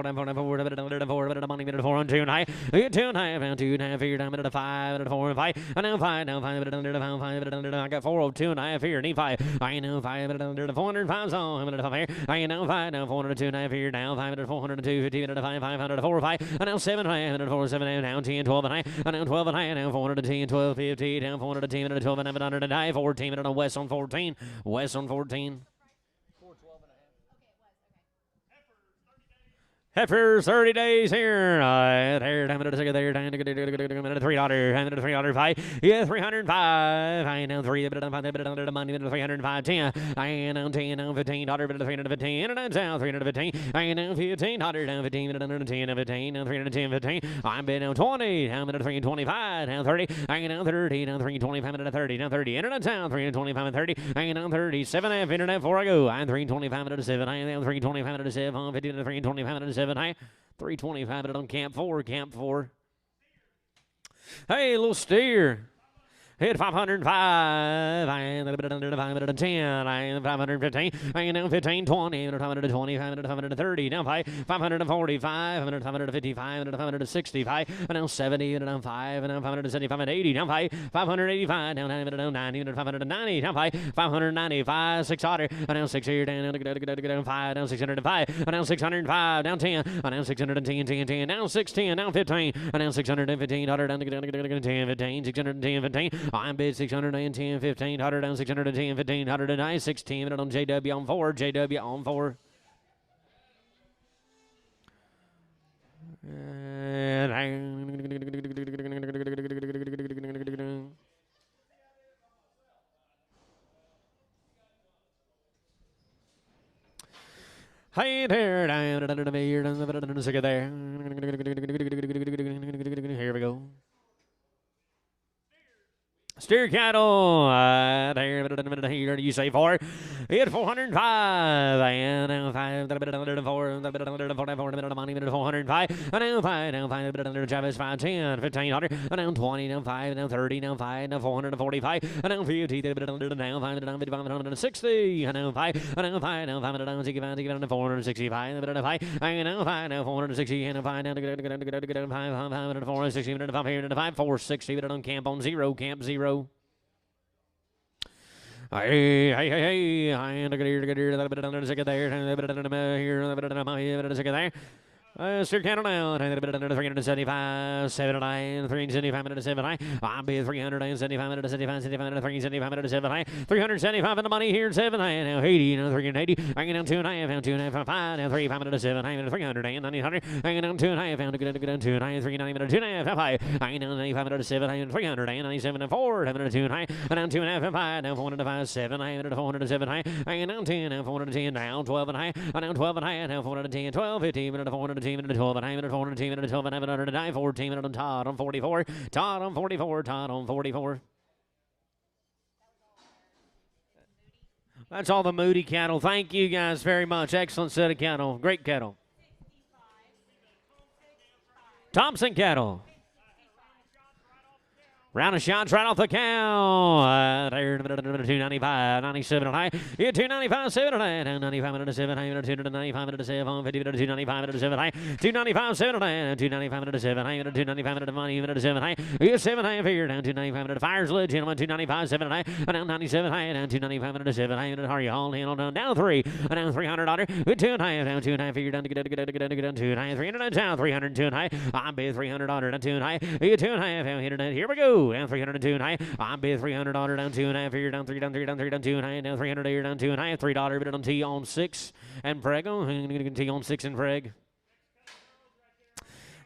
money, a bit of 4 on 2 and high. I get 2 and high, found 2 and a half here, down a bit of 5, a bit of 4 and 5. I know 5, now 5, a bit of 5, a bit of I got 402 and a half here, need 5. I know 5, a bit of 405, so I'm a bit of 5 here. I know 5, now 402 and a half here, down 5, a bit of 402, 50, a bit of 5, 500, 4, 5. I know 7 high, a bit of 4, 7, down 10, 12 and high. I know 12 and high, now 410, 12, 50, down 410, 12 and 100 and high, 14, and West on 14, West on 14. Heifers 30 days here. There, time to take there, time to get $3, $305. Yeah, 305. I know 3, but I'm the money, 305. 10. I know 10, now 15, $, but 315. And I'm down 315. I know 15, $, down 15, but 10, 15, now 310, 15. I'm been now 20, now 325, now 30. I know 30, now 325, and 30, now 30. Internet down 325 and 30. I know 37, half internet before I go. I'm 325 and 7. I am 325 and 7, 50 to 325 and 7. High 325 on camp 4, camp 4. Hey, little steer. Hit 505. I am a bit under 510. I am 515. I am now 15, 20, 520, 530. Now 545, 555, 565. And now 70, and now 5, and now 575 and 80. Now 585. Now 90, 590. Now 595, 600. And now 6 here. Down 5. Now 605. And now 605. Down 10. And now 610, 10, 10. Now 610. Now 15. And now 615. Down 10, 15. 610, 15. I'm bid 610, 15, 100 down 610, 15, 109, 16 minute on JW on 4, JW on 4. Hey there, here we go. Steer cattle, here you say 4. Hit 405. And now 5, a bit under 4, a bit under 44, minute of money, minute 405. And now 5, now 5, a bit under Travis 510, 1500. And now 20, now 5, now 30, now 5, now 445. And now 50, a bit under now 5, now 560. And now 5, and now 5, now 5, now 65, 465, a bit under 5. And now 5, now 460, and now 5, now 5, 460, minute 5 here, 5, 460, minute on camp on 0, camp 0. Hey, I ain't a good ear, a bit under the second there, a bit under here, a bit under my head, a bit second there. Steer cattle down, a bit under 375, 79, 375 minutes 7 high. I'll be 375 minutes 75, 75, 375 minutes 7 high. 375 in the money here, 7 high. Now 80, now 380. I get down 2 and I found 2 and 5, 5, now 3, 5 minutes 7 high, 300, and 900. I get down 2 and I found a good 2 and I, 390 minutes 2 and 5 high. I get down 95 minutes 7 high, 300, and 97 and 4, 10 minutes 2 and high. And down 2 and 5, now 405, 7 high, 407 high. I get down 10, now 410, down 12 and high. And down 12 and high, now 410, 12, 15, minute 410, minute 12 and high, minute 410, minute 12 and 109, 14 minute on Todd on 44, Todd on 44, Todd on 44. That's all the Moody cattle. Thank you guys very much. Excellent set of cattle. Great cattle. Thompson cattle. Round of shots right off the cow. There, 295, 97 and high. Yeah, 295, 7 and high. 95 and 7 high. 295 and 7, 50 to 295 and 7 high. 295, 7 and high. 295 and 7 high. 295 and money, even 7 high. Yeah, 7 high figure down 295 and fires lid. Gentlemen, 295, 7 and high. Down 97 high. Down 295 and 7 high. Are you all handle down 3. Down $300. With 2 and high. Down 2 and high figure down to get down 2 and high. 300 down 302 and high. I'm bid $300 down 2 and high. Yeah, 2 and high. Here we go. Down 302 and high. I'm bid $300 down 2 and high. Figure down 3 down 3 down 3 down 2 and high. Down 300 here down 2 and high. $3 bid on T on 6 and Preg. T on 6 and Preg.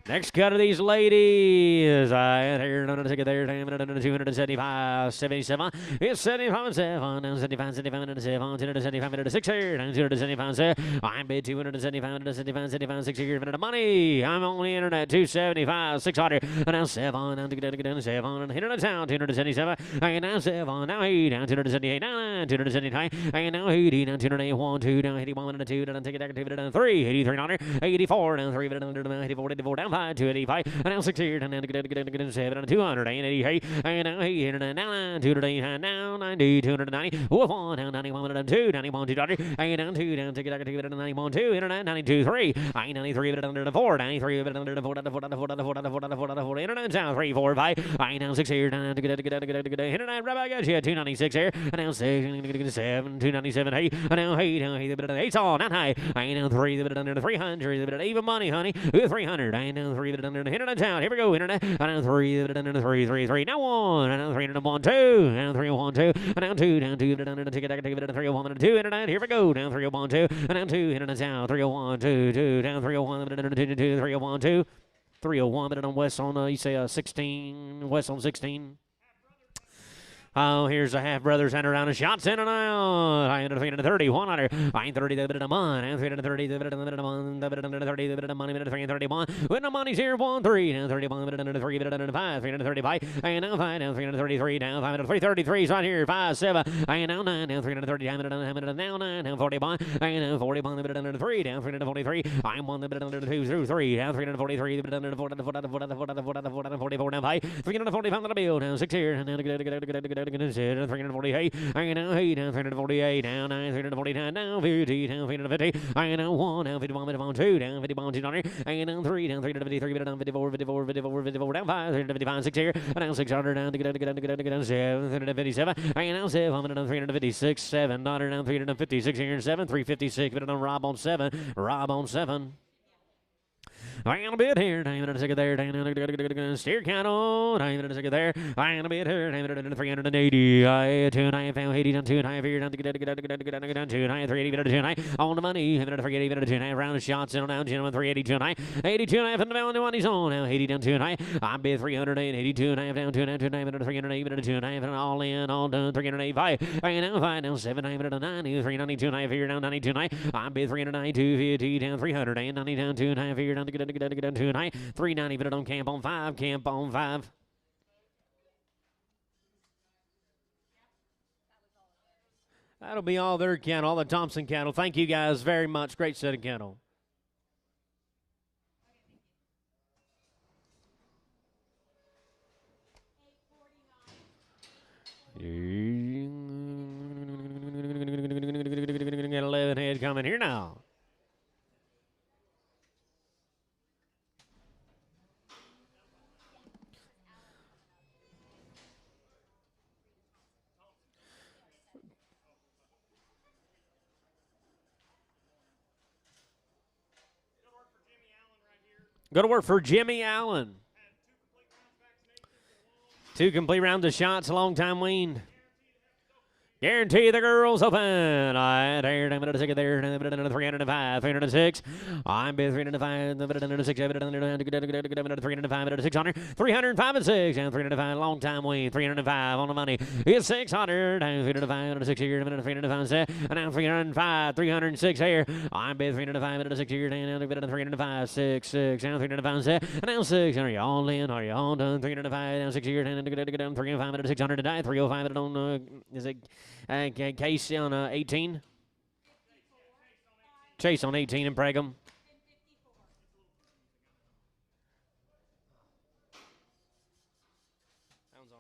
Next cut of these ladies. Here, no ticket there. 275, 77. It's 75, 7. Down 75, 75, 7. 275, 6 here. Down 275, 7. I'm bid 275, 75, 75, 6 here. Minute of money. I'm on the internet. 275, 600. And now 7. Down to get down 7. And hit it down. 277. And now 7. Now 8. Down 278. Down 279. And now 80. Down 281. 2. Down 81. And 2. Down take it down. Down 3. 83. 84. Down 3. Down 84. 84. Down 285, and now 6 here, and now get 7 and 200, and 88, and now 8, and now 280, and now 90, 290, with 1, down 91, and 2, 91, 200, and down 2, down take it down 91, 2, internet 92, 3, I 93, but under the 4, 93, but under the 4, internet down 3, 4, 5, I now 6 here, down to get internet, right back at you, 296 here, and now 6, 7, 297, 8, and now 8, but 8's all, not high, I now 3, but under the 300, but even money, honey, with 300, I now 3, under the internet down. Here we go, internet. And now 3, under the 3, 3, 3. Now 1, and now 3, under 1, 2, and now 3, 1, 2, and now 2, down 2, under the ticket, take it, 3, 1, and 2, internet. Here we go, down 3, 1, 2, and now 2, internet down, 3, 1, 2, 2, down 3, 1, under 2, 2, 3, 1, 2, 301, but on West on, you say 16, West on 16. Oh, here's the half brothers and around the shots in and out. I under 330, 100. I 30 the bit of money. And 330 the bit of money. The bit of 30 the bit of money. Bit of 331. When the money's here, 1 3. Now 31 bit under 3 bit under 5. 335. And now 5 down 333 down 5 under 333 is right here. 5 7. And now 9 down 330 down now 9 down 41. And now 41 the bit under 3 down 343. I'm 1 the bit under 2 through 3 down 343 the bit under 4 44 down 5. 345 on the bill down 6 here. And now 348, I know 8, down 348, down 9, 349, down 50, down 350, I know 1, down 51, down 2, down 51, 200, I know 3, down 353, down 54, 54, 54, 54, down 5, 355, 6 here, down 600, down to get down 7, 357, I know 7, down 356, 7, down 356 here, 7, 356, but on Rob on 7, Rob on 7. I am a bit here, I'm in a second there, steer count on, I'm in a second there, I am a bit here, I'm in 380, I 2 9 found 80 down 2 9 here down to get down 2 9 380 2 9 on the money, I'm in 380 2 9 round of shots in down gentlemen 382 9 82 9 from the money's on now 80 down 2 9 I'm bid 382 9 down 2 9 2 9 380 2 9 all in all done 385 I now 5 down 7 9 90 392 9 here down 92 9 I'm bid 392 50 down 300 and 90 down 2 9 here down to get down 2 9 390 but on camp on 5 camp on 5. That'll be all their cattle, all the Thompson cattle. Thank you guys very much. Great set of cattle. Got 11 head coming here now. Go to work for Jimmy Allen. 2 complete rounds of shots, a long time weaned. Guarantee the girls open. I there, I'm going to take it there. 305, 306. I'm bid 305, 306, 305, 600, 305 and 6, and 305, long time win. 305 on the money. It's 600, and 305, 6 here, 305, and now 305, 306 here. I'm bid 305, 6 here, and 305, 6, 6, and 305, 7, and now 6. Are you all in? Are you all done? 305, now 6 here, and 305, 600 today. 305, on, is it? Case on 18. Chase on 18 and Pregham. Sounds on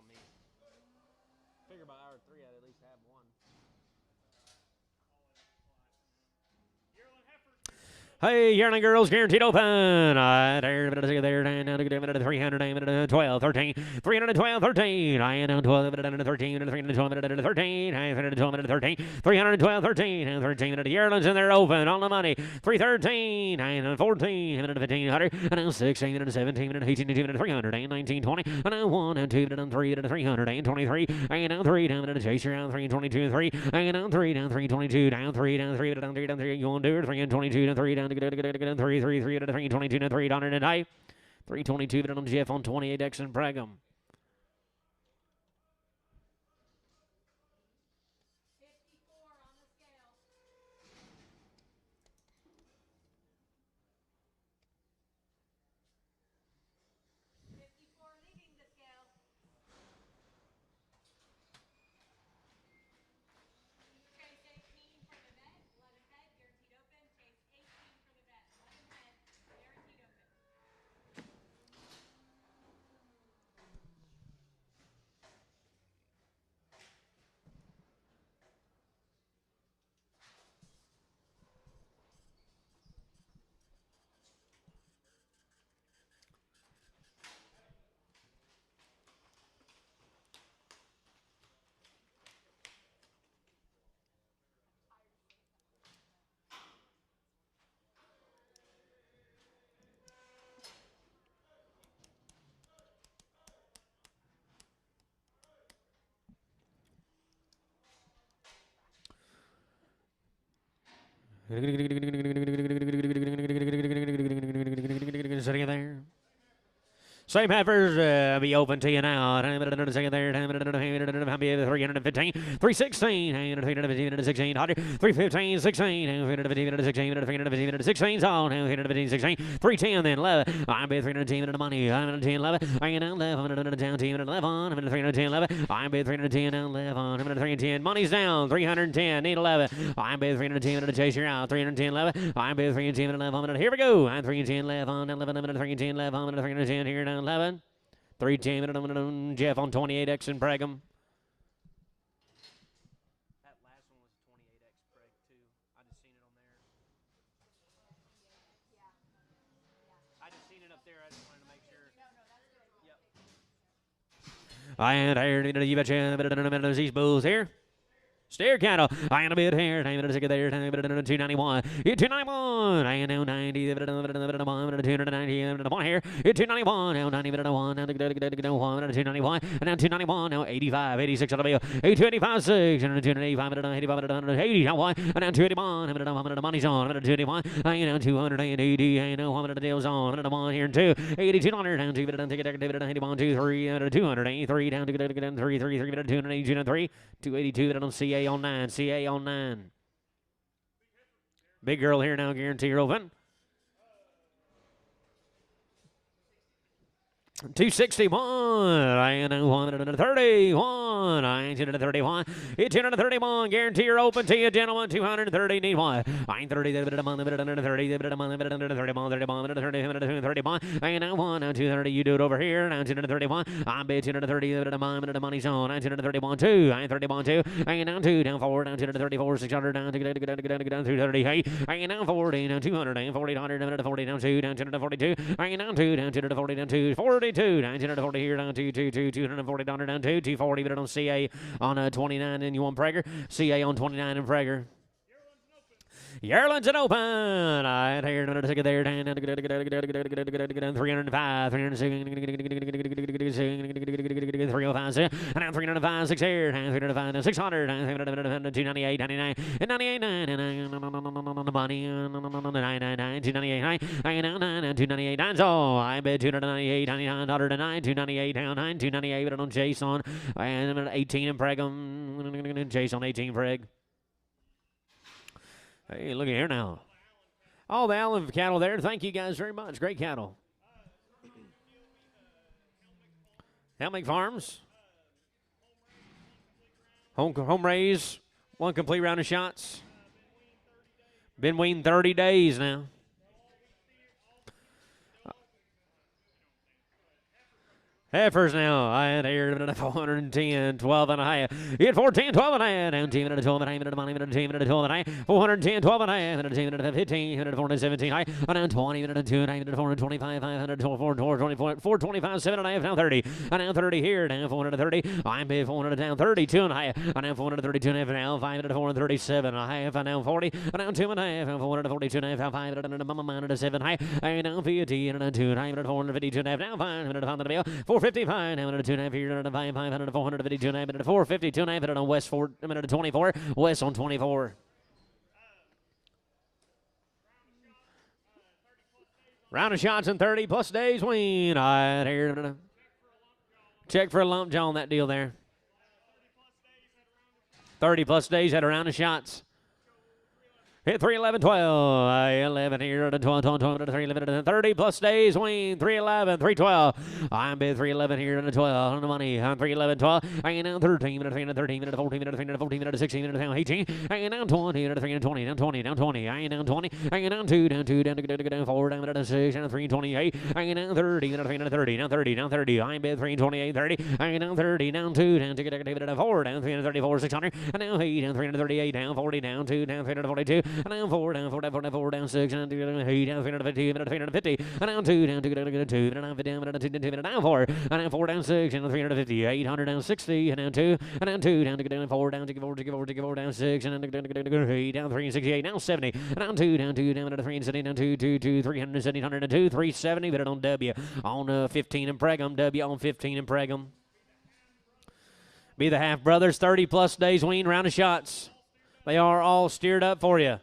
Hey, yearling girls, guaranteed open. There, down to 312, 13, 312, 13. I am down 12, 13, 312, 13. I am 12, 13, 312, 13, and 13. Yearlings in there open on the money. 313, I am 14, 1500, and now 16, 17, 18, 300, and 19, 20, and now 1, and 2, and 3, and 300, and 23, and now 3, down to chase around 3, and 22, 3, and down 3, down 3, 22, down 3, down 3, down 3, down 3, you want to do it, 3, and 22, and 3, down to 3, 3, 3, 3, 22, and 3, down and I. 322 on Jeff on 28X and Brigham. 54 on the scale. 54 leaving the scale. Chase 18 for the vet. 11 head, guaranteed open. Chase 18 for the vet. 11 head, guaranteed open. Sitting there. Same heifers be open to you now. Time at another second there. Time at another 315, 316, 315, 315, 16, 315, 16, 315, 16, so 315, 16, 310, then 11. I'm bid 310 the money. I'm at 10, 11. I get down 11, I'm at down 10, 11. I'm at 310, 11. I'm bid 310, 11. I'm at 310. Money's down 310, need 11. I'm bid 310 to chase you out 310, 11. I'm bid 310, 11. Here we go. I'm 310, 11, 11. I'm at 310, 11. I'm at 310 here now. 11, 310, Jeff on 28X and Brigham. That last one was 28X Preg too. I just seen it on there. I just seen it up there. I just wanted to make sure. Yep. I ain't here, you betcha, these bulls here. Steer cattle. I ain't a bit here. Time to take there. Time to 291. 291. I ain't now 90. 290. Here. 291. Now 90. 291. And now 291. Now 85. 86 on the bill. 285. 6. And 285. 80. Now 1. And now 281. The money's on. 281. I ain't now 280. I ain't now 100 deals on. 1 here and 2. 82. Down 2. Take it. 81. 2. 3. 283. Down to 3. 3. 283. 282. I don't see. CA on 9. CA on 9. Big girl here now. Guarantee you're open. 261. I ain't 131. I ain't 231. It's 231. Guarantee you're open to you, gentlemen. 230. Need one. I ain't 30. 30. 30. 30. I ain't now 1. Now 230. You do it over here. Now 231. I'm bid 230. The money's on. 931. 2. I ain't 31. 2. I ain't down 2. Down 4. Down 234. 600. Down 238. I ain't down 40. Down 200. Down 40. 100. 40. Down 2. Down 242. I ain't down 2. Down 240. Down 2. 42, 1940 here, down 222, 240 down, down 2, 240, but on CA on 29, and you want Prager? CA on 29 and Prager. Yearlings and open. I here another ticket there. 305, 306, 305, and now 305, 6 here, 305, 600, 298, 99, and 98, 99, money, 999, 298, 298, 9, so I bet 298, 99, 298 down, 298, but on Jason, and 18 and Preg, Jason 18 Preg. Hey, look at here now. All the Allen cattle there. Thank you guys very much. Great cattle. Helmick Farms. Home raise. 1 complete round of shots. Been weaned 30 days now. Heifers now, and here at 410, 12 and a half. Hit 410, 12 and a half. Down 10 minutes, 12 and a half. Minute of money, minute of 10, minute of 12 and a half. 410, 12 and a half. Minute of 10, minute of 15, minute of 417 high. Down 20, minute of 2 and a half. Minute of 425, 500, 425, 7 and a half. Now 30. And now 30 here. Down 430. I'm bid 400 down 32 and a half. And now 432 and a half. Now 5 minute of 437 and a half. And now 40. And now 2 and a half. And 442 and a half. Now 5 minute of mama minute of 7 high. And now 50 and a 2 and a half. Minute of 452 and a half. Now 5 minute of 5 minute of 455. Now minute of 2 and a half here. Minute of 5, 500, 452 and a half. Minute of 452 and a half. Minute on West 4. Minute of 24. West on 24. Round of shots in 30 plus days win. All right, here. Check for a lump jaw on that deal there. 30 plus days had a round of shots. Hit 311, 12. 11 here to 12, 12, 12, 311, 30 plus days win. 311, 312. I'm bid 311 here to 12 on the money. On 311, 12. Hanging down 13, minute 3, 13, minute 14, minute 3, minute 14, minute 16, minute 18. Hanging down 20, minute 3, 20, down 20, down 20. Hanging down 20, hanging down 2, down 2, down 4, down minute 6, down 3, 28. Hanging down 30, minute 3, minute 30, down 30, down 30. I'm bid 3, 28, 30. Hanging down 30, down 2, down 2, down 4, down 3, 34, 600. And now 8, down 338, down 40, down 2, down 342. And now 4, down 4, down 4, down 4, down 6, down 2, down 8, down 350, minute 350. And now 2, down 2, down 2, down 50, down 2, down 2, down 4. And now 4, down 6, down 350, 800, down 60, and down 2, and down 2, down 2, down 4, down 2, 4, 4, down 6, and down 8, down 368, down 70, and down 2, down 2, down 370, down 2, 2, 2, 370, 102, 370, but it on W on 15 and Pregum, W on 15 and Pregum. Be the Half Brothers, 30 plus days win round of shots. They are all steered up for you.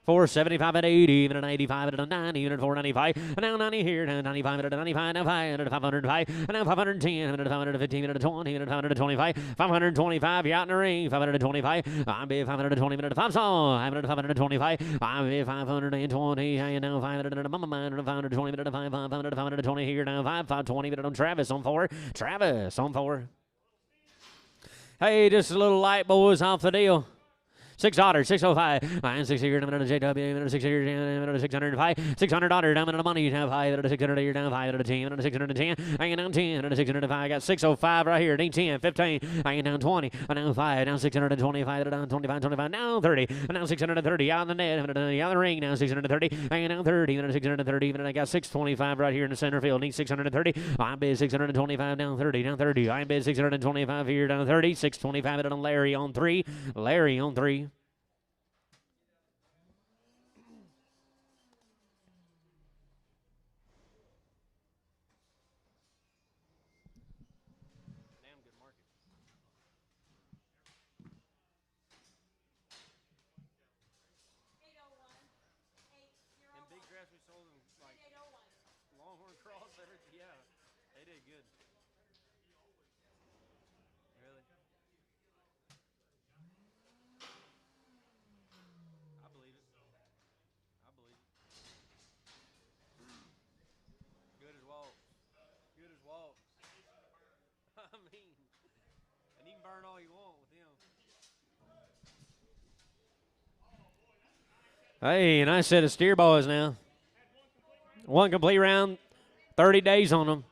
475 at 80, even at 85 at 90, even at 495, and now 90 here, now 95 at 95, now 500 at 505, and now 510, and at 515, and at 20, and at 525, 525, you're out in the ring, 525, I'm bid 520, minute 5 song, I'm at 525, I'm bid 520, and now 500, and mama mine, and 520, minute 5, 500, 520 here, now 520, minute on Travis on 4, Travis on 4. Hey, just a little light, boys, off the deal. 6 otter, 605, 9 6 here, minute of JW, minute 6 here, minute 605, 600 otter, down minute of money, now 5, minute 600 here, down 5, minute 10, minute 610, hanging down 10, minute 605, I got 605 right here, 10, 15, hanging down 20, down 5, down 625, down 25, 25, now 30, now 630, out in the net, out in the ring, now 630, hanging down 30, minute 630, minute I got 625 right here in the center field, need 630, I'm bid 625, down 30, I'm bid 625 here, down 30, 625 on Larry on 3, Larry on 3. Hey, nice set of steer boys now. One complete round, 30 days on them.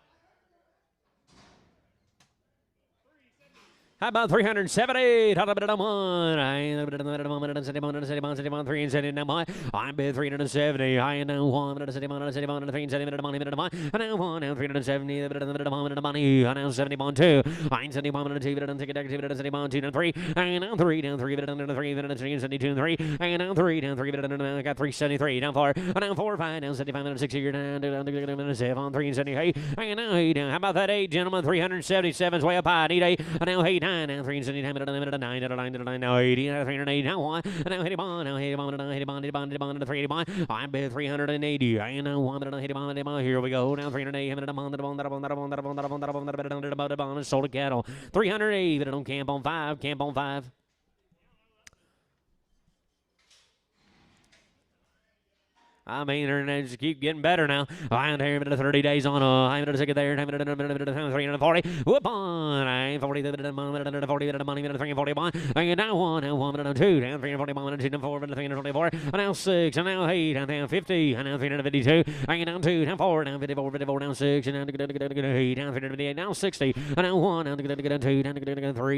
How about 370? I'm bid 370. I know 1 minute 71, 370 money, minute of money. And now 1, now 370, minute of money. And now 71, 2. I'm 71, minute 2, minute take it back, 71, 2, 3. And now 3, down 3, minute 3, minute 72, 3. And now 3, down 3, minute I got 373, down 4. And now 4, 5, down 75, minute 6 here, down 7, 378. And now 8, down. How about that 8, gentlemen? 377's way up high. I need 8. And now 89. Now 379, minute 9, now 80, now 380, now 1, and now 80 bond, now 80 bond, now 80 bond, 80 bond, 80 bond, 380 bond. I'm bid 380. I know 1 minute 80 bond, 80 bond. Here we go. Now 380, minute a bond, sold a cattle. 380, but it don't camp on 5, camp on 5. I mean, they just keep getting better now. I'm here in 30 days on. I'm in a second there. I'm in 340. Whoop on. I'm 40. 40. Money. 341. I get down 1. Now 1. Now 2. Down 341. 2. Now 4. 344. Now 6. And now 8. And now 50. And now 352. I get down 2. Down 4. Down 54. 54. Down 6. And now 8. Down 358. Now 60. And now 1. Down 2. Down 3.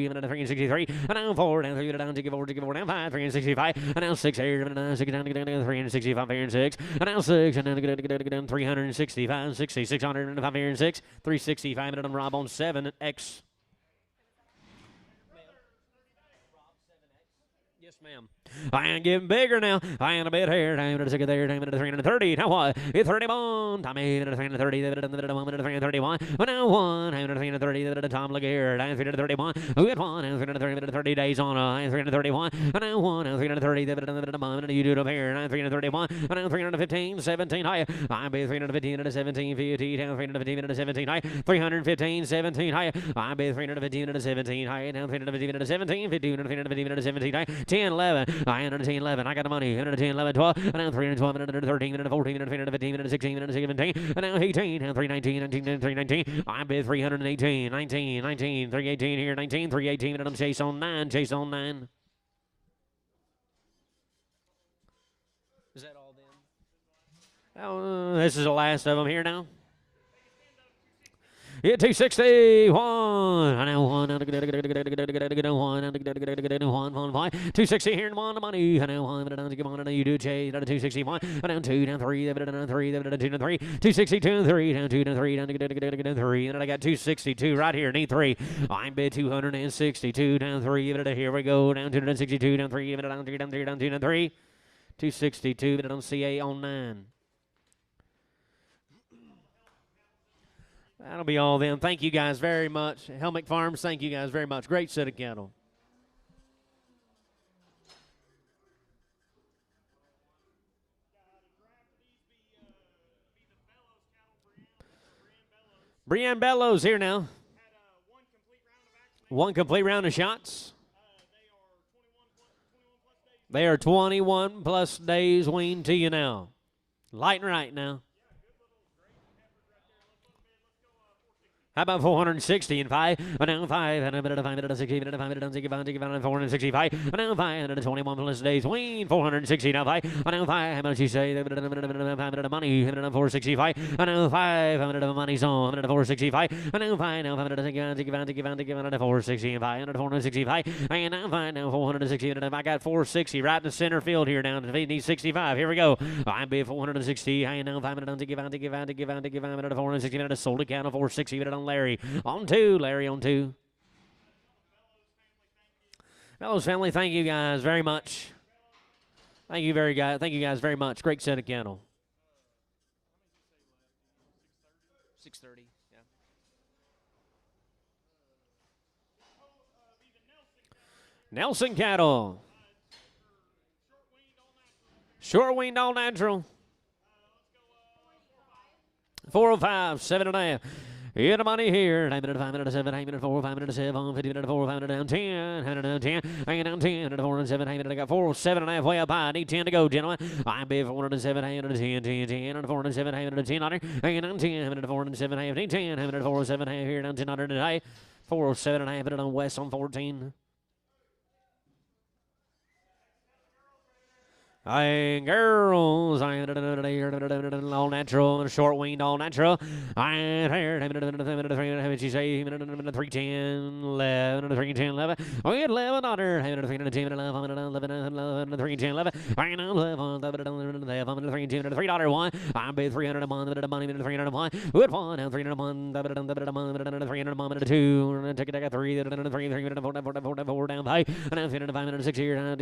And now 363. And now 4. Down 3. Down 4. Down 5. 365. And now 6 here. And now 6. Down 365 here and 6. And now 6, and then 365, 60, 605 here and 6, 365, and then Rob on 7X. Yes, ma'am. I am getting bigger now. I am a bit here. I'm at a second there. I'm at 330. Now what? It's 31. I'm at 330. I'm at 331. Now 1. I'm at 330. Tom look here. I'm 331. Good 1. I'm 330 days on. I'm 331. Now 1. I'm 330. You do it up here. I'm 331. Now 315. 17 high. I'm 315 and 17. 50. Down 315 and 17 high. 315. 17 high. I'm 315 and 17 high. Now 315 and 17. 50 and 315 and 17 high. 10, 11. I under 10, 11. I got the money. Under 10, 11, 12. And now 312, and under 13, and 14, and 15, and 16, and 17. And now 18, and 319, 19, and 319. I bid 318, 19, 19, 318 here, 19, 318. And I'm chase on 9, chase on 9. Is that all then? Oh, this is the last of them here now. Yeah, 261. I know 1. 260 here and 1 the money. I know 1. Come on, you do Jay. 261. I know 2 down 3. Down 3. Down 2 down 3. 262 and 3. Down 2 down 3. Down 3. And then I got 262 right here. Need 3. I'm bid 262 down 3. Here we go. Down 262 down 3. Down 3 down 3 down 2 down 3. 262. But on CA on 9. That'll be all then. Thank you guys very much. Helmick Farms, thank you guys very much. Great set of cattle. Brianne Bellows here now. One complete round of shots. They are 21 plus days weaned to you now. Light and right now. How about 460 and 5? Now 5 and a minute of 5 minutes 60 minute 5 minutes 65 465. Now 521 plus days. Wayne 460 now 5. Now 5. How much you say? 5 minute of money. 465. Now 5 minute of money song. 465. Now 5 now 5 minute 460 and 5 465. And now 5 now 460. I got 460 right in the center field here down to need 65. Here we go. I'm bid 460. I now 5 minutes 460 minutes sold account of 460 minute on Larry. On 2. Larry on 2. Bellows family, thank you guys very much. Thank you guys very much. Great set of cattle. 6:30. Yeah. Nelson cattle. Short weaned all natural. 405, 7.5. Yeah, the money here. 9 minute 5 minute 7, 8 minute 4, 5 minute 7, 50 minute 4, 5 minute down 10, 100 down 10, hanging down 10, 100 4 and 7, 8 minute. I got 4, 7.5 way up high. I need 10 to go, gentlemen. I bid 407, 810, 10, 10, 10, 407, 810 on here. Hanging down 10, 100 4 and 7, 8 need 10, 100 407 here down 10 under today. 407.5 minute on West on 14. Hey, girls, all natural, short weaned, all natural. I heard, how much you say? 310, 11, 310, 11. Oh, yeah, 11 under, 310, 11, 310, 11. I know, 11, 310, $3 1. I bid 300 a month, money, 300 a month. Good one, 300 a month, 300 a month, 2. Take it, 3, 4 down, 5. And now 305, 6 here, 7,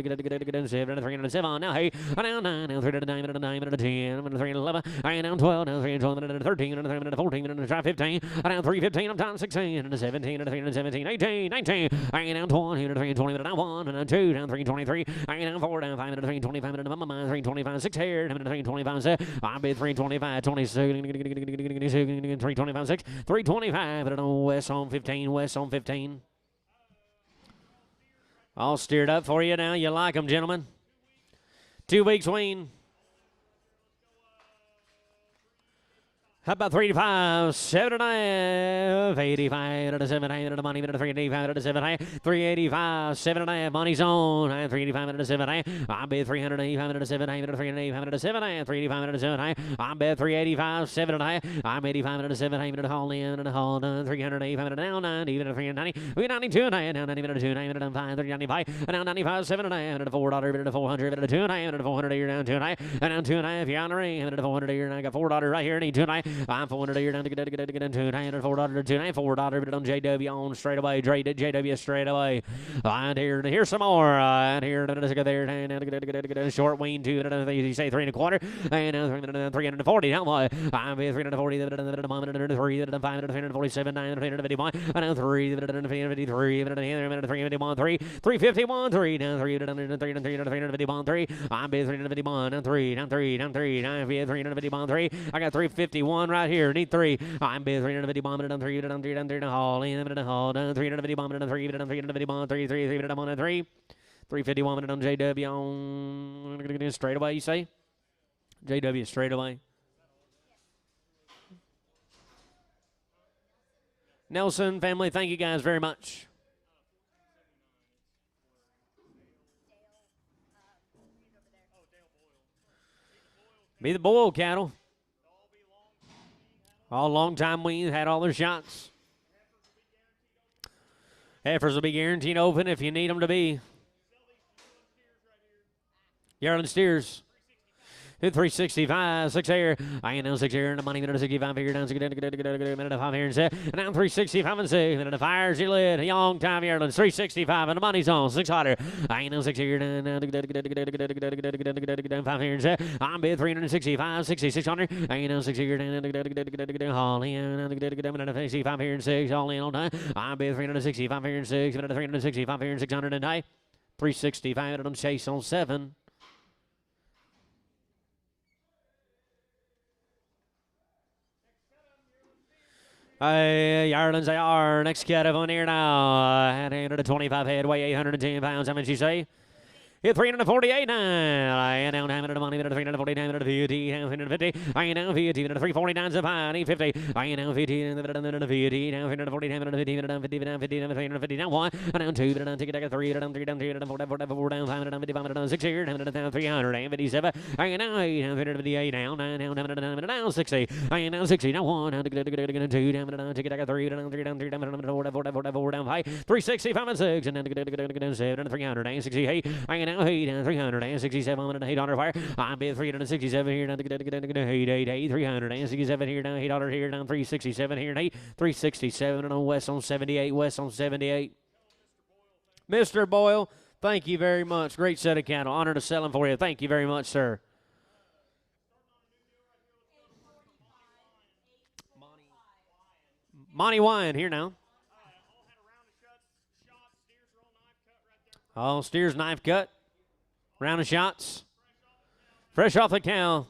307. Now, hey. Now 9, now 3 to 9, 9 to 10, 3 to 11, I now 12, now 3 to 12, 13, 3 to 14, and 15, now 3 15, I'm down 16, and 17, and 3 to 17, 18, 19, I now 20, and 3 20, now 1, and 2, down 3 23, I now 4, down 5, and 3 25, and 3 25, 6 here, and 3 25, 7, I bid 3 25, 26, 3 25, 6, 3 25, and West on 15, West on 15. All steered up for you now. You like them, gentlemen? 2 weeks wean. How about 385, 7.5, 85 to 7, to money, to 385 to 7, 385, 7.5, money's on, 385 to 7, I bet 385 to 7, to 385 to 7, 385 to 7, I bet 385, 7.5, I'm 85 to 7, to haul in, and haul done, 385 to down, 90, even to 390, we 92, now 90 to 2, 90 to 5, 395, and now 95, 7.5, to $4, to 400, to 2, to 400, you're down 2, and down 2, if you're on the ring, and to 400, you're I got $4 right here, need 2, I'm 400 a year down to get $2, $4 to $4, but on JW on straight away, JW straight away. And here's some more. And here, there, short wean, 2, you say 3 1/4, and 340. How much? I'm 340, 3, 5, 347, 9, 351, and 3, 353, 351, 3, 351, 3, 351, 3. I'm 351, and 3, 3, 351, 3. I got 351 right here. Need 3. I'm 350 bomb and 3 and 3 and 3 and haul in and haul down 350 bomb and 3 and 350 bomb 3 3 3 on 3 351 and on JW on straight away. You say JW straight away. Nelson family, thank you guys very much. Be the Boyle cattle. All long time weans had all their shots. Heifers will be guaranteed open if you need them to be. Yearling steers. Hit 365, 6 here. I ain't know 6 here, and the money minute 65 here, down 6 minute of 5 here and 7. And now 365 and 6. Minute of fires, you lit. A long time yearlings, 365, and the money's on. 6 hotter. I ain't know 6 here, down 5 here and 7. I'm bid 365, 6,600. I ain't know 6 here, down all in. Minute of 65 here and 6, all in on time. I'm bid 365 here and 6. Minute of 365 here and 600 and high. 365 and chase on 7. Yearlings they are. Next cat of on here now. At 125 head, weigh 810 pounds. How much you say? Hit 348 now. I am down to the money, 340 down to 50, 350. I am down 50 to 349 to 50. I am down 50 to 50, down 340 down to 50, down 50, down 50, down 350, down 1, down 2, down ticket, down 3, down 3, down 2, down 4, down 4, down 5, down 55, down 6 here, down 357. I am down 8, down 358, down 9, down 60. I am down 60, down 1, down 2, down ticket, down 3, down 3, down 3, down 4, down 5, 365 and 6, and down 7, 368. I am now 367 $8 fire. I'm bid 367 here down to 888 367 here down $8 here down 367 here and 8 367 and on West on 78 West on 78. Mr. Boyle, thank you very much. Great set of cattle. Honor to sell them for you. Thank you very much, sir. Monty Wine here now. All steers knife cut. Round of shots. Fresh off the cow.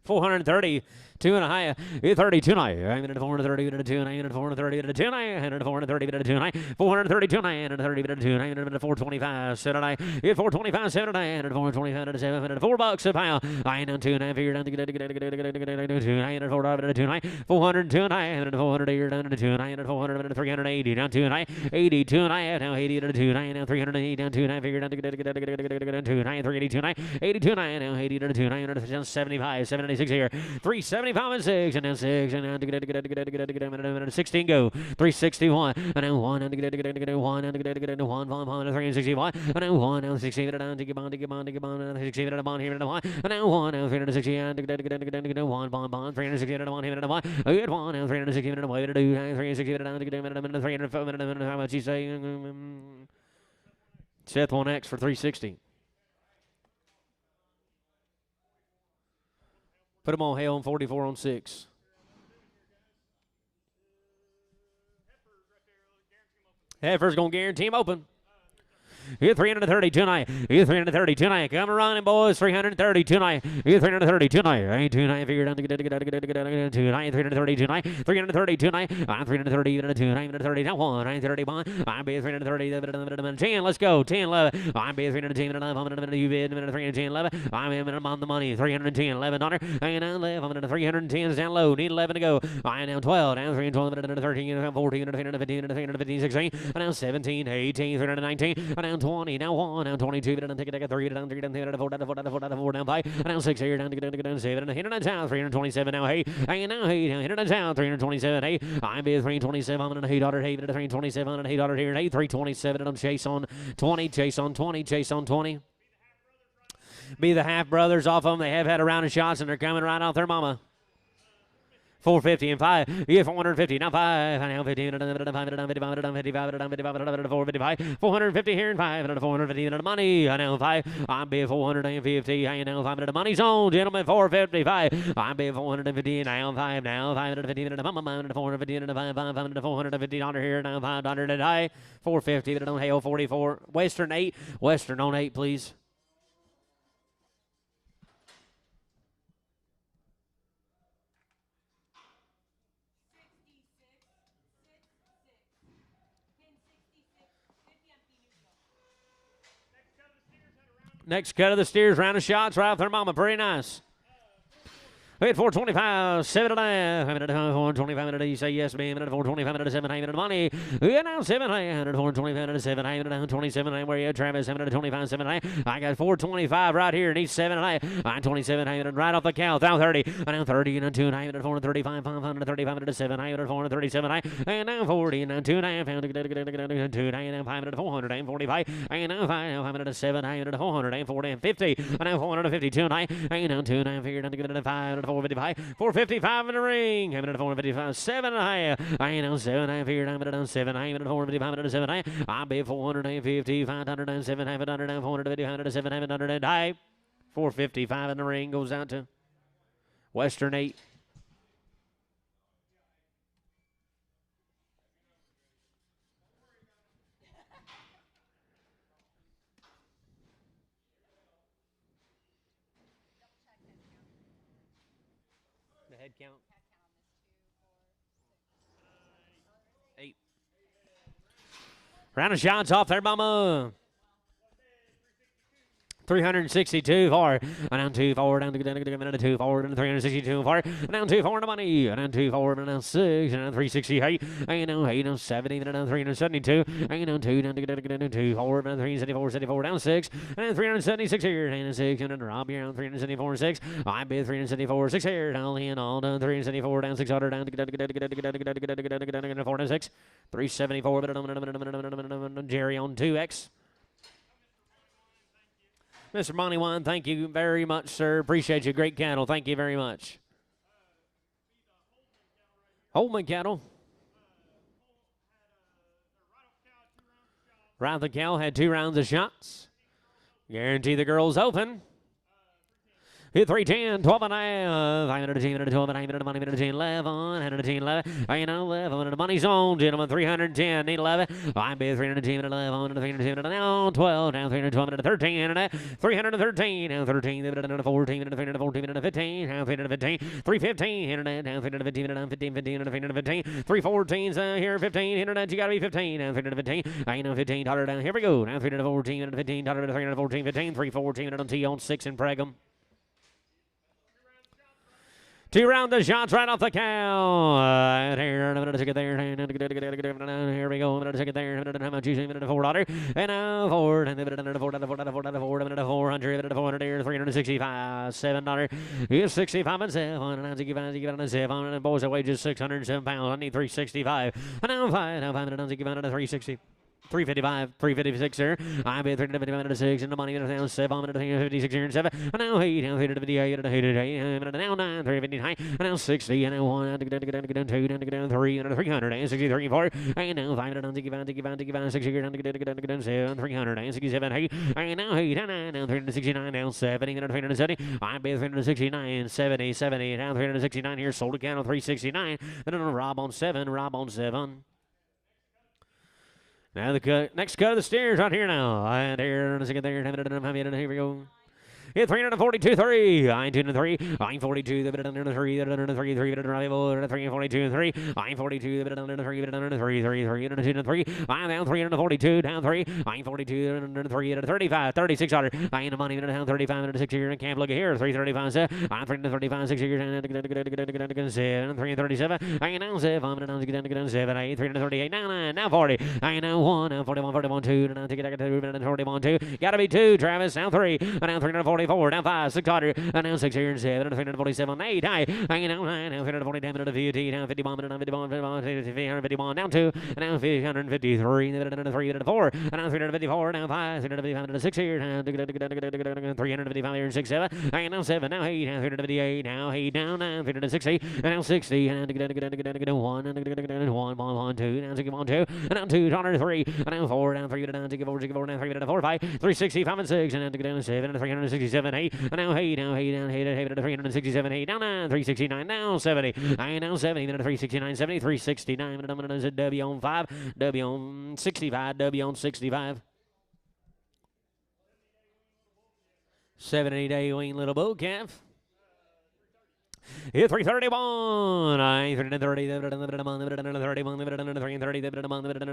430. 2 and a high. 32 nine. I'm in 430 to 2 and I'm in 430 to 2 and I'm in 430 to 2 and 432 9 and 30 to 2 and I'm in 425 7 and I hit 425 7 and I and 425 to 7 and $4 a pound. I ain't on 2 and a half here down to get 2 and I and 4 to 2 and I 402 and I and 400 here down to 2 and I and 400 and 380 down 2 and I 82 and I have now 80 to 2 and I and now 380 down 2 and I figure down to get 2 and I 382 and I 82 and I now 80 to 2 and I and 75 796 here 375 and 6 and then 6 and then to get 16 go 361 and then 1 and to get 1 and to get 1 1 361 and then 1 and 60 down to get on and 60 at a bond here and 1 and then 1 and 360 and to get 1 bond 360 at a bond here and 1 good 1 and 360 and way to do 360 down to get 300 how much you say Seth 1X for 360. Put them on Hale on 44 on 6. Heifer's going to guarantee him open. Hit 330 tonight. Hit 330 tonight. Come running, boys. 330 tonight. Hit 330 tonight. Ain't tonight. Figured out to get tonight. 330 tonight. 330 tonight. I'm 330 tonight. 30 now 1. I'm 31. I'm be 330. 10. Let's go. 10 11. I'm be 310. 11. You bid 310 11. I'm on the money. 310 11 $. And now 11. 310 is down low. Need 11 to go. I now 12. Down 3 12. 13. 14. 15. 15. 16. And now 17. 18. 319. And now 20. Now 1. Now 22. Take it. 3. Down 3. Down 3. Down 4. Down 4. Down 4. Down 4. Down 5. And now 6 here. Down to get down 7. Hit it down. 327 now. Hey. And now hey. Hit it down. 327. Hey. I'm be 327. And $8. Hey. 327. And $8 here. And 8. 327. And I'm chase on 20. Chase on 20. Chase on 20. Be the half brothers off them. They have had a round of shots and they're coming right off their mama. 450 and 5. Yeah, 450. Now 5. Now 15. 455. 450 here and 5. 450 the money. I know 5. I'm be 450. I know 5 money zone, gentlemen. 455. I'm be 450 now 5. Now 550 450 $450 here. Now $5 and high. 450 on Hale 44. Western 8. Western on 8, please. Next cut of the steers, round of shots, right off their mama. Very nice. We had 425, 7 and a half. 425 minute. You say yes, man. 425 minute, 7 minute money. We are now 7 and 425 minute, 7 and 27. Where you at, Travis? 7 and 25, 7 and I got 425 right here. Needs 7 and I'm 27 and right off the count. Now 30. And now 30 and 2 and 435, 535 minute, 7 and 437. And now 40 and 2 and 2 and 5 and 445. And now 5 minute, 7 and 440 and 50. And now 450 2 and now 2 and figured out to get it 5. 455, 455 in the ring. I'm at 455, 7 and a half. I know 7 and a half here. I'm at 7. I'm at 455 and 7. I'll be 450, 507, 500, 450, 7, 500. 455 in the ring goes out to Western 8. Head count. 8. Round of shots off there, mama. 362 far, and down 2 forward, down to 2 forward, and 362 far, and down 2 forward, the money, and down 2 forward, and down 6, and down 368, and down 8, down 70, and down 372, and down 2, down to 2 forward, and 374, 74, down 6, and 376 here, and 6, and then drop here, on 374, 6, I bid 374, 6 here, down in all, down 374, down 600, down to 4 and 6, 374, but Jerry on 2X. Mr. Monty Wine, thank you very much, sir. Appreciate you. Great cattle. Thank you very much. Holman cattle. Right the cow had 2 rounds of shots. Guarantee the girls open. Hit 310, 12 and a half. 510, 12 and a half, money, 11, 110, 11. I know 11, the money zone, gentlemen, 310, need 11. I'm bid 310, 11, 310, now 12, now 312, 13, 313, now 13, 14, 314, 15, now 315, 315, now 315, now 15, 15, 315, 314's here, 15, internet, you gotta be 15, now 315, I know $15 down, here we go, now 314, $15, 314, 15, 314, on T on 6 in Pregum. 2 rounds of shots right off the cow. Here, I'm going to take it there. Here we go. I'm going to take it there. How much you say? $4. And now forward. And then 400. 400 here. 365. $7. Here's 65 and 7. And 7. And boys, the wages 607 pounds. I need 365. And now 5. Now 5 minutes. 360. 355, 356 here. I bid 356 and the money down 7 minutes 56 here and 7. And now 8, now 358, and now 9, 359, and now 60, and now 1, 2, 3, and 300, and 63, 4, and now 5, and 65, 6 here, and 7, 300, and 67, 8, and now 8, and 9, now 369, now 70, and 370. I bid 369, 70, 70, now 369 here, sold again on 369, and then Rob on 7, Rob on 7. Now the next cut of the steers right here now. And there, here we go. Hit 342.3. I'm 2 and 3. I'm 42. The bit under 3. The under 3. 3 bit under 4. 3 42 3. I'm 42. The bit under 3. Bit under 3. 3 3 under 2 and 3. I'm down 342. Down 3. I'm 42. Under 3. Under 35. 36 under. I in the money. Down 35. Under 6 here. And can't look at here. 335. 7. I'm 335. 6 here. 7. 337. I now 7. I'm down 7. 8. 338. Now 9. Now 40. I now 1. Now 41. 41. 2. Now take it. 41. 2. Gotta be 2. Travis. Now 3. Now 340. 4, down 5, 600, and now 6 here and 7, 347, 8, high, hanging out 9, now 340, down to 50, down 51, down 51, 51, down 2, and now 353, 3, 4, and now 354, now 5, 355, down 6 here, now 355 here and 6, 7, and now 7, now 8, now 358, now 8, down 9, 360, and now 60, and now 1, and 1, 2, now 61, 2, and now 2, 3, and now 4, down 3, down 64, now 3, down 4, 5, 365 and 6, and now 7, and 367, 8, and now 8, now 8, down 8, 367, 8, down 9, 369, now 70, I now 70, then 369, 70, 369, and I'm a W on 5, W on 65, W on 65. 70-day wing little bull calf. Hit 331. I 330.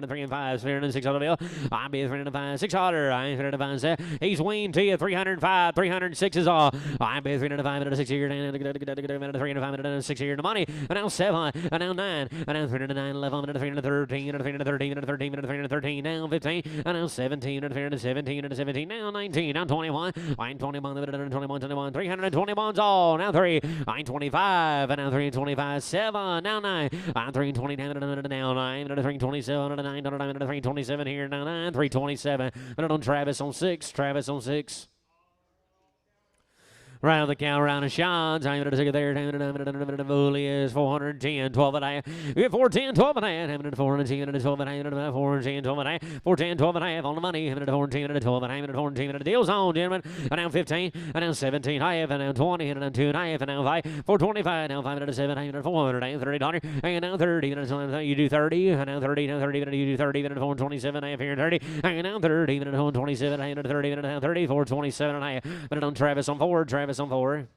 3 and 5. 306 on the bill. I be 305. 600. I 305. He's weaned to you. 305. 306 is all. I be 305. 6 here. 305. 6 here in the money. And now 7. And now 9. And now 309. 11. 313. 313. 313. Now 15. And now 17. 317. 17. Now 19. Now 21. I'm 21. 21. 321's all. Now 3. I'm 25, and now 325, 7, now 9, I'm 320, now 9, 327, 9, 327 here, now 9, 327, and on Travis on 6, Travis on 6. Round the count, round of shots. I'm going to take it there. Bully is 410, 12 and a half. 410, 12 and a half. 410, 12 and a half. 410, 12 and a half. 410, 12 and a half on the money. 410, 12 and a half. 410, the deal's on, gentlemen. And now 15, and now 17, half, and now 20, and now 2 and a half, and now 5. 425, now 507, 430 dollars. And now 30, you do 30, and now 30, now 30, you do 30, and 427, half here, 30, and now 30, and 427, and 30, and now 30, 427 and a half. But on Travis on 4, Travis on 4.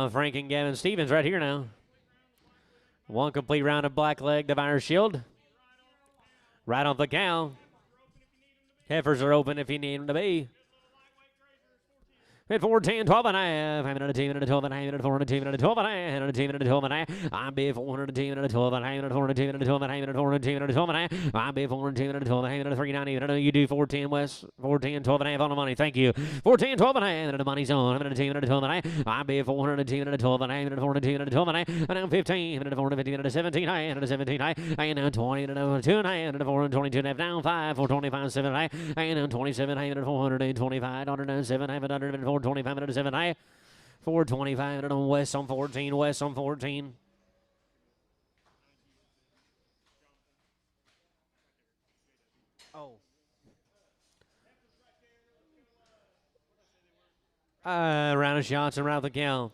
Frank and Gavin Stevens right here now. One complete round of black leg of Irish Shield. Right off the cow. Heifers are open if you need them to be. At 410, 12 and a half. I'm in a team and a 12 and a half. And a 4 and a team and a 12 and a half. And a team and a 12 and a half. I'm big 400 team and a 12 and a half. And a 4 and a team and a 12 and a half. And a 4 and a team and a 12 and a half. I'm big 400 team and a 12 and a half. And a 390. And you do 410 West. 410, 12 and a half on the money. Thank you. 410, 12 and a half. And the money's on. I'm in a team and a 12 and a half. I'm big 400 team and a 12 and a half. And a 400 team and a 12 and a half. And now 15. And a 450 and a 17 high. And a 17 high. And now 20 and a 2 and a half. And a 422 and a half. Down 5. 425, 7 high. And now 27 high. And a 425. 107 high. And 425 and a 7 high. 425 and on West on 14. West on 14. Oh. Round of shots and round the count.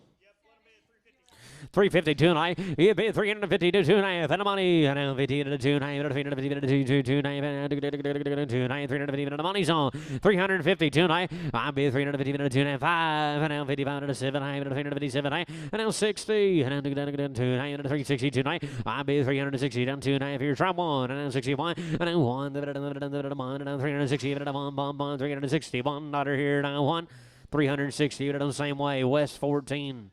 352 and I. He bid 352 2 and a half. And the money. And now 50 and a 2 and a half. 350 2 and a half. 2 and a half. 350 and the money's on. 352 and I. I bid 350 and a 2 and a half. 5. And now 55 and a 7 and 357 and now 60. And now 2 and a 362 and I bid 360 down 2 and a half. Here's try 1. And now 61. And now 1. And now 360. And now 1. 361. Daughter here. Now 1. 360. And the same way. West 14.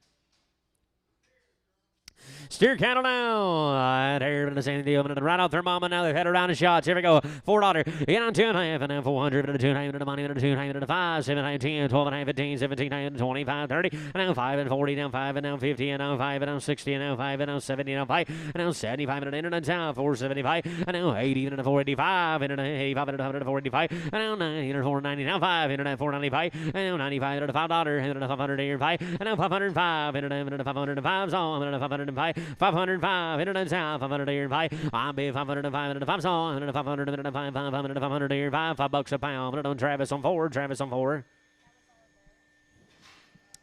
Steer cattle now. They're the same deal. Right out their mama now. They've had a round of shots. Here we go. $4. In on 2 and a half. And now 400. And 2 and a half. And the money. And 2 and a half. And 5. 7 and 10. 12 and a half. 15. 17. And 25. 30. And now 5 and 40. Now 5 and now 50. And now 5 and now 60. And now 5 and now 70. And now 5. And now 75. And now 475. And now 80. And now 485. And now 85. And now 485. And now 90. And 490. Now 5. And now 495. And now 95. And $5. And now 500. And 5. And now 505. And now 505. So and now 505. 505, internet south, 500 here, 5. I'll be 505, and 5 song, and 500, and 500 here, 5 $5 a pound. But on Travis on 4, Travis on 4.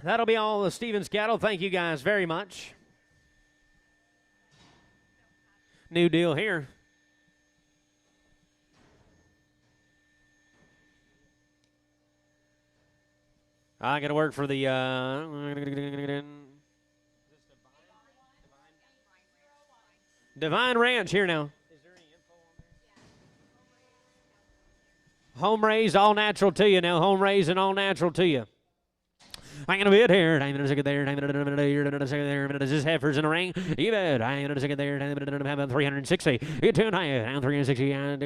That'll be all the Stevens cattle. Thank you guys very much. New deal here. I got to work for the. Divine Ranch here now. Home raised, all natural to you now. Home raised and all natural to you. I'm gonna be it here. I'm gonna second there. I'm gonna second there. This is heifers in the ring. You bet. I'm gonna second there. I'm gonna 360. Two high. Down 360. Down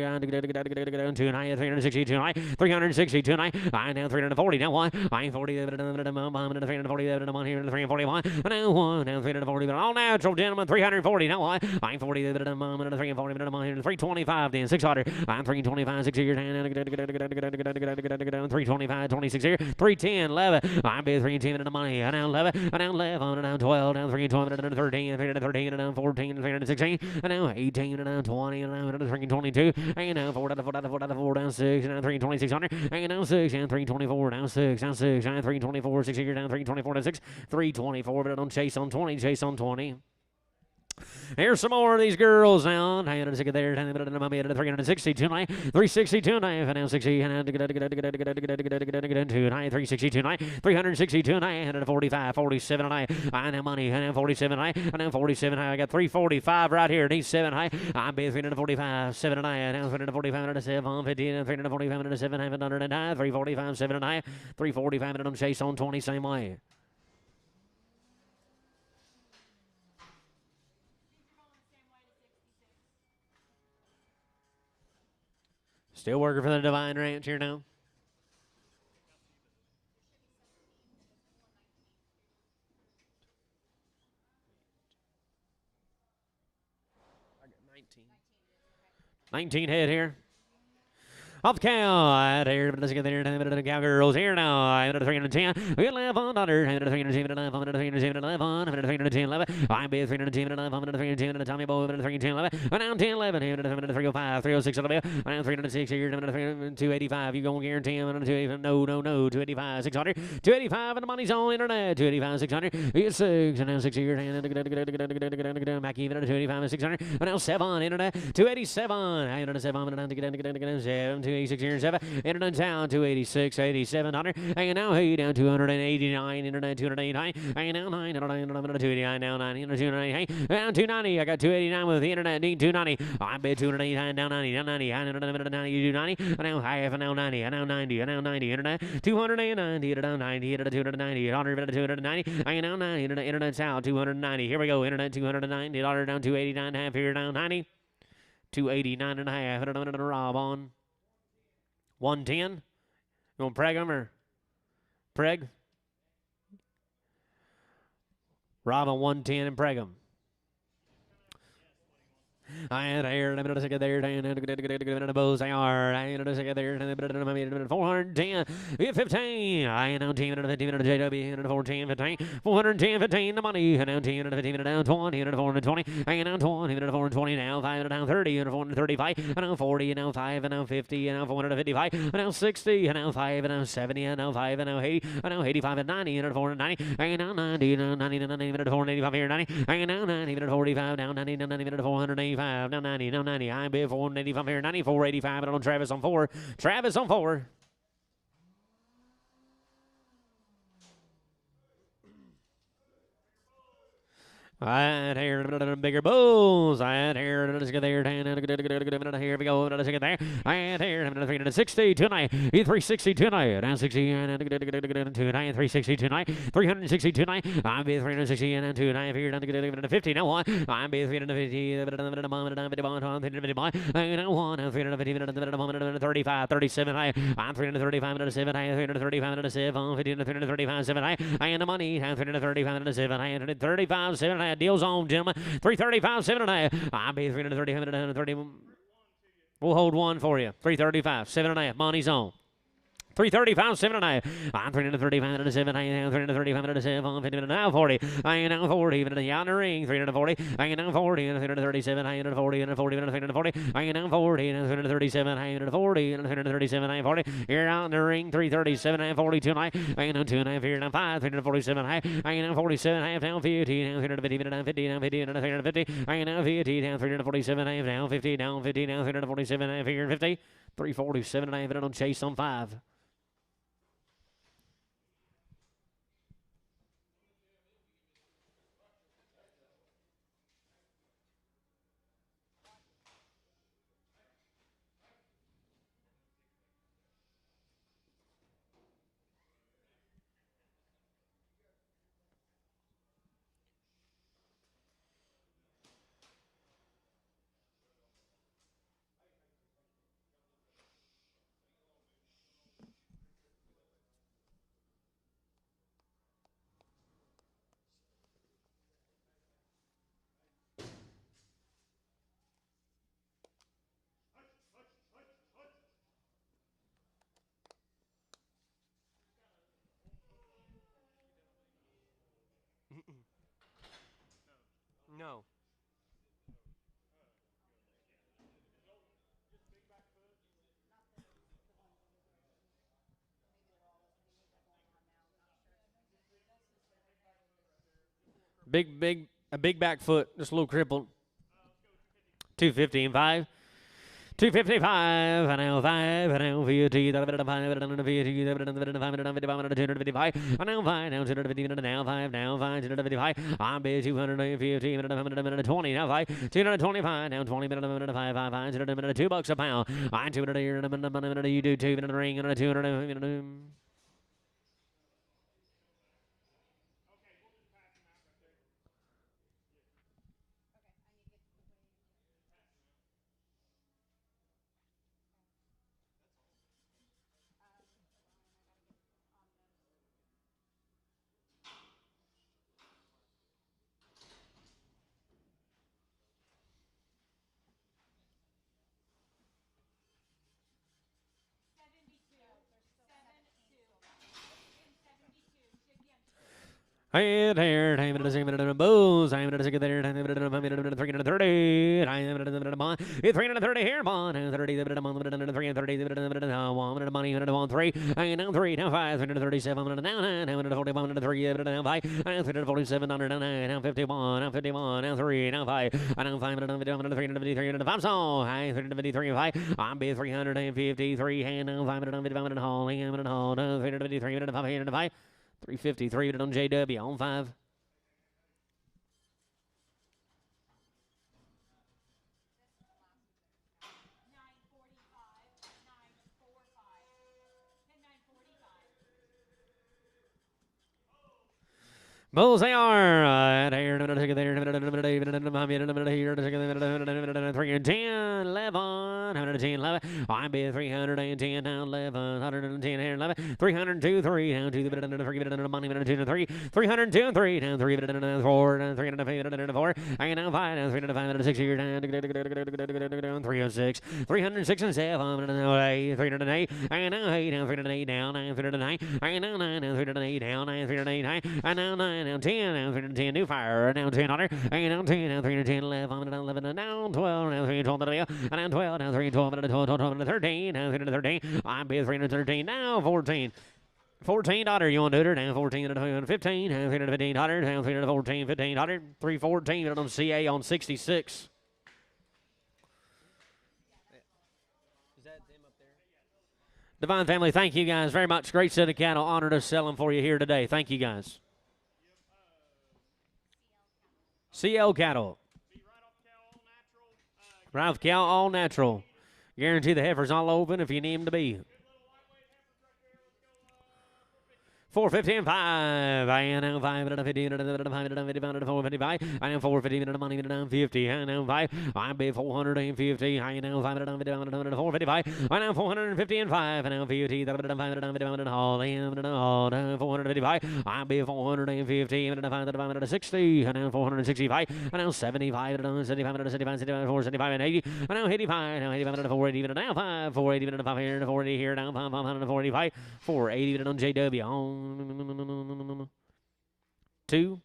two high. 360. Two high. 360. Two high. I'm down 340. Now one. I'm 40. I'm 340. I'm here. 341. Now one. Down 340. All natural, gentlemen. 340. Now one. I'm 40. I'm 340. I'm here. 325. Then 600. I'm 325. 6 here. 325. 26 here. 310. 11. I'm 310 in the money, and down 11, and down 11, and down 12, down 312, and down 13, and down 13, and down 14, and down 16, and down 18, and down 20, and down 322, and down 4, down 4, down 4, down 4, down 6, and down 32600, and down 6, and 324, down 6, down 6, and 324, 6 here, down 324, down 6, 324, but on chase on 20, chase on 20. Here's some more of these girls now. 360 tonight, 360 tonight, and now 60, and 360 tonight, 360 tonight, and 45, 47 tonight. I know money, and 47 tonight, and 47 high. I got 345 right here, and he's 7 high. I'm bid 345, 7 tonight, and now 345 and 7, 15, and 345 and 7, 709, 345, 7 tonight, 345, and chase on 20, same way. Still working for the Divine Ranch here now. I got 19 head here. Off the cow, here, let's get there. Cowgirls here now. 310, 11, 310, 11. I'm bid 310, 11, Tommy Boy, 310, 11. Now 10, 11, 305, 306 on the bill. Now 306 here, 285. You gonna guarantee him? 285? No, 285, 600, 285, and the money's on internet. 285, 600. It's 6, and now 6 here. Back even at 285 and 600. And now 7 internet. 287. 7. 286 here, 7. Internet down 286, 8700. And now hey down 289. Internet 289. And now 9. 289 now 9. 290. Hey down 290. I got 289 with the internet. Need 290. I bet 289 down 90. Down 90. 290. And now half. And now 90. And now 90. And now 90. Internet 290. Down 90. 290. 100. 290. And now 90. Internet's out 290. Here we go. Internet 290. Dollar down 289 half here down 90. 289 and a half. Rob on 110. You want to preg him or preg? Rob on 110 and preg him. I had here, I'm going to get there, and the bows they are. I had to get there, and 410, 15. I know 10 and 15 and JW, and 14, 15, 410, 15, the money, and now 10 and 15 and down 20, and 420, and now 20, and 420, now 5 and down 30, and 435, and now 40, and now 5, and now 50, and now 455, and now 60, and now 5, and now 70, and now 5, and now 80, and now 85, and 90, and 490, and now 90, and 90, and 90, and 485 here, 90, and now 90, and 45, now 90, and 90, and 485. Now 90, now 90. I'm bid 485 here, 94.85. And on Travis on 4. Travis on 4. I had here bigger bulls. I had here let's get there. Here we go. Let's get there. I had here 360 tonight. 360 tonight. Now 60 tonight. 360 tonight. 360 tonight. I'm be 360 and tonight here down to 50. Now one. I'm be 350. And now one. 350. 35. 37. I'm 335 and 7. 335 and 7. 335 7. And the money. 335 and 7. 335 7. Deals on, gentlemen. 335, 7.5. I'll be 335, 30. We'll hold one for you. 335, 7.5. Money's on. 335, 7.5. I'm 335 to 7. I am 335 to 7. 50 now 40. I am now 40. Even the outer ring. 340. I am now 40 and 337. I am 40 and 40 and 340. I am now 40 and 337. I am 40 and 337. I am 40. Here out in the ring. 337. I am 42. I am now 2.5 here. Now 5. 347. I am now 47. I am now 50. Now 350. Now 50. Now 50. Now 350. I am now 50. Now 347. I am now 50. Down 50. Now 347. I am figuring 50. 347. I have it on Chase on 5. No. A big back foot, just a little crippled. 250 and 5. 255, and now 5, and now 50, and now 5, and now 50, and now 5, now 250, and now 5, now 5, 255. I'm bid 250, and now 20, now 5, 225, now 20, and 5, 5, 5, $2 a pound. I'm 200 here, and you do 2, and a ring, and 200. Hey there, time it is a minute of booze. I'm at a second there, time it is a minute of 330. I am at a month. It's 330 here, bond. 30 the minute of 330 the minute of 1 minute of money, minute of 1 3. I am now 3, now 5, 337, minute now 9, now 41, minute 3, minute now 5, 347, now 9, now 51, now 51, now 3, now 5, I now 5, minute 353, minute 5, so I 353, 5. I'm be 353, and now 5, minute 55, minute hall, minute hall, 353, minute 5, minute 5. 353 minute on JW on 5. Bulls they are. There, 3 and 10, 11, 110, 11. I'm be 310 down 11, 110 here 11, 302, 3 down 2 the 3 money 2 3, 302, 3 down 3 4, 305 4. I now 5 down 305 6 here down 306, 306 and 7, 308. I now 8 down 308 down 309. I now 9 down 308 down 309. I now 9 down 10 down 310 new fire down 10 under. I down 10 down 310 11 down 11 down 12 down 312 and down 12 down 312 and 12 13 down 313. I'm be 313 now 14. $14 you want to do it now 14 and 15 down 315 down 314 15 314 on CA on 66. Divine family, thank you guys very much. Great set of cattle. Honored us selling for you here today. Thank you guys. CL cattle. Ralph cow, all natural. Guarantee the heifer's all open if you need them to be. 450 and 5. I am now 550 and 550 pound 455. I am 450 and money down 50. I am 5. I bid 450. I am now 550 pound 455. I am 450 and 5. I am 50. All in all 455. I bid 450 and 560. I am 465. I am 75 and 75 and 75 475 and 80. I am 85. Now 85 and 480 and now 5. 480 and 5 here and 480 here now 545. 480 on JW on 2.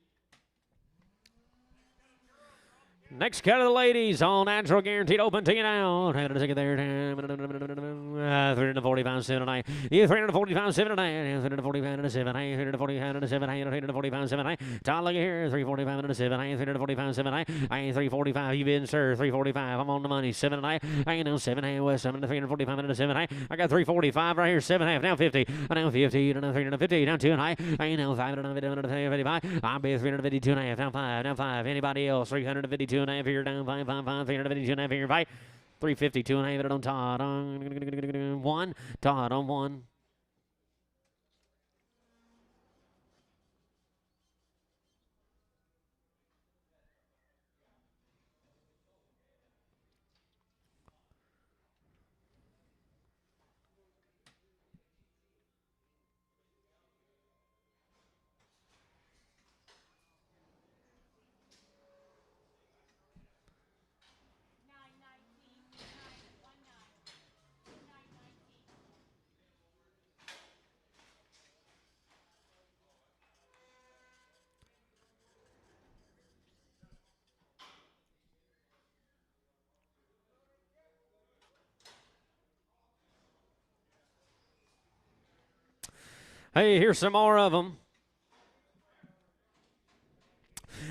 Next cut of the ladies, all natural guaranteed open to you now. 345 7 9. Yeah, 345 7 9. 345 7 9. 345 7 9. 345 7 9. Tom, look here. 345 7 9. 345 7 9. I ain't 345. You been, sir. 345. I'm on the money. 7 9. I ain't no 7 9 west. 7 345 7 9. I got 345 right here. 7 half. Now 50. I now 50. Now 350. Now 2 and I. I ain't no 5. Now 55. I'll be 352 and a half. Now 5. Now 5. Anybody else? 352 and a half here down 555, 352 and a half here 5, 352 and a half on Todd on 1, Todd on 1. Hey, here's some more of them.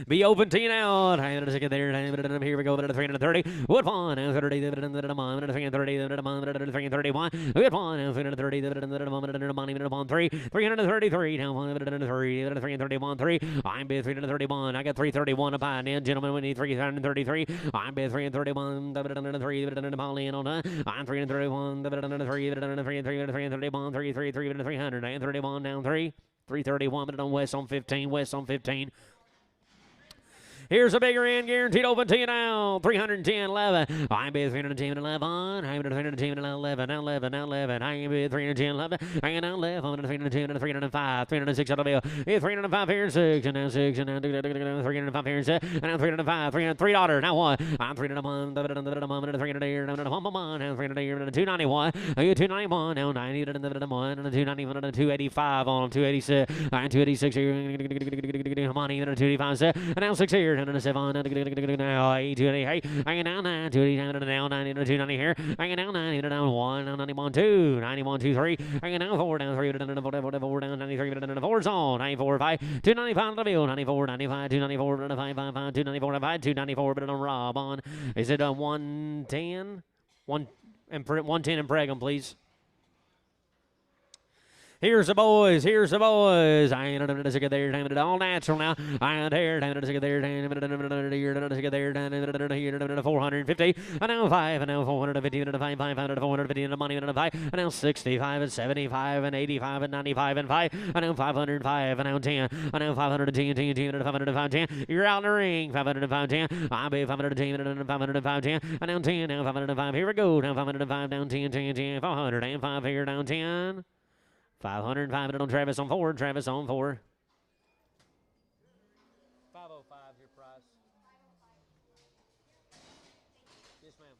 Be open to you now. Here we go. 330. Wood one. 30. 331. Good one. 330. 333. Now 331. 3. I'm bid 331. I got 331 up high. Gentlemen, we need 333. I'm bid 331. 3. I'm 331. 331. 331 down 3. 331. But on west on 15. West on 15. Here's a bigger end, guaranteed open to you now. 310, 11. I bid 310, 11. I bid 310, 11. Now 11, now 11. I bid 310, 11. I now 11. I'm 310 and 305. 306 on the bill. Yeah, 305 here and 6. And now 6. And now 305 here and 6. And now 305. $3. Now 1. I'm 301. 300 here. Now 1. Now 300 here. 291. I get 291. Now 90. And 291. 285 on them. 286. I'm 286 here. Money. 285. And now 6 here. Now 7, now 8, 288, I get down 9, 289, now 90, 290 here, I get down 90, down 1, now 91, 2, 91, 2, 3, I get down 4, down 3, down 4, down 93, down 4, zone, 94, 5, 295 on the bill, 94, 95, 294, 5, 5, 5, 294, 5, 294, but on Rob on, is it a 110? 110 and Pregham, please. Here's the boys. Here's the boys. I ain't going to get there. Damn it, all natural now. I ain't there. Damn it, get there. Damn it, get there. Damn it, 450. And now 5. And now 450. And 5, 500, 450. And money. And 5. And now 65 and 75 and 85 and 95 and 5. And now 505. And now 10. And now 510, 10, 10, and 505, 10. You're out in the ring. 505, 10. I'll be 510 and 505, 10. And now 10. Now 505. Here we go. Now 505 down 10, 10, 10. 505 here down 10. 505 on Travis on 4. Travis on 4. 505 your price. Yes, ma'am.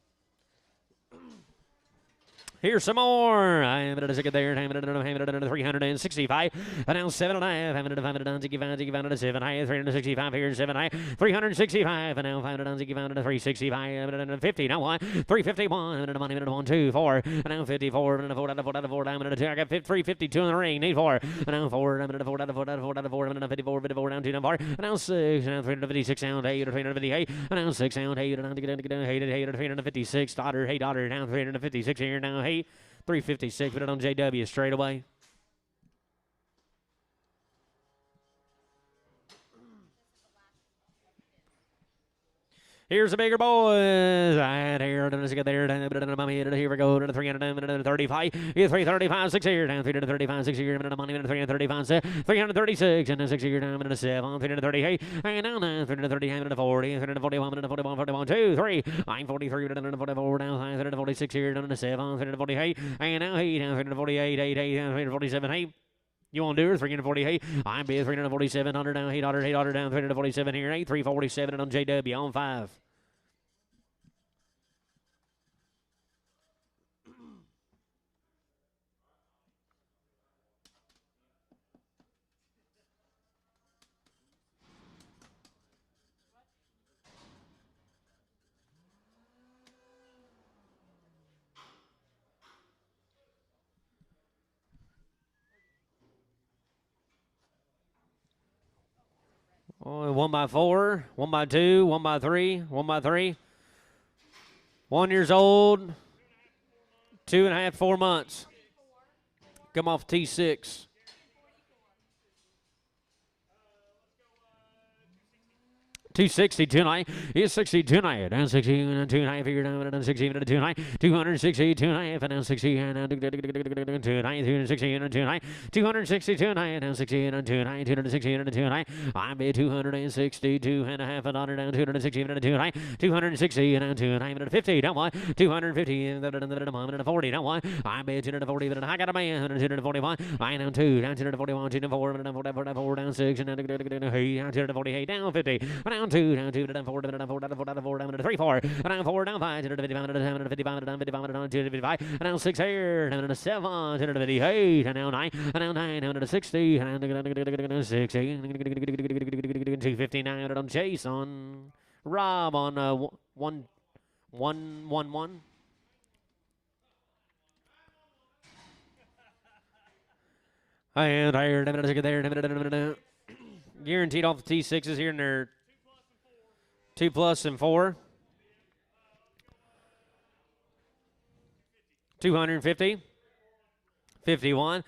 Here's some more. I'm going to take it there. I'm going to 365. And now 7 and a half. I'm going to 565. 7 high. 365 here. 7 high. 365. And now 5 and 365. 50. Now 1. 351. And money. 1, 2, 4. And now 54. And 4 out of 4 out of 4. I'm going to 2. I got 352 in the ring. Need 4. And now 4. I'm going to 4 out of 4 out of 4 out of 4. I'm going to 54. 54 down 2 down 4. And now 6. And now 356 down 8. 358. And now 6 down 8. And now 356. Daughter. Hey, daughter. Now 356 here. Now 8. 356, put it on JW straight away. Here's the bigger boys. Right here, let's get there. Here we go to the 335. 335, 6 here. Down 335, 6 here. Minute money, 335, 336, and 6 here. Down minute 7, 338. And down 330, minute 40, 341, minute 41, 41, 2, 3. I'm 43, minute 44, down 346 here. Down to 7, 348. And now 8, down 348, 8, 8, down 347, 8. You want to do it? 348. I'm bid 347. 100 down. 800. 800 down. 347 here. 8. 347 on JW on 5. Oh, 1 by 4, 1 by 2, 1 by 3, 1 by 3. 1 years old, 2.5, 4 months. Come off T6. 260 tonight. It's 60 tonight. Down 60 and 2.5 figure down and 60 and 2.5. 260 2.5 and down 60 and down 2.9. 260 and 2.9. 260 2.9 down 60 and 2.9. 260 and 2.9. I'm at 262 and a half and under down 260 and 2.9. 260 and 2.9 and 50 down 1. 250 and a 40 down 1. I'm at 240 and I got a man 241. I down 2 down 241 204 down 4 down 6 and down 248 down 50. Down 2, down 2, down 4, down 4, down 4, down 4, down 3, 4, down 4, down 5, down 55, down 55, down 55, down 255, down 6 here, down 7, down 58, and now 9, down 9, down 60, down 60, 259 on Jason, Rob on 1, 1, 1, 1. And there, guaranteed off the T6s here, and they're 2 plus and 4. 250. 51.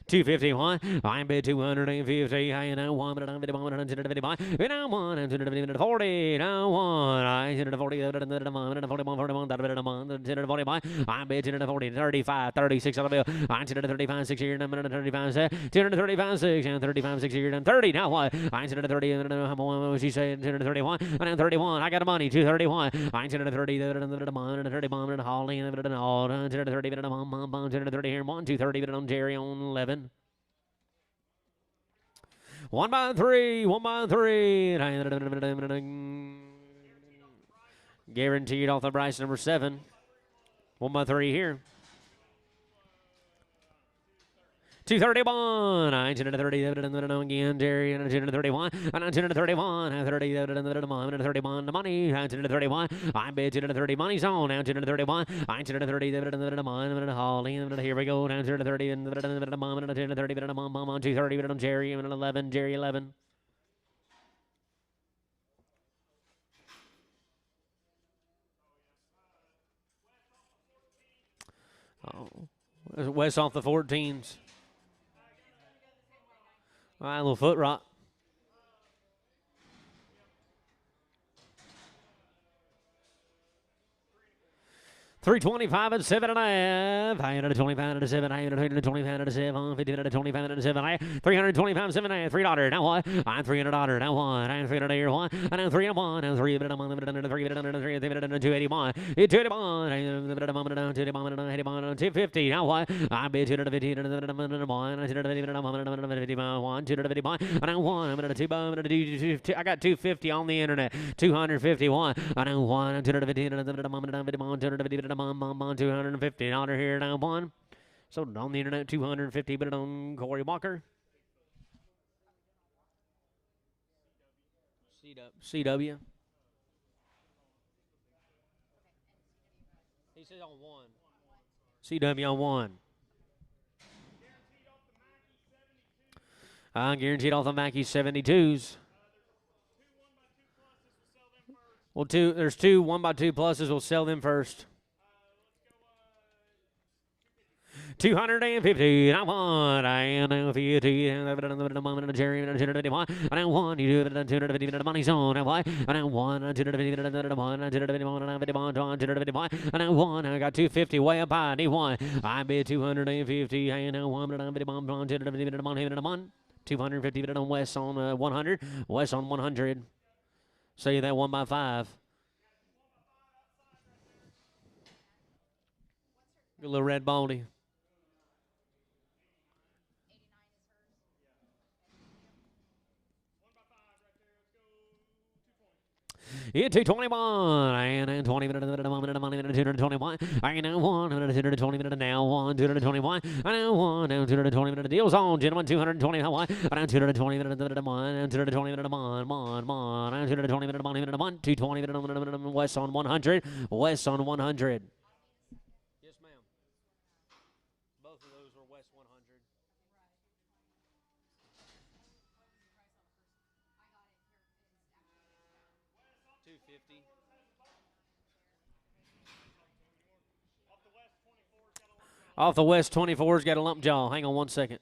251. I'm bid 250. I know 1, but I'm bid 155. Now 1 and 240. Now 1. I 240. 41, 41, 245. I'm bid 240. 35, 36 on the bill. I'm 235, 6 here. 235, 235, 6 and 35, 6 here. And 30. Now what? I'm 230. How much she said? 231. And I'm 31. I got the money. 231. I'm 230. 30 bomb and Holly and all. 230. 230 here. 1, 230 on Jerry on 11. 1 by 3, 1 by 3. Guaranteed off the Bryce number 7. 1 by 3 here. 231. 930 again, Jerry, and 231. And 231. 30 31 the money. 931. I bet 230 money's on. Now 231. 930 Holly. Here we go. 930 and 230 on 230 on Jerry and 11. Jerry 11. Oh, West off the 14s. All right, a little foot rock. $325 and 7.5. 525 and 7. 125 and 7. 50 and 7. 325 and 7. $3. Now what? I'm $300. Now what? I'm $300 here. 1. And I'm 3 and 1. I'm 3 and 1. 3 and 281. 281. 250. Now what? I'm 250. 251. And I'm 1. I'm 2. I got 250 on the internet. 251. And I'm 1. I'm 250. 250. $250 here now 1. So on the internet 250, but on Corey Walker. CW. He says on 1. CW on 1. Guaranteed off the Mackey 72s. Well, there's 2 1 by 2 pluses. We'll sell them first. 250. I won. I am now 50. And the Jerry and 251. And I won. You do it. 250 the money zone. And why? And I won. 250 and 251. And I won. I got 250 way up high. And he won. I bid 250. And I won. 250 on West on 100. West on 100. Say that 1 by 5. Good little red baldy. Yeah, 221 and 20 minutes, 221. I now 120 minutes, now 221. I now 220 minutes. Deals on, gentlemen. 221. I now 220 minutes, 220 minutes, 220 minutes, 220 minutes, West on 100. West on 100. Yes, ma'am. Both of those were West 100. 250. Off the West 24's got a lump jaw. Hang on 1 second.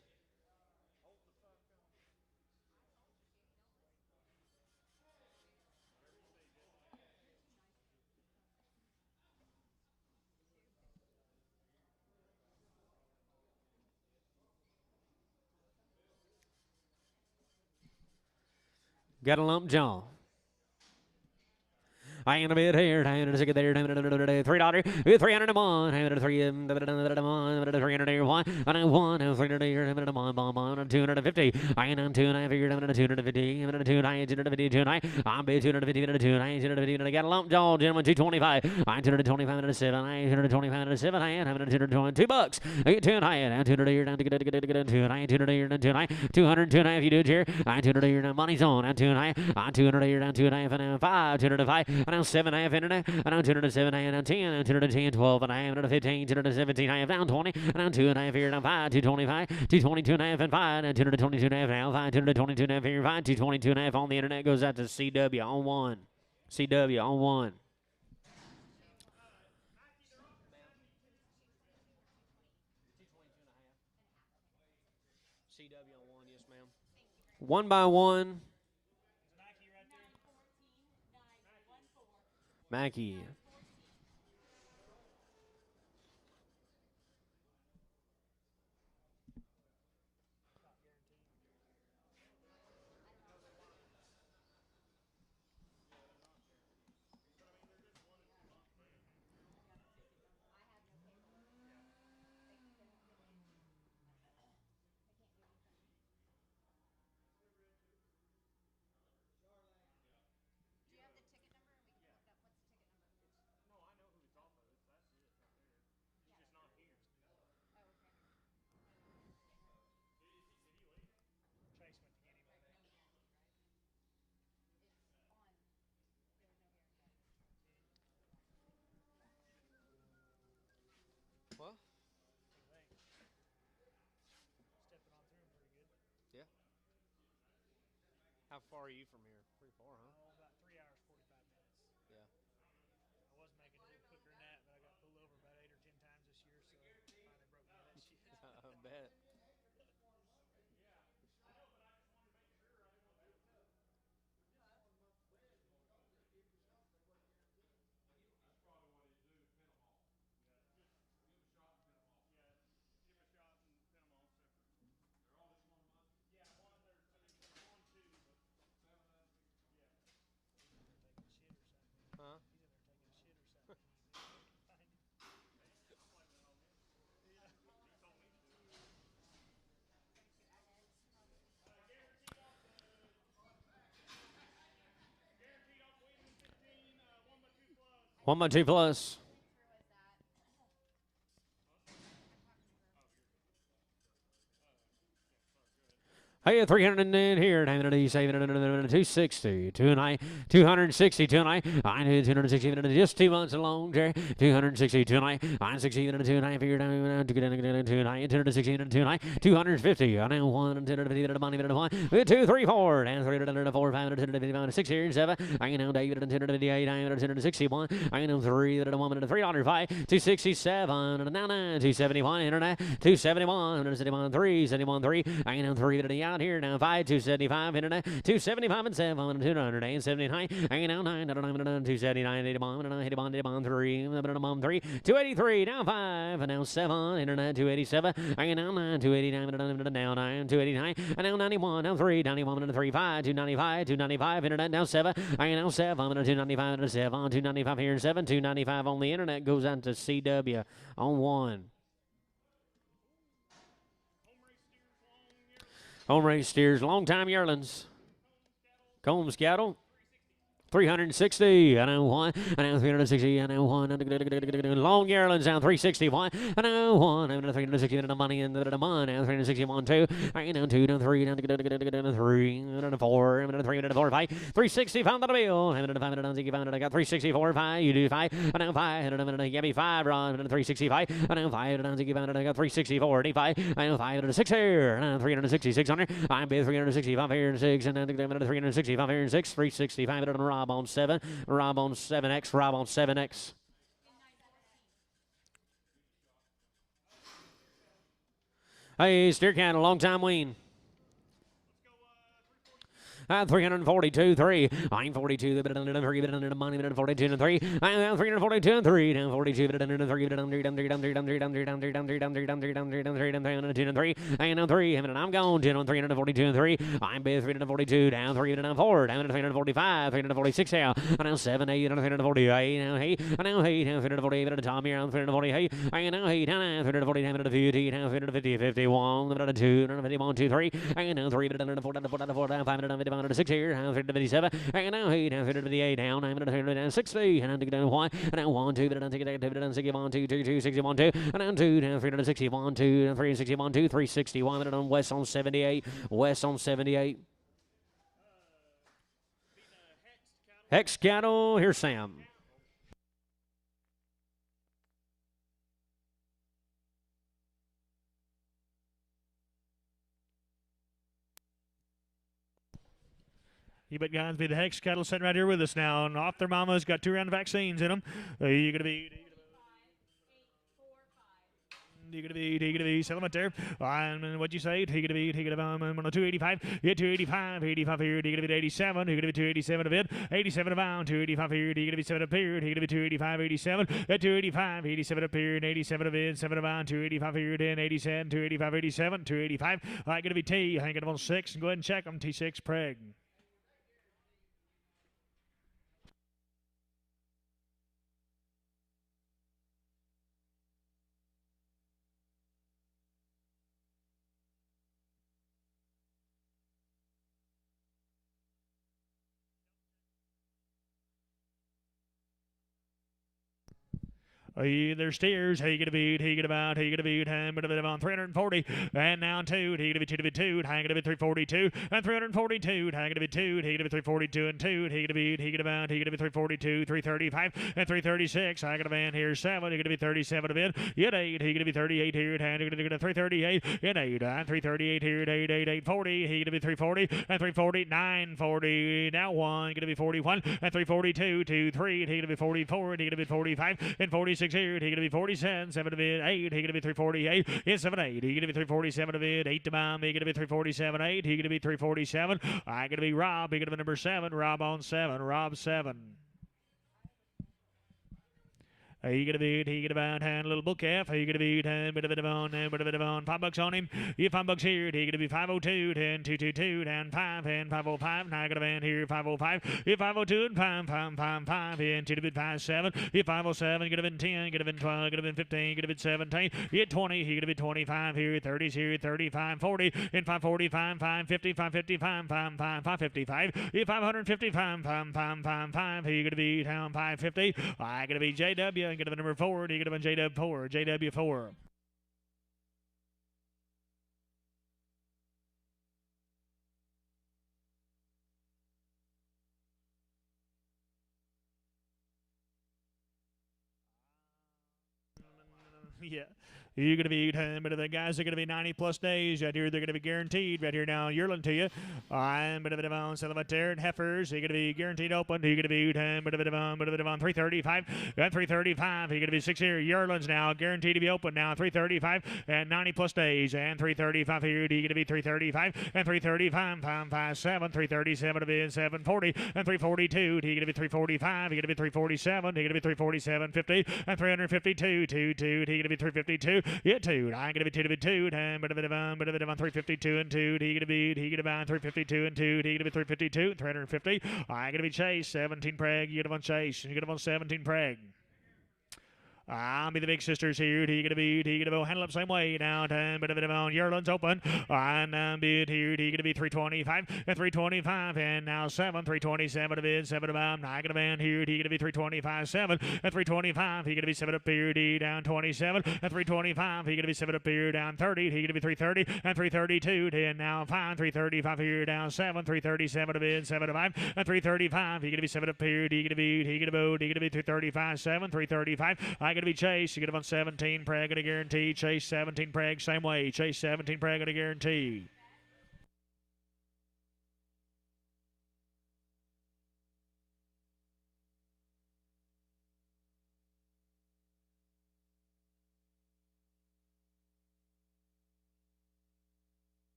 Got a lump jaw. I am a bit here. I am a second there. $3. $301. I am a 301. And I won. 250. I am 250. I'm 250. I'm 250. I got a lump jaw, gentlemen. 225. I'm 225 7. I 225 7. I am $222. $200. I'm 200 if you do it here. I'm 200 money's on. I'm 200. I'm 200 and 5. 205. And I'm 7.5 internet. And I'm 207. And I'm 10. And 210. 12. And I am 15. 217. I am down 20. And I'm 2.5 here. And I'm 5. 225. 222.5 and 5. And 222.5 now. 5. 222.5 here. 5. 222.5 on the internet goes out to CW on 1. CW on 1. CW on 1, yes, ma'am. 1 by 1. Mackie. What? Yeah. How far are you from here? Pretty far, huh? About 3 hours, 45 minutes. Yeah. I was making it a little quicker than that, but I got pulled over about 8 or 10 times this year, so finally broke me of that shit. I bet. Huh? One by 2 plus. Hey, 300 in here. 260, 260 tonight. I need 260 minutes, just 2 months along, Jerry. 260 tonight. I'm 60 minutes tonight. Figure down to get in tonight. 260 minutes tonight. 250. I know 1, 250 minutes, money minute 1. 2, 3, 4. And 3, 4, 5, 250, 6 here, 7. I know David 258. I know 261. I know 3, 1 minute, 3 $5. 267. Now 9. 271. Internet. 271. 171. 3. 71. 3. I know 3 out here now 5 275 internet 275 and 7 279 hanging out 9 279 81 3 283 now 5 and now 7 internet 287 hanging out 9 289 now 9 289 and now 91 now 3 91 3 5 295 internet now 7 hanging out 7 295 and 7 295 here 7 295 on the internet goes out to CW on 1. Home race steers, long time yearlings. Combs cattle. 360, I know 1, I know 360, I know 1, long yearlings down 361, I know 1, I know 360, and the money in the money, 361, 2, I know 2, no 3, no 3, no 4, no 3, no 4, 5, 360, found the wheel, I know 5, I got 364, 5, you do 5, I know 5, I know give me 5, Ron, 365, I know 5, I know 364, 85, I know 5, 6 here, I know 360, 600, I'm 365 here, 6, and then 365 here, 6, 365, and Rob on 7, Rob on 7X, Rob on 7X. Hey, steer count, a long time wean. 342, 3. I'm 42, the bit under the 3, bit under the money, bit under 42 and 3. I'm 342 and 3, down 42, bit under the 3, bit under 3, I know 3, and I'm gone, 10 on 342 and 3. I'm 342, down 3, down 4, down 345, 346 out. I know 7, 8, 348, now 8, I know 8, now 348, at the top here, I'm 348, I know 8, now 340, down to 50, now 350, 51, 2, 51, 2, 3, I know 3, bit under the 4, down to 4, down to 4, down 5, down 50, 6 here, 357, and now 8, 358 down, 960, and then down 1, and now 1, 2, but then take it down, 61, 2, 2, 2, 61, 2, and then 2, down 361, 2, 361, 2, 361, and then West on 78, West on 78. Hex cattle, here's Sam. You bet guys be the Hex cattle sitting right here with us now, and off their mamas got 2 round of vaccines in them. You're gonna be. You're gonna be settlement there. What'd you say? He gonna be 285. Yeah, 285. 85 here. You're gonna be 87. You're gonna be 287 a bit. 87 around. 285 here. You're gonna be 7 up here. You're gonna be 285, 87. At 285, 87 up here, and 87 a bit. 7 around. 285 here. Then 87. 285, 87. 285. I'm gonna be T. Hanging on 6. Go ahead and check them. T6 Preg. There's steers. He gonna beat. He gonna bout. He gonna beat. Him a bit on 340. And now 2. He gonna be 2 to be 2. Hang gonna be 342. And 342. Hang gonna be 2. He gonna be 342 and 2. He gonna beat. He gonna bout. He gonna be 342. 335 and 336. I gonna man here 7. He gonna be 37 a bit. Yet 8. He gonna be 38 here. And he gonna get a 338 and 8. And 338 here. 8, 8, 8, 40. He gonna be 340 and 340. 940. Now 1. Gonna be 41 and 342. 2, 3. He gonna be 44. He gonna be 45 and 46. Here, he gonna be 47, 7 to bid, 8, he gonna be 348, it's 7, 8, he gonna be 347 to bid, 8 to bomb, he gonna be 347, 8, he gonna be 347, I gonna be Rob, he gonna be number 7, Rob on 7, Rob 7. He gonna beat, he gonna bound hand a little book F, he gonna beat hand bit of it on $5 on him. If $5 here, he gonna be 502, 10, 222, down 5, and 505. Now I got a band here, 505. If 502 and 5, and 2 to bid 5, 7. If 507, gonna been 10, gonna been 12, gonna been 15, gonna been 17. Hit 20, he gonna be 25 here, 30s here, 35, 40, and 545, 550, 555, 555. If 555, 555, he gonna be down 550. I gonna be JW. Get to number 4. He could have been JW4. JW4. Yeah. You're going to be, but the guys are going to be 90 plus days right here. They're going to be guaranteed right here now. Yearling to you. I'm a bit of on Celebratory and Heifers. You're going to be guaranteed open. You're going to be, but a bit of on 335 and 335. You're going to be 6 here. Yearlings now guaranteed to be open now. 335 and 90 plus days and 335 here. You're going to be 335 and 335. 557, 337 to be 740 and 342. You're going to be 345. You're going to be 347. You're going to be 347, 50 and 352. 22. You're going to be 352. Yeah, 2. I'm going to be 2 to be 2. But a bit of on 352 and 2. He going to be 352 and 2. He going to be 352 and 350. I'm going to be Chase 17 Preg. You get him on Chase. You get him on 17 Preg. I'll be the big sisters here. He gonna go handle up same way now. But a bit of on Yearlings open. And be it here. He gonna be 325 and 325 and now 7 327 a bit 7 about. Not gonna band here. He gonna be 325 7 and 325. He gonna be 7 up here. D down 27 and 325. He gonna be 7 up here down 30. He gonna be 330 and 332. And now 5 335 here down 7 337 a bit 7 5 and 335. He gonna be 7 up here. He gonna be 335 7 335. I gonna be Chase. You get him on 17 Preg and a guarantee. Chase 17 Preg same way. Chase 17 Preg and a guarantee.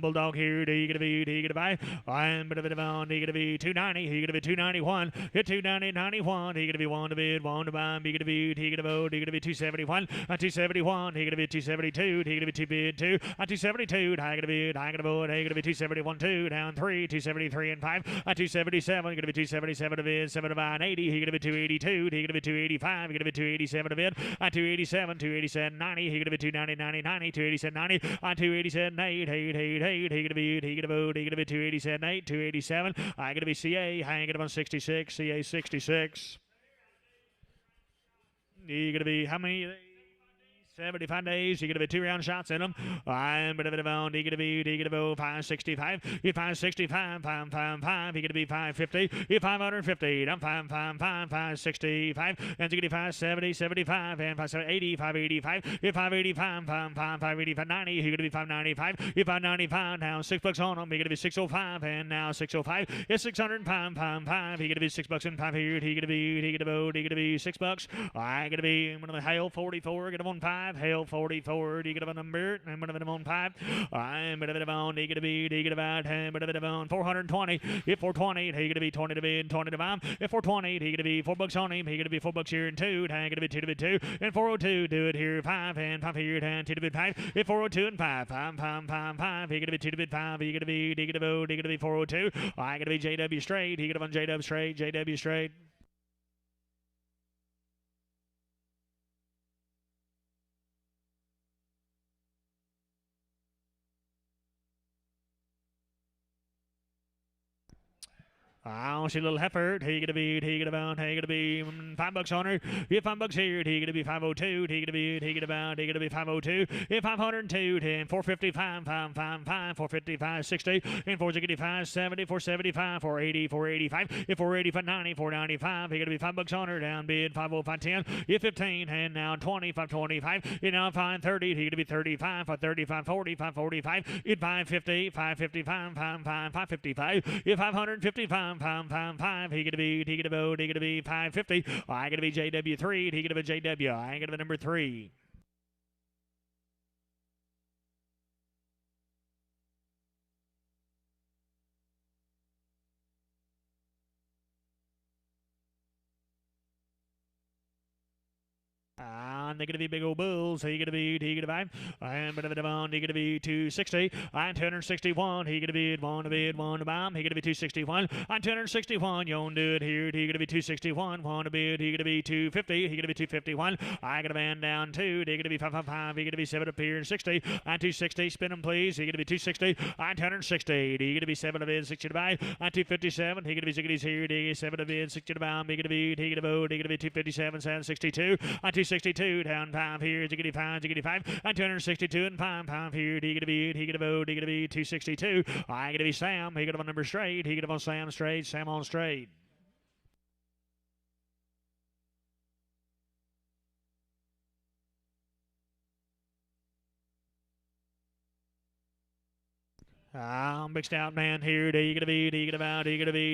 Bulldog here. He gonna buy. I'm a bit on. He gonna be 290. He gonna be 291. Hit 290, 91. He gonna be 1 to bid, 1 to buy. He gonna be 271. 271. He gonna be 272. He gonna be 2 bid 2. 272. I gonna be. I gonna vote. He gonna be 271 2 down 3. 273 and 5. 277. Gonna be 277 to bid 7 to buy 80. He gonna be 282. He gonna be 285. He gonna be 287 to bid. 287. 287 90. He gonna be 290 90 90. 287 90. 287 8. 8. He gonna be 287 8, 287. I gonna be CA. I gonna be on 66. CA 66. He gonna be how many? 75 days. You're going to be 2 round shots in them. I'm going to be on. You're going to be 565. You're 565. 555. You're going to be 550. You're 550. I'm 555. 565. And you're going to be 570. 75. And 580. 585. You're 585. 585. 90. You're going to be 595. You're 595. Now $6 on them. You're going to be 605. And now 605. It's 600. 555. You're going to be $6 and 5 here. You're going to be $6. I'm going to be one of the Hale 44. Get them on 5. Hale 44. Do you get a number? I'm going to be on 5. I'm going to be on. Do you get about? I'm going to be on 420. If 420, he going to be 20 to bid, 20 to buy. If 420, he going to be $4 on him. He going to be $4 here and 2. I'm going to be 2 to bid 2. And 402, do it here 5 and 5 here and 2 to bid 5. If 402 and 5, 5, 5, 5, 5. He going to be 2 to bid 5. He going to be, he going to be 402. I'm going to be JW straight. He going to be on JW straight. JW straight. Oh, she little heifer. He gonna be $5 on her. If $5 here, he gonna be 502. He gonna be 502. If 502, then 455, 555, 455, 60, and 465, 70, 475, 480, 485. If 485, 90, 495, he gonna be $5 on her. Down bid 505, 10. If 15, and now 20, 525. And now 530, he gonna be 35, 535, 40, 545. If 550, 555, 555. If 555. 555. He gonna be 550. I gonna be JW3. He gonna be JW. I gonna be number 3. And they're going to be big old bulls. He going to be 5. And he going to be 260. And 261. He going to be 1 to bid, 1 to bomb. He going to be 261. And 261. You don't do it here. He going to be 261. 1 to bid. He going to be 250. He going to be 251. I got a man down 2. He going to be 555. He going to be 7 up here 60. And 260. Spin him, please. He going to be 260. And 260. He going to be 7 to bid, 60 to buy. And 257. He going to be 60 here. He 7 to bid, 60 to bomb. He going to be 257. 762. And 260. 262 down 5 here. Jiggity 5, and 262 and 5 here. He gonna be 262. I gonna be Sam. He gonna on number straight. He gonna on Sam straight. Sam on straight. Big stout man here. He gonna be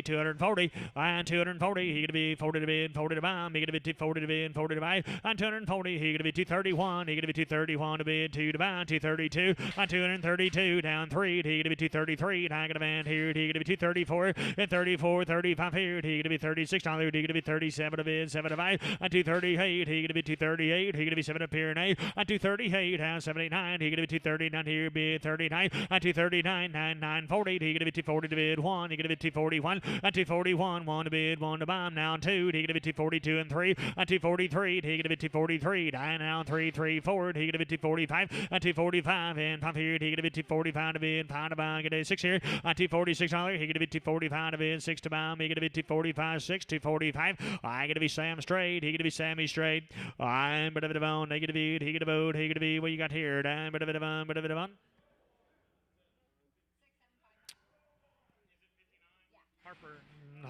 240 and 240. He gonna be 40 to bid, 40 to buy. He gonna be 40 to bid, 40 to buy and 240. He gonna be 231. He gonna be 231 to bid, 2 to buy, 232 and 232 down 3. He gonna be 233. And I got a man here. He gonna be 234 and 34, 35 here. He gonna be 36 down there. He gonna be 37 to bid, 7 to buy and 238. He gonna be 238. He gonna be 7 up here and 238 and 79. He gonna be 239 here, bid 39 and 239. 940. He gonna be 240 to bid 1. He gonna be 241 and 241. 1 to bid, 1 to bomb. Now 2. He gonna be 242 and 3 and 243. He gonna be 243. Now 3 4. He gonna be 245 and 245 and 5 here. He gonna be 245 to bid 5 to bomb. Gonna be 6 here and 246 dollar. He gonna be 245 to bid 6 to bomb. He gonna be 245 6 245. I gonna be Sam straight. He gonna be Sammy straight. I'm bit of a bone. He gonna be He gonna be what you got here. I'm bit of a bone.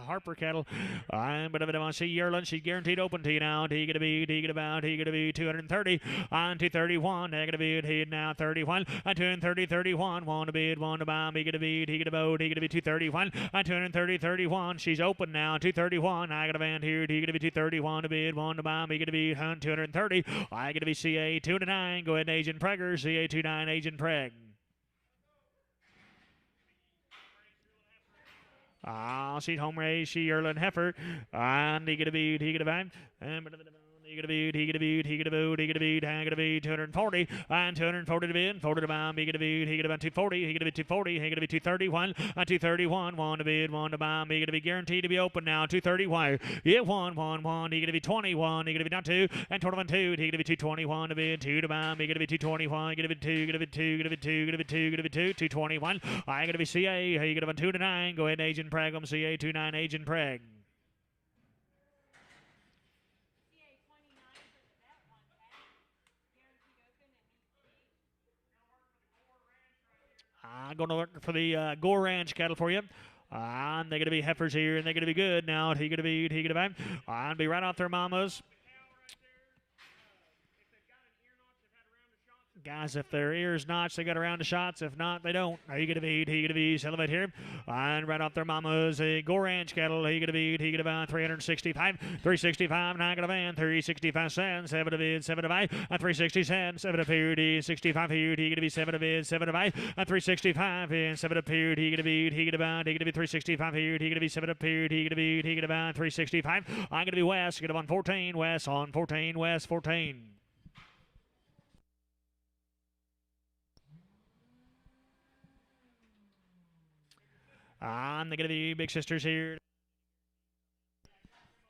Harper cattle. I'm but I see Yearlin. She's guaranteed open to you now. He gonna be 230 on 231. They're gonna be he now 31 on 230 31. 1 to bid, 1 to bomb. He gonna be 231 on 230 31. She's open now. 231. I got a band here. He gonna be 231 to bid, 1 to bomb. He gonna be 230. I gonna be CA 2 to 9. Go ahead, Agent Pregger. CA 29 Agent Preg. She's home raised. She Erlen Heifer. And he gonna be, and he gonna be 240 and 240 to bid, 40 to bomb. He gonna be 240. He gonna be 240. He gonna be 231 and 231. 1 to bid, 1 to bomb. He gonna be guaranteed to be open now. 231. Yeah, 1. He gonna be 21. He gonna be down 2 and 21 2. He gonna be 221 to bid, 2 to bomb. He gonna be 221. Gonna be 2. Gonna be 2. 221. I gonna be CA. He gonna be 2 to 9. Go ahead, Agent Preg. I'm CA 29 Agent Preg. I'm going to look for the Gore Ranch cattle for you. And they're going to be heifers here, and they're going to be good. Now, he going to be, and be right off their mamas. Guys, if their ears notched, they got around the shots. If not, they don't. He gonna be celebrate here. And right off their mamas, a Gore Ranch cattle. He gonna be 365, 365. Now got a van, 365 cents, 7 to bid, 7 to buy, and 360 cents, 7 to period, 65 here. He gonna be 7 to bid, 7 to buy, and 365 and 7 to period. He gonna be 365 here. He gonna be 7 to period. He gonna buy 365. I'm gonna be West. Get up on 14. West on 14. West 14. And they're going to be big sisters here.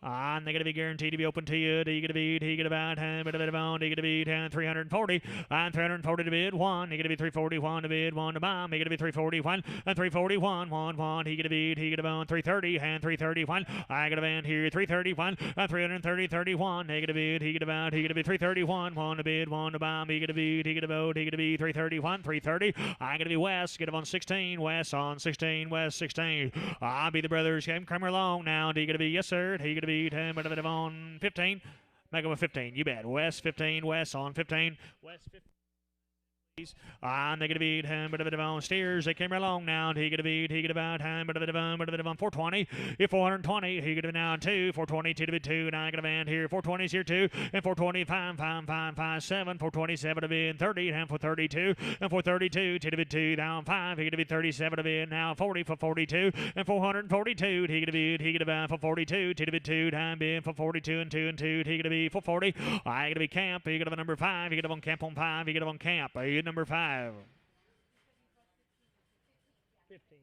And they're going to be guaranteed to be open to you. He going to be 340 and 340 to bid 1. He going to be 341 to bid 1 to bomb. He going to be 341 and 341 1. He going to be 330 and 331. I got a band here 331 and 330 31. He going to be 331 1 to bid 1 to bomb. He going to be 331 330. I going to be West. Get up on 16. West on 16. West 16. I'll be the brothers. Came Kramer Long now. He going to be yes sir. He going to be on 15. Make him a 15. You bet. West 15. West on 15. West 15. And they're going to be on steers. They came right along now. He going to be on 420. If 420, he going to be now 2. 420 to be 2. Now I got a band here. 420 is here 2. And 425 7. 427 to be 30. And for 32. And for 32 to be 2 down 5. He going to be 37 to be now 40 for 42. And 442. He going to be for 42 to be 2 down being for 42 and 2 and 2. He going to be for 40. I going to be camp. He going to be number 5. He going to be on camp on 5. He going to be on camp. Number 5. 15.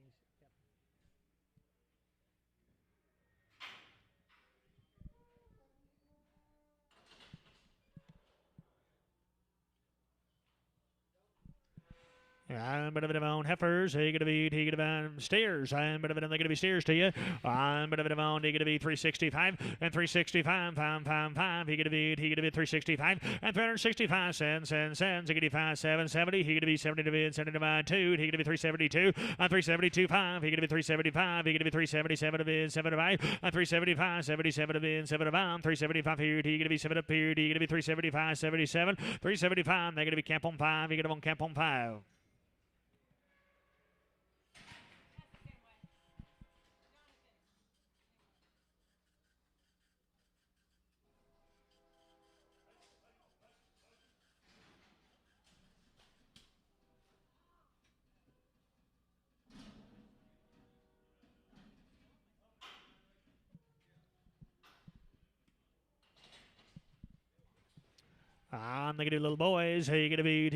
I'm bit of it on heifers. He gonna be steers. I'm bit of it on. They're gonna be steers to you. I'm bit of it on. He gonna be 365 and 365. Five. He gonna be 365 and 365 cents. He gonna be 570. He gonna be 70 to 2. He gonna be 372 and 372 5. He gonna be 375. He gonna be 377 to 75 and 375 77 to 75. 375 here. He gonna be 7 up here. He gonna be 375 77 375. They're gonna be camp on 5. He gonna be on camp on 5. I'm gonna do little boys. He gonna be.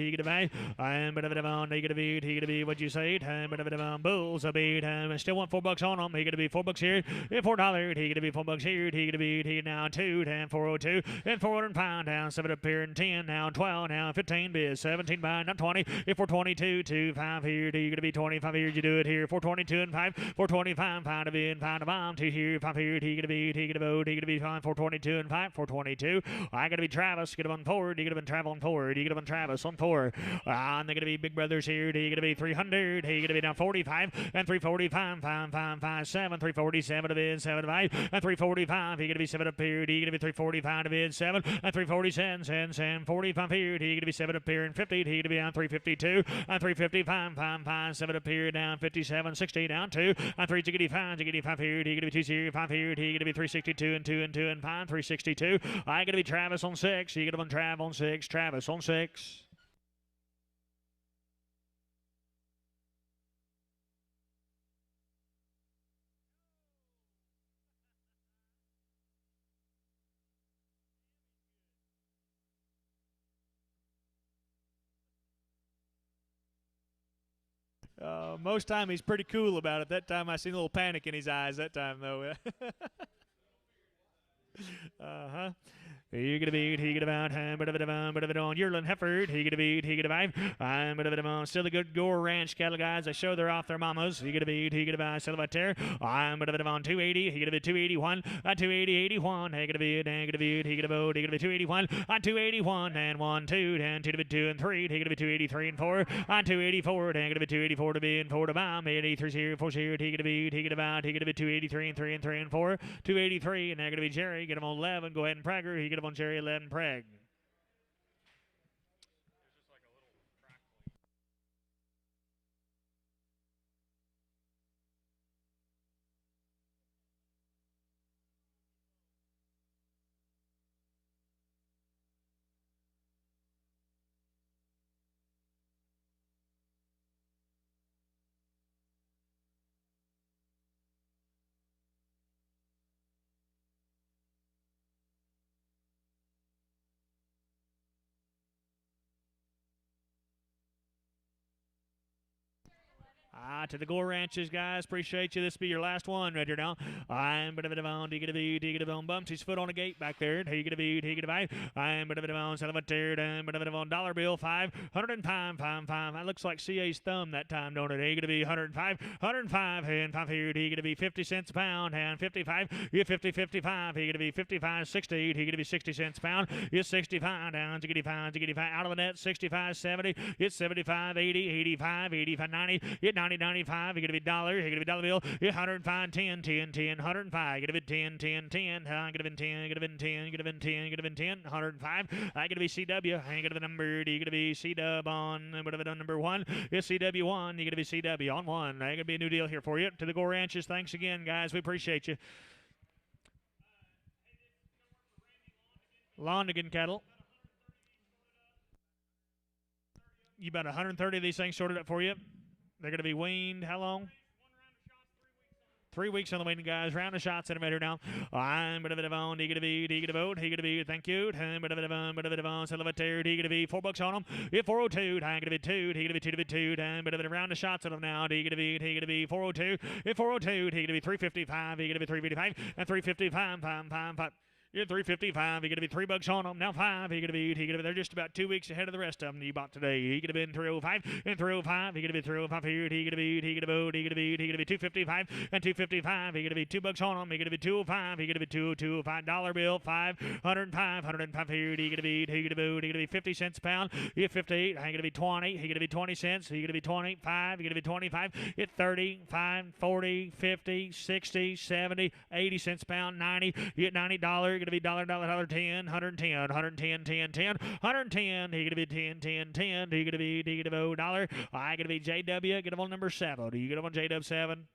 I'm gonna on. He gonna be. What'd you say? I'm gonna bulls. A beat. I still want $4 on him. He gonna be $4 here. $4. He gonna be $4 here. He gonna be now 2 down 402 and 405 down 7 up here and 10 now 12 now 15 bid 17 by not 20. If 422 2 5 here. He gonna be 25 here. You do it here. 422 and 5 425 5 to bid 5 to bomb 2 here 5 here. He gonna be. He gonna be 5 422 and 5 422. I gotta be Travis. Get him on forward. You could have been traveling forward. You could have been Travis on 4. And they're going to be big brothers here. You going to be 300. He going to be down 45 and 345. 5 5 5 7 347 to bid 7 5 and 345. He going to be 7 up here. He going to be 345 to bid 7 and 347 7 45 here. He going to be 7 up here and 50. He going to be on 352 and 355 5 5 7 up here down 57 60 down 2 and 365 here. He going to be 2 here 5 here. He going to be 362 and 2 and 2 and 5 362. I going to be Travis on 6. He going to be Trav on 6. Travis on 6. Most time he's pretty cool about it. That time I seen a little panic in his eyes. That time though. Uh-huh. He gonna beat, he gonna bout, but of it on Yearling Hefford. He gonna beat, he gonna bite. I'm but of it on still a good Gore Ranch cattle guys. I show they're off their mamas. He gonna beat, he gonna buy, still about there. I'm but of it on 280. He gonna be 281. 280, 81. He gonna beat, he gonna vote. He gonna be 281. 281 and 1, 2, and 2 to be 2 and 3. He gonna be 283 and 4. 284. He gonna be 284 to be and 4 to bomb. 83 here, 4 here. He gonna beat, he gonna bout. He gonna be 283 and 3 and 3 and 4. 283 and they're gonna be Jerry. Get him on 11. Go ahead and Prager. He get him on Jerry 11 Preg. To the Gore Ranches, guys. Appreciate you. This will be your last one right here now. I'm bit of a on. He gonna be bumps his foot on a gate back there. He gonna be I'm bit of a on. Sell I'm bit of a dollar bill 5 105 5 5. That looks like CA's thumb that time, don't it? He gonna be 105 and 5 here. He gonna be 50 cents a pound and 55. You 50 55. He gonna be 55 68. He gonna be 60 cents a pound. It's 65 down. 65 out of the net. 65 70. It's 75 80 85 85 90. It's 90 95. You're going to be dollar. You're going to be dollar bill. You're 105 10 10 10 105. You're going to be 10 10 10. I'm going to be 10. You're going to be 10. You're going to be 10. You're going to be 10 105. I'm going to be CW. I'm going to be numbered. You're going to be CW on whatever the number 1. It's CW 1. You're going to be CW on 1. I'm going to be a new deal here for you. To the Gore Ranches. Thanks again, guys. We appreciate you. Londigan cattle. You about 130 of these things sorted up for you. They're going to be weaned. How long? 3 weeks on the weaning, guys. Round of shots in a minute now. I'm bit of it on. He going to be. He going to vote. He going to be. Thank you. Bit of it on. Bit of it on. Sell of a tear. He going to be $4 on him. If 402. I'm going to be 2. He going to be 2 to be 2. Bit of it round of shots on him now. He going to be. He going to be 402. If 402. He going to be 355. He going to be 355 and 355. 5 5 5. You're 355. He gonna be $3 on them. Now 5. He gonna be. They're just about 2 weeks ahead of the rest of them you bought today. He gonna be in 305 and 305. He gonna be 305 here. He gonna be. 255 and 255. He gonna be $2 on them. He gonna be 205. He gonna be $205 dollar bill. 505. 105 here. He gonna be 50 cents a pound. He at 58. He gonna be 20. He gonna be 20 cents. He gonna be 25. He gonna be 25. At 30, 5, 40, 50, 60, 70, 80 cents a pound. 90. He at $90. Going to be $10, 110, 110, 10. He going to be 10. He going to be $1. I going to be JW. Get him on number 7. Do you get him on JW 7?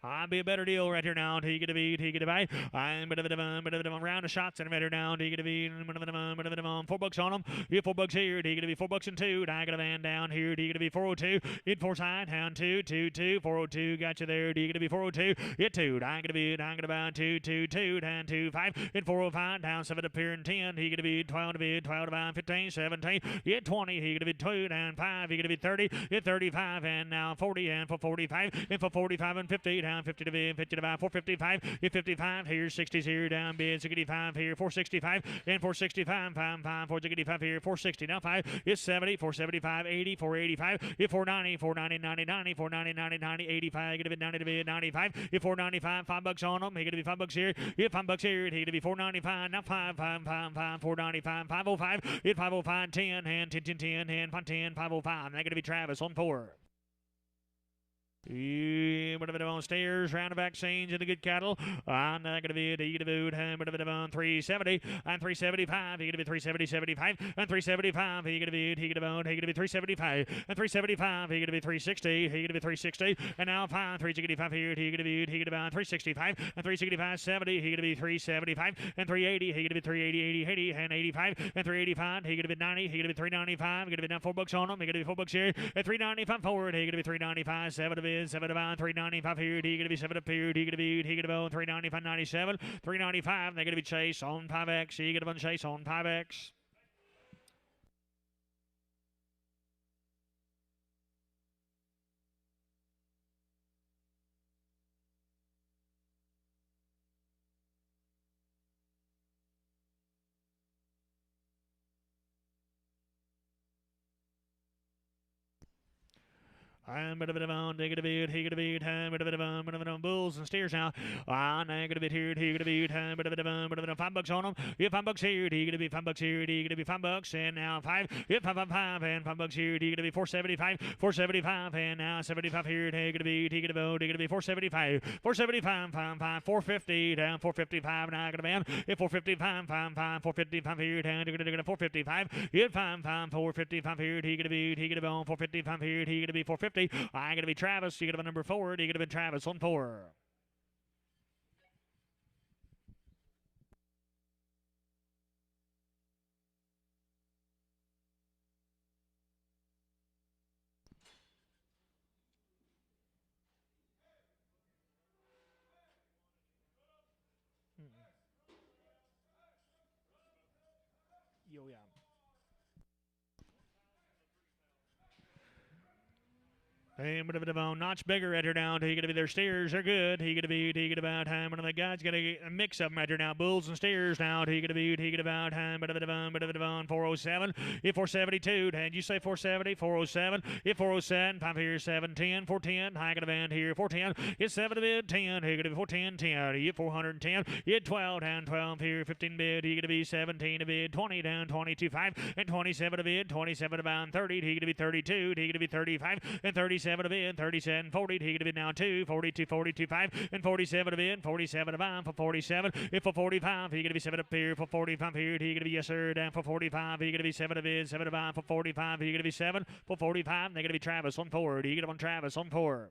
I'll be a better deal right here now. He gonna be. I'm a round of shots and a better down. He gonna be $4 on him. You $4 here. He gonna be $4 and 2. I got a van down here. He gonna be 402. In 4 side down 2. 402. Got you there. He gonna be 402. Hit 2. I'm gonna buy 2 down 2 5. In 405 down 7 up here and 10. He gonna be 12 to bid 12 to buy 15 17. Hit 20. He gonna be 2 down 5. He gonna be 30. Hit 35 and now 40 and for 45 and for 45 and 50 down. 50 to bid, 50 to buy, 455, hit 55, here, 60s here, down bid, 65 here, 465, and 465, 465 here, 460, now 5, it's 70, 475, 80, 485, hit 490, 490, 90, 490, 90, 85, get a bid, 90 to bid, 95, hit 495, $5 on them, he gonna be $5 here, hit $5 here, he gonna be 495, now 495, 505, hit 505, 10, and 10, and 10, 505, they're gonna be Travis on 4. On stairs, round the vaccines and the good cattle. I'm not going to be a boot. I'm going to be on 370. I'm 375. He going to be 370, 75. And 375. He going to be 375. And 375. He going to be 360. He going to be 360. And now 365 here. He going to be 365. And 365, 70. He going to be 375. And 380. He going to be 380, 80, and 85. And 385. He going to be 90. He going to be 395. Going to be down $4 on him. He going to be $4 here. At 395 forward. He going to be 395, 7 to be. 7 about 395 here. He gonna be 7 up here. He gonna be 395, 97, 395. They're gonna be Chase on 5X. He gonna be Chase on 5X. I'm a bit of on, he gonna be time, bulls and steers now. I'm gonna be here, he gonna be time, $5 on him. If $5 here, he gonna be $5 here, he gonna be $5, and now 5. If 555 and $5 here, he gonna be 475, 475, and now 75 here, he gonna be 475, 475, 450, down 455, now gonna be on. If 455, 455 here, down to 455. If 455 here, he gonna be on 455 here, he gonna be 450. I'm gonna be Travis. You're gonna be number 4. You're gonna be Travis on 4. Yo, yeah. And notch bigger right here now. He gonna be their steers. They're good. He gonna about time. One of the guys gonna get a mix of them right here now. Bulls and steers now. He gonna about time. 407. If 472. And you say 470. 407. If 407. 5 here. 710. 410. High gonna band here. 410. It's 7 to bid. 10. He gonna be 410. 10. He 410. Hit 12 down 12 here. 15 bid. He gonna be 17 to bid. 20 down 22 5 and 27 to bid. 27 to bound 30. He gonna be 32. He gonna be 35 and 37 to bid, 37, 40, he gonna be now 2, 42, 42, 5, and 47 to bid, 47 to bound for 47. If for 45, he gonna be 7 up here, for 45 here, he gonna be yes sir, down for 45, he gonna be 7 to bid, 7 to bound for 45, he gonna be 7 for 45, they're gonna be Travis on 4, he gonna be Travis on 4.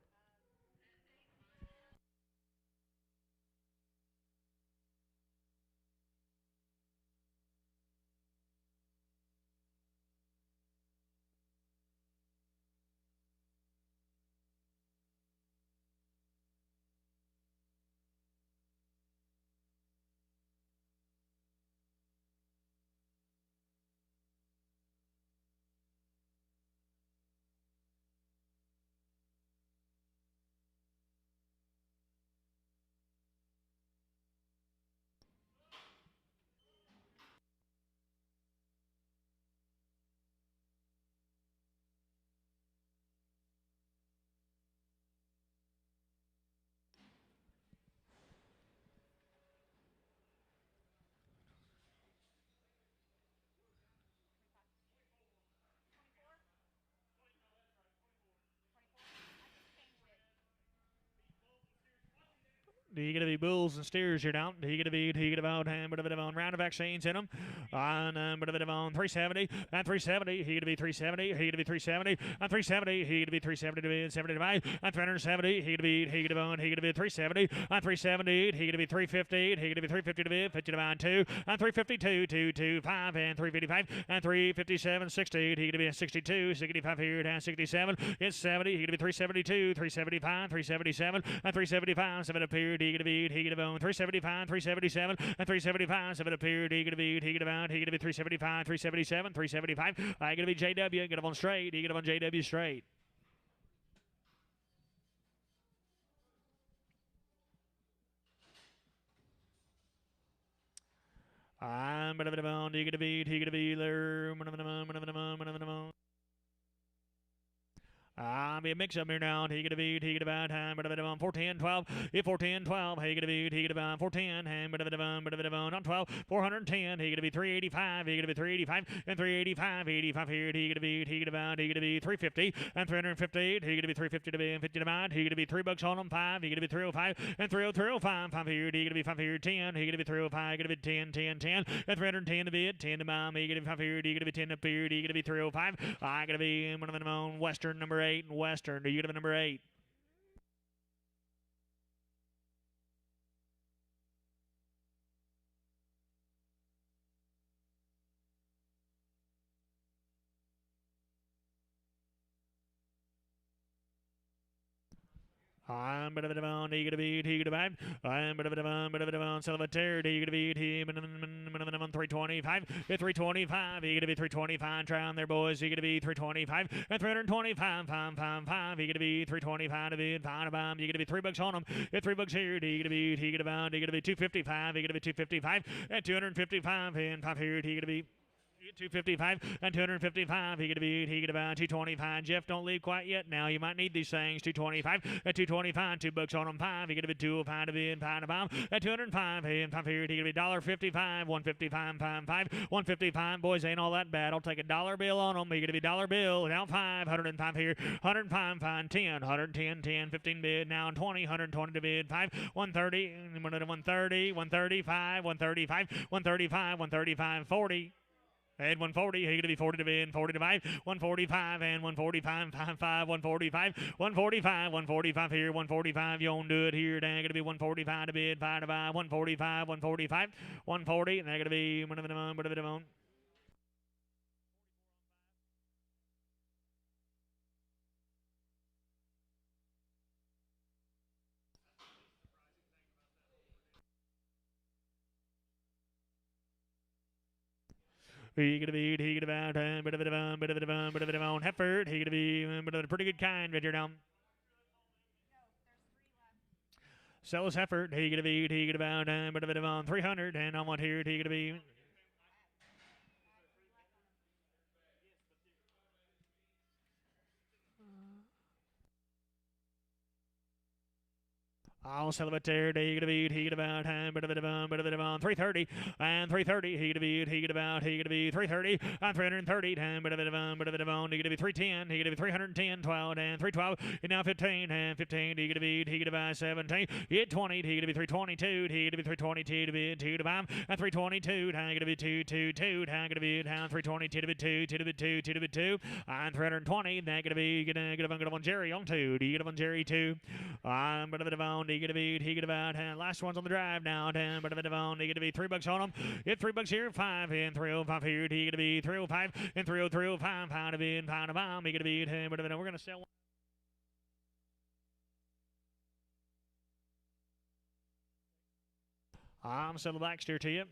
He gonna be bulls and steers here down. He gonna be about and bit of on round of vaccines in him. On bit of on 370 and 370. He gonna be 370. He gonna be 370 and 370. He gonna be 370 to be 75 and 370. He gonna be 370 and 370. He gonna be 350. He gonna be 350 to be 50 to by 2 and 352 225 and 355 and 357 60. He gonna be 62 65 here and 67. It's 70. He gonna be 372 375 377 and 375 7 appeared. He gonna be 375 377 and 375 7 appeared. He gonna be 375 377 375. I gonna be JW. Get up on straight. He get up on JW straight. I'm he gonna be there. Be a mix up here now. He gonna be about time, but on 410 12. If 410 12, he gonna be about 410 and on 12 410. He gonna be 385. He gonna be 385 and 385 85 here. He gonna be 350 and 358. He gonna be 350 to be 50 to mind. He gonna be $3 on him 5. He gonna be 305 and 305 5 here. He gonna be 5 here 10. He gonna be 305. He gonna be 10 10 10 and 310 to be 10 to bomb. He gonna be 5 here. He gonna be 10 up here. He gonna be 305. I gonna be one of them on Western number 8 and Western. Do you get a number 8? I'm he gonna be I'm Salvatore. He gonna be 325. It's 325. He gonna be 325. Try on there, boys. He gonna be 325 and 325. 5. He gonna be 325 to be five bomb. You gonna be $3 on him. It's $3 here. He gonna be 255. He gonna be 255 and 255 and 5 here. He gonna be 255 and 255. He gonna be 225. Jeff, don't leave quite yet. Now you might need these things. 225 and 225. $2 on them 5. He gonna be 205 to be in pound of bomb at 205 and 5 here. He gonna be $1.55. 155 5 5 155. Boys, ain't all that bad. I'll take a dollar bill on them. He gonna be dollar bill now 5 105 here. 105 5 10 110 10 15 bid now 20 120 to bid 5 130 130 135 135 135 135 40. And 140, he gonna be 40 to bid, 40 to 5, 145 and 145, 5 5, 145, 145, 145 here, 145. You don't do it here. Then gonna be 145 to bid, 5 to buy, 145, 145, 140. And they're gonna be one. He gonna be about bit of it on Hefford. He gonna be a pretty good kind right here now. Sells Hefford. He gonna be about bit of it on 300 and on one here. He gonna be. I'll sell it there. He gonna be about bit of it on 330 and 330. He gonna be 330 and 330 and bit of it on he gonna be 310. He gonna be 310 12 and 312 and now 15 and 15. He gonna be 17. Hit 20. He gonna be 322. He gonna be 322 to be 2 to bomb and 322. He gonna be 222. He gonna be down 322 to be 2 to be 2 to be 2 and 320. Then gonna be gonna get on Jerry on 2. Do you get on Jerry 2? I'm bit of it on. He get about last one's on the drive now. Down, but he gonna be $3 on him. It's $3 here, 5 and 305 here. He gonna be 305 and 305 pound of in pound of bomb. He gonna be but we're gonna sell one. I'm selling black steer to you.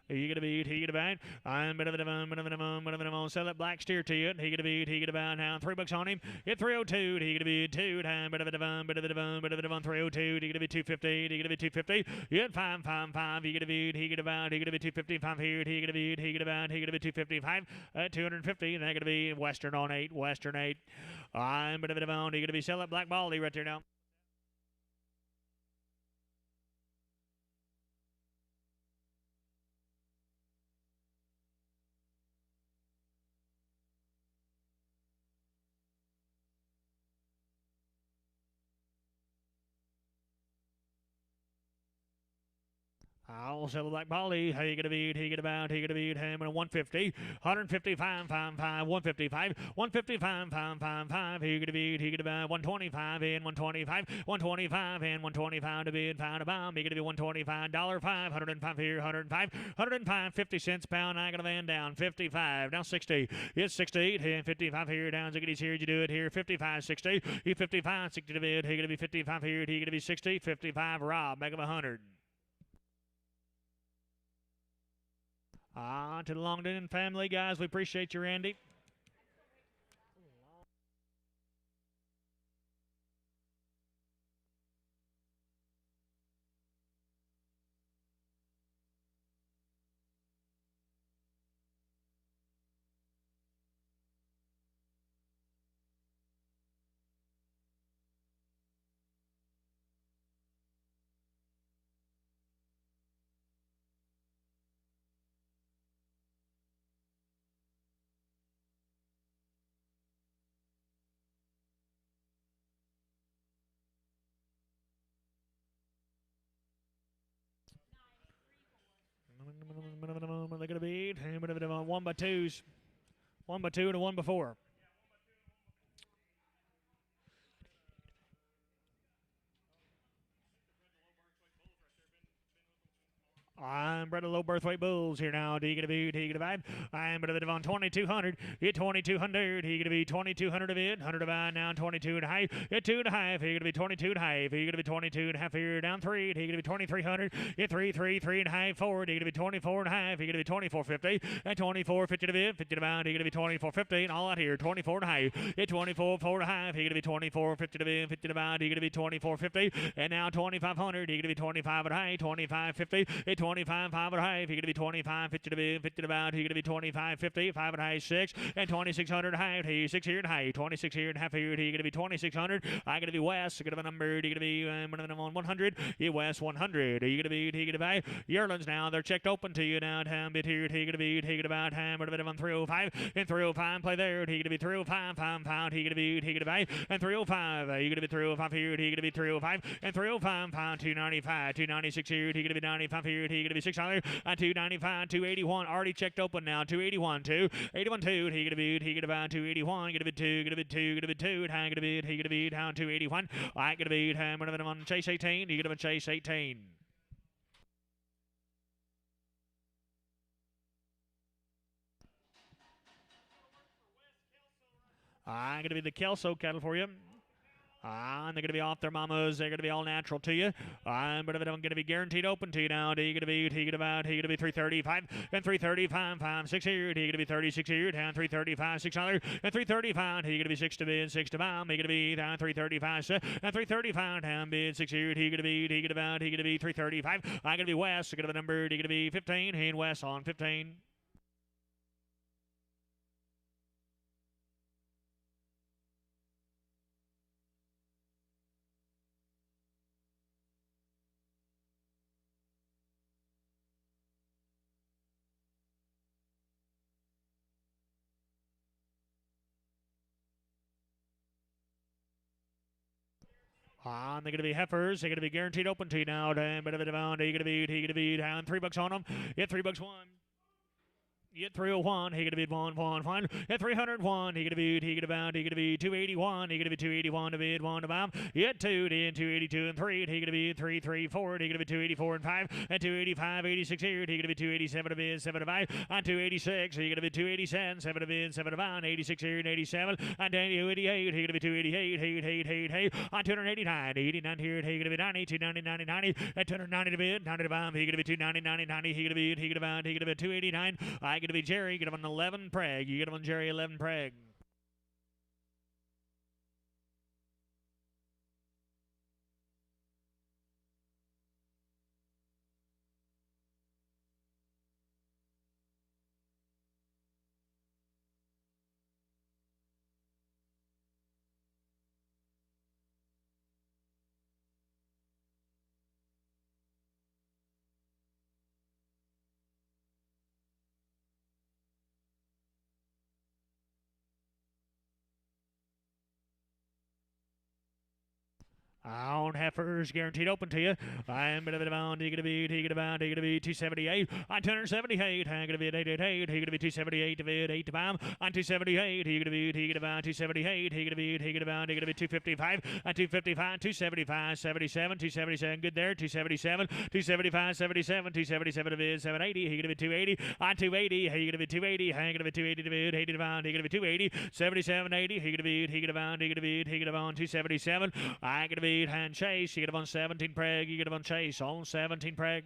He gonna be I'm sell that black steer to you. He gonna be now $3 on him. Hit 302. He gonna be 2 time 302. He gonna be 250. He gonna be 250. Hit 555. He gonna be 255 here. He gonna be 255 at 250. And that gonna be Western on 8. Western 8. I'm he gonna be sell that black baldy right there now. I'll sell Black Polly. How you gonna beat? He gonna bout? He gonna beat him at 150, 155, 155, 155, 5. He gonna beat? He gonna bout 125 and 125, 125 and 125 to bid. Found a bomb. He gonna be $125, 505 here, 105, 105, 50 cents pound. I got a van down 55. Now 60. It's 68 and 55 here. Down Ziggity's here. You do it here. 55, 60. He 55, 60 to bid. He gonna be 55 here. He gonna be 60, 55. Rob, back of 100. To the Longden family, guys, we appreciate you, Randy. They're going to beat 1 by 2s. 1 by 2 and a 1 by 4. I'm Brett of Low Birthweight Bulls here now. Do you get a beat? He get a vibe. I'm Brett of on 2200. Hit 2200. He get to be 2200 of it. 100 of I now 22 and a half. Hit 2 and a half. He get to be 22 and a half. He get to be 22 and a half here down 3. He get to be 2300. Hit 3 and a half forward. He get to be 24 and a half. He get to be 2450. At 2450 to bid. 50 to bound. He get to be 2450 and all out here. 24 and a half. Hit 24 4 and a half. He get to be 2450 to bid. 50 to bound. He get to be 2450. And now 2500. He get to be 25 and a half. 2550. Hit 25, 5 and a half. He going to be 25, 50 to be, 50 to about. He going to be 25, 50, 5 and a half, 6, and 2600 and a half. He 6 here and a half, 26 here and a half here. He going to be 2600. I going to be West. Going to be a number. He going to be on 100. He West 100. He going to be. He going to buy. Yearlings now. They're checked open to you now. Ham bit here. He going to be. He going to about ham. A bit of on 305 and 305. Play there. He going to be 305. Pound. He going to be. He going to buy and 305. You going to be 305 here. He going to be 305 and 305. Pound 295. 296 here. He going to be 95 here. He going to be $6 and 295, 281. Already checked open now. 281, 281, 2. He gonna be. He gonna buy 281. Gonna be 2. Gonna be 2. Gonna be 2. Hang gonna be. He gonna be down 281. I gonna be. Hang gonna be on chase 18. He gonna be chase 18. I'm going to be the Kelso cattle for you. And they're going to be off their mamas. They're going to be all natural to you. I'm going to be guaranteed open to you now. He going to be 335 and 335, 5, 6 here. He going to be 36 here. Down 335, $6 and 335. He going to be 6 to bid, 6 to bomb. He going to be down 335 and 335. Down bid 6 here. He going to be 335. I'm going to be West. Going to be number. He going to be 15. He and West on 15. They're going to be heifers. They're going to be guaranteed open to you now. Damn, bit of a demand. He going to be down $3 on them. Yeah, $3 one. Get 301, he gonna be 1. At 301, he gonna be 281, he gonna be 281 to bid 1 to bomb. Get 2, then 282 and 3, he gonna be 334, he gonna be 284 and 5, and 285, 86 here, he gonna be 287 to bid 7 to 5, and 286, he gonna be 287, 7 to bid 7 to bomb, 86 here and 87, and 288, he gonna be 288, hey, on 289, 89 here, he gonna be 90, 290, 90, and 290 to bid, 90 to bomb, he gonna be 290, 90, he gonna be 289, I going to be Jerry. Get him on 11 Prague. You get him on Jerry 11 Prague. On heifers, guaranteed open to you. I'm gonna be on. He gonna be. He gonna be. He gonna be 278. On 278. I'm gonna be at 888. He gonna be 278 to bid 8 to bomb. On 278. He gonna be. He gonna be 278. He gonna be. He gonna be. He gonna be 255. On 255. 275. 77. 277. Good there. 277. 275. 77. 277 to bid 780. He gonna be 280. On 280. He gonna be 280. He gonna be 280 to bid 80 to bomb. He gonna be 280. 77 80. He gonna be. He gonna be. He gonna be. He gonna be on 277. I'm gonna be. Hand chase, you get him on 17 preg, you get him on chase on 17 preg.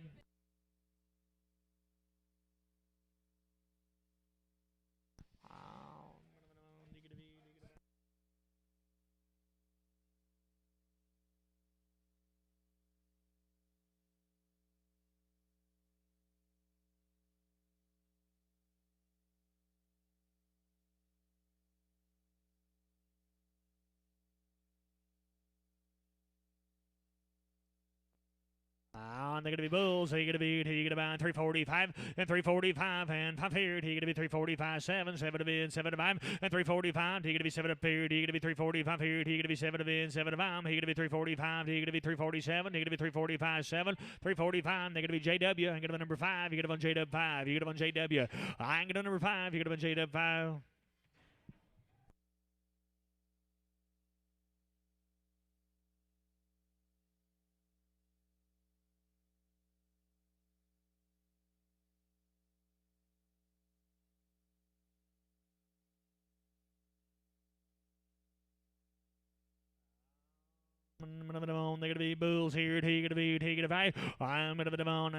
They're going to be bulls. He going to be 345 and 345 and 5 here. He going to be 345 7 7 to be 7 to 5 and 345. He going to be 7 up here. He going to be 345 here. He going to be 7 to be 7 to 5. He going to be 345. He going to be 347. He going to be 345 7 345. They're going to be JW. I'm going to be number 5. You get him on JW 5. You get him on JW. I'm going to number 5. You get him on JW 5. They're going to be bulls here. He going to be 5. I'm going to be on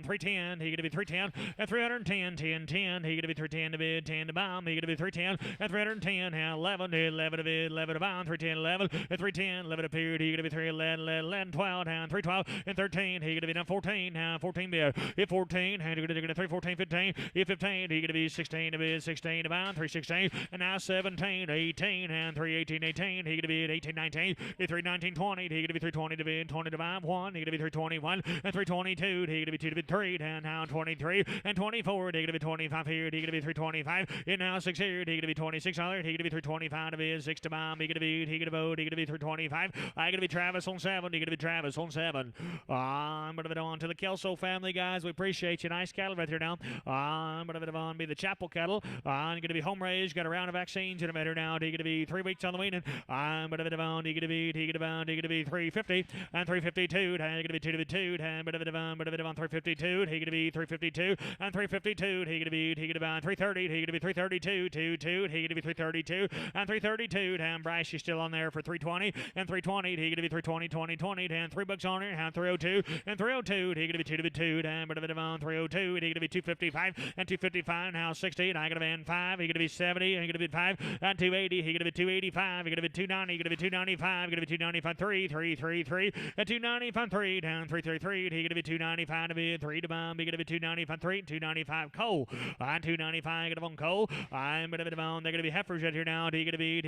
310. He going to be 310 and 310 10 10. He going to be 310 to bid 10 to bomb. He going to be 310 and 310 11 to bid 11 to bomb 310 11 and 310 11 to period. He going to be 311 12 down 312 and 13. He going to be down 14 now 14 bid. If 14 and you're going to 314 15. If 15 he going to be 16 to bid 16 to bomb 316 and now 17 18 and 318 18. He going to be at 18 19. 319 20, he going to be 320 to bid 20 to bomb 1, he going to be 321 and 322, he going to be 2 to bid 3, and now 23 and 24, he going to be 25 here, he going to be 325, and now 6 here, he going to be 2600, he going to be 325 to bid 6 to bomb, he going to be, he going to vote, he going to be 325, I going to be Travis on 7, he going to be Travis on 7. I'm going to be on to the Kelso family, guys. We appreciate you. Nice cattle right there now. I'm going to be on be the Chapel cattle. I'm going to be home raised, got a round of vaccines in a matter now. He going to be 3 weeks on the weaning. I'm going to be on, he going to be, he going to be 350 and 352. He going to be 2 to be 2. And but on 352. He going to be 352 and 352. He going to be 330. He going to be 332 2 2. He going to be 332 and 332. And Bryce is still on there for 320 and 320. He going to be 320 20 20. And $3 on it. And 302 and 302. He going to be 2 to be 2. And but on 302. He going to be 255 and 255. Now 60. And I going to be 5. He going to be 70. He going to be 5 and 280. He going to be 285. He going to be 290. He going to be 295. He going to be 295 3 3 3 3 and 295 3 down 3 3 3. He going to be 295 to be 3 to bomb. He going to be 295 3 295 Cole. On 295 get on Cole. I'm going to be on. They're going to be heifers right here now. He going to be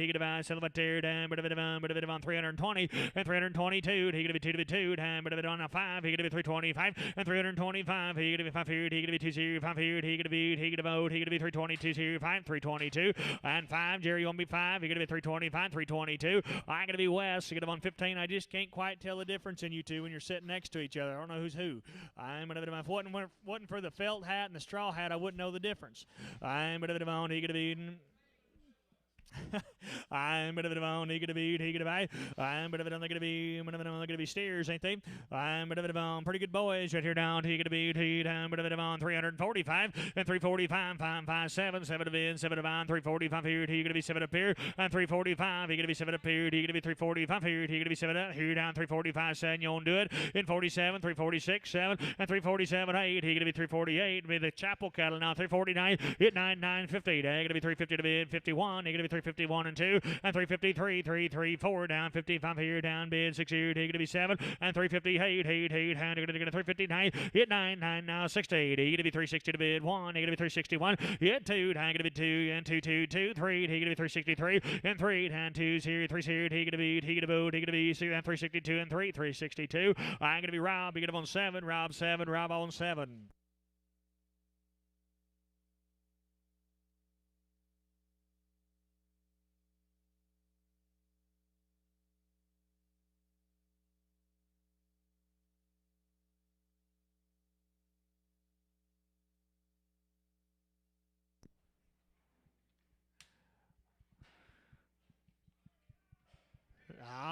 Silver down but on 320 and 322. He going to be 2 to be 2 down but on a 5. He going to be 325 and 325. He going to be 5 here. He going to be 205 here. He going to be he going to vote. He going to be 322 5 322 and 5. Jerry going to be 5. He going to be 325 322. I'm going to be West. He going to be on 15. I just can't quite tell the difference in you two when you're sitting next to each other. I don't know who's who. I'm going to be if it wasn't for the felt hat and the straw hat, I wouldn't know the difference. I'm going to be on. He going to be. I'm going to be on. He going to be. He going to be. I'm going to be on. They're going to be. I'm going to be steers, ain't they? I'm going to be on. Pretty good boys right here down. He going to be. I'm going to be on 345 and 345. 5 5 7 7 to be 7 to bomb 345 here. He going to be 7 up here and 345. He going to be 7 up here. He going to be 345 here. He going to be 7 up here down 345. 7 you won't do it in 47 346 7 and 347 8. He going to be 348. With the Chapel cattle now 349. Hit 9 950. They're going to be 350 to bid 51. They're going to be 351 and 2 and 353 3 3 4 down 55 here down bid 6 here. They're going to be 7 and 358 8 8 and they're going to 359 hit 9 9 now 60. They're going to be 360 to bid 1. They're going to be 361 hit 2. They're going to be 2 and 2 2 2 3. They're going to be 363 and 3 and 2 here 3 here. They're going to be he going to vote. They're going to be 362 and 3 362. I'm going to be Rob. You're going to on 7 Rob 7 Rob on 7.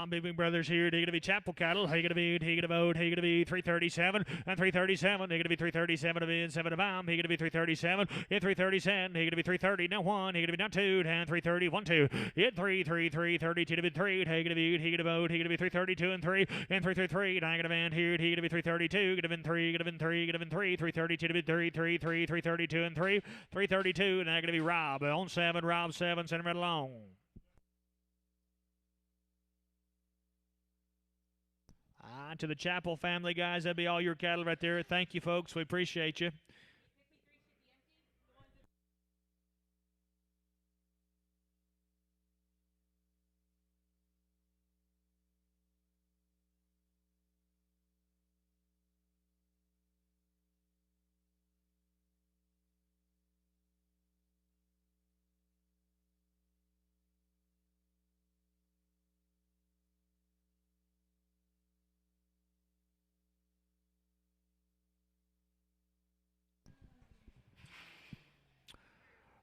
Big Brothers here. He gonna be Chapel Cattle. He gonna be 337 and 337. He gonna be 337 of in 7 of bomb. He gonna be 337 in 337. He gonna be 330 now 1. He gonna be now 2 and 330 1 2. Hit 32 to be 3. He gonna be 332 and 3 and 333. I gonna band here. He gonna be 332. Gonna been 3. Gonna been 3. Gonna been 3. 332 to be 332 and 3. 332 and I gonna be Rob on 7. Rob 7. Send him right along. To the Chapel family, guys. That'd be all your cattle right there. Thank you, folks. We appreciate you.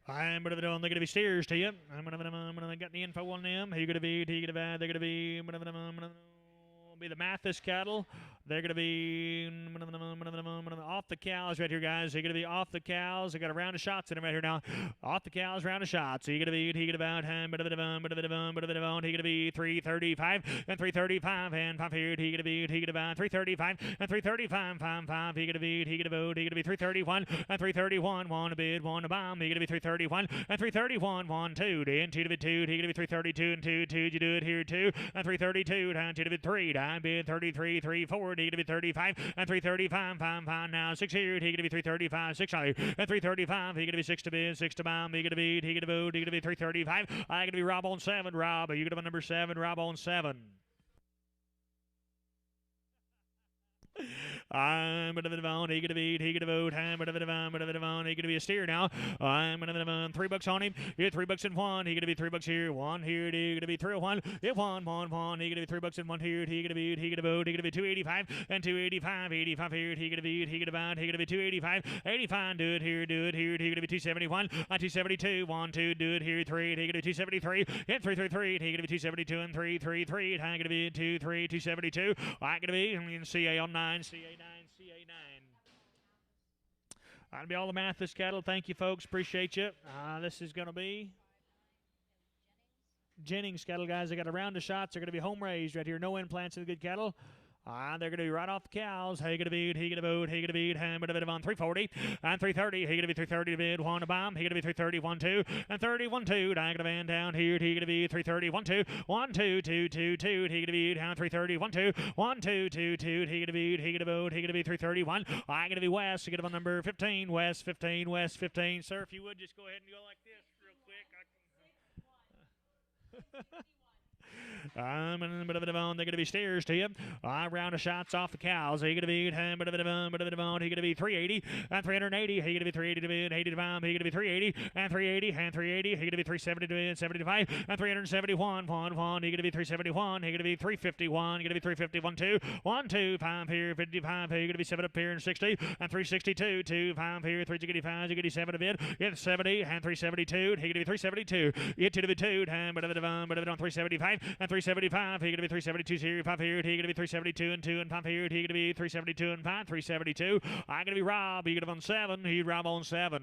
I'm going to be steers to you. I'm going to get the info on them. They're going to be the Mathis cattle. They're going to be off the cows right here, guys. They're going to be off the cows. They got a round of shots in them right here now. Off the cows, round of shots. So you're going to be, he going to be 335 and 335 and 5 here. He going to be 335 and 335 5. He going to be 331 and 331 1 a bid 1 a bomb. He going to be 331 and 331 1 2 and 2 to bid 2. He going to be 332 and 2 2. You do it here 2 and 332 down 2 to bid 3 down bid 33 3 4. He going to be 35 and 335 5 now 6 here. He going to be 335 6 and 335. He going to be 6 to bid 6 to bomb. He going to be 335. I going to be Rob on 7. Rob, are you going to be number 7? Rob on 7. I'm going to be he going to be I'm going to be a steer now. I'm going to $3 on him. Here $3 and 1. He going to be $3 here. 1 here. He going to be 301. If 1 1 1. He going to be $3 and 1 here. He going to be 285 and 285 85 here. He going to be 285 85. Do it here. He going to be 271 272 1 2. Do it here 3. He going to be 273 and 333. He going to be 272 and 333. I'm going to be 272. I'm going to be CA on 9. CA9. That'll be all the Mathis cattle. Thank you, folks. Appreciate you. This is going to be Jennings cattle, guys. They got a round of shots. They're going to be home raised right here. No implants in the good cattle. They're going to be right off the cows. He going to be 340 and 330. He going to be 330 to bid 1 a bomb. He going to be 330 1 2 and 30 1 2. I'm going to band down here. He going to be 330 1 2 1 2 2 2 2. He going to be down 330 1 2 1 2 2 2. He going to be 331. I'm going to be West. He going to be number 15. West 15. West 15. Sir, if you would just go ahead and go like this real quick. They're going to be steers to you. Round of shots off the cows. He going to be 380 and 380. He going to be 380 to bid 85. He going to be 380 and 380 and 380. He going to be 370 to bid 75 and 371 1 1. He going to be 371. He going to be 351. He going to be 351 2 1 2 5 here 55. He going to be 7 up here and 60 and 362 2 5 here 385. He going to be 7 to bid. It's 70 and 372. He going to be 372. Get to the 2 and 375 and 375. He going to be 372 here 5 here. He going to be 372 and 2 and 5 here. He going to be 372 and 5 372. I'm going to be Rob. He going to be on 7. He Rob on 7.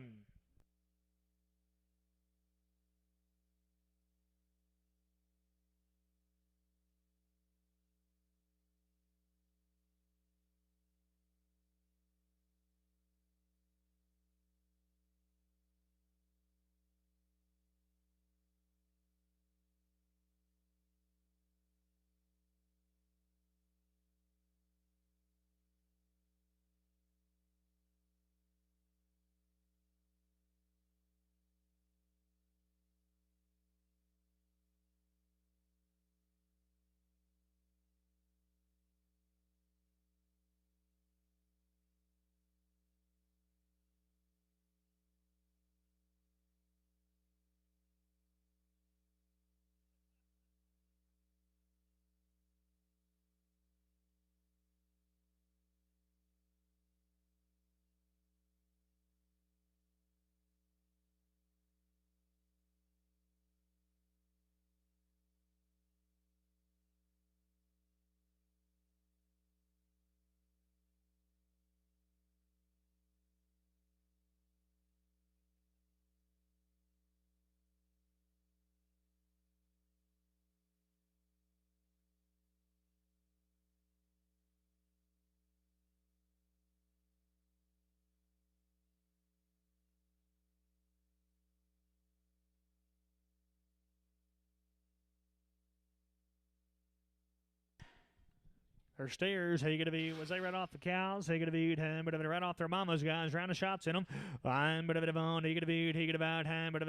Their steers, he gonna be, was they right off the cows? He gonna be, but right off their mamas, guys. Round of shots in them. I'm but of on, he gonna be, about, but of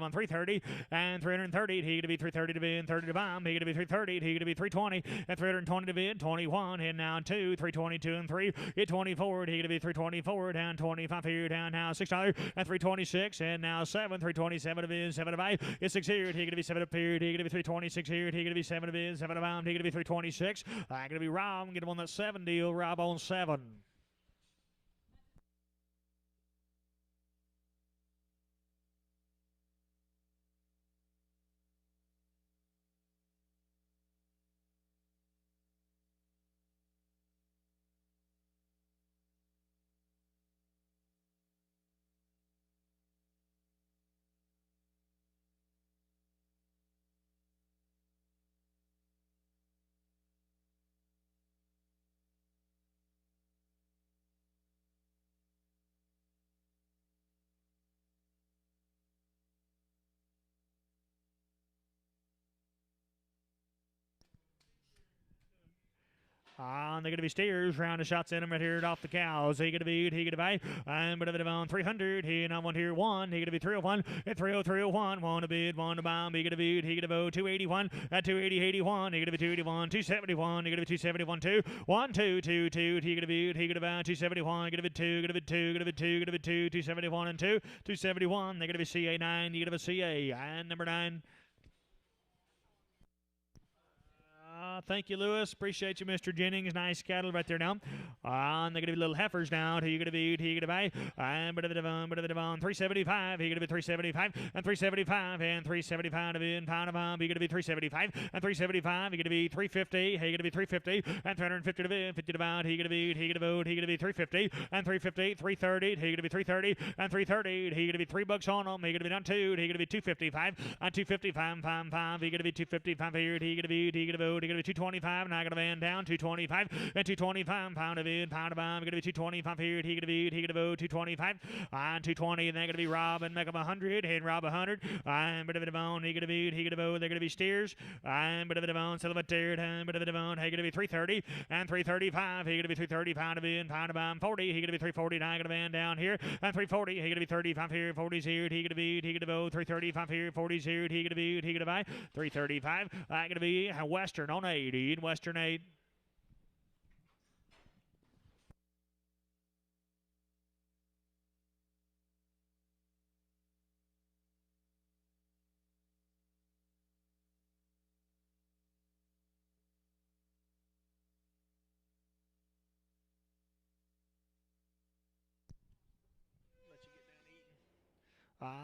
on 330 and 330. He gonna be 330 to bid, 30 to bomb. He gonna be 330. He gonna be 320 and 320 to bid, 21 and now 2, 322 and 3. Get 20 forward. He gonna be 324 down 25 here down now $6 and 326 and now 7, 327 to bid, 7 to buy. It's 6 here. He gonna be 7 up here. He gonna be 326 here. He gonna be 7 to bid, 7 to bomb. He gonna be 326. I'm gonna be Rob. Get him on that 7 deal. Rob on 7. They're going to be steers. Round of shots in them right here off the cows. He going to be, he going to buy. I'm going to bid on 300. He and I want here 1. He going to be 301 and 30301. Want to bid, want to bomb. He going to be, he going to vote 281 at 280, 81. He going to be 281, 271. He going to be 271, 2. 1, 2, 2, 2. He going to be, he going to buy 271. He going to be 2, going to be 2, going to be 2, going to be 2, 271 and 2. 271. They're going to be CA 9. You going to be CA. And number 9. Thank you, Lewis. Appreciate you, Mr. Jennings. Nice cattle right there now. And they're going to be little heifers now. Who you going to be? Who you going to buy? I'm but of 375. He going to be 375 and 375 and 375 to be in pound of bomb. He going to be 375 and 375. He going to be 350. He going to be 350 and 350 to be 50 to bound. He going to be he going to vote. He going to be 350 and 350, 330. He going to be 330 and 330. He going to be $3 on them. He going to be down 2. He going to be 255 and 255 5. He going to be 255 here. He going to be he going to vote. He going to be 225, and I got a van down 225 and 225 pound of it, pound of bomb. Gonna be 225 here. He gonna be he gonna vote 225 and 220, and they're gonna be Rob and make him 100 and Rob 100. I'm bit of a bone. He gonna be he gonna vote. They're gonna be steers. I'm bit of a bone. Silver tier. I'm bit of a bone. He gonna be 330 and 335. He gonna be 330 pound of it, pound of bomb 40. He gonna be 340. And I got a van down here and 340. He gonna be 35 here. 40's here. He gonna be he gonna vote 335 here. 40's here. He gonna be he gonna buy 335. I gonna be Western on 80 in Western 8.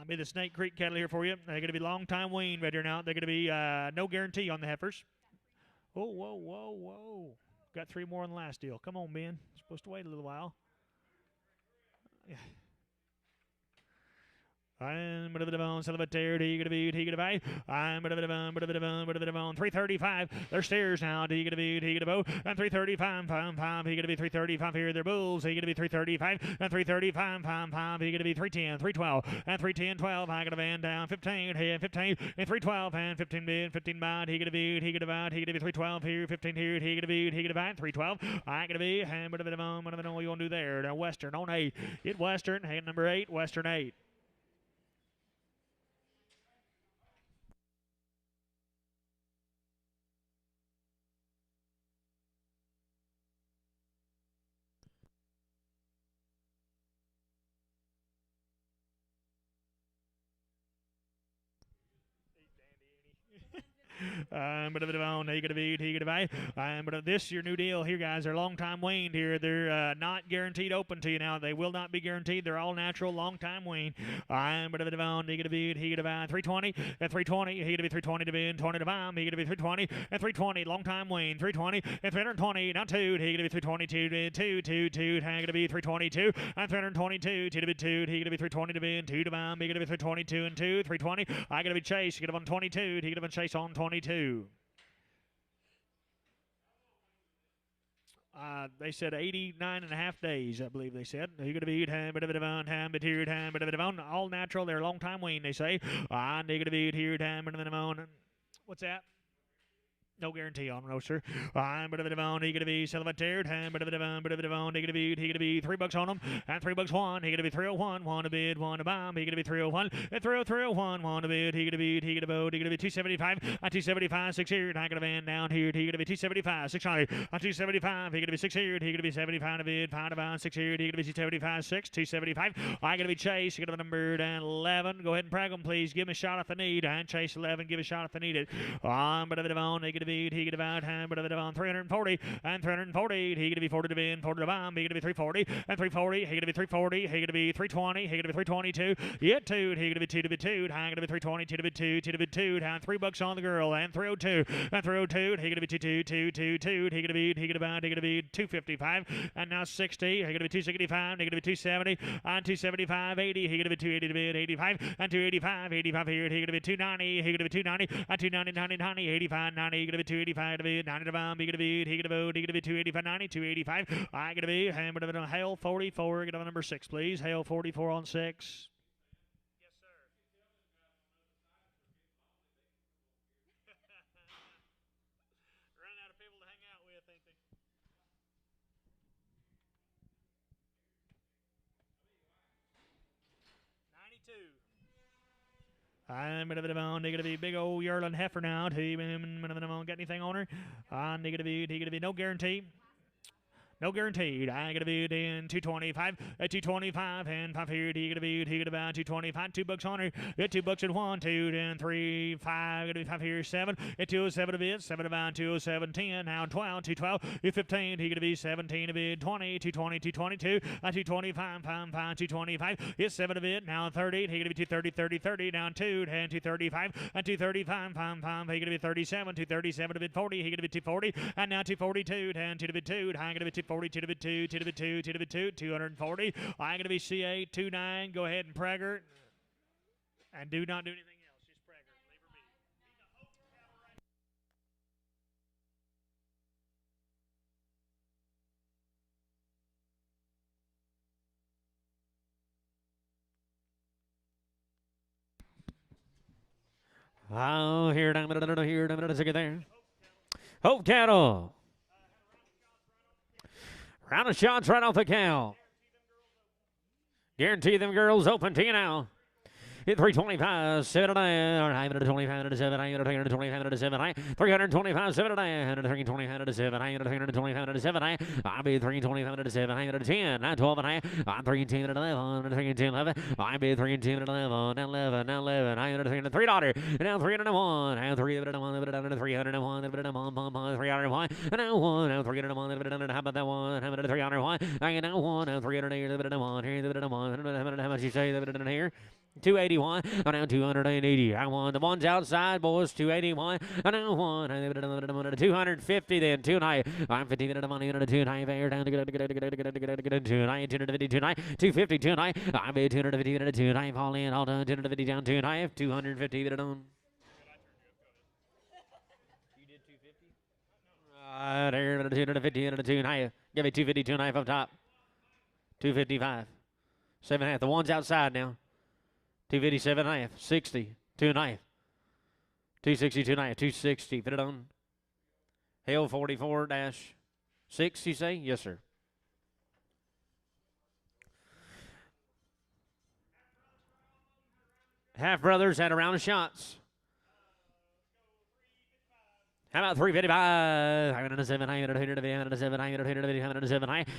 Be the Snake Creek cattle here for you. They're going to be long time weaned right here now. They're going to be no guarantee on the heifers. Oh, whoa, whoa, whoa. Got 3 more on the last deal. Come on, Ben. Supposed to wait a little while. Yeah. I'm a bit of on Silvertair. He gonna be he gonna buy. I'm a bit of on 335. They're stairs now. He gonna be he gonna go and 335 5. He gonna be 335 here. They're bulls. He gonna be 335 and 335 5. He gonna be 310, 312 and 310 12. I got a van down 15 here 15 and 312 and 15 bid 15 bid. He gonna be he gonna buy. He gonna be 312 here 15 here. He gonna be he gonna buy 312. I gonna be and a bit of on what you gonna do there? Now Western on 8. It Western hand number 8 Western 8. But he gonna be he gonna buy. But this your new deal here, guys. They're long time weaned here. They're not guaranteed open to you now. They will not be guaranteed. They're all natural, long time weaned. But he gonna be he gonna buy 320 and 320. He gonna be 320 to be 20 to buy. He gonna be 320 and 320. Long time weaned 320 and 320. Now 2. He gonna be 322 to 2. He gonna be 322 and 322 to be 2. He gonna be 320 to be 2 to buy. He gonna be 322 and 2 320. I gonna be Chase. He gonna be on 22. He gonna be Chase on 22. They said 89 and a half days, I believe they said. You're going to be all natural. They're a long time wean, they say. They're going to be here. What's that? No guarantee on, no sir. I'm bit of it on. He gonna be Silvertair. I'm bit of it on. He gonna be $3 on him. And $3 one. He gonna be 301. One a bid. One a bomb. He gonna be 301. And 301. One a bid. He gonna be. He gonna be 275. And 275. 6 here. And I gonna van down here. He gonna be 275. 600. And 275. He gonna be 6 here. He gonna be 75 a bid. 5 a bomb. 6 here. He gonna be 275. 6. 275. I gonna be Chase. He gonna be number 11. Go ahead and preg him, please. Give him a shot if they need. And Chase 11. Give a shot if they need it. I'm bit of it on. He gonna be. He gonna about him. Bit of it on 340. And 340. He gonna be 40 to bin. 40 to bomb. He gonna be 340. And 340. He gonna be 340. He gonna be 320. He gonna be 322. Yeah, 2. He gonna be 2 to be 2. I'm gonna be 320. 2 to be 2. 2 to be 2. And $3 on the girl. And 302. And 302. He gonna be 222. He gonna be. He gonna be 255. And now 60. He gonna be 265. He gonna be 270. And 275. 80. He gonna be 280 to bid. 85. And 285. 85 here. He gonna be 290. He gonna be 290. And 290. 90. 90. 85. 90. He gonna be 285 to bid. 90 to bomb. He gonna be. He gonna be 285. 90. 285. I gonna be. Hammer to bid. Hale 44. Get on number 6, please. Hale 44 on 6. Yes, sir. Running out of people to hang out with, ain't they? I'm gonna be big old yearling heifer now. Got anything on her? I'm gonna be no guarantee. No guaranteed. I'm gonna be in 225. At 225 and 5 here. He gonna be 225. $2 on her. At $2 and 1, 2, and 3, 5. Gonna be 5 here. 7. At 207 a bid. 7 about 207. 10. Now 12. 212. At 15. He gonna be 17 a bid. 20. 220. 222. At 225. 5. 225. It's 7 a bid. Now 30. He gonna be 230. 30. 30. Down 2. And 235. And 235. 5. He gonna be 37. 237 a bid. 40. He gonna be 240. And now 242. And 2 to bid 2. I'm gonna be 240, 2 to bid 2, 2 to bid 2, 2 to bid 2, 240. I'm going to be C8, 29. Go ahead and preg her. And do not do anything else. Just preg her. Leave her be. Oh, here, here, there. Hope Cattle. Round of shots right off the cow. Guarantee them girls open to you now. Hit 325, 7 and 9, 125 to 7, 125 to 7, 325, 7 and 9, 325 to 7, 325 to 7, I be 325 to 7, 110, 12 and 9, 310 to 11, 310 11, I be 310 to 11, 11, 11, I $3 now 301, now 301, 301, 301, now 1, now 301, how about that one, how about 301, I now 1, now 301, here's the 1, how much you say here? 281, and now 280. I won the ones outside, boys. 281, and now 250. Then 290. I'm 50 minutes money into 290. Fair down to get 290, 250, 290. I made 250 into 290. Fall in, all done. 250 down 290. 250 minutes on. You did 250? There, 250 into 290. Give me 250, 290 up top. 255. 7.5. The ones outside now. 257 and a half, 60, 2 and a half, 260, 2 and a half, 260. Fit it on. Hale 44-6, you say? Yes, sir. Half Brothers had a round of shots. How about 355? 107, 107, 107,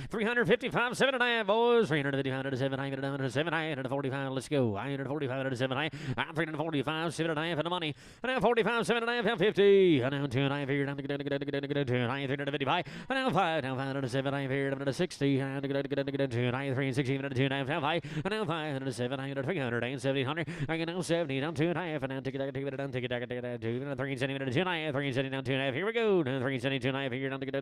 355, 7 and a half, boys. 355, 107, 145. Let's go. 145, 7 and a half. 345, 7 and a half, and the money. And now 45, 7 and a half, 50. And now 2 and a half here. Down to get 2 and a half, 355. And now 5, now 5, 7 and a half here. Down to 60. And to get 2 and a half, 360, and 2 and a half, now 5. And now 5, 7, 300, and 700. I can now 70, down 2 and a half. And now take it down, take it down, 370, 2 and a half, 370 down 2 and a half. Here we go. 372 and a half here. Down to get 2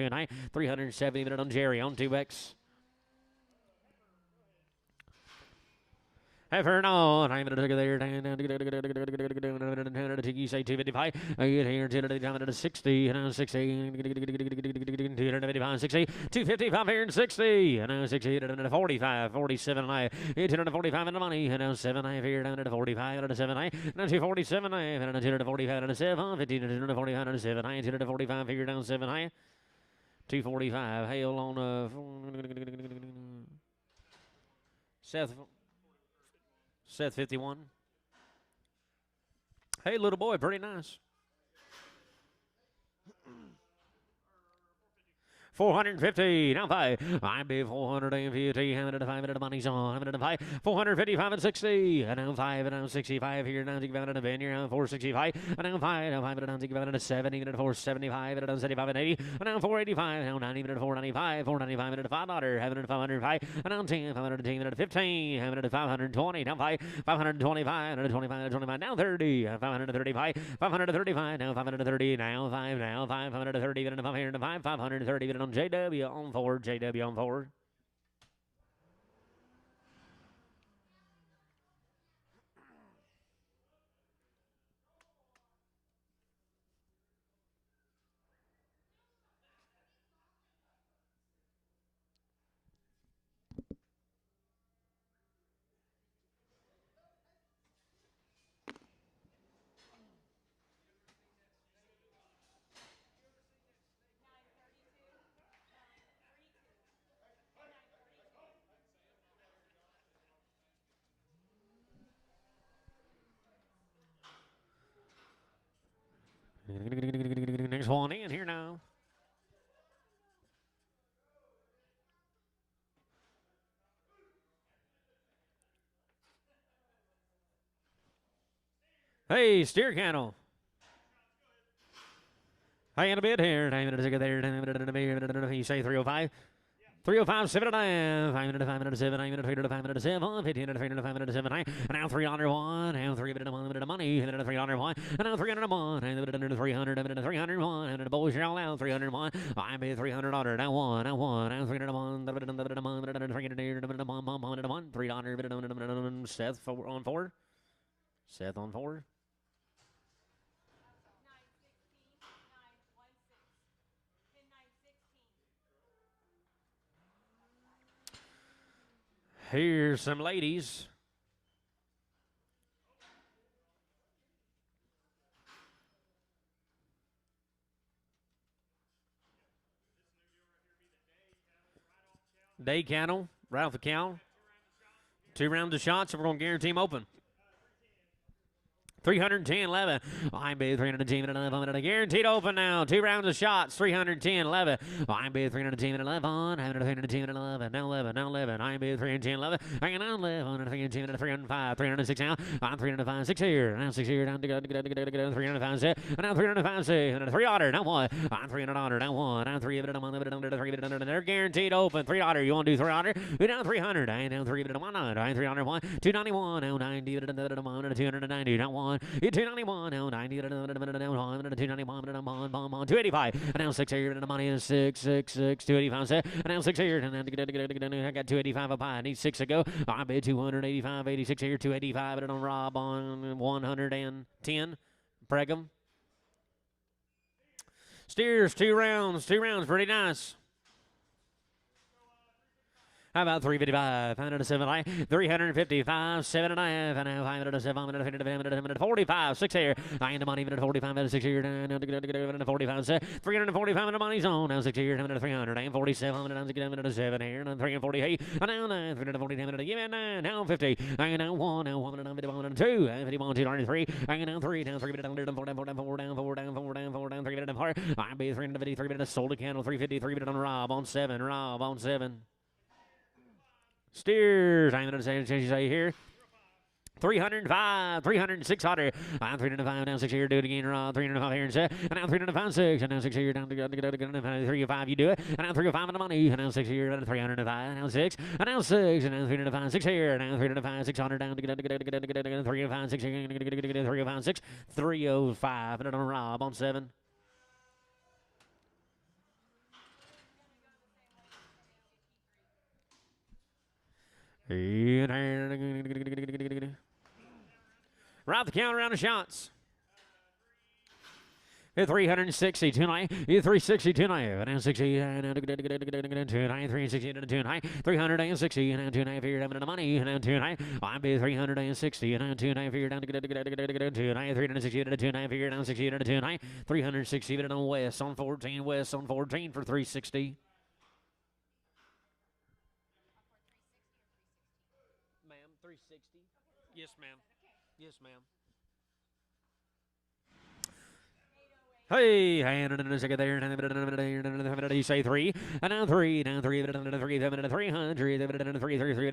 and a half. 370 minute on Jerry on 2X. Ever on, I'm going to take there. You say 255. I get here to 60, and now 60. 255, 60. 255 here and 60. And now 60, and 45, 47, and I. 245 in the money, and now 7, I here down to 45, and 7, I. Now 247, I. And 245, and 7. 15, 245, and 7, I. 245 here down 7, I. 245. Hail on Seth 51. Hey, little boy, pretty nice. 450, now 5. I be 450, 105, and the money's on. 105, 455 and 60, and now 5, and now 65 here. Now take out a vineyard, now 465, and now 5, now 5, and now take out a 70, and 475, and now 75 and 80, and now 485, now 90, and 495, 495, and $5, having it 505, and now 10, 510, and 15, having it 520, now 5, 525, and 25, and 25, now 30, 535, 535, now 530, now 5, now 530, and 505, 530, and on JW on forward, JW on forward. Next one in here now. Hey, steer candle. Hey, in a bit here. You say 305. 305, 7.5, 5 minutes, 5 minutes, 7, 9 minutes, 3 minutes, 5 minutes, 7, 15 minutes, 3 minutes, 5 minutes, 7, 9, and now 301, now 3 minutes, 1 minute of money, and then 301, and now 301, and then 300, and then 301, and then the boys are all out, 301, I made $300, now 1, now 1, now 301, $300, Seth on 4, Seth on 4. 916, 916, 10, 916. Here's some ladies. Day candle, right off the cow. 2 rounds of shots, and we're going to guarantee them open. 310, 11. I'm bid 310 and 11. Guaranteed open now. 2 rounds of shots. 310, 11. I'm bid 310 and 11. I'm 310 and 11. Now 11. Now 11. I'm bid 310, 11. I can now 11. 310 and 305. 306 now. I'm 305, 6 here. Now 6 here. Down to go. 305, 6. And now 305, 6. And 3 order. Now 1. I'm 300 order. Now 1. Now 3 of it. I'm on the 3 of it. They're guaranteed open. 3 order. You want to do 3 order? We're down 300. I now 3 of it. I'm on 300. 1. 291. Now 90. 290. Now 1. 291, now 90, now 291, now 285, and now 6 here, and the money is 666, 285, and now 6 here, and then I got 285 up high, I need 6 to go. I bid 285, 86 here, 285, and on Rob on 110, Pregham. Steers, 2 rounds, pretty nice. How about 355, 507, 355, 7.5, and now 507, 45, 6 here. I in the money, 45, 6 here, 45, 345 in the money zone. Now 6 here, 300, and 47, and 7 here, and 348, and now 9, 340, give me 9, now 50, and now 1, now 1, and 51, and 2, and 51, 293, and now 3, now 3, down, 4 down, 4 down, 4 down, 4 down, 4 down, 4 down, 3 down, 4. I be 350, 3 minutes, sold a candle, 350, 3 minutes on Rob on 7, Rob on 7. Steers, I'm going to say here. 305, 306 hotter. I'm 305, now 6 here, do it again, Rob. 305 here and 7. And now 305, 6. And now 6 here, down to 305, you do it. And now 305 in the money. And now 6 here, down to 305. Now 6. And now 6. And now 305, 6 here. And now 305, 600 down to 305, 6 here. 305, 6. 305. And then on Rob on 7. out the count round of shots. Hit 360 tonight. Hit 360 tonight. And 60 and tonight. 360 and tonight. 360 and tonight. Figure down the money. And tonight. I'm be 360 and tonight. Figure down tonight. 360 and tonight. Figure down 60 and tonight. 360 and on West on 14. West on 14 for 360. Ma'am, 360. Yes, ma'am. Yes, ma'am. Hey, and a second there, and you say three, and now three, now three, 300, 300,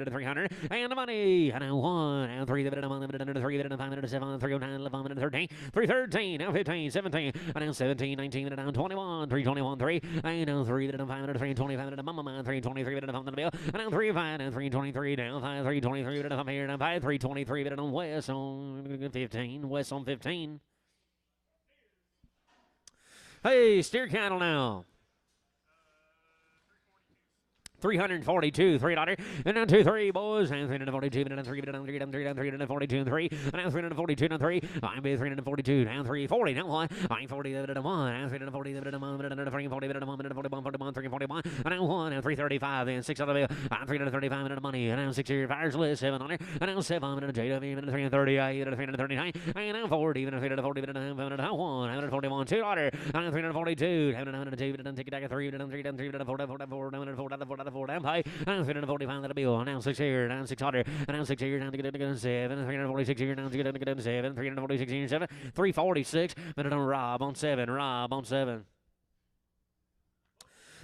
300, and the money, and now one, and three, 3, 5, 7, 309, 11, 13, 313, now 15, 17, and now 17, 19, and now 21, 321, 3, and now 3, 5, 325, and mama, 323, and the bill, and now 3, 5, and 323, down 5, 323, and here, and 5, 323, and on West on 15, West on 15. Hey, steer cattle now. 342, $3, and now 2, 3, boys, and 342, and 3, down 3, down 3, down 3, down 42, and 3, and now 342, down 3, I'm 342, down 3, 40, down 1, I'm 40, down 1, and 340, down 1, down 340, down 1, down 41, 41, 341, and now 1, and 335, then 6 on the bill, I'm 335, and the money, and now 6 here, fires list, 7 on it, and now 7, and JW, and 338, and 339, and now 40, and 340, and now 1, and 41, $2, and 342, and 2, and take it back 3, and 3, and 3, and 4, down 4, down high, and 345 that bill, now 6 here, down 600, and now 6 here, down to get 7, 346 here, down to get 7, 346 here, 7, 346, minute on Rob on 7, Rob on 7.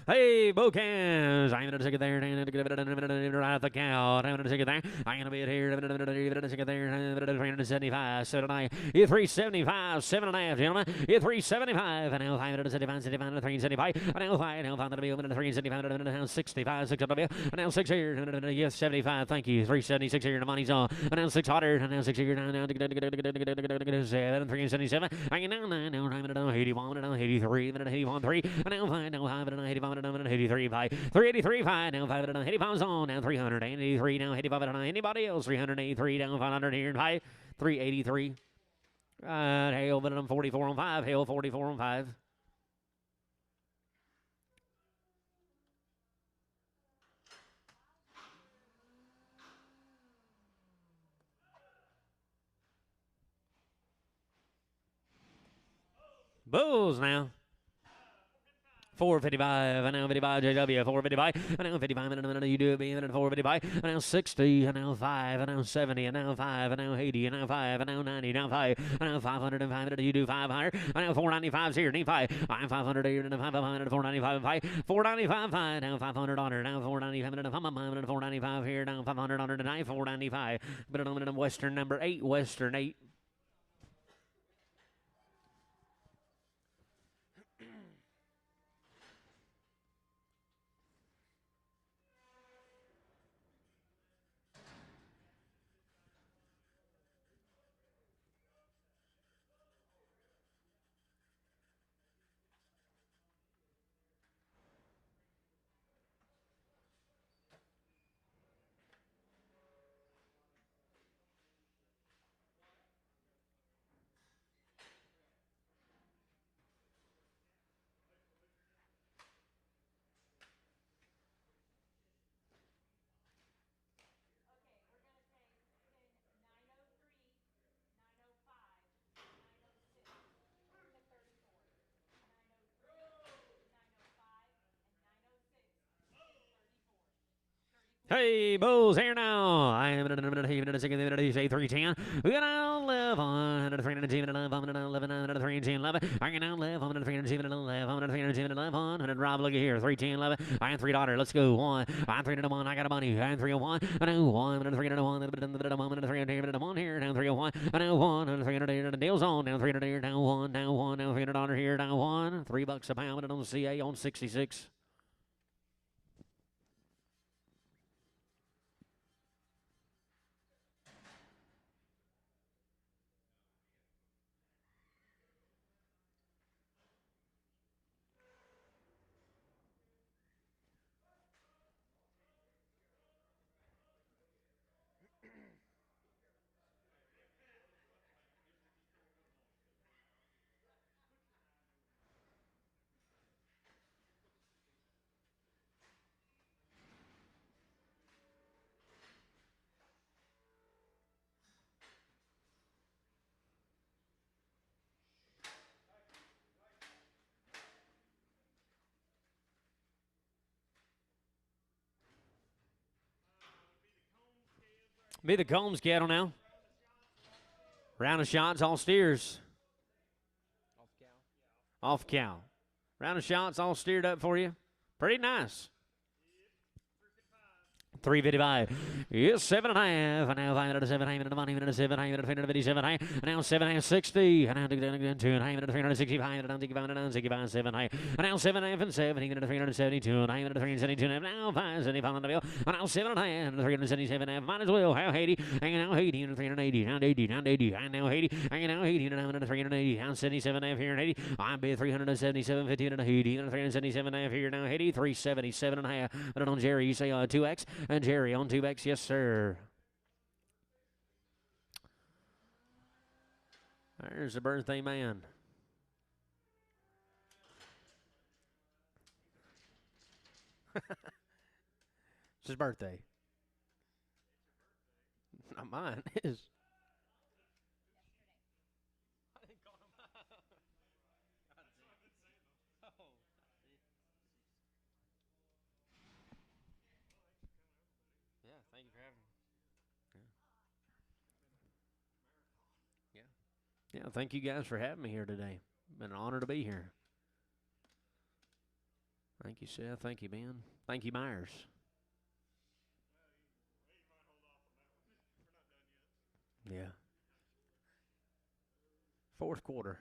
Hey, Bocans, I'm going to take it there, and give it at the count. I'm going to take it there. I'm going to be it here, take it there, 375, 79, 375, 7.5, gentlemen. 375, and now 575, 75, 375, and now 5, now 5 to be 375, and now 65, 6 to be, and now 6 here, yes, 75, thank you, 376 here, the money's on, and now 600, and now 6 here, now 7, 377, and now 9, now 81, and now 83, and now 81, 3, and now 5, now 5, and now 85, 83 by 383 5 now 580 pounds on now 383 now 85 anybody else 383 down 500 here and 5 383 hail but I'm 44 on 5 hail 44 on 5. Bulls now. 455, and now 55, JW, 455, and now 55, and now you do it, and 455, and now 60, and now 5, and now 70, and now 5, and now 80, and now 5, and now 90, now 5, and now 505, and you do 500, and now 495's here, need 5, I'm 500 here, and 500, 495, 5, 495, 5, now 500 on her, now 495, and 495 here, now 500 on her tonight, 495, but on Western number 8, Western 8. Hey, Bulls here now. I am in a second. Say 310. We got now live on 310 and 11, 310, 11. I can now live on 310 and 11, 310 and 11. Rob, look at here. 310, 11. I am $3. Let's go. 1. I'm 301. I got a money. I'm 301. I know 1. 301. 301 here. Down 301. I know 1. 300. Deals on. Down 300 here. Down 1. Down 1. Down $300 here. Down 1. $3 a pound on CA on 66. Be the Combs cattle now. Round of shots, all steers. Off cow. Round of shots, all steered up for you. Pretty nice. 355. Yes, 7.5. And now 5 minutes, 7 minutes, 1 minute, 7 minutes, 357. And now 7.5, 60. And now 2.5 minutes, 365. And now 65, 65, 7. And now 7.5 and 17 minutes, 372. And 9 minutes, 372. And now 575 on the bill. And now 7.5 and 377. Might as well. How 80. And now 80 and 380. Down 80, down 80. And now 80. And now 80 and 9 minutes, 380. Down 77 half here and 80. I'm be 377, 15 and 80. And 377 half here now 80. 377 and a half. But on Jerry, you say 2X. And Jerry on 2X, yes, sir. There's the birthday man. It's his birthday. Not mine, his. Yeah, thank you for having me. Yeah, thank you guys for having me here today. Been an honor to be here. Thank you, Seth. Thank you, Ben. Thank you, Myers. Yeah. Fourth quarter.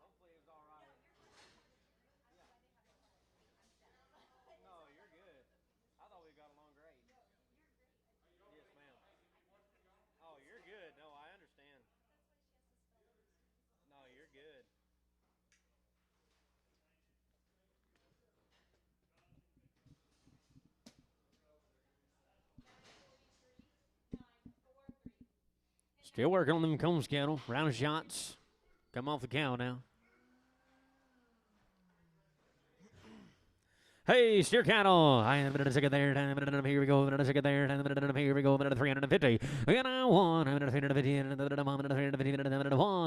Hopefully it was all right. No, you're good. I thought we got along great. Yes, ma'am. Oh, you're good. No, I understand. No, you're good. Still working on them Combs cattle. Round of shots. Come off the cow now. Hey, steer cattle. I am in a second there. Here we go. In a second there. Here we go. 350. I got one. 350. 350. 1.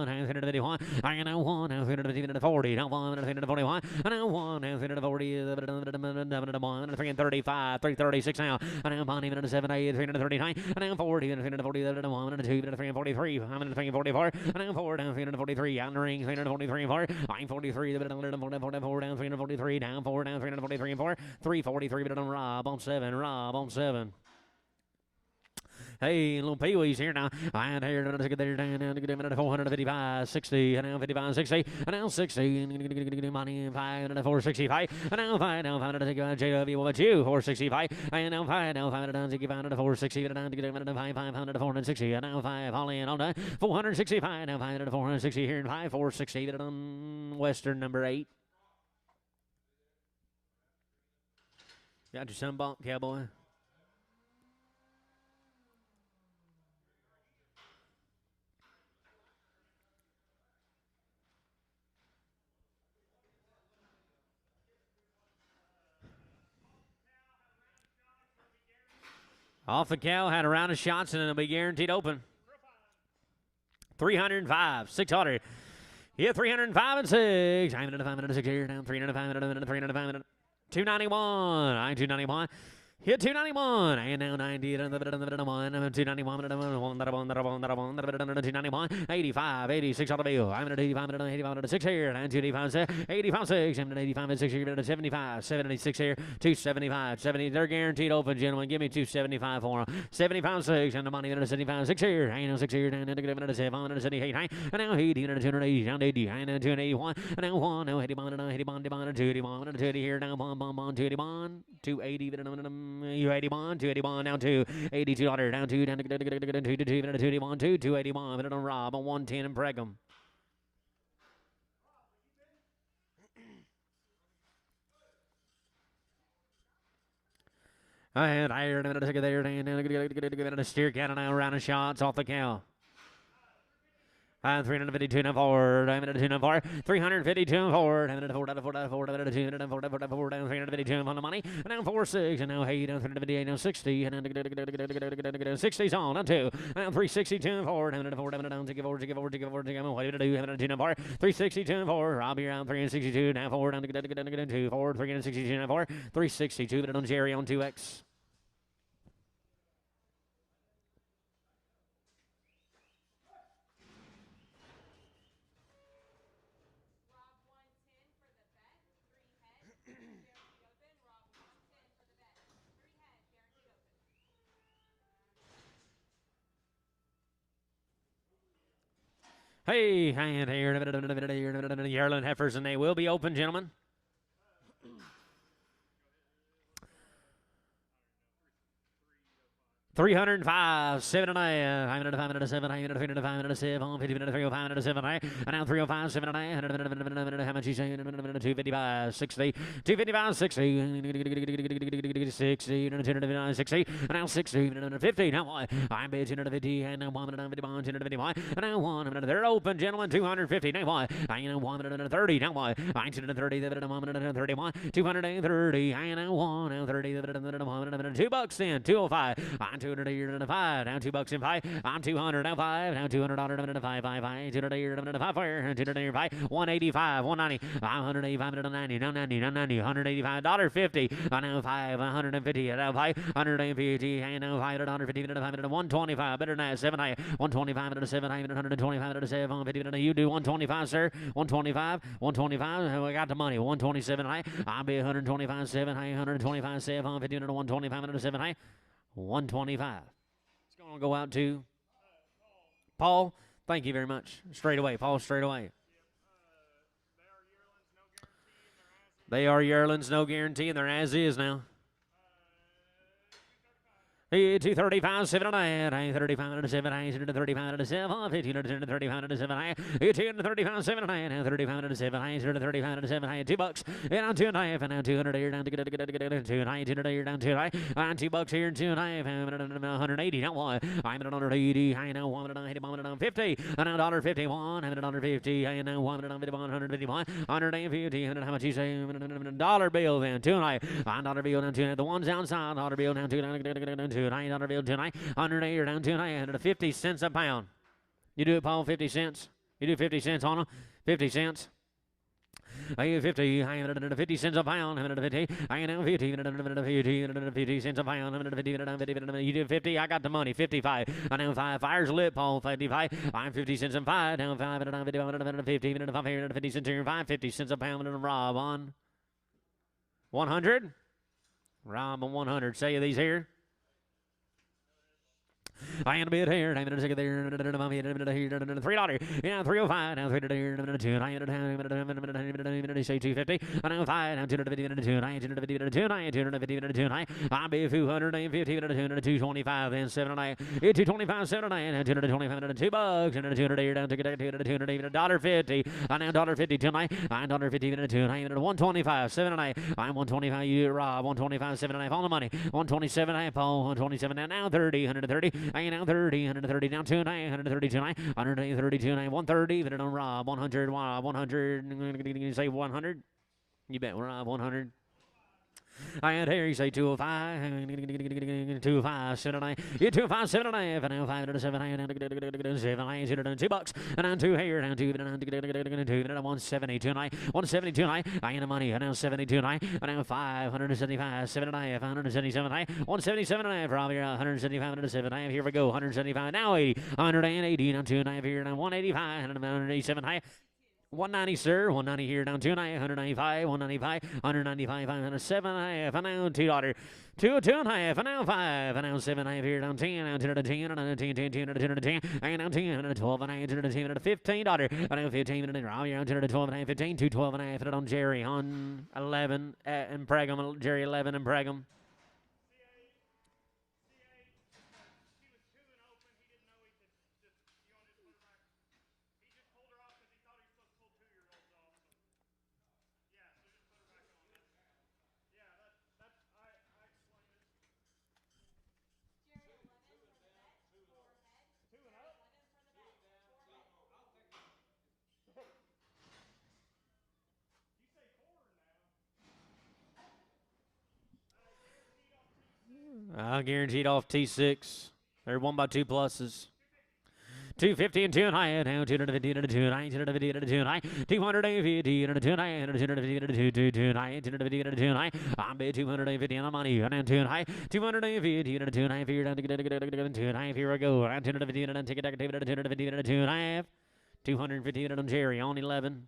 351. I got one. 350. 40. Now 1. 341. Now 1. 340. 335. 336 now. And now 1. 78. 339. And now 40. 340. 1. 2. 343. I'm in 344. And now 4. Down 343. Out in the ring. 343. 4. I'm 43. 44 down 343. Down 4. Down 343. 4, 343, but on Rob on 7. Rob on 7. Hey, little Pee-wee's here now. And here, there, down to get him at 455, 60, and now 55, 60, and now 60, money, 5, and 465, and now 5, now 5, and JW, what about you? 465, and now 5, now 5, and 5, and 460, and now to get him at 500, 460, and now 5, all in, all done, 465, now 5, and 460 here, and 5, 460, on Western number 8. Got your sunbonk, cowboy. Off the cow, had a round of shots, and it'll be guaranteed open. 305, 600. Yeah, 305 and 6. 505 and 6 here. Down 305 and 305 291. 291. Hit 291, and now 90, 291, 291, 85, 86 on the bill. I'm at 85, 85, 6 here, and 285, 85, 6, I'm at 85, 6 here, 75, 76 here, 275, 70. They're guaranteed open, gentlemen. Give me 275 for them. 75, 6, and the money at 75, 6 here, and 6 here, and 7, 78, and now 80, 280, down 80, and 281, and now 1, now 81, and 81, 281, 280 here, now 1, 281, 280, you 81, 281, down to 8200, down to 281, 281, but it on Rob on 110 and Breckham. And I heard there, steer cat now round of shots off the cow. 352 and forward. I'm at 2 and 4. 352 and forward. I'm at 4 down 4 down 4 down 2 down 4 down 4 down 4 down 352 on the money. And now 4 6 and now 8 down 358 now 60 and now 60's on down 2. Now 362 and forward. I'm at 4 down down to give over to give over to give over to give over. What do you do? I'm at 2 and 4. 362 and 4. Robbie around 362 now 4 down to 2 forward 362 and 4. 362 but on Jerry on 2X. Hey, and here, Yearling heifers, and they will be open, gentlemen. 305, 7 and 8, 507, 507, 305, and now 305, 7 and 8, how much you say? 255, 60, 255, 60, 60, 259, 60, and now 60, 50, now what? I'm bid 250, and now 151, 251, and now 1, they're open, gentlemen, 250, now what? I know 130, now what? I'm 230, 131, 230, I know 130, 2 bucks then, 205, I'm 200 a year and a 5, now $2 in 5, I'm 200, now 5, now $200 and a 5, 200 a year and a 5, 200 a year 5, 185, 190, 185 and a 90, now 90, now 90, $185, 50, I know 5, 150, now 5, 150, I know 5, 150, 125, better than that, 7, 125 and a 7, 125 and a 7, 150, you do 125, sir, 125, 125, we got the money, 127, I'll be 125, 7, 125, 7, 150, 125 and a 7, 125. It's going to go out to Paul. Thank you very much. Straight away, Paul, straight away. They are yearlings, no guarantee, and they're as is now. 235, 7 and 8, 35 and 7, 35 and 7, 15 and 35 and 7, 235, 7 and 8, 35 and 7, 35 and 7, $2, and on 2.5, and now 200 here down to get 200 here down to on $2 here and 2.5, and 180, not one. I'm at 180, I know 150, and now $1.51, I'm at $1.50, I know 151, 150, and how much you say? $1 bill then, 2.5, $1 bill down to the ones outside, $1 bill down to tonight, $100 tonight, 180 or down tonight, 150 cents a pound. You do it, Paul, 50 cents. You do 50 cents on them, 50 cents. I get 50, I am 50 cents a pound, 150, I am 50, 50 cents a pound, 50, you do 50, I got the money, 55, I know 5, fire's lit, Paul, 55, I'm 50 cents and 5, down 5, and 50, 50 cents here, 5, 50 cents a pound, and Rob on 100, Rob on 100, say these here. I am a bit here. I'm going to take it there. $3. Yeah, 305. Now 302. I am say 250. I know 5. Now 250. I 250. I'll be 250. 225. Then 7 and 225. 7 and 225. $2. And 200 down to $250. I now $1.50 tonight. I'm $1.50 to 125. 7 and I'm 125. You Rob 125. 7 and on the money. 127. I Paul 127. Now 30. 130. I now 30. 130 down 2 9. 130 tonight. 132 9. 130. Then on Rob 100. 100. Say 100. You bet Rob 100. I had Harry say 205, 205, 79, 205, 79, and now 507, and $2, and now 2 here, and 2, and 170 tonight, 170 tonight, I in the money, and now 72 night, and now 575, 79, 577, 177, and I have Robbie, 175, 177, here we go, 175, now 80, 180, now 2, and here, now 185, and 187, 190, sir. 190 here down 290, 195, 195, 195, 507 and a half, and now $2. 2 and a half, and now 5, and now 7 and a half here down 10, now 10 and 10, and 10, 10, 10, 10, 10, and now 10, and 12 and a half, 10 and 10, and $15, and now 15, and now you're on 10 and 12 and a half, 15, 2, 12 and a half, and on Jerry on 11, and Pregham, Jerry 11 and Pregham. Guaranteed off T6. They're 1 by 2 pluses. 250 and 2 and high, now 250 and 2 9, 250 and 2 9, 250 and 2 9, 250 and 2 9, 250 and 2 9. I'm bet 250 on the money, and 2 high, 250 and 2 9, here down to get 2 9. Here we go, and 250 and take it back to 250 and 2 9, 250 and on Jerry on 11.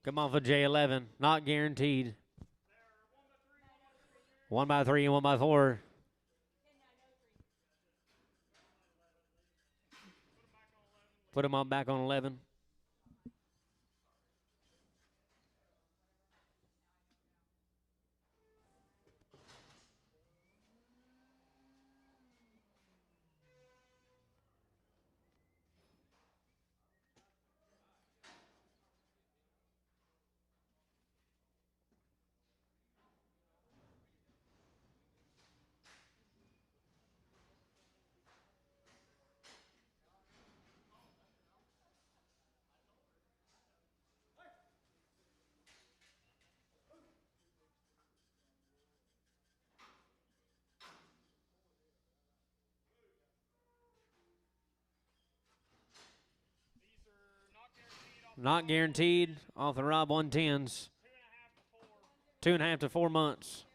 Come on for J11. Not guaranteed. 1 by 3 and 1 by 4. Put him on back on 11. Not guaranteed off the Rob 110s. 2.5 to 4 months.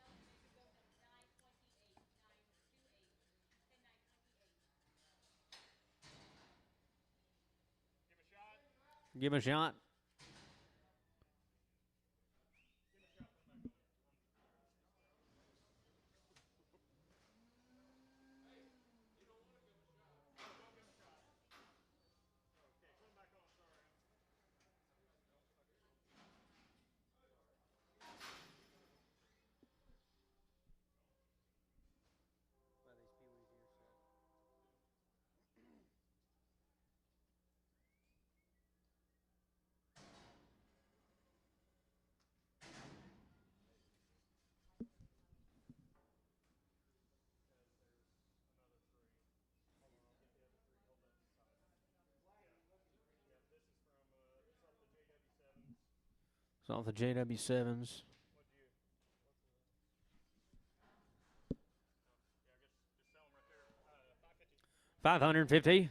Give him a shot. It's off the JW7s. 550.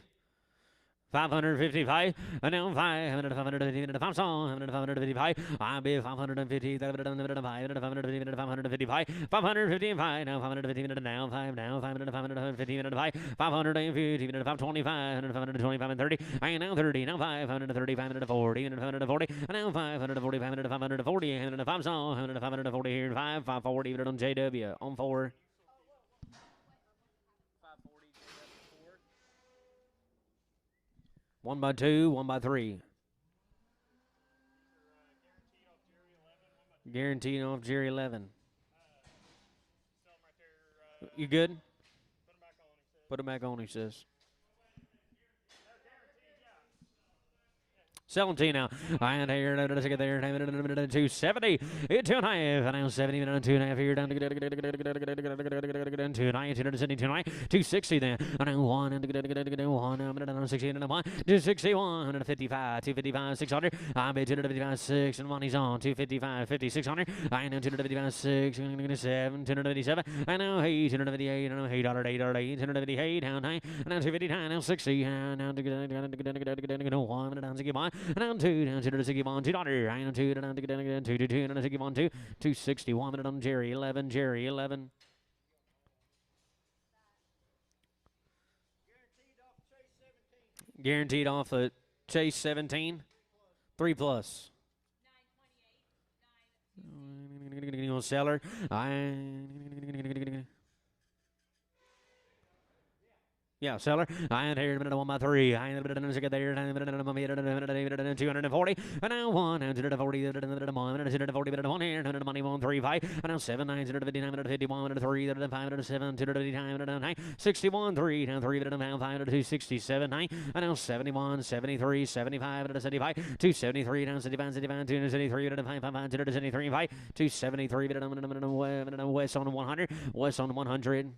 555, and now 500, 550, 5 song, 555, I'll be 550, 555, 555, now 550, now 5, now 500, 550, 550, 525, 525, and 30, and now 30, now 530, 540, and 540, and now 540, 500, 540, and 5 song, 540 here, 5, 540, on JW, on 4. 540 JW4. 1 by 2, 1 by 3. Guaranteed off Jerry 11. You good? Put him back on, he says. 17 now. And here, let's get there. 270. 2.5. And now 70. And 2.5 here. Down to 2.9. 260 then. And now 1. And 1. I'm going to 60. And 1. 261. 155. 255. 600. I'm at 255. 6. And 1 he's on. 255. 50. 600. I know 255. 6. 7. 257. I know 8. 258. I know $8. $8. 258. Down 9. And now 259. Now 60. And now 1. And down 61. And down 2, down 2 to 61, $2. I know 2, down to 2, 2, 2, down to 61, 2, 261, and on Jerry 11, Jerry 11. Guaranteed off at Chase 17, 3 plus. 928, seller. Yeah, seller. I had here 1 by 3. I had there 240. And now 1, 140, 140, 1 here, 100 money, 135. And now 7, 959, 51, 3, 5, 7, 259, 61, 3, 3, 5, 267, 9. And now 71, 73, 75, 75, 273, down 75, 75, 273, 5, 273, 5, 273, West on 100, West on 100.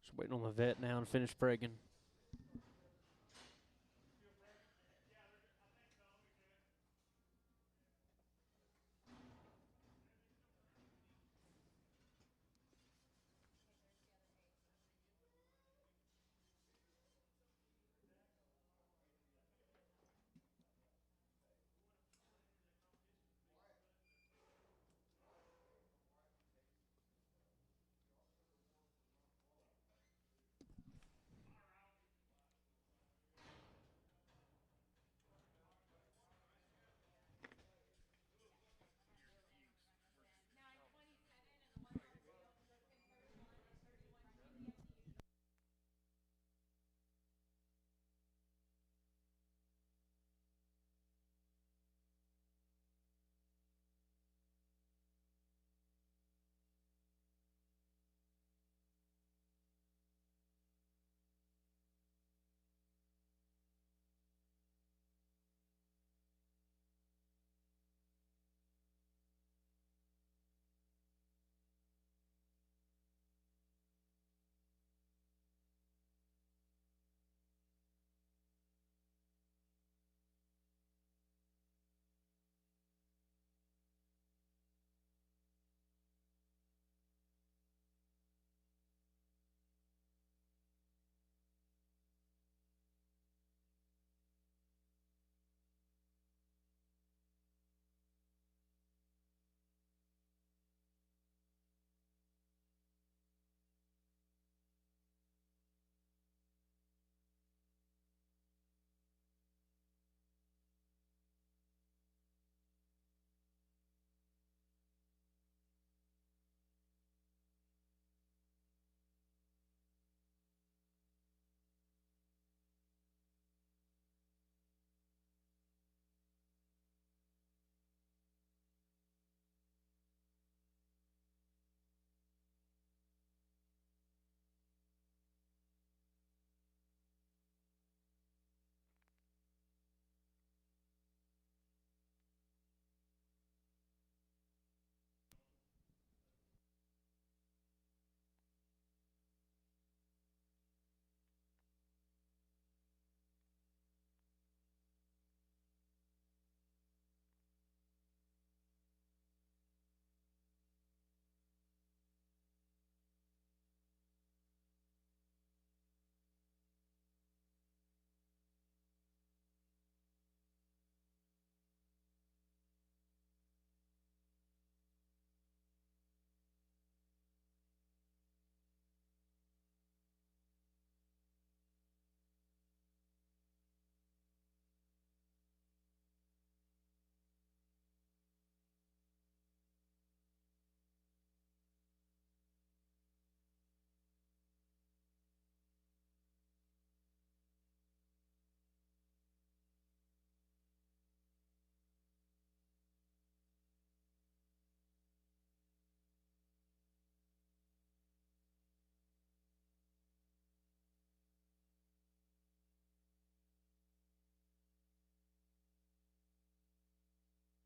Just waiting on the vet now and finish pregging.